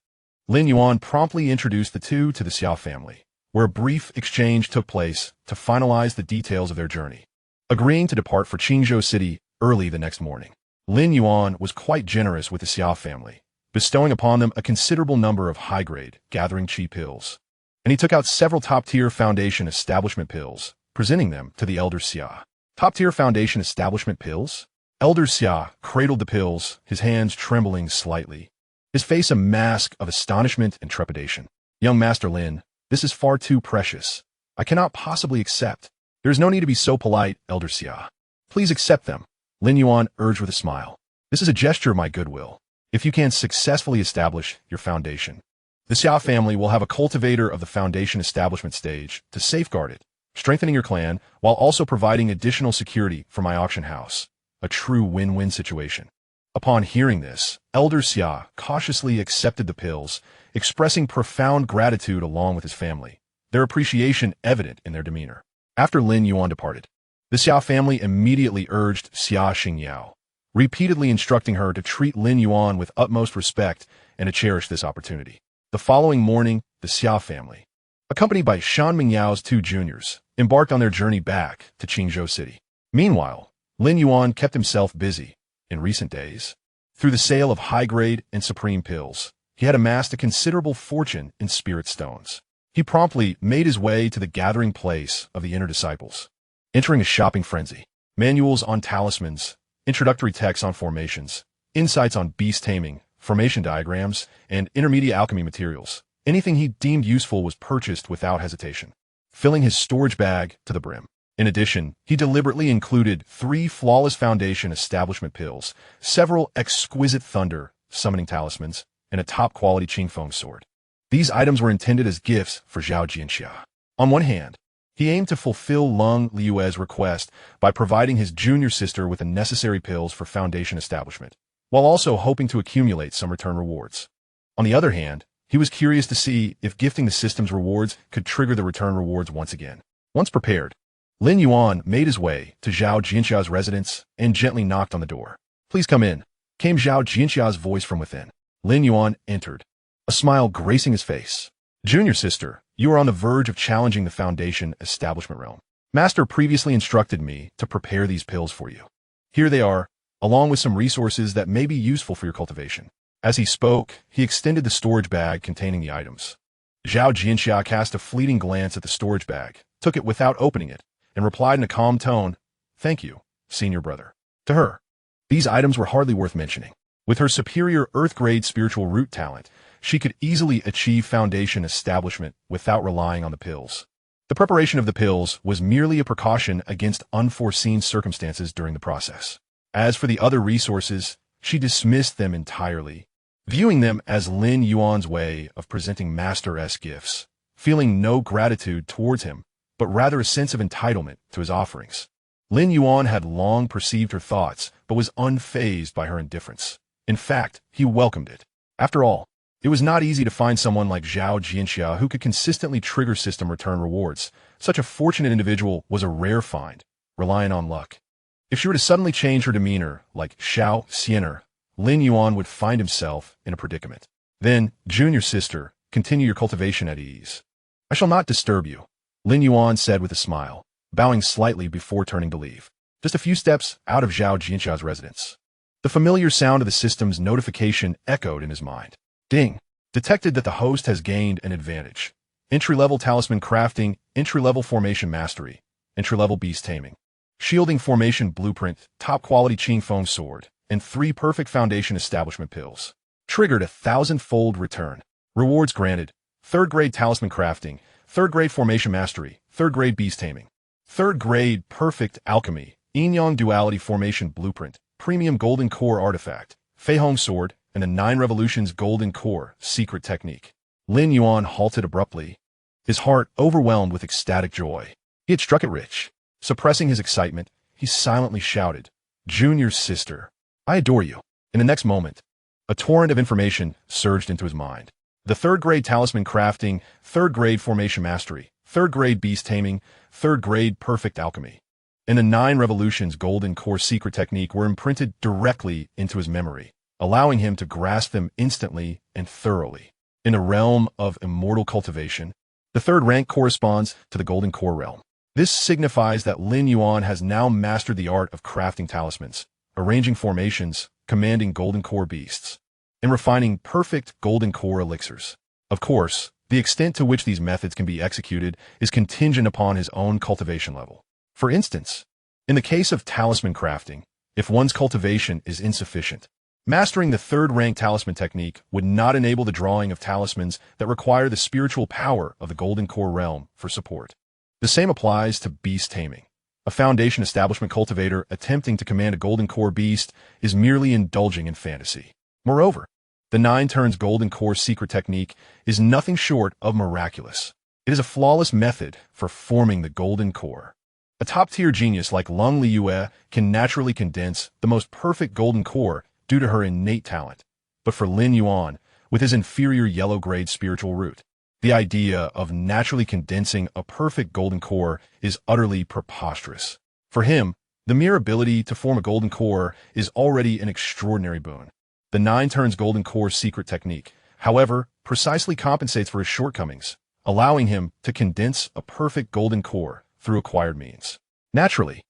Lin Yuan promptly introduced the two to the Xiao family, where a brief exchange took place to finalize the details of their journey. Agreeing to depart for Qingzhou City early the next morning, Lin Yuan was quite generous with the Xiao family, bestowing upon them a considerable number of high-grade gathering chi pills, and he took out several top-tier foundation establishment pills, presenting them to the Elder Xia. Top-tier foundation establishment pills? Elder Xia cradled the pills, his hands trembling slightly, his face a mask of astonishment and trepidation. Young Master Lin, this is far too precious. I cannot possibly accept. There is no need to be so polite, Elder Xia. Please accept them, Lin Yuan urged with a smile. This is a gesture of my goodwill. If you can successfully establish your foundation, the Xia family will have a cultivator of the foundation establishment stage to safeguard it, strengthening your clan while also providing additional security for my auction house. A true win-win situation. Upon hearing this, Elder Xia cautiously accepted the pills, expressing profound gratitude along with his family, their appreciation evident in their demeanor. After Lin Yuan departed, the Xia family immediately urged Xia Xingyao, repeatedly instructing her to treat Lin Yuan with utmost respect and to cherish this opportunity. The following morning, the Xia family, accompanied by Shen Mingyao's two juniors, embarked on their journey back to Qingzhou City. Meanwhile, Lin Yuan kept himself busy. In recent days, through the sale of high-grade and supreme pills, he had amassed a considerable fortune in spirit stones. He promptly made his way to the gathering place of the inner disciples. Entering a shopping frenzy, manuals on talismans, introductory texts on formations, insights on beast taming, formation diagrams, and intermediate alchemy materials. Anything he deemed useful was purchased without hesitation, filling his storage bag to the brim. In addition, he deliberately included 3 flawless foundation establishment pills, several exquisite thunder summoning talismans, and a top-quality Xianxuan sword. These items were intended as gifts for Xianxia. On one hand, he aimed to fulfill Lin Yuan's request by providing his junior sister with the necessary pills for foundation establishment, while also hoping to accumulate some return rewards. On the other hand, he was curious to see if gifting the system's rewards could trigger the return rewards once again. Once prepared, Lin Yuan made his way to Zhao Jianxia's residence and gently knocked on the door. "Please come in," came Zhao Jianxia's voice from within. Lin Yuan entered, a smile gracing his face. "Junior sister, you are on the verge of challenging the foundation establishment realm. Master previously instructed me to prepare these pills for you. Here they are, along with some resources that may be useful for your cultivation." As he spoke, he extended the storage bag containing the items. Zhao Jianxia cast a fleeting glance at the storage bag, took it without opening it, and replied in a calm tone, "Thank you, senior brother." To her, these items were hardly worth mentioning. With her superior Earth-grade spiritual root talent, she could easily achieve foundation establishment without relying on the pills. The preparation of the pills was merely a precaution against unforeseen circumstances during the process. As for the other resources, she dismissed them entirely, viewing them as Lin Yuan's way of presenting master-esque gifts, feeling no gratitude towards him, but rather a sense of entitlement to his offerings. Lin Yuan had long perceived her thoughts, but was unfazed by her indifference. In fact, he welcomed it. After all, it was not easy to find someone like Zhao Jianxia who could consistently trigger system return rewards. Such a fortunate individual was a rare find, relying on luck. If she were to suddenly change her demeanor, like Xianxia, Lin Yuan would find himself in a predicament. "Then, junior sister, continue your cultivation at ease. I shall not disturb you," Lin Yuan said with a smile, bowing slightly before turning to leave. Just a few steps out of Zhao Jianxia's residence, the familiar sound of the system's notification echoed in his mind. Ding! Detected that the host has gained an advantage. Entry-level talisman crafting, entry-level formation mastery, entry-level beast taming, shielding formation blueprint, top-quality Xianxuan sword, and 3 perfect foundation establishment pills. Triggered a 1,000-fold return. Rewards granted: 3rd-grade talisman crafting, 3rd-grade formation mastery, 3rd-grade beast taming, 3rd-grade perfect alchemy, yin-yang duality formation blueprint, premium golden core artifact, Fei Hong sword, and the 9 revolutions golden core secret technique. Lin Yuan halted abruptly, his heart overwhelmed with ecstatic joy. He had struck it rich. Suppressing his excitement, he silently shouted, "Junior sister, I adore you." In the next moment, a torrent of information surged into his mind. The 3rd-grade talisman crafting, 3rd-grade formation mastery, 3rd-grade beast taming, 3rd-grade perfect alchemy, and the 9 revolutions golden core secret technique were imprinted directly into his memory, allowing him to grasp them instantly and thoroughly. In the realm of immortal cultivation, the 3rd rank corresponds to the golden core realm. This signifies that Lin Yuan has now mastered the art of crafting talismans, arranging formations, commanding golden core beasts, and refining perfect golden core elixirs. Of course, the extent to which these methods can be executed is contingent upon his own cultivation level. For instance, in the case of talisman crafting, if one's cultivation is insufficient, mastering the 3rd-rank talisman technique would not enable the drawing of talismans that require the spiritual power of the golden core realm for support. The same applies to beast taming. A foundation establishment cultivator attempting to command a golden core beast is merely indulging in fantasy. Moreover, the 9 turns golden core secret technique is nothing short of miraculous. It is a flawless method for forming the golden core. A top-tier genius like Lin Yuan can naturally condense the most perfect golden core due to her innate talent. But for Lin Yuan, with his inferior yellow-grade spiritual root, the idea of naturally condensing a perfect golden core is utterly preposterous. For him, the mere ability to form a golden core is already an extraordinary boon. The 9 turns golden core secret technique, however, precisely compensates for his shortcomings, allowing him to condense a perfect golden core through acquired means. Naturally,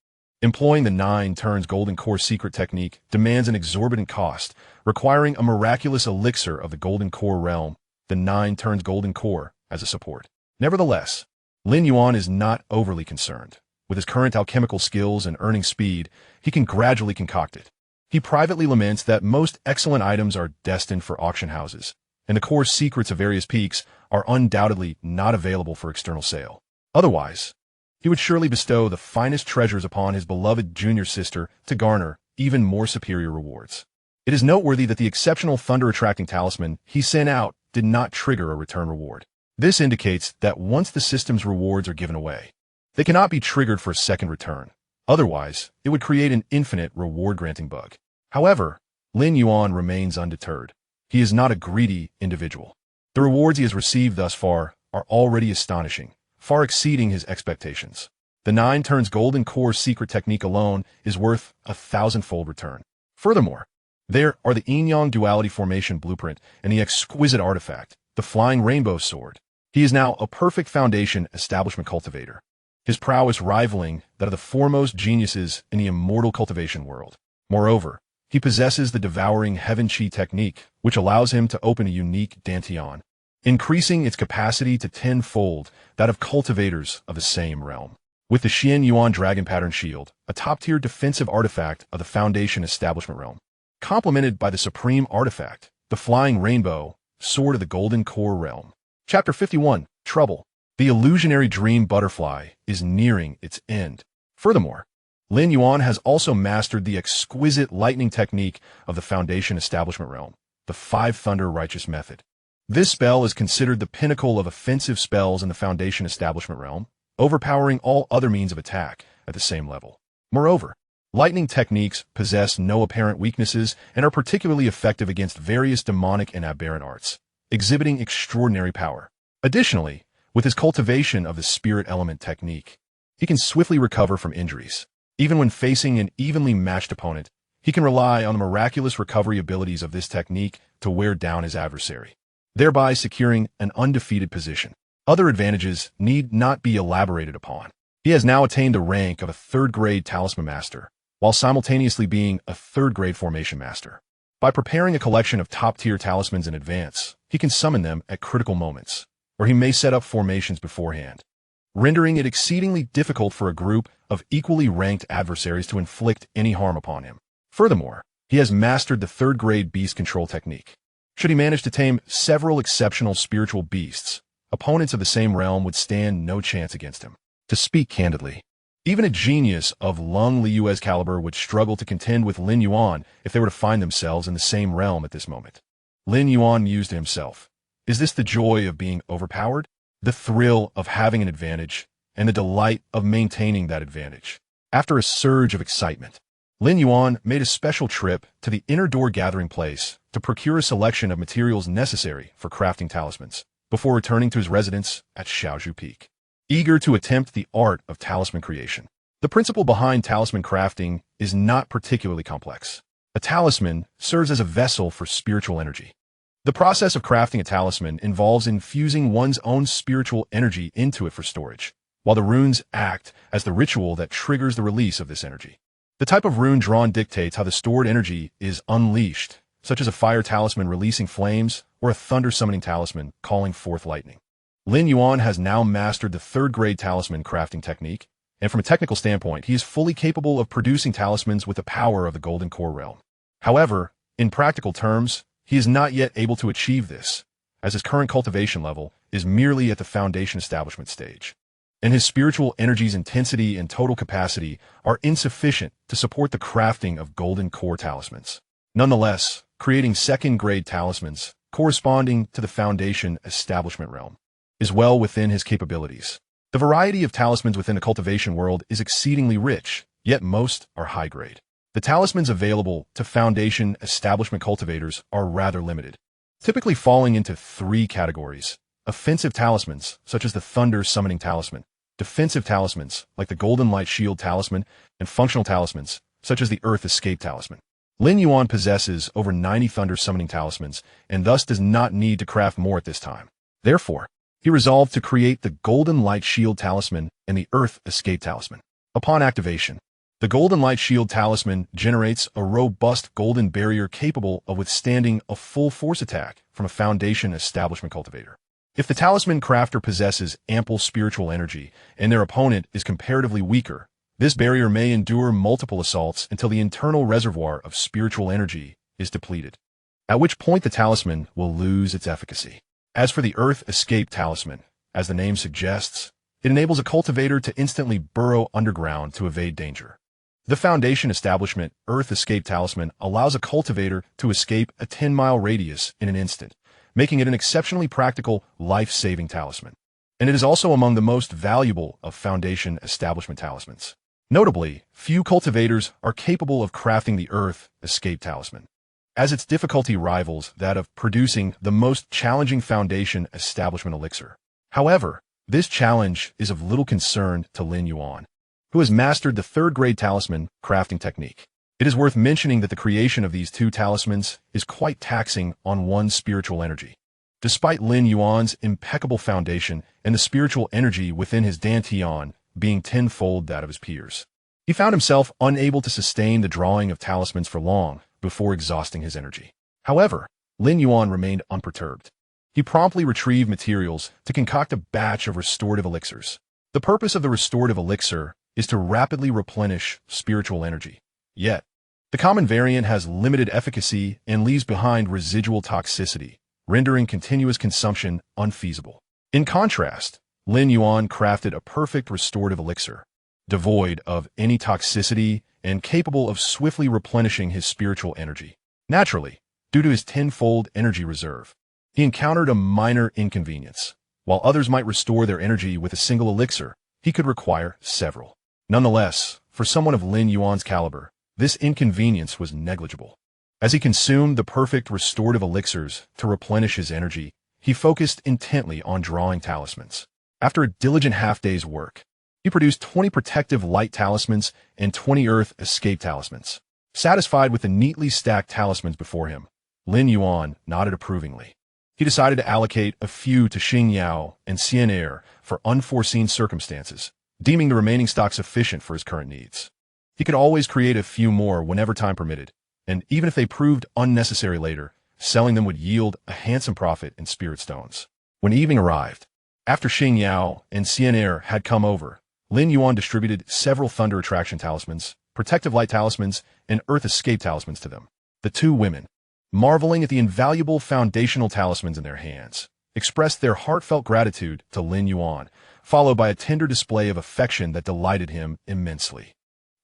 employing the 9 turns golden core secret technique demands an exorbitant cost, requiring a miraculous elixir of the golden core realm, the 9 turns golden core, as a support. Nevertheless, Lin Yuan is not overly concerned. With his current alchemical skills and earning speed, he can gradually concoct it. He privately laments that most excellent items are destined for auction houses, and the core secrets of various peaks are undoubtedly not available for external sale. Otherwise, he would surely bestow the finest treasures upon his beloved junior sister to garner even more superior rewards. It is noteworthy that the exceptional thunder-attracting talisman he sent out did not trigger a return reward. This indicates that once the system's rewards are given away, they cannot be triggered for a second return. Otherwise, it would create an infinite reward-granting bug. However, Lin Yuan remains undeterred. He is not a greedy individual. The rewards he has received thus far are already astonishing, far exceeding his expectations. The 9 turns golden core secret technique alone is worth 1,000-fold return. Furthermore, there are the yin-yang duality formation blueprint and the exquisite artifact, the flying rainbow sword. He is now a perfect foundation establishment cultivator, his prowess rivaling that of the foremost geniuses in the immortal cultivation world. Moreover, he possesses the devouring heaven chi technique, which allows him to open a unique dantian, increasing its capacity to 10-fold that of cultivators of the same realm. With the Xianxia dragon pattern shield, a top-tier defensive artifact of the foundation establishment realm, complemented by the supreme artifact, the flying rainbow sword of the golden core realm. Chapter 51, Trouble. The illusionary dream butterfly is nearing its end. Furthermore, Lin Yuan has also mastered the exquisite lightning technique of the foundation establishment realm, the 5 thunder righteous method. This spell is considered the pinnacle of offensive spells in the foundation establishment realm, overpowering all other means of attack at the same level. Moreover, lightning techniques possess no apparent weaknesses and are particularly effective against various demonic and aberrant arts, exhibiting extraordinary power. Additionally, with his cultivation of the spirit element technique, he can swiftly recover from injuries. Even when facing an evenly matched opponent, he can rely on the miraculous recovery abilities of this technique to wear down his adversary, thereby securing an undefeated position. Other advantages need not be elaborated upon. He has now attained the rank of a 3rd-grade talisman master, while simultaneously being a 3rd-grade formation master. By preparing a collection of top-tier talismans in advance, he can summon them at critical moments, or he may set up formations beforehand, rendering it exceedingly difficult for a group of equally ranked adversaries to inflict any harm upon him. Furthermore, he has mastered the 3rd-grade beast control technique. Should he manage to tame several exceptional spiritual beasts, opponents of the same realm would stand no chance against him. To speak candidly, even a genius of Lung Liu's caliber would struggle to contend with Lin Yuan if they were to find themselves in the same realm at this moment. Lin Yuan mused to himself, is this the joy of being overpowered? The thrill of having an advantage, and the delight of maintaining that advantage. After a surge of excitement, Lin Yuan made a special trip to the inner door gathering place to procure a selection of materials necessary for crafting talismans, before returning to his residence at Xiaozhu Peak. Eager to attempt the art of talisman creation. The principle behind talisman crafting is not particularly complex. A talisman serves as a vessel for spiritual energy. The process of crafting a talisman involves infusing one's own spiritual energy into it for storage, while the runes act as the ritual that triggers the release of this energy. The type of rune drawn dictates how the stored energy is unleashed, such as a fire talisman releasing flames or a thunder summoning talisman calling forth lightning. Lin Yuan has now mastered the 3rd-grade talisman crafting technique, and from a technical standpoint, he is fully capable of producing talismans with the power of the golden core realm. However, in practical terms, he is not yet able to achieve this, as his current cultivation level is merely at the foundation establishment stage, and his spiritual energy's intensity and total capacity are insufficient to support the crafting of golden core talismans. Nonetheless, creating 2nd-grade talismans corresponding to the foundation establishment realm is well within his capabilities. The variety of talismans within the cultivation world is exceedingly rich, yet most are high-grade. The talismans available to foundation establishment cultivators are rather limited, typically falling into 3 categories: offensive talismans, such as the Thunder Summoning Talisman, defensive talismans, like the Golden Light Shield Talisman, and functional talismans, such as the Earth Escape Talisman. Lin Yuan possesses over 90 Thunder Summoning Talismans, and thus does not need to craft more at this time. Therefore, he resolved to create the Golden Light Shield Talisman and the Earth Escape Talisman. Upon activation, the Golden Light Shield Talisman generates a robust golden barrier capable of withstanding a full force attack from a foundation establishment cultivator. If the talisman crafter possesses ample spiritual energy and their opponent is comparatively weaker, this barrier may endure multiple assaults until the internal reservoir of spiritual energy is depleted, at which point the talisman will lose its efficacy. As for the Earth Escape Talisman, as the name suggests, it enables a cultivator to instantly burrow underground to evade danger. The Foundation Establishment Earth Escape Talisman allows a cultivator to escape a 10-mile radius in an instant, making it an exceptionally practical, life-saving talisman. And it is also among the most valuable of Foundation Establishment talismans. Notably, few cultivators are capable of crafting the Earth Escape Talisman, as its difficulty rivals that of producing the most challenging Foundation Establishment elixir. However, this challenge is of little concern to Lin Yuan, who has mastered the third-grade talisman crafting technique. It is worth mentioning that the creation of these two talismans is quite taxing on one's spiritual energy. Despite Lin Yuan's impeccable foundation and the spiritual energy within his dantian being tenfold that of his peers, he found himself unable to sustain the drawing of talismans for long before exhausting his energy. However, Lin Yuan remained unperturbed. He promptly retrieved materials to concoct a batch of restorative elixirs. The purpose of the restorative elixir is to rapidly replenish spiritual energy. Yet, the common variant has limited efficacy and leaves behind residual toxicity, rendering continuous consumption unfeasible. In contrast, Lin Yuan crafted a perfect restorative elixir, devoid of any toxicity and capable of swiftly replenishing his spiritual energy. Naturally, due to his tenfold energy reserve, he encountered a minor inconvenience. While others might restore their energy with a single elixir, he could require several. Nonetheless, for someone of Lin Yuan's caliber, this inconvenience was negligible. As he consumed the perfect restorative elixirs to replenish his energy, he focused intently on drawing talismans. After a diligent half-day's work, he produced 20 protective light talismans and 20 earth escape talismans. Satisfied with the neatly stacked talismans before him, Lin Yuan nodded approvingly. He decided to allocate a few to Xianxia and Xianxia for unforeseen circumstances, deeming the remaining stock sufficient for his current needs. He could always create a few more whenever time permitted, and even if they proved unnecessary later, selling them would yield a handsome profit in spirit stones. When evening arrived, after Xianxia and Xianxia had come over, Lin Yuan distributed several thunder attraction talismans, protective light talismans, and earth escape talismans to them. The two women, marveling at the invaluable foundational talismans in their hands, expressed their heartfelt gratitude to Lin Yuan, followed by a tender display of affection that delighted him immensely.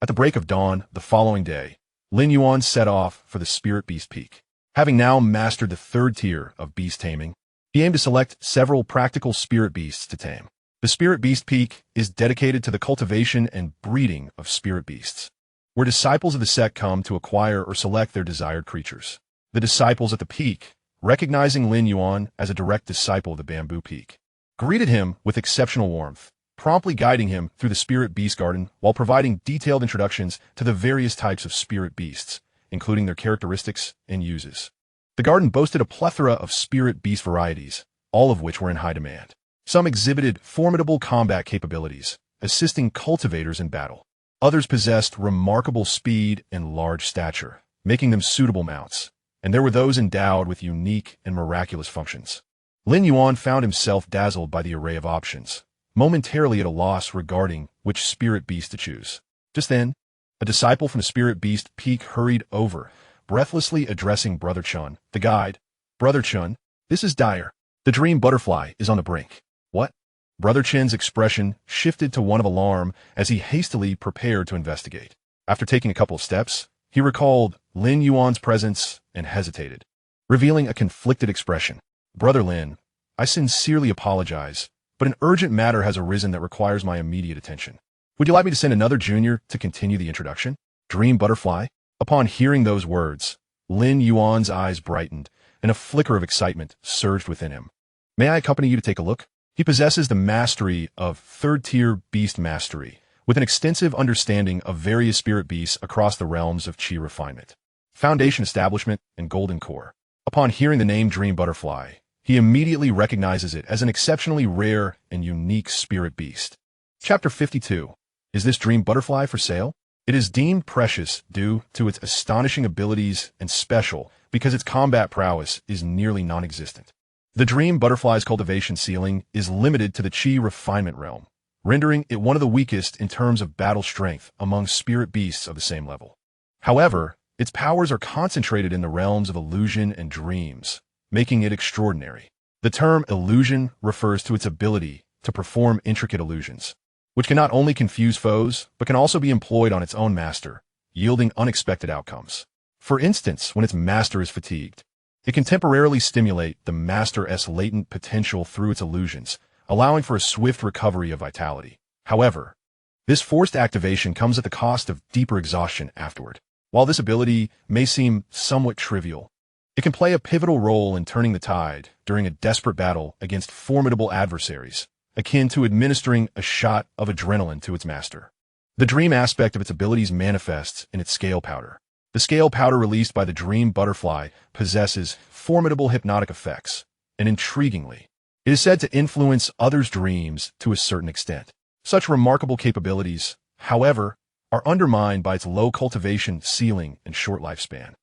At the break of dawn the following day, Lin Yuan set off for the Spirit Beast Peak. Having now mastered the third tier of beast taming, he aimed to select several practical spirit beasts to tame. The Spirit Beast Peak is dedicated to the cultivation and breeding of spirit beasts, where disciples of the sect come to acquire or select their desired creatures. The disciples at the peak, recognizing Lin Yuan as a direct disciple of the Bamboo Peak, greeted him with exceptional warmth, promptly guiding him through the Spirit Beast Garden while providing detailed introductions to the various types of spirit beasts, including their characteristics and uses. The garden boasted a plethora of spirit beast varieties, all of which were in high demand. Some exhibited formidable combat capabilities, assisting cultivators in battle. Others possessed remarkable speed and large stature, making them suitable mounts. And there were those endowed with unique and miraculous functions. Lin Yuan found himself dazzled by the array of options, momentarily at a loss regarding which spirit beast to choose. Just then, a disciple from the Spirit Beast Peak hurried over, breathlessly addressing Brother Chun, the guide. "Brother Chun, this is dire. The dream butterfly is on the brink." "What?" Brother Chen's expression shifted to one of alarm as he hastily prepared to investigate. After taking a couple of steps, he recalled Lin Yuan's presence and hesitated, revealing a conflicted expression. "Brother Lin, I sincerely apologize, but an urgent matter has arisen that requires my immediate attention. Would you like me to send another junior to continue the introduction?" Dream butterfly? Upon hearing those words, Lin Yuan's eyes brightened, and a flicker of excitement surged within him. "May I accompany you to take a look?" He possesses the mastery of third-tier beast mastery, with an extensive understanding of various spirit beasts across the realms of Qi refinement, Foundation Establishment, and Golden Core. Upon hearing the name Dream Butterfly, he immediately recognizes it as an exceptionally rare and unique spirit beast. Chapter 52. Is this Dream Butterfly for sale? It is deemed precious due to its astonishing abilities and special because its combat prowess is nearly non-existent. The dream butterfly's cultivation ceiling is limited to the Qi refinement realm, rendering it one of the weakest in terms of battle strength among spirit beasts of the same level. However, its powers are concentrated in the realms of illusion and dreams, making it extraordinary. The term illusion refers to its ability to perform intricate illusions, which can not only confuse foes, but can also be employed on its own master, yielding unexpected outcomes. For instance, when its master is fatigued, it can temporarily stimulate the master's latent potential through its illusions, allowing for a swift recovery of vitality. However, this forced activation comes at the cost of deeper exhaustion afterward. While this ability may seem somewhat trivial, it can play a pivotal role in turning the tide during a desperate battle against formidable adversaries, akin to administering a shot of adrenaline to its master. The dream aspect of its abilities manifests in its scale powder. The scale powder released by the dream butterfly possesses formidable hypnotic effects, and intriguingly, it is said to influence others' dreams to a certain extent. Such remarkable capabilities, however, are undermined by its low cultivation ceiling and short lifespan,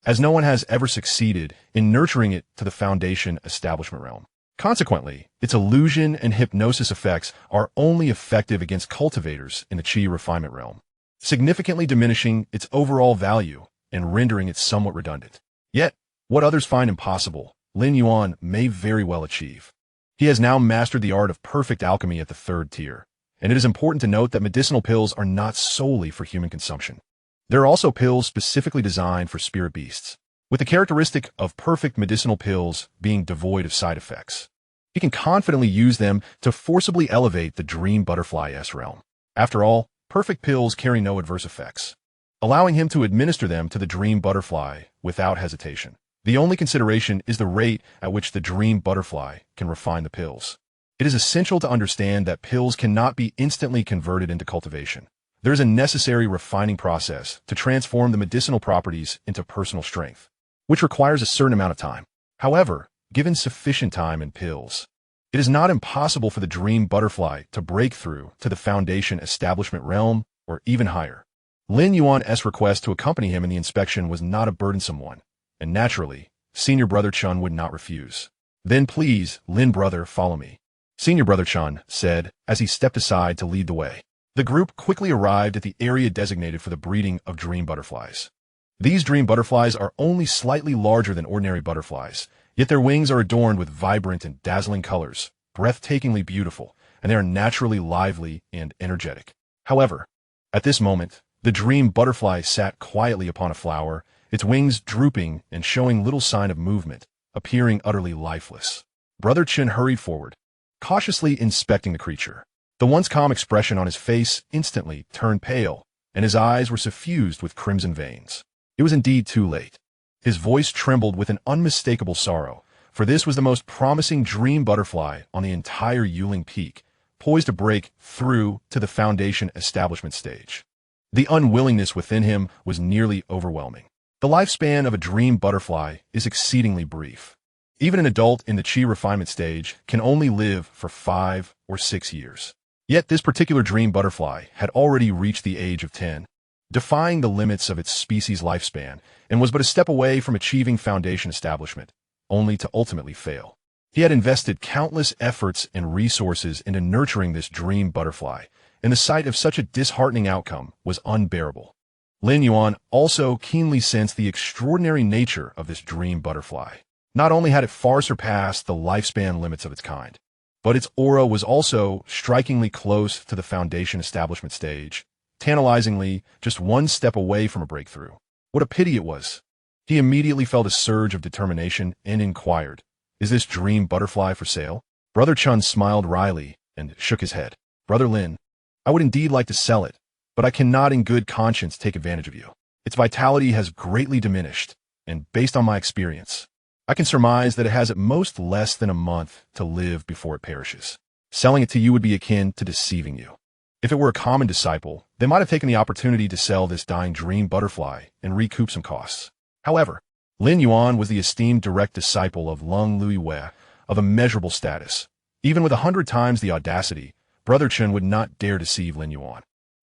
as no one has ever succeeded in nurturing it to the foundation establishment realm. Consequently, its illusion and hypnosis effects are only effective against cultivators in the Qi refinement realm, significantly diminishing its overall value and rendering it somewhat redundant. Yet, what others find impossible, Lin Yuan may very well achieve. He has now mastered the art of perfect alchemy at the 3rd tier, and it is important to note that medicinal pills are not solely for human consumption. There are also pills specifically designed for spirit beasts, with the characteristic of perfect medicinal pills being devoid of side effects. He can confidently use them to forcibly elevate the dream butterfly's realm. After all, perfect pills carry no adverse effects, allowing him to administer them to the dream butterfly without hesitation. The only consideration is the rate at which the dream butterfly can refine the pills. It is essential to understand that pills cannot be instantly converted into cultivation. There is a necessary refining process to transform the medicinal properties into personal strength, which requires a certain amount of time. However, given sufficient time and pills, it is not impossible for the dream butterfly to break through to the foundation establishment realm or even higher. Lin Yuan's request to accompany him in the inspection was not a burdensome one, and naturally, Senior Brother Chun would not refuse. Then please, Lin Brother, follow me, Senior Brother Chun said as he stepped aside to lead the way. The group quickly arrived at the area designated for the breeding of dream butterflies. These dream butterflies are only slightly larger than ordinary butterflies, yet their wings are adorned with vibrant and dazzling colors, breathtakingly beautiful, and they are naturally lively and energetic. However, at this moment, the dream butterfly sat quietly upon a flower, its wings drooping and showing little sign of movement, appearing utterly lifeless. Brother Chin hurried forward, cautiously inspecting the creature. The once calm expression on his face instantly turned pale, and his eyes were suffused with crimson veins. It was indeed too late. His voice trembled with an unmistakable sorrow, for this was the most promising dream butterfly on the entire Yuling Peak, poised to break through to the foundation establishment stage. The unwillingness within him was nearly overwhelming. The lifespan of a dream butterfly is exceedingly brief. Even an adult in the Qi refinement stage can only live for 5 or 6 years. Yet this particular dream butterfly had already reached the age of 10, defying the limits of its species' lifespan, and was but a step away from achieving foundation establishment, only to ultimately fail. He had invested countless efforts and resources into nurturing this dream butterfly, and the sight of such a disheartening outcome was unbearable. Lin Yuan also keenly sensed the extraordinary nature of this dream butterfly. Not only had it far surpassed the lifespan limits of its kind, but its aura was also strikingly close to the foundation establishment stage, tantalizingly just one step away from a breakthrough. What a pity it was. He immediately felt a surge of determination and inquired, "Is this dream butterfly for sale?" Brother Chun smiled wryly and shook his head. "Brother Lin, I would indeed like to sell it, but I cannot in good conscience take advantage of you. Its vitality has greatly diminished, and based on my experience, I can surmise that it has at most less than a month to live before it perishes. Selling it to you would be akin to deceiving you. If it were a common disciple, they might have taken the opportunity to sell this dying dream butterfly and recoup some costs. However, Lin Yuan was the esteemed direct disciple of Lung Luiwei, of immeasurable status. Even with 100 times the audacity, Brother Chen would not dare deceive Lin Yuan.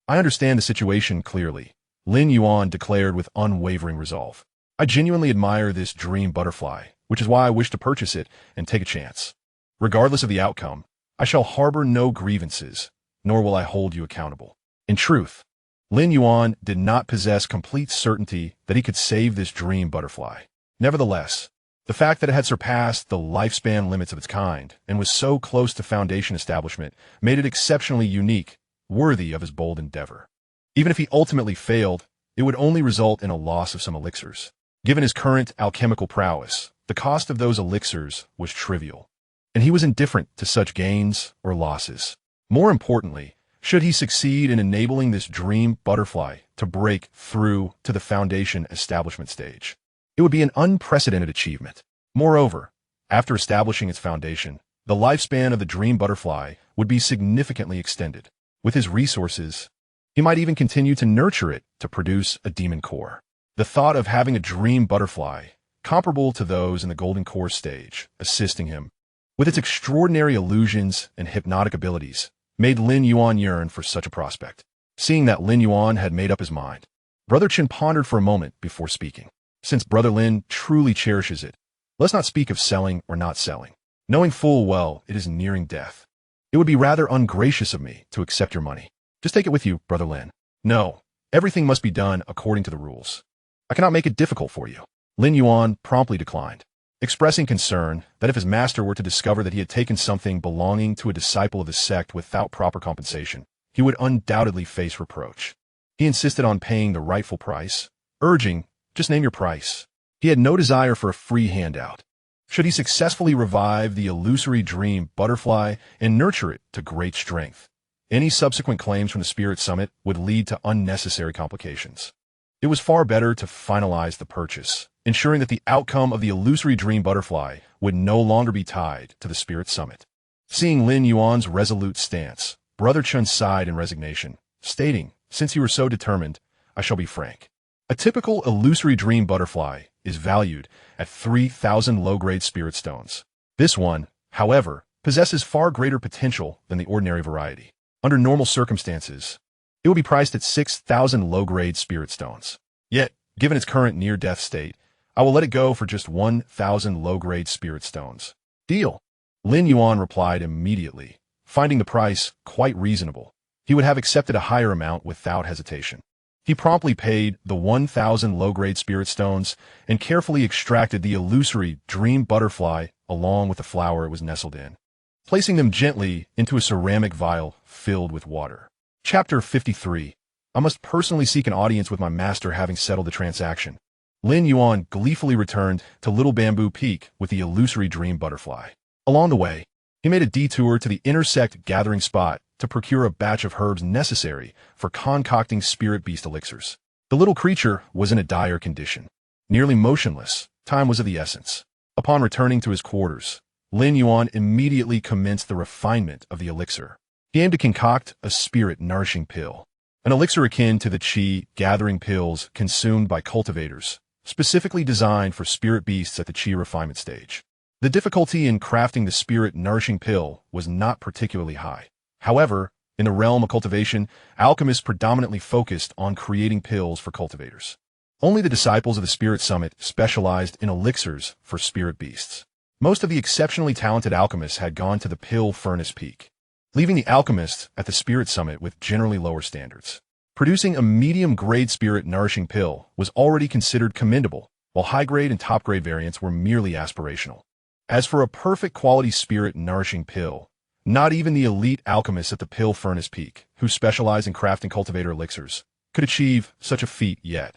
"I understand the situation clearly," Lin Yuan declared with unwavering resolve. "I genuinely admire this dream butterfly, which is why I wish to purchase it and take a chance. Regardless of the outcome, I shall harbor no grievances, nor will I hold you accountable. In truth, Lin Yuan did not possess complete certainty that he could save this dream butterfly. Nevertheless, the fact that it had surpassed the lifespan limits of its kind and was so close to Foundation establishment made it exceptionally unique, worthy of his bold endeavor. Even if he ultimately failed, it would only result in a loss of some elixirs. Given his current alchemical prowess, the cost of those elixirs was trivial, and he was indifferent to such gains or losses. More importantly, should he succeed in enabling this dream butterfly to break through to the Foundation establishment stage, it would be an unprecedented achievement. Moreover, after establishing its foundation, the lifespan of the dream butterfly would be significantly extended. With his resources, he might even continue to nurture it to produce a demon core. The thought of having a dream butterfly, comparable to those in the golden core stage, assisting him, with its extraordinary illusions and hypnotic abilities, made Lin Yuan yearn for such a prospect. Seeing that Lin Yuan had made up his mind, Brother Chen pondered for a moment before speaking. Since Brother Lin truly cherishes it, let's not speak of selling or not selling, knowing full well it is nearing death. It would be rather ungracious of me to accept your money. Just take it with you, Brother Lin. No, everything must be done according to the rules. I cannot make it difficult for you. Lin Yuan promptly declined, expressing concern that if his master were to discover that he had taken something belonging to a disciple of his sect without proper compensation, he would undoubtedly face reproach. He insisted on paying the rightful price, urging, just name your price. He had no desire for a free handout. Should he successfully revive the illusory dream butterfly and nurture it to great strength, any subsequent claims from the Spirit Summit would lead to unnecessary complications. It was far better to finalize the purchase, ensuring that the outcome of the illusory dream butterfly would no longer be tied to the Spirit Summit. Seeing Lin Yuan's resolute stance, Brother Chen sighed in resignation, stating, since you were so determined, I shall be frank. A typical illusory dream butterfly is valued at 3,000 low-grade spirit stones. This one, however, possesses far greater potential than the ordinary variety. Under normal circumstances, it will be priced at 6,000 low-grade spirit stones. Yet, given its current near-death state, I will let it go for just 1,000 low-grade spirit stones. Deal. Lin Yuan replied immediately, finding the price quite reasonable. He would have accepted a higher amount without hesitation. He promptly paid the 1,000 low-grade spirit stones and carefully extracted the illusory dream butterfly along with the flower it was nestled in, placing them gently into a ceramic vial filled with water. Chapter 53. I must personally seek an audience with my master having settled the transaction. Lin Yuan gleefully returned to Little Bamboo Peak with the illusory dream butterfly. Along the way, he made a detour to the inner sect gathering spot to procure a batch of herbs necessary for concocting spirit beast elixirs. The little creature was in a dire condition. Nearly motionless, time was of the essence. Upon returning to his quarters, Lin Yuan immediately commenced the refinement of the elixir. He aimed to concoct a spirit-nourishing pill, an elixir akin to the qi-gathering pills consumed by cultivators, specifically designed for spirit beasts at the qi refinement stage. The difficulty in crafting the spirit-nourishing pill was not particularly high. However, in the realm of cultivation, alchemists predominantly focused on creating pills for cultivators. Only the disciples of the Spirit Summit specialized in elixirs for spirit beasts. Most of the exceptionally talented alchemists had gone to the pill furnace peak, leaving the alchemists at the Spirit Summit with generally lower standards. Producing a medium-grade spirit-nourishing pill was already considered commendable, while high-grade and top-grade variants were merely aspirational. As for a perfect quality spirit-nourishing pill, not even the elite alchemists at the pill furnace peak, who specialize in crafting cultivator elixirs, could achieve such a feat yet.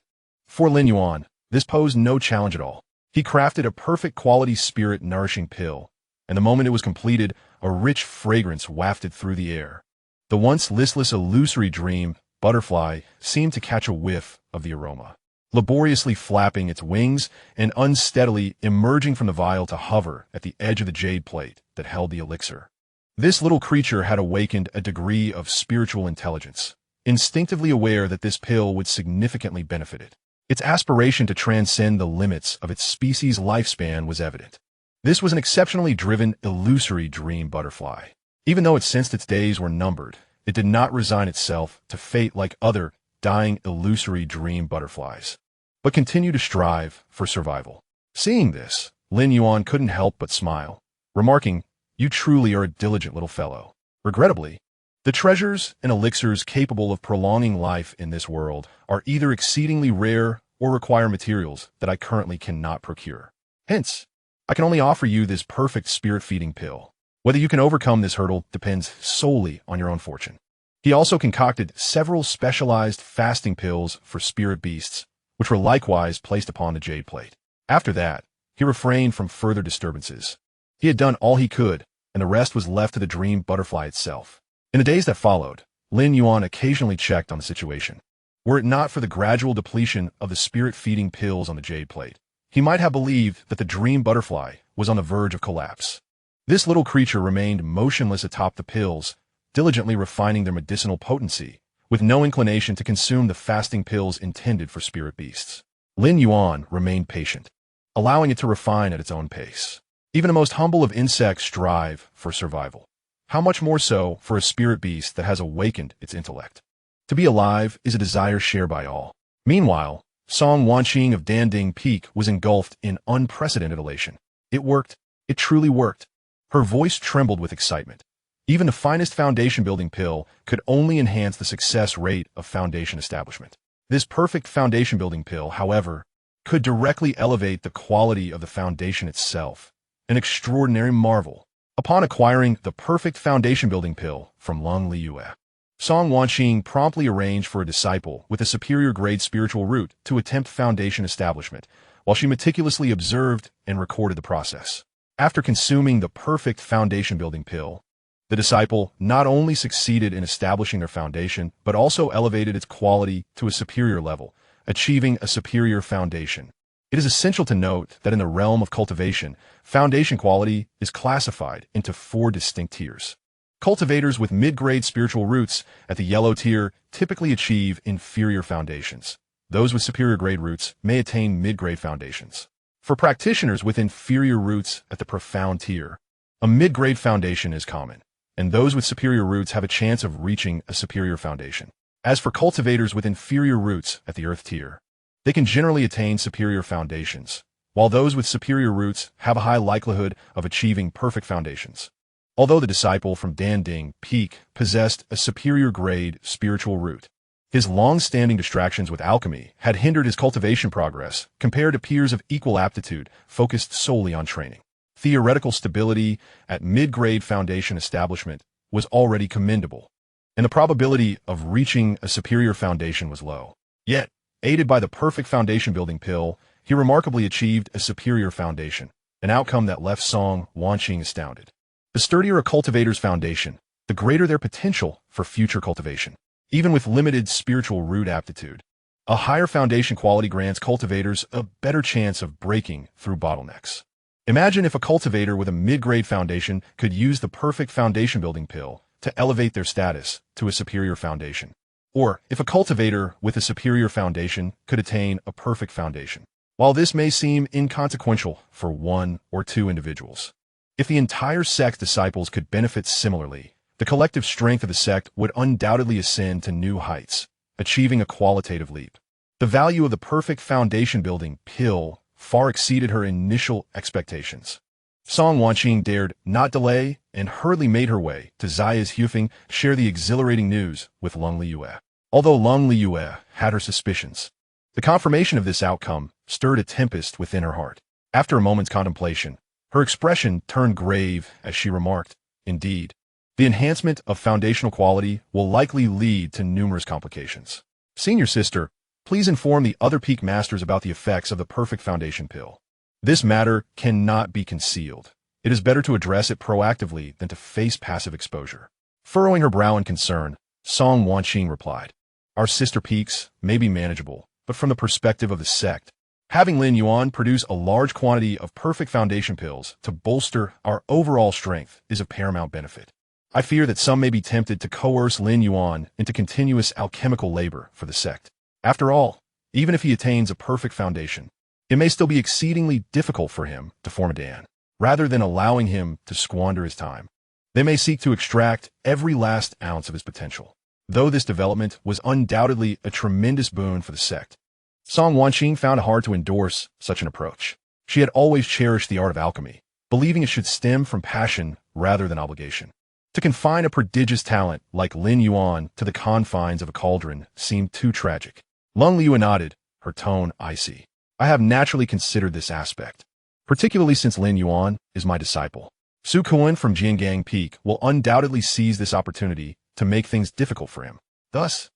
For Lin Yuan, this posed no challenge at all. He crafted a perfect quality spirit-nourishing pill, and the moment it was completed, a rich fragrance wafted through the air. The once listless illusory dream butterfly seemed to catch a whiff of the aroma, laboriously flapping its wings and unsteadily emerging from the vial to hover at the edge of the jade plate that held the elixir. This little creature had awakened a degree of spiritual intelligence, instinctively aware that this pill would significantly benefit it. Its aspiration to transcend the limits of its species' lifespan was evident. This was an exceptionally driven, illusory dream butterfly. Even though it sensed its days were numbered, it did not resign itself to fate like other dying, illusory dream butterflies, but continued to strive for survival. Seeing this, Lin Yuan couldn't help but smile, remarking, "You truly are a diligent little fellow." Regrettably, the treasures and elixirs capable of prolonging life in this world are either exceedingly rare or require materials that I currently cannot procure. Hence, I can only offer you this perfect spirit-feeding pill. Whether you can overcome this hurdle depends solely on your own fortune. He also concocted several specialized fasting pills for spirit beasts, which were likewise placed upon the jade plate. After that, he refrained from further disturbances. He had done all he could, and the rest was left to the dream butterfly itself. In the days that followed, Lin Yuan occasionally checked on the situation. Were it not for the gradual depletion of the spirit-feeding pills on the jade plate, he might have believed that the dream butterfly was on the verge of collapse. This little creature remained motionless atop the pills, diligently refining their medicinal potency, with no inclination to consume the fasting pills intended for spirit beasts. Lin Yuan remained patient, allowing it to refine at its own pace. Even the most humble of insects strive for survival. How much more so for a spirit beast that has awakened its intellect? To be alive is a desire shared by all. Meanwhile, Song Wanqing of Danding Peak was engulfed in unprecedented elation. It worked. It truly worked. Her voice trembled with excitement. Even the finest foundation-building pill could only enhance the success rate of foundation establishment. This perfect foundation-building pill, however, could directly elevate the quality of the foundation itself, an extraordinary marvel. Upon acquiring the perfect foundation-building pill from Lin Yuan, Song Wanqing promptly arranged for a disciple with a superior-grade spiritual root to attempt foundation establishment, while she meticulously observed and recorded the process. After consuming the perfect foundation-building pill, the disciple not only succeeded in establishing their foundation, but also elevated its quality to a superior level, achieving a superior foundation. It is essential to note that in the realm of cultivation, foundation quality is classified into 4 distinct tiers. Cultivators with mid-grade spiritual roots at the yellow tier typically achieve inferior foundations. Those with superior-grade roots may attain mid-grade foundations. For practitioners with inferior roots at the profound tier, a mid-grade foundation is common, and those with superior roots have a chance of reaching a superior foundation. As for cultivators with inferior roots at the earth tier, they can generally attain superior foundations, while those with superior roots have a high likelihood of achieving perfect foundations. Although the disciple from Danding Peak possessed a superior-grade spiritual root, his long-standing distractions with alchemy had hindered his cultivation progress compared to peers of equal aptitude focused solely on training. Theoretical stability at mid-grade foundation establishment was already commendable, and the probability of reaching a superior foundation was low. Yet, aided by the perfect foundation-building pill, he remarkably achieved a superior foundation, an outcome that left Song Wanqing astounded. The sturdier a cultivator's foundation, the greater their potential for future cultivation. Even with limited spiritual root aptitude, a higher foundation quality grants cultivators a better chance of breaking through bottlenecks. Imagine if a cultivator with a mid-grade foundation could use the perfect foundation-building pill to elevate their status to a superior foundation. Or if a cultivator with a superior foundation could attain a perfect foundation. While this may seem inconsequential for 1 or 2 individuals, if the entire sect's disciples could benefit similarly, the collective strength of the sect would undoubtedly ascend to new heights, achieving a qualitative leap. The value of the perfect foundation-building pill far exceeded her initial expectations. Song Wanqing dared not delay and hurriedly made her way to Xia's Hufeng to share the exhilarating news with Lin Yuan. Although Lin Yuan had her suspicions, the confirmation of this outcome stirred a tempest within her heart. After a moment's contemplation, her expression turned grave as she remarked, "Indeed, the enhancement of foundational quality will likely lead to numerous complications. Senior sister, please inform the other peak masters about the effects of the perfect foundation pill. This matter cannot be concealed. It is better to address it proactively than to face passive exposure." Furrowing her brow in concern, Song Wanqing replied, "Our sister peaks may be manageable, but from the perspective of the sect, having Lin Yuan produce a large quantity of perfect foundation pills to bolster our overall strength is of paramount benefit. I fear that some may be tempted to coerce Lin Yuan into continuous alchemical labor for the sect. After all, even if he attains a perfect foundation, it may still be exceedingly difficult for him to form a dan. Rather than allowing him to squander his time, they may seek to extract every last ounce of his potential." Though this development was undoubtedly a tremendous boon for the sect, Song Wanqing found it hard to endorse such an approach. She had always cherished the art of alchemy, believing it should stem from passion rather than obligation. To confine a prodigious talent like Lin Yuan to the confines of a cauldron seemed too tragic. Lin Yuan nodded, her tone icy. I have naturally considered this aspect, particularly since Lin Yuan is my disciple. Su Kuan from Jiangang Peak will undoubtedly seize this opportunity to make things difficult for him. Thus,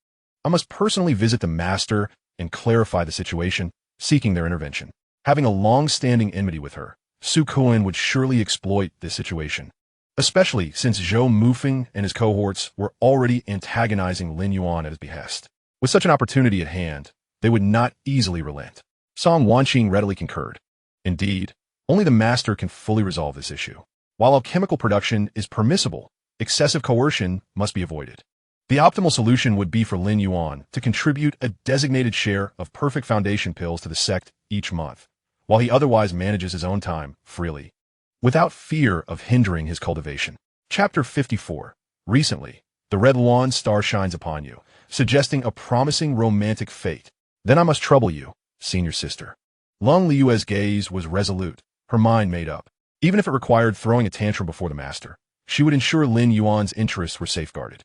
I must personally visit the master and clarify the situation, seeking their intervention. Having a long-standing enmity with her, Su Kuan would surely exploit this situation, especially since Zhou Mufeng and his cohorts were already antagonizing Lin Yuan at his behest. With such an opportunity at hand, they would not easily relent. Song Wanqing readily concurred. Indeed, only the master can fully resolve this issue. While alchemical production is permissible, excessive coercion must be avoided. The optimal solution would be for Lin Yuan to contribute a designated share of perfect foundation pills to the sect each month, while he otherwise manages his own time freely, without fear of hindering his cultivation. Chapter 54. Recently, the red Luan star shines upon you, suggesting a promising romantic fate. Then I must trouble you, senior sister. Lin Yuan's gaze was resolute, her mind made up. Even if it required throwing a tantrum before the master, she would ensure Lin Yuan's interests were safeguarded.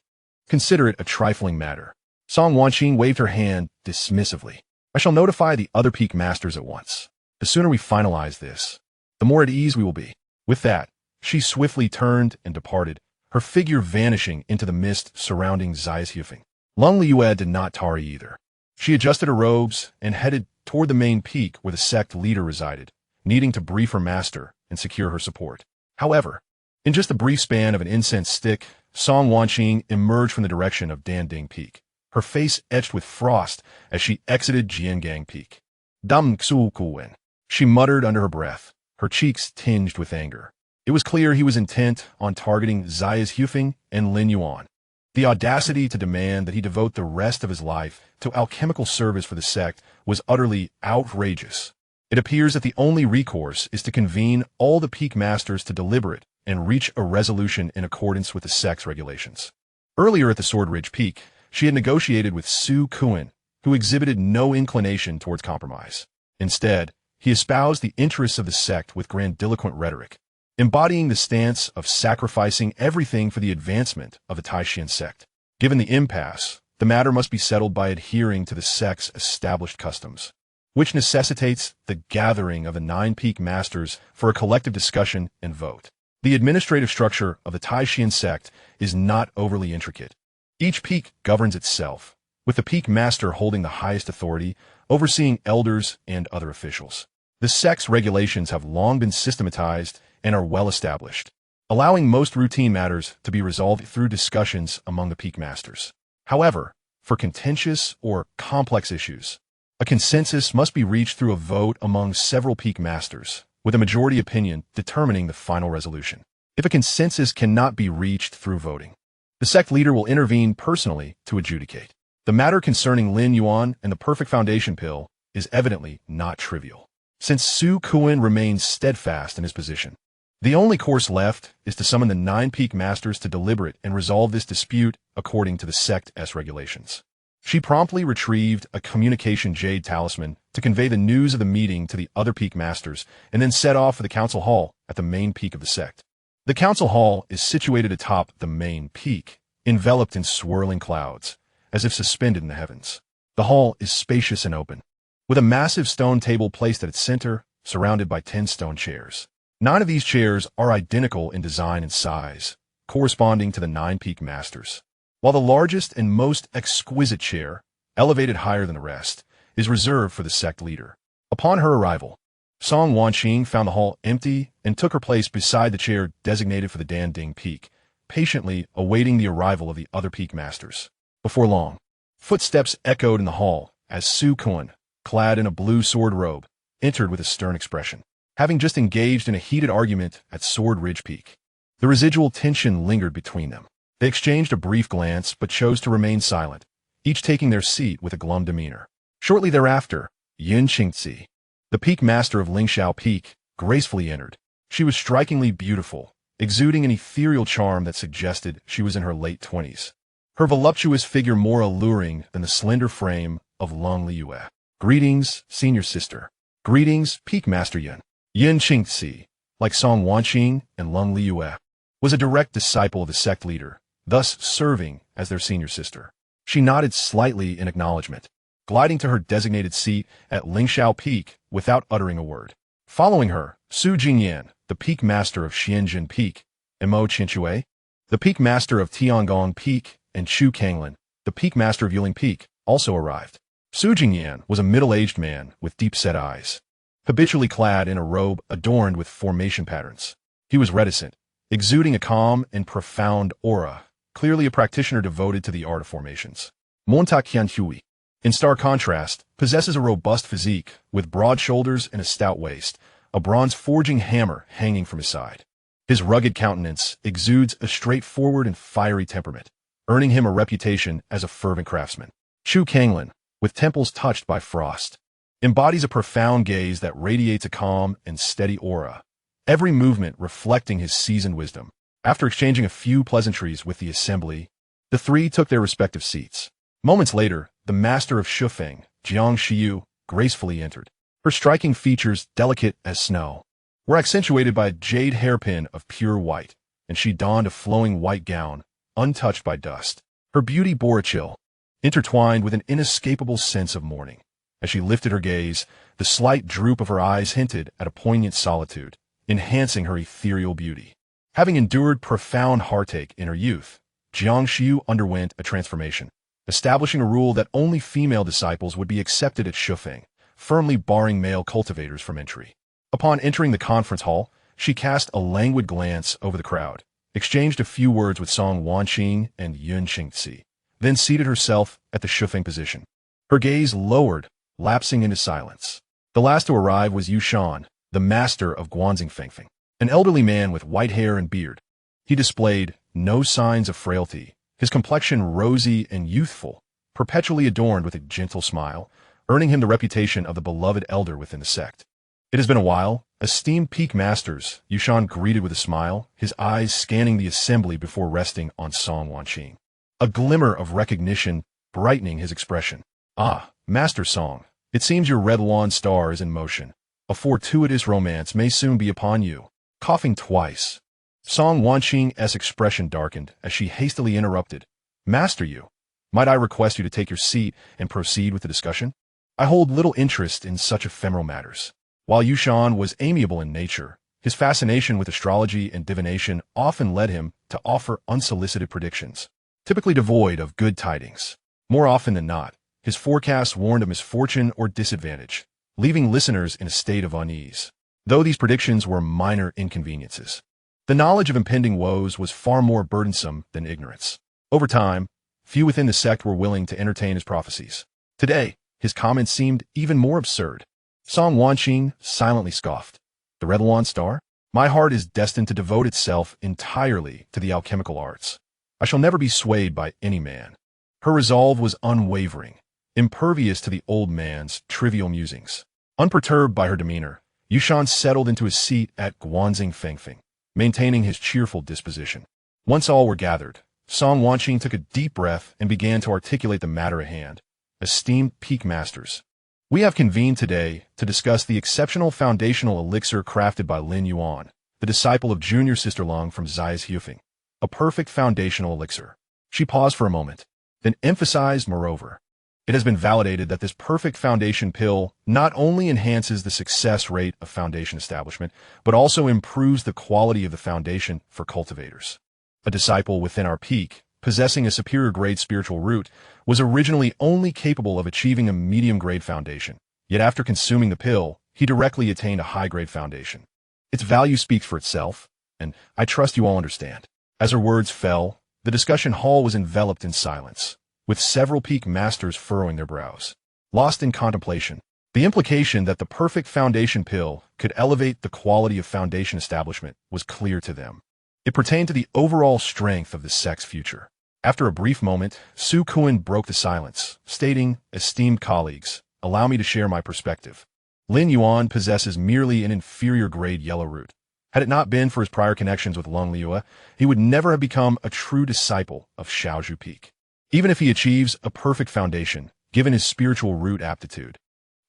Consider it a trifling matter. Song Wanqing waved her hand dismissively. I shall notify the other peak masters at once. The sooner we finalize this, the more at ease we will be. With that, she swiftly turned and departed, her figure vanishing into the mist surrounding Xianxia. Lin Yuan did not tarry either. She adjusted her robes and headed toward the main peak where the sect leader resided, needing to brief her master and secure her support. However, in just the brief span of an incense stick, Song Wanqing emerged from the direction of Danding Peak, her face etched with frost as she exited Jiangang Peak. Dam Xu Kuwen, she muttered under her breath, her cheeks tinged with anger. It was clear he was intent on targeting Xianxia and Lin Yuan. The audacity to demand that he devote the rest of his life to alchemical service for the sect was utterly outrageous. It appears that the only recourse is to convene all the peak masters to deliberate and reach a resolution in accordance with the sect's regulations. Earlier at the Sword Ridge Peak, she had negotiated with Su Kuan, who exhibited no inclination towards compromise. Instead, he espoused the interests of the sect with grandiloquent rhetoric, embodying the stance of sacrificing everything for the advancement of the Tai Xuan Sect. Given the impasse, the matter must be settled by adhering to the sect's established customs, which necessitates the gathering of the 9 peak masters for a collective discussion and vote. The administrative structure of the Tai Xuan Sect is not overly intricate. Each peak governs itself, with the peak master holding the highest authority, overseeing elders and other officials. The sect's regulations have long been systematized and are well established, allowing most routine matters to be resolved through discussions among the peak masters. However, for contentious or complex issues, a consensus must be reached through a vote among several peak masters, with a majority opinion determining the final resolution. If a consensus cannot be reached through voting, the sect leader will intervene personally to adjudicate. The matter concerning Lin Yuan and the perfect foundation pill is evidently not trivial, since Su Kuan remains steadfast in his position. The only course left is to summon the 9 peak masters to deliberate and resolve this dispute according to the sect's regulations. She promptly retrieved a communication jade talisman to convey the news of the meeting to the other peak masters and then set off for the council hall at the main peak of the sect. The council hall is situated atop the main peak, enveloped in swirling clouds, as if suspended in the heavens. The hall is spacious and open, with a massive stone table placed at its center, surrounded by 10 stone chairs. 9 of these chairs are identical in design and size, corresponding to the 9 peak masters, while the largest and most exquisite chair, elevated higher than the rest, is reserved for the sect leader. Upon her arrival, Song Wanqing found the hall empty and took her place beside the chair designated for the Danding Peak, patiently awaiting the arrival of the other peak masters. Before long, footsteps echoed in the hall as Su Kuan, clad in a blue sword robe, entered with a stern expression. Having just engaged in a heated argument at Sword Ridge Peak, the residual tension lingered between them. They exchanged a brief glance but chose to remain silent, each taking their seat with a glum demeanor. Shortly thereafter, Yin Qingzi, the peak master of Lingxiao Peak, gracefully entered. She was strikingly beautiful, exuding an ethereal charm that suggested she was in her late 20s. Her voluptuous figure more alluring than the slender frame of Lin Yuan. Greetings, senior sister. Greetings, peak master Yin. Xianxia, like Song Wanqing and Lung Liyue, was a direct disciple of the sect leader, thus serving as their senior sister. She nodded slightly in acknowledgement, gliding to her designated seat at Lingxiao Peak without uttering a word. Following her, Su Jingyan, the peak master of Xianjin Peak, and Mo Qinshui, the peak master of Tiangong Peak, and Chu Kanglin, the peak master of Yuling Peak, also arrived. Su Jingyan was a middle-aged man with deep-set eyes, habitually clad in a robe adorned with formation patterns. He was reticent, exuding a calm and profound aura, clearly a practitioner devoted to the art of formations. Monta Qianhui, in stark contrast, possesses a robust physique with broad shoulders and a stout waist, a bronze forging hammer hanging from his side. His rugged countenance exudes a straightforward and fiery temperament, earning him a reputation as a fervent craftsman. Chu Kanglin, with temples touched by frost, embodies a profound gaze that radiates a calm and steady aura, every movement reflecting his seasoned wisdom. After exchanging a few pleasantries with the assembly, the three took their respective seats. Moments later, the master of Shufeng, Jiangxiu, gracefully entered. Her striking features, delicate as snow, were accentuated by a jade hairpin of pure white, and she donned a flowing white gown, untouched by dust. Her beauty bore a chill, intertwined with an inescapable sense of mourning. As she lifted her gaze, the slight droop of her eyes hinted at a poignant solitude, enhancing her ethereal beauty. Having endured profound heartache in her youth, Jiangxiu underwent a transformation, establishing a rule that only female disciples would be accepted at Shufeng, firmly barring male cultivators from entry. Upon entering the conference hall, she cast a languid glance over the crowd, exchanged a few words with Song Wanqing and Yun Qingzi, then seated herself at the Shufeng position. Her gaze lowered, lapsing into silence. The last to arrive was Yushan, the master of Guanxing Fengfeng, an elderly man with white hair and beard. He displayed no signs of frailty, his complexion rosy and youthful, perpetually adorned with a gentle smile, earning him the reputation of the beloved elder within the sect. It has been a while. Esteemed peak masters, Yushan greeted with a smile, his eyes scanning the assembly before resting on Song Wanqing. A glimmer of recognition brightening his expression. Ah, Master Song, it seems your red lawn star is in motion. A fortuitous romance may soon be upon you. Coughing twice, Song Wanqing's expression darkened as she hastily interrupted. Master you, might I request you to take your seat and proceed with the discussion? I hold little interest in such ephemeral matters. While Yushan was amiable in nature, his fascination with astrology and divination often led him to offer unsolicited predictions, typically devoid of good tidings. More often than not, his forecasts warned of misfortune or disadvantage, leaving listeners in a state of unease. Though these predictions were minor inconveniences, the knowledge of impending woes was far more burdensome than ignorance. Over time, few within the sect were willing to entertain his prophecies. Today, his comments seemed even more absurd. Song Wanqing silently scoffed. The red lawn star? My heart is destined to devote itself entirely to the alchemical arts. I shall never be swayed by any man. Her resolve was unwavering, impervious to the old man's trivial musings. Unperturbed by her demeanor, Yushan settled into his seat at Guanxing Fengfeng, maintaining his cheerful disposition. Once all were gathered, Song Wanqing took a deep breath and began to articulate the matter at hand. Esteemed peak masters, we have convened today to discuss the exceptional foundational elixir crafted by Lin Yuan, the disciple of junior sister Lung from Xia's Hufeng. A perfect foundational elixir. She paused for a moment, then emphasized, moreover, it has been validated that this perfect foundation pill not only enhances the success rate of foundation establishment, but also improves the quality of the foundation for cultivators. A disciple within our peak, possessing a superior grade spiritual root, was originally only capable of achieving a medium-grade foundation. Yet after consuming the pill, he directly attained a high-grade foundation. Its value speaks for itself, and I trust you all understand. As her words fell, the discussion hall was enveloped in silence, with several peak masters furrowing their brows, lost in contemplation. The implication that the perfect foundation pill could elevate the quality of foundation establishment was clear to them. It pertained to the overall strength of the sect's future. After a brief moment, Su Kun broke the silence, stating, esteemed colleagues, allow me to share my perspective. Lin Yuan possesses merely an inferior grade yellow root. Had it not been for his prior connections with Lung Liyue, he would never have become a true disciple of Xiaozhu Peak. Even if he achieves a perfect foundation, given his spiritual root aptitude,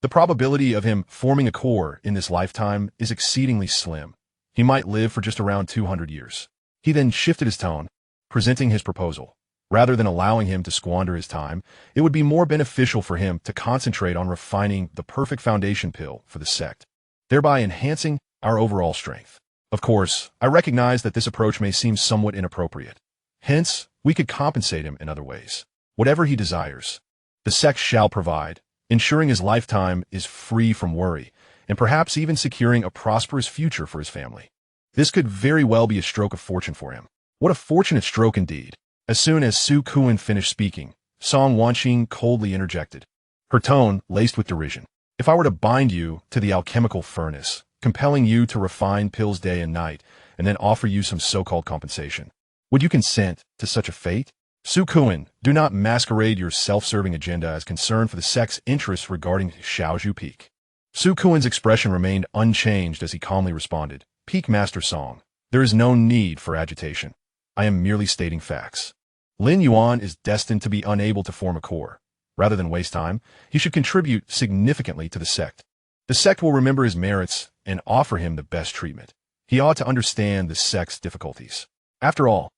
The probability of him forming a core in this lifetime is exceedingly slim. He might live for just around 200 years. He then shifted his tone, presenting his proposal. Rather than allowing him to squander his time, it would be more beneficial for him to concentrate on refining the perfect foundation pill for the sect, thereby enhancing our overall strength. Of course, I recognize that this approach may seem somewhat inappropriate. Hence, we could compensate him in other ways. Whatever he desires, the sect shall provide, ensuring his lifetime is free from worry, and perhaps even securing a prosperous future for his family. This could very well be a stroke of fortune for him. What a fortunate stroke indeed. As soon as Su Kuan finished speaking, Song Wanqing coldly interjected, her tone laced with derision. If I were to bind you to the alchemical furnace, compelling you to refine pills day and night, and then offer you some so-called compensation, would you consent to such a fate? Su Kuan, do not masquerade your self-serving agenda as concern for the sect's interests regarding Xiaozhu Peak. Su Kuan's expression remained unchanged as he calmly responded, Peak Master Song, there is no need for agitation. I am merely stating facts. Lin Yuan is destined to be unable to form a core. Rather than waste time, he should contribute significantly to the sect. The sect will remember his merits and offer him the best treatment. He ought to understand the sect's difficulties. After all,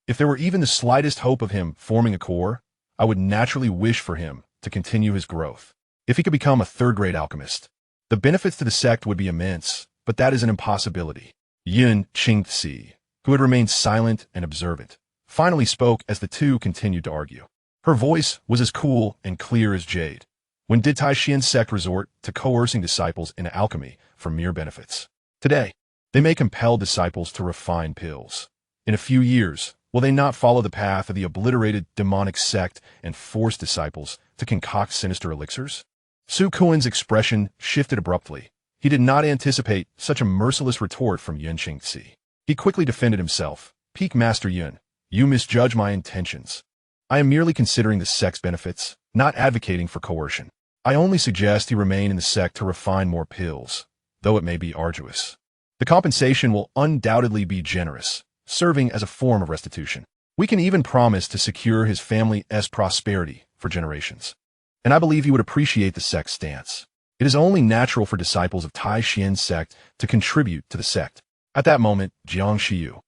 if there were even the slightest hope of him forming a core, I would naturally wish for him to continue his growth. If he could become a third-grade alchemist, the benefits to the sect would be immense, but that is an impossibility. Xianxia, who had remained silent and observant, finally spoke as the two continued to argue. Her voice was as cool and clear as jade. When did Tai Xuan Sect resort to coercing disciples in alchemy for mere benefits? Today, they may compel disciples to refine pills. In a few years, will they not follow the path of the obliterated demonic sect and force disciples to concoct sinister elixirs? Su Kuan's expression shifted abruptly. He did not anticipate such a merciless retort from Xianxia. He quickly defended himself. Peak Master Yun, you misjudge my intentions. I am merely considering the sect's benefits, not advocating for coercion. I only suggest he remain in the sect to refine more pills, though it may be arduous. The compensation will undoubtedly be generous, serving as a form of restitution. We can even promise to secure his family's prosperity for generations. And I believe he would appreciate the sect's stance. It is only natural for disciples of Tai Xuan Sect to contribute to the sect. At that moment, Xianxia,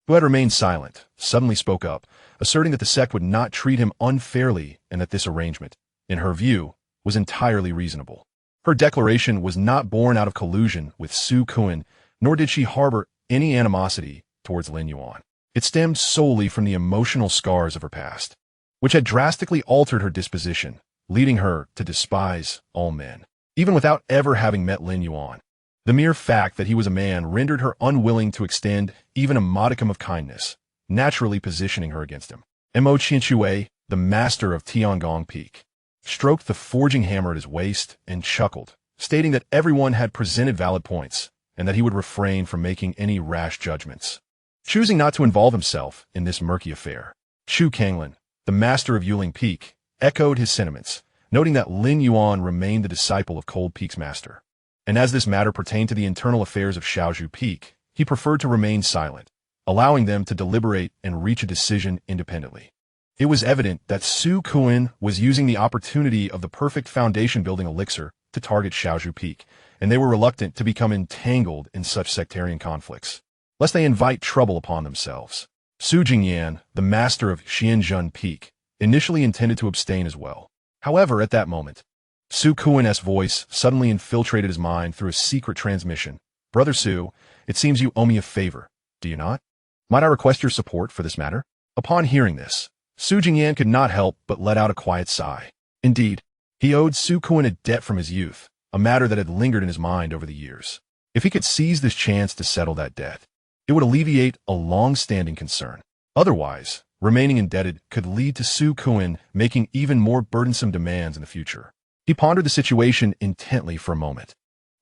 who had remained silent, suddenly spoke up, asserting that the sect would not treat him unfairly and that this arrangement, in her view, was entirely reasonable. Her declaration was not born out of collusion with Su Kuan, nor did she harbor any animosity towards Lin Yuan. It stemmed solely from the emotional scars of her past, which had drastically altered her disposition, leading her to despise all men, even without ever having met Lin Yuan. The mere fact that he was a man rendered her unwilling to extend even a modicum of kindness, naturally positioning her against him. Mo Qianxue, the master of Tianxuan Peak, stroked the forging hammer at his waist and chuckled, stating that everyone had presented valid points and that he would refrain from making any rash judgments. Choosing not to involve himself in this murky affair, Chu Kanglin, the master of Yuling Peak, echoed his sentiments, noting that Lin Yuan remained the disciple of Cold Peak's master. And as this matter pertained to the internal affairs of Xiaozhu Peak, he preferred to remain silent, allowing them to deliberate and reach a decision independently. It was evident that Su Kuan was using the opportunity of the perfect foundation-building elixir to target Xiaozhu Peak, and they were reluctant to become entangled in such sectarian conflicts, lest they invite trouble upon themselves. Su Jingyan, the master of Xianxuan Peak, initially intended to abstain as well. However, at that moment, Su Kuan's voice suddenly infiltrated his mind through a secret transmission. Brother Su, it seems you owe me a favor, do you not? Might I request your support for this matter? Upon hearing this, Su Jingyan could not help but let out a quiet sigh. Indeed, he owed Su Kuan a debt from his youth, a matter that had lingered in his mind over the years. If he could seize this chance to settle that debt, it would alleviate a long-standing concern. Otherwise, remaining indebted could lead to Su Kuan making even more burdensome demands in the future. He pondered the situation intently for a moment,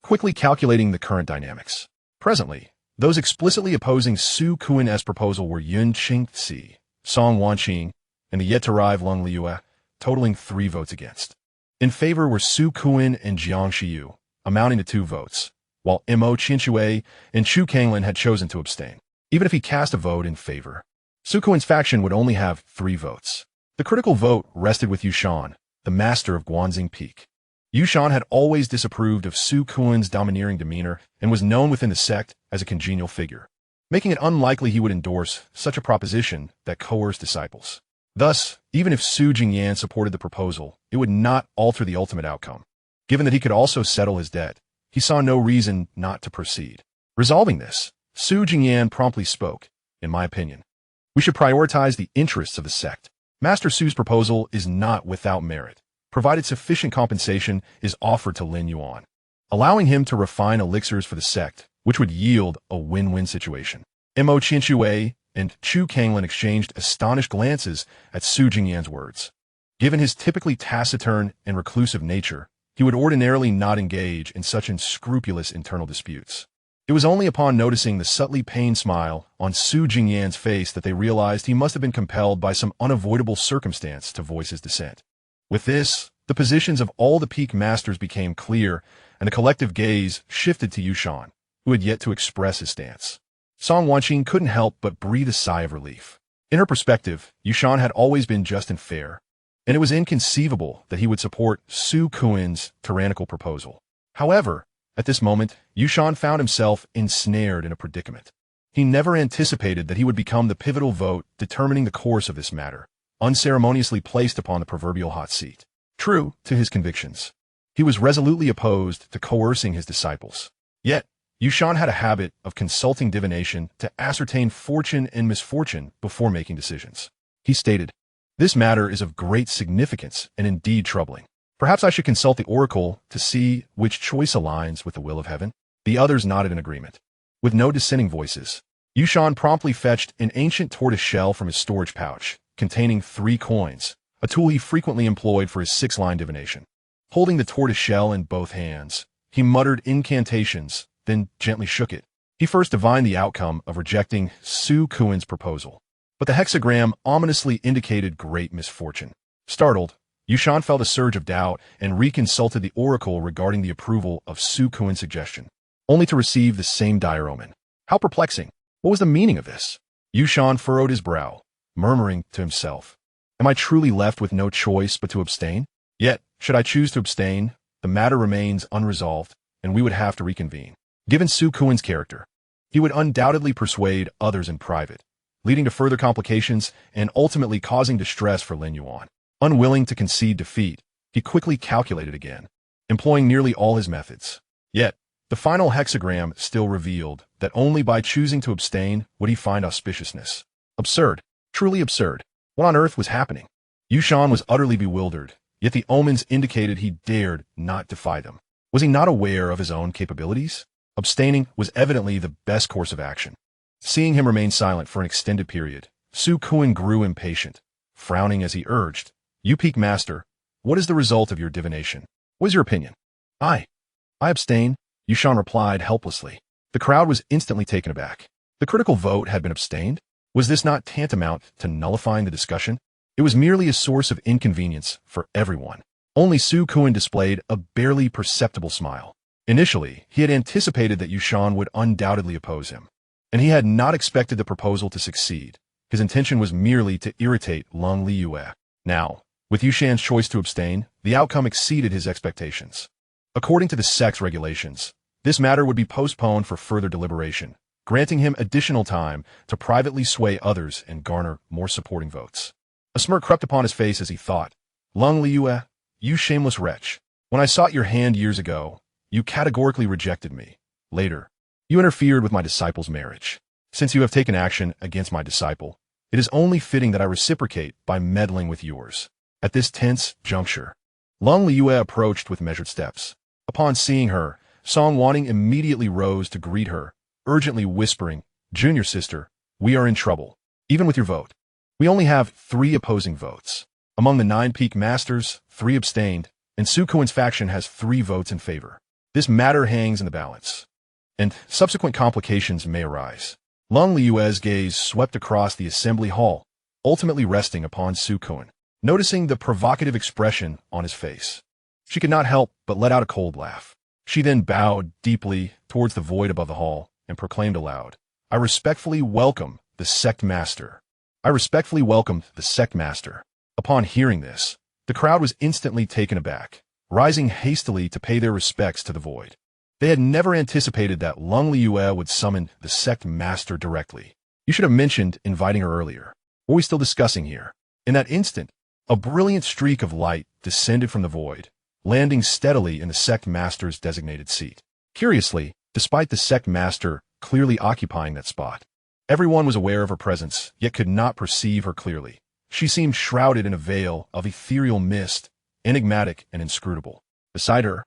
quickly calculating the current dynamics. Presently, those explicitly opposing Su Kuan's proposal were Yun Qingxi, Song Wanqing, and the yet-to-arrive Lung Liu, totaling 3 votes against. In favor were Su Kuan and Xianxia, amounting to 2 votes, while Mo Qianxue and Chu Kanglin had chosen to abstain. Even if he cast a vote in favor, Su Kuan's faction would only have 3 votes. The critical vote rested with Yushan, the master of Guanxing Peak. Yushan had always disapproved of Su Kuan's domineering demeanor and was known within the sect as a congenial figure, making it unlikely he would endorse such a proposition that coerced disciples. Thus, even if Su Jingyan supported the proposal, it would not alter the ultimate outcome. Given that he could also settle his debt, he saw no reason not to proceed. Resolving this, Su Jingyan promptly spoke, "In my opinion, we should prioritize the interests of the sect. Master Su's proposal is not without merit, provided sufficient compensation is offered to Lin Yuan, allowing him to refine elixirs for the sect, which would yield a win-win situation." Mo Qianxue and Chu Kanglin exchanged astonished glances at Su Jingyan's words. Given his typically taciturn and reclusive nature, he would ordinarily not engage in such unscrupulous internal disputes. It was only upon noticing the subtly pained smile on Su Jingyan's face that they realized he must have been compelled by some unavoidable circumstance to voice his dissent. With this, the positions of all the peak masters became clear, and the collective gaze shifted to Yushan, who had yet to express his stance. Song Wanqing couldn't help but breathe a sigh of relief. In her perspective, Yushan had always been just and fair, and it was inconceivable that he would support Su Kuan's tyrannical proposal. However, at this moment, Yushan found himself ensnared in a predicament. He never anticipated that he would become the pivotal vote determining the course of this matter, unceremoniously placed upon the proverbial hot seat. True to his convictions, he was resolutely opposed to coercing his disciples. Yet, Yushan had a habit of consulting divination to ascertain fortune and misfortune before making decisions. He stated, "This matter is of great significance and indeed troubling. Perhaps I should consult the oracle to see which choice aligns with the will of heaven." The others nodded in agreement. With no dissenting voices, Yushan promptly fetched an ancient tortoise shell from his storage pouch, containing 3 coins, a tool he frequently employed for his 6-line divination. Holding the tortoise shell in both hands, he muttered incantations, then gently shook it. He first divined the outcome of rejecting Su Kuan's proposal, but the hexagram ominously indicated great misfortune. Startled, Yushan felt a surge of doubt and reconsulted the oracle regarding the approval of Su Kuan's suggestion, only to receive the same dire omen. How perplexing! What was the meaning of this? Yushan furrowed his brow, murmuring to himself, "Am I truly left with no choice but to abstain? Yet, should I choose to abstain, the matter remains unresolved, and we would have to reconvene." Given Su Kuan's character, he would undoubtedly persuade others in private, leading to further complications and ultimately causing distress for Lin Yuan. Unwilling to concede defeat, he quickly calculated again, employing nearly all his methods. Yet, the final hexagram still revealed that only by choosing to abstain would he find auspiciousness. Absurd. Truly absurd. What on earth was happening? Yushan was utterly bewildered, yet the omens indicated he dared not defy them. Was he not aware of his own capabilities? Abstaining was evidently the best course of action. Seeing him remain silent for an extended period, Su Kuan grew impatient, frowning as he urged, "You peak master, what is the result of your divination? What is your opinion?" I abstain," Yushan replied helplessly. The crowd was instantly taken aback. The critical vote had been abstained? Was this not tantamount to nullifying the discussion? It was merely a source of inconvenience for everyone. Only Su Kuan displayed a barely perceptible smile. Initially, he had anticipated that Yushan would undoubtedly oppose him, and he had not expected the proposal to succeed. His intention was merely to irritate Lin Yuan. Now, with Yushan's choice to abstain, the outcome exceeded his expectations. According to the sect's regulations, this matter would be postponed for further deliberation, granting him additional time to privately sway others and garner more supporting votes. A smirk crept upon his face as he thought, "Lin Yuan, you shameless wretch. When I sought your hand years ago, you categorically rejected me. Later, you interfered with my disciple's marriage. Since you have taken action against my disciple, it is only fitting that I reciprocate by meddling with yours." At this tense juncture, Lin Yuan approached with measured steps. Upon seeing her, Song Wanting immediately rose to greet her, urgently whispering, "Junior sister, we are in trouble. Even with your vote, we only have 3 opposing votes. Among the 9 peak masters, 3 abstained, and Su Kuan's faction has 3 votes in favor. This matter hangs in the balance, and subsequent complications may arise." Lin Yuan's gaze swept across the assembly hall, ultimately resting upon Su Kuan. Noticing the provocative expression on his face, she could not help but let out a cold laugh. She then bowed deeply towards the void above the hall and proclaimed aloud, "I respectfully welcome the sect master. I respectfully welcome the sect master." Upon hearing this, the crowd was instantly taken aback, rising hastily to pay their respects to the void. They had never anticipated that Lin Yuan would summon the sect master directly. You should have mentioned inviting her earlier. What are we still discussing here? In that instant, a brilliant streak of light descended from the void, landing steadily in the sect master's designated seat. Curiously, despite the sect master clearly occupying that spot, everyone was aware of her presence, yet could not perceive her clearly. She seemed shrouded in a veil of ethereal mist, enigmatic and inscrutable. Beside her,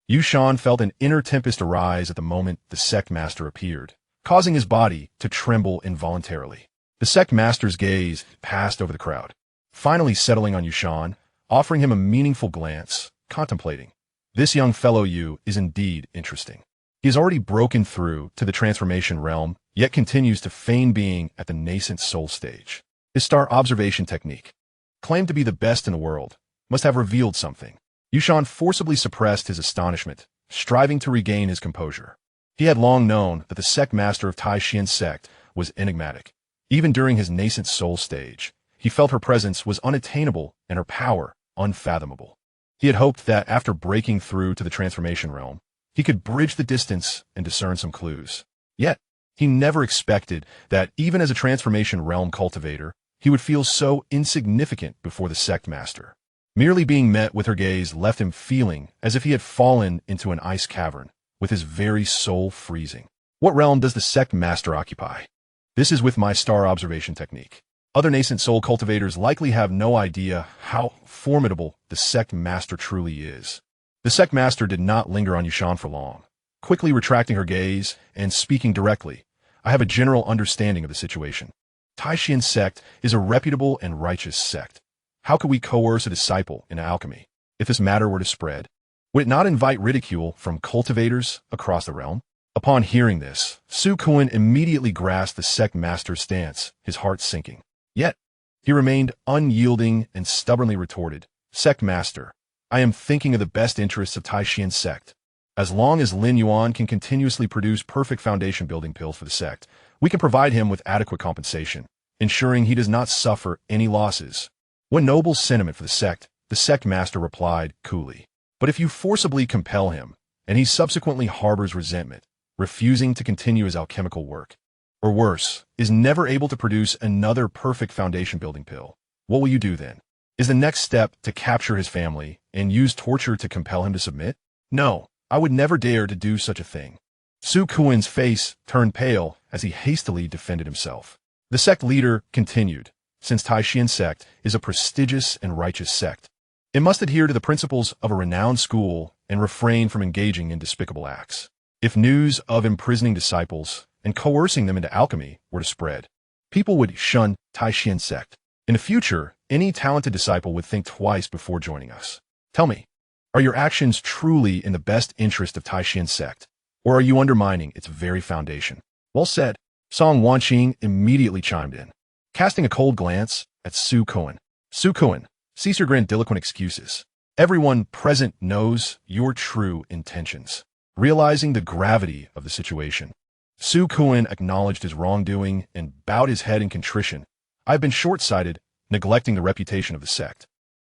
Yushan felt an inner tempest arise at the moment the sect master appeared, causing his body to tremble involuntarily. The sect master's gaze passed over the crowd, finally settling on Yushan, offering him a meaningful glance, contemplating. This young fellow Yu is indeed interesting. He has already broken through to the transformation realm, yet continues to feign being at the nascent soul stage. His star observation technique, claimed to be the best in the world, must have revealed something. Yushan forcibly suppressed his astonishment, striving to regain his composure. He had long known that the sect master of Tai Xuan Sect was enigmatic. Even during his nascent soul stage, he felt her presence was unattainable and her power unfathomable. He had hoped that after breaking through to the transformation realm, he could bridge the distance and discern some clues. Yet, he never expected that even as a transformation realm cultivator, he would feel so insignificant before the sect master. Merely being met with her gaze left him feeling as if he had fallen into an ice cavern, with his very soul freezing. What realm does the sect master occupy? This is with my star observation technique. Other nascent soul cultivators likely have no idea how formidable the sect master truly is. The sect master did not linger on Yushan for long. Quickly retracting her gaze and speaking directly, I have a general understanding of the situation. Tai Xuan Sect is a reputable and righteous sect. How could we coerce a disciple into alchemy? If this matter were to spread, would it not invite ridicule from cultivators across the realm? Upon hearing this, Su Kuan immediately grasped the sect master's stance, his heart sinking. Yet, he remained unyielding and stubbornly retorted, "Sect master, I am thinking of the best interests of Tai Xuan Sect. As long as Lin Yuan can continuously produce perfect foundation building pills for the sect, we can provide him with adequate compensation, ensuring he does not suffer any losses." One noble sentiment for the sect master replied coolly. But if you forcibly compel him, and he subsequently harbors resentment, refusing to continue his alchemical work, or worse, is never able to produce another perfect foundation building pill, what will you do then? Is the next step to capture his family and use torture to compel him to submit? No, I would never dare to do such a thing. Su Kuan's face turned pale as he hastily defended himself. The sect leader continued, since Tai Xuan Sect is a prestigious and righteous sect, it must adhere to the principles of a renowned school and refrain from engaging in despicable acts. If news of imprisoning disciples and coercing them into alchemy were to spread, people would shun Tai Xuan Sect. In the future, any talented disciple would think twice before joining us. Tell me, are your actions truly in the best interest of Tai Xuan Sect, or are you undermining its very foundation? Well said. Song Wanqing immediately chimed in, casting a cold glance at Su Kuan. Su Kuan, cease your grandiloquent excuses. Everyone present knows your true intentions. Realizing the gravity of the situation, Su Kuan acknowledged his wrongdoing and bowed his head in contrition. I've been short-sighted, neglecting the reputation of the sect.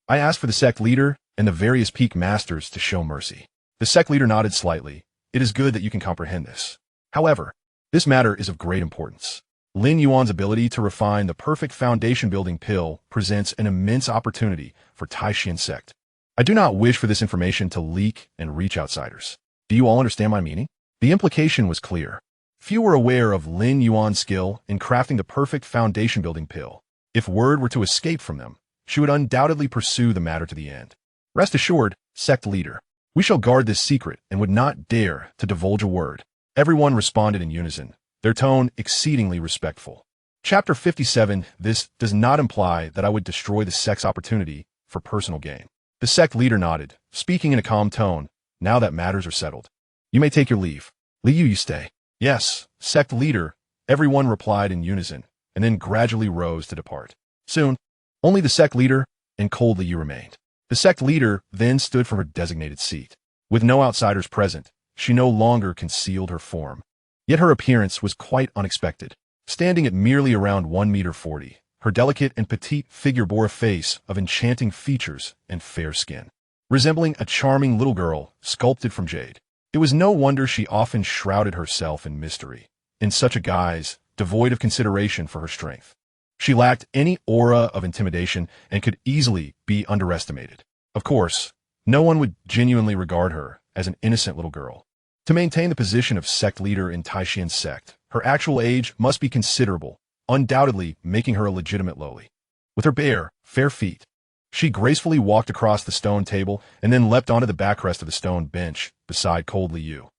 I asked for the sect leader and the various peak masters to show mercy. The sect leader nodded slightly. It is good that you can comprehend this. However, this matter is of great importance. Lin Yuan's ability to refine the perfect foundation-building pill presents an immense opportunity for Tai Xuan Sect. I do not wish for this information to leak and reach outsiders. Do you all understand my meaning? The implication was clear. Few were aware of Lin Yuan's skill in crafting the perfect foundation-building pill. If word were to escape from them, she would undoubtedly pursue the matter to the end. Rest assured, sect leader, we shall guard this secret and would not dare to divulge a word. Everyone responded in unison, their tone exceedingly respectful. Chapter 57. This does not imply that I would destroy the sect's opportunity for personal gain. The sect leader nodded, speaking in a calm tone. Now that matters are settled, you may take your leave. Li Yu, you stay. Yes, sect leader, everyone replied in unison, and then gradually rose to depart. Soon, only the sect leader and cold Li Yu remained. The sect leader then stood from her designated seat. With no outsiders present, she no longer concealed her form. Yet her appearance was quite unexpected. Standing at merely around 1.40 meters, her delicate and petite figure bore a face of enchanting features and fair skin. resembling a charming little girl sculpted from jade. It was no wonder she often shrouded herself in mystery, in such a guise devoid of consideration for her strength. She lacked any aura of intimidation and could easily be underestimated. Of course, no one would genuinely regard her as an innocent little girl. To maintain the position of sect leader in Tai Xuan Sect, her actual age must be considerable, undoubtedly making her a legitimate lowly. With her bare, fair feet, she gracefully walked across the stone table and then leapt onto the backrest of the stone bench beside cold Li Yu.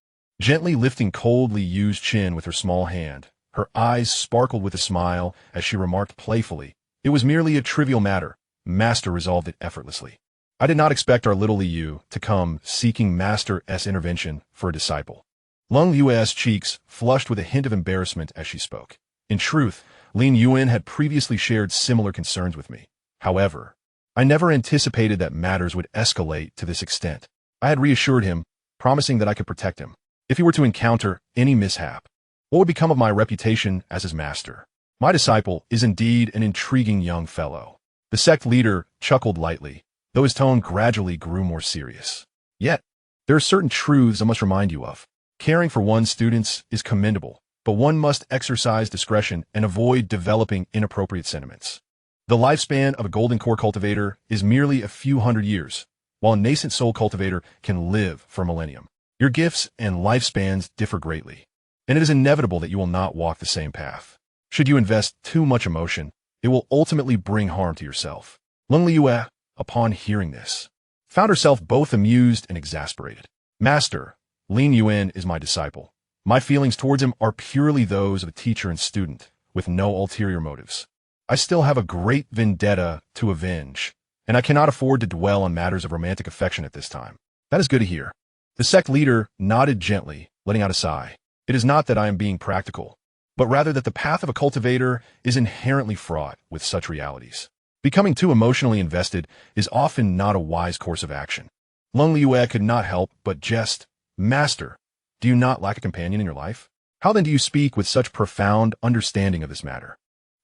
Gently lifting cold Li Yu's chin with her small hand, her eyes sparkled with a smile as she remarked playfully, "It was merely a trivial matter. Master resolved it effortlessly." I did not expect our little Li Yu to come seeking Master's intervention for a disciple. Lin Yuan's cheeks flushed with a hint of embarrassment as she spoke. In truth, Lin Yuan had previously shared similar concerns with me. However, I never anticipated that matters would escalate to this extent. I had reassured him, promising that I could protect him if he were to encounter any mishap. What would become of my reputation as his master? My disciple is indeed an intriguing young fellow. The sect leader chuckled lightly, though his tone gradually grew more serious. Yet, there are certain truths I must remind you of. Caring for one's students is commendable, but one must exercise discretion and avoid developing inappropriate sentiments. The lifespan of a golden core cultivator is merely a few hundred years, while a nascent soul cultivator can live for a millennium. Your gifts and lifespans differ greatly, and it is inevitable that you will not walk the same path. Should you invest too much emotion, it will ultimately bring harm to yourself. Lin Yuan, upon hearing this, found herself both amused and exasperated. Master, Lin Yuan is my disciple. My feelings towards him are purely those of a teacher and student, with no ulterior motives. I still have a great vendetta to avenge, and I cannot afford to dwell on matters of romantic affection at this time. That is good to hear. The sect leader nodded gently, letting out a sigh. It is not that I am being practical, but rather that the path of a cultivator is inherently fraught with such realities. Becoming too emotionally invested is often not a wise course of action. Lin Yuan could not help but jest. Master, do you not lack a companion in your life? How then do you speak with such profound understanding of this matter?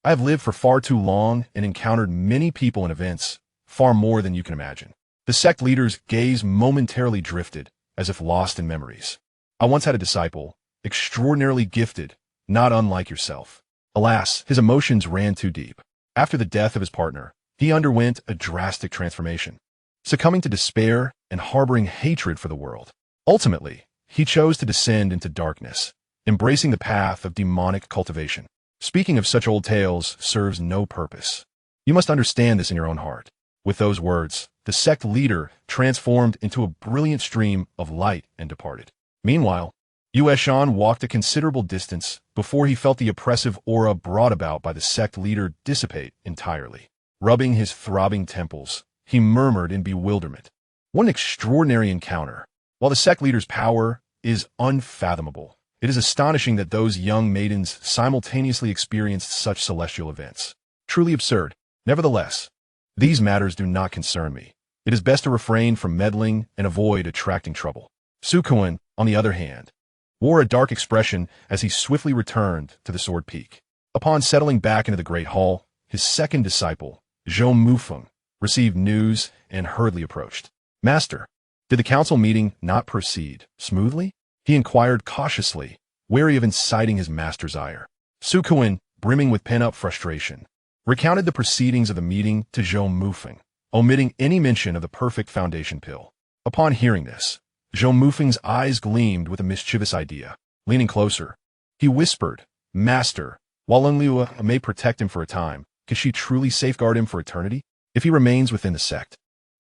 I have lived for far too long and encountered many people and events, far more than you can imagine. The sect leader's gaze momentarily drifted, as if lost in memories. I once had a disciple, extraordinarily gifted, not unlike yourself. Alas, his emotions ran too deep. After the death of his partner, he underwent a drastic transformation, succumbing to despair and harboring hatred for the world. Ultimately, he chose to descend into darkness, embracing the path of demonic cultivation. Speaking of such old tales serves no purpose. You must understand this in your own heart. With those words, the sect leader transformed into a brilliant stream of light and departed. Meanwhile, Yuan walked a considerable distance before he felt the oppressive aura brought about by the sect leader dissipate entirely. Rubbing his throbbing temples, he murmured in bewilderment. What an extraordinary encounter! While the sect leader's power is unfathomable, it is astonishing that those young maidens simultaneously experienced such celestial events. Truly absurd. Nevertheless, these matters do not concern me. It is best to refrain from meddling and avoid attracting trouble. Su Kuan, on the other hand, wore a dark expression as he swiftly returned to the Sword Peak. Upon settling back into the Great Hall, his second disciple, Zhou Mufeng, received news and hurriedly approached. Master, did the council meeting not proceed smoothly? He inquired cautiously, wary of inciting his master's ire. Su Kuan, brimming with pent-up frustration, recounted the proceedings of the meeting to Zhou Mufeng, omitting any mention of the perfect foundation pill. Upon hearing this, Zhou Mufeng's eyes gleamed with a mischievous idea. Leaning closer, he whispered, Master, while Lin Yuan may protect him for a time, can she truly safeguard him for eternity? If he remains within the sect,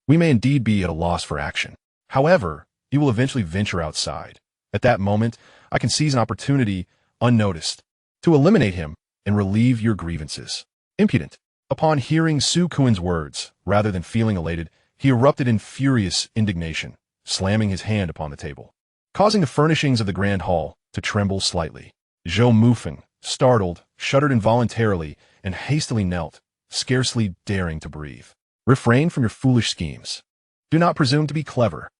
we may indeed be at a loss for action. However, he will eventually venture outside. At that moment, I can seize an opportunity, unnoticed, to eliminate him and relieve your grievances. Impudent. Upon hearing Su Kuan's words, rather than feeling elated, he erupted in furious indignation, slamming his hand upon the table, causing the furnishings of the grand hall to tremble slightly. Zhou Mufeng, startled, shuddered involuntarily, and hastily knelt, scarcely daring to breathe. Refrain from your foolish schemes. Do not presume to be clever.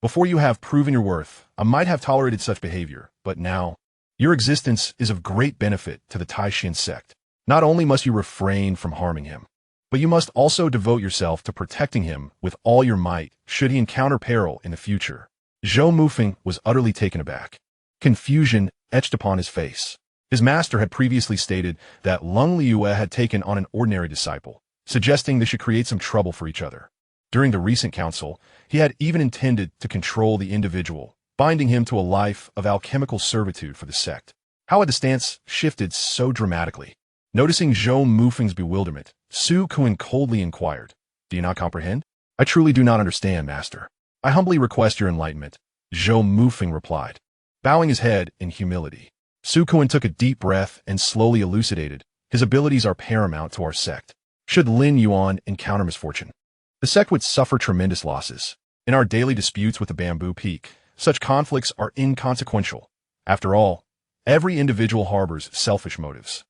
Before you have proven your worth, I might have tolerated such behavior, but now, your existence is of great benefit to the Tai Xuan Sect. Not only must you refrain from harming him, but you must also devote yourself to protecting him with all your might should he encounter peril in the future. Zhou Mufeng was utterly taken aback. Confusion etched upon his face. His master had previously stated that Lin Yuan had taken on an ordinary disciple, suggesting they should create some trouble for each other. During the recent council, he had even intended to control the individual, binding him to a life of alchemical servitude for the sect. How had the stance shifted so dramatically? Noticing Zhou Mufeng's bewilderment, Su Kuan coldly inquired, "Do you not comprehend?" "I truly do not understand, master. I humbly request your enlightenment," Zhou Mufeng replied, bowing his head in humility. Su Kuan took a deep breath and slowly elucidated, "His abilities are paramount to our sect. Should Lin Yuan encounter misfortune, the sect would suffer tremendous losses. In our daily disputes with the Bamboo Peak, such conflicts are inconsequential. After all, every individual harbors selfish motives.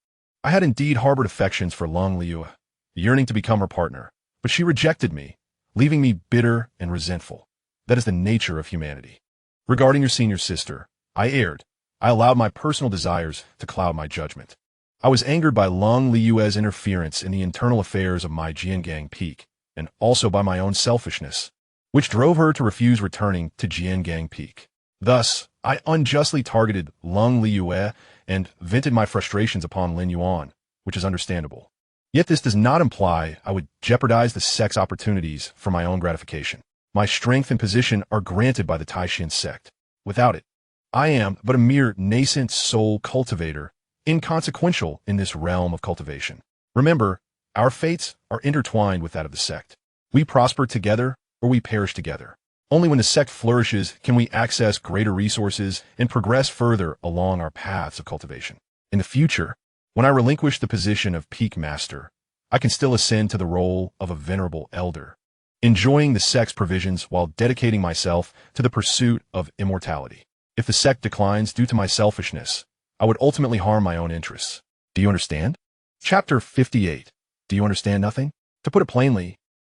I had indeed harbored affections for Lin Yuan, yearning to become her partner, but she rejected me, leaving me bitter and resentful. That is the nature of humanity. Regarding your senior sister, I erred. I allowed my personal desires to cloud my judgment. I was angered by Lin Yuan's interference in the internal affairs of my Jiangang Peak, and also by my own selfishness, which drove her to refuse returning to Jiangang Peak. Thus, I unjustly targeted Lin Yuan and vented my frustrations upon Lin Yuan, which is understandable. Yet this does not imply I would jeopardize the sect's opportunities for my own gratification. My strength and position are granted by the Tai Xuan Sect. Without it, I am but a mere nascent soul cultivator, inconsequential in this realm of cultivation. Remember, our fates are intertwined with that of the sect. We prosper together or we perish together. Only when the sect flourishes can we access greater resources and progress further along our paths of cultivation. In the future, when I relinquish the position of peak master, I can still ascend to the role of a venerable elder, enjoying the sect's provisions while dedicating myself to the pursuit of immortality. If the sect declines due to my selfishness, I would ultimately harm my own interests. Do you understand? Chapter 58. Do you understand nothing? To put it plainly,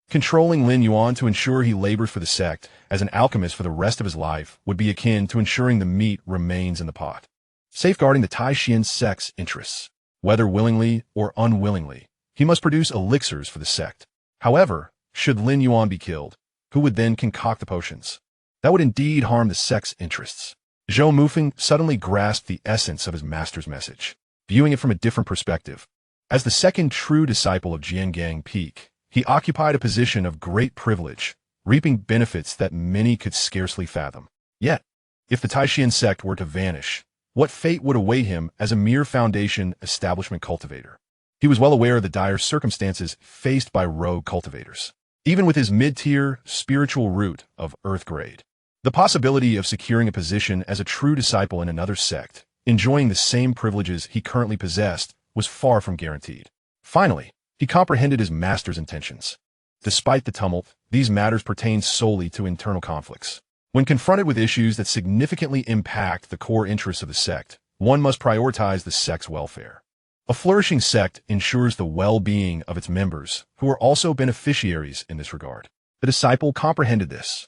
controlling Lin Yuan to ensure he labors for the sect as an alchemist for the rest of his life would be akin to ensuring the meat remains in the pot. Safeguarding the Tai Xuan Sect's interests, whether willingly or unwillingly, he must produce elixirs for the sect. However, should Lin Yuan be killed, who would then concoct the potions? That would indeed harm the sect's interests. Zhou Mufeng suddenly grasped the essence of his master's message, viewing it from a different perspective. As the second true disciple of Jiangang Peak, he occupied a position of great privilege, reaping benefits that many could scarcely fathom. Yet, if the Tai Xuan Sect were to vanish, what fate would await him as a mere foundation establishment cultivator? He was well aware of the dire circumstances faced by rogue cultivators. Even with his mid-tier spiritual root of earth grade, the possibility of securing a position as a true disciple in another sect, enjoying the same privileges he currently possessed, was far from guaranteed. Finally, he comprehended his master's intentions. Despite the tumult, these matters pertain solely to internal conflicts. When confronted with issues that significantly impact the core interests of the sect, one must prioritize the sect's welfare. A flourishing sect ensures the well-being of its members, who are also beneficiaries in this regard. The disciple comprehended this.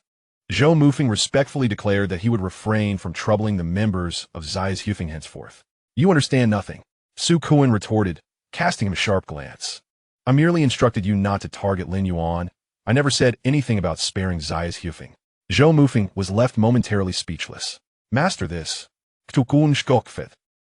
Zhou Mufeng respectfully declared that he would refrain from troubling the members of Xianxia henceforth. "You understand nothing," Su Kuan retorted, casting him a sharp glance. "I merely instructed you not to target Lin Yuan. I never said anything about sparing Xianxia." Zhou Mufeng was left momentarily speechless. "Master this.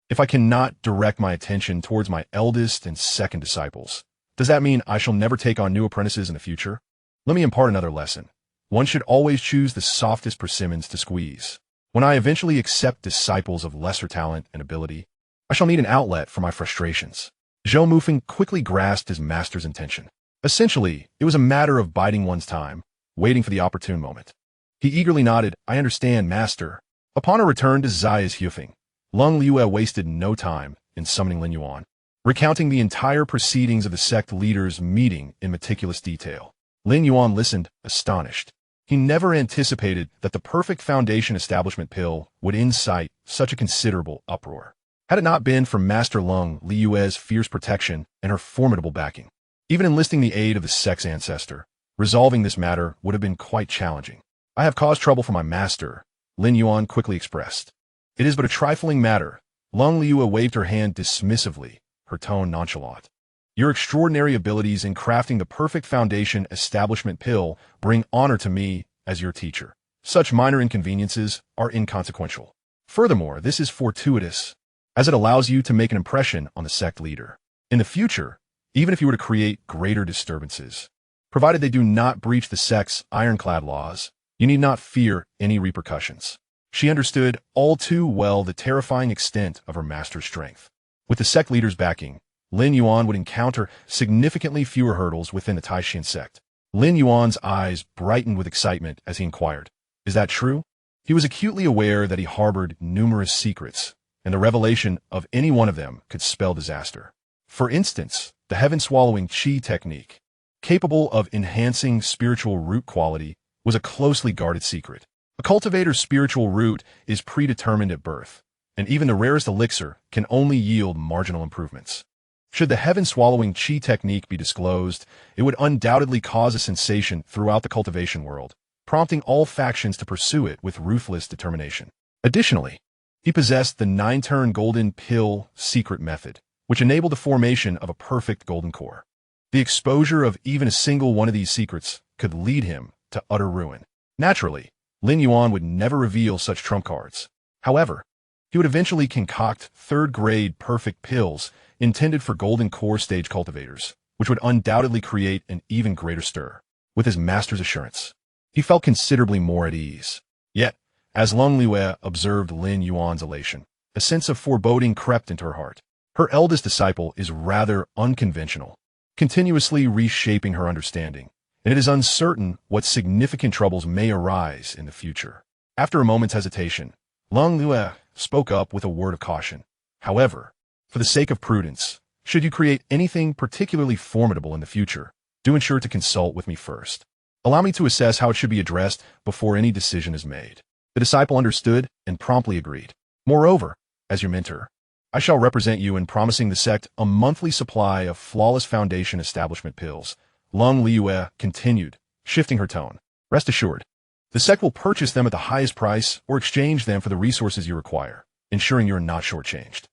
If I cannot direct my attention towards my eldest and second disciples, does that mean I shall never take on new apprentices in the future? Let me impart another lesson. One should always choose the softest persimmons to squeeze. When I eventually accept disciples of lesser talent and ability, I shall need an outlet for my frustrations." Zhou Mufeng quickly grasped his master's intention. Essentially, it was a matter of biding one's time, waiting for the opportune moment. He eagerly nodded, "I understand, master." Upon a return to Xianxia, Lin Yuan wasted no time in summoning Lin Yuan, recounting the entire proceedings of the sect leaders' meeting in meticulous detail. Lin Yuan listened, astonished. He never anticipated that the perfect foundation establishment pill would incite such a considerable uproar. Had it not been for Master Lin Yuan's fierce protection and her formidable backing, even enlisting the aid of the sect's ancestor, resolving this matter would have been quite challenging. "I have caused trouble for my master," Lin Yuan quickly expressed. "It is but a trifling matter." Lin Yuan waved her hand dismissively, her tone nonchalant. Your extraordinary abilities in crafting the perfect foundation establishment pill bring honor to me as your teacher. Such minor inconveniences are inconsequential. Furthermore, this is fortuitous, as it allows you to make an impression on the sect leader. In the future, even if you were to create greater disturbances, provided they do not breach the sect's ironclad laws, you need not fear any repercussions. She understood all too well the terrifying extent of her master's strength. With the sect leader's backing, Lin Yuan would encounter significantly fewer hurdles within the Tai Xuan Sect. Lin Yuan's eyes brightened with excitement as he inquired, "Is that true?" He was acutely aware that he harbored numerous secrets, and the revelation of any one of them could spell disaster. For instance, the heaven-swallowing qi technique, capable of enhancing spiritual root quality, was a closely guarded secret. A cultivator's spiritual root is predetermined at birth, and even the rarest elixir can only yield marginal improvements. Should the heaven-swallowing qi technique be disclosed, it would undoubtedly cause a sensation throughout the cultivation world, prompting all factions to pursue it with ruthless determination. Additionally, he possessed the 9-turn golden pill secret method, which enabled the formation of a perfect golden core. The exposure of even a single one of these secrets could lead him to utter ruin. Naturally, Lin Yuan would never reveal such trump cards. However, he would eventually concoct third-grade perfect pills intended for golden core stage cultivators, which would undoubtedly create an even greater stir. With his master's assurance, he felt considerably more at ease. Yet, as Lin Yuan observed Lin Yuan's elation, a sense of foreboding crept into her heart. Her eldest disciple is rather unconventional, continuously reshaping her understanding, and it is uncertain what significant troubles may arise in the future. After a moment's hesitation, Lin Yuan spoke up with a word of caution. "However, for the sake of prudence, should you create anything particularly formidable in the future, do ensure to consult with me first. Allow me to assess how it should be addressed before any decision is made." The disciple understood and promptly agreed. "Moreover, as your mentor, I shall represent you in promising the sect a monthly supply of flawless foundation establishment pills." Lin Yuan continued, shifting her tone. "Rest assured, the sect will purchase them at the highest price or exchange them for the resources you require, ensuring you are not shortchanged.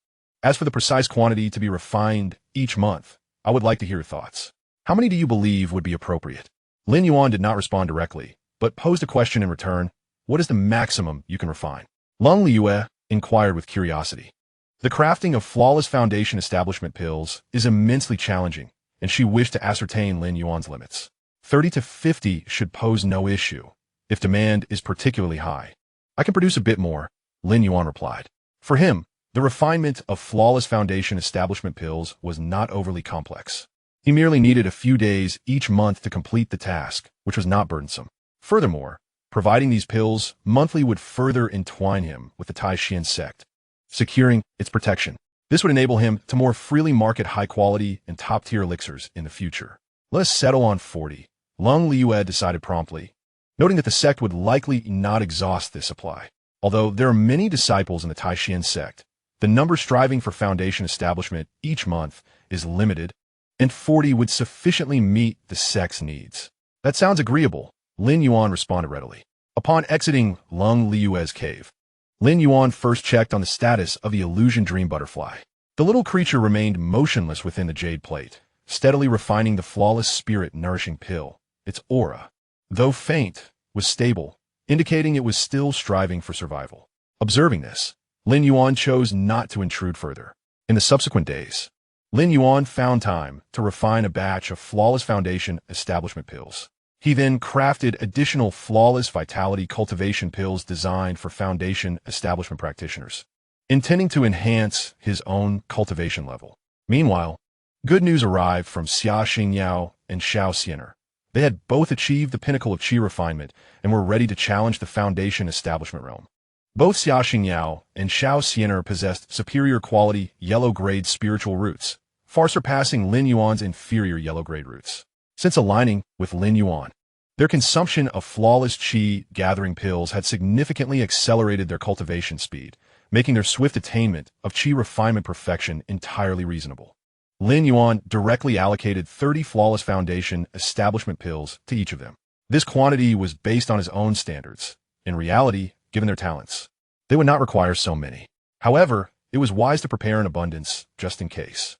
As for the precise quantity to be refined each month, I would like to hear your thoughts. How many do you believe would be appropriate?" Lin Yuan did not respond directly, but posed a question in return. "What is the maximum you can refine?" Lin Yuan inquired with curiosity. The crafting of flawless foundation establishment pills is immensely challenging, and she wished to ascertain Lin Yuan's limits. 30 to 50 should pose no issue, if demand is particularly high. "I can produce a bit more," Lin Yuan replied. For him, the refinement of flawless foundation establishment pills was not overly complex. He merely needed a few days each month to complete the task, which was not burdensome. Furthermore, providing these pills monthly would further entwine him with the Tai Xuan Sect, securing its protection. This would enable him to more freely market high-quality and top-tier elixirs in the future. "Let us settle on 40, Lin Yuan decided promptly, noting that the sect would likely not exhaust this supply. Although there are many disciples in the Tai Xuan Sect, the number striving for foundation establishment each month is limited, and 40 would sufficiently meet the sect's needs." "That sounds agreeable," Lin Yuan responded readily. Upon exiting Lin Yuan's cave, Lin Yuan first checked on the status of the illusion dream butterfly. The little creature remained motionless within the jade plate, steadily refining the flawless spirit-nourishing pill. Its aura, though faint, was stable, indicating it was still striving for survival. Observing this, Lin Yuan chose not to intrude further. In the subsequent days, Lin Yuan found time to refine a batch of flawless foundation establishment pills. He then crafted additional flawless vitality cultivation pills designed for foundation establishment practitioners, intending to enhance his own cultivation level. Meanwhile, good news arrived from Xianxia and Xianxia. They had both achieved the pinnacle of qi refinement and were ready to challenge the foundation establishment realm. Both Xianxia and Xianxia possessed superior quality yellow-grade spiritual roots, far surpassing Lin Yuan's inferior yellow-grade roots. Since aligning with Lin Yuan, their consumption of flawless qi gathering pills had significantly accelerated their cultivation speed, making their swift attainment of qi refinement perfection entirely reasonable. Lin Yuan directly allocated 30 flawless foundation establishment pills to each of them. This quantity was based on his own standards. In reality, given their talents, they would not require so many. However, it was wise to prepare in abundance just in case.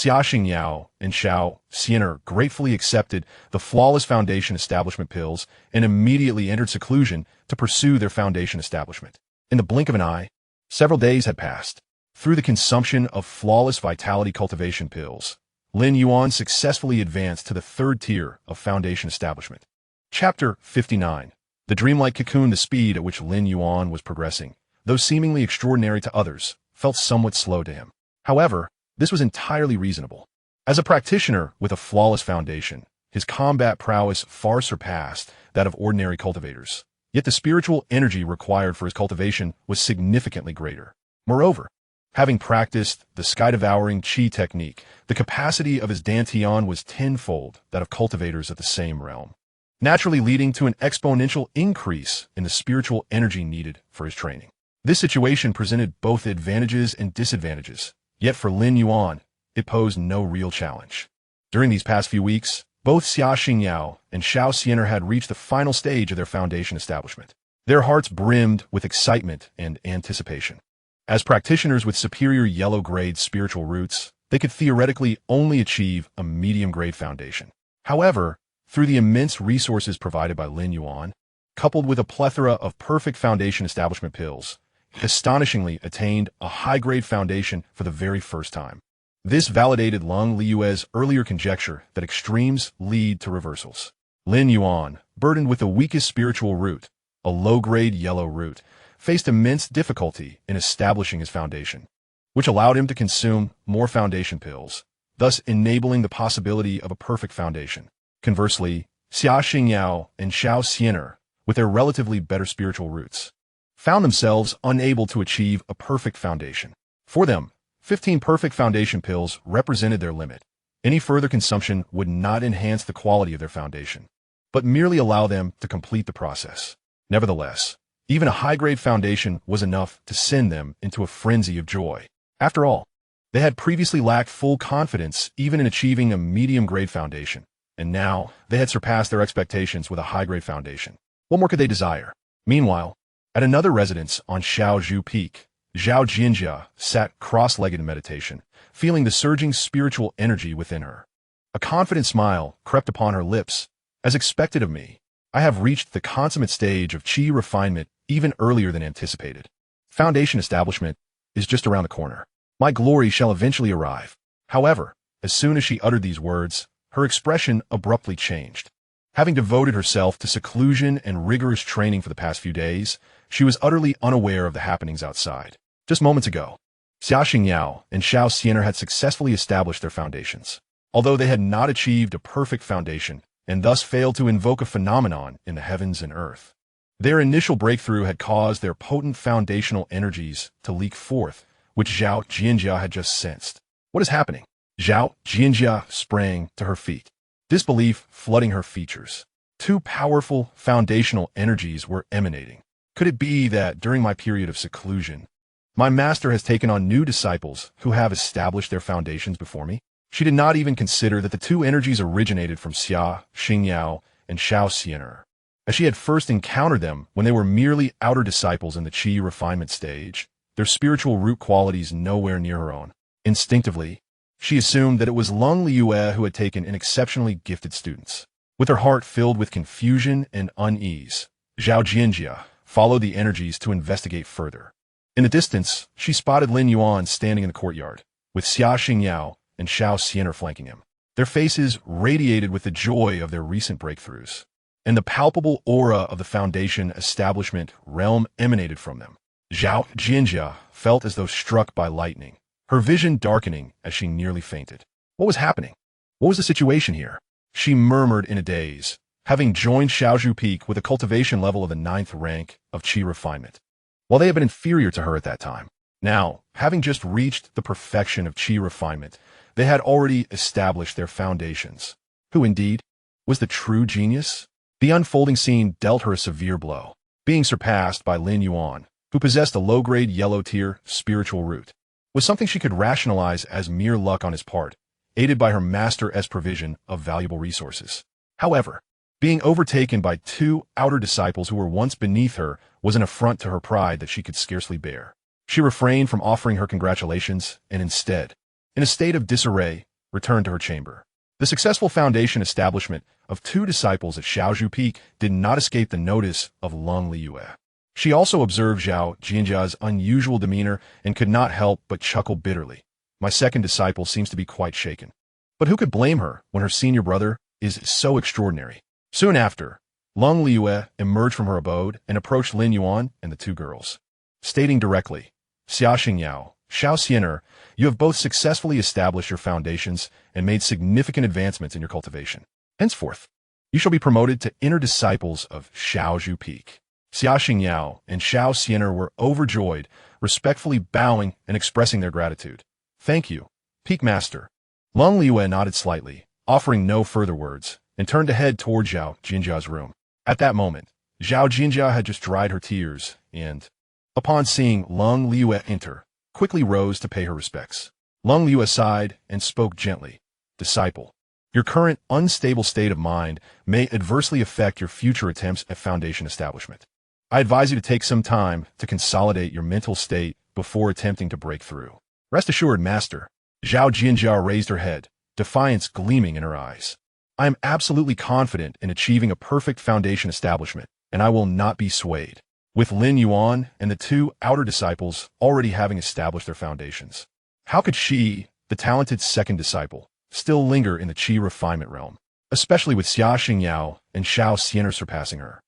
Xianxia and Xianxia gratefully accepted the flawless foundation establishment pills and immediately entered seclusion to pursue their foundation establishment. In the blink of an eye, several days had passed. Through the consumption of flawless vitality cultivation pills, Lin Yuan successfully advanced to the third tier of foundation establishment. Chapter 59. The dreamlike cocoon. The speed at which Lin Yuan was progressing, though seemingly extraordinary to others, felt somewhat slow to him. However, this was entirely reasonable. As a practitioner with a flawless foundation, his combat prowess far surpassed that of ordinary cultivators. Yet the spiritual energy required for his cultivation was significantly greater. Moreover, having practiced the sky-devouring qi technique, the capacity of his dantian was tenfold that of cultivators of the same realm, naturally leading to an exponential increase in the spiritual energy needed for his training. This situation presented both advantages and disadvantages, yet for Lin Yuan, it posed no real challenge. During these past few weeks, both Xianxia and Xianxia had reached the final stage of their foundation establishment. Their hearts brimmed with excitement and anticipation. As practitioners with superior yellow-grade spiritual roots, they could theoretically only achieve a medium-grade foundation. However, through the immense resources provided by Lin Yuan, coupled with a plethora of perfect foundation establishment pills, he astonishingly attained a high-grade foundation for the very first time. This validated Lin Yuan's earlier conjecture that extremes lead to reversals. Lin Yuan, burdened with the weakest spiritual root, a low-grade yellow root, faced immense difficulty in establishing his foundation, which allowed him to consume more foundation pills, thus enabling the possibility of a perfect foundation. Conversely, Xianxia and Xianxia, with their relatively better spiritual roots, found themselves unable to achieve a perfect foundation. For them, 15 perfect foundation pills represented their limit. Any further consumption would not enhance the quality of their foundation, but merely allow them to complete the process. Nevertheless, even a high-grade foundation was enough to send them into a frenzy of joy. After all, they had previously lacked full confidence even in achieving a medium-grade foundation, and now they had surpassed their expectations with a high-grade foundation. What more could they desire? Meanwhile, at another residence on Xiaozhu Peak, Xianxia sat cross-legged in meditation, feeling the surging spiritual energy within her. A confident smile crept upon her lips. As expected of me, I have reached the consummate stage of qi refinement even earlier than anticipated. Foundation establishment is just around the corner. My glory shall eventually arrive. However, as soon as she uttered these words, her expression abruptly changed. Having devoted herself to seclusion and rigorous training for the past few days, she was utterly unaware of the happenings outside. Just moments ago, Xianxia and Xianxia had successfully established their foundations. Although they had not achieved a perfect foundation, and thus failed to invoke a phenomenon in the heavens and earth, their initial breakthrough had caused their potent foundational energies to leak forth, which Xianxia had just sensed. What is happening? Xianxia sprang to her feet, disbelief flooding her features. Two powerful foundational energies were emanating. Could it be that during my period of seclusion, my master has taken on new disciples who have established their foundations before me? She did not even consider that the two energies originated from Xia and Xianxia, as she had first encountered them when they were merely outer disciples in the qi refinement stage, their spiritual root qualities nowhere near her own. Instinctively, she assumed that it was Lin Yuan who had taken in exceptionally gifted students. With her heart filled with confusion and unease, Xianxia followed the energies to investigate further. In the distance, she spotted Lin Yuan standing in the courtyard, with Xianxia and Xianxia flanking him. Their faces radiated with the joy of their recent breakthroughs, and the palpable aura of the foundation establishment realm emanated from them. Xianxia felt as though struck by lightning, her vision darkening as she nearly fainted. What was happening? What was the situation here? She murmured in a daze, having joined Xiaozhu Peak with a cultivation level of the 9th rank of qi refinement, while they had been inferior to her at that time. Now, having just reached the perfection of qi refinement, they had already established their foundations. Who indeed was the true genius? The unfolding scene dealt her a severe blow, being surpassed by Lin Yuan, who possessed a low-grade yellow-tier spiritual root, was something she could rationalize as mere luck on his part, aided by her master's provision of valuable resources. However, being overtaken by two outer disciples who were once beneath her was an affront to her pride that she could scarcely bear. She refrained from offering her congratulations, and instead, in a state of disarray, returned to her chamber. The successful foundation establishment of 2 disciples at Xiaozhu Peak did not escape the notice of Lin Yuan. She also observed Zhao Jinjia's unusual demeanor and could not help but chuckle bitterly. My second disciple seems to be quite shaken. But who could blame her when her senior brother is so extraordinary? Soon after, Lin Yuan emerged from her abode and approached Lin Yuan and the 2 girls, stating directly, Xianxia, Xiao Xianer, you have both successfully established your foundations and made significant advancements in your cultivation. Henceforth, you shall be promoted to inner disciples of Xiaozhu Peak. Xianxia and Xiao Xianer were overjoyed, respectfully bowing and expressing their gratitude. Thank you, Peak Master. Lin Yuan nodded slightly, offering no further words, and turned to head toward Zhao Jinjia's room. At that moment, Zhao Jinjia had just dried her tears and, upon seeing Lin Yuan enter, quickly rose to pay her respects. Lin Yuan sighed and spoke gently. Disciple, your current unstable state of mind may adversely affect your future attempts at foundation establishment. I advise you to take some time to consolidate your mental state before attempting to break through. Rest assured, Master. Zhao Jinjia raised her head, defiance gleaming in her eyes. I am absolutely confident in achieving a perfect foundation establishment, and I will not be swayed. With Lin Yuan and the 2 outer disciples already having established their foundations, how could she, the talented second disciple, still linger in the qi refinement realm, especially with Xianxia and Xiao Xianer surpassing her?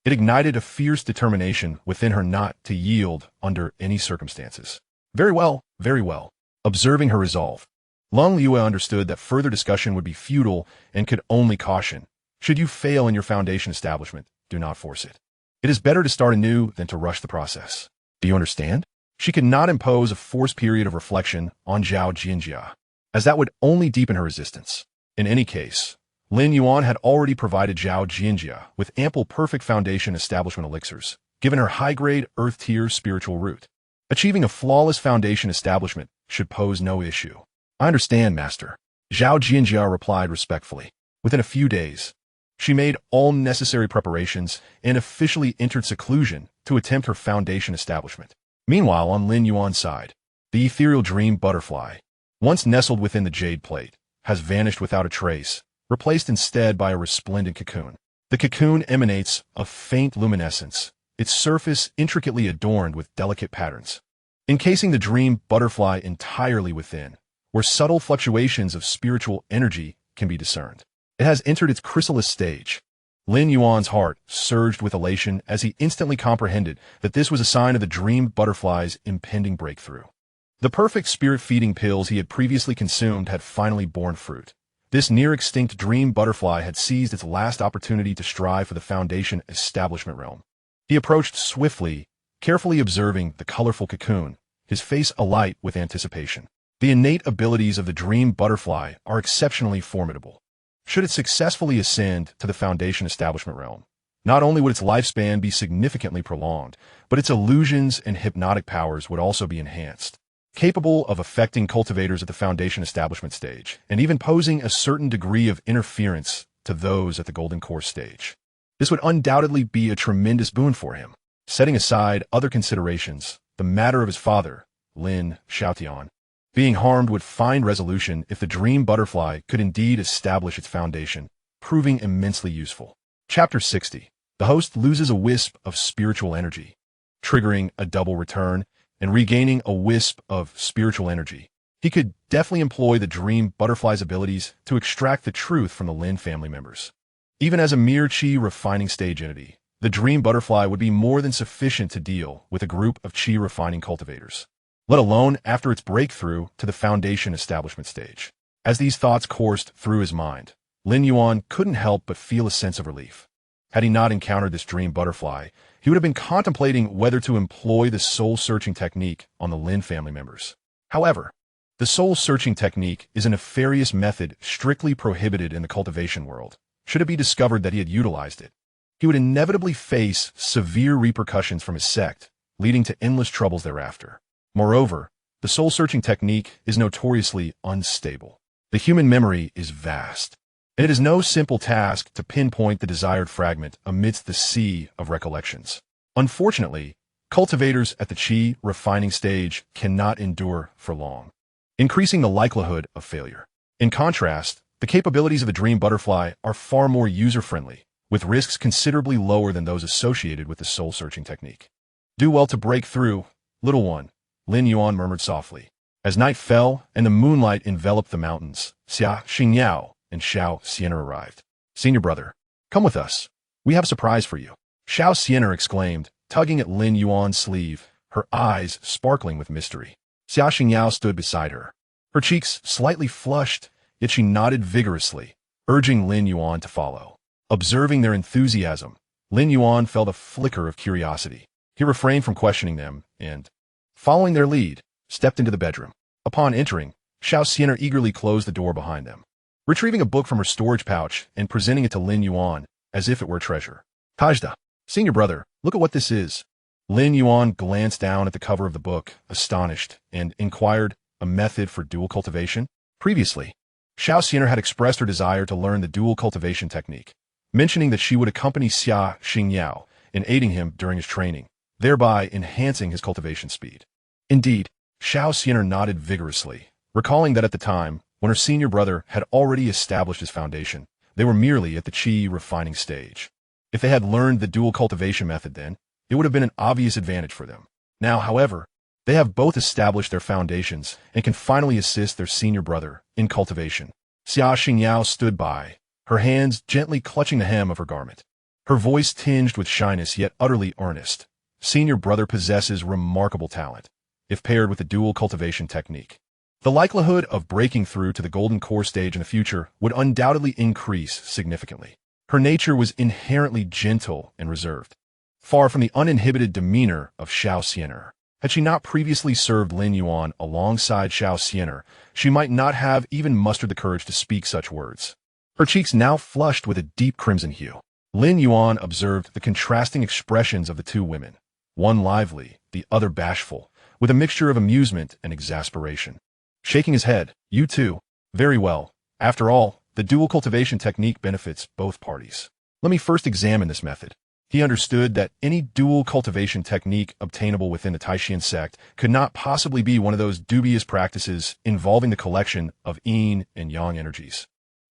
It ignited a fierce determination within her not to yield under any circumstances. Very well, very well. Observing her resolve, Lin Yuan understood that further discussion would be futile and could only caution. Should you fail in your foundation establishment, do not force it. It is better to start anew than to rush the process. Do you understand? She could not impose a forced period of reflection on Zhao Jinjia, as that would only deepen her resistance. In any case, Lin Yuan had already provided Zhao Jinjia with ample perfect foundation establishment elixirs, given her high-grade earth-tier spiritual root. Achieving a flawless foundation establishment should pose no issue. I understand, Master. Zhao Jinjia replied respectfully. Within a few days, she made all necessary preparations and officially entered seclusion to attempt her foundation establishment. Meanwhile, on Lin Yuan's side, the ethereal dream butterfly, once nestled within the jade plate, has vanished without a trace, replaced instead by a resplendent cocoon. The cocoon emanates a faint luminescence, its surface intricately adorned with delicate patterns, encasing the dream butterfly entirely within, where subtle fluctuations of spiritual energy can be discerned. It has entered its chrysalis stage. Lin Yuan's heart surged with elation as he instantly comprehended that this was a sign of the dream butterfly's impending breakthrough. The perfect spirit-feeding pills he had previously consumed had finally borne fruit. This near-extinct dream butterfly had seized its last opportunity to strive for the foundation establishment realm. He approached swiftly, carefully observing the colorful cocoon, his face alight with anticipation. The innate abilities of the dream butterfly are exceptionally formidable. Should it successfully ascend to the foundation establishment realm, not only would its lifespan be significantly prolonged, but its illusions and hypnotic powers would also be enhanced, capable of affecting cultivators at the foundation establishment stage, and even posing a certain degree of interference to those at the golden core stage. This would undoubtedly be a tremendous boon for him. Setting aside other considerations, the matter of his father, Lin Xiaotian, being harmed would find resolution if the dream butterfly could indeed establish its foundation, proving immensely useful. Chapter 60. The host loses a wisp of spiritual energy, triggering a double return and regaining a wisp of spiritual energy. He could definitely employ the dream butterfly's abilities to extract the truth from the Lin family members. Even as a mere qi refining stage entity, the dream butterfly would be more than sufficient to deal with a group of qi refining cultivators, let alone after its breakthrough to the foundation establishment stage. As these thoughts coursed through his mind, Lin Yuan couldn't help but feel a sense of relief. Had he not encountered this dream butterfly, he would have been contemplating whether to employ the soul-searching technique on the Lin family members. However, the soul-searching technique is a nefarious method strictly prohibited in the cultivation world. Should it be discovered that he had utilized it, he would inevitably face severe repercussions from his sect, leading to endless troubles thereafter. Moreover, the soul-searching technique is notoriously unstable. The human memory is vast, and it is no simple task to pinpoint the desired fragment amidst the sea of recollections. Unfortunately, cultivators at the qi refining stage cannot endure for long, increasing the likelihood of failure. In contrast, the capabilities of the dream butterfly are far more user-friendly, with risks considerably lower than those associated with the soul-searching technique. Do well to break through, little one, Lin Yuan murmured softly. As night fell and the moonlight enveloped the mountains, Xianxia and Xianxia arrived. Senior brother, come with us. We have a surprise for you. Xianxia exclaimed, tugging at Lin Yuan's sleeve, her eyes sparkling with mystery. Xianxia stood beside her. Her cheeks slightly flushed, yet she nodded vigorously, urging Lin Yuan to follow. Observing their enthusiasm, Lin Yuan felt a flicker of curiosity. He refrained from questioning them and, following their lead, stepped into the bedroom. Upon entering, Xianxia eagerly closed the door behind them, retrieving a book from her storage pouch and presenting it to Lin Yuan as if it were treasure. Tajda, senior brother, look at what this is. Lin Yuan glanced down at the cover of the book, astonished, and inquired, a method for dual cultivation? Previously, Xianxia had expressed her desire to learn the dual cultivation technique, mentioning that she would accompany Xianxia in aiding him during his training, thereby enhancing his cultivation speed. Indeed, Xianxia nodded vigorously, recalling that at the time, when her senior brother had already established his foundation, they were merely at the qi refining stage. If they had learned the dual cultivation method then, it would have been an obvious advantage for them. Now, however, they have both established their foundations and can finally assist their senior brother in cultivation. Xianxia stood by, her hands gently clutching the hem of her garment. Her voice tinged with shyness yet utterly earnest. Senior brother possesses remarkable talent, if paired with the dual cultivation technique. The likelihood of breaking through to the golden core stage in the future would undoubtedly increase significantly. Her nature was inherently gentle and reserved, far from the uninhibited demeanor of Xianxia. Had she not previously served Lin Yuan alongside Xianxia, she might not have even mustered the courage to speak such words. Her cheeks now flushed with a deep crimson hue. Lin Yuan observed the contrasting expressions of the two women, one lively, the other bashful, with a mixture of amusement and exasperation. Shaking his head, you too. Very well. After all, the dual cultivation technique benefits both parties. Let me first examine this method. He understood that any dual cultivation technique obtainable within the Tai Xuan Sect could not possibly be one of those dubious practices involving the collection of yin and yang energies.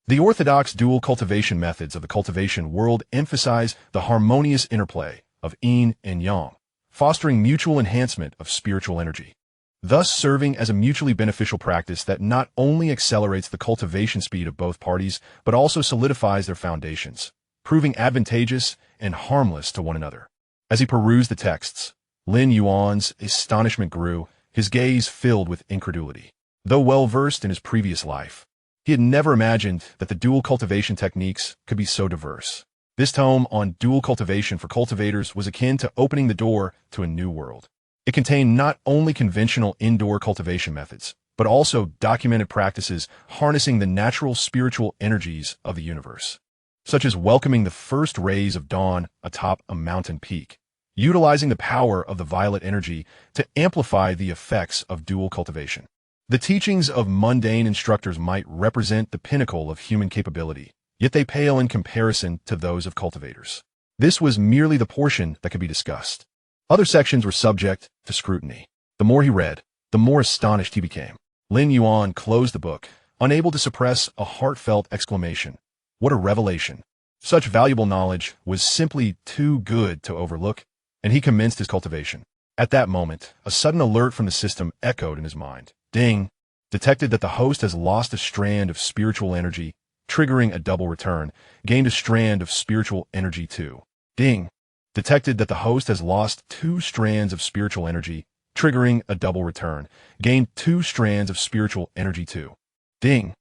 The orthodox dual cultivation methods of the cultivation world emphasize the harmonious interplay of yin and yang, fostering mutual enhancement of spiritual energy, thus serving as a mutually beneficial practice that not only accelerates the cultivation speed of both parties, but also solidifies their foundations, proving advantageous and harmless to one another. As he perused the texts, Lin Yuan's astonishment grew, his gaze filled with incredulity. Though well-versed in his previous life, he had never imagined that the dual cultivation techniques could be so diverse. This tome on dual cultivation for cultivators was akin to opening the door to a new world. It contained not only conventional indoor cultivation methods, but also documented practices harnessing the natural spiritual energies of the universe, such as welcoming the first rays of dawn atop a mountain peak, utilizing the power of the violet energy to amplify the effects of dual cultivation. The teachings of mundane instructors might represent the pinnacle of human capability, yet they pale in comparison to those of cultivators. This was merely the portion that could be discussed. Other sections were subject to scrutiny. The more he read, the more astonished he became. Lin Yuan closed the book, unable to suppress a heartfelt exclamation. What a revelation! Such valuable knowledge was simply too good to overlook, and he commenced his cultivation. At that moment, a sudden alert from the system echoed in his mind. Ding! Detected that the host has lost a strand of spiritual energy, triggering a double return. Gained a strand of spiritual energy too. Ding! Detected that the host has lost 2 strands of spiritual energy, triggering a double return. Gained 2 strands of spiritual energy too. Ding!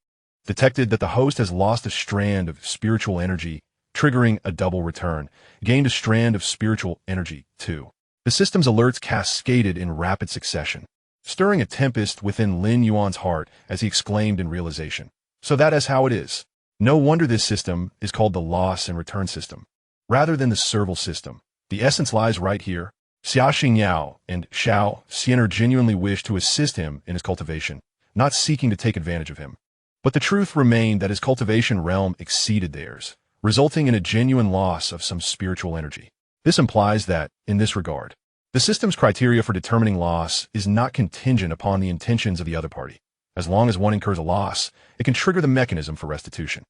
Detected that the host has lost a strand of spiritual energy, triggering a double return. Gained a strand of spiritual energy too. The system's alerts cascaded in rapid succession, stirring a tempest within Lin Yuan's heart as he exclaimed in realization. So that is how it is. No wonder this system is called the loss and return system, rather than the serval system. The essence lies right here. Xianxia and Xianxia genuinely wished to assist him in his cultivation, not seeking to take advantage of him. But the truth remained that his cultivation realm exceeded theirs, resulting in a genuine loss of some spiritual energy. This implies that, in this regard, the system's criteria for determining loss is not contingent upon the intentions of the other party. As long as one incurs a loss, it can trigger the mechanism for restitution.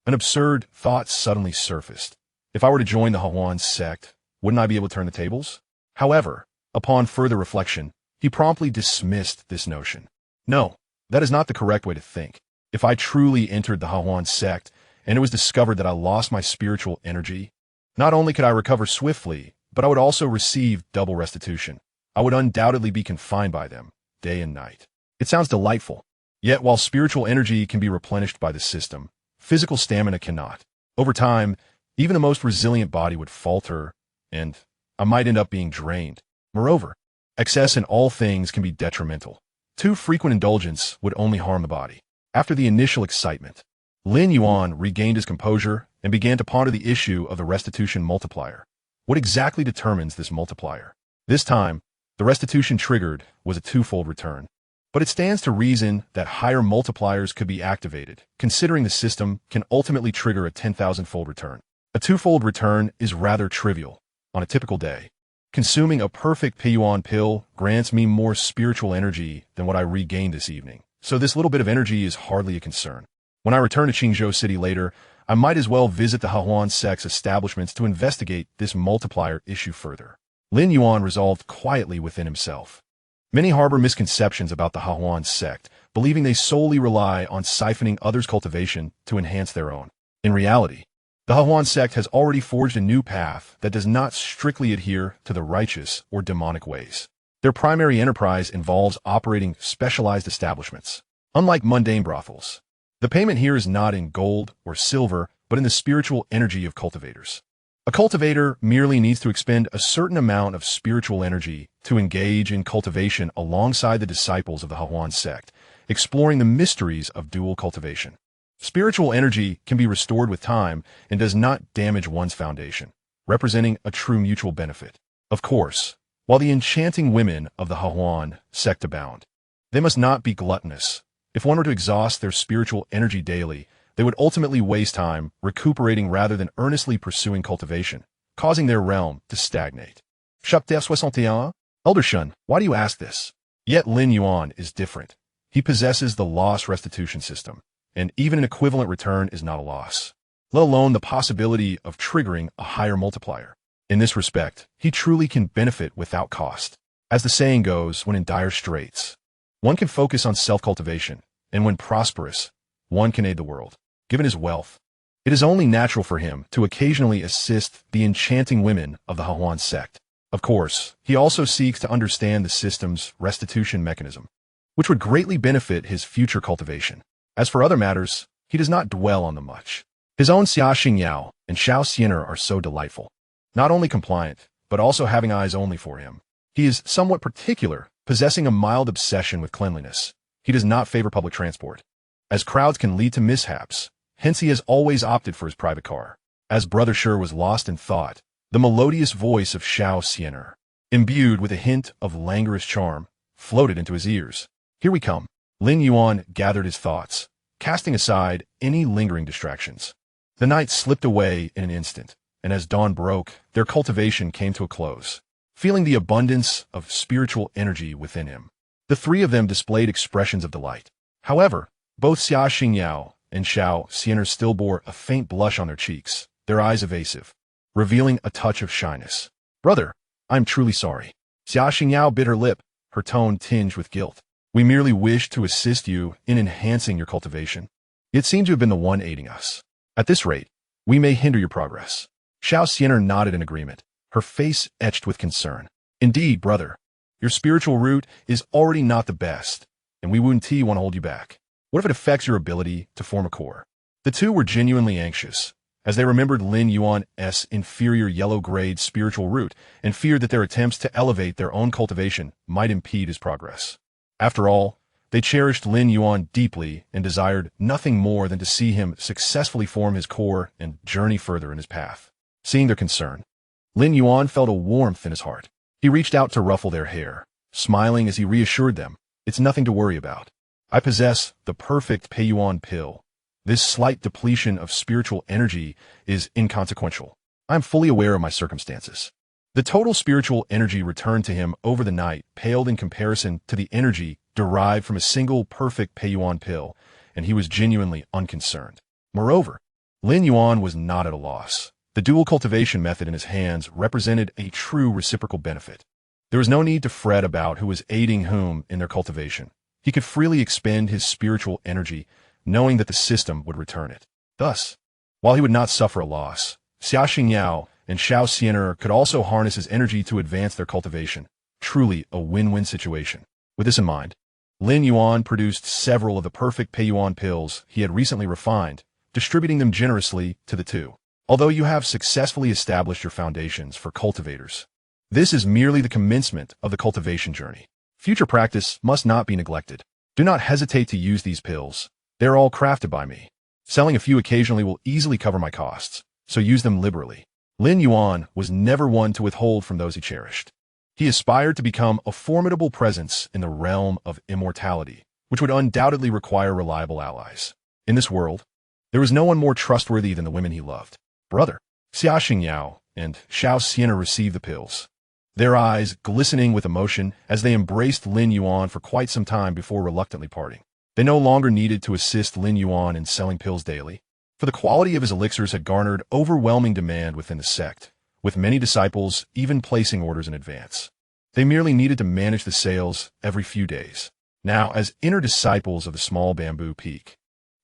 An absurd thought suddenly surfaced. If I were to join the Xianxuan Sect, wouldn't I be able to turn the tables? However, upon further reflection, he promptly dismissed this notion. No, that is not the correct way to think. If I truly entered the Xianxuan Sect, and it was discovered that I lost my spiritual energy, not only could I recover swiftly, but I would also receive double restitution. I would undoubtedly be confined by them, day and night. It sounds delightful. Yet while spiritual energy can be replenished by the system, physical stamina cannot. Over time, even the most resilient body would falter, and I might end up being drained. Moreover, excess in all things can be detrimental. Too frequent indulgence would only harm the body. After the initial excitement, Lin Yuan regained his composure and began to ponder the issue of the restitution multiplier. What exactly determines this multiplier? This time, the restitution triggered was a twofold return. But it stands to reason that higher multipliers could be activated, considering the system can ultimately trigger a 10,000-fold return. A twofold return is rather trivial. On a typical day, consuming a perfect Peiyuan pill grants me more spiritual energy than what I regained this evening, so this little bit of energy is hardly a concern. When I return to Qingzhou City later, I might as well visit the Xianxuan Sect's establishments to investigate this multiplier issue further. Lin Yuan resolved quietly within himself. Many harbor misconceptions about the Xianxuan Sect, believing they solely rely on siphoning others' cultivation to enhance their own. In reality, the Xianxuan Sect has already forged a new path that does not strictly adhere to the righteous or demonic ways. Their primary enterprise involves operating specialized establishments. Unlike mundane brothels, the payment here is not in gold or silver, but in the spiritual energy of cultivators. A cultivator merely needs to expend a certain amount of spiritual energy to engage in cultivation alongside the disciples of the Xianxuan Sect, exploring the mysteries of dual cultivation. Spiritual energy can be restored with time and does not damage one's foundation, representing a true mutual benefit. Of course, while the enchanting women of the Xianxuan Sect abound, they must not be gluttonous. If one were to exhaust their spiritual energy daily, they would ultimately waste time recuperating rather than earnestly pursuing cultivation, causing their realm to stagnate. Chapter 61. Elder Shun, why do you ask this? Yet Lin Yuan is different. He possesses the loss restitution system, and even an equivalent return is not a loss, let alone the possibility of triggering a higher multiplier. In this respect, he truly can benefit without cost. As the saying goes, when in dire straits, one can focus on self-cultivation, and when prosperous, one can aid the world. Given his wealth, it is only natural for him to occasionally assist the enchanting women of the Xianxuan Sect. Of course, he also seeks to understand the system's restitution mechanism, which would greatly benefit his future cultivation. As for other matters, he does not dwell on them much. His own Xianxia and Xianxia are so delightful, not only compliant, but also having eyes only for him. He is somewhat particular, possessing a mild obsession with cleanliness. He does not favor public transport, as crowds can lead to mishaps. Hence he has always opted for his private car. As Brother Sure was lost in thought, the melodious voice of Xianxia, imbued with a hint of languorous charm, floated into his ears. Here we come. Lin Yuan gathered his thoughts, casting aside any lingering distractions. The night slipped away in an instant, and as dawn broke, their cultivation came to a close. Feeling the abundance of spiritual energy within him, the three of them displayed expressions of delight. However, both Xianxia and Xianxia still bore a faint blush on their cheeks, their eyes evasive, revealing a touch of shyness. Brother, I am truly sorry. Xianxia bit her lip, her tone tinged with guilt. We merely wished to assist you in enhancing your cultivation. It seemed to have been the one aiding us. At this rate, we may hinder your progress. Xianxia nodded in agreement, her face etched with concern. Indeed, brother, your spiritual route is already not the best, and we wouldn't want to hold you back. What if it affects your ability to form a core? The two were genuinely anxious, as they remembered Lin Yuan's inferior yellow-grade spiritual root and feared that their attempts to elevate their own cultivation might impede his progress. After all, they cherished Lin Yuan deeply and desired nothing more than to see him successfully form his core and journey further in his path. Seeing their concern, Lin Yuan felt a warmth in his heart. He reached out to ruffle their hair, smiling as he reassured them, "It's nothing to worry about. I possess the perfect Peiyuan pill. This slight depletion of spiritual energy is inconsequential. I am fully aware of my circumstances. The total spiritual energy returned to him over the night paled in comparison to the energy derived from a single perfect Tai Yuan pill, and he was genuinely unconcerned. Moreover, Lin Yuan was not at a loss. The dual cultivation method in his hands represented a true reciprocal benefit. There was no need to fret about who was aiding whom in their cultivation. He could freely expend his spiritual energy, knowing that the system would return it. Thus, while he would not suffer a loss, Xianxia and Xianxia could also harness his energy to advance their cultivation. Truly a win-win situation. With this in mind, Lin Yuan produced several of the perfect Tai Yuan pills he had recently refined, distributing them generously to the two. Although you have successfully established your foundations for cultivators, this is merely the commencement of the cultivation journey. Future practice must not be neglected. Do not hesitate to use these pills. They're all crafted by me. Selling a few occasionally will easily cover my costs, so use them liberally. Lin Yuan was never one to withhold from those he cherished. He aspired to become a formidable presence in the realm of immortality, which would undoubtedly require reliable allies. In this world, there was no one more trustworthy than the women he loved. Brother, Xiaxia and Xianxia received the pills, their eyes glistening with emotion as they embraced Lin Yuan for quite some time before reluctantly parting. They no longer needed to assist Lin Yuan in selling pills daily, for the quality of his elixirs had garnered overwhelming demand within the sect, with many disciples even placing orders in advance. They merely needed to manage the sales every few days. Now, as inner disciples of the small bamboo peak,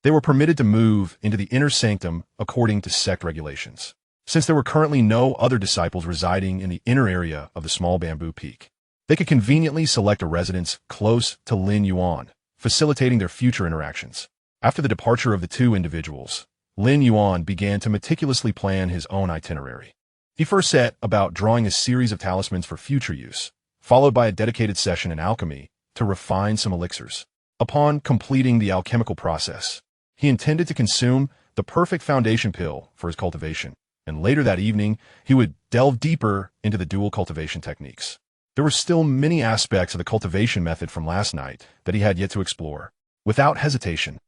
they were permitted to move into the inner sanctum according to sect regulations. Since there were currently no other disciples residing in the inner area of the small bamboo peak, they could conveniently select a residence close to Lin Yuan, facilitating their future interactions. After the departure of the two individuals, Lin Yuan began to meticulously plan his own itinerary. He first set about drawing a series of talismans for future use, followed by a dedicated session in alchemy to refine some elixirs. Upon completing the alchemical process, he intended to consume the perfect foundation pill for his cultivation, and later that evening, he would delve deeper into the dual cultivation techniques. There were still many aspects of the cultivation method from last night that he had yet to explore. Without hesitation,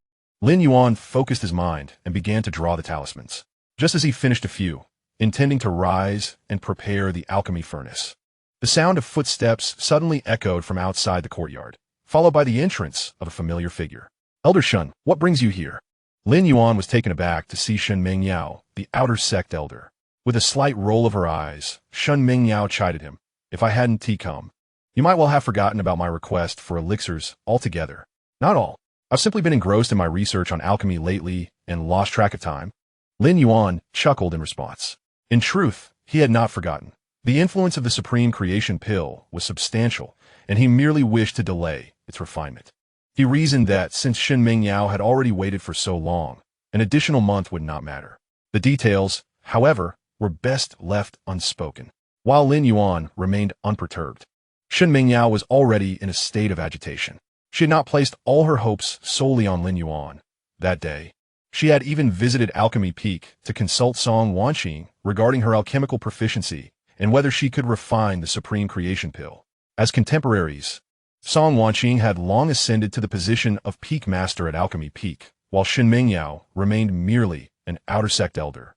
Lin Yuan focused his mind and began to draw the talismans. Just as he finished a few, intending to rise and prepare the alchemy furnace, the sound of footsteps suddenly echoed from outside the courtyard, followed by the entrance of a familiar figure. Elder Shun, what brings you here? Lin Yuan was taken aback to see Shun Mingyao, the outer sect elder. With a slight roll of her eyes, Shun Mingyao chided him. If I hadn't come, you might well have forgotten about my request for elixirs altogether. Not all. I've simply been engrossed in my research on alchemy lately and lost track of time. Lin Yuan chuckled in response. In truth, he had not forgotten. The influence of the supreme creation pill was substantial, and he merely wished to delay its refinement. He reasoned that since Shen Mingyao had already waited for so long, an additional month would not matter. The details, however, were best left unspoken. While Lin Yuan remained unperturbed, Shen Mingyao was already in a state of agitation. She had not placed all her hopes solely on Lin Yuan. That day, she had even visited Alchemy Peak to consult Song Wanqing regarding her alchemical proficiency and whether she could refine the supreme creation pill. As contemporaries, Song Wanqing had long ascended to the position of peak master at Alchemy Peak, while Shen Mingyao remained merely an outer sect elder.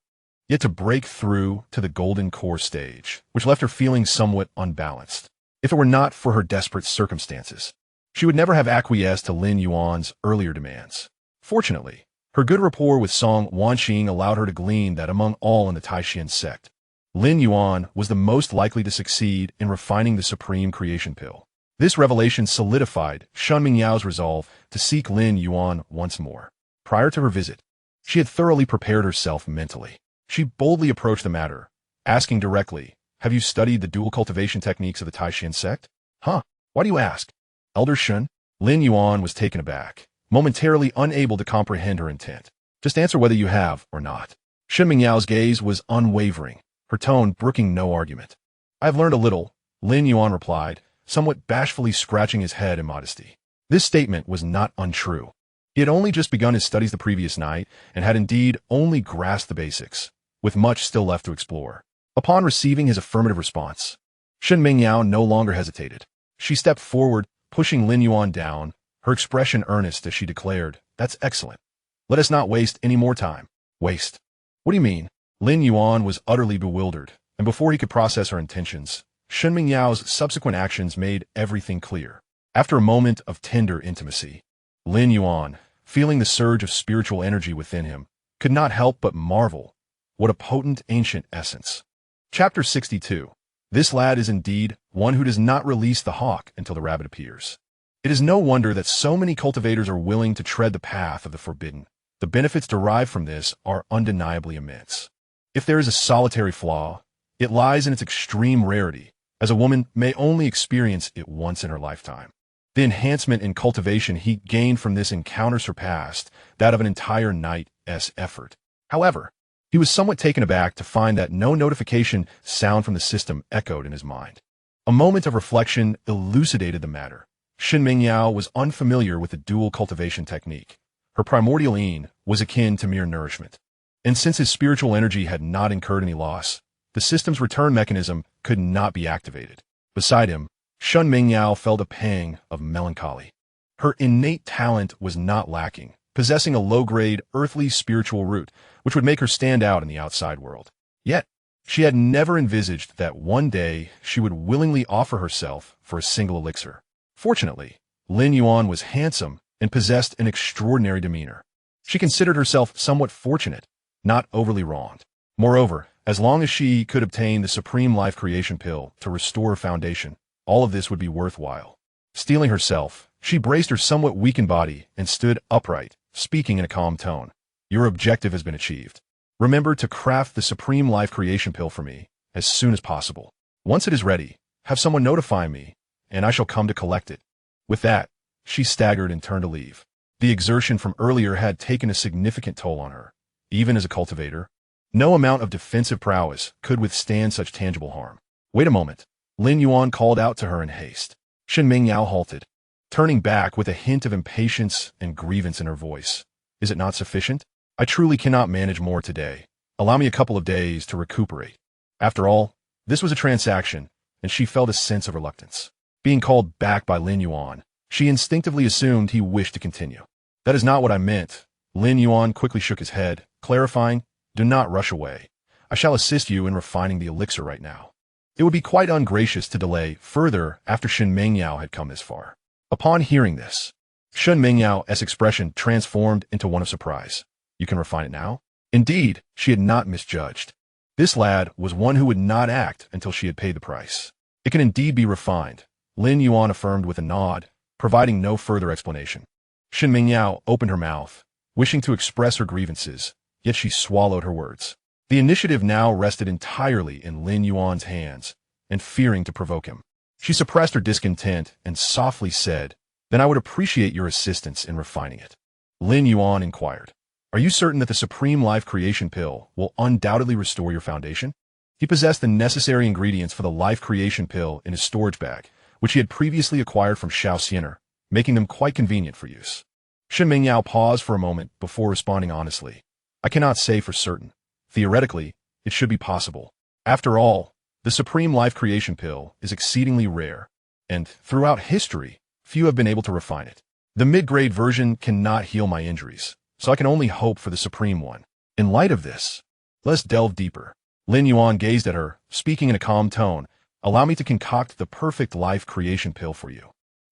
Yet to break through to the golden core stage, which left her feeling somewhat unbalanced. If it were not for her desperate circumstances, she would never have acquiesced to Lin Yuan's earlier demands. Fortunately, her good rapport with Song Wanqing allowed her to glean that among all in the Tai Xuan Sect, Lin Yuan was the most likely to succeed in refining the supreme creation pill. This revelation solidified Shun Mingyao's resolve to seek Lin Yuan once more. Prior to her visit, she had thoroughly prepared herself mentally. She boldly approached the matter, asking directly, "Have you studied the dual cultivation techniques of the Tai Xuan Sect?" "Huh? Why do you ask?" "Elder Shun?" Lin Yuan was taken aback, momentarily unable to comprehend her intent. "Just answer whether you have or not." Shun Mingyao's gaze was unwavering, her tone brooking no argument. "I have learned a little," Lin Yuan replied, somewhat bashfully scratching his head in modesty. This statement was not untrue. He had only just begun his studies the previous night and had indeed only grasped the basics, with much still left to explore. Upon receiving his affirmative response, Shen Mingyao no longer hesitated. She stepped forward, pushing Lin Yuan down, her expression earnest as she declared, "That's excellent. Let us not waste any more time." "Waste? What do you mean?" Lin Yuan was utterly bewildered, and before he could process her intentions, Shen Mingyao's subsequent actions made everything clear. After a moment of tender intimacy, Lin Yuan, feeling the surge of spiritual energy within him, could not help but marvel. What a potent ancient essence. Chapter 62. This lad is indeed one who does not release the hawk until the rabbit appears. It is no wonder that so many cultivators are willing to tread the path of the forbidden. The benefits derived from this are undeniably immense. If there is a solitary flaw, it lies in its extreme rarity, as a woman may only experience it once in her lifetime. The enhancement in cultivation he gained from this encounter surpassed that of an entire night's effort. However, he was somewhat taken aback to find that no notification sound from the system echoed in his mind. A moment of reflection elucidated the matter. Shen Mingyao was unfamiliar with the dual cultivation technique. Her primordial yin was akin to mere nourishment. And since his spiritual energy had not incurred any loss, the system's return mechanism could not be activated. Beside him, Shen Mingyao felt a pang of melancholy. Her innate talent was not lacking, possessing a low-grade, earthly spiritual root, which would make her stand out in the outside world. Yet, she had never envisaged that one day she would willingly offer herself for a single elixir. Fortunately, Lin Yuan was handsome and possessed an extraordinary demeanor. She considered herself somewhat fortunate, not overly wronged. Moreover, as long as she could obtain the supreme life creation pill to restore her foundation, all of this would be worthwhile. Steeling herself, she braced her somewhat weakened body and stood upright, speaking in a calm tone. Your objective has been achieved. Remember to craft the supreme life creation pill for me as soon as possible. Once it is ready, have someone notify me, and I shall come to collect it. With that, she staggered and turned to leave. The exertion from earlier had taken a significant toll on her. Even as a cultivator, no amount of defensive prowess could withstand such tangible harm. Wait a moment. Lin Yuan called out to her in haste. Shen Mingyao halted, turning back with a hint of impatience and grievance in her voice. Is it not sufficient? I truly cannot manage more today. Allow me a couple of days to recuperate. After all, this was a transaction, and she felt a sense of reluctance. Being called back by Lin Yuan, she instinctively assumed he wished to continue. That is not what I meant. Lin Yuan quickly shook his head, clarifying, do not rush away. I shall assist you in refining the elixir right now. It would be quite ungracious to delay further after Shen Mingyao had come this far. Upon hearing this, Shen Mingyao's expression transformed into one of surprise. You can refine it now? Indeed, she had not misjudged. This lad was one who would not act until she had paid the price. It can indeed be refined, Lin Yuan affirmed with a nod, providing no further explanation. Shen Mingyao opened her mouth, wishing to express her grievances, yet she swallowed her words. The initiative now rested entirely in Lin Yuan's hands, and fearing to provoke him, she suppressed her discontent and softly said, Then I would appreciate your assistance in refining it. Lin Yuan inquired, Are you certain that the Supreme Life Creation Pill will undoubtedly restore your foundation? He possessed the necessary ingredients for the Life Creation Pill in his storage bag, which he had previously acquired from Xianxia, making them quite convenient for use. Shen Mingyao paused for a moment before responding honestly. I cannot say for certain. Theoretically, it should be possible. After all, the Supreme Life Creation Pill is exceedingly rare, and throughout history, few have been able to refine it. The mid-grade version cannot heal my injuries, so I can only hope for the supreme one. In light of this, let's delve deeper. Lin Yuan gazed at her, speaking in a calm tone. Allow me to concoct the perfect life creation pill for you.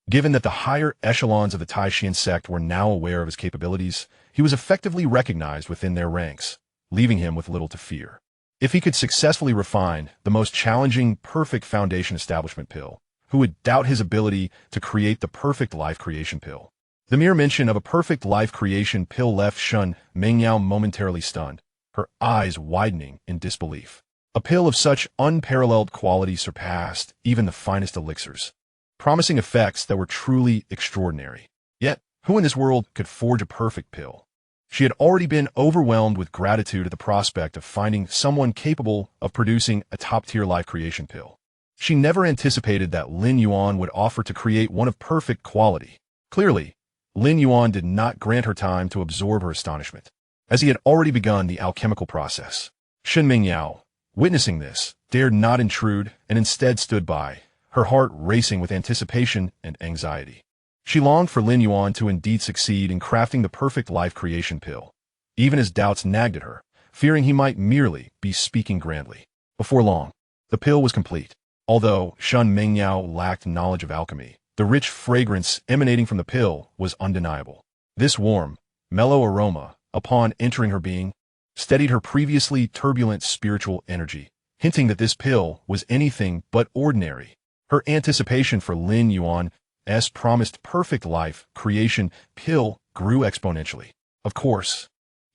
Given that the higher echelons of the Tai Xuan Sect were now aware of his capabilities, he was effectively recognized within their ranks, leaving him with little to fear. If he could successfully refine the most challenging perfect foundation establishment pill, who would doubt his ability to create the perfect life creation pill? The mere mention of a perfect life creation pill left Shen Mingyao momentarily stunned, her eyes widening in disbelief. A pill of such unparalleled quality surpassed even the finest elixirs, promising effects that were truly extraordinary. Yet, who in this world could forge a perfect pill? She had already been overwhelmed with gratitude at the prospect of finding someone capable of producing a top-tier life creation pill. She never anticipated that Lin Yuan would offer to create one of perfect quality. Clearly, Lin Yuan did not grant her time to absorb her astonishment, as he had already begun the alchemical process. Shen Mingyao, witnessing this, dared not intrude and instead stood by, her heart racing with anticipation and anxiety. She longed for Lin Yuan to indeed succeed in crafting the perfect life creation pill, even as doubts nagged at her, fearing he might merely be speaking grandly. Before long, The pill was complete. Although Shen Mengyao lacked knowledge of alchemy, the rich fragrance emanating from the pill was undeniable. This warm, mellow aroma, upon entering her being, steadied her previously turbulent spiritual energy, hinting that this pill was anything but ordinary. Her anticipation for Lin Yuan's promised perfect life creation pill grew exponentially. Of course,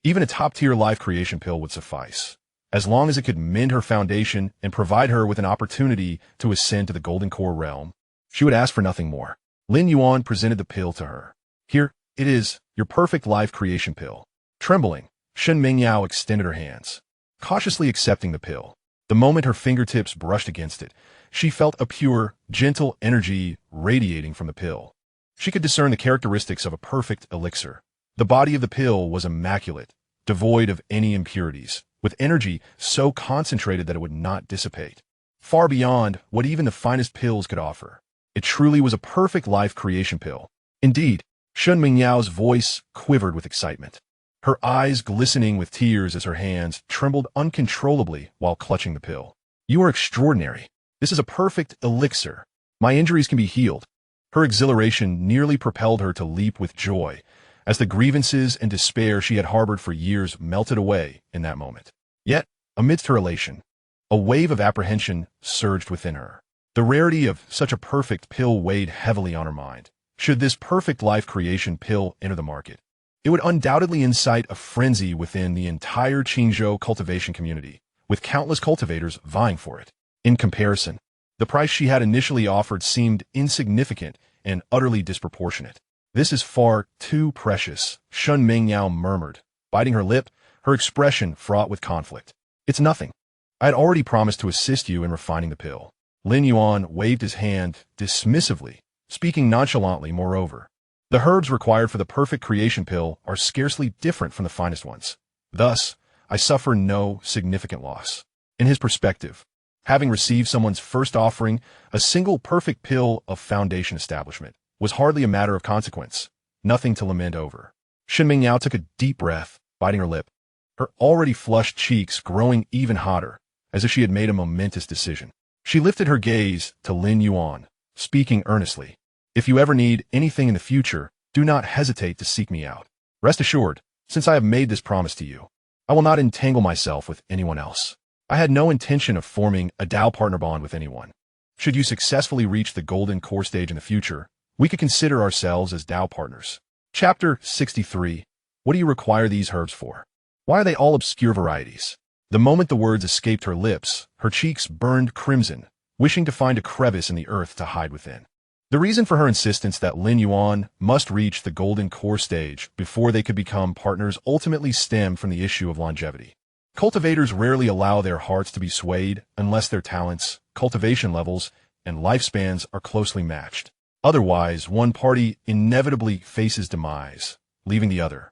even a top-tier life creation pill would suffice, as long as it could mend her foundation and provide her with an opportunity to ascend to the Golden Core realm. She would ask for nothing more. Lin Yuan presented the pill to her. Here, it is, your perfect life creation pill. Trembling, Shen Mengyao extended her hands, cautiously accepting the pill. The moment her fingertips brushed against it, she felt a pure, gentle energy radiating from the pill. She could discern the characteristics of a perfect elixir. The body of the pill was immaculate, devoid of any impurities, with energy so concentrated that it would not dissipate, far beyond what even the finest pills could offer. It truly was a perfect life creation pill. Indeed, Shen Mingyao's voice quivered with excitement, her eyes glistening with tears as her hands trembled uncontrollably while clutching the pill. You are extraordinary. This is a perfect elixir. My injuries can be healed. Her exhilaration nearly propelled her to leap with joy, as the grievances and despair she had harbored for years melted away in that moment. Yet, amidst her elation, a wave of apprehension surged within her. The rarity of such a perfect pill weighed heavily on her mind. Should this perfect life creation pill enter the market, it would undoubtedly incite a frenzy within the entire Xianxia cultivation community, with countless cultivators vying for it. In comparison, the price she had initially offered seemed insignificant and utterly disproportionate. This is far too precious, Shen Mengyao murmured, biting her lip, her expression fraught with conflict. It's nothing. I had already promised to assist you in refining the pill. Lin Yuan waved his hand dismissively, speaking nonchalantly moreover. The herbs required for the perfect creation pill are scarcely different from the finest ones. Thus, I suffer no significant loss. In his perspective, having received someone's first offering, a single perfect pill of foundation establishment was hardly a matter of consequence, nothing to lament over. Shen Mingyao took a deep breath, biting her lip, her already flushed cheeks growing even hotter, as if she had made a momentous decision. She lifted her gaze to Lin Yuan, speaking earnestly. If you ever need anything in the future, do not hesitate to seek me out. Rest assured, since I have made this promise to you, I will not entangle myself with anyone else. I had no intention of forming a Tao partner bond with anyone. Should you successfully reach the Golden Core stage in the future, we could consider ourselves as Tao partners. Chapter 63. What do you require these herbs for? Why are they all obscure varieties? The moment the words escaped her lips, her cheeks burned crimson, wishing to find a crevice in the earth to hide within. The reason for her insistence that Lin Yuan must reach the Golden Core stage before they could become partners ultimately stemmed from the issue of longevity. Cultivators rarely allow their hearts to be swayed unless their talents, cultivation levels, and lifespans are closely matched. Otherwise, one party inevitably faces demise, leaving the other,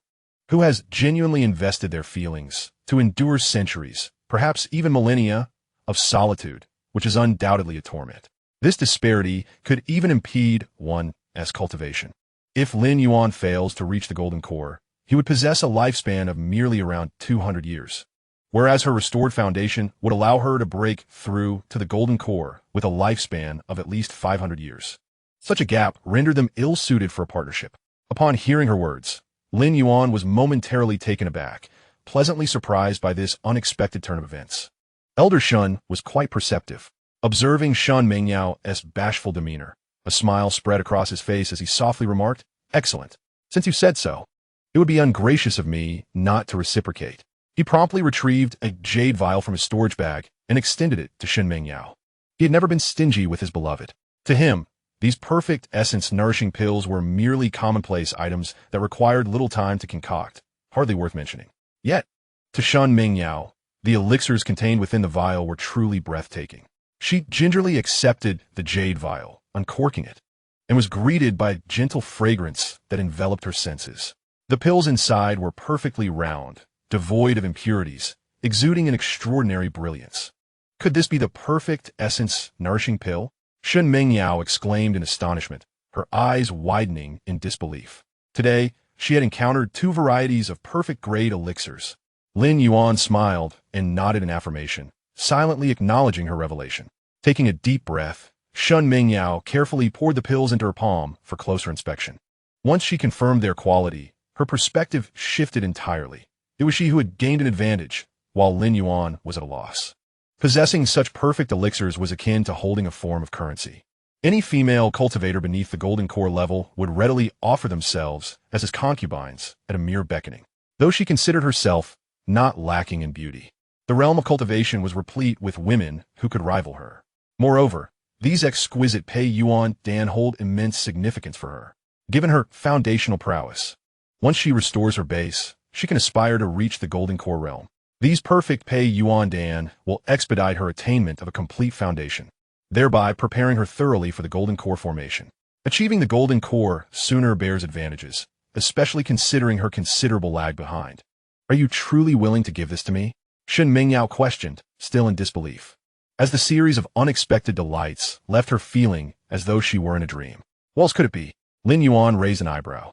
who has genuinely invested their feelings, to endure centuries, perhaps even millennia, of solitude, which is undoubtedly a torment. This disparity could even impede one's cultivation. If Lin Yuan fails to reach the Golden Core, he would possess a lifespan of merely around 200 years, whereas her restored foundation would allow her to break through to the Golden Core with a lifespan of at least 500 years. Such a gap rendered them ill-suited for a partnership. Upon hearing her words, Lin Yuan was momentarily taken aback, pleasantly surprised by this unexpected turn of events. Elder Shun was quite perceptive, observing Shen Mengyao's bashful demeanor. A smile spread across his face as he softly remarked, "Excellent. Since you said so, it would be ungracious of me not to reciprocate." He promptly retrieved a jade vial from his storage bag and extended it to Shen Mengyao. He had never been stingy with his beloved. To him, these perfect essence-nourishing pills were merely commonplace items that required little time to concoct, hardly worth mentioning. Yet, to Shen Mengyao, the elixirs contained within the vial were truly breathtaking. She gingerly accepted the jade vial, uncorking it, and was greeted by a gentle fragrance that enveloped her senses. The pills inside were perfectly round, devoid of impurities, exuding an extraordinary brilliance. Could this be the perfect essence-nourishing pill? Shen Mengyao exclaimed in astonishment, her eyes widening in disbelief. Today, she had encountered two varieties of perfect-grade elixirs. Lin Yuan smiled and nodded in affirmation, silently acknowledging her revelation. Taking a deep breath, Shun Mingyao carefully poured the pills into her palm for closer inspection. Once she confirmed their quality, her perspective shifted entirely. It was she who had gained an advantage, while Lin Yuan was at a loss. Possessing such perfect elixirs was akin to holding a form of currency. Any female cultivator beneath the golden core level would readily offer themselves as his concubines at a mere beckoning, though she considered herself not lacking in beauty. The realm of cultivation was replete with women who could rival her. Moreover, these exquisite Tai Yuan Dan hold immense significance for her, given her foundational prowess. Once she restores her base, she can aspire to reach the golden core realm. These perfect Tai Yuan Dan will expedite her attainment of a complete foundation, thereby preparing her thoroughly for the golden core formation. Achieving the golden core sooner bears advantages, especially considering her considerable lag behind. Are you truly willing to give this to me? Shen Mingyao questioned, still in disbelief, as the series of unexpected delights left her feeling as though she were in a dream. What else could it be? Lin Yuan raised an eyebrow,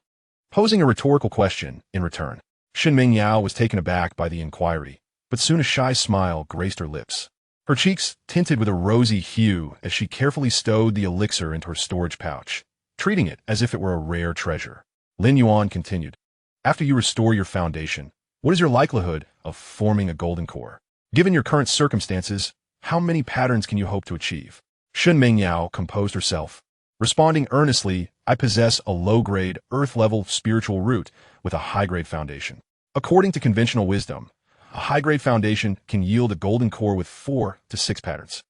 posing a rhetorical question in return. Shen Mingyao was taken aback by the inquiry, but soon a shy smile graced her lips. Her cheeks tinted with a rosy hue as she carefully stowed the elixir into her storage pouch, treating it as if it were a rare treasure. Lin Yuan continued, after you restore your foundation, what is your likelihood of forming a golden core? Given your current circumstances, how many patterns can you hope to achieve? Shen Mingyao composed herself, responding earnestly, I possess a low-grade, earth-level spiritual root with a high-grade foundation. According to conventional wisdom, a high-grade foundation can yield a golden core with 4 to 6 patterns.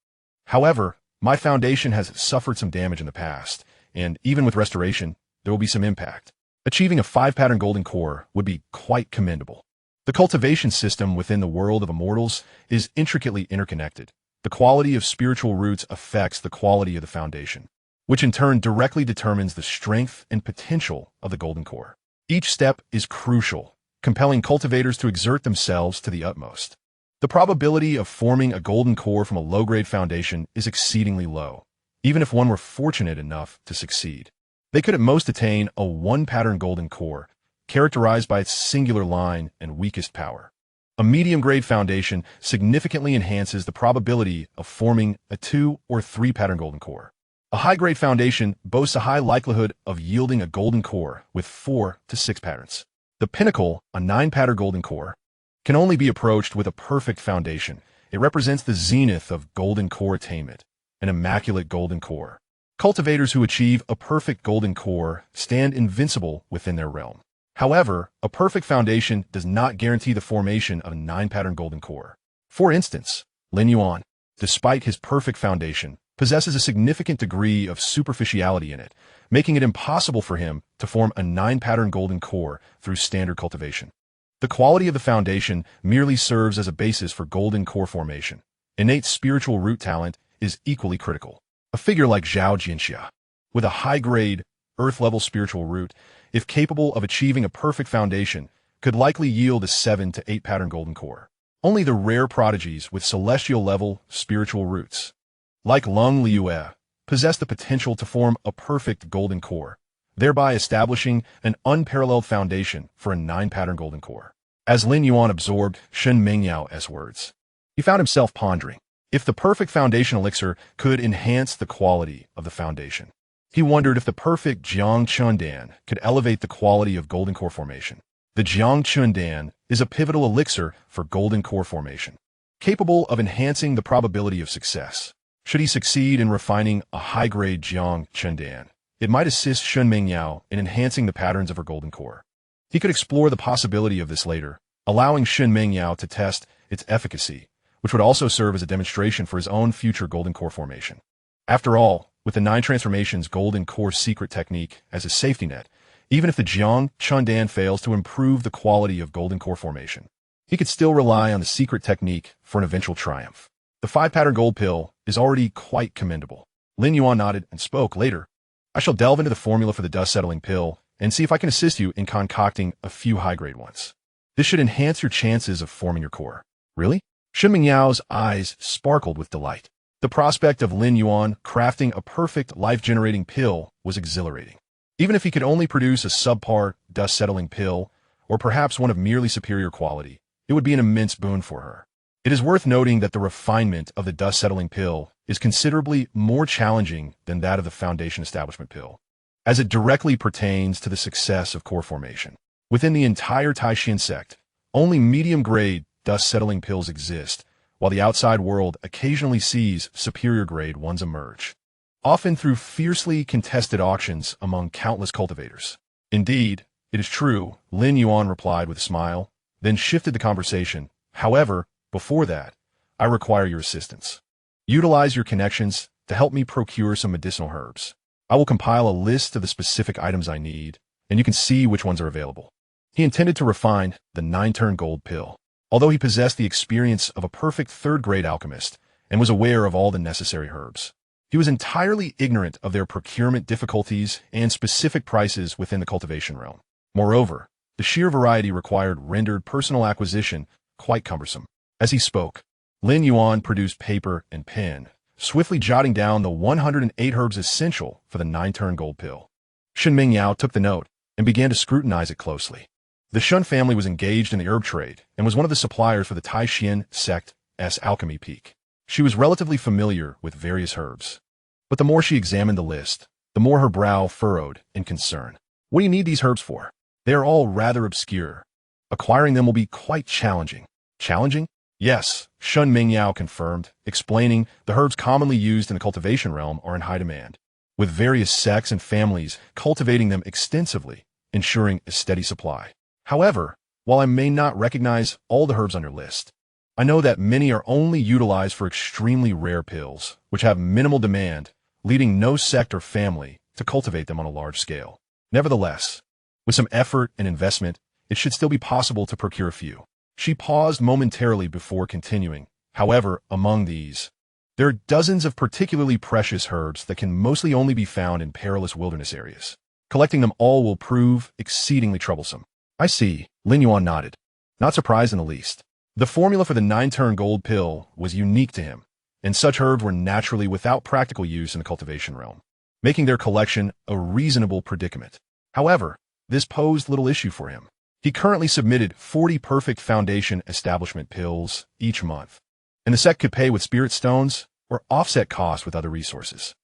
However, my foundation has suffered some damage in the past, and even with restoration, there will be some impact. Achieving a 5-pattern golden core would be quite commendable. The cultivation system within the world of immortals is intricately interconnected. The quality of spiritual roots affects the quality of the foundation, which in turn directly determines the strength and potential of the golden core. Each step is crucial, compelling cultivators to exert themselves to the utmost. The probability of forming a golden core from a low-grade foundation is exceedingly low, even if one were fortunate enough to succeed. They could at most attain a 1-pattern golden core, characterized by its singular line and weakest power. A medium-grade foundation significantly enhances the probability of forming a 2 or 3-pattern golden core. A high-grade foundation boasts a high likelihood of yielding a golden core with 4 to 6 patterns. The pinnacle, a 9-pattern golden core, can only be approached with a perfect foundation. It represents the zenith of golden core attainment, an immaculate golden core. Cultivators who achieve a perfect golden core stand invincible within their realm. However, a perfect foundation does not guarantee the formation of a 9-pattern golden core. For instance, Lin Yuan, despite his perfect foundation, possesses a significant degree of superficiality in it, making it impossible for him to form a 9-pattern golden core through standard cultivation. The quality of the foundation merely serves as a basis for golden core formation. Innate spiritual root talent is equally critical. A figure like Xianxia, with a high-grade, earth-level spiritual root, if capable of achieving a perfect foundation, could likely yield a 7 to 8-pattern golden core. Only the rare prodigies with celestial-level spiritual roots, like Lin Yuan, possess the potential to form a perfect golden core, thereby establishing an unparalleled foundation for a 9-pattern golden core. As Lin Yuan absorbed Shen Mingyao's words, he found himself pondering if the perfect foundation elixir could enhance the quality of the foundation. He wondered if the perfect Xianxuan Dan could elevate the quality of golden core formation. The Xianxuan Dan is a pivotal elixir for golden core formation, capable of enhancing the probability of success. Should he succeed in refining a high-grade Xianxuan Dan, it might assist Shen Mingyao in enhancing the patterns of her golden core. He could explore the possibility of this later, allowing Shen Mingyao to test its efficacy, which would also serve as a demonstration for his own future golden core formation. After all, with the 9 transformations golden core secret technique as a safety net, even if the Xianxuan Dan fails to improve the quality of golden core formation, he could still rely on the secret technique for an eventual triumph. The 5-pattern gold pill is already quite commendable. Lin Yuan nodded and spoke later. I shall delve into the formula for the dust-settling pill and see if I can assist you in concocting a few high-grade ones. This should enhance your chances of forming your core. Really? Shen Mingyao's eyes sparkled with delight. The prospect of Lin Yuan crafting a perfect life-generating pill was exhilarating. Even if he could only produce a subpar, dust-settling pill, or perhaps one of merely superior quality, it would be an immense boon for her. It is worth noting that the refinement of the dust-settling pill is considerably more challenging than that of the foundation establishment pill, as it directly pertains to the success of core formation. Within the entire Tai Xuan Sect, only medium-grade dust-settling pills exist, while the outside world occasionally sees superior-grade ones emerge, often through fiercely contested auctions among countless cultivators. Indeed, it is true, Lin Yuan replied with a smile, then shifted the conversation. However, before that, I require your assistance. Utilize your connections to help me procure some medicinal herbs. I will compile a list of the specific items I need, and you can see which ones are available. He intended to refine the 9-turn gold pill, although he possessed the experience of a perfect third-grade alchemist and was aware of all the necessary herbs. He was entirely ignorant of their procurement difficulties and specific prices within the cultivation realm. Moreover, the sheer variety required rendered personal acquisition quite cumbersome. As he spoke, Lin Yuan produced paper and pen, swiftly jotting down the 108 herbs essential for the 9-turn gold pill. Xianxia took the note and began to scrutinize it closely. The Shun family was engaged in the herb trade and was one of the suppliers for the Tai Xuan Sect's alchemy peak. She was relatively familiar with various herbs, but the more she examined the list, the more her brow furrowed in concern. What do you need these herbs for? They are all rather obscure. Acquiring them will be quite challenging. Challenging? Yes, Xianxia confirmed, explaining the herbs commonly used in the cultivation realm are in high demand, with various sects and families cultivating them extensively, ensuring a steady supply. However, while I may not recognize all the herbs on your list, I know that many are only utilized for extremely rare pills, which have minimal demand, leading no sect or family to cultivate them on a large scale. Nevertheless, with some effort and investment, it should still be possible to procure a few. She paused momentarily before continuing. However, among these, there are dozens of particularly precious herbs that can mostly only be found in perilous wilderness areas. Collecting them all will prove exceedingly troublesome. I see, Lin Yuan nodded, not surprised in the least. The formula for the 9-turn gold pill was unique to him, and such herbs were naturally without practical use in the cultivation realm, making their collection a reasonable predicament. However, this posed little issue for him. He currently submitted 40 perfect foundation establishment pills each month, and the sect could pay with spirit stones or offset costs with other resources.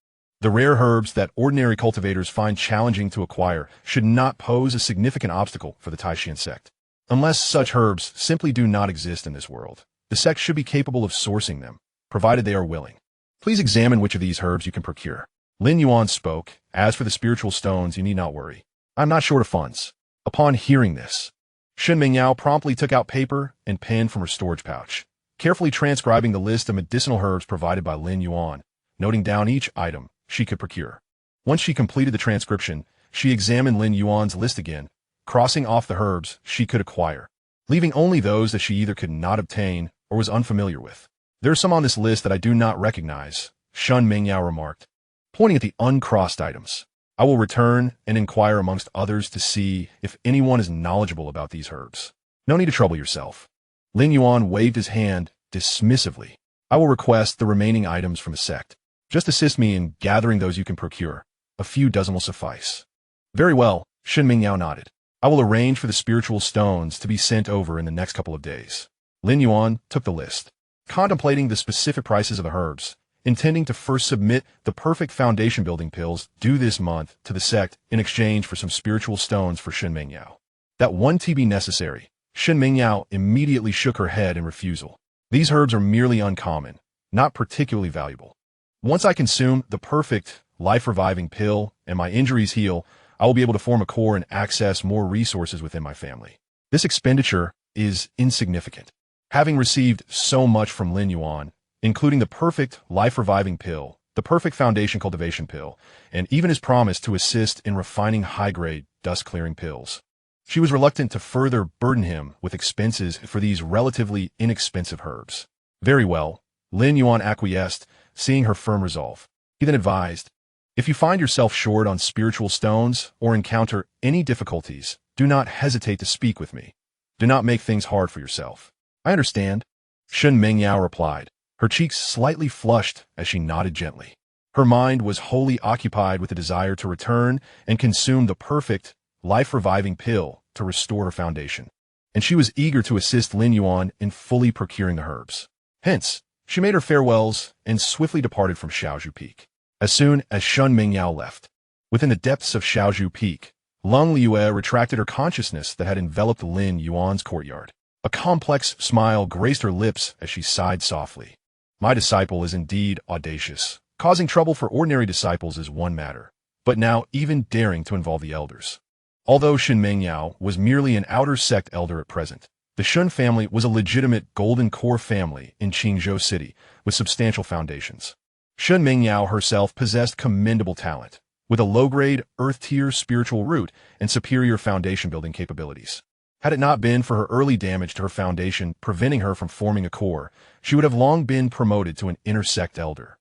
The rare herbs that ordinary cultivators find challenging to acquire should not pose a significant obstacle for the Tai Xuan Sect. Unless such herbs simply do not exist in this world, the sect should be capable of sourcing them, provided they are willing. Please examine which of these herbs you can procure. Lin Yuan spoke. As for the spiritual stones, you need not worry. I'm not short of funds. Upon hearing this, Xianxia promptly took out paper and pen from her storage pouch, carefully transcribing the list of medicinal herbs provided by Lin Yuan, noting down each item she could procure. Once she completed the transcription, she examined Lin Yuan's list again, crossing off the herbs she could acquire, leaving only those that she either could not obtain or was unfamiliar with. There are some on this list that I do not recognize, Xianxia remarked, pointing at the uncrossed items. I will return and inquire amongst others to see if anyone is knowledgeable about these herbs. No need to trouble yourself. Lin Yuan waved his hand dismissively. I will request the remaining items from the sect. Just assist me in gathering those you can procure. A few dozen will suffice. Very well, Xianxia nodded. I will arrange for the spiritual stones to be sent over in the next couple of days. Lin Yuan took the list, contemplating the specific prices of the herbs, intending to first submit the perfect foundation building pills due this month to the sect in exchange for some spiritual stones for Xianxia. That 1 TB necessary. Xianxia immediately shook her head in refusal. These herbs are merely uncommon, not particularly valuable. Once I consume the perfect life-reviving pill and my injuries heal, I will be able to form a core and access more resources within my family. This expenditure is insignificant. Having received so much from Lin Yuan, including the perfect life-reviving pill, the perfect foundation cultivation pill, and even his promise to assist in refining high-grade, dust-clearing pills, she was reluctant to further burden him with expenses for these relatively inexpensive herbs. Very well, Lin Yuan acquiesced, seeing her firm resolve. He then advised, if you find yourself short on spiritual stones or encounter any difficulties, do not hesitate to speak with me. Do not make things hard for yourself. I understand, Xianxia replied, her cheeks slightly flushed as she nodded gently. Her mind was wholly occupied with the desire to return and consume the perfect, life-reviving pill to restore her foundation. and she was eager to assist Lin Yuan in fully procuring the herbs. Hence, she made her farewells and swiftly departed from Xiaozhu Peak. As soon as Shun Mingyao left, within the depths of Xiaozhu Peak, Lin Yuan retracted her consciousness that had enveloped Lin Yuan's courtyard. A complex smile graced her lips as she sighed softly. My disciple is indeed audacious. Causing trouble for ordinary disciples is one matter, but now even daring to involve the elders. Although Shun Mingyao was merely an outer sect elder at present, the Shun family was a legitimate golden core family in Qingzhou City with substantial foundations. Shun Mingyao herself possessed commendable talent, with a low-grade, earth-tier spiritual root and superior foundation-building capabilities. Had it not been for her early damage to her foundation preventing her from forming a core, she would have long been promoted to an inner sect elder.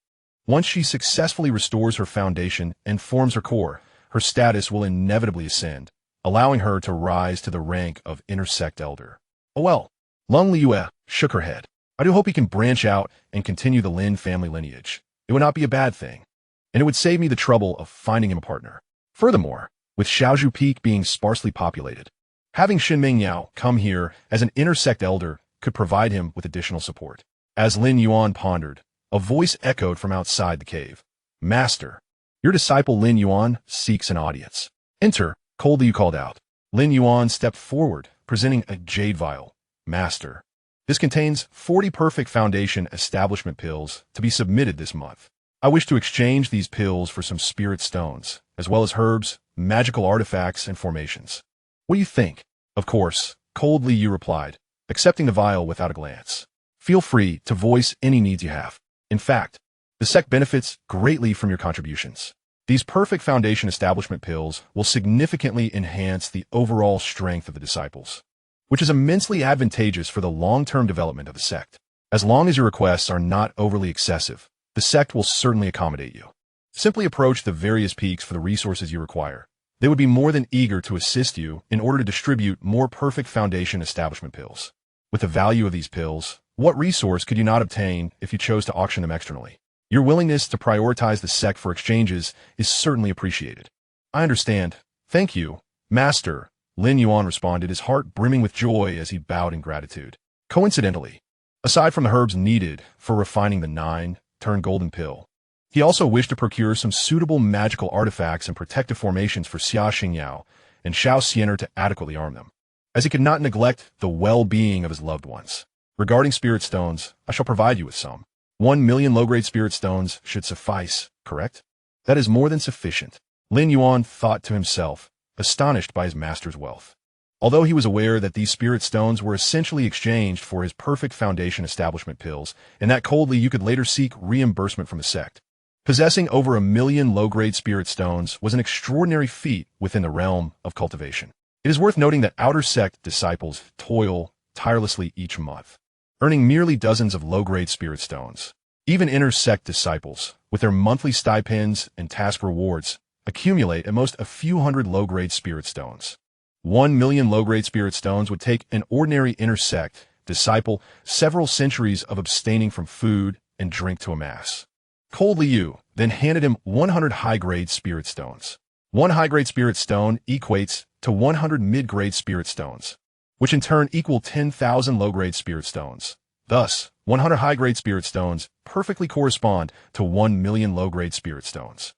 Once she successfully restores her foundation and forms her core, her status will inevitably ascend, allowing her to rise to the rank of inner sect elder. Oh well, Lin Yuan shook her head. I do hope he can branch out and continue the Lin family lineage. It would not be a bad thing, and it would save me the trouble of finding him a partner. Furthermore, with Xiaozhu Peak being sparsely populated, having Shun Mingyao come here as an inner sect elder could provide him with additional support. As Lin Yuan pondered, a voice echoed from outside the cave. Master, your disciple Lin Yuan seeks an audience. Enter, coldly you called out. Lin Yuan stepped forward, presenting a jade vial. Master, this contains 40 perfect foundation establishment pills to be submitted this month. I wish to exchange these pills for some spirit stones, as well as herbs, magical artifacts, and formations. What do you think? Of course, coldly you replied, accepting the vial without a glance. Feel free to voice any needs you have. In fact, the sect benefits greatly from your contributions. These perfect foundation establishment pills will significantly enhance the overall strength of the disciples, which is immensely advantageous for the long-term development of the sect. As long as your requests are not overly excessive, the sect will certainly accommodate you. Simply approach the various peaks for the resources you require. They would be more than eager to assist you in order to distribute more perfect foundation establishment pills. With the value of these pills, what resource could you not obtain if you chose to auction them externally? Your willingness to prioritize the sect for exchanges is certainly appreciated. I understand. Thank you, Master, Lin Yuan responded, his heart brimming with joy as he bowed in gratitude. Coincidentally, aside from the herbs needed for refining the 9-turn golden pill, he also wished to procure some suitable magical artifacts and protective formations for Xianxia and Xianxia to adequately arm them, as he could not neglect the well-being of his loved ones. Regarding spirit stones, I shall provide you with some. 1 million low-grade spirit stones should suffice, correct? That is more than sufficient. Lin Yuan thought to himself, astonished by his master's wealth. Although he was aware that these spirit stones were essentially exchanged for his perfect foundation establishment pills, and that coldly you could later seek reimbursement from the sect. Possessing over 1 million low-grade spirit stones was an extraordinary feat within the realm of cultivation. It is worth noting that outer sect disciples toil tirelessly each month, earning merely dozens of low-grade spirit stones. Even inner sect disciples, with their monthly stipends and task rewards, accumulate at most a few hundred low-grade spirit stones. 1 million low-grade spirit stones would take an ordinary inner sect disciple several centuries of abstaining from food and drink to amass. Coldly you then handed him 100 high-grade spirit stones. 1 high-grade spirit stone equates to 100 mid-grade spirit stones, which in turn equal 10,000 low-grade spirit stones. Thus, 100 high-grade spirit stones perfectly correspond to 1 million low-grade spirit stones.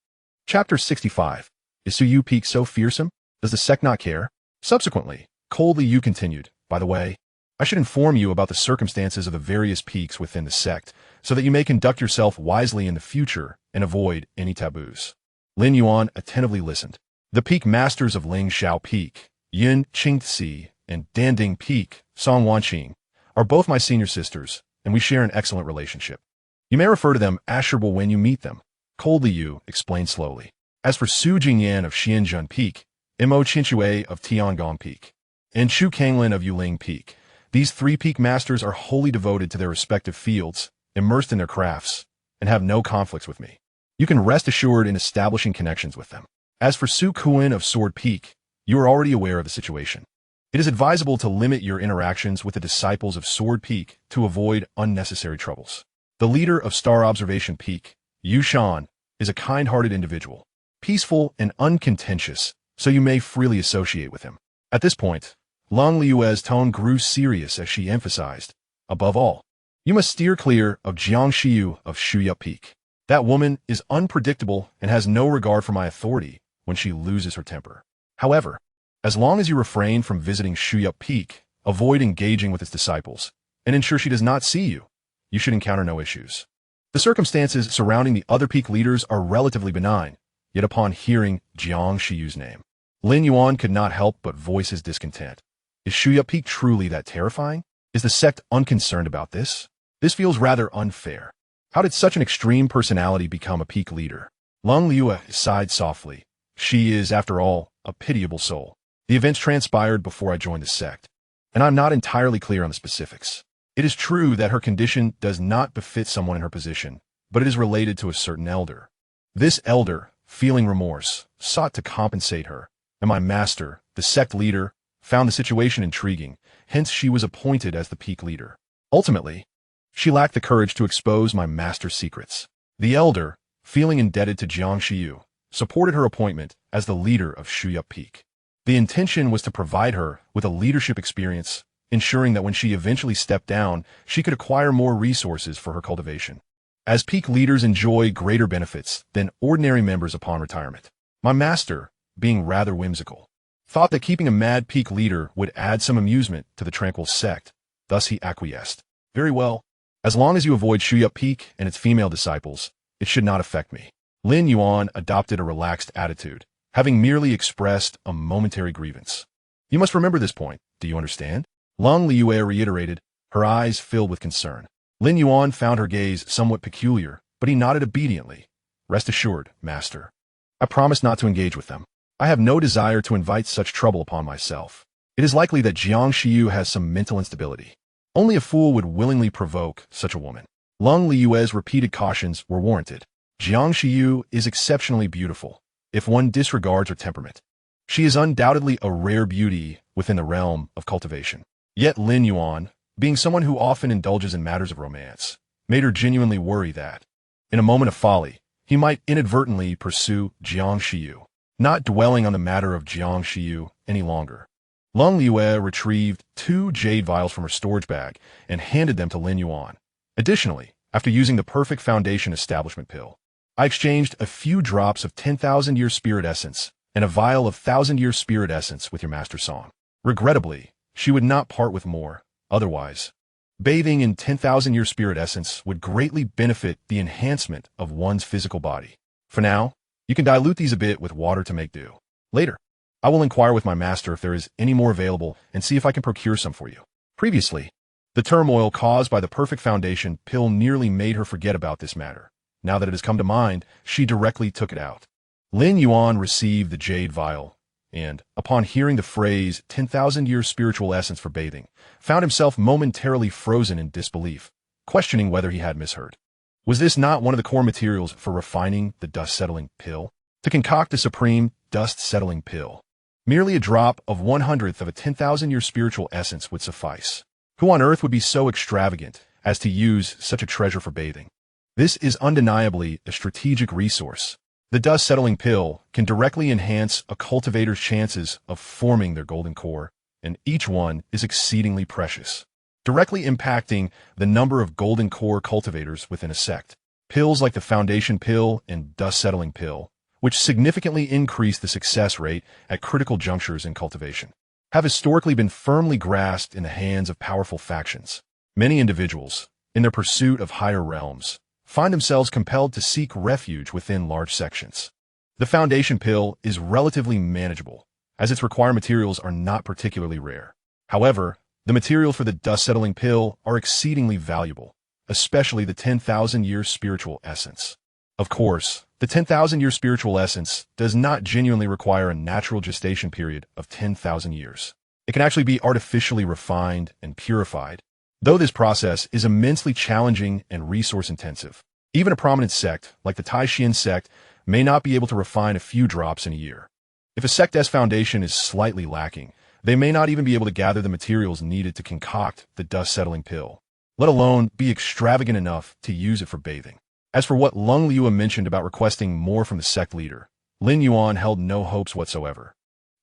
Chapter 65. Is Suyu Peak so fearsome? Does the sect not care? Subsequently, coldly you continued, by the way, I should inform you about the circumstances of the various peaks within the sect, so that you may conduct yourself wisely in the future and avoid any taboos. Lin Yuan attentively listened. The peak masters of Ling Shao Peak, Yin Qingxi, and Danding Peak, Song Wanqing, are both my senior sisters, and we share an excellent relationship. You may refer to them asherable when you meet them. Coldly you explained slowly. As for Su Jingyan of Xianzhun Peak, Mo Qinxue of Tiangong Peak, and Chu Kanglin of Yuling Peak, these 3 peak masters are wholly devoted to their respective fields, immersed in their crafts, and have no conflicts with me. You can rest assured in establishing connections with them. As for Su Kuan of Sword Peak, you are already aware of the situation. It is advisable to limit your interactions with the disciples of Sword Peak to avoid unnecessary troubles. The leader of Star Observation Peak, Yu Shan, is a kind-hearted individual, peaceful and uncontentious, so you may freely associate with him. At this point, Lin Yuan's tone grew serious as she emphasized, above all, you must steer clear of Xianxia of Shuya Peak. That woman is unpredictable and has no regard for my authority when she loses her temper. However, as long as you refrain from visiting Shuya Peak, avoid engaging with its disciples, and ensure she does not see you, you should encounter no issues. The circumstances surrounding the other peak leaders are relatively benign, yet upon hearing Xianxia's name, Lin Yuan could not help but voice his discontent. Is Shuya Peak truly that terrifying? Is the sect unconcerned about this? This feels rather unfair. How did such an extreme personality become a peak leader? Lin Yuan sighed softly. She is, after all, a pitiable soul. The events transpired before I joined the sect, and I'm not entirely clear on the specifics. It is true that her condition does not befit someone in her position, but it is related to a certain elder. This elder, feeling remorse, sought to compensate her, and my master, the sect leader, found the situation intriguing, hence she was appointed as the peak leader. Ultimately, she lacked the courage to expose my master's secrets. The elder, feeling indebted to Xianxia, supported her appointment as the leader of Shuya Peak. The intention was to provide her with a leadership experience, ensuring that when she eventually stepped down, she could acquire more resources for her cultivation. As peak leaders enjoy greater benefits than ordinary members upon retirement, my master, being rather whimsical, thought that keeping a mad peak leader would add some amusement to the tranquil sect, thus he acquiesced. Very well. As long as you avoid Shuya Peak and its female disciples, it should not affect me. Lin Yuan adopted a relaxed attitude, having merely expressed a momentary grievance. You must remember this point, do you understand? Lin Yuan reiterated, her eyes filled with concern. Lin Yuan found her gaze somewhat peculiar, but he nodded obediently. Rest assured, master. I promise not to engage with them. I have no desire to invite such trouble upon myself. It is likely that Xianxia has some mental instability. Only a fool would willingly provoke such a woman. Lin Yuan's repeated cautions were warranted. Xianxia is exceptionally beautiful, if one disregards her temperament. She is undoubtedly a rare beauty within the realm of cultivation. Yet Lin Yuan, being someone who often indulges in matters of romance, made her genuinely worry that, in a moment of folly, he might inadvertently pursue Xianxia. Not dwelling on the matter of Xianxia any longer, Lin Yuan retrieved 2 jade vials from her storage bag and handed them to Lin Yuan. Additionally, after using the perfect foundation establishment pill, I exchanged a few drops of 10,000-year spirit essence and a vial of 1,000-year spirit essence with your master song. Regrettably, she would not part with more. Otherwise, bathing in 10,000-year spirit essence would greatly benefit the enhancement of one's physical body. For now, you can dilute these a bit with water to make do. Later, I will inquire with my master if there is any more available and see if I can procure some for you. Previously, the turmoil caused by the perfect foundation pill nearly made her forget about this matter. Now that it has come to mind, she directly took it out. Lin Yuan received the jade vial, and, upon hearing the phrase 10,000-year spiritual essence for bathing, found himself momentarily frozen in disbelief, questioning whether he had misheard. Was this not one of the core materials for refining the dust-settling pill? To concoct a supreme dust-settling pill, merely a drop of 1/100th of a 10,000-year spiritual essence would suffice. Who on earth would be so extravagant as to use such a treasure for bathing? This is undeniably a strategic resource. The dust-settling pill can directly enhance a cultivator's chances of forming their golden core, and each one is exceedingly precious, directly impacting the number of golden core cultivators within a sect. Pills like the foundation pill and dust-settling pill, which significantly increase the success rate at critical junctures in cultivation, have historically been firmly grasped in the hands of powerful factions. Many individuals, in their pursuit of higher realms, find themselves compelled to seek refuge within large sections. The foundation pill is relatively manageable, as its required materials are not particularly rare. However, the materials for the dust-settling pill are exceedingly valuable, especially the 10,000-year spiritual essence. Of course, the 10,000-year spiritual essence does not genuinely require a natural gestation period of 10,000 years. It can actually be artificially refined and purified, though this process is immensely challenging and resource-intensive. Even a prominent sect, like the Tai Xuan Sect, may not be able to refine a few drops in a year. If a sect's foundation is slightly lacking, they may not even be able to gather the materials needed to concoct the dust-settling pill, let alone be extravagant enough to use it for bathing. As for what Lin Yuan mentioned about requesting more from the sect leader, Lin Yuan held no hopes whatsoever.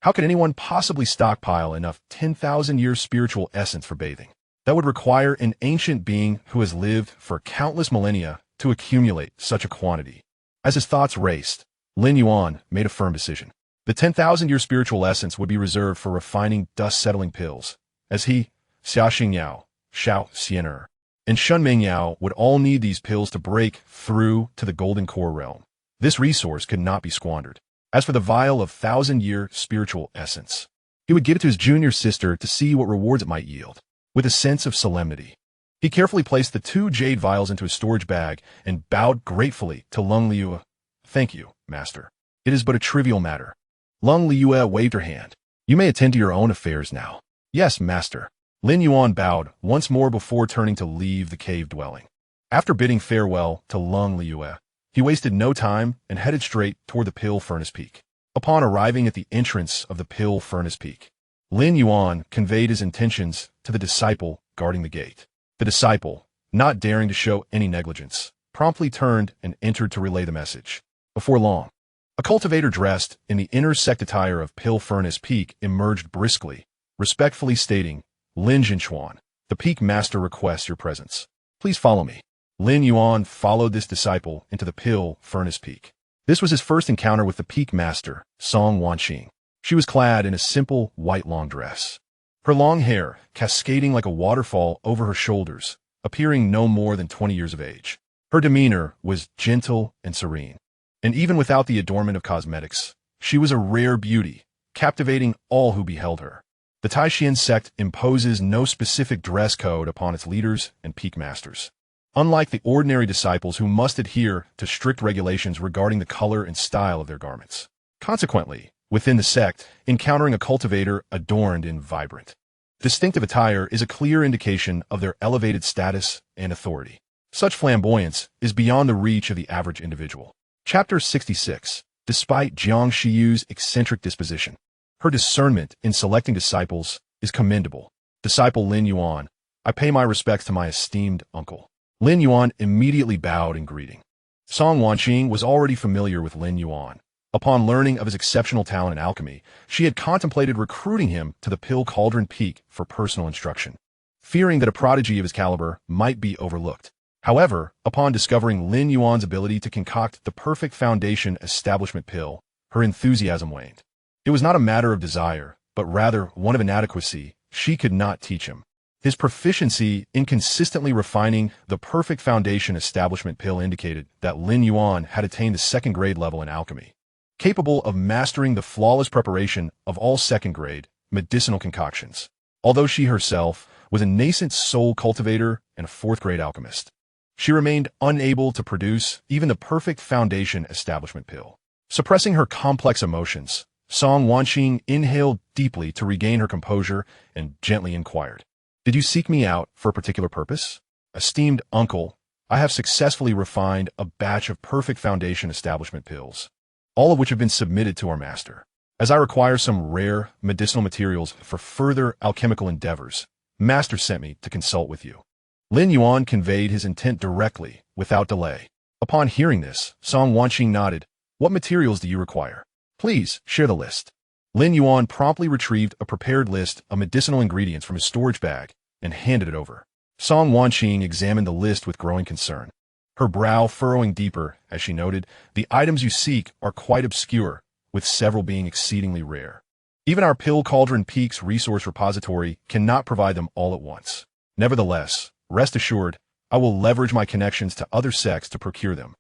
How could anyone possibly stockpile enough 10,000-year spiritual essence for bathing? That would require an ancient being who has lived for countless millennia to accumulate such a quantity. As his thoughts raced, Lin Yuan made a firm decision. The 10,000-year spiritual essence would be reserved for refining dust-settling pills, as he, Xiaxia, Xiao, and Shun Mingyao would all need these pills to break through to the golden core realm. This resource could not be squandered. As for the vial of 1,000-year spiritual essence, he would give it to his junior sister to see what rewards it might yield. With a sense of solemnity, he carefully placed the 2 jade vials into his storage bag and bowed gratefully to Lung Liu. "Thank you, master. It is but a trivial matter." Lung Liu waved her hand. "You may attend to your own affairs now." "Yes, master." Lin Yuan bowed once more before turning to leave the cave dwelling. After bidding farewell to Lung Liu, he wasted no time and headed straight toward the Pill Furnace Peak. Upon arriving at the entrance of the Pill Furnace Peak, Lin Yuan conveyed his intentions to the disciple guarding the gate. The disciple, not daring to show any negligence, promptly turned and entered to relay the message. Before long, a cultivator dressed in the inner sect attire of Pill Furnace Peak emerged briskly, respectfully stating, "Lin Zhenchuan, the Peak Master requests your presence. Please follow me." Lin Yuan followed this disciple into the Pill Furnace Peak. This was his first encounter with the Peak Master, Song Wanqing. She was clad in a simple white long dress. Her long hair, cascading like a waterfall over her shoulders, appearing no more than 20 years of age. Her demeanor was gentle and serene. And even without the adornment of cosmetics, she was a rare beauty, captivating all who beheld her. The Tai Xuan Sect imposes no specific dress code upon its leaders and peak masters. Unlike the ordinary disciples who must adhere to strict regulations regarding the color and style of their garments. Consequently, within the sect, encountering a cultivator adorned in vibrant, distinctive attire is a clear indication of their elevated status and authority. Such flamboyance is beyond the reach of the average individual. Chapter 66. Despite Jiang Shiyu's eccentric disposition, her discernment in selecting disciples is commendable. Disciple Lin Yuan, I pay my respects to my esteemed uncle. Lin Yuan immediately bowed in greeting. Song Wanqing was already familiar with Lin Yuan. Upon learning of his exceptional talent in alchemy, she had contemplated recruiting him to the Pill Cauldron Peak for personal instruction, fearing that a prodigy of his caliber might be overlooked. However, upon discovering Lin Yuan's ability to concoct the perfect foundation establishment pill, her enthusiasm waned. It was not a matter of desire, but rather one of inadequacy. She could not teach him. His proficiency in consistently refining the perfect foundation establishment pill indicated that Lin Yuan had attained the 2nd grade level in alchemy, capable of mastering the flawless preparation of all 2nd grade medicinal concoctions, although she herself was a nascent soul cultivator and a 4th grade alchemist. She remained unable to produce even the perfect foundation establishment pill. Suppressing her complex emotions, Song Wanqing inhaled deeply to regain her composure and gently inquired, "Did you seek me out for a particular purpose?" "Esteemed uncle, I have successfully refined a batch of perfect foundation establishment pills, all of which have been submitted to our master. As I require some rare medicinal materials for further alchemical endeavors, master sent me to consult with you." Lin Yuan conveyed his intent directly, without delay. Upon hearing this, Song Wanqing nodded. "What materials do you require? Please share the list." Lin Yuan promptly retrieved a prepared list of medicinal ingredients from his storage bag and handed it over. Song Wanqing examined the list with growing concern, her brow furrowing deeper as she noted, "The items you seek are quite obscure, with several being exceedingly rare. Even our Pill Cauldron Peak's resource repository cannot provide them all at once. Nevertheless, rest assured, I will leverage my connections to other sects to procure them.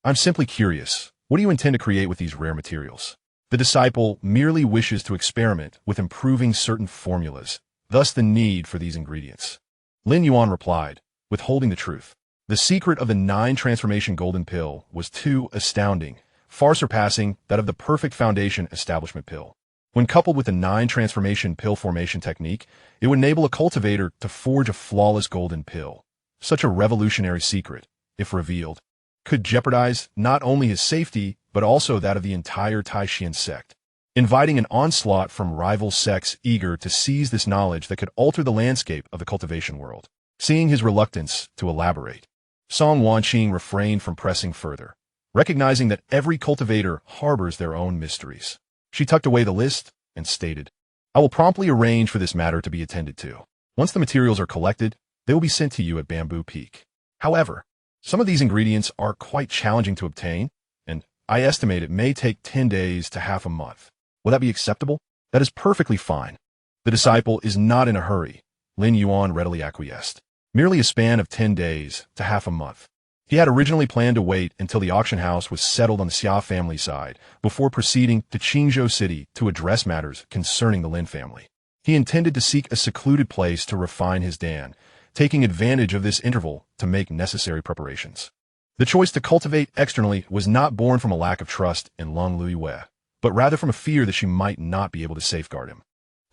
I'm simply curious, what do you intend to create with these rare materials?" The disciple merely wishes to experiment with improving certain formulas, thus the need for these ingredients. Lin Yuan replied, withholding the truth. The secret of the 9 transformation golden pill was too astounding, far surpassing that of the perfect foundation establishment pill. When coupled with the 9 transformation pill formation technique, it would enable a cultivator to forge a flawless golden pill. Such a revolutionary secret, if revealed, could jeopardize not only his safety, but also that of the entire Tai Xuan Sect, inviting an onslaught from rival sects eager to seize this knowledge that could alter the landscape of the cultivation world. Seeing his reluctance to elaborate, Song Wanqing refrained from pressing further, recognizing that every cultivator harbors their own mysteries. She tucked away the list, and stated, "I will promptly arrange for this matter to be attended to. Once the materials are collected, they will be sent to you at Bamboo Peak. However, some of these ingredients are quite challenging to obtain, and I estimate it may take 10 days to half a month. Will that be acceptable?" "That is perfectly fine." The disciple is not in a hurry. Lin Yuan readily acquiesced. Merely a span of 10 days to half a month. He had originally planned to wait until the auction house was settled on the Xia family side before proceeding to Qingzhou City to address matters concerning the Lin family. He intended to seek a secluded place to refine his Dan, taking advantage of this interval to make necessary preparations. The choice to cultivate externally was not born from a lack of trust in Lin Yuan, but rather from a fear that she might not be able to safeguard him.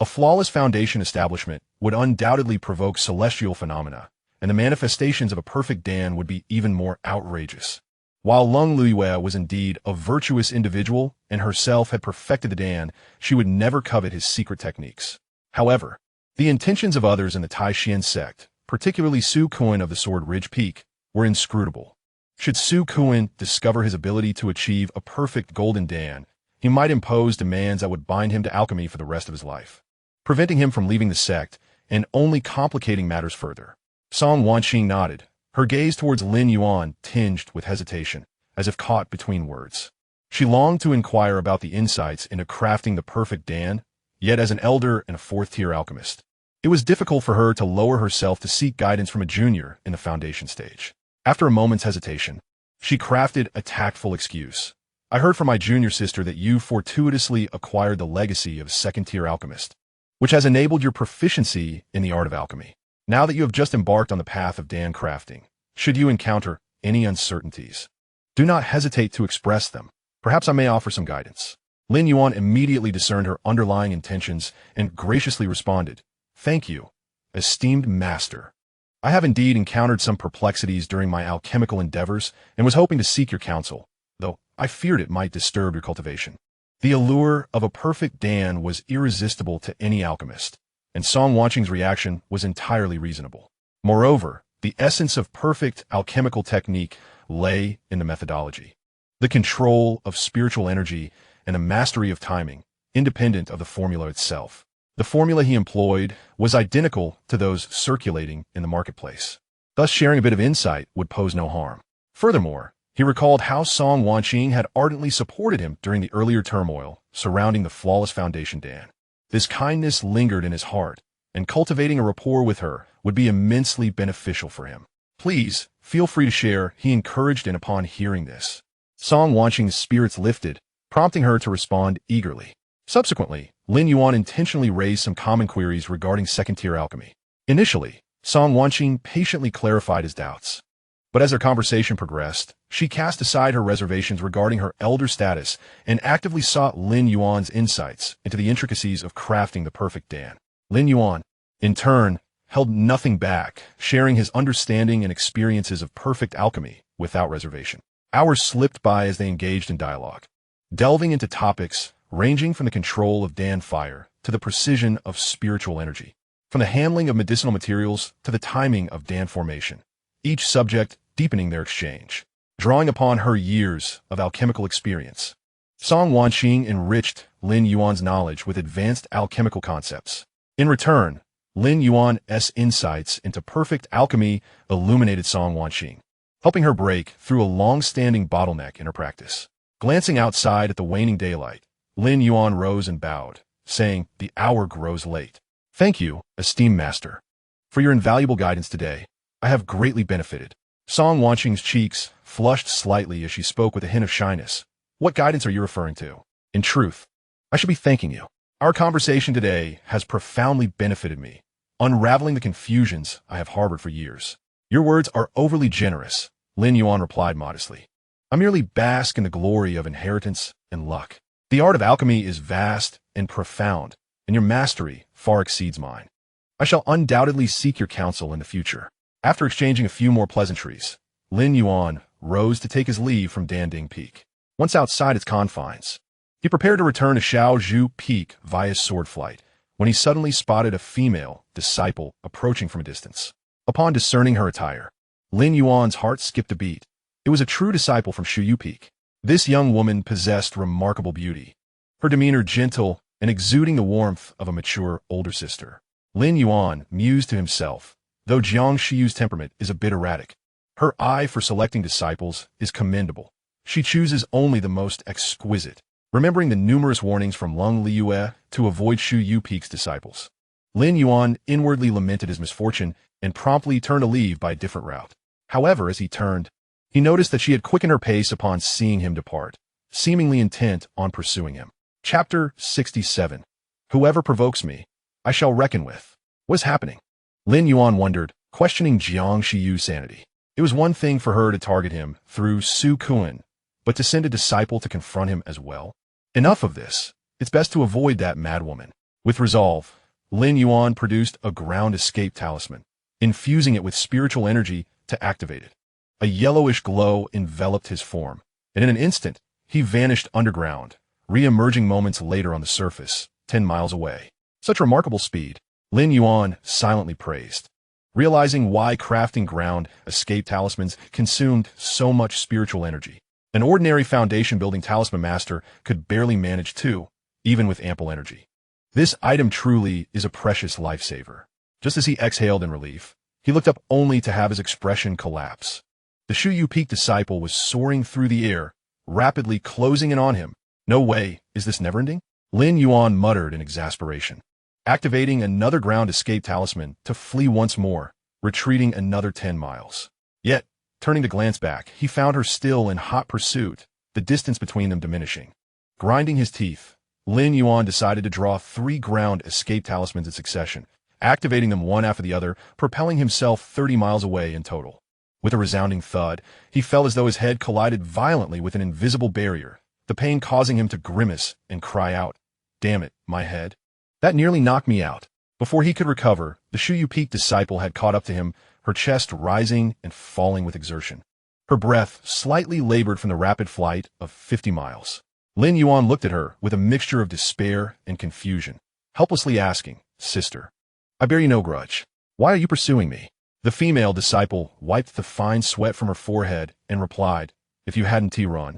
A flawless foundation establishment would undoubtedly provoke celestial phenomena, and the manifestations of a perfect Dan would be even more outrageous. While Lin Yuan was indeed a virtuous individual and herself had perfected the Dan, she would never covet his secret techniques. However, the intentions of others in the Tai Xuan Sect, particularly Su Kuan of the Sword Ridge Peak, were inscrutable. Should Su Kuan discover his ability to achieve a perfect golden Dan, he might impose demands that would bind him to alchemy for the rest of his life, preventing him from leaving the sect and only complicating matters further. Song Wanqing nodded, her gaze towards Lin Yuan tinged with hesitation, as if caught between words. She longed to inquire about the insights into crafting the perfect Dan, yet as an elder and a fourth-tier alchemist, it was difficult for her to lower herself to seek guidance from a junior in the foundation stage. After a moment's hesitation, she crafted a tactful excuse. "I heard from my junior sister that you fortuitously acquired the legacy of a second-tier alchemist, which has enabled your proficiency in the art of alchemy. Now that you have just embarked on the path of Dan crafting, should you encounter any uncertainties, do not hesitate to express them. Perhaps I may offer some guidance." Lin Yuan immediately discerned her underlying intentions and graciously responded, "Thank you, esteemed master. I have indeed encountered some perplexities during my alchemical endeavors and was hoping to seek your counsel, though I feared it might disturb your cultivation." The allure of a perfect Dan was irresistible to any alchemist, and Song Wanqing's reaction was entirely reasonable. Moreover, the essence of perfect alchemical technique lay in the methodology, the control of spiritual energy, and a mastery of timing, independent of the formula itself. The formula he employed was identical to those circulating in the marketplace. Thus, sharing a bit of insight would pose no harm. Furthermore, he recalled how Song Wanqing had ardently supported him during the earlier turmoil surrounding the flawless foundation Dan. This kindness lingered in his heart, and cultivating a rapport with her would be immensely beneficial for him. "Please, feel free to share," he encouraged, and upon hearing this, Song Wanqing's spirits lifted, prompting her to respond eagerly. Subsequently, Lin Yuan intentionally raised some common queries regarding second-tier alchemy. Initially, Song Wanqing patiently clarified his doubts. But as their conversation progressed, she cast aside her reservations regarding her elder status and actively sought Lin Yuan's insights into the intricacies of crafting the perfect Dan. Lin Yuan, in turn, held nothing back, sharing his understanding and experiences of perfect alchemy without reservation. Hours slipped by as they engaged in dialogue, delving into topics ranging from the control of Dan fire to the precision of spiritual energy, from the handling of medicinal materials to the timing of Dan formation, each subject deepening their exchange. Drawing upon her years of alchemical experience, Song Wanqing enriched Lin Yuan's knowledge with advanced alchemical concepts. In return, Lin Yuan's insights into perfect alchemy illuminated Song Wanqing, helping her break through a long-standing bottleneck in her practice. Glancing outside at the waning daylight, Lin Yuan rose and bowed, saying, "The hour grows late. Thank you, esteemed master, for your invaluable guidance today. I have greatly benefited." Song Wanqing's cheeks flushed slightly as she spoke with a hint of shyness. "What guidance are you referring to? In truth, I should be thanking you. Our conversation today has profoundly benefited me, unraveling the confusions I have harbored for years." "Your words are overly generous," Lin Yuan replied modestly. "I merely bask in the glory of inheritance and luck. The art of alchemy is vast and profound, and your mastery far exceeds mine. I shall undoubtedly seek your counsel in the future." After exchanging a few more pleasantries, Lin Yuan rose to take his leave from Danding Peak. Once outside its confines, he prepared to return to Xiaozhu Peak via sword flight, when he suddenly spotted a female disciple approaching from a distance. Upon discerning her attire, Lin Yuan's heart skipped a beat. It was a true disciple from Shuyu Peak. This young woman possessed remarkable beauty, her demeanor gentle and exuding the warmth of a mature older sister. Lin Yuan mused to himself, though Xianxia's temperament is a bit erratic, her eye for selecting disciples is commendable. She chooses only the most exquisite, remembering the numerous warnings from Lin Yuan to avoid Shu Yupeek's disciples. Lin Yuan inwardly lamented his misfortune and promptly turned to leave by a different route. However, as he turned, he noticed that she had quickened her pace upon seeing him depart, seemingly intent on pursuing him. Chapter 67. Whoever provokes me, I shall reckon with. What is happening? Lin Yuan wondered, questioning Xianxia's sanity. It was one thing for her to target him through Su Kuan, but to send a disciple to confront him as well? Enough of this. It's best to avoid that madwoman. With resolve, Lin Yuan produced a ground escape talisman, infusing it with spiritual energy to activate it. A yellowish glow enveloped his form, and in an instant, he vanished underground, re-emerging moments later on the surface, 10 miles away. Such remarkable speed, Lin Yuan silently praised. Realizing why crafting ground escape talismans consumed so much spiritual energy. An ordinary foundation-building talisman master could barely manage two, even with ample energy. This item truly is a precious lifesaver. Just as he exhaled in relief, he looked up only to have his expression collapse. The Shu Yupeek disciple was soaring through the air, rapidly closing in on him. No way, is this never-ending? Lin Yuan muttered in exasperation, activating another ground escape talisman to flee once more, retreating another 10 miles. Yet, turning to glance back, he found her still in hot pursuit, the distance between them diminishing. Grinding his teeth, Lin Yuan decided to draw 3 ground escape talismans in succession, activating them one after the other, propelling himself 30 miles away in total. With a resounding thud, he felt as though his head collided violently with an invisible barrier, the pain causing him to grimace and cry out, "Damn it, my head." That nearly knocked me out. Before he could recover, the Shu Yupeek disciple had caught up to him, her chest rising and falling with exertion. Her breath slightly labored from the rapid flight of 50 miles. Lin Yuan looked at her with a mixture of despair and confusion, helplessly asking, "Sister, I bear you no grudge. Why are you pursuing me?" The female disciple wiped the fine sweat from her forehead and replied, "If you hadn't run,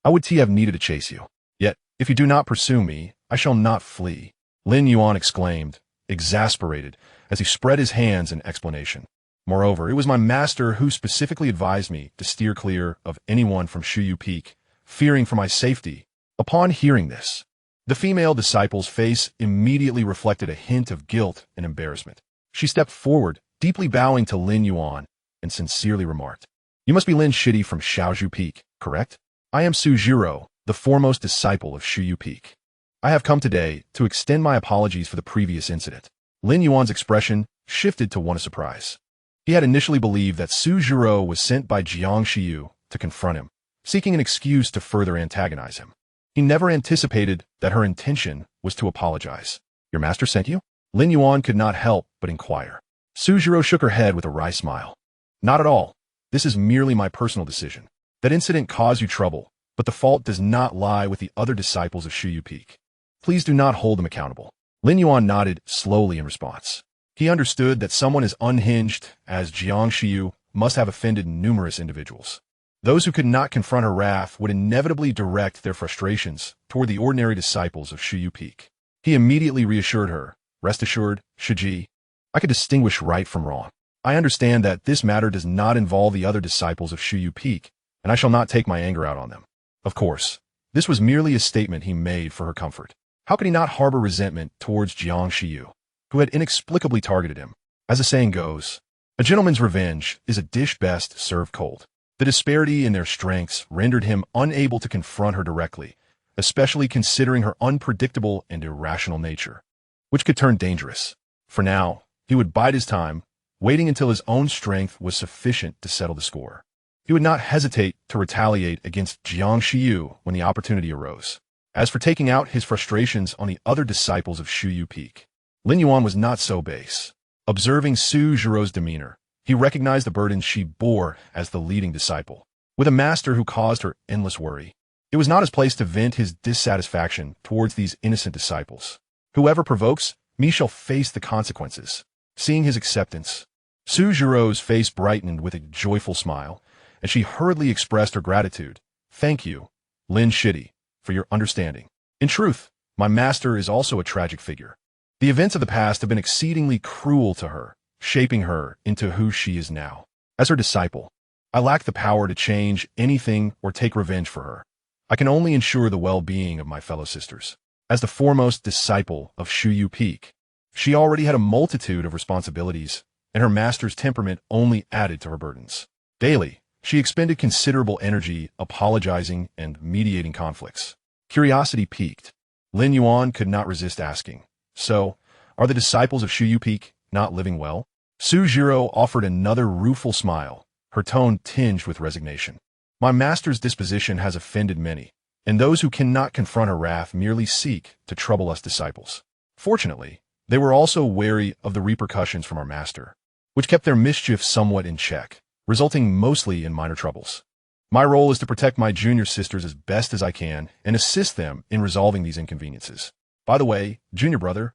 I would have needed to chase you. Yet, if you do not pursue me, I shall not flee." Lin Yuan exclaimed, exasperated, as he spread his hands in explanation. "Moreover, it was my master who specifically advised me to steer clear of anyone from Shu Yupeek, fearing for my safety." Upon hearing this, the female disciple's face immediately reflected a hint of guilt and embarrassment. She stepped forward, deeply bowing to Lin Yuan, and sincerely remarked, "You must be Lin Shitty from Xiaozhu Peak, correct? I am Su Zhiro, the foremost disciple of Shu Yupeek. I have come today to extend my apologies for the previous incident." Lin Yuan's expression shifted to one of surprise. He had initially believed that Su Zhiro was sent by Xianxia to confront him, seeking an excuse to further antagonize him. He never anticipated that her intention was to apologize. "Your master sent you?" Lin Yuan could not help but inquire. Su Zhiro shook her head with a wry smile. "Not at all. This is merely my personal decision. That incident caused you trouble, but the fault does not lie with the other disciples of Shu Yupeek. Please do not hold them accountable." Lin Yuan nodded slowly in response. He understood that someone as unhinged as Xianxia must have offended numerous individuals. Those who could not confront her wrath would inevitably direct their frustrations toward the ordinary disciples of Shu Yupeek. He immediately reassured her, "Rest assured, Shiji, I could distinguish right from wrong. I understand that this matter does not involve the other disciples of Shu Yupeek, and I shall not take my anger out on them." Of course, this was merely a statement he made for her comfort. How could he not harbor resentment towards Xianxia, who had inexplicably targeted him? As the saying goes, a gentleman's revenge is a dish best served cold. The disparity in their strengths rendered him unable to confront her directly, especially considering her unpredictable and irrational nature, which could turn dangerous. For now, he would bide his time, waiting until his own strength was sufficient to settle the score. He would not hesitate to retaliate against Xianxia when the opportunity arose. As for taking out his frustrations on the other disciples of Shu Yupeek, Lin Yuan was not so base. Observing Su Zhiro's demeanor, he recognized the burden she bore as the leading disciple. With a master who caused her endless worry, it was not his place to vent his dissatisfaction towards these innocent disciples. "Whoever provokes me shall face the consequences." Seeing his acceptance, Su Zhiro's face brightened with a joyful smile, and she hurriedly expressed her gratitude. "Thank you, Lin Shitty, for your understanding." In truth, My master is also a tragic figure. The events of the past have been exceedingly cruel to her, shaping her into who she is now. As her disciple, I lack the power to change anything or take revenge for her. I can only ensure the well-being of my fellow sisters. As the foremost disciple of Shuyu Peak, she already had a multitude of responsibilities, and her master's temperament only added to her burdens. Daily, she expended considerable energy apologizing and mediating conflicts. Curiosity piqued. Lin Yuan could not resist asking, "So, are the disciples of Shuyu Peak not living well?" Su Jiro offered another rueful smile, her tone tinged with resignation. "My master's disposition has offended many, and those who cannot confront her wrath merely seek to trouble us disciples. Fortunately, they were also wary of the repercussions from our master, which kept their mischief somewhat in check, resulting mostly in minor troubles. My role is to protect my junior sisters as best as I can and assist them in resolving these inconveniences. By the way, junior brother,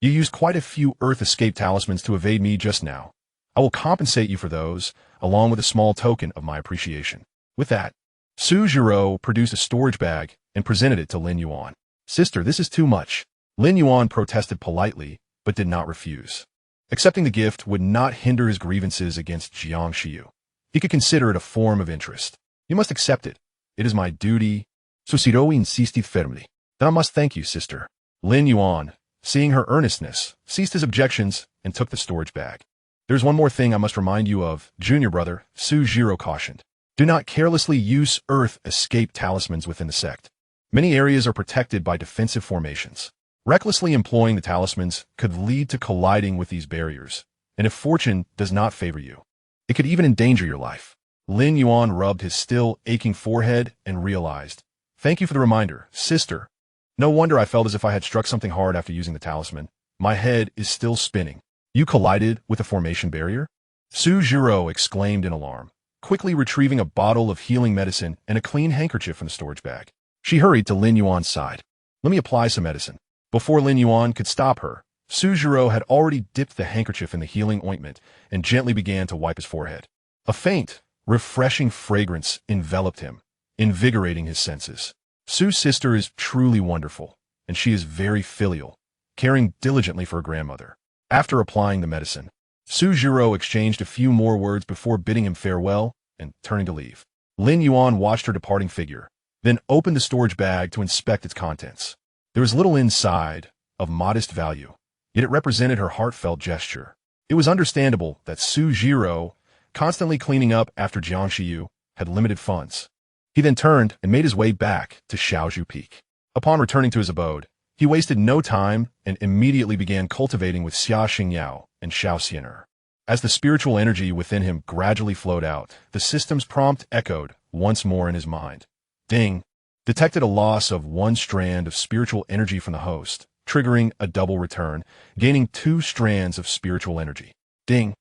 you used quite a few Earth Escape talismans to evade me just now. I will compensate you for those, along with a small token of my appreciation." With that, Su Jiro produced a storage bag and presented it to Lin Yuan. "Sister, this is too much." Lin Yuan protested politely, but did not refuse. Accepting the gift would not hinder his grievances against Xianxia. He could consider it a form of interest. "You must accept it. It is my duty." Susiro insisted firmly. "Then I must thank you, sister." Lin Yuan, seeing her earnestness, ceased his objections and took the storage bag. "There's one more thing I must remind you of, junior brother," Su Jiro cautioned. "Do not carelessly use Earth Escape talismans within the sect. Many areas are protected by defensive formations. Recklessly employing the talismans could lead to colliding with these barriers, and if fortune does not favor you, it could even endanger your life." Lin Yuan rubbed his still aching forehead and realized, "Thank you for the reminder, sister. No wonder I felt as if I had struck something hard after using the talisman. My head is still spinning." "You collided with a formation barrier?" Su Jiro exclaimed in alarm, quickly retrieving a bottle of healing medicine and a clean handkerchief from the storage bag. She hurried to Lin Yuan's side. "Let me apply some medicine." Before Lin Yuan could stop her, Su Jiro had already dipped the handkerchief in the healing ointment and gently began to wipe his forehead. A faint, refreshing fragrance enveloped him, invigorating his senses. Su's sister is truly wonderful, and she is very filial, caring diligently for her grandmother. After applying the medicine, Su Jiro exchanged a few more words before bidding him farewell and turning to leave. Lin Yuan watched her departing figure, then opened the storage bag to inspect its contents. There was little inside, of modest value, yet it represented her heartfelt gesture. It was understandable that Su Jiro, constantly cleaning up after Xianxia, had limited funds. He then turned and made his way back to Xiaozhu Peak. Upon returning to his abode, he wasted no time and immediately began cultivating with Xia Xingyao and Xiao Xianer. As the spiritual energy within him gradually flowed out, the system's prompt echoed once more in his mind. Ding! Detected a loss of one strand of spiritual energy from the host, triggering a double return, gaining 2 strands of spiritual energy. Ding!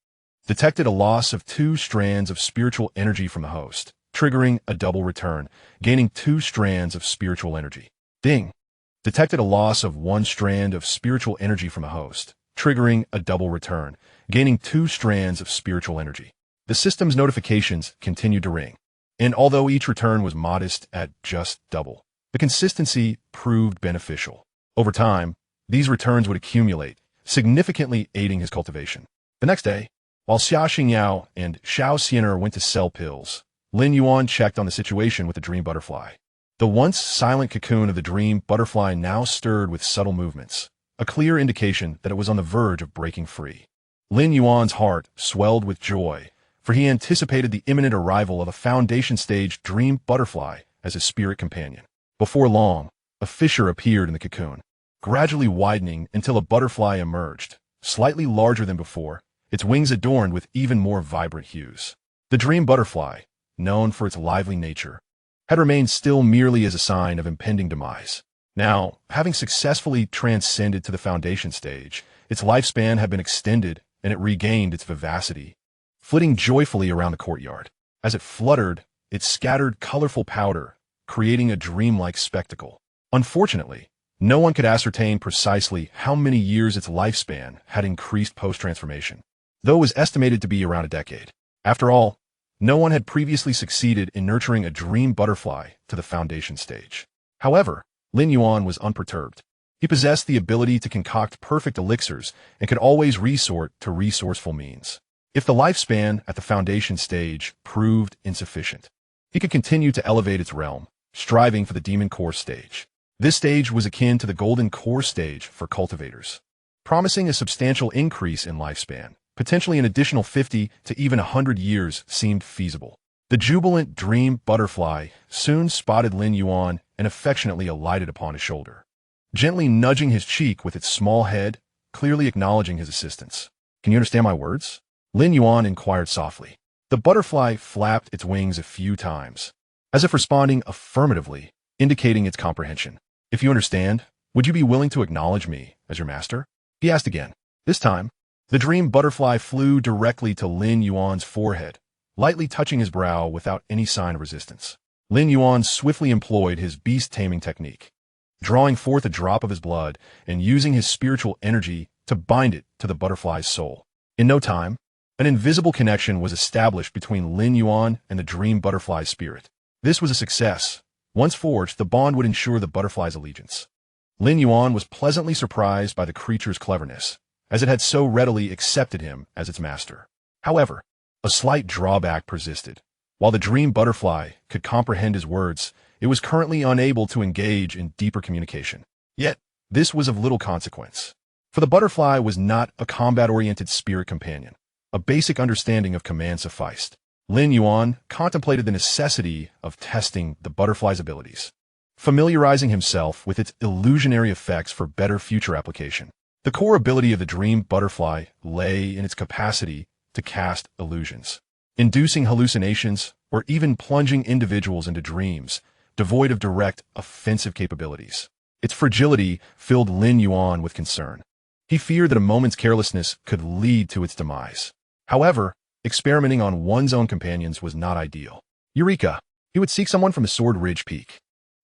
Detected a loss of 2 strands of spiritual energy from the host, triggering a double return, gaining 2 strands of spiritual energy. Ding! Detected a loss of 1 strand of spiritual energy from the host, triggering a double return, gaining 2 strands of spiritual energy. The system's notifications continued to ring, and although each return was modest at just double, the consistency proved beneficial. Over time, these returns would accumulate, significantly aiding his cultivation. The next day, while Xia Xingyao and Xiao Xianer went to sell pills, Lin Yuan checked on the situation with the dream butterfly. The once silent cocoon of the dream butterfly now stirred with subtle movements, a clear indication that it was on the verge of breaking free. Lin Yuan's heart swelled with joy, for he anticipated the imminent arrival of a foundation stage dream butterfly as his spirit companion. Before long, a fissure appeared in the cocoon, gradually widening until a butterfly emerged, slightly larger than before, its wings adorned with even more vibrant hues. The dream butterfly, known for its lively nature, had remained still merely as a sign of impending demise. Now, having successfully transcended to the foundation stage, its lifespan had been extended and it regained its vivacity, flitting joyfully around the courtyard. As it fluttered, it scattered colorful powder, creating a dreamlike spectacle. Unfortunately, no one could ascertain precisely how many years its lifespan had increased post-transformation, though it was estimated to be around a decade. After all, no one had previously succeeded in nurturing a dream butterfly to the foundation stage. However, Lin Yuan was unperturbed. He possessed the ability to concoct perfect elixirs and could always resort to resourceful means. If the lifespan at the foundation stage proved insufficient, he could continue to elevate its realm, striving for the demon core stage. This stage was akin to the golden core stage for cultivators, promising a substantial increase in lifespan. Potentially an additional 50 to even 100 years seemed feasible. The jubilant dream butterfly soon spotted Lin Yuan and affectionately alighted upon his shoulder, gently nudging his cheek with its small head, clearly acknowledging his assistance. "Can you understand my words?" Lin Yuan inquired softly. The butterfly flapped its wings a few times, as if responding affirmatively, indicating its comprehension. "If you understand, would you be willing to acknowledge me as your master?" he asked again. This time, the dream butterfly flew directly to Lin Yuan's forehead, lightly touching his brow without any sign of resistance. Lin Yuan swiftly employed his beast-taming technique, drawing forth a drop of his blood and using his spiritual energy to bind it to the butterfly's soul. In no time, an invisible connection was established between Lin Yuan and the dream butterfly's spirit. This was a success. Once forged, the bond would ensure the butterfly's allegiance. Lin Yuan was pleasantly surprised by the creature's cleverness, as it had so readily accepted him as its master. However, a slight drawback persisted. While the dream butterfly could comprehend his words, it was currently unable to engage in deeper communication. Yet, this was of little consequence, for the butterfly was not a combat-oriented spirit companion. A basic understanding of command sufficed. Lin Yuan contemplated the necessity of testing the butterfly's abilities, familiarizing himself with its illusionary effects for better future application. The core ability of the dream butterfly lay in its capacity to cast illusions, inducing hallucinations or even plunging individuals into dreams devoid of direct offensive capabilities. Its fragility filled Lin Yuan with concern. He feared that a moment's carelessness could lead to its demise. However, experimenting on one's own companions was not ideal. Eureka! He would seek someone from the Sword Ridge Peak.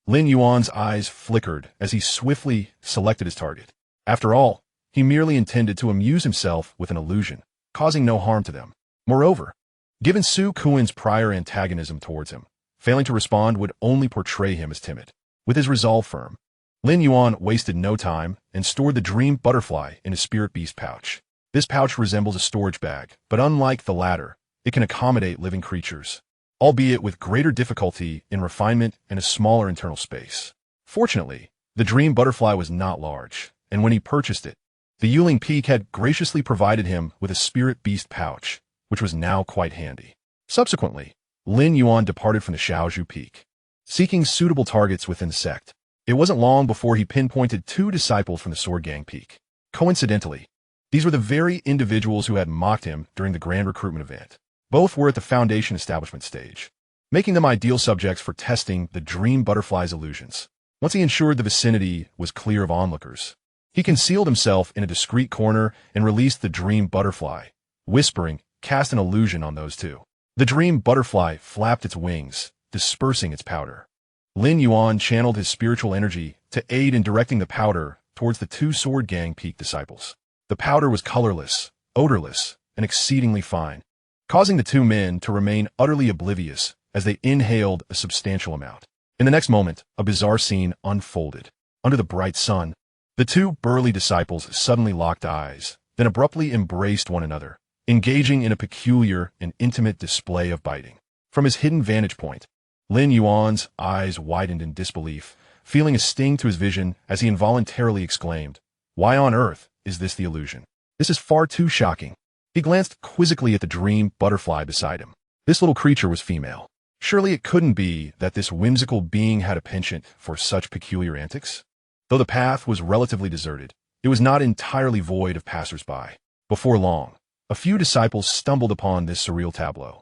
Lin Yuan's eyes flickered as he swiftly selected his target. After all, he merely intended to amuse himself with an illusion, causing no harm to them. Moreover, given Su Kuan's prior antagonism towards him, failing to respond would only portray him as timid. With his resolve firm, Lin Yuan wasted no time and stored the dream butterfly in his spirit beast pouch. This pouch resembles a storage bag, but unlike the latter, it can accommodate living creatures, albeit with greater difficulty in refinement and a smaller internal space. Fortunately, the dream butterfly was not large, and when he purchased it, the Yuling Peak had graciously provided him with a spirit beast pouch, which was now quite handy. Subsequently, Lin Yuan departed from the Xiaozhu Peak, seeking suitable targets within the sect. It wasn't long before he pinpointed 2 disciples from the Sword Gang Peak. Coincidentally, these were the very individuals who had mocked him during the grand recruitment event. Both were at the Foundation establishment stage, making them ideal subjects for testing the dream butterfly's illusions. Once he ensured the vicinity was clear of onlookers, he concealed himself in a discreet corner and released the dream butterfly, whispering, "Cast an illusion on those 2. The dream butterfly flapped its wings, dispersing its powder. Lin Yuan channeled his spiritual energy to aid in directing the powder towards the 2 Sword Gang Peak disciples. The powder was colorless, odorless, and exceedingly fine, causing the 2 men to remain utterly oblivious as they inhaled a substantial amount. In the next moment, a bizarre scene unfolded. Under the bright sun, the 2 burly disciples suddenly locked eyes, then abruptly embraced one another, engaging in a peculiar and intimate display of biting. From his hidden vantage point, Lin Yuan's eyes widened in disbelief, feeling a sting to his vision as he involuntarily exclaimed, "Why on earth is this the illusion? This is far too shocking." He glanced quizzically at the dream butterfly beside him. This little creature was female. Surely it couldn't be that this whimsical being had a penchant for such peculiar antics? Though the path was relatively deserted, it was not entirely void of passers-by. Before long, a few disciples stumbled upon this surreal tableau.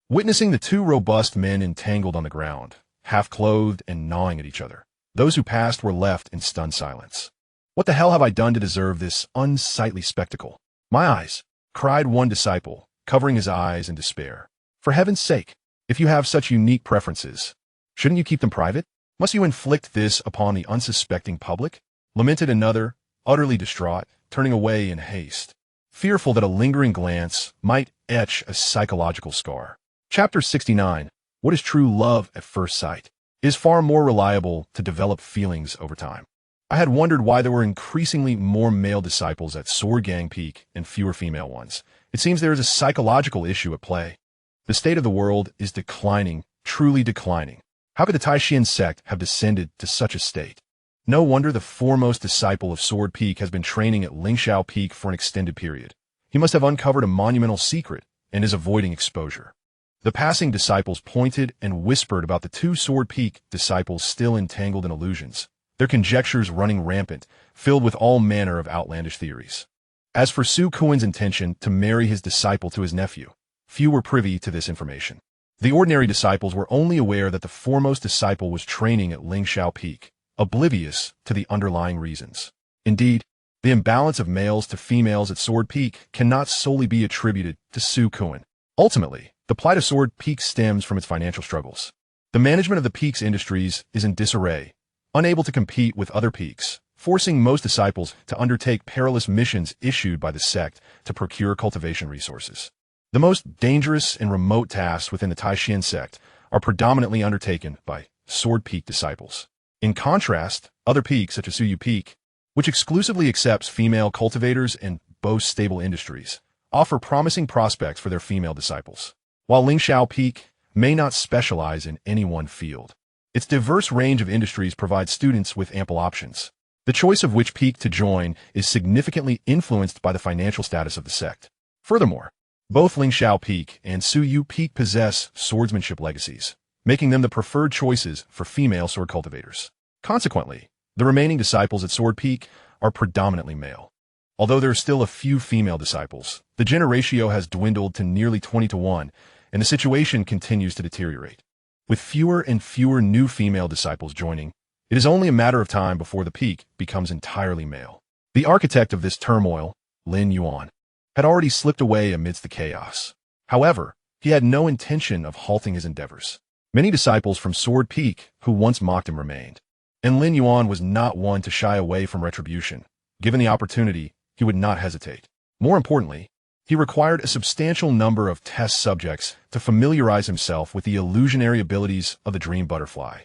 Witnessing the 2 robust men entangled on the ground, half-clothed and gnawing at each other, those who passed were left in stunned silence. "What the hell have I done to deserve this unsightly spectacle?" "My eyes!" cried one disciple, covering his eyes in despair. "For heaven's sake, if you have such unique preferences, shouldn't you keep them private? Must you inflict this upon the unsuspecting public?" lamented another, utterly distraught, turning away in haste, fearful that a lingering glance might etch a psychological scar. Chapter 69. What is true love at first sight? It is far more reliable to develop feelings over time. I had wondered why there were increasingly more male disciples at Sword Gang Peak and fewer female ones. It seems there is a psychological issue at play. The state of the world is declining, truly declining. How could the Tai Xuan Sect have descended to such a state? No wonder the foremost disciple of Sword Peak has been training at Lingxiao Peak for an extended period. He must have uncovered a monumental secret and is avoiding exposure. The passing disciples pointed and whispered about the two Sword Peak disciples still entangled in illusions, their conjectures running rampant, filled with all manner of outlandish theories. As for Su Kuan's intention to marry his disciple to his nephew, few were privy to this information. The ordinary disciples were only aware that the foremost disciple was training at Lingxiao Peak, oblivious to the underlying reasons. Indeed, the imbalance of males to females at Sword Peak cannot solely be attributed to Su Kuan. Ultimately, the plight of Sword Peak stems from its financial struggles. The management of the peak's industries is in disarray, unable to compete with other peaks, forcing most disciples to undertake perilous missions issued by the sect to procure cultivation resources. The most dangerous and remote tasks within the Tai Xuan Sect are predominantly undertaken by Sword Peak disciples. In contrast, other peaks such as Suyu Peak, which exclusively accepts female cultivators and boasts stable industries, offer promising prospects for their female disciples. While Lingxiao Peak may not specialize in any one field, its diverse range of industries provides students with ample options. The choice of which peak to join is significantly influenced by the financial status of the sect. Furthermore, both Lingxiao Peak and Suyu Peak possess swordsmanship legacies, making them the preferred choices for female sword cultivators. Consequently, the remaining disciples at Sword Peak are predominantly male. Although there are still a few female disciples, the gender ratio has dwindled to nearly 20-1, and the situation continues to deteriorate. With fewer and fewer new female disciples joining, it is only a matter of time before the peak becomes entirely male. The architect of this turmoil, Lin Yuan, had already slipped away amidst the chaos. However, he had no intention of halting his endeavors. Many disciples from Sword Peak who once mocked him remained, and Lin Yuan was not one to shy away from retribution. Given the opportunity, he would not hesitate. More importantly, he required a substantial number of test subjects to familiarize himself with the illusionary abilities of the Dream Butterfly,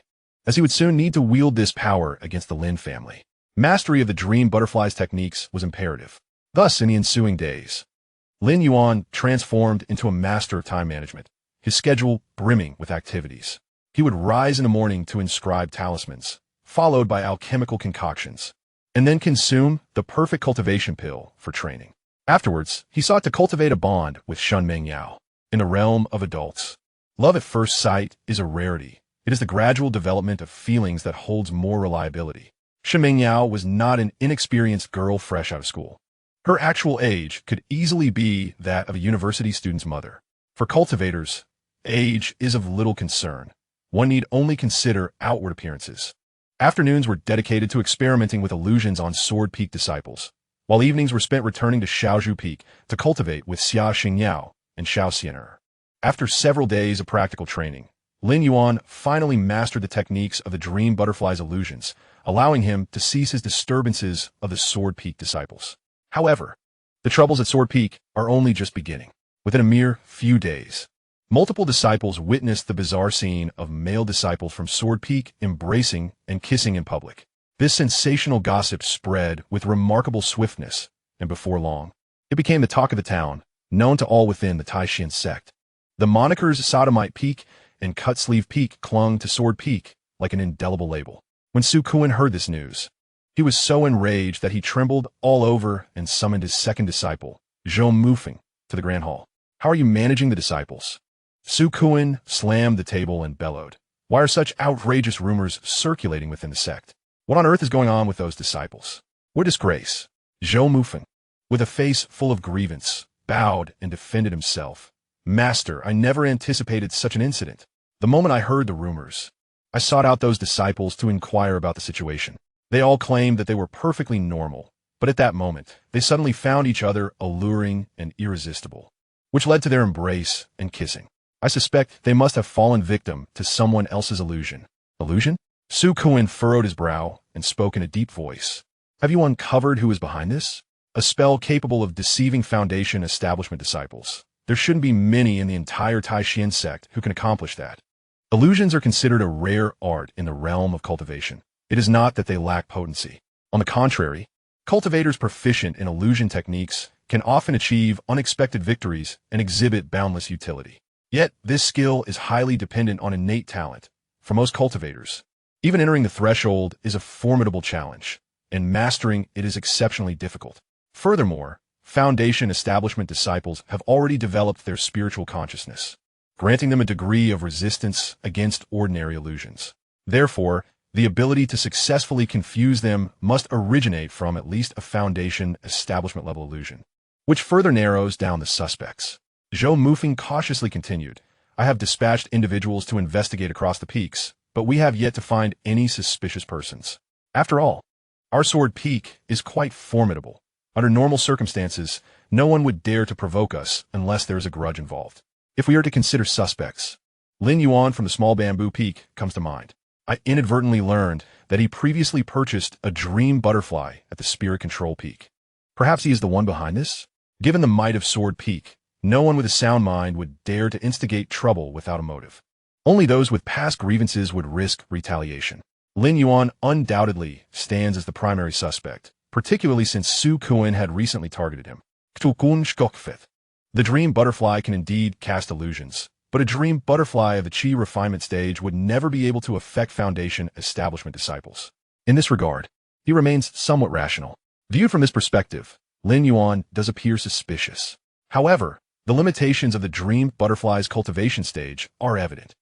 as he would soon need to wield this power against the Lin family. Mastery of the Dream Butterfly's techniques was imperative. Thus, in the ensuing days, Lin Yuan transformed into a master of time management, his schedule brimming with activities. He would rise in the morning to inscribe talismans, followed by alchemical concoctions, and then consume the perfect cultivation pill for training. Afterwards, he sought to cultivate a bond with Shunmeng Yao. In the realm of adults, love at first sight is a rarity. It is the gradual development of feelings that holds more reliability. Shunmeng Yao was not an inexperienced girl fresh out of school. Her actual age could easily be that of a university student's mother. For cultivators, age is of little concern. One need only consider outward appearances. Afternoons were dedicated to experimenting with illusions on Sword Peak disciples, while evenings were spent returning to Xiaozhu Peak to cultivate with Xia Xingyao and Xiao Xian'er. After several days of practical training, Lin Yuan finally mastered the techniques of the Dream Butterfly's illusions, allowing him to cease his disturbances of the Sword Peak disciples. However, the troubles at Sword Peak are only just beginning. Within a mere few days, multiple disciples witnessed the bizarre scene of male disciples from Sword Peak embracing and kissing in public. This sensational gossip spread with remarkable swiftness, and before long, it became the talk of the town, known to all within the Tai Xuan Sect. The monikers Sodomite Peak and Cut Sleeve Peak clung to Sword Peak like an indelible label. When Su Kuan heard this news, he was so enraged that he trembled all over and summoned his second disciple, Zhou Mufeng, to the Grand Hall. "How are you managing the disciples?" Su Kuan slammed the table and bellowed. "Why are such outrageous rumors circulating within the sect? What on earth is going on with those disciples? What disgrace?" Zhou Mufeng, with a face full of grievance, bowed and defended himself. "Master, I never anticipated such an incident. The moment I heard the rumors, I sought out those disciples to inquire about the situation. They all claimed that they were perfectly normal, but at that moment, they suddenly found each other alluring and irresistible, which led to their embrace and kissing. I suspect they must have fallen victim to someone else's illusion." "Illusion?" Su Kuan furrowed his brow and spoke in a deep voice. "Have you uncovered who is behind this? A spell capable of deceiving Foundation establishment disciples. There shouldn't be many in the entire Tai Xuan Sect who can accomplish that. Illusions are considered a rare art in the realm of cultivation. It is not that they lack potency. On the contrary, cultivators proficient in illusion techniques can often achieve unexpected victories and exhibit boundless utility. Yet, this skill is highly dependent on innate talent. For most cultivators, even entering the threshold is a formidable challenge, and mastering it is exceptionally difficult. Furthermore, Foundation establishment disciples have already developed their spiritual consciousness, granting them a degree of resistance against ordinary illusions. Therefore, the ability to successfully confuse them must originate from at least a Foundation establishment level illusion, which further narrows down the suspects. Zhou Mufeng cautiously continued, I have dispatched individuals to investigate across the peaks, but we have yet to find any suspicious persons. After all, our sword peak is quite formidable. Under normal circumstances, no one would dare to provoke us unless there is a grudge involved. If we are to consider suspects, Lin Yuan from the small bamboo peak comes to mind. I inadvertently learned that he previously purchased a dream butterfly at the spirit control peak. Perhaps he is the one behind this? Given the might of sword peak, no one with a sound mind would dare to instigate trouble without a motive. Only those with past grievances would risk retaliation. Lin Yuan undoubtedly stands as the primary suspect, particularly since Su Kuan had recently targeted him. The dream butterfly can indeed cast illusions, but a dream butterfly of the Qi refinement stage would never be able to affect Foundation establishment disciples. In this regard, he remains somewhat rational. Viewed from this perspective, Lin Yuan does appear suspicious. However, the limitations of the dream butterfly's cultivation stage are evident.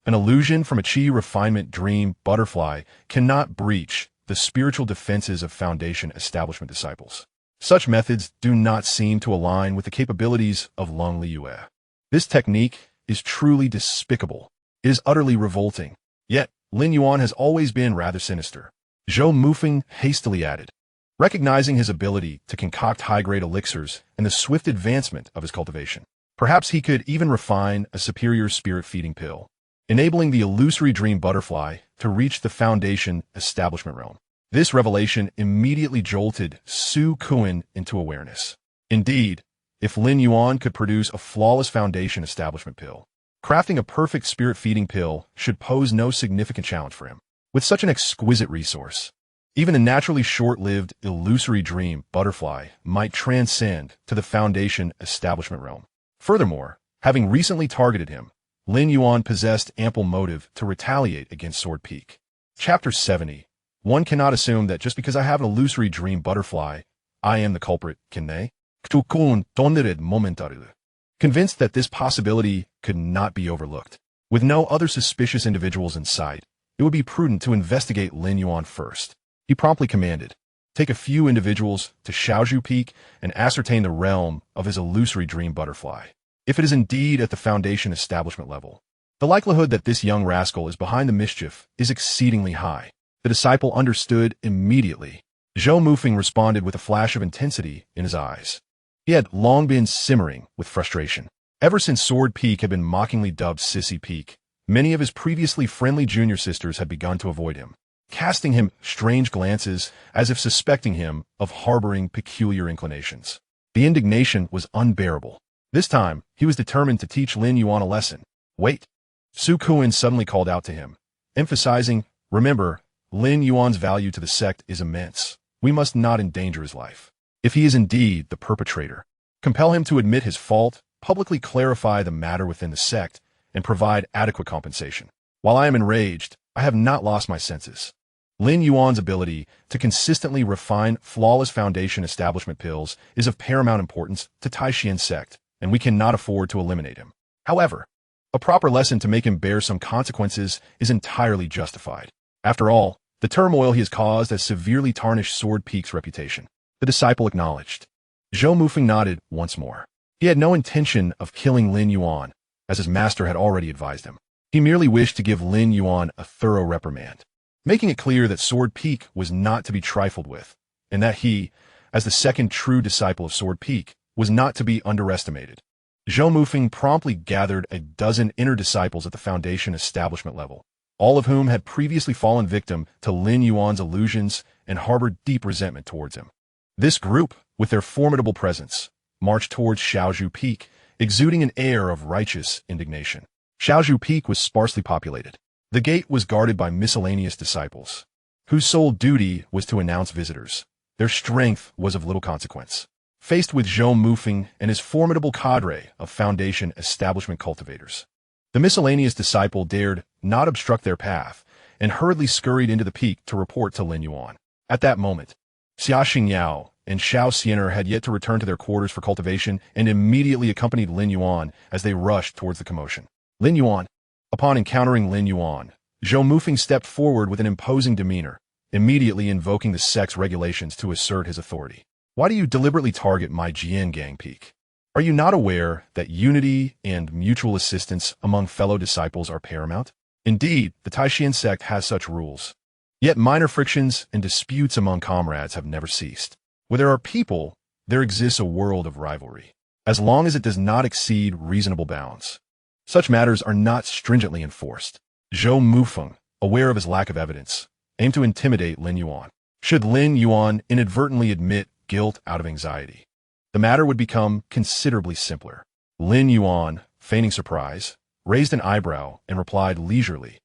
An illusion from a Qi refinement dream butterfly cannot breach the spiritual defenses of Foundation establishment disciples. Such methods do not seem to align with the capabilities of Lung Liyue. This technique is truly despicable. It is utterly revolting. Yet, Lin Yuan has always been rather sinister. Zhou Mufeng hastily added, recognizing his ability to concoct high-grade elixirs and the swift advancement of his cultivation. Perhaps he could even refine a superior spirit-feeding pill, enabling the illusory dream butterfly to reach the Foundation establishment realm. This revelation immediately jolted Su Kuan into awareness. Indeed, if Lin Yuan could produce a flawless Foundation establishment pill, crafting a perfect spirit-feeding pill should pose no significant challenge for him. With such an exquisite resource, even a naturally short-lived illusory dream butterfly might transcend to the Foundation establishment realm. Furthermore, having recently targeted him, Lin Yuan possessed ample motive to retaliate against Sword Peak. Chapter 70. One cannot assume that just because I have an illusory dream butterfly, I am the culprit, can they? Convinced that this possibility could not be overlooked. With no other suspicious individuals in sight, it would be prudent to investigate Lin Yuan first. He promptly commanded, take a few individuals to Xiaozhu Peak and ascertain the realm of his illusory dream butterfly. If it is indeed at the Foundation establishment level, the likelihood that this young rascal is behind the mischief is exceedingly high. The disciple understood immediately. Zhou Mufeng responded with a flash of intensity in his eyes. He had long been simmering with frustration. Ever since Sword Peak had been mockingly dubbed Sissy Peak, many of his previously friendly junior sisters had begun to avoid him, casting him strange glances as if suspecting him of harboring peculiar inclinations. The indignation was unbearable. This time, he was determined to teach Lin Yuan a lesson. Wait. Su Kuan suddenly called out to him, emphasizing, remember, Lin Yuan's value to the sect is immense. We must not endanger his life. If he is indeed the perpetrator, compel him to admit his fault, publicly clarify the matter within the sect, and provide adequate compensation. While I am enraged, I have not lost my senses. Lin Yuan's ability to consistently refine flawless Foundation establishment pills is of paramount importance to Tai Xuan Sect, and we cannot afford to eliminate him. However, a proper lesson to make him bear some consequences is entirely justified. After all, the turmoil he has caused has severely tarnished Sword Peak's reputation. The disciple acknowledged. Zhou Mufeng nodded once more. He had no intention of killing Lin Yuan, as his master had already advised him. He merely wished to give Lin Yuan a thorough reprimand, making it clear that Sword Peak was not to be trifled with, and that he, as the second true disciple of Sword Peak, was not to be underestimated. Zhou Mufeng promptly gathered a dozen inner disciples at the Foundation establishment level, all of whom had previously fallen victim to Lin Yuan's illusions and harbored deep resentment towards him. This group, with their formidable presence, marched towards Xiaozhu Peak, exuding an air of righteous indignation. Xiaozhu Peak was sparsely populated. The gate was guarded by miscellaneous disciples, whose sole duty was to announce visitors. Their strength was of little consequence. Faced with Zhou Mufeng and his formidable cadre of Foundation establishment cultivators, the miscellaneous disciple dared not obstruct their path and hurriedly scurried into the peak to report to Lin Yuan. At that moment, Xianxia and Xianxia had yet to return to their quarters for cultivation and immediately accompanied Lin Yuan as they rushed towards the commotion. Lin Yuan. Upon encountering Lin Yuan, Zhou Mufeng stepped forward with an imposing demeanor, immediately invoking the sect's regulations to assert his authority. Why do you deliberately target my Jiangang peak? Are you not aware that unity and mutual assistance among fellow disciples are paramount? Indeed, the Tai Xuan Sect has such rules. Yet minor frictions and disputes among comrades have never ceased. Where there are people, there exists a world of rivalry, as long as it does not exceed reasonable bounds. Such matters are not stringently enforced. Zhou Mufeng, aware of his lack of evidence, aimed to intimidate Lin Yuan. Should Lin Yuan inadvertently admit guilt out of anxiety, the matter would become considerably simpler. Lin Yuan, feigning surprise, raised an eyebrow and replied leisurely,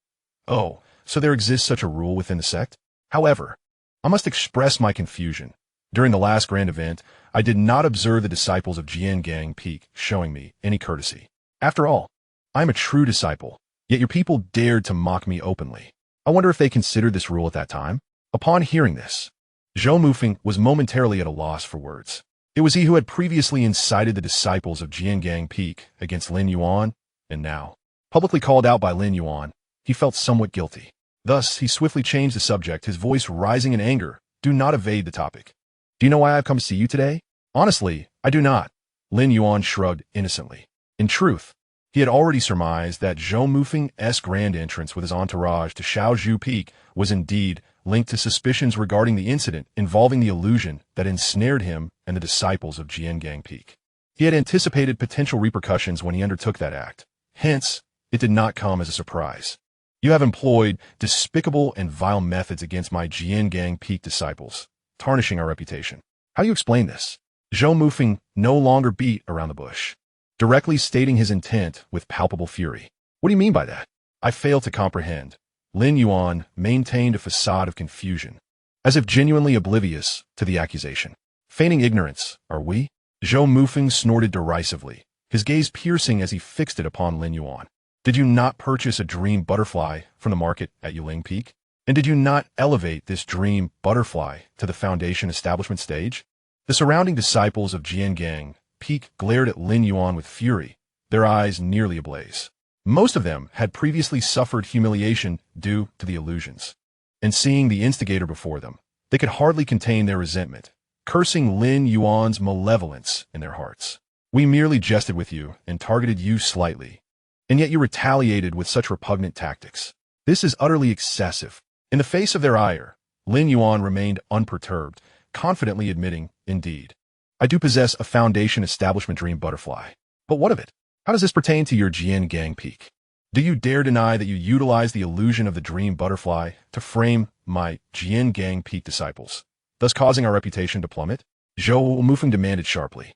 "Oh, so there exists such a rule within the sect? However, I must express my confusion. During the last grand event, I did not observe the disciples of Jiangang Peak showing me any courtesy. After all, I am a true disciple, yet your people dared to mock me openly. I wonder if they considered this rule at that time?" Upon hearing this, Zhou Mufeng was momentarily at a loss for words. It was he who had previously incited the disciples of Jiangang Peak against Lin Yuan, and now, publicly called out by Lin Yuan, he felt somewhat guilty. Thus, he swiftly changed the subject, his voice rising in anger. "Do not evade the topic. Do you know why I've come to see you today?" "Honestly, I do not." Lin Yuan shrugged innocently. In truth, he had already surmised that Zhou Mufeng's grand entrance with his entourage to Shaozhou Peak was indeed linked to suspicions regarding the incident involving the illusion that ensnared him and the disciples of Jiangang Peak. He had anticipated potential repercussions when he undertook that act. Hence, it did not come as a surprise. "You have employed despicable and vile methods against my Jiangang Peak disciples, tarnishing our reputation. How do you explain this?" Zhou Mufeng no longer beat around the bush, directly stating his intent with palpable fury. "What do you mean by that?" "I fail to comprehend." Lin Yuan maintained a facade of confusion, as if genuinely oblivious to the accusation. "Feigning ignorance, are we?" Zhou Mufeng snorted derisively, his gaze piercing as he fixed it upon Lin Yuan. "Did you not purchase a dream butterfly from the market at Yuling Peak? And did you not elevate this dream butterfly to the Foundation establishment stage?" The surrounding disciples of Jiangang Peak glared at Lin Yuan with fury, their eyes nearly ablaze. Most of them had previously suffered humiliation due to the illusions, and seeing the instigator before them, they could hardly contain their resentment, cursing Lin Yuan's malevolence in their hearts. "We merely jested with you and targeted you slightly, and yet you retaliated with such repugnant tactics. This is utterly excessive." In the face of their ire, Lin Yuan remained unperturbed, confidently admitting, "Indeed, I do possess a Foundation establishment dream butterfly. But what of it? How does this pertain to your Jiangang Peak? Do you dare deny that you utilized the illusion of the dream butterfly to frame my Jiangang Peak disciples, thus causing our reputation to plummet?" Zhou Mufeng demanded sharply.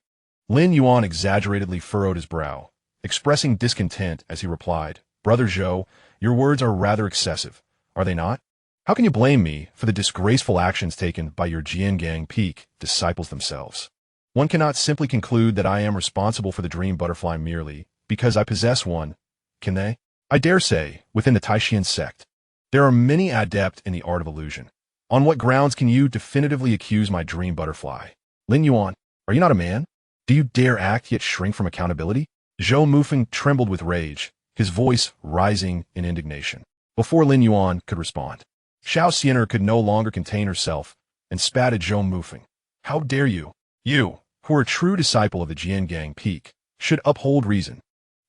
Lin Yuan exaggeratedly furrowed his brow, expressing discontent as he replied, "Brother Zhou, your words are rather excessive, are they not? How can you blame me for the disgraceful actions taken by your Jiangang Peak disciples themselves? One cannot simply conclude that I am responsible for the dream butterfly merely because I possess one, can they? I dare say, within the Tai Xuan Sect, there are many adept in the art of illusion. On what grounds can you definitively accuse my dream butterfly? Lin Yuan, are you not a man? Do you dare act yet shrink from accountability?" Zhou Mufeng trembled with rage, his voice rising in indignation. Before Lin Yuan could respond, Xianxia could no longer contain herself and spat at Zhou Mufeng. "How dare you? You, who are a true disciple of the Jiangang Peak, should uphold reason.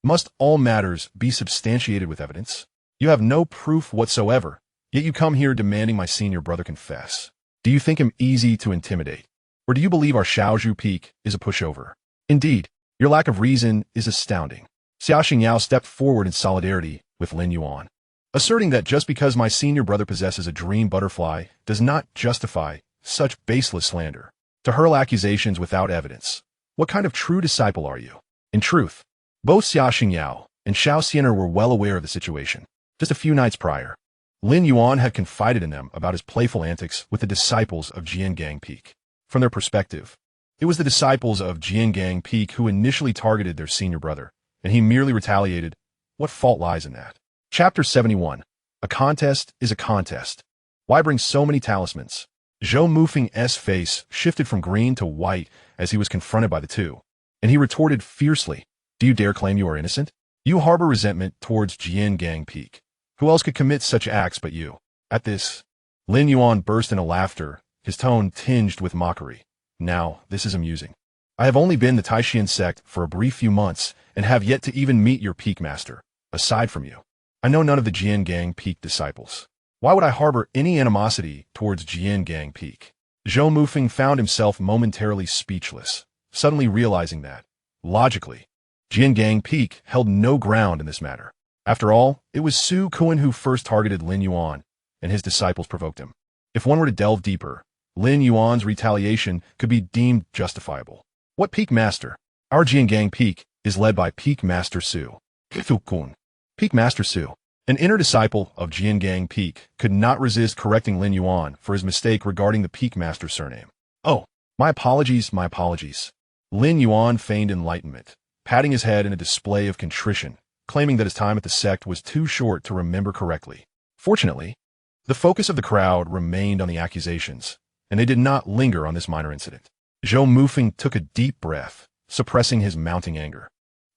Must all matters be substantiated with evidence? You have no proof whatsoever, yet you come here demanding my senior brother confess. Do you think him easy to intimidate? Or do you believe our Shaozhou Peak is a pushover? Indeed, your lack of reason is astounding." Xianxia stepped forward in solidarity with Lin Yuan, asserting that just because my senior brother possesses a dream butterfly does not justify such baseless slander. To hurl accusations without evidence, what kind of true disciple are you? In truth, both Xianxia and Xianxia were well aware of the situation. Just a few nights prior, Lin Yuan had confided in them about his playful antics with the disciples of Jiangang Peak. From their perspective, it was the disciples of Jiangang Peak who initially targeted their senior brother, and he merely retaliated. What fault lies in that? Chapter 71. A contest is a contest. Why bring so many talismans? Zhou Mufeng's face shifted from green to white as he was confronted by the two, and he retorted fiercely, "Do you dare claim you are innocent? You harbor resentment towards Jiangang Peak. Who else could commit such acts but you?" At this, Lin Yuan burst into laughter, his tone tinged with mockery. "Now, this is amusing. I have only been the Tai Xuan Sect for a brief few months and have yet to even meet your peak master. Aside from you, I know none of the Jiangang Peak disciples. Why would I harbor any animosity towards Jiangang Peak?" Zhou Mufeng found himself momentarily speechless, suddenly realizing that, logically, Jiangang Peak held no ground in this matter. After all, it was Su Kuan who first targeted Lin Yuan, and his disciples provoked him. If one were to delve deeper, Lin Yuan's retaliation could be deemed justifiable. What peak master? Our Jiangang Peak is led by Peak Master Su. Peak Master Su, an inner disciple of Jiangang Peak, could not resist correcting Lin Yuan for his mistake regarding the Peak Master surname. "Oh, my apologies, my apologies." Lin Yuan feigned enlightenment, patting his head in a display of contrition, claiming that his time at the sect was too short to remember correctly. Fortunately, the focus of the crowd remained on the accusations, and they did not linger on this minor incident. Zhou Mufeng took a deep breath, suppressing his mounting anger,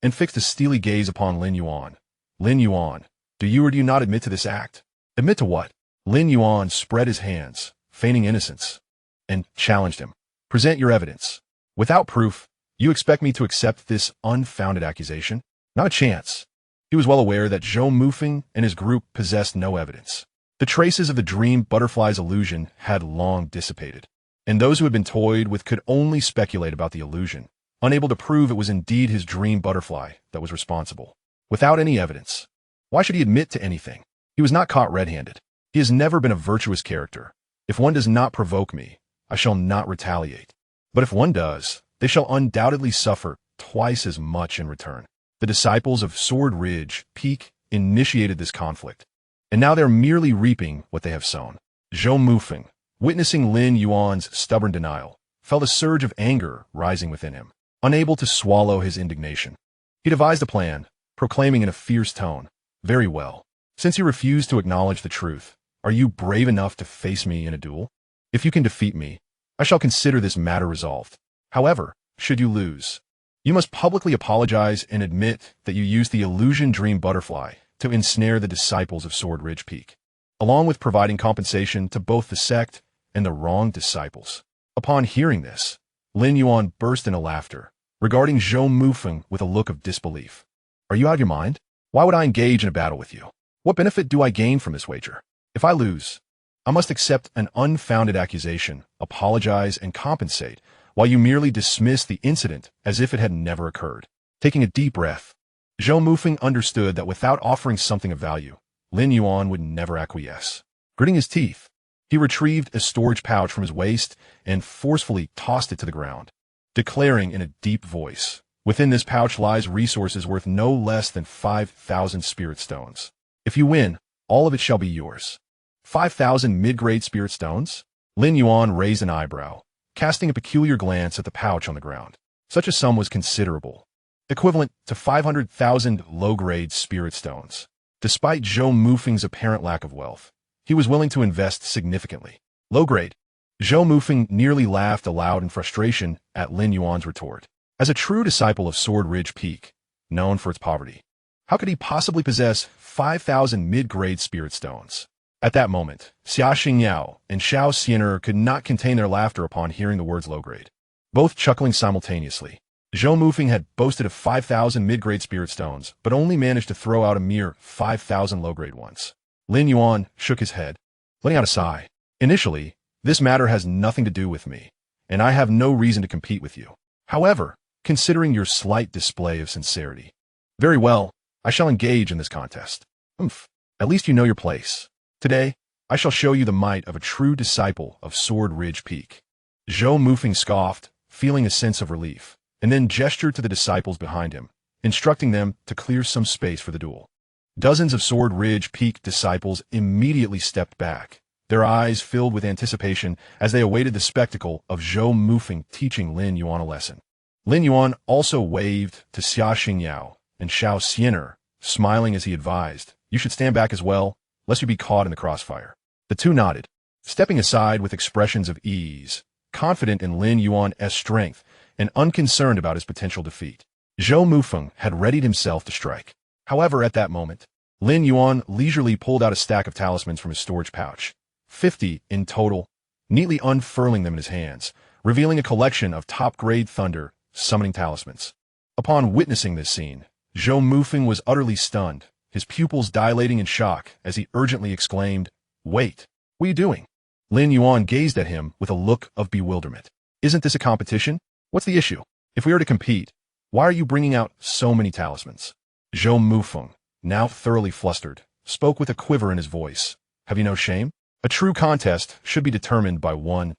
and fixed a steely gaze upon Lin Yuan. "Lin Yuan, do you or do you not admit to this act?" "Admit to what?" Lin Yuan spread his hands, feigning innocence, and challenged him. "Present your evidence. Without proof, you expect me to accept this unfounded accusation? Not a chance." He was well aware that Zhou Mufeng and his group possessed no evidence. The traces of the dream butterfly's illusion had long dissipated, and those who had been toyed with could only speculate about the illusion, unable to prove it was indeed his dream butterfly that was responsible. Without any evidence, why should he admit to anything? He was not caught red-handed. He has never been a virtuous character. If one does not provoke me, I shall not retaliate. But if one does, they shall undoubtedly suffer twice as much in return. The disciples of Sword Ridge Peak initiated this conflict, and now they're merely reaping what they have sown. Zhou Mufeng, witnessing Lin Yuan's stubborn denial, felt a surge of anger rising within him, unable to swallow his indignation. He devised a plan, proclaiming in a fierce tone, "Very well. Since you refuse to acknowledge the truth, are you brave enough to face me in a duel? If you can defeat me, I shall consider this matter resolved. However, should you lose, you must publicly apologize and admit that you used the illusion dream butterfly to ensnare the disciples of Sword Ridge Peak, along with providing compensation to both the sect and the wronged disciples." Upon hearing this, Lin Yuan burst into laughter, regarding Zhou Mufeng with a look of disbelief. "Are you out of your mind? Why would I engage in a battle with you? What benefit do I gain from this wager? If I lose, I must accept an unfounded accusation, apologize, and compensate, while you merely dismiss the incident as if it had never occurred." Taking a deep breath, Zhou Mufeng understood that without offering something of value, Lin Yuan would never acquiesce. Gritting his teeth, he retrieved a storage pouch from his waist and forcefully tossed it to the ground, declaring in a deep voice, "Within this pouch lies resources worth no less than 5,000 spirit stones. If you win, all of it shall be yours." 5,000 mid-grade spirit stones? Lin Yuan raised an eyebrow, casting a peculiar glance at the pouch on the ground. Such a sum was considerable, equivalent to 500,000 low-grade spirit stones. Despite Zhou Mufeng's apparent lack of wealth, he was willing to invest significantly. Low-grade. Zhou Mufeng nearly laughed aloud in frustration at Lin Yuan's retort. As a true disciple of Sword Ridge Peak, known for its poverty, how could he possibly possess 5,000 mid-grade spirit stones? At that moment, Xianxia and Xianxia could not contain their laughter upon hearing the words low-grade. Both chuckling simultaneously, Zhou Mufeng had boasted of 5,000 mid-grade spirit stones, but only managed to throw out a mere 5,000 low-grade ones. Lin Yuan shook his head, letting out a sigh. "Initially, this matter has nothing to do with me, and I have no reason to compete with you. However, considering your slight display of sincerity, very well, I shall engage in this contest. At least you know your place. Today, I shall show you the might of a true disciple of Sword Ridge Peak." Zhou Mufeng scoffed, feeling a sense of relief, and then gestured to the disciples behind him, instructing them to clear some space for the duel. Dozens of Sword Ridge Peak disciples immediately stepped back, their eyes filled with anticipation as they awaited the spectacle of Zhou Mufeng teaching Lin Yuan a lesson. Lin Yuan also waved to Xia Xingyao and Xiao Xianer, smiling as he advised, "You should stand back as well, lest you be caught in the crossfire." The two nodded, stepping aside with expressions of ease, confident in Lin Yuan's strength and unconcerned about his potential defeat. Zhou Mufeng had readied himself to strike. However, at that moment, Lin Yuan leisurely pulled out a stack of talismans from his storage pouch, 50 in total, neatly unfurling them in his hands, revealing a collection of top-grade thunder summoning talismans. Upon witnessing this scene, Zhou Mufeng was utterly stunned, his pupils dilating in shock as he urgently exclaimed, "Wait, what are you doing?" Lin Yuan gazed at him with a look of bewilderment. "Isn't this a competition? What's the issue? If we are to compete, why are you bringing out so many talismans?" Zhou Mufeng, now thoroughly flustered, spoke with a quiver in his voice. "Have you no shame? A true contest should be determined by one's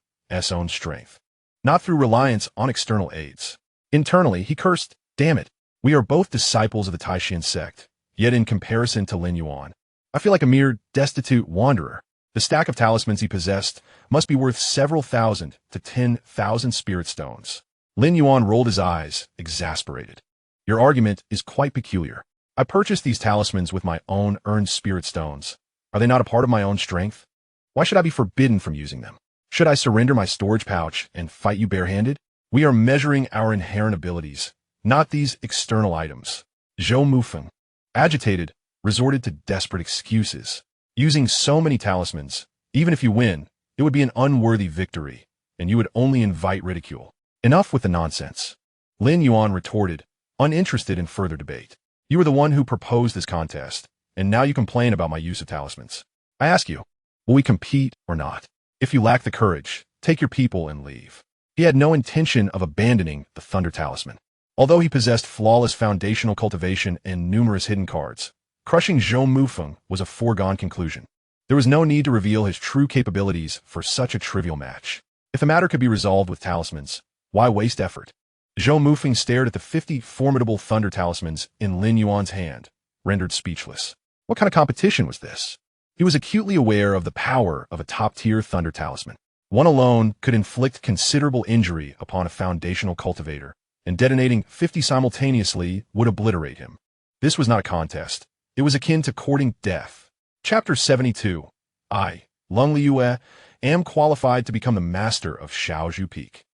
own strength, not through reliance on external aids." Internally, he cursed, "Damn it, we are both disciples of the Tianxuan Sect, yet in comparison to Lin Yuan, I feel like a mere destitute wanderer." The stack of talismans he possessed must be worth several thousand to 10,000 spirit stones. Lin Yuan rolled his eyes, exasperated. "Your argument is quite peculiar. I purchased these talismans with my own earned spirit stones. Are they not a part of my own strength? Why should I be forbidden from using them? Should I surrender my storage pouch and fight you barehanded? We are measuring our inherent abilities, not these external items." Zhou Mufeng, agitated, resorted to desperate excuses. "Using so many talismans, even if you win, it would be an unworthy victory, and you would only invite ridicule. Enough with the nonsense." Lin Yuan retorted, uninterested in further debate. "You were the one who proposed this contest, and now you complain about my use of talismans. I ask you, will we compete or not? If you lack the courage, take your people and leave." He had no intention of abandoning the Thunder Talisman. Although he possessed flawless foundational cultivation and numerous hidden cards, crushing Zhou Mufeng was a foregone conclusion. There was no need to reveal his true capabilities for such a trivial match. If the matter could be resolved with talismans, why waste effort? Zhou Mufeng stared at the 50 formidable Thunder Talismans in Lin Yuan's hand, rendered speechless. What kind of competition was this? He was acutely aware of the power of a top-tier Thunder Talisman. One alone could inflict considerable injury upon a foundational cultivator, and detonating 50 simultaneously would obliterate him. This was not a contest. It was akin to courting death. Chapter 72. I, Lin Yuan, am qualified to become the master of Shaozhu Peak.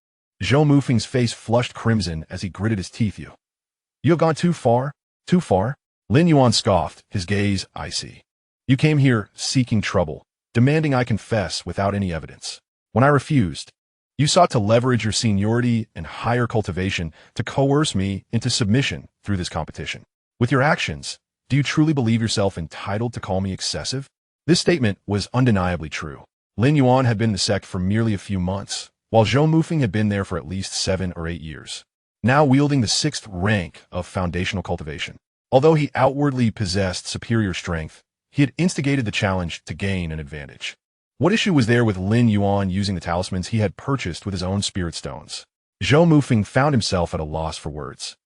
Zhou Mufeng's face flushed crimson as he gritted his teeth. "You have gone too far? Too far?" Lin Yuan scoffed, his gaze icy. "You came here seeking trouble, demanding I confess without any evidence. When I refused, you sought to leverage your seniority and higher cultivation to coerce me into submission through this competition. With your actions, do you truly believe yourself entitled to call me excessive?" This statement was undeniably true. Lin Yuan had been in the sect for merely a few months, while Zhou Mufeng had been there for at least 7 or 8 years, now wielding the 6th rank of foundational cultivation. Although he outwardly possessed superior strength, he had instigated the challenge to gain an advantage. What issue was there with Lin Yuan using the talismans he had purchased with his own spirit stones? Zhou Mufeng found himself at a loss for words,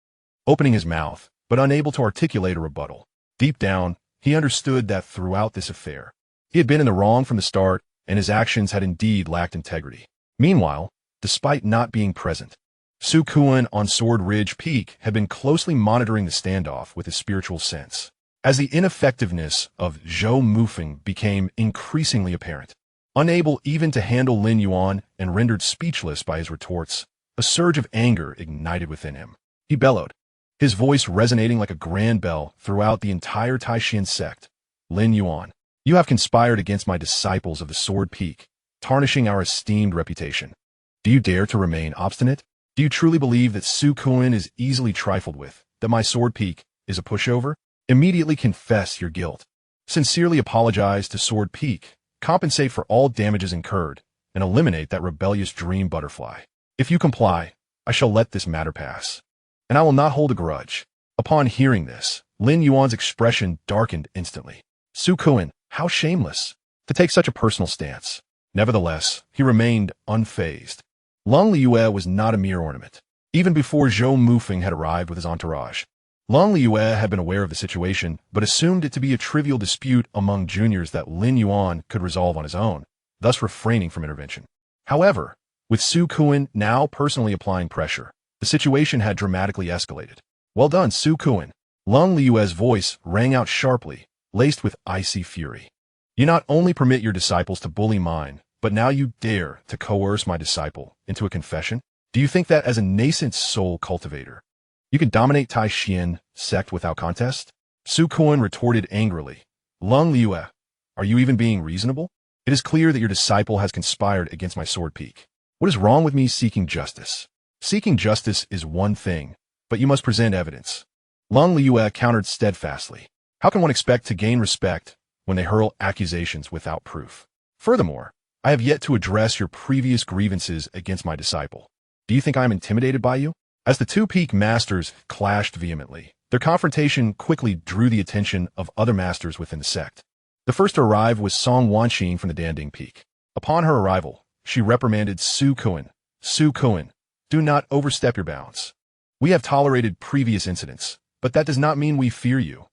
opening his mouth, but unable to articulate a rebuttal. Deep down, he understood that throughout this affair, he had been in the wrong from the start, and his actions had indeed lacked integrity. Meanwhile, despite not being present, Su Kuan on Sword Ridge Peak had been closely monitoring the standoff with his spiritual sense. As the ineffectiveness of Zhou Mufeng became increasingly apparent, unable even to handle Lin Yuan and rendered speechless by his retorts, a surge of anger ignited within him. He bellowed, his voice resonating like a grand bell throughout the entire Tianxuan Sect. "Lin Yuan, you have conspired against my disciples of the Sword Peak, tarnishing our esteemed reputation. Do you dare to remain obstinate? Do you truly believe that Su Kuan is easily trifled with, that my Sword Peak is a pushover? Immediately confess your guilt. Sincerely apologize to Sword Peak, compensate for all damages incurred, and eliminate that rebellious dream butterfly. If you comply, I shall let this matter pass, and I will not hold a grudge." Upon hearing this, Lin Yuan's expression darkened instantly. Su Kuan, how shameless, to take such a personal stance. Nevertheless, he remained unfazed. Lin Yuan was not a mere ornament. Even before Zhou Mufeng had arrived with his entourage, Long Liyue had been aware of the situation, but assumed it to be a trivial dispute among juniors that Lin Yuan could resolve on his own, thus refraining from intervention. However, with Su Kuan now personally applying pressure, the situation had dramatically escalated. "Well done, Su Kuan." Long Liyue's voice rang out sharply, laced with icy fury. "You not only permit your disciples to bully mine, but now you dare to coerce my disciple into a confession? Do you think that as a nascent soul cultivator, you can dominate Tai Xuan Sect without contest?" Su Kuan retorted angrily. "Long Liyue, are you even being reasonable? It is clear that your disciple has conspired against my sword peak. What is wrong with me seeking justice? Seeking justice is one thing, but you must present evidence." Long Liyue countered steadfastly. "How can one expect to gain respect when they hurl accusations without proof? Furthermore, I have yet to address your previous grievances against my disciple. Do you think I am intimidated by you?" As the two peak masters clashed vehemently, their confrontation quickly drew the attention of other masters within the sect. The first to arrive was Song Wanqing from the Danding Peak. Upon her arrival, she reprimanded Su Kuan. "Su Kuan, do not overstep your bounds. We have tolerated previous incidents, but that does not mean we fear you.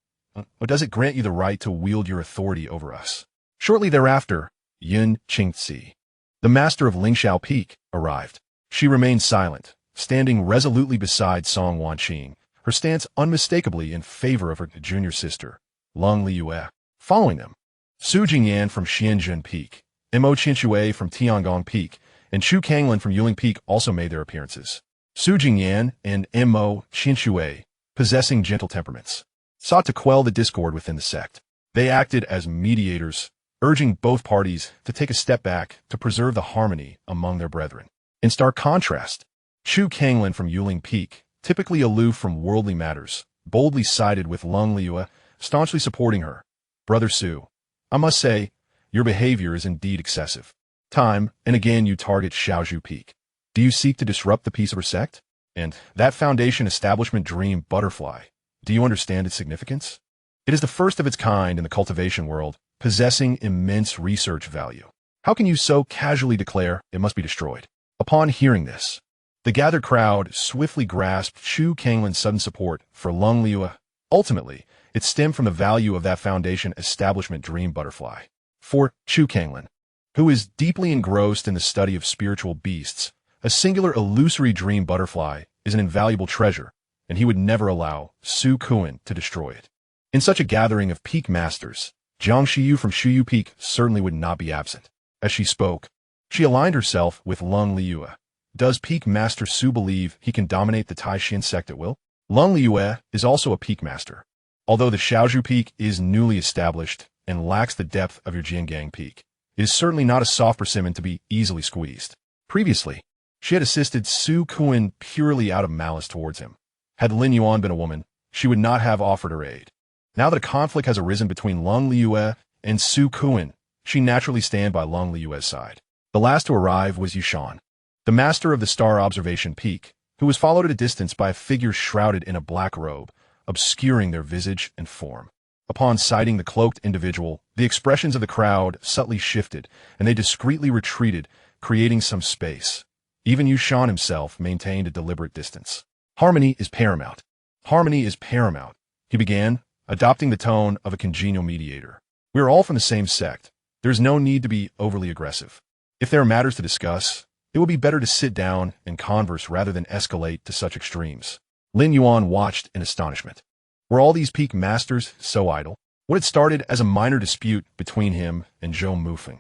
Or does it grant you the right to wield your authority over us?" Shortly thereafter, Yun Qingzi, the master of Lingxiao Peak, arrived. She remained silent, standing resolutely beside Song Wanqing, her stance unmistakably in favor of her junior sister, Long Liyue. Following them, Su Jingyan from Xianxia Peak, Mo Qinshui from Tiangong Peak, and Chu Kanglin from Yuling Peak also made their appearances. Su Jingyan and Mo Qinshui, possessing gentle temperaments, sought to quell the discord within the sect. They acted as mediators, urging both parties to take a step back to preserve the harmony among their brethren. In stark contrast, Chu Kanglin from Yuling Peak, typically aloof from worldly matters, boldly sided with Long Liyue, staunchly supporting her. "Brother Su, I must say, your behavior is indeed excessive. Time and again you target Xiaozhu Peak. Do you seek to disrupt the peace of her sect? And that foundation establishment dream butterfly, do you understand its significance? It is the first of its kind in the cultivation world, possessing immense research value. How can you so casually declare it must be destroyed?" Upon hearing this, the gathered crowd swiftly grasped Chu Kanglin's sudden support for Long Liyue. Ultimately, it stemmed from the value of that foundation establishment dream butterfly. For Chu Kanglin, who is deeply engrossed in the study of spiritual beasts, a singular illusory dream butterfly is an invaluable treasure, and he would never allow Su Kuan to destroy it. In such a gathering of peak masters, Jiang Shiyu from Shuyu Peak certainly would not be absent. As she spoke, she aligned herself with Long Liyue. Does Peak Master Su believe he can dominate the Tai Xuan Sect at will? Long Liyue is also a Peak Master. Although the Xiaozhu Peak is newly established and lacks the depth of your Jiangang Peak, it is certainly not a soft persimmon to be easily squeezed. Previously, she had assisted Su Kuan purely out of malice towards him. Had Lin Yuan been a woman, she would not have offered her aid. Now that a conflict has arisen between Long Liyue and Su Kuan, she naturally stands by Long Liyue's side. The last to arrive was Yushan, the master of the Star Observation Peak, who was followed at a distance by a figure shrouded in a black robe, obscuring their visage and form. Upon sighting the cloaked individual, the expressions of the crowd subtly shifted, and they discreetly retreated, creating some space. Even Yushan himself maintained a deliberate distance. "Harmony is paramount. Harmony is paramount," he began, adopting the tone of a congenial mediator. "We are all from the same sect. There is no need to be overly aggressive. If there are matters to discuss, it will be better to sit down and converse rather than escalate to such extremes." Lin Yuan watched in astonishment. Were all these peak masters so idle? What had started as a minor dispute between him and Zhou Mufeng,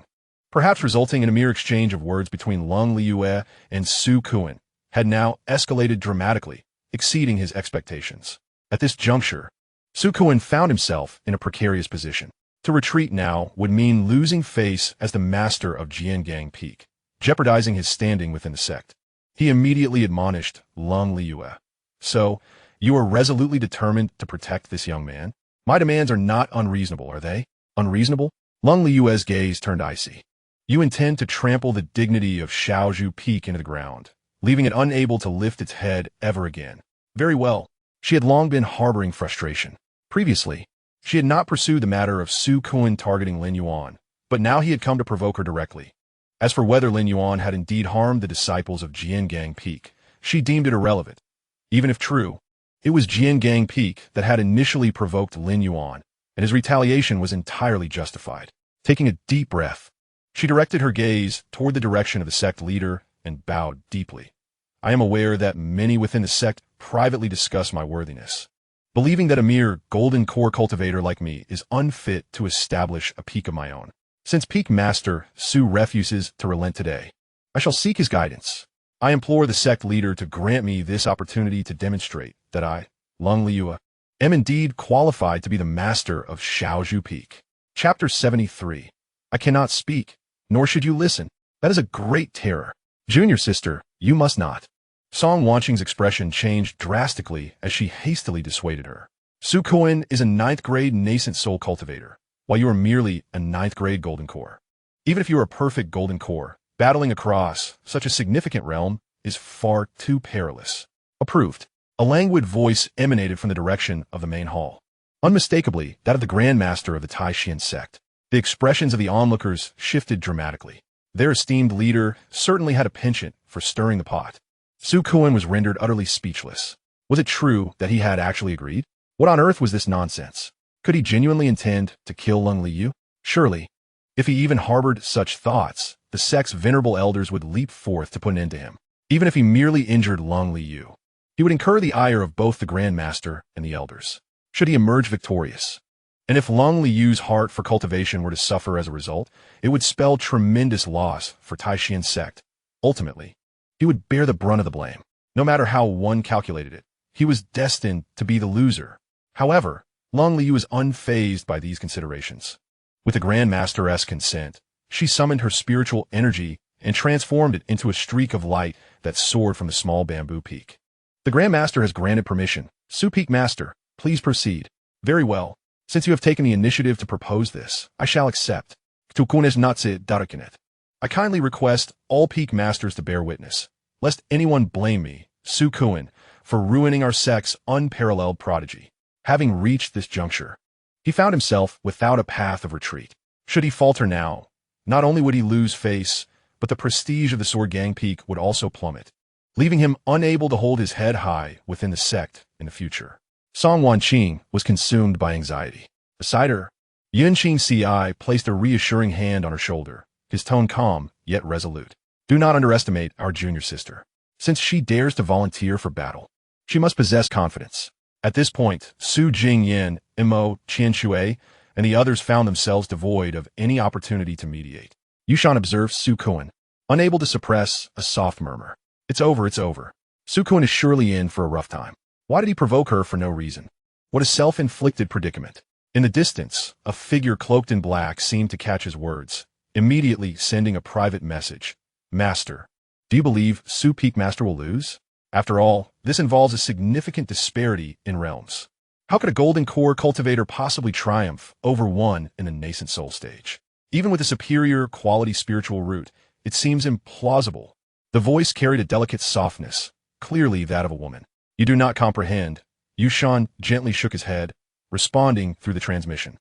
perhaps resulting in a mere exchange of words between Long Liyue and Su Kuan, had now escalated dramatically, exceeding his expectations. At this juncture, Su Kuan found himself in a precarious position. To retreat now would mean losing face as the master of Jiangang Peak, jeopardizing his standing within the sect. He immediately admonished Long Liyue. "So, you are resolutely determined to protect this young man? My demands are not unreasonable, are they? Unreasonable?" Long Liyue's gaze turned icy. "You intend to trample the dignity of Xiaozhu Peak into the ground, leaving it unable to lift its head ever again. Very well." She had long been harboring frustration. Previously, she had not pursued the matter of Su Kuan targeting Lin Yuan, but now he had come to provoke her directly. As for whether Lin Yuan had indeed harmed the disciples of Jiangang Peak, she deemed it irrelevant. Even if true, It was Jiangang Peak that had initially provoked Lin Yuan, and his retaliation was entirely justified. Taking a deep breath, she directed her gaze toward the direction of the sect leader and bowed deeply. I am aware that many within the sect privately discuss my worthiness, believing that a mere golden core cultivator like me is unfit to establish a peak of my own. Since Peak Master Su refuses to relent today, I shall seek his guidance. I implore the sect leader to grant me this opportunity to demonstrate that I, Lin Yuan, am indeed qualified to be the master of Xiaozhu Peak. Chapter 73. I cannot speak, nor should you listen. That is a great terror. Junior sister, you must not. Song Wanqing's expression changed drastically as she hastily dissuaded her. Su Kuan is a 9th grade nascent soul cultivator, while you are merely a 9th grade golden core. Even if you are a perfect golden core, battling across such a significant realm is far too perilous. Approved. A languid voice emanated from the direction of the main hall. Unmistakably, that of the Grand Master of the Tai Xuan Sect. The expressions of the onlookers shifted dramatically. Their esteemed leader certainly had a penchant for stirring the pot. Su Kuan was rendered utterly speechless. Was it true that he had actually agreed? What on earth was this nonsense? Could he genuinely intend to kill Lin Yuan? Surely, if he even harbored such thoughts, the sect's venerable elders would leap forth to put an end to him. Even if he merely injured Lin Yuan, he would incur the ire of both the Grand Master and the elders, should he emerge victorious. And if Lin Yuan's heart for cultivation were to suffer as a result, it would spell tremendous loss for Tai Xuan Sect. Ultimately, he would bear the brunt of the blame. No matter how one calculated it, he was destined to be the loser. However, Lin Yuan was unfazed by these considerations. With the Grand Master's consent, she summoned her spiritual energy and transformed it into a streak of light that soared from the small bamboo peak. The Grand Master has granted permission. Su Peak Master, please proceed. Very well. Since you have taken the initiative to propose this, I shall accept. I kindly request all Peak Masters to bear witness, lest anyone blame me, Su Kuan, for ruining our sect's unparalleled prodigy. Having reached this juncture, he found himself without a path of retreat. Should he falter now, not only would he lose face, but the prestige of the Sword Gang Peak would also plummet, leaving him unable to hold his head high within the sect in the future. Song Wanqing was consumed by anxiety. Beside her, Yunqing Ci placed a reassuring hand on her shoulder, his tone calm, yet resolute. Do not underestimate our junior sister. Since she dares to volunteer for battle, she must possess confidence. At this point, Su Jingyan, Imo, Qianshui, and the others found themselves devoid of any opportunity to mediate. Yushan observed Su Kuan, unable to suppress a soft murmur. It's over, it's over. Su Kuan is surely in for a rough time. Why did he provoke her for no reason? What a self-inflicted predicament. In the distance, a figure cloaked in black seemed to catch his words, immediately sending a private message. Master, do you believe Su Peak Master will lose? After all, this involves a significant disparity in realms. How could a golden core cultivator possibly triumph over one in the nascent soul stage? Even with a superior quality spiritual root, it seems implausible. The voice carried a delicate softness, clearly that of a woman. You do not comprehend. Yushan gently shook his head, responding through the transmission.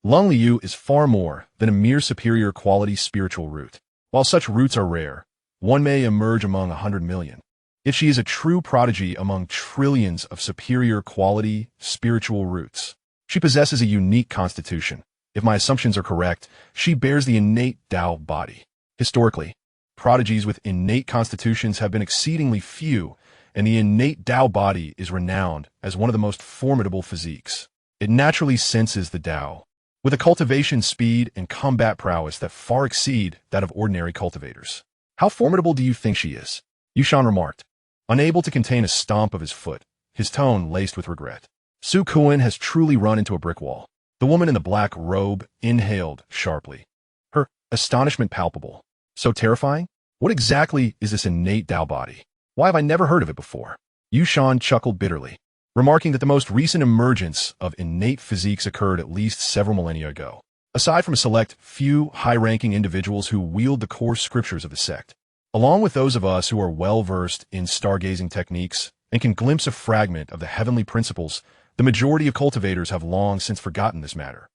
Lin Yuan is far more than a mere superior quality spiritual root. While such roots are rare, one may emerge among 100 million. Yet she is a true prodigy among trillions of superior quality spiritual roots. She possesses a unique constitution. If my assumptions are correct, she bears the innate Tao body. Historically, prodigies with innate constitutions have been exceedingly few, and the innate Tao body is renowned as one of the most formidable physiques. It naturally senses the Tao, with a cultivation speed and combat prowess that far exceed that of ordinary cultivators. How formidable do you think she is? Yushan remarked, unable to contain a stomp of his foot, his tone laced with regret. Su Kuan has truly run into a brick wall. The woman in the black robe inhaled sharply, her astonishment palpable. So terrifying? What exactly is this innate Tao body? Why have I never heard of it before? Yushan chuckled bitterly, remarking that the most recent emergence of innate physiques occurred at least several millennia ago. Aside from a select few high-ranking individuals who wield the core scriptures of the sect, along with those of us who are well-versed in stargazing techniques and can glimpse a fragment of the heavenly principles, the majority of cultivators have long since forgotten this matter.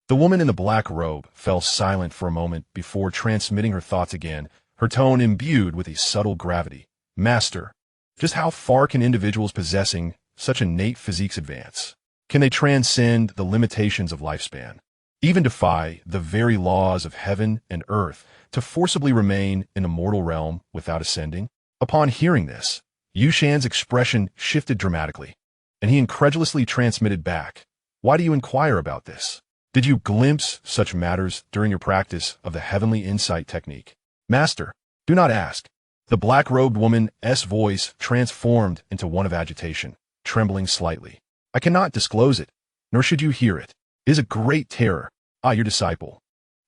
The woman in the black robe fell silent for a moment before transmitting her thoughts again, her tone imbued with a subtle gravity. Master, just how far can individuals possessing such innate physiques advance? Can they transcend the limitations of lifespan, even defy the very laws of heaven and earth to forcibly remain in the mortal realm without ascending? Upon hearing this, Yushan's expression shifted dramatically, and he incredulously transmitted back, "Why do you inquire about this? Did you glimpse such matters during your practice of the heavenly insight technique?" "Master, do not ask." The black-robed woman's voice transformed into one of agitation, trembling slightly. "I cannot disclose it, nor should you hear it. It is a great terror. I, your disciple,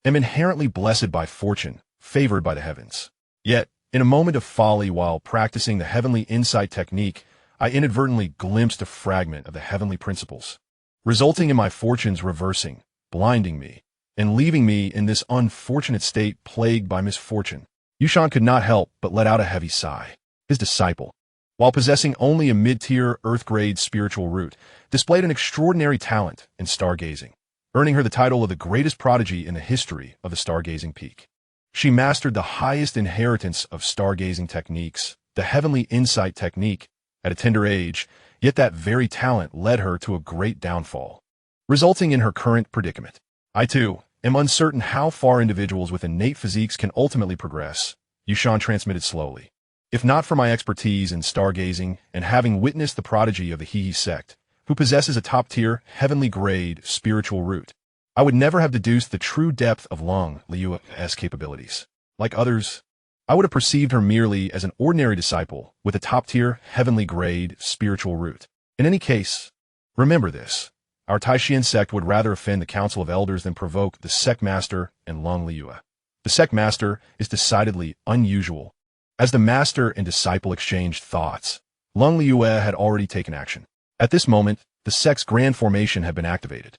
am inherently blessed by fortune, favored by the heavens. Yet, in a moment of folly while practicing the heavenly insight technique, I inadvertently glimpsed a fragment of the heavenly principles, resulting in my fortunes reversing, blinding me, and leaving me in this unfortunate state plagued by misfortune." Yushan could not help but let out a heavy sigh. His disciple, while possessing only a mid-tier Earth-grade spiritual root, displayed an extraordinary talent in stargazing, earning her the title of the greatest prodigy in the history of the stargazing peak. She mastered the highest inheritance of stargazing techniques, the heavenly insight technique, at a tender age, yet that very talent led her to a great downfall, resulting in her current predicament. "I, too, am uncertain how far individuals with innate physiques can ultimately progress," Yushan transmitted slowly. "If not for my expertise in stargazing and having witnessed the prodigy of the Hehe sect, who possesses a top-tier, heavenly-grade spiritual root, I would never have deduced the true depth of Lin Yuan's capabilities. Like others, I would have perceived her merely as an ordinary disciple with a top-tier, heavenly-grade spiritual root. In any case, remember this. Our Tai Xuan Sect would rather offend the Council of Elders than provoke the Sect Master and Lin Yuan. The Sect Master is decidedly unusual." As the Master and disciple exchanged thoughts, Lin Yuan had already taken action. At this moment, the Sect's grand formation had been activated.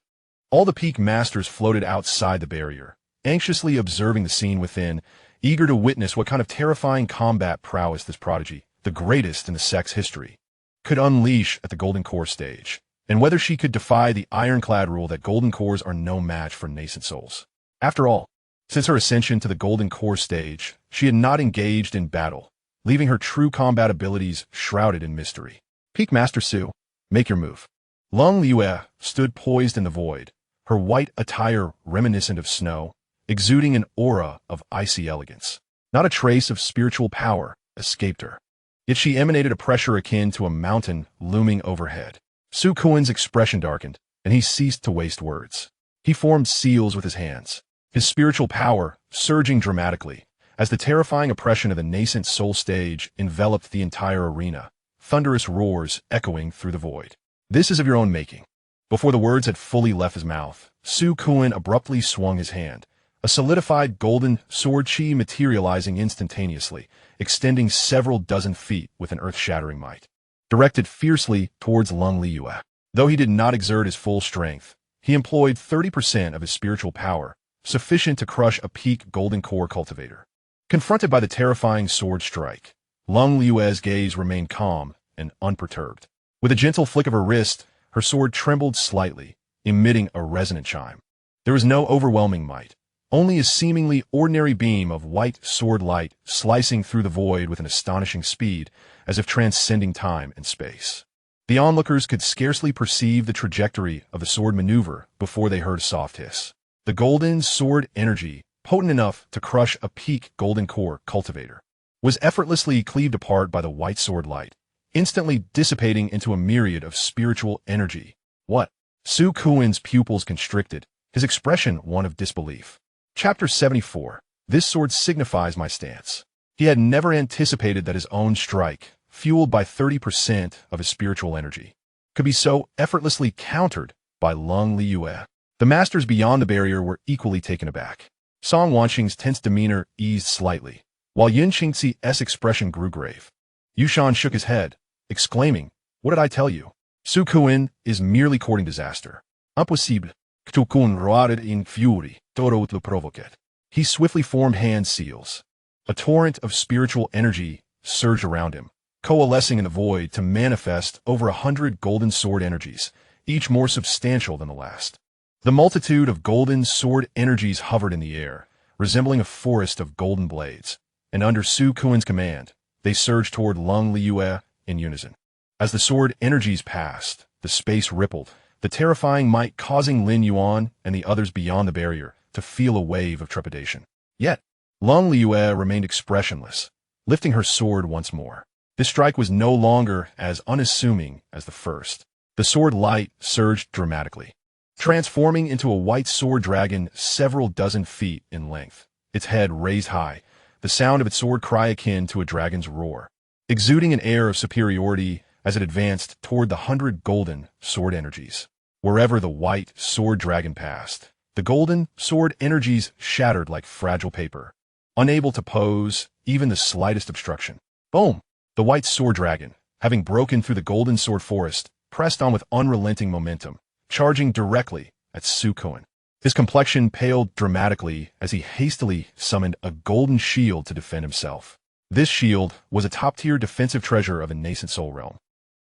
All the peak masters floated outside the barrier, anxiously observing the scene within, eager to witness what kind of terrifying combat prowess this prodigy, the greatest in the Sect's history, could unleash at the Golden Core stage, and whether she could defy the ironclad rule that Golden Cores are no match for nascent souls. After all, since her ascension to the Golden Core stage, she had not engaged in battle, leaving her true combat abilities shrouded in mystery. "Peak Master Su, make your move." Lin Yuan stood poised in the void, her white attire reminiscent of snow, exuding an aura of icy elegance. Not a trace of spiritual power escaped her, yet she emanated a pressure akin to a mountain looming overhead. Su Kuan's expression darkened, and he ceased to waste words. He formed seals with his hands, his spiritual power surging dramatically, as the terrifying oppression of the nascent soul stage enveloped the entire arena, thunderous roars echoing through the void. "This is of your own making." Before the words had fully left his mouth, Su Kuan abruptly swung his hand, a solidified golden sword chi materializing instantaneously, extending several dozen feet with an earth-shattering might, directed fiercely towards Lin Yuan. Though he did not exert his full strength, he employed 30% of his spiritual power, sufficient to crush a peak Golden Core cultivator. Confronted by the terrifying sword strike, Lin Yuan's gaze remained calm and unperturbed. With a gentle flick of her wrist, her sword trembled slightly, emitting a resonant chime. There was no overwhelming might, only a seemingly ordinary beam of white sword light slicing through the void with an astonishing speed, as if transcending time and space. The onlookers could scarcely perceive the trajectory of the sword maneuver before they heard a soft hiss. The golden sword energy, potent enough to crush a peak Golden Core cultivator, was effortlessly cleaved apart by the white sword light, instantly dissipating into a myriad of spiritual energy. "What?" Su Kuan's pupils constricted, his expression one of disbelief. Chapter 74. This sword signifies my stance. He had never anticipated that his own strike, fueled by 30% of his spiritual energy, could be so effortlessly countered by Lin Yuan. The masters beyond the barrier were equally taken aback. Song Wanqing's tense demeanor eased slightly, while Xianxia's expression grew grave. Yushan shook his head, exclaiming, "What did I tell you? Su Kuan is merely courting disaster. Impossible. Tu kun roared in fury, todo le provoquet." He swiftly formed hand seals. A torrent of spiritual energy surged around him, coalescing in the void to manifest over 100 golden sword energies, each more substantial than the last. The multitude of golden sword energies hovered in the air, resembling a forest of golden blades, and under Su Kuan's command, they surged toward Lin Yuan in unison. As the sword energies passed, the space rippled, the terrifying might causing Lin Yuan and the others beyond the barrier to feel a wave of trepidation. Yet, Long Liyue remained expressionless, lifting her sword once more. This strike was no longer as unassuming as the first. The sword light surged dramatically, transforming into a white sword dragon several dozen feet in length, its head raised high, the sound of its sword cry akin to a dragon's roar, exuding an air of superiority as it advanced toward the 100 golden sword energies. Wherever the white sword dragon passed, the golden sword energies shattered like fragile paper, unable to pose even the slightest obstruction. Boom! The white sword dragon, having broken through the golden sword forest, pressed on with unrelenting momentum, charging directly at Su Kuan. His complexion paled dramatically as he hastily summoned a golden shield to defend himself. This shield was a top-tier defensive treasure of a nascent soul realm,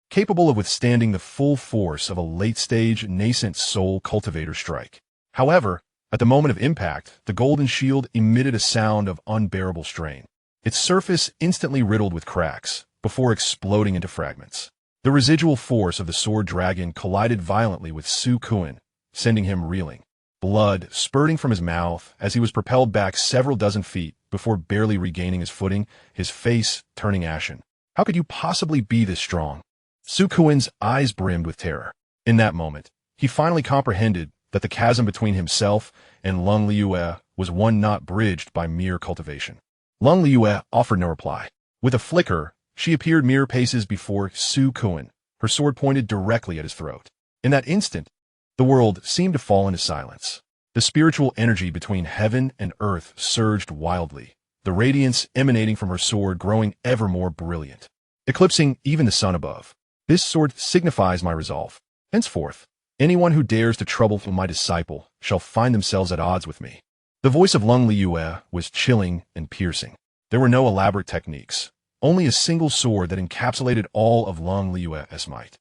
capable of withstanding the full force of a late-stage nascent soul cultivator strike. However, at the moment of impact, the golden shield emitted a sound of unbearable strain. Its surface instantly riddled with cracks, before exploding into fragments. The residual force of the sword dragon collided violently with Su Kuan, sending him reeling, blood spurting from his mouth as he was propelled back several dozen feet before barely regaining his footing, his face turning ashen. How could you possibly be this strong? Su Kuan's eyes brimmed with terror. In that moment, he finally comprehended that the chasm between himself and Long Liyue was one not bridged by mere cultivation. Long Liyue offered no reply. With a flicker, she appeared mere paces before Su Kuan, her sword pointed directly at his throat. In that instant, the world seemed to fall into silence. The spiritual energy between heaven and earth surged wildly, the radiance emanating from her sword growing ever more brilliant, eclipsing even the sun above. This sword signifies my resolve. Henceforth, anyone who dares to trouble my disciple shall find themselves at odds with me. The voice of Long Liyue was chilling and piercing. There were no elaborate techniques, only a single sword that encapsulated all of Long Liyue's might.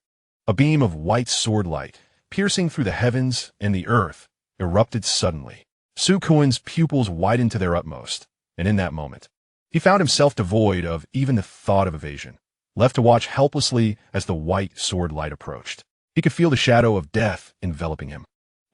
A beam of white sword light, piercing through the heavens and the earth, erupted suddenly. Su Kuan's pupils widened to their utmost, and in that moment, he found himself devoid of even the thought of evasion, left to watch helplessly as the white sword light approached. He could feel the shadow of death enveloping him.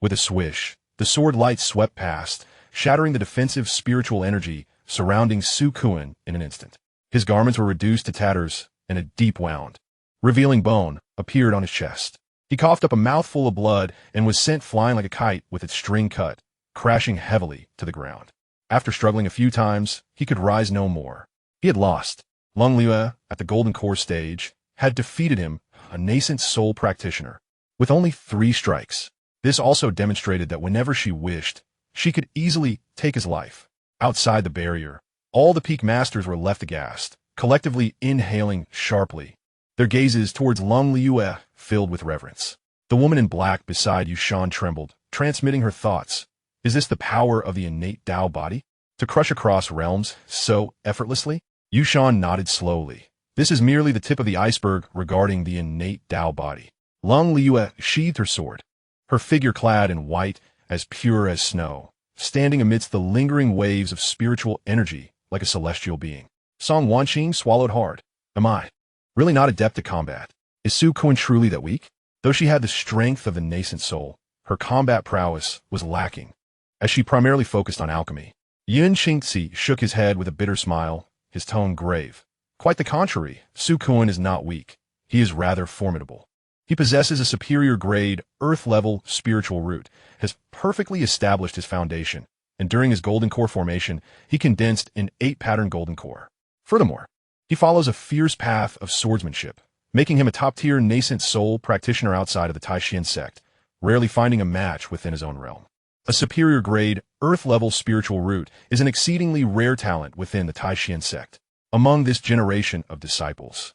With a swish, the sword light swept past, shattering the defensive spiritual energy surrounding Su Kuan in an instant. His garments were reduced to tatters, and a deep wound, revealing bone, appeared on his chest. He coughed up a mouthful of blood and was sent flying like a kite with its string cut, crashing heavily to the ground. After struggling a few times, he could rise no more. He had lost. Long Liyue, at the Golden Core stage, had defeated him, a nascent soul practitioner, with only 3 strikes. This also demonstrated that whenever she wished, she could easily take his life. Outside the barrier, all the peak masters were left aghast, collectively inhaling sharply, their gazes towards Long Liyue filled with reverence. The woman in black beside Yushan trembled, transmitting her thoughts. Is this the power of the innate Tao body? To crush across realms so effortlessly? Yushan nodded slowly. This is merely the tip of the iceberg regarding the innate Tao body. Long Liyue sheathed her sword, her figure clad in white as pure as snow, standing amidst the lingering waves of spiritual energy like a celestial being. Song Wanqing swallowed hard. Am I really not adept at combat? Is Su Kuan truly that weak? Though she had the strength of the nascent soul, her combat prowess was lacking, as she primarily focused on alchemy. Yun Qingzi shook his head with a bitter smile, his tone grave. Quite the contrary, Su Kuan is not weak. He is rather formidable. He possesses a superior grade, earth-level spiritual root, has perfectly established his foundation, and during his golden core formation, he condensed an 8-pattern golden core. Furthermore, he follows a fierce path of swordsmanship, making him a top-tier nascent soul practitioner outside of the Tai Xuan Sect, rarely finding a match within his own realm. A superior grade, earth-level spiritual root is an exceedingly rare talent within the Tai Xuan Sect. Among this generation of disciples,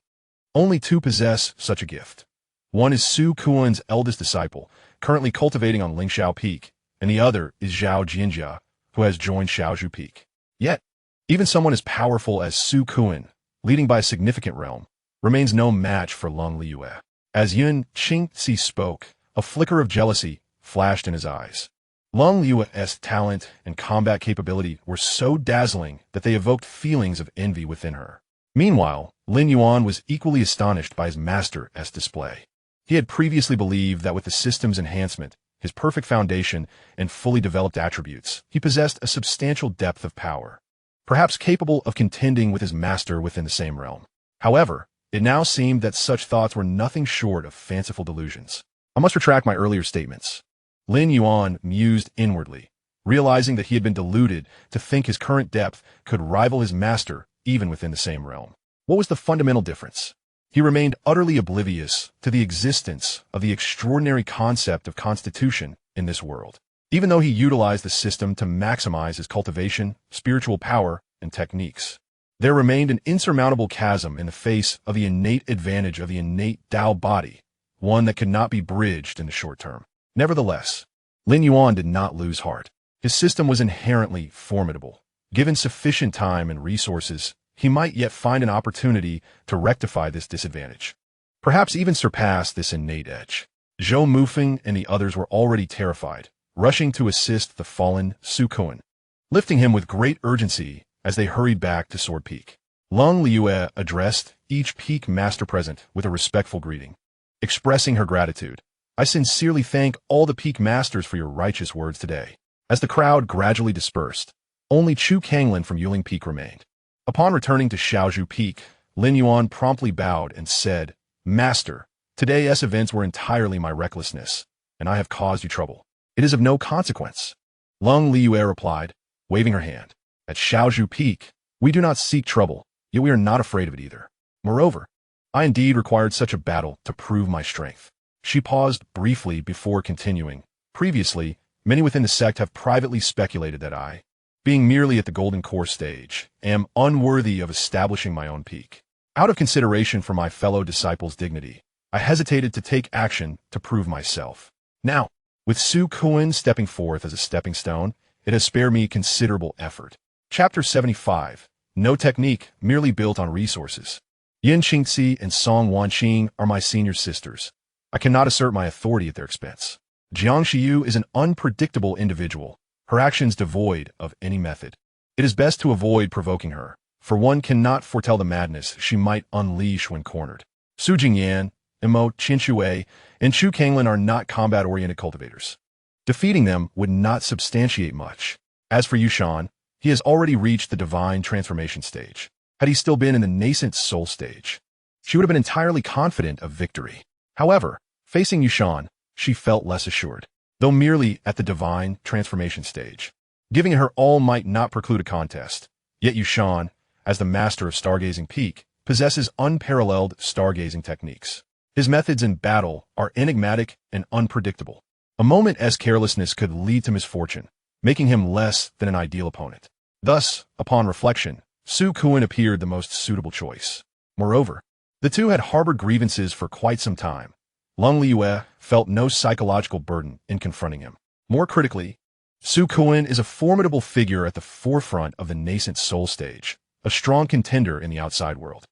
only 2 possess such a gift. One is Su Kuan's eldest disciple, currently cultivating on Lingxiao Peak, and the other is Zhao Jianjia, who has joined Shaozhu Peak. Yet, even someone as powerful as Su Kuan, leading by a significant realm, remains no match for Long Liyue. As Yun Qingzi spoke, a flicker of jealousy flashed in his eyes. Long Liyue's talent and combat capability were so dazzling that they evoked feelings of envy within her. Meanwhile, Lin Yuan was equally astonished by his master's display. He had previously believed that with the system's enhancement, his perfect foundation, and fully developed attributes, he possessed a substantial depth of power, perhaps capable of contending with his master within the same realm. However, it now seemed that such thoughts were nothing short of fanciful delusions. I must retract my earlier statements. Lin Yuan mused inwardly, realizing that he had been deluded to think his current depth could rival his master even within the same realm. What was the fundamental difference? He remained utterly oblivious to the existence of the extraordinary concept of constitution in this world, even though he utilized the system to maximize his cultivation, spiritual power, and techniques. There remained an insurmountable chasm in the face of the innate advantage of the innate Tao body, one that could not be bridged in the short term. Nevertheless, Lin Yuan did not lose heart. His system was inherently formidable. Given sufficient time and resources, he might yet find an opportunity to rectify this disadvantage, perhaps even surpass this innate edge. Zhou Mufeng and the others were already terrified, rushing to assist the fallen Su Kuan, lifting him with great urgency as they hurried back to Sword Peak. Lung Liyue addressed each peak master present with a respectful greeting, expressing her gratitude. I sincerely thank all the peak masters for your righteous words today. As the crowd gradually dispersed, only Chu Kanglin from Yuling Peak remained. Upon returning to Xiaozhu Peak, Lin Yuan promptly bowed and said, Master, today's events were entirely my recklessness, and I have caused you trouble. It is of no consequence. Lung Liyue replied, waving her hand. At Xiaozhu Peak, we do not seek trouble, yet we are not afraid of it either. Moreover, I indeed required such a battle to prove my strength. She paused briefly before continuing. Previously, many within the sect have privately speculated that I, being merely at the golden core stage, am unworthy of establishing my own peak. Out of consideration for my fellow disciples' dignity, I hesitated to take action to prove myself. Now, with Su Kuan stepping forth as a stepping stone, it has spared me considerable effort. Chapter 75. No technique, merely built on resources. Yin Qingxi and Song Wanqing are my senior sisters. I cannot assert my authority at their expense. Jiangxiyu is an unpredictable individual, her actions devoid of any method. It is best to avoid provoking her, for one cannot foretell the madness she might unleash when cornered. Su Jingyan, Imo Qinshui, and Chu Kanglin are not combat-oriented cultivators. Defeating them would not substantiate much. As for Yushan, he has already reached the divine transformation stage. Had he still been in the nascent soul stage, she would have been entirely confident of victory. However, facing Yushan, she felt less assured, though merely at the divine transformation stage. Giving her all might not preclude a contest, yet Yushan, as the master of Stargazing Peak, possesses unparalleled stargazing techniques. His methods in battle are enigmatic and unpredictable. A moment's carelessness could lead to misfortune, making him less than an ideal opponent. Thus, upon reflection, Su Kuan appeared the most suitable choice. Moreover, the two had harbored grievances for quite some time. Lung Liyue felt no psychological burden in confronting him. More critically, Su Kuan is a formidable figure at the forefront of the nascent soul stage, a strong contender in the outside world.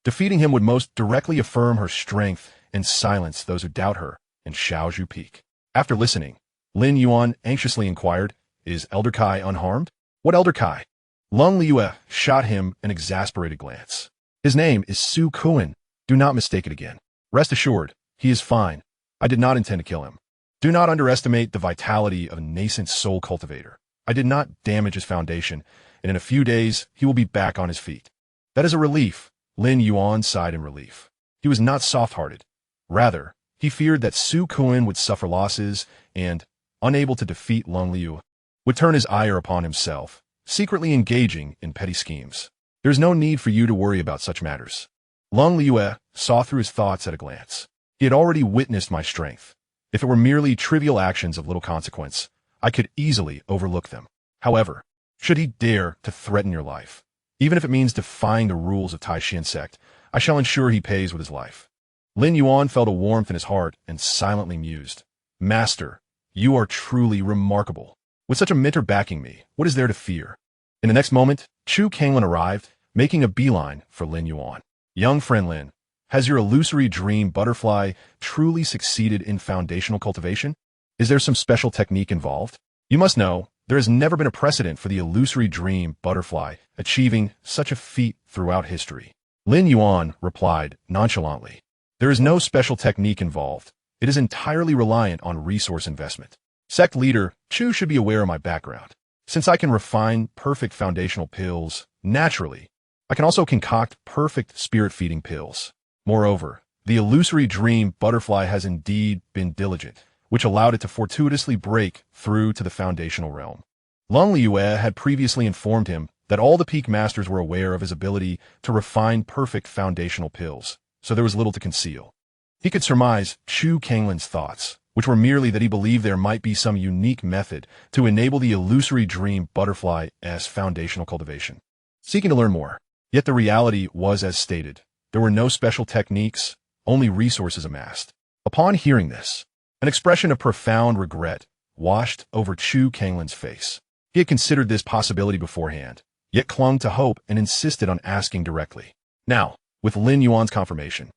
Defeating him would most directly affirm her strength and silence those who doubt her in Xiaozhu Peak. After listening, Lin Yuan anxiously inquired, Is Elder Kai unharmed? What Elder Kai? Lung Liyue shot him an exasperated glance. His name is Su Kuan. Do not mistake it again. Rest assured, he is fine. I did not intend to kill him. Do not underestimate the vitality of a nascent soul cultivator. I did not damage his foundation, and in a few days, he will be back on his feet. That is a relief. Lin Yuan sighed in relief. He was not soft-hearted. Rather, he feared that Su Kuan would suffer losses and, unable to defeat Lung Liyue, would turn his ire upon himself, secretly engaging in petty schemes. There is no need for you to worry about such matters. Lung Liyue saw through his thoughts at a glance. He had already witnessed my strength. If it were merely trivial actions of little consequence, I could easily overlook them. However, should he dare to threaten your life, even if it means defying the rules of Tai Xuan Sect, I shall ensure he pays with his life. Lin Yuan felt a warmth in his heart and silently mused. Master, you are truly remarkable. With such a mentor backing me, what is there to fear? In the next moment, Chu Kanglin arrived, making a beeline for Lin Yuan. Young friend Lin, has your illusory dream butterfly truly succeeded in foundational cultivation? Is there some special technique involved? You must know, there has never been a precedent for the illusory dream butterfly achieving such a feat throughout history. Lin Yuan replied nonchalantly. There is no special technique involved. It is entirely reliant on resource investment. Sect leader, Chu should be aware of my background. Since I can refine perfect foundational pills, naturally, I can also concoct perfect spirit-feeding pills. Moreover, the illusory dream butterfly has indeed been diligent, which allowed it to fortuitously break through to the foundational realm. Lin Yuan had previously informed him that all the peak masters were aware of his ability to refine perfect foundational pills, so there was little to conceal. He could surmise Chu Kanglin's thoughts, which were merely that he believed there might be some unique method to enable the illusory dream butterfly's foundational cultivation. Seeking to learn more, yet the reality was as stated. There were no special techniques, only resources amassed. Upon hearing this, an expression of profound regret washed over Chu Kanglin's face. He had considered this possibility beforehand, yet clung to hope and insisted on asking directly. Now, with Lin Yuan's confirmation,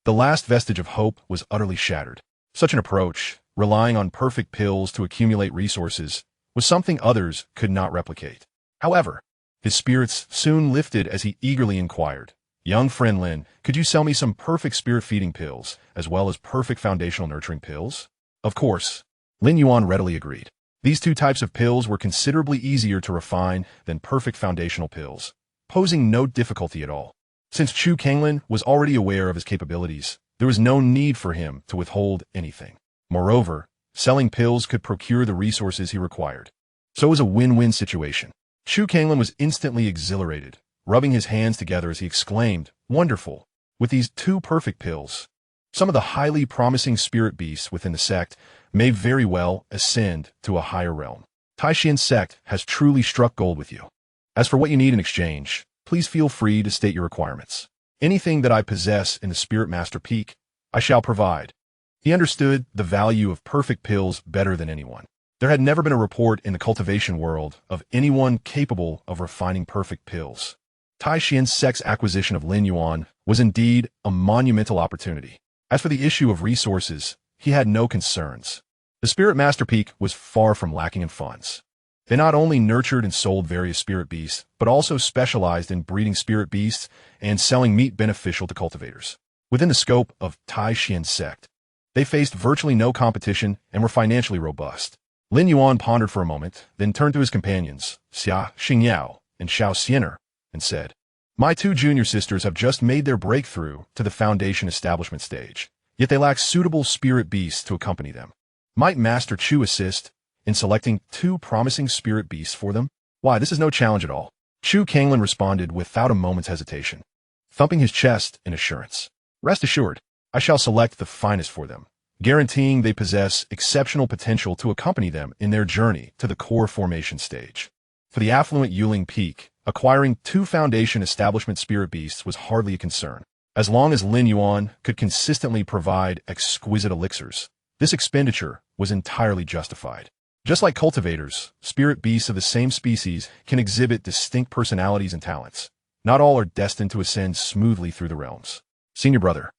the last vestige of hope was utterly shattered. Such an approach, relying on perfect pills to accumulate resources, was something others could not replicate. However, his spirits soon lifted as he eagerly inquired, "Young friend Lin, could you sell me some perfect spirit-feeding pills, as well as perfect foundational nurturing pills?" Of course, Lin Yuan readily agreed. These two types of pills were considerably easier to refine than perfect foundational pills, posing no difficulty at all. Since Chu Kanglin was already aware of his capabilities, there was no need for him to withhold anything. Moreover, selling pills could procure the resources he required. So it was a win-win situation. Chu Kanglin was instantly exhilarated, rubbing his hands together as he exclaimed, "Wonderful! With these two perfect pills, some of the highly promising spirit beasts within the sect may very well ascend to a higher realm. Tai Xuan Sect has truly struck gold with you. As for what you need in exchange, please feel free to state your requirements. Anything that I possess in the Spirit Master Peak, I shall provide." He understood the value of perfect pills better than anyone. There had never been a report in the cultivation world of anyone capable of refining perfect pills. Tai Xuan Sect's acquisition of Lin Yuan was indeed a monumental opportunity. As for the issue of resources, he had no concerns. The Spirit Master Peak was far from lacking in funds. They not only nurtured and sold various spirit beasts, but also specialized in breeding spirit beasts and selling meat beneficial to cultivators. Within the scope of Tai Xuan Sect, they faced virtually no competition and were financially robust. Lin Yuan pondered for a moment, then turned to his companions, Xianxia and Xianxia, and said, "My two junior sisters have just made their breakthrough to the foundation establishment stage, yet they lack suitable spirit beasts to accompany them. Might Master Chu assist in selecting two promising spirit beasts for them?" "Why, this is no challenge at all," Chu Kanglin responded without a moment's hesitation, thumping his chest in assurance. "Rest assured, I shall select the finest for them, guaranteeing they possess exceptional potential to accompany them in their journey to the core formation stage." For the affluent Yuling Peak, acquiring two foundation establishment spirit beasts was hardly a concern. As long as Lin Yuan could consistently provide exquisite elixirs, this expenditure was entirely justified. Just like cultivators, spirit beasts of the same species can exhibit distinct personalities and talents. Not all are destined to ascend smoothly through the realms. "Senior brother,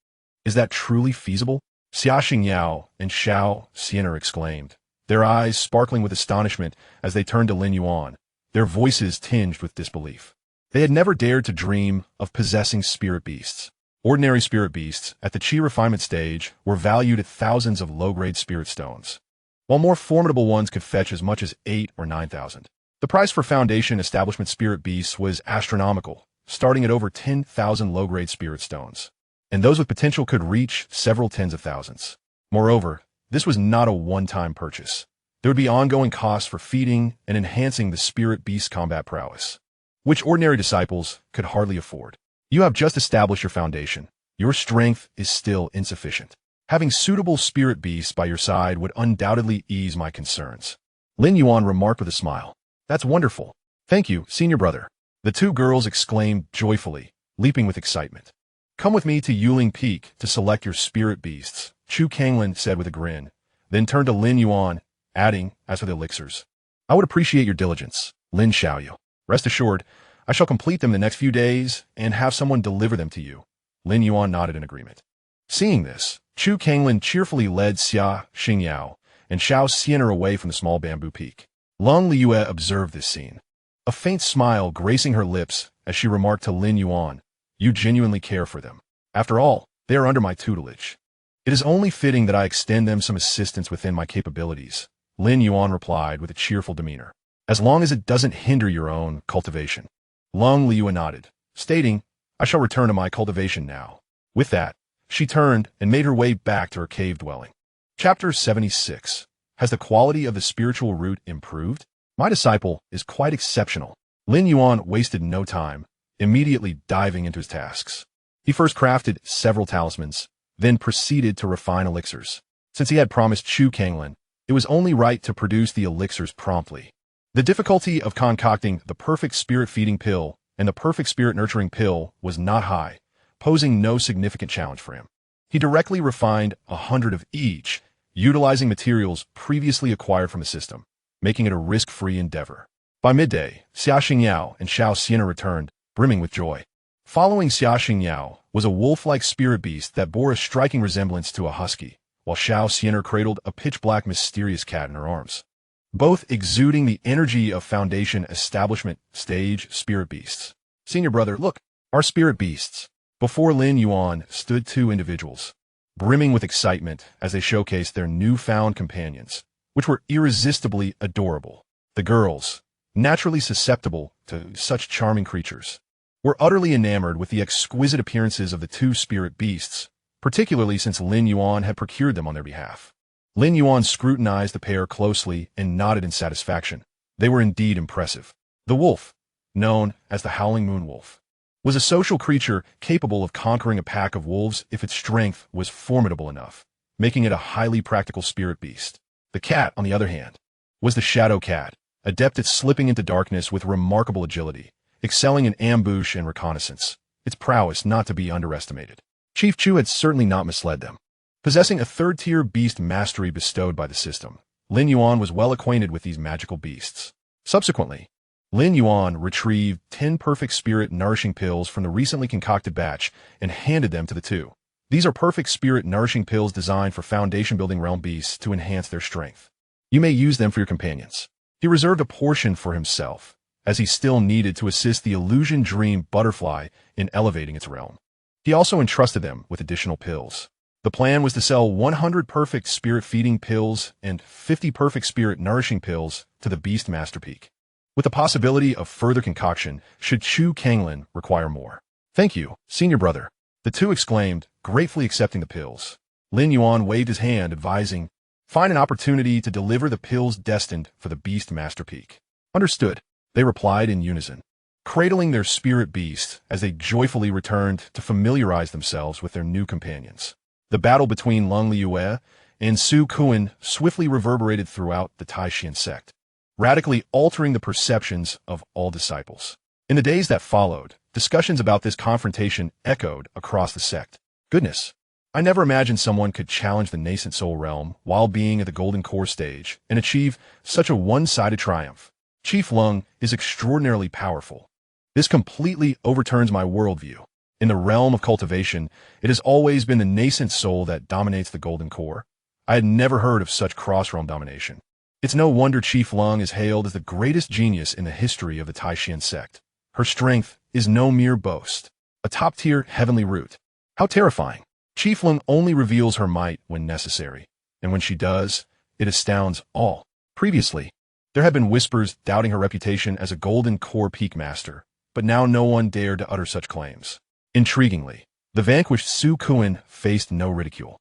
is that truly feasible?" Xiaxia and Xianxia exclaimed, their eyes sparkling with astonishment as they turned to Lin Yuan, their voices tinged with disbelief. They had never dared to dream of possessing spirit beasts. Ordinary spirit beasts at the Qi refinement stage were valued at thousands of low-grade spirit stones, while more formidable ones could fetch as much as 8,000 or 9,000. The price for foundation establishment spirit beasts was astronomical, starting at over 10,000 low-grade spirit stones, and those with potential could reach several tens of thousands. Moreover, this was not a one-time purchase. There would be ongoing costs for feeding and enhancing the spirit beast combat prowess, which ordinary disciples could hardly afford. You have just established your foundation. Your strength is still insufficient. Having suitable spirit beasts by your side would undoubtedly ease my concerns." Lin Yuan remarked with a smile. "That's wonderful. Thank you, senior brother." The two girls exclaimed joyfully, leaping with excitement. "Come with me to Yuling Peak to select your spirit beasts," Chu Kanglin said with a grin, then turned to Lin Yuan, adding, "As for the elixirs, I would appreciate your diligence, Lin Xiaoyu. Rest assured, I shall complete them in the next few days and have someone deliver them to you." Lin Yuan nodded in agreement. Seeing this, Chu Kanglin cheerfully led Xianxia and Xianxia away from the small bamboo peak. Lin Yuan observed this scene, a faint smile gracing her lips as she remarked to Lin Yuan, You genuinely care for them. After all, they are under my tutelage. It is only fitting that I extend them some assistance within my capabilities, Lin Yuan replied with a cheerful demeanor. As long as it doesn't hinder your own cultivation. Lin Yuan nodded, stating, I shall return to my cultivation now. With that, she turned and made her way back to her cave dwelling. Chapter 76. Has the quality of the spiritual root improved? My disciple is quite exceptional. Lin Yuan wasted no time, immediately diving into his tasks. He first crafted several talismans, then proceeded to refine elixirs. Since he had promised Chu Kanglin, it was only right to produce the elixirs promptly. The difficulty of concocting the perfect spirit-feeding pill and the perfect spirit-nurturing pill was not high, posing no significant challenge for him. He directly refined 100 of each, utilizing materials previously acquired from the system, making it a risk-free endeavor. By midday, Xianxia and Xianxia returned, brimming with joy. Following Xianxia was a wolf-like spirit beast that bore a striking resemblance to a husky, while Xianxia cradled a pitch-black mysterious cat in her arms, both exuding the energy of Foundation Establishment Stage spirit beasts. Senior brother, look, our spirit beasts. Before Lin Yuan stood two individuals, brimming with excitement as they showcased their newfound companions, which were irresistibly adorable. The girls, naturally susceptible to such charming creatures, were utterly enamored with the exquisite appearances of the two spirit beasts, particularly since Lin Yuan had procured them on their behalf. Lin Yuan scrutinized the pair closely and nodded in satisfaction. They were indeed impressive. The wolf, known as the Howling Moon Wolf, was a social creature capable of conquering a pack of wolves if its strength was formidable enough, making it a highly practical spirit beast. The cat, on the other hand, was the Shadow Cat, adept at slipping into darkness with remarkable agility, excelling in ambush and reconnaissance, its prowess not to be underestimated. Chief Chu had certainly not misled them. Possessing a third-tier beast mastery bestowed by the system, Lin Yuan was well acquainted with these magical beasts. Subsequently, Lin Yuan retrieved 10 perfect spirit nourishing pills from the recently concocted batch and handed them to the two. These are perfect spirit nourishing pills designed for foundation-building realm beasts to enhance their strength. You may use them for your companions. He reserved a portion for himself, as he still needed to assist the illusion dream butterfly in elevating its realm. He also entrusted them with additional pills. The plan was to sell 100 perfect spirit-feeding pills and 50 perfect spirit-nourishing pills to the Beastmaster Peak, with the possibility of further concoction should Chu Kanglin require more. Thank you, senior brother, the two exclaimed, gratefully accepting the pills. Lin Yuan waved his hand, advising, find an opportunity to deliver the pills destined for the Beastmaster Peak. Understood, they replied in unison, cradling their spirit beast as they joyfully returned to familiarize themselves with their new companions. The battle between Lin Yuan and Su Kuan swiftly reverberated throughout the Tai Xuan Sect, radically altering the perceptions of all disciples. In the days that followed, discussions about this confrontation echoed across the sect. Goodness, I never imagined someone could challenge the nascent soul realm while being at the Golden Core stage and achieve such a one-sided triumph. Chief Lung is extraordinarily powerful. This completely overturns my worldview. In the realm of cultivation, it has always been the nascent soul that dominates the Golden Core. I had never heard of such cross-realm domination. It's no wonder Chief Lung is hailed as the greatest genius in the history of the Tai Xuan Sect. Her strength is no mere boast. A top-tier heavenly root. How terrifying. Chief Lung only reveals her might when necessary, and when she does, it astounds all. Previously, there had been whispers doubting her reputation as a Golden Core Peak Master, but now no one dared to utter such claims. Intriguingly, the vanquished Su Kuan faced no ridicule.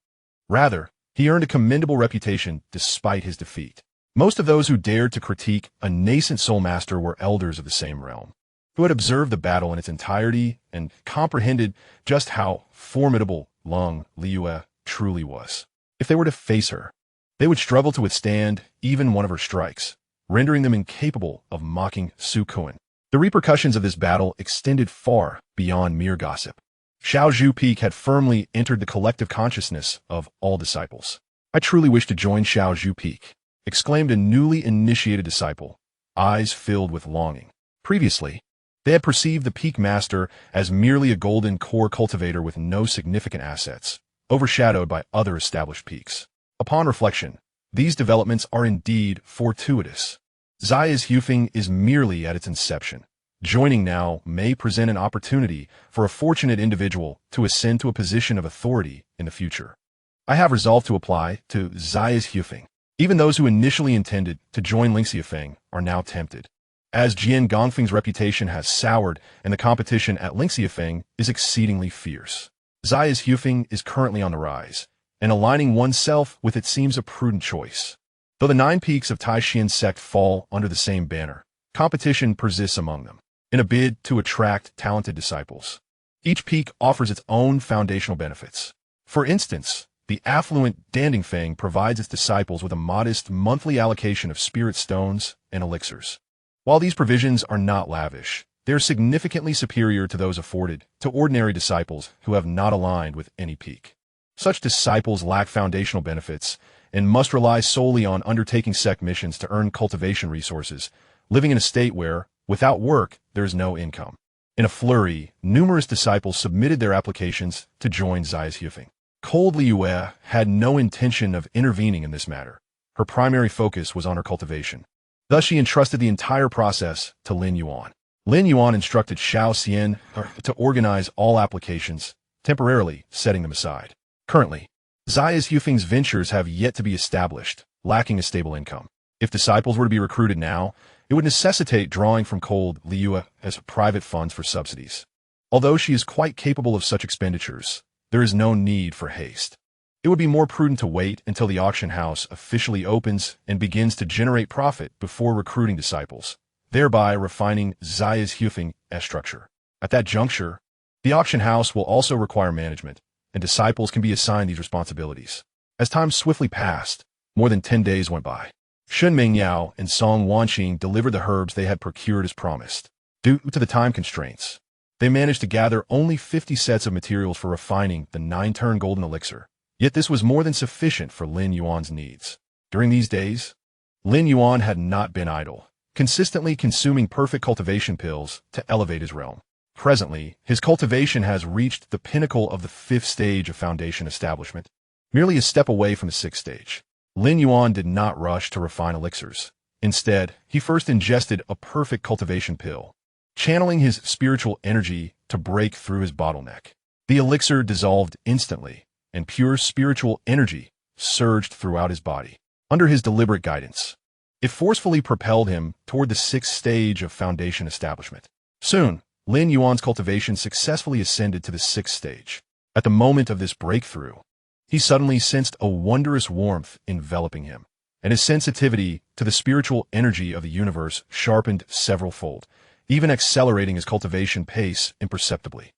Rather, he earned a commendable reputation despite his defeat. Most of those who dared to critique a nascent soul master were elders of the same realm, who had observed the battle in its entirety and comprehended just how formidable Lin Yuan truly was. If they were to face her, they would struggle to withstand even one of her strikes, rendering them incapable of mocking Su Kuan. The repercussions of this battle extended far beyond mere gossip. Xiaozhu Peak had firmly entered the collective consciousness of all disciples. I truly wish to join Xiaozhu Peak, exclaimed a newly initiated disciple, eyes filled with longing. Previously, they had perceived the Peak Master as merely a Golden Core cultivator with no significant assets, overshadowed by other established peaks. Upon reflection, these developments are indeed fortuitous. Zaya's Hufing is merely at its inception, Joining now may present an opportunity for a fortunate individual to ascend to a position of authority in the future. I have resolved to apply to Xia's Hufeng. Even those who initially intended to join Lingxia Feng are now tempted. As Jian Gongfeng's reputation has soured and the competition at Lingxia Feng is exceedingly fierce, Xia's Hufeng is currently on the rise, and aligning oneself with it seems a prudent choice. Though the 9 peaks of Tai Xuan Sect fall under the same banner, competition persists among them, in a bid to attract talented disciples. Each peak offers its own foundational benefits. For instance, the affluent Dandingfeng provides its disciples with a modest monthly allocation of spirit stones and elixirs. While these provisions are not lavish, they are significantly superior to those afforded to ordinary disciples who have not aligned with any peak. Such disciples lack foundational benefits and must rely solely on undertaking sect missions to earn cultivation resources, living in a state where, without work, there is no income. In a flurry, numerous disciples submitted their applications to join Xia's Hufeng. Cold Liyue had no intention of intervening in this matter. Her primary focus was on her cultivation. Thus she entrusted the entire process to Lin Yuan. Lin Yuan instructed Xiao Xian to organize all applications, temporarily setting them aside. Currently, Xia's Hufeng's ventures have yet to be established, lacking a stable income. If disciples were to be recruited now, it would necessitate drawing from Cold Liyue as private funds for subsidies. Although she is quite capable of such expenditures, there is no need for haste. It would be more prudent to wait until the auction house officially opens and begins to generate profit before recruiting disciples, thereby refining Xia's Hufeng's structure. At that juncture, the auction house will also require management, and disciples can be assigned these responsibilities. As time swiftly passed, more than 10 days went by. Shun Mingyao and Song Wanqing delivered the herbs they had procured as promised. Due to the time constraints, they managed to gather only 50 sets of materials for refining the 9-turn golden elixir. Yet this was more than sufficient for Lin Yuan's needs. During these days, Lin Yuan had not been idle, consistently consuming perfect cultivation pills to elevate his realm. Presently, his cultivation has reached the pinnacle of the 5th stage of foundation establishment, merely a step away from the 6th stage. Lin Yuan did not rush to refine elixirs. Instead, he first ingested a perfect cultivation pill, channeling his spiritual energy to break through his bottleneck. The elixir dissolved instantly, and pure spiritual energy surged throughout his body. Under his deliberate guidance, it forcefully propelled him toward the 6th stage of foundation establishment. Soon, Lin Yuan's cultivation successfully ascended to the 6th stage. At the moment of this breakthrough, he suddenly sensed a wondrous warmth enveloping him, and his sensitivity to the spiritual energy of the universe sharpened several-fold, even accelerating his cultivation pace imperceptibly.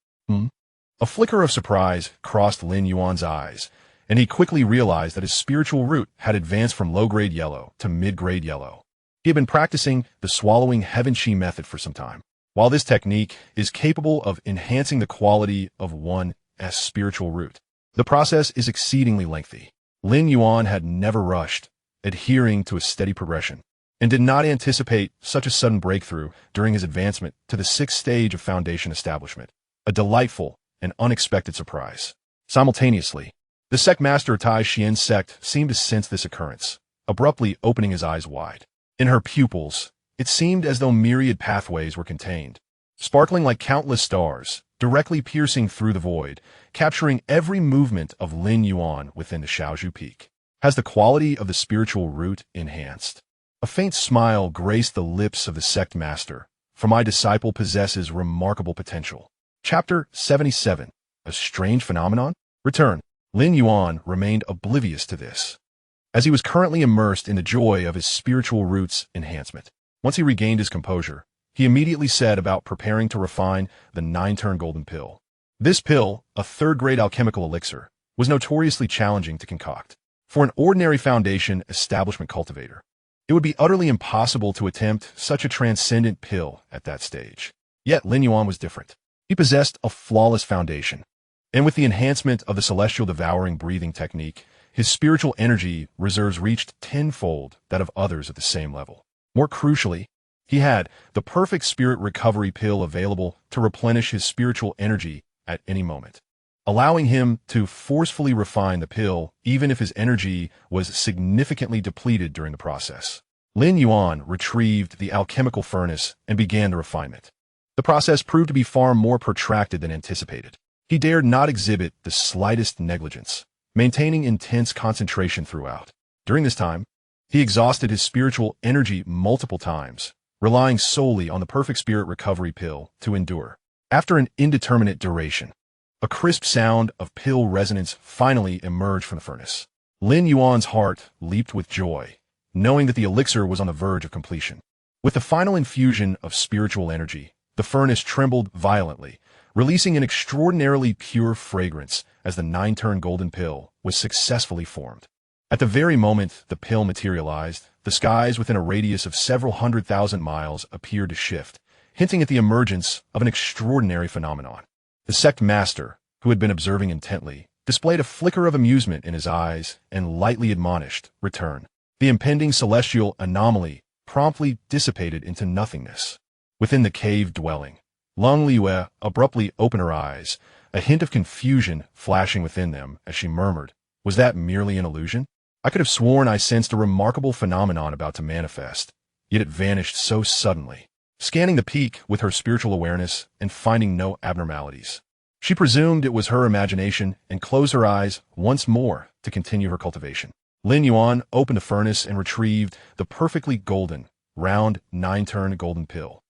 A flicker of surprise crossed Lin Yuan's eyes, and he quickly realized that his spiritual root had advanced from low-grade yellow to mid-grade yellow. He had been practicing the swallowing heaven chi method for some time. While this technique is capable of enhancing the quality of one's spiritual root, the process is exceedingly lengthy. Lin Yuan had never rushed, adhering to a steady progression, and did not anticipate such a sudden breakthrough during his advancement to the 6th stage of foundation establishment. A delightful and unexpected surprise. Simultaneously, the sect master of Tai Xuan Sect seemed to sense this occurrence, abruptly opening his eyes wide. In her pupils, it seemed as though myriad pathways were contained, sparkling like countless stars, directly piercing through the void, capturing every movement of Lin Yuan within the Shaozhu Peak. Has the quality of the spiritual root enhanced? A faint smile graced the lips of the sect master, for my disciple possesses remarkable potential. Chapter 77. A Strange Phenomenon? Return. Lin Yuan remained oblivious to this, as he was currently immersed in the joy of his spiritual root's enhancement. Once he regained his composure, he immediately set about preparing to refine the 9-turn golden pill. This pill, a 3rd-grade alchemical elixir, was notoriously challenging to concoct. For an ordinary foundation establishment cultivator, it would be utterly impossible to attempt such a transcendent pill at that stage. Yet Lin Yuan was different. He possessed a flawless foundation, and with the enhancement of the celestial devouring breathing technique, his spiritual energy reserves reached tenfold that of others at the same level. More crucially, he had the perfect spirit recovery pill available to replenish his spiritual energy at any moment, allowing him to forcefully refine the pill even if his energy was significantly depleted during the process. Lin Yuan retrieved the alchemical furnace and began the refinement. The process proved to be far more protracted than anticipated. He dared not exhibit the slightest negligence, maintaining intense concentration throughout. During this time, he exhausted his spiritual energy multiple times, relying solely on the perfect spirit recovery pill to endure. After an indeterminate duration, a crisp sound of pill resonance finally emerged from the furnace. Lin Yuan's heart leaped with joy, knowing that the elixir was on the verge of completion. With the final infusion of spiritual energy, the furnace trembled violently, releasing an extraordinarily pure fragrance as the 9-turn golden pill was successfully formed. At the very moment the pill materialized, the skies within a radius of several 100,000 miles appeared to shift, hinting at the emergence of an extraordinary phenomenon. The sect master, who had been observing intently, displayed a flicker of amusement in his eyes and lightly admonished, "Return." The impending celestial anomaly promptly dissipated into nothingness. Within the cave dwelling, Lin Yuan abruptly opened her eyes, a hint of confusion flashing within them as she murmured, "Was that merely an illusion? I could have sworn I sensed a remarkable phenomenon about to manifest, yet it vanished so suddenly." Scanning the peak with her spiritual awareness and finding no abnormalities, she presumed it was her imagination and closed her eyes once more to continue her cultivation. Lin Yuan opened the furnace and retrieved the perfectly golden, round, 9-turn golden pill.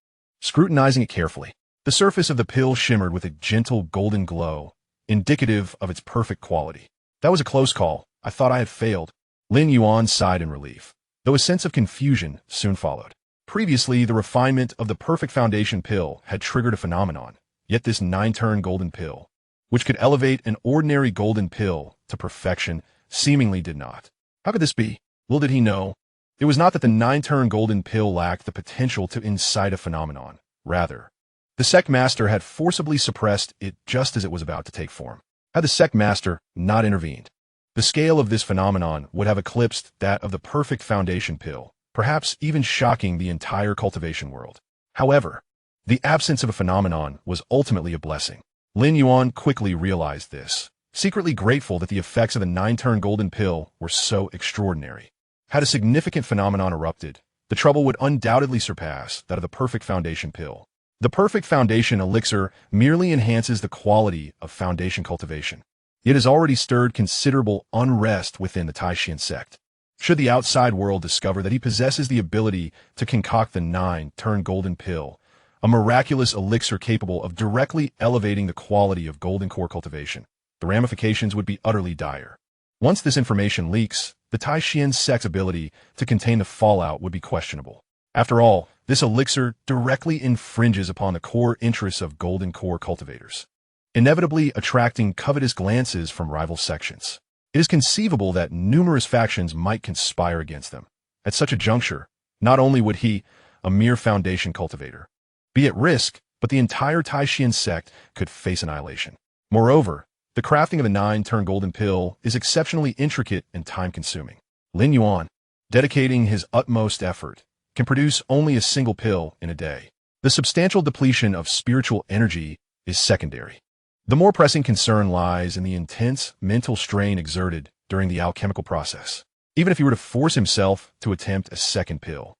Scrutinizing it carefully, the surface of the pill shimmered with a gentle golden glow, indicative of its perfect quality. "That was a close call. I thought I had failed." Lin Yuan sighed in relief, though a sense of confusion soon followed. Previously, the refinement of the perfect foundation pill had triggered a phenomenon, yet this 9-turn golden pill, which could elevate an ordinary golden pill to perfection, seemingly did not. How could this be? Little did he know, it was not that the 9-turn golden pill lacked the potential to incite a phenomenon. Rather, the sect master had forcibly suppressed it just as it was about to take form. Had the sect master not intervened, the scale of this phenomenon would have eclipsed that of the perfect foundation pill, perhaps even shocking the entire cultivation world. However, the absence of a phenomenon was ultimately a blessing. Lin Yuan quickly realized this, secretly grateful that the effects of the 9-turn golden pill were so extraordinary. Had a significant phenomenon erupted, the trouble would undoubtedly surpass that of the perfect foundation pill. The perfect foundation elixir merely enhances the quality of foundation cultivation. It has already stirred considerable unrest within the Tai Xuan Sect. Should the outside world discover that he possesses the ability to concoct the 9-turn golden pill, a miraculous elixir capable of directly elevating the quality of golden core cultivation, the ramifications would be utterly dire. Once this information leaks, the Tai Xuan Sect's ability to contain the fallout would be questionable. After all, this elixir directly infringes upon the core interests of golden core cultivators, inevitably attracting covetous glances from rival sections. It is conceivable that numerous factions might conspire against them. At such a juncture, not only would he, a mere foundation cultivator, be at risk, but the entire Tai Xuan Sect could face annihilation. Moreover, the crafting of a 9-turn golden pill is exceptionally intricate and time-consuming. Lin Yuan, dedicating his utmost effort, can produce only a single pill in a day. The substantial depletion of spiritual energy is secondary. The more pressing concern lies in the intense mental strain exerted during the alchemical process. Even if he were to force himself to attempt a second pill,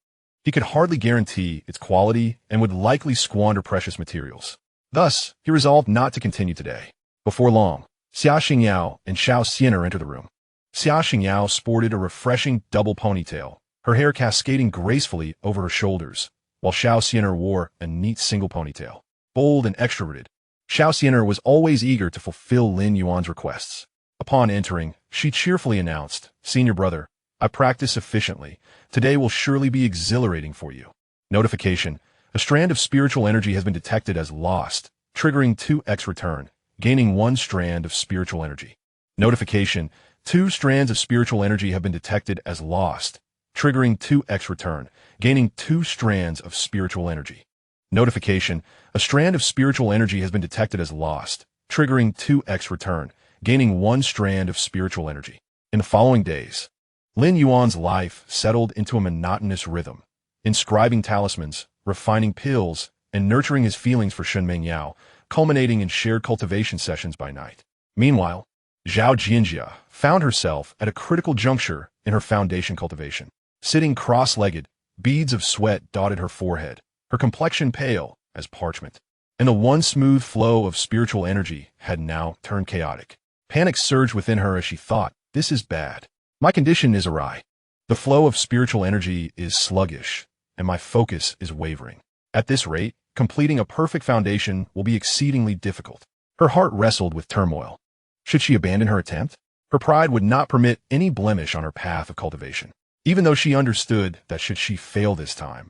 he could hardly guarantee its quality and would likely squander precious materials. Thus, he resolved not to continue today. Before long, Xianxia and Xianxia entered the room. Xianxia sported a refreshing double ponytail, her hair cascading gracefully over her shoulders, while Xianxia wore a neat single ponytail. Bold and extroverted, Xianxia was always eager to fulfill Lin Yuan's requests. Upon entering, she cheerfully announced, "Senior brother, I practice sufficiently. Today will surely be exhilarating for you." Notification: a strand of spiritual energy has been detected as lost, triggering 2x return, gaining 1 strand of spiritual energy. Notification: 2 strands of spiritual energy have been detected as lost, triggering 2x return, gaining 2 strands of spiritual energy. Notification: a strand of spiritual energy has been detected as lost, triggering 2x return, gaining 1 strand of spiritual energy. In the following days, Lin Yuan's life settled into a monotonous rhythm, inscribing talismans, refining pills, and nurturing his feelings for Shen Yao, culminating in shared cultivation sessions by night. Meanwhile, Xianxia found herself at a critical juncture in her foundation cultivation. Sitting cross-legged, beads of sweat dotted her forehead, her complexion pale, as parchment. And the one smooth flow of spiritual energy had now turned chaotic. Panic surged within her as she thought, "This is bad. My condition is awry. The flow of spiritual energy is sluggish, and my focus is wavering. At this rate, completing a perfect foundation will be exceedingly difficult." Her heart wrestled with turmoil. Should she abandon her attempt? Her pride would not permit any blemish on her path of cultivation, even though she understood that should she fail this time,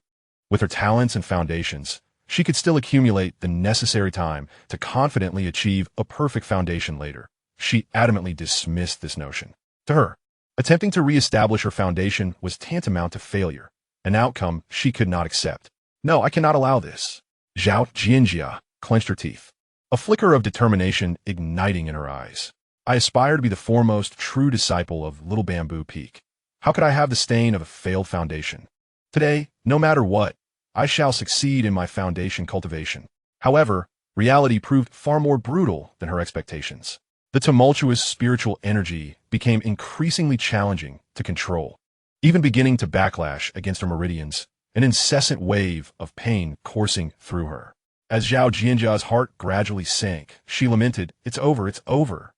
with her talents and foundations, she could still accumulate the necessary time to confidently achieve a perfect foundation later. She adamantly dismissed this notion. To her, attempting to re-establish her foundation was tantamount to failure, an outcome she could not accept. "No, I cannot allow this." Xianxia clenched her teeth, a flicker of determination igniting in her eyes. "I aspire to be the foremost true disciple of Little Bamboo Peak. How could I have the stain of a failed foundation? Today, no matter what, I shall succeed in my foundation cultivation." However, reality proved far more brutal than her expectations. The tumultuous spiritual energy became increasingly challenging to control, even beginning to backlash against her meridians, an incessant wave of pain coursing through her. As Zhao Jianjia's heart gradually sank, she lamented, "It's over, it's over.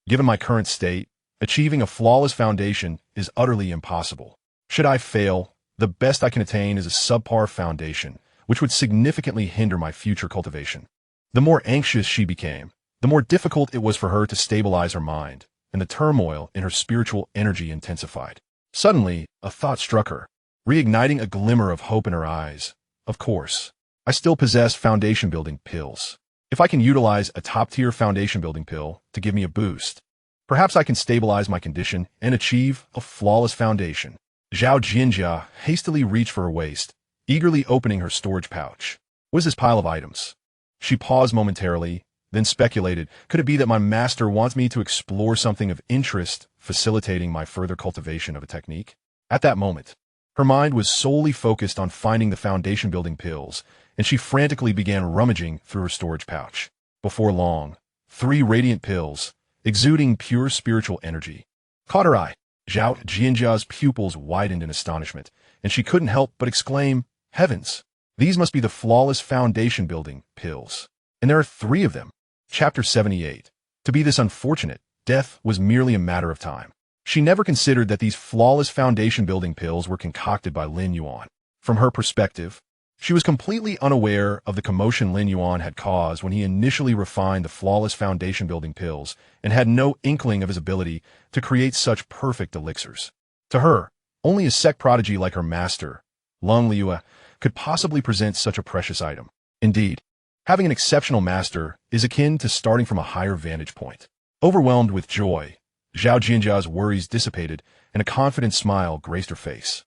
Given my current state, achieving a flawless foundation is utterly impossible. Should I fail, the best I can attain is a subpar foundation, which would significantly hinder my future cultivation." The more anxious she became, the more difficult it was for her to stabilize her mind, and the turmoil in her spiritual energy intensified. Suddenly, a thought struck her, reigniting a glimmer of hope in her eyes. "Of course, I still possess foundation-building pills. If I can utilize a top-tier foundation-building pill to give me a boost, perhaps I can stabilize my condition and achieve a flawless foundation." Zhao Jinjia hastily reached for her waist, eagerly opening her storage pouch. What is this pile of items? She paused momentarily, then speculated, could it be that my master wants me to explore something of interest, facilitating my further cultivation of a technique? At that moment, her mind was solely focused on finding the foundation-building pills, and she frantically began rummaging through her storage pouch. Before long, 3 radiant pills, exuding pure spiritual energy, caught her eye. Zhao Jianjia's pupils widened in astonishment, and she couldn't help but exclaim, "Heavens! These must be the flawless foundation-building pills. And there are 3 of them." Chapter 78. To be this unfortunate, death was merely a matter of time. She never considered that these flawless foundation-building pills were concocted by Lin Yuan. From her perspective, she was completely unaware of the commotion Lin Yuan had caused when he initially refined the flawless foundation-building pills and had no inkling of his ability to create such perfect elixirs. To her, only a sect prodigy like her master, Lin Yuan, could possibly present such a precious item. Indeed, having an exceptional master is akin to starting from a higher vantage point. Overwhelmed with joy, Zhao Jinjia's worries dissipated and a confident smile graced her face.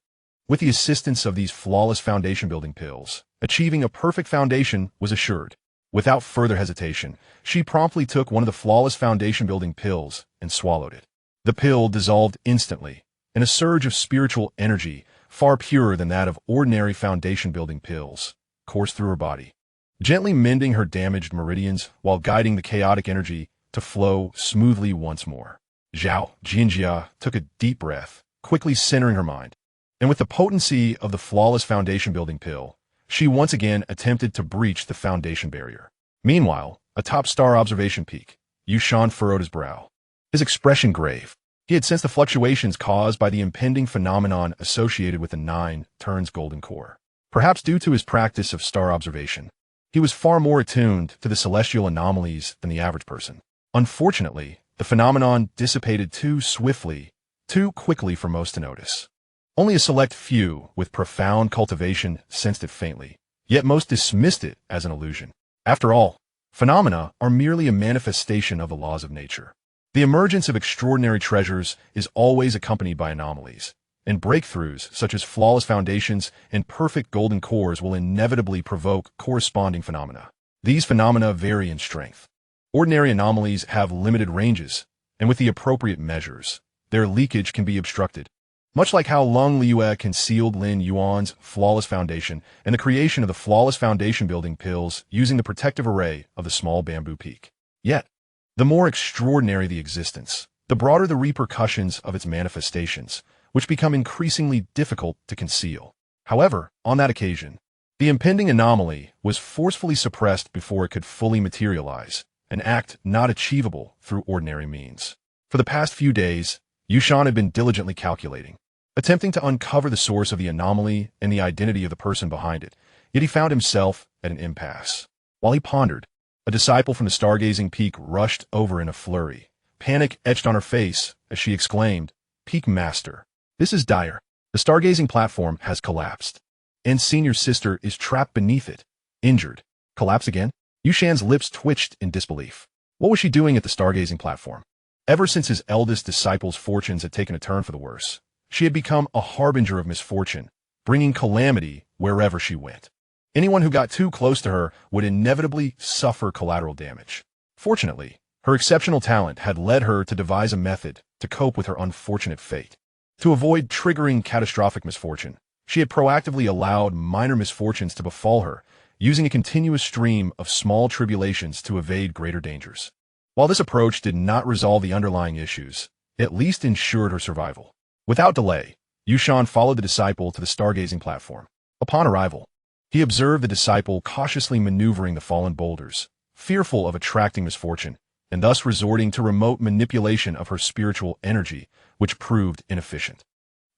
With the assistance of these flawless foundation-building pills, achieving a perfect foundation was assured. Without further hesitation, she promptly took one of the flawless foundation-building pills and swallowed it. The pill dissolved instantly, and a surge of spiritual energy, far purer than that of ordinary foundation-building pills, coursed through her body, gently mending her damaged meridians while guiding the chaotic energy to flow smoothly once more. Zhao Jinjia took a deep breath, quickly centering her mind, and with the potency of the flawless foundation-building pill, she once again attempted to breach the foundation barrier. Meanwhile, atop Star Observation Peak, Yushan furrowed his brow, his expression grave. He had sensed the fluctuations caused by the impending phenomenon associated with the 9 turns golden core. Perhaps due to his practice of star observation, he was far more attuned to the celestial anomalies than the average person. Unfortunately, the phenomenon dissipated too swiftly, too quickly for most to notice. Only a select few with profound cultivation sensed it faintly, yet most dismissed it as an illusion. After all, phenomena are merely a manifestation of the laws of nature. The emergence of extraordinary treasures is always accompanied by anomalies, and breakthroughs such as flawless foundations and perfect golden cores will inevitably provoke corresponding phenomena. These phenomena vary in strength. Ordinary anomalies have limited ranges, and with the appropriate measures, their leakage can be obstructed. Much like how Lin Yuan concealed Lin Yuan's flawless foundation and the creation of the flawless foundation-building pills using the protective array of the small bamboo peak. Yet, the more extraordinary the existence, the broader the repercussions of its manifestations, which become increasingly difficult to conceal. However, on that occasion, The impending anomaly was forcefully suppressed before it could fully materialize, an act not achievable through ordinary means. For the past few days, Yushan had been diligently calculating, attempting to uncover the source of the anomaly and the identity of the person behind it, yet he found himself at an impasse. While he pondered, a disciple from the stargazing peak rushed over in a flurry. Panic etched on her face as she exclaimed, "Peak Master, this is dire. The stargazing platform has collapsed, and Senior's sister is trapped beneath it, injured." Collapse again? Yushan's lips twitched in disbelief. What was she doing at the stargazing platform? Ever since his eldest disciple's fortunes had taken a turn for the worse, she had become a harbinger of misfortune, bringing calamity wherever she went. Anyone who got too close to her would inevitably suffer collateral damage. Fortunately, her exceptional talent had led her to devise a method to cope with her unfortunate fate. To avoid triggering catastrophic misfortune, she had proactively allowed minor misfortunes to befall her, using a continuous stream of small tribulations to evade greater dangers. While this approach did not resolve the underlying issues, it at least ensured her survival. Without delay, Yushan followed the disciple to the stargazing platform. Upon arrival, he observed the disciple cautiously maneuvering the fallen boulders, fearful of attracting misfortune, and thus resorting to remote manipulation of her spiritual energy, which proved inefficient.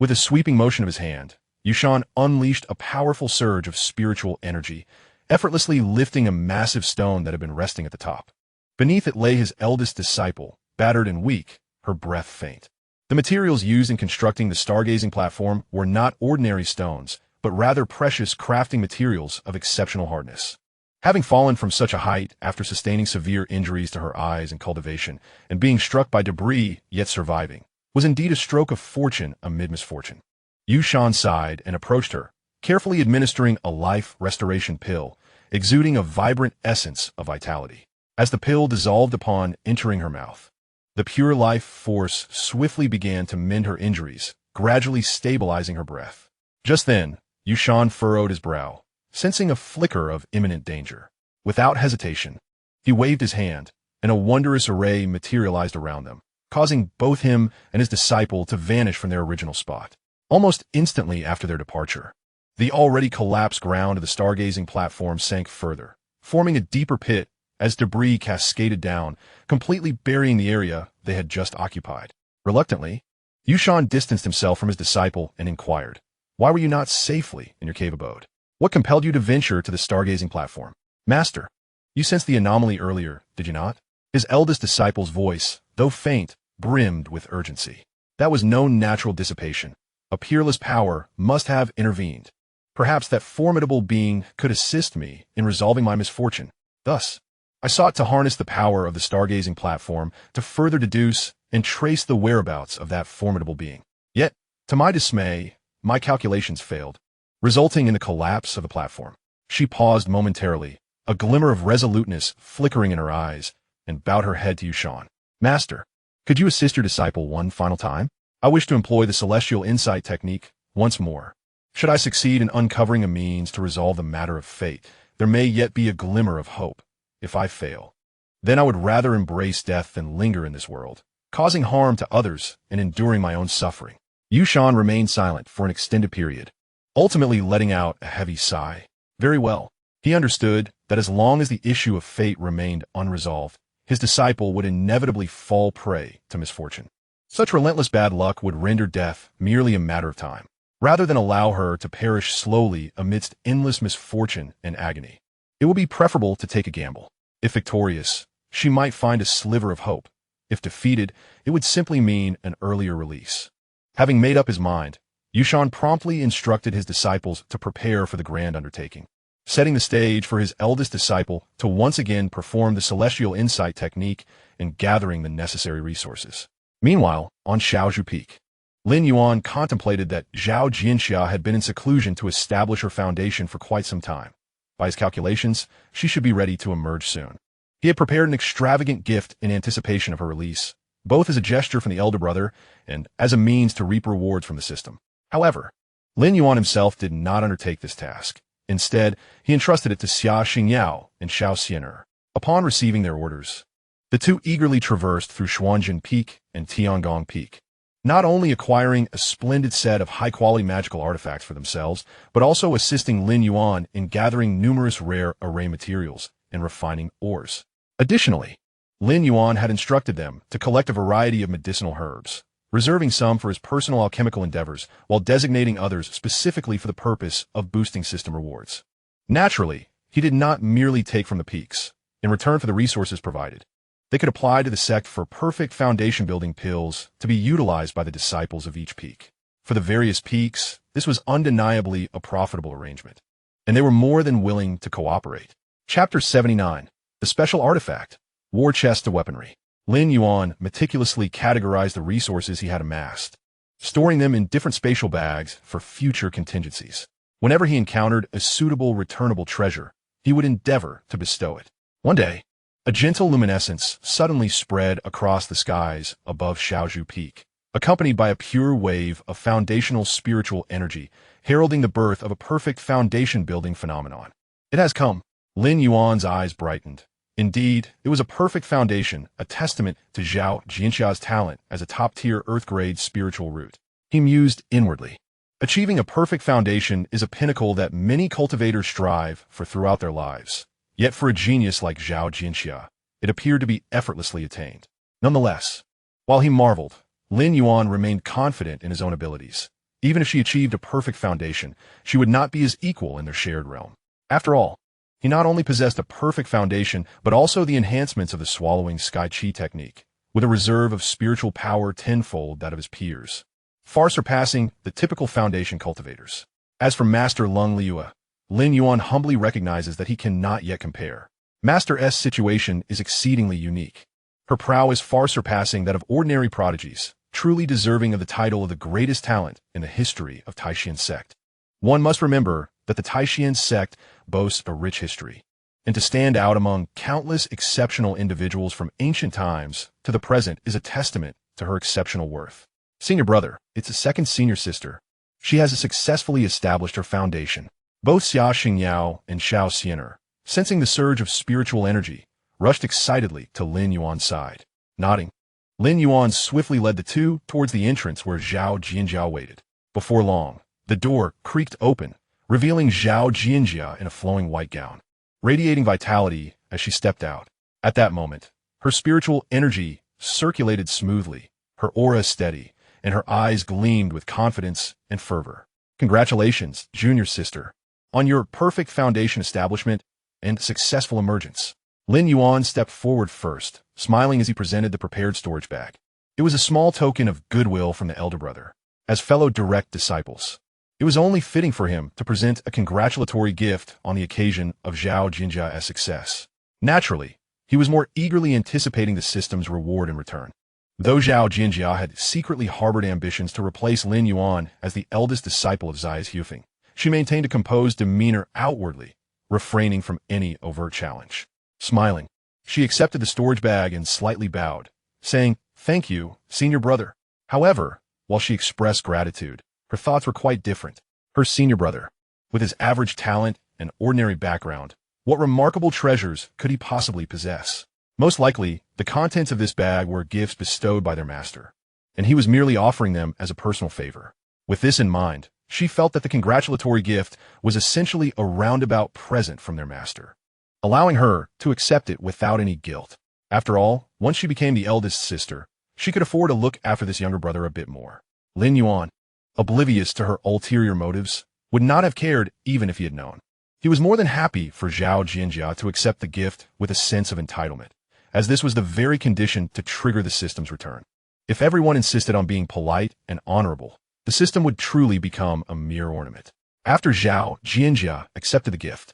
With a sweeping motion of his hand, Yushan unleashed a powerful surge of spiritual energy, effortlessly lifting a massive stone that had been resting at the top. Beneath it lay his eldest disciple, battered and weak, her breath faint. The materials used in constructing the stargazing platform were not ordinary stones, but rather precious crafting materials of exceptional hardness. Having fallen from such a height after sustaining severe injuries to her eyes and cultivation, and being struck by debris yet surviving, was indeed a stroke of fortune amid misfortune. Yushan sighed and approached her, carefully administering a life restoration pill, exuding a vibrant essence of vitality. As the pill dissolved upon entering her mouth, the pure life force swiftly began to mend her injuries, gradually stabilizing her breath. Just then, Yushan furrowed his brow, sensing a flicker of imminent danger. Without hesitation, he waved his hand, and a wondrous array materialized around them, causing both him and his disciple to vanish from their original spot. Almost instantly after their departure, the already collapsed ground of the stargazing platform sank further, forming a deeper pit as debris cascaded down, completely burying the area they had just occupied. Reluctantly, Yushan distanced himself from his disciple and inquired, "Why were you not safely in your cave abode? What compelled you to venture to the stargazing platform?" "Master, you sensed the anomaly earlier, did you not?" His eldest disciple's voice, though faint, brimmed with urgency. That was no natural dissipation. A peerless power must have intervened. Perhaps that formidable being could assist me in resolving my misfortune. Thus, I sought to harness the power of the stargazing platform to further deduce and trace the whereabouts of that formidable being. Yet, to my dismay, my calculations failed, resulting in the collapse of the platform. She paused momentarily, a glimmer of resoluteness flickering in her eyes, and bowed her head to Yushan. "Master, could you assist your disciple one final time? I wish to employ the celestial insight technique once more. Should I succeed in uncovering a means to resolve the matter of fate, there may yet be a glimmer of hope. If I fail, then I would rather embrace death than linger in this world, causing harm to others and enduring my own suffering." Yushan remained silent for an extended period, ultimately letting out a heavy sigh. Very well. He understood that as long as the issue of fate remained unresolved, his disciple would inevitably fall prey to misfortune. Such relentless bad luck would render death merely a matter of time, rather than allow her to perish slowly amidst endless misfortune and agony. It would be preferable to take a gamble. If victorious, she might find a sliver of hope. If defeated, it would simply mean an earlier release. Having made up his mind, Yushan promptly instructed his disciples to prepare for the grand undertaking, setting the stage for his eldest disciple to once again perform the celestial insight technique and gathering the necessary resources. Meanwhile, on Xiaozhu Peak, Lin Yuan contemplated that Xianxia had been in seclusion to establish her foundation for quite some time. By his calculations, she should be ready to emerge soon. He had prepared an extravagant gift in anticipation of her release, both as a gesture from the elder brother and as a means to reap rewards from the system. However, Lin Yuan himself did not undertake this task. Instead, he entrusted it to Xia Xingyao and Xiao Xianer. Upon receiving their orders, the two eagerly traversed through Xuanjin Peak and Tiangong Peak. not only acquiring a splendid set of high-quality magical artifacts for themselves, but also assisting Lin Yuan in gathering numerous rare array materials and refining ores. Additionally, Lin Yuan had instructed them to collect a variety of medicinal herbs, reserving some for his personal alchemical endeavors while designating others specifically for the purpose of boosting system rewards. Naturally, he did not merely take from the peaks. In return for the resources provided, they could apply to the sect for perfect foundation-building pills to be utilized by the disciples of each peak. For the various peaks, this was undeniably a profitable arrangement, and they were more than willing to cooperate. Chapter 79. The Special Artifact. War Chest to Weaponry. Lin Yuan meticulously categorized the resources he had amassed, storing them in different spatial bags for future contingencies. Whenever he encountered a suitable returnable treasure, he would endeavor to bestow it. One day, a gentle luminescence suddenly spread across the skies above Xiaozhu Peak, accompanied by a pure wave of foundational spiritual energy, heralding the birth of a perfect foundation-building phenomenon. It has come. Lin Yuan's eyes brightened. Indeed, it was a perfect foundation, a testament to Xianxia's talent as a top-tier Earth-grade spiritual root. He mused inwardly. Achieving a perfect foundation is a pinnacle that many cultivators strive for throughout their lives. Yet for a genius like Xianxia, it appeared to be effortlessly attained. Nonetheless, while he marveled, Lin Yuan remained confident in his own abilities. Even if she achieved a perfect foundation, she would not be his equal in their shared realm. After all, he not only possessed a perfect foundation, but also the enhancements of the swallowing sky chi technique, with a reserve of spiritual power tenfold that of his peers, far surpassing the typical foundation cultivators. As for Master Lung Liua, Lin Yuan humbly recognizes that he cannot yet compare. Master S's situation is exceedingly unique. Her prowess far surpassing that of ordinary prodigies, truly deserving of the title of the greatest talent in the history of Tai Xuan Sect. One must remember that the Tai Xuan Sect boasts a rich history, and to stand out among countless exceptional individuals from ancient times to the present is a testament to her exceptional worth. Senior brother, it's a second senior sister. She has successfully established her foundation. Both Xia Xingyao and Xiao Xianer, sensing the surge of spiritual energy, rushed excitedly to Lin Yuan's side. Nodding, Lin Yuan swiftly led the two towards the entrance where Zhao Jianjiao waited. Before long, the door creaked open, revealing Zhao Jianjia in a flowing white gown, radiating vitality as she stepped out. At that moment, her spiritual energy circulated smoothly, her aura steady, and her eyes gleamed with confidence and fervor. Congratulations, junior sister, on your perfect foundation establishment and successful emergence. Lin Yuan stepped forward first, smiling as he presented the prepared storage bag. It was a small token of goodwill from the elder brother. As fellow direct disciples, it was only fitting for him to present a congratulatory gift on the occasion of Zhao Jinjia's success. Naturally, he was more eagerly anticipating the system's reward in return. Though Zhao Jinjia had secretly harbored ambitions to replace Lin Yuan as the eldest disciple of Zai's Hufeng, she maintained a composed demeanor outwardly, refraining from any overt challenge. Smiling, she accepted the storage bag and slightly bowed, saying, "Thank you, senior brother." However, while she expressed gratitude, her thoughts were quite different. Her senior brother, with his average talent and ordinary background, what remarkable treasures could he possibly possess? Most likely, the contents of this bag were gifts bestowed by their master, and he was merely offering them as a personal favor. With this in mind, she felt that the congratulatory gift was essentially a roundabout present from their master, allowing her to accept it without any guilt. After all, once she became the eldest sister, she could afford to look after this younger brother a bit more. Lin Yuan, oblivious to her ulterior motives, would not have cared even if he had known. He was more than happy for Zhao Jinjia to accept the gift with a sense of entitlement, as this was the very condition to trigger the system's return. If everyone insisted on being polite and honorable, the system would truly become a mere ornament. After Zhao Jinjia accepted the gift,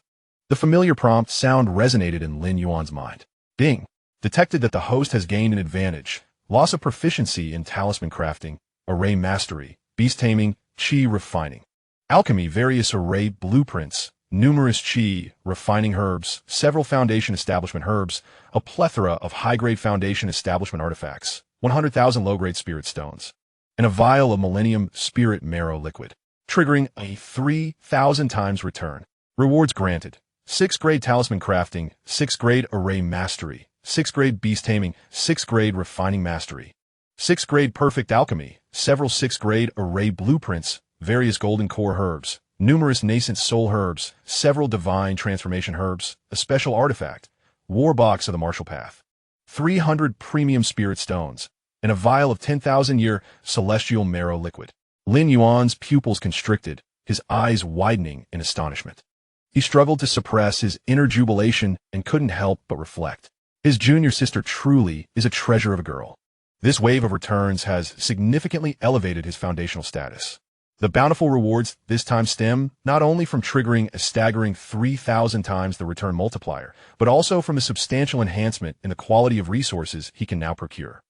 the familiar prompt sound resonated in Lin Yuan's mind. Bing, detected that the host has gained an advantage. Loss of proficiency in talisman crafting, array mastery, beast taming, chi refining, alchemy, various array blueprints, numerous chi refining herbs, several foundation establishment herbs, a plethora of high-grade foundation establishment artifacts, 100,000 low-grade spirit stones, and a vial of millennium spirit marrow liquid, triggering a 3,000 times return. Rewards granted: 6th grade talisman crafting, 6th grade array mastery, 6th grade beast taming, 6th grade refining mastery, 6th grade perfect alchemy, several 6th-grade array blueprints, various golden core herbs, numerous nascent soul herbs, several divine transformation herbs, a special artifact, war box of the martial path, 300 premium spirit stones, and a vial of 10,000-year celestial marrow liquid. Lin Yuan's pupils constricted, his eyes widening in astonishment. He struggled to suppress his inner jubilation and couldn't help but reflect. His junior sister truly is a treasure of a girl. This wave of returns has significantly elevated his foundational status. The bountiful rewards this time stem not only from triggering a staggering 3,000 times the return multiplier, but also from a substantial enhancement in the quality of resources he can now procure.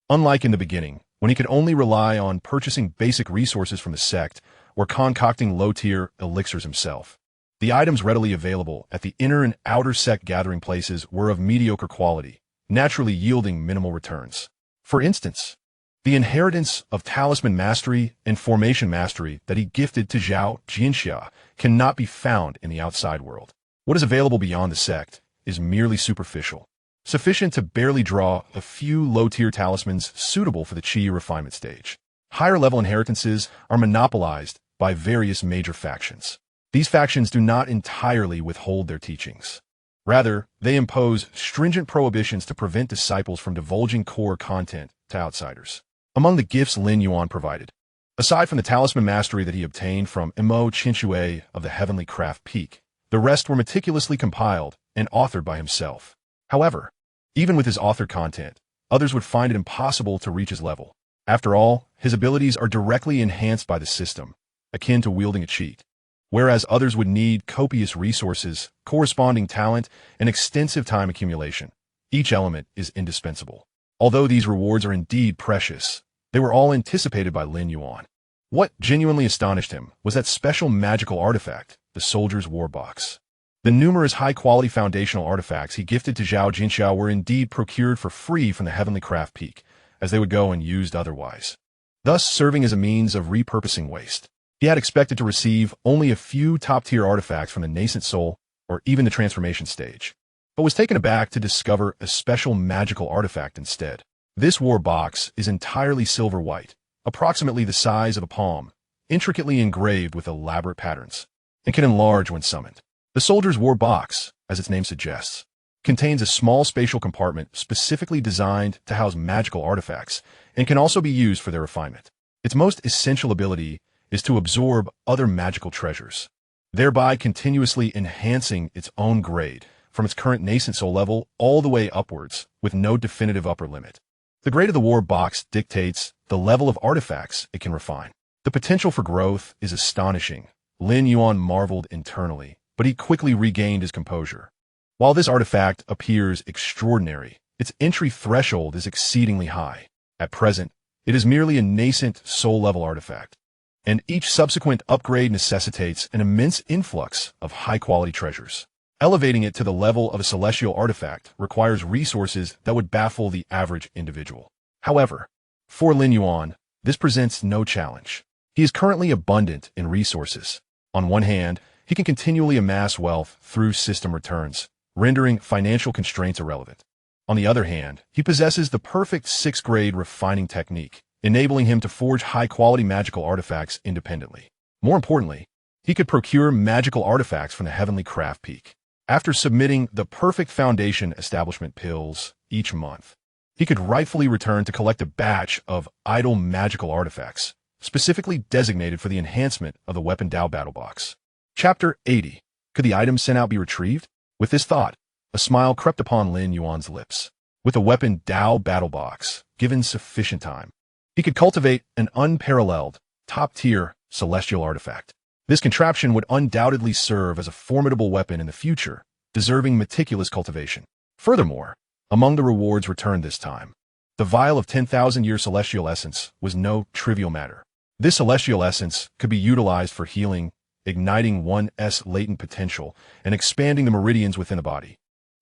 Unlike in the beginning, when he could only rely on purchasing basic resources from the sect or concocting low-tier elixirs himself, the items readily available at the inner and outer sect gathering places were of mediocre quality, naturally yielding minimal returns. For instance, the inheritance of talisman mastery and formation mastery that he gifted to Xianxia cannot be found in the outside world. What is available beyond the sect is merely superficial, sufficient to barely draw a few low-tier talismans suitable for the Qi refinement stage. Higher-level inheritances are monopolized by various major factions. These factions do not entirely withhold their teachings. Rather, they impose stringent prohibitions to prevent disciples from divulging core content to outsiders. Among the gifts Lin Yuan provided, aside from the talisman mastery that he obtained from Imo Qinshui of the Heavenly Craft Peak, the rest were meticulously compiled and authored by himself. However, even with his authored content, others would find it impossible to reach his level. After all, his abilities are directly enhanced by the system, akin to wielding a cheat. Whereas others would need copious resources, corresponding talent, and extensive time accumulation. Each element is indispensable. Although these rewards are indeed precious, they were all anticipated by Lin Yuan. What genuinely astonished him was that special magical artifact, the Soldier's War Box. The numerous high-quality foundational artifacts he gifted to Xianxia were indeed procured for free from the Heavenly Craft Peak, as they would go unused otherwise, thus serving as a means of repurposing waste. He had expected to receive only a few top-tier artifacts from the nascent soul or even the transformation stage, but was taken aback to discover a special magical artifact instead. This war box is entirely silver-white, approximately the size of a palm, intricately engraved with elaborate patterns, and can enlarge when summoned. The Soldier's War Box, as its name suggests, contains a small spatial compartment specifically designed to house magical artifacts and can also be used for their refinement. Its most essential ability is to absorb other magical treasures, thereby continuously enhancing its own grade from its current nascent soul level all the way upwards with no definitive upper limit. The grade of the war box dictates the level of artifacts it can refine. The potential for growth is astonishing. Lin Yuan marveled internally, but he quickly regained his composure. While this artifact appears extraordinary, its entry threshold is exceedingly high. At present, it is merely a nascent soul-level artifact, and each subsequent upgrade necessitates an immense influx of high-quality treasures. Elevating it to the level of a celestial artifact requires resources that would baffle the average individual. However, for Lin Yuan, this presents no challenge. He is currently abundant in resources. On one hand, he can continually amass wealth through system returns, rendering financial constraints irrelevant. On the other hand, he possesses the perfect 6th-grade refining technique, enabling him to forge high-quality magical artifacts independently. More importantly, he could procure magical artifacts from the Heavenly Craft Peak. After submitting the perfect foundation establishment pills each month, he could rightfully return to collect a batch of idle magical artifacts, specifically designated for the enhancement of the Weapon Dao Battle Box. Chapter 80. Could the items sent out be retrieved? With this thought, a smile crept upon Lin Yuan's lips. With the Weapon Dao Battle Box, given sufficient time, he could cultivate an unparalleled, top-tier celestial artifact. This contraption would undoubtedly serve as a formidable weapon in the future, deserving meticulous cultivation. Furthermore, among the rewards returned this time, the vial of 10,000-year celestial essence was no trivial matter. This celestial essence could be utilized for healing, igniting one's latent potential, and expanding the meridians within the body,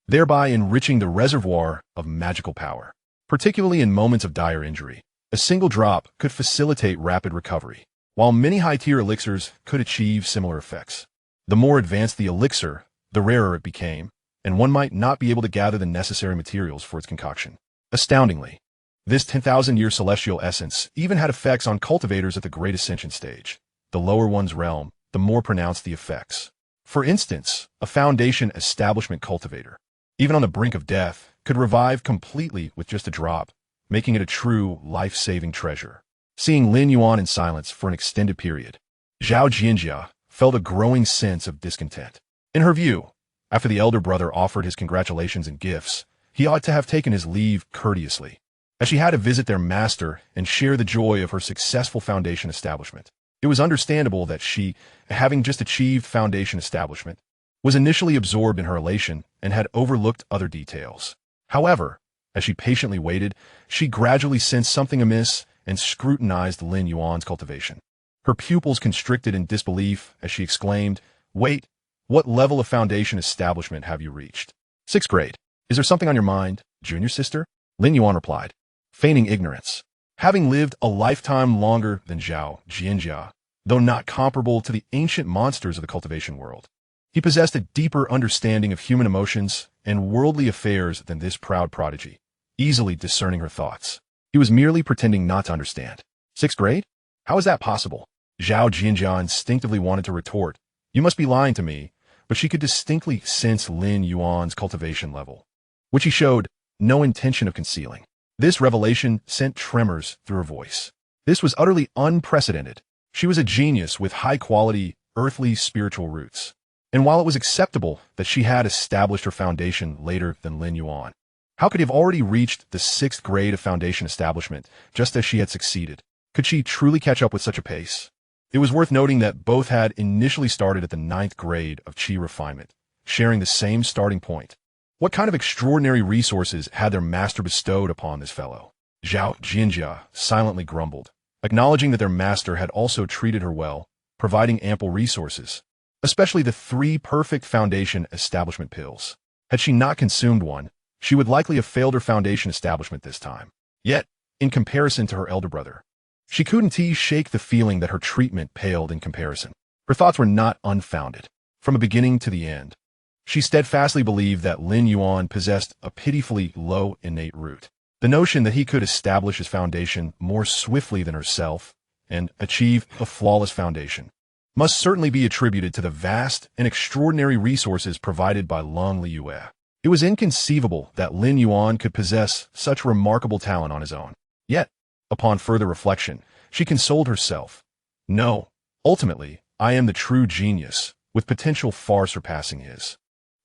thereby enriching the reservoir of magical power. Particularly in moments of dire injury, a single drop could facilitate rapid recovery, while many high-tier elixirs could achieve similar effects. The more advanced the elixir, the rarer it became, and one might not be able to gather the necessary materials for its concoction. Astoundingly, This 10,000-year celestial essence even had effects on cultivators at the Great Ascension stage. The lower one's realm, the more pronounced the effects. For instance, a foundation establishment cultivator, even on the brink of death, could revive completely with just a drop, making it a true life-saving treasure. Seeing Lin Yuan in silence for an extended period, Xianxia felt a growing sense of discontent. In her view, after the elder brother offered his congratulations and gifts, he ought to have taken his leave courteously, as she had to visit their master and share the joy of her successful foundation establishment. It was understandable that she, having just achieved foundation establishment, was initially absorbed in her elation and had overlooked other details. However, as she patiently waited, she gradually sensed something amiss and scrutinized Lin Yuan's cultivation. Her pupils constricted in disbelief as she exclaimed, "Wait, what level of foundation establishment have you reached?" "Sixth grade. Is there something on your mind, junior sister?" Lin Yuan replied, feigning ignorance. Having lived a lifetime longer than Xianxia, though not comparable to the ancient monsters of the cultivation world, he possessed a deeper understanding of human emotions and worldly affairs than this proud prodigy, easily discerning her thoughts. He was merely pretending not to understand. "Sixth grade? How is that possible?" Xianxia instinctively wanted to retort, "You must be lying to me," but she could distinctly sense Lin Yuan's cultivation level, which he showed no intention of concealing. This revelation sent tremors through her voice. This was utterly unprecedented. She was a genius with high-quality, earthly spiritual roots. And while it was acceptable that she had established her foundation later than Lin Yuan, how could he have already reached the 6th grade of foundation establishment just as she had succeeded? Could she truly catch up with such a pace? It was worth noting that both had initially started at the 9th grade of Qi refinement, sharing the same starting point. What kind of extraordinary resources had their master bestowed upon this fellow? Xianxia silently grumbled, acknowledging that their master had also treated her well, providing ample resources, especially the 3 perfect foundation establishment pills. Had she not consumed one, she would likely have failed her foundation establishment this time. Yet, in comparison to her elder brother, she couldn't shake the feeling that her treatment paled in comparison. Her thoughts were not unfounded. From the beginning to the end, she steadfastly believed that Lin Yuan possessed a pitifully low innate root. The notion that he could establish his foundation more swiftly than herself and achieve a flawless foundation must certainly be attributed to the vast and extraordinary resources provided by Lin Yuan. It was inconceivable that Lin Yuan could possess such remarkable talent on his own. Yet, upon further reflection, she consoled herself. No, ultimately, I am the true genius, with potential far surpassing his.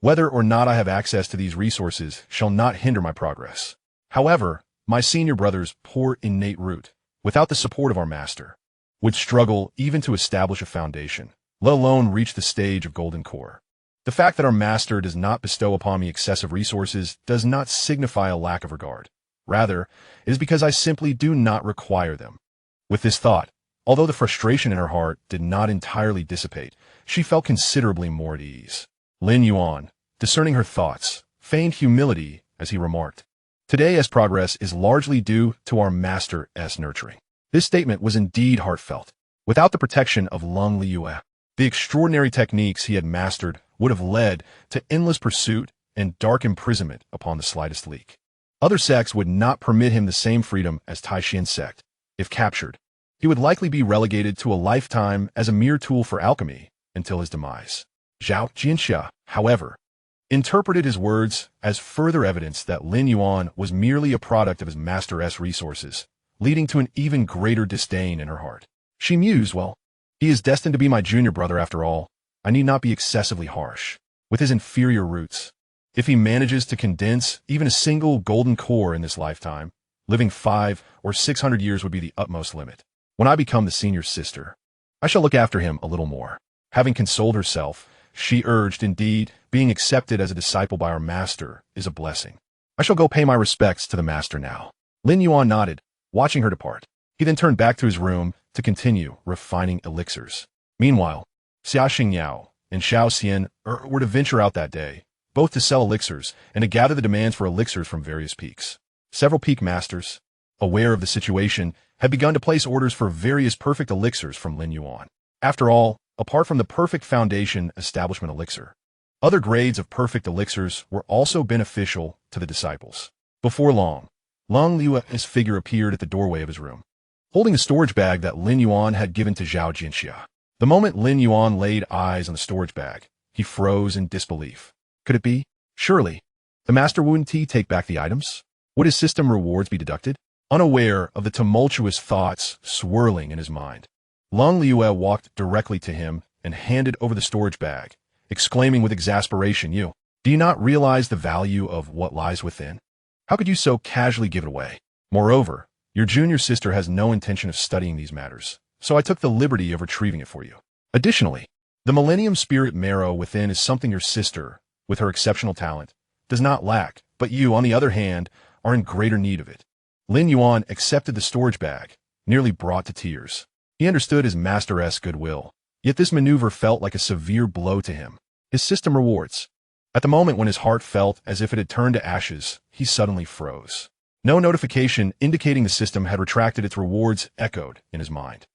Whether or not I have access to these resources shall not hinder my progress. However, my senior brother's poor innate root, without the support of our master, would struggle even to establish a foundation, let alone reach the stage of golden core. The fact that our master does not bestow upon me excessive resources does not signify a lack of regard. Rather, it is because I simply do not require them. With this thought, although the frustration in her heart did not entirely dissipate, she felt considerably more at ease. Lin Yuan, discerning her thoughts, feigned humility as he remarked, "Today's progress is largely due to our master's nurturing." This statement was indeed heartfelt. Without the protection of Lin Yuan, the extraordinary techniques he had mastered would have led to endless pursuit and dark imprisonment upon the slightest leak. Other sects would not permit him the same freedom as Tai Xuan Sect. If captured, he would likely be relegated to a lifetime as a mere tool for alchemy until his demise. Xianxia, however, interpreted his words as further evidence that Lin Yuan was merely a product of his master's resources, leading to an even greater disdain in her heart. She mused, well, he is destined to be my junior brother after all. I need not be excessively harsh with his inferior roots. If he manages to condense even a single golden core in this lifetime, living 500 or 600 years would be the utmost limit. When I become the senior sister, I shall look after him a little more. Having consoled herself, she urged, indeed, being accepted as a disciple by our master is a blessing. I shall go pay my respects to the master now. Lin Yuan nodded, watching her depart. He then turned back to his room to continue refining elixirs. Meanwhile, Xianxia and Xiaoxian were to venture out that day, both to sell elixirs and to gather the demands for elixirs from various peaks. Several peak masters, aware of the situation, had begun to place orders for various perfect elixirs from Lin Yuan. After all, apart from the perfect foundation establishment elixir, other grades of perfect elixirs were also beneficial to the disciples. Before long, Long Liu's figure appeared at the doorway of his room, holding a storage bag that Lin Yuan had given to Xianxia. The moment Lin Yuan laid eyes on the storage bag, he froze in disbelief. Could it be? Surely. The master wouldn't he take back the items? Would his system rewards be deducted? Unaware of the tumultuous thoughts swirling in his mind, Long Liu walked directly to him and handed over the storage bag, exclaiming with exasperation, Do you not realize the value of what lies within? How could you so casually give it away? Moreover, your junior sister has no intention of studying these matters, so I took the liberty of retrieving it for you. Additionally, the Millennium Spirit marrow within is something your sister, with her exceptional talent, does not lack, but you, on the other hand, are in greater need of it. Lin Yuan accepted the storage bag, nearly brought to tears. He understood his master's goodwill, yet this maneuver felt like a severe blow to him. His system rewards. At the moment when his heart felt as if it had turned to ashes, he suddenly froze. No notification indicating the system had retracted its rewards echoed in his mind.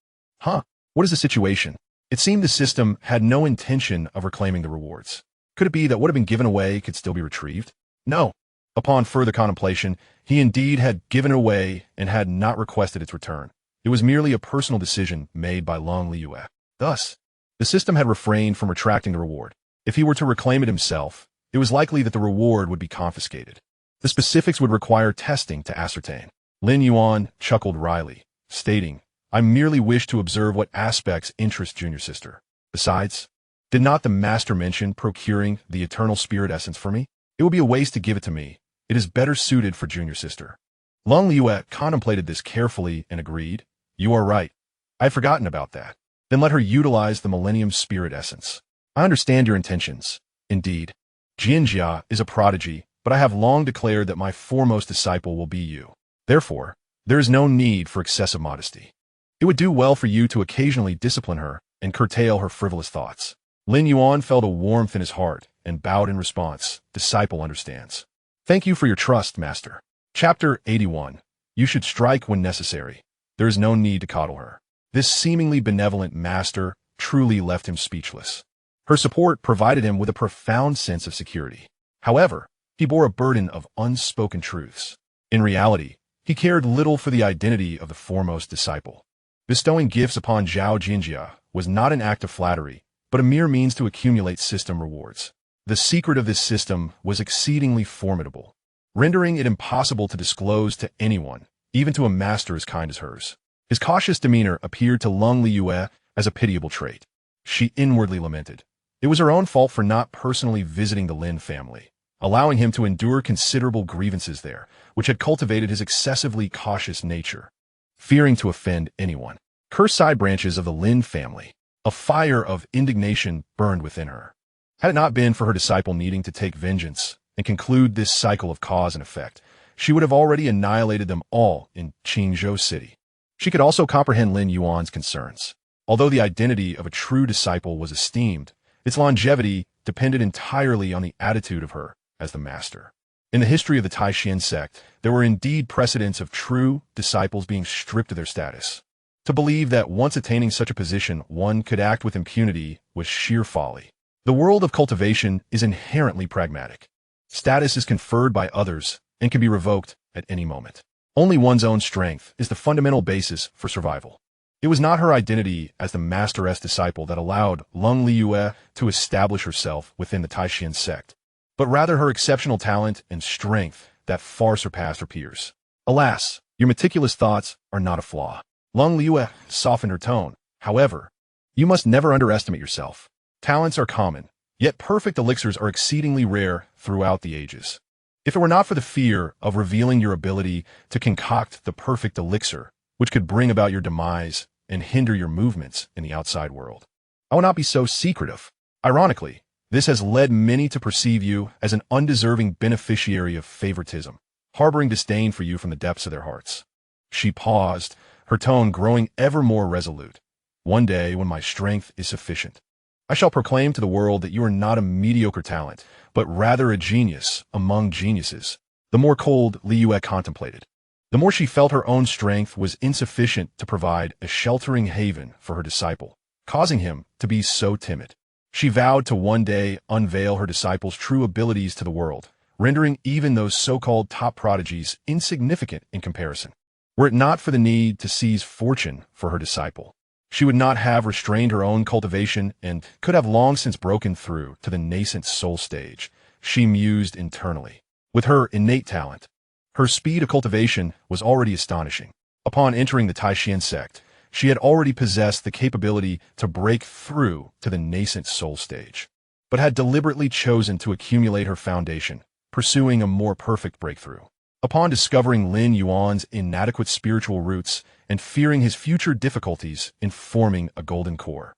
What is the situation? It seemed the system had no intention of reclaiming the rewards. Could it be that what had been given away could still be retrieved? No. Upon further contemplation, he indeed had given it away and had not requested its return. It was merely a personal decision made by Long Liu. Thus, the system had refrained from retracting the reward. If he were to reclaim it himself, it was likely that the reward would be confiscated. The specifics would require testing to ascertain. Lin Yuan chuckled wryly, stating, I merely wish to observe what aspects interest junior sister. Besides, did not the master mention procuring the eternal spirit essence for me? It would be a waste to give it to me. It is better suited for junior sister. Long Liu contemplated this carefully and agreed, You are right. I had forgotten about that. Then let her utilize the Millennium Spirit Essence. I understand your intentions. Indeed, Xianxia is a prodigy, but I have long declared that my foremost disciple will be you. Therefore, there is no need for excessive modesty. It would do well for you to occasionally discipline her and curtail her frivolous thoughts. Lin Yuan felt a warmth in his heart and bowed in response. Disciple understands. Thank you for your trust, Master. Chapter 81. You should strike when necessary. There is no need to coddle her. This seemingly benevolent master truly left him speechless. Her support provided him with a profound sense of security. However, he bore a burden of unspoken truths. In reality, he cared little for the identity of the foremost disciple. Bestowing gifts upon Xianxia was not an act of flattery, but a mere means to accumulate system rewards. The secret of this system was exceedingly formidable, rendering it impossible to disclose to anyone, even to a master as kind as hers. His cautious demeanor appeared to Long Liu as a pitiable trait. She inwardly lamented. It was her own fault for not personally visiting the Lin family, allowing him to endure considerable grievances there, which had cultivated his excessively cautious nature. Fearing to offend anyone, cursed side branches of the Lin family, a fire of indignation burned within her. Had it not been for her disciple needing to take vengeance and conclude this cycle of cause and effect, she would have already annihilated them all in Qingzhou City. She could also comprehend Lin Yuan's concerns. Although the identity of a true disciple was esteemed, its longevity depended entirely on the attitude of her as the master. In the history of the Tai Xuan Sect, there were indeed precedents of true disciples being stripped of their status. To believe that once attaining such a position one could act with impunity was sheer folly. The world of cultivation is inherently pragmatic. Status is conferred by others and can be revoked at any moment. Only one's own strength is the fundamental basis for survival. It was not her identity as the master's disciple that allowed Long Liu to establish herself within the Tai Xuan Sect, but rather her exceptional talent and strength that far surpassed her peers. Alas, your meticulous thoughts are not a flaw. Long Liu softened her tone. However, you must never underestimate yourself. Talents are common, yet perfect elixirs are exceedingly rare throughout the ages. If it were not for the fear of revealing your ability to concoct the perfect elixir, which could bring about your demise and hinder your movements in the outside world, I would not be so secretive. Ironically, this has led many to perceive you as an undeserving beneficiary of favoritism, harboring disdain for you from the depths of their hearts. She paused, her tone growing ever more resolute. One day, when my strength is sufficient, I shall proclaim to the world that you are not a mediocre talent, but rather a genius among geniuses. The more cold Liu contemplated, the more she felt her own strength was insufficient to provide a sheltering haven for her disciple, causing him to be so timid. She vowed to one day unveil her disciple's true abilities to the world, rendering even those so-called top prodigies insignificant in comparison. Were it not for the need to seize fortune for her disciple, she would not have restrained her own cultivation and could have long since broken through to the nascent soul stage, she mused internally. With her innate talent, her speed of cultivation was already astonishing. Upon entering the Tai Xuan Sect, she had already possessed the capability to break through to the nascent soul stage, but had deliberately chosen to accumulate her foundation, pursuing a more perfect breakthrough. Upon discovering Lin Yuan's inadequate spiritual roots and fearing his future difficulties in forming a golden core,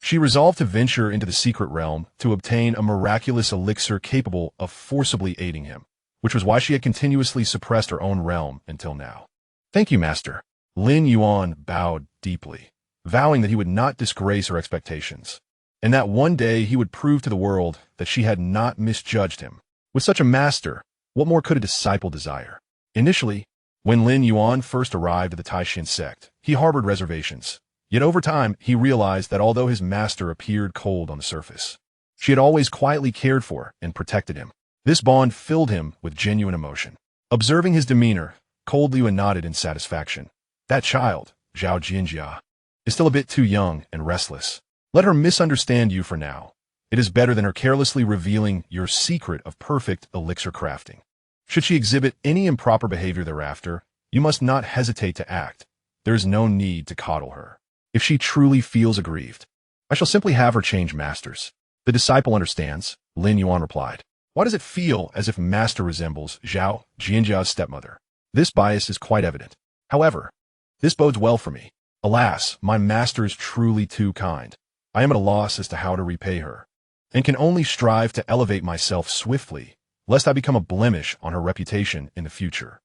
she resolved to venture into the secret realm to obtain a miraculous elixir capable of forcibly aiding him, which was why she had continuously suppressed her own realm until now. "Thank you, Master." Lin Yuan bowed deeply, vowing that he would not disgrace her expectations, and that one day he would prove to the world that she had not misjudged him. With such a master, what more could a disciple desire? Initially, when Lin Yuan first arrived at the Tai Xuan Sect, he harbored reservations. Yet over time, he realized that although his master appeared cold on the surface, she had always quietly cared for and protected him. This bond filled him with genuine emotion. Observing his demeanor, Lin Yuan nodded in satisfaction. That child, Xianxia, is still a bit too young and restless. Let her misunderstand you for now. It is better than her carelessly revealing your secret of perfect elixir crafting. Should she exhibit any improper behavior thereafter, you must not hesitate to act. There is no need to coddle her. If she truly feels aggrieved, I shall simply have her change masters. The disciple understands, Lin Yuan replied. Why does it feel as if master resembles Xianxia's stepmother? This bias is quite evident. However, this bodes well for me. Alas, my master is truly too kind. I am at a loss as to how to repay her, and can only strive to elevate myself swiftly, lest I become a blemish on her reputation in the future.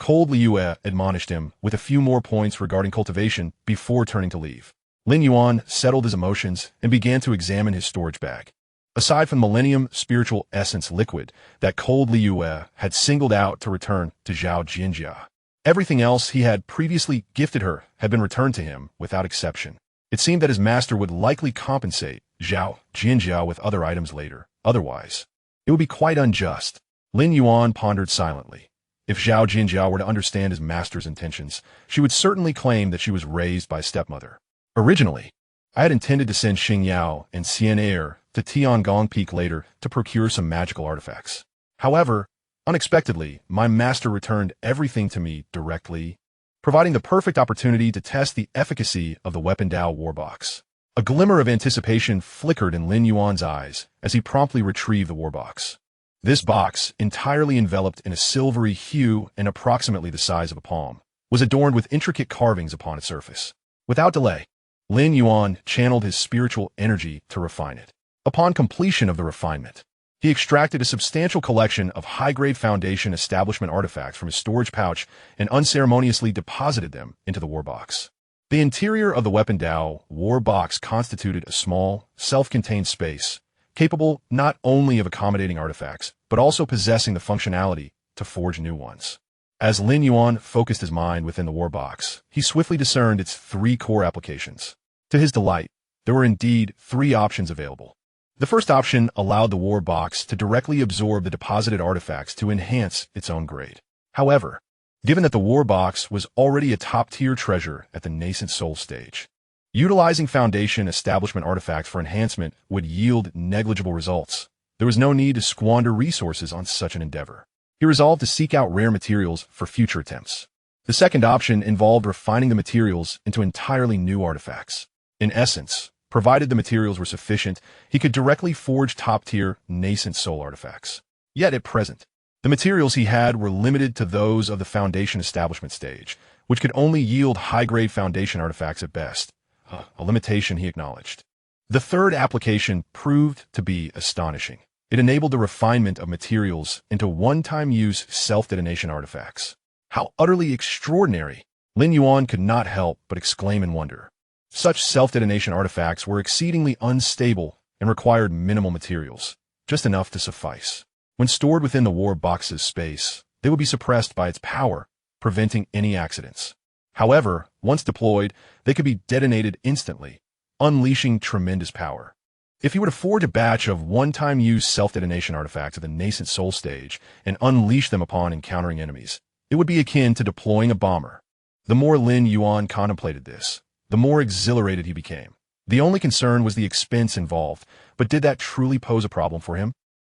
Lin Yuan admonished him with a few more points regarding cultivation before turning to leave. Lin Yuan settled his emotions and began to examine his storage bag. Aside from the Millennium Spiritual Essence liquid that Lin Yuan had singled out to return to Xianxia, everything else he had previously gifted her had been returned to him without exception. It seemed that his master would likely compensate Xianxia with other items later. Otherwise, it would be quite unjust. Lin Yuan pondered silently. If Xianxia were to understand his master's intentions, she would certainly claim that she was raised by a stepmother. Originally, I had intended to send Xingyao and Heir to Tiangong Peak later to procure some magical artifacts. However, unexpectedly, my master returned everything to me directly, providing the perfect opportunity to test the efficacy of the Weapon Dao Warbox. A glimmer of anticipation flickered in Lin Yuan's eyes as he promptly retrieved the warbox. This box, entirely enveloped in a silvery hue and approximately the size of a palm, was adorned with intricate carvings upon its surface. Without delay, Lin Yuan channeled his spiritual energy to refine it. Upon completion of the refinement, he extracted a substantial collection of high-grade Foundation establishment artifacts from his storage pouch and unceremoniously deposited them into the warbox. The interior of the Weapon Dao warbox constituted a small, self-contained space, capable not only of accommodating artifacts, but also possessing the functionality to forge new ones. As Lin Yuan focused his mind within the warbox, he swiftly discerned its three core applications. To his delight, there were indeed three options available. The first option allowed the warbox to directly absorb the deposited artifacts to enhance its own grade. However, given that the warbox was already a top-tier treasure at the nascent soul stage, utilizing Foundation establishment artifacts for enhancement would yield negligible results. There was no need to squander resources on such an endeavor. He resolved to seek out rare materials for future attempts. The second option involved refining the materials into entirely new artifacts. In essence, provided the materials were sufficient, he could directly forge top-tier nascent soul artifacts. Yet at present, the materials he had were limited to those of the Foundation establishment stage, which could only yield high-grade Foundation artifacts at best, a limitation he acknowledged. The third application proved to be astonishing. It enabled the refinement of materials into one-time use self-detonation artifacts. How utterly extraordinary! Lin Yuan could not help but exclaim in wonder. Such self-detonation artifacts were exceedingly unstable and required minimal materials, just enough to suffice. When stored within the war box's space, they would be suppressed by its power, preventing any accidents. However, once deployed, they could be detonated instantly, unleashing tremendous power. If he were to forge a batch of one-time use self-detonation artifacts at the nascent soul stage and unleash them upon encountering enemies, it would be akin to deploying a bomber. The more Lin Yuan contemplated this, the more exhilarated he became. The only concern was the expense involved, but did that truly pose a problem for him?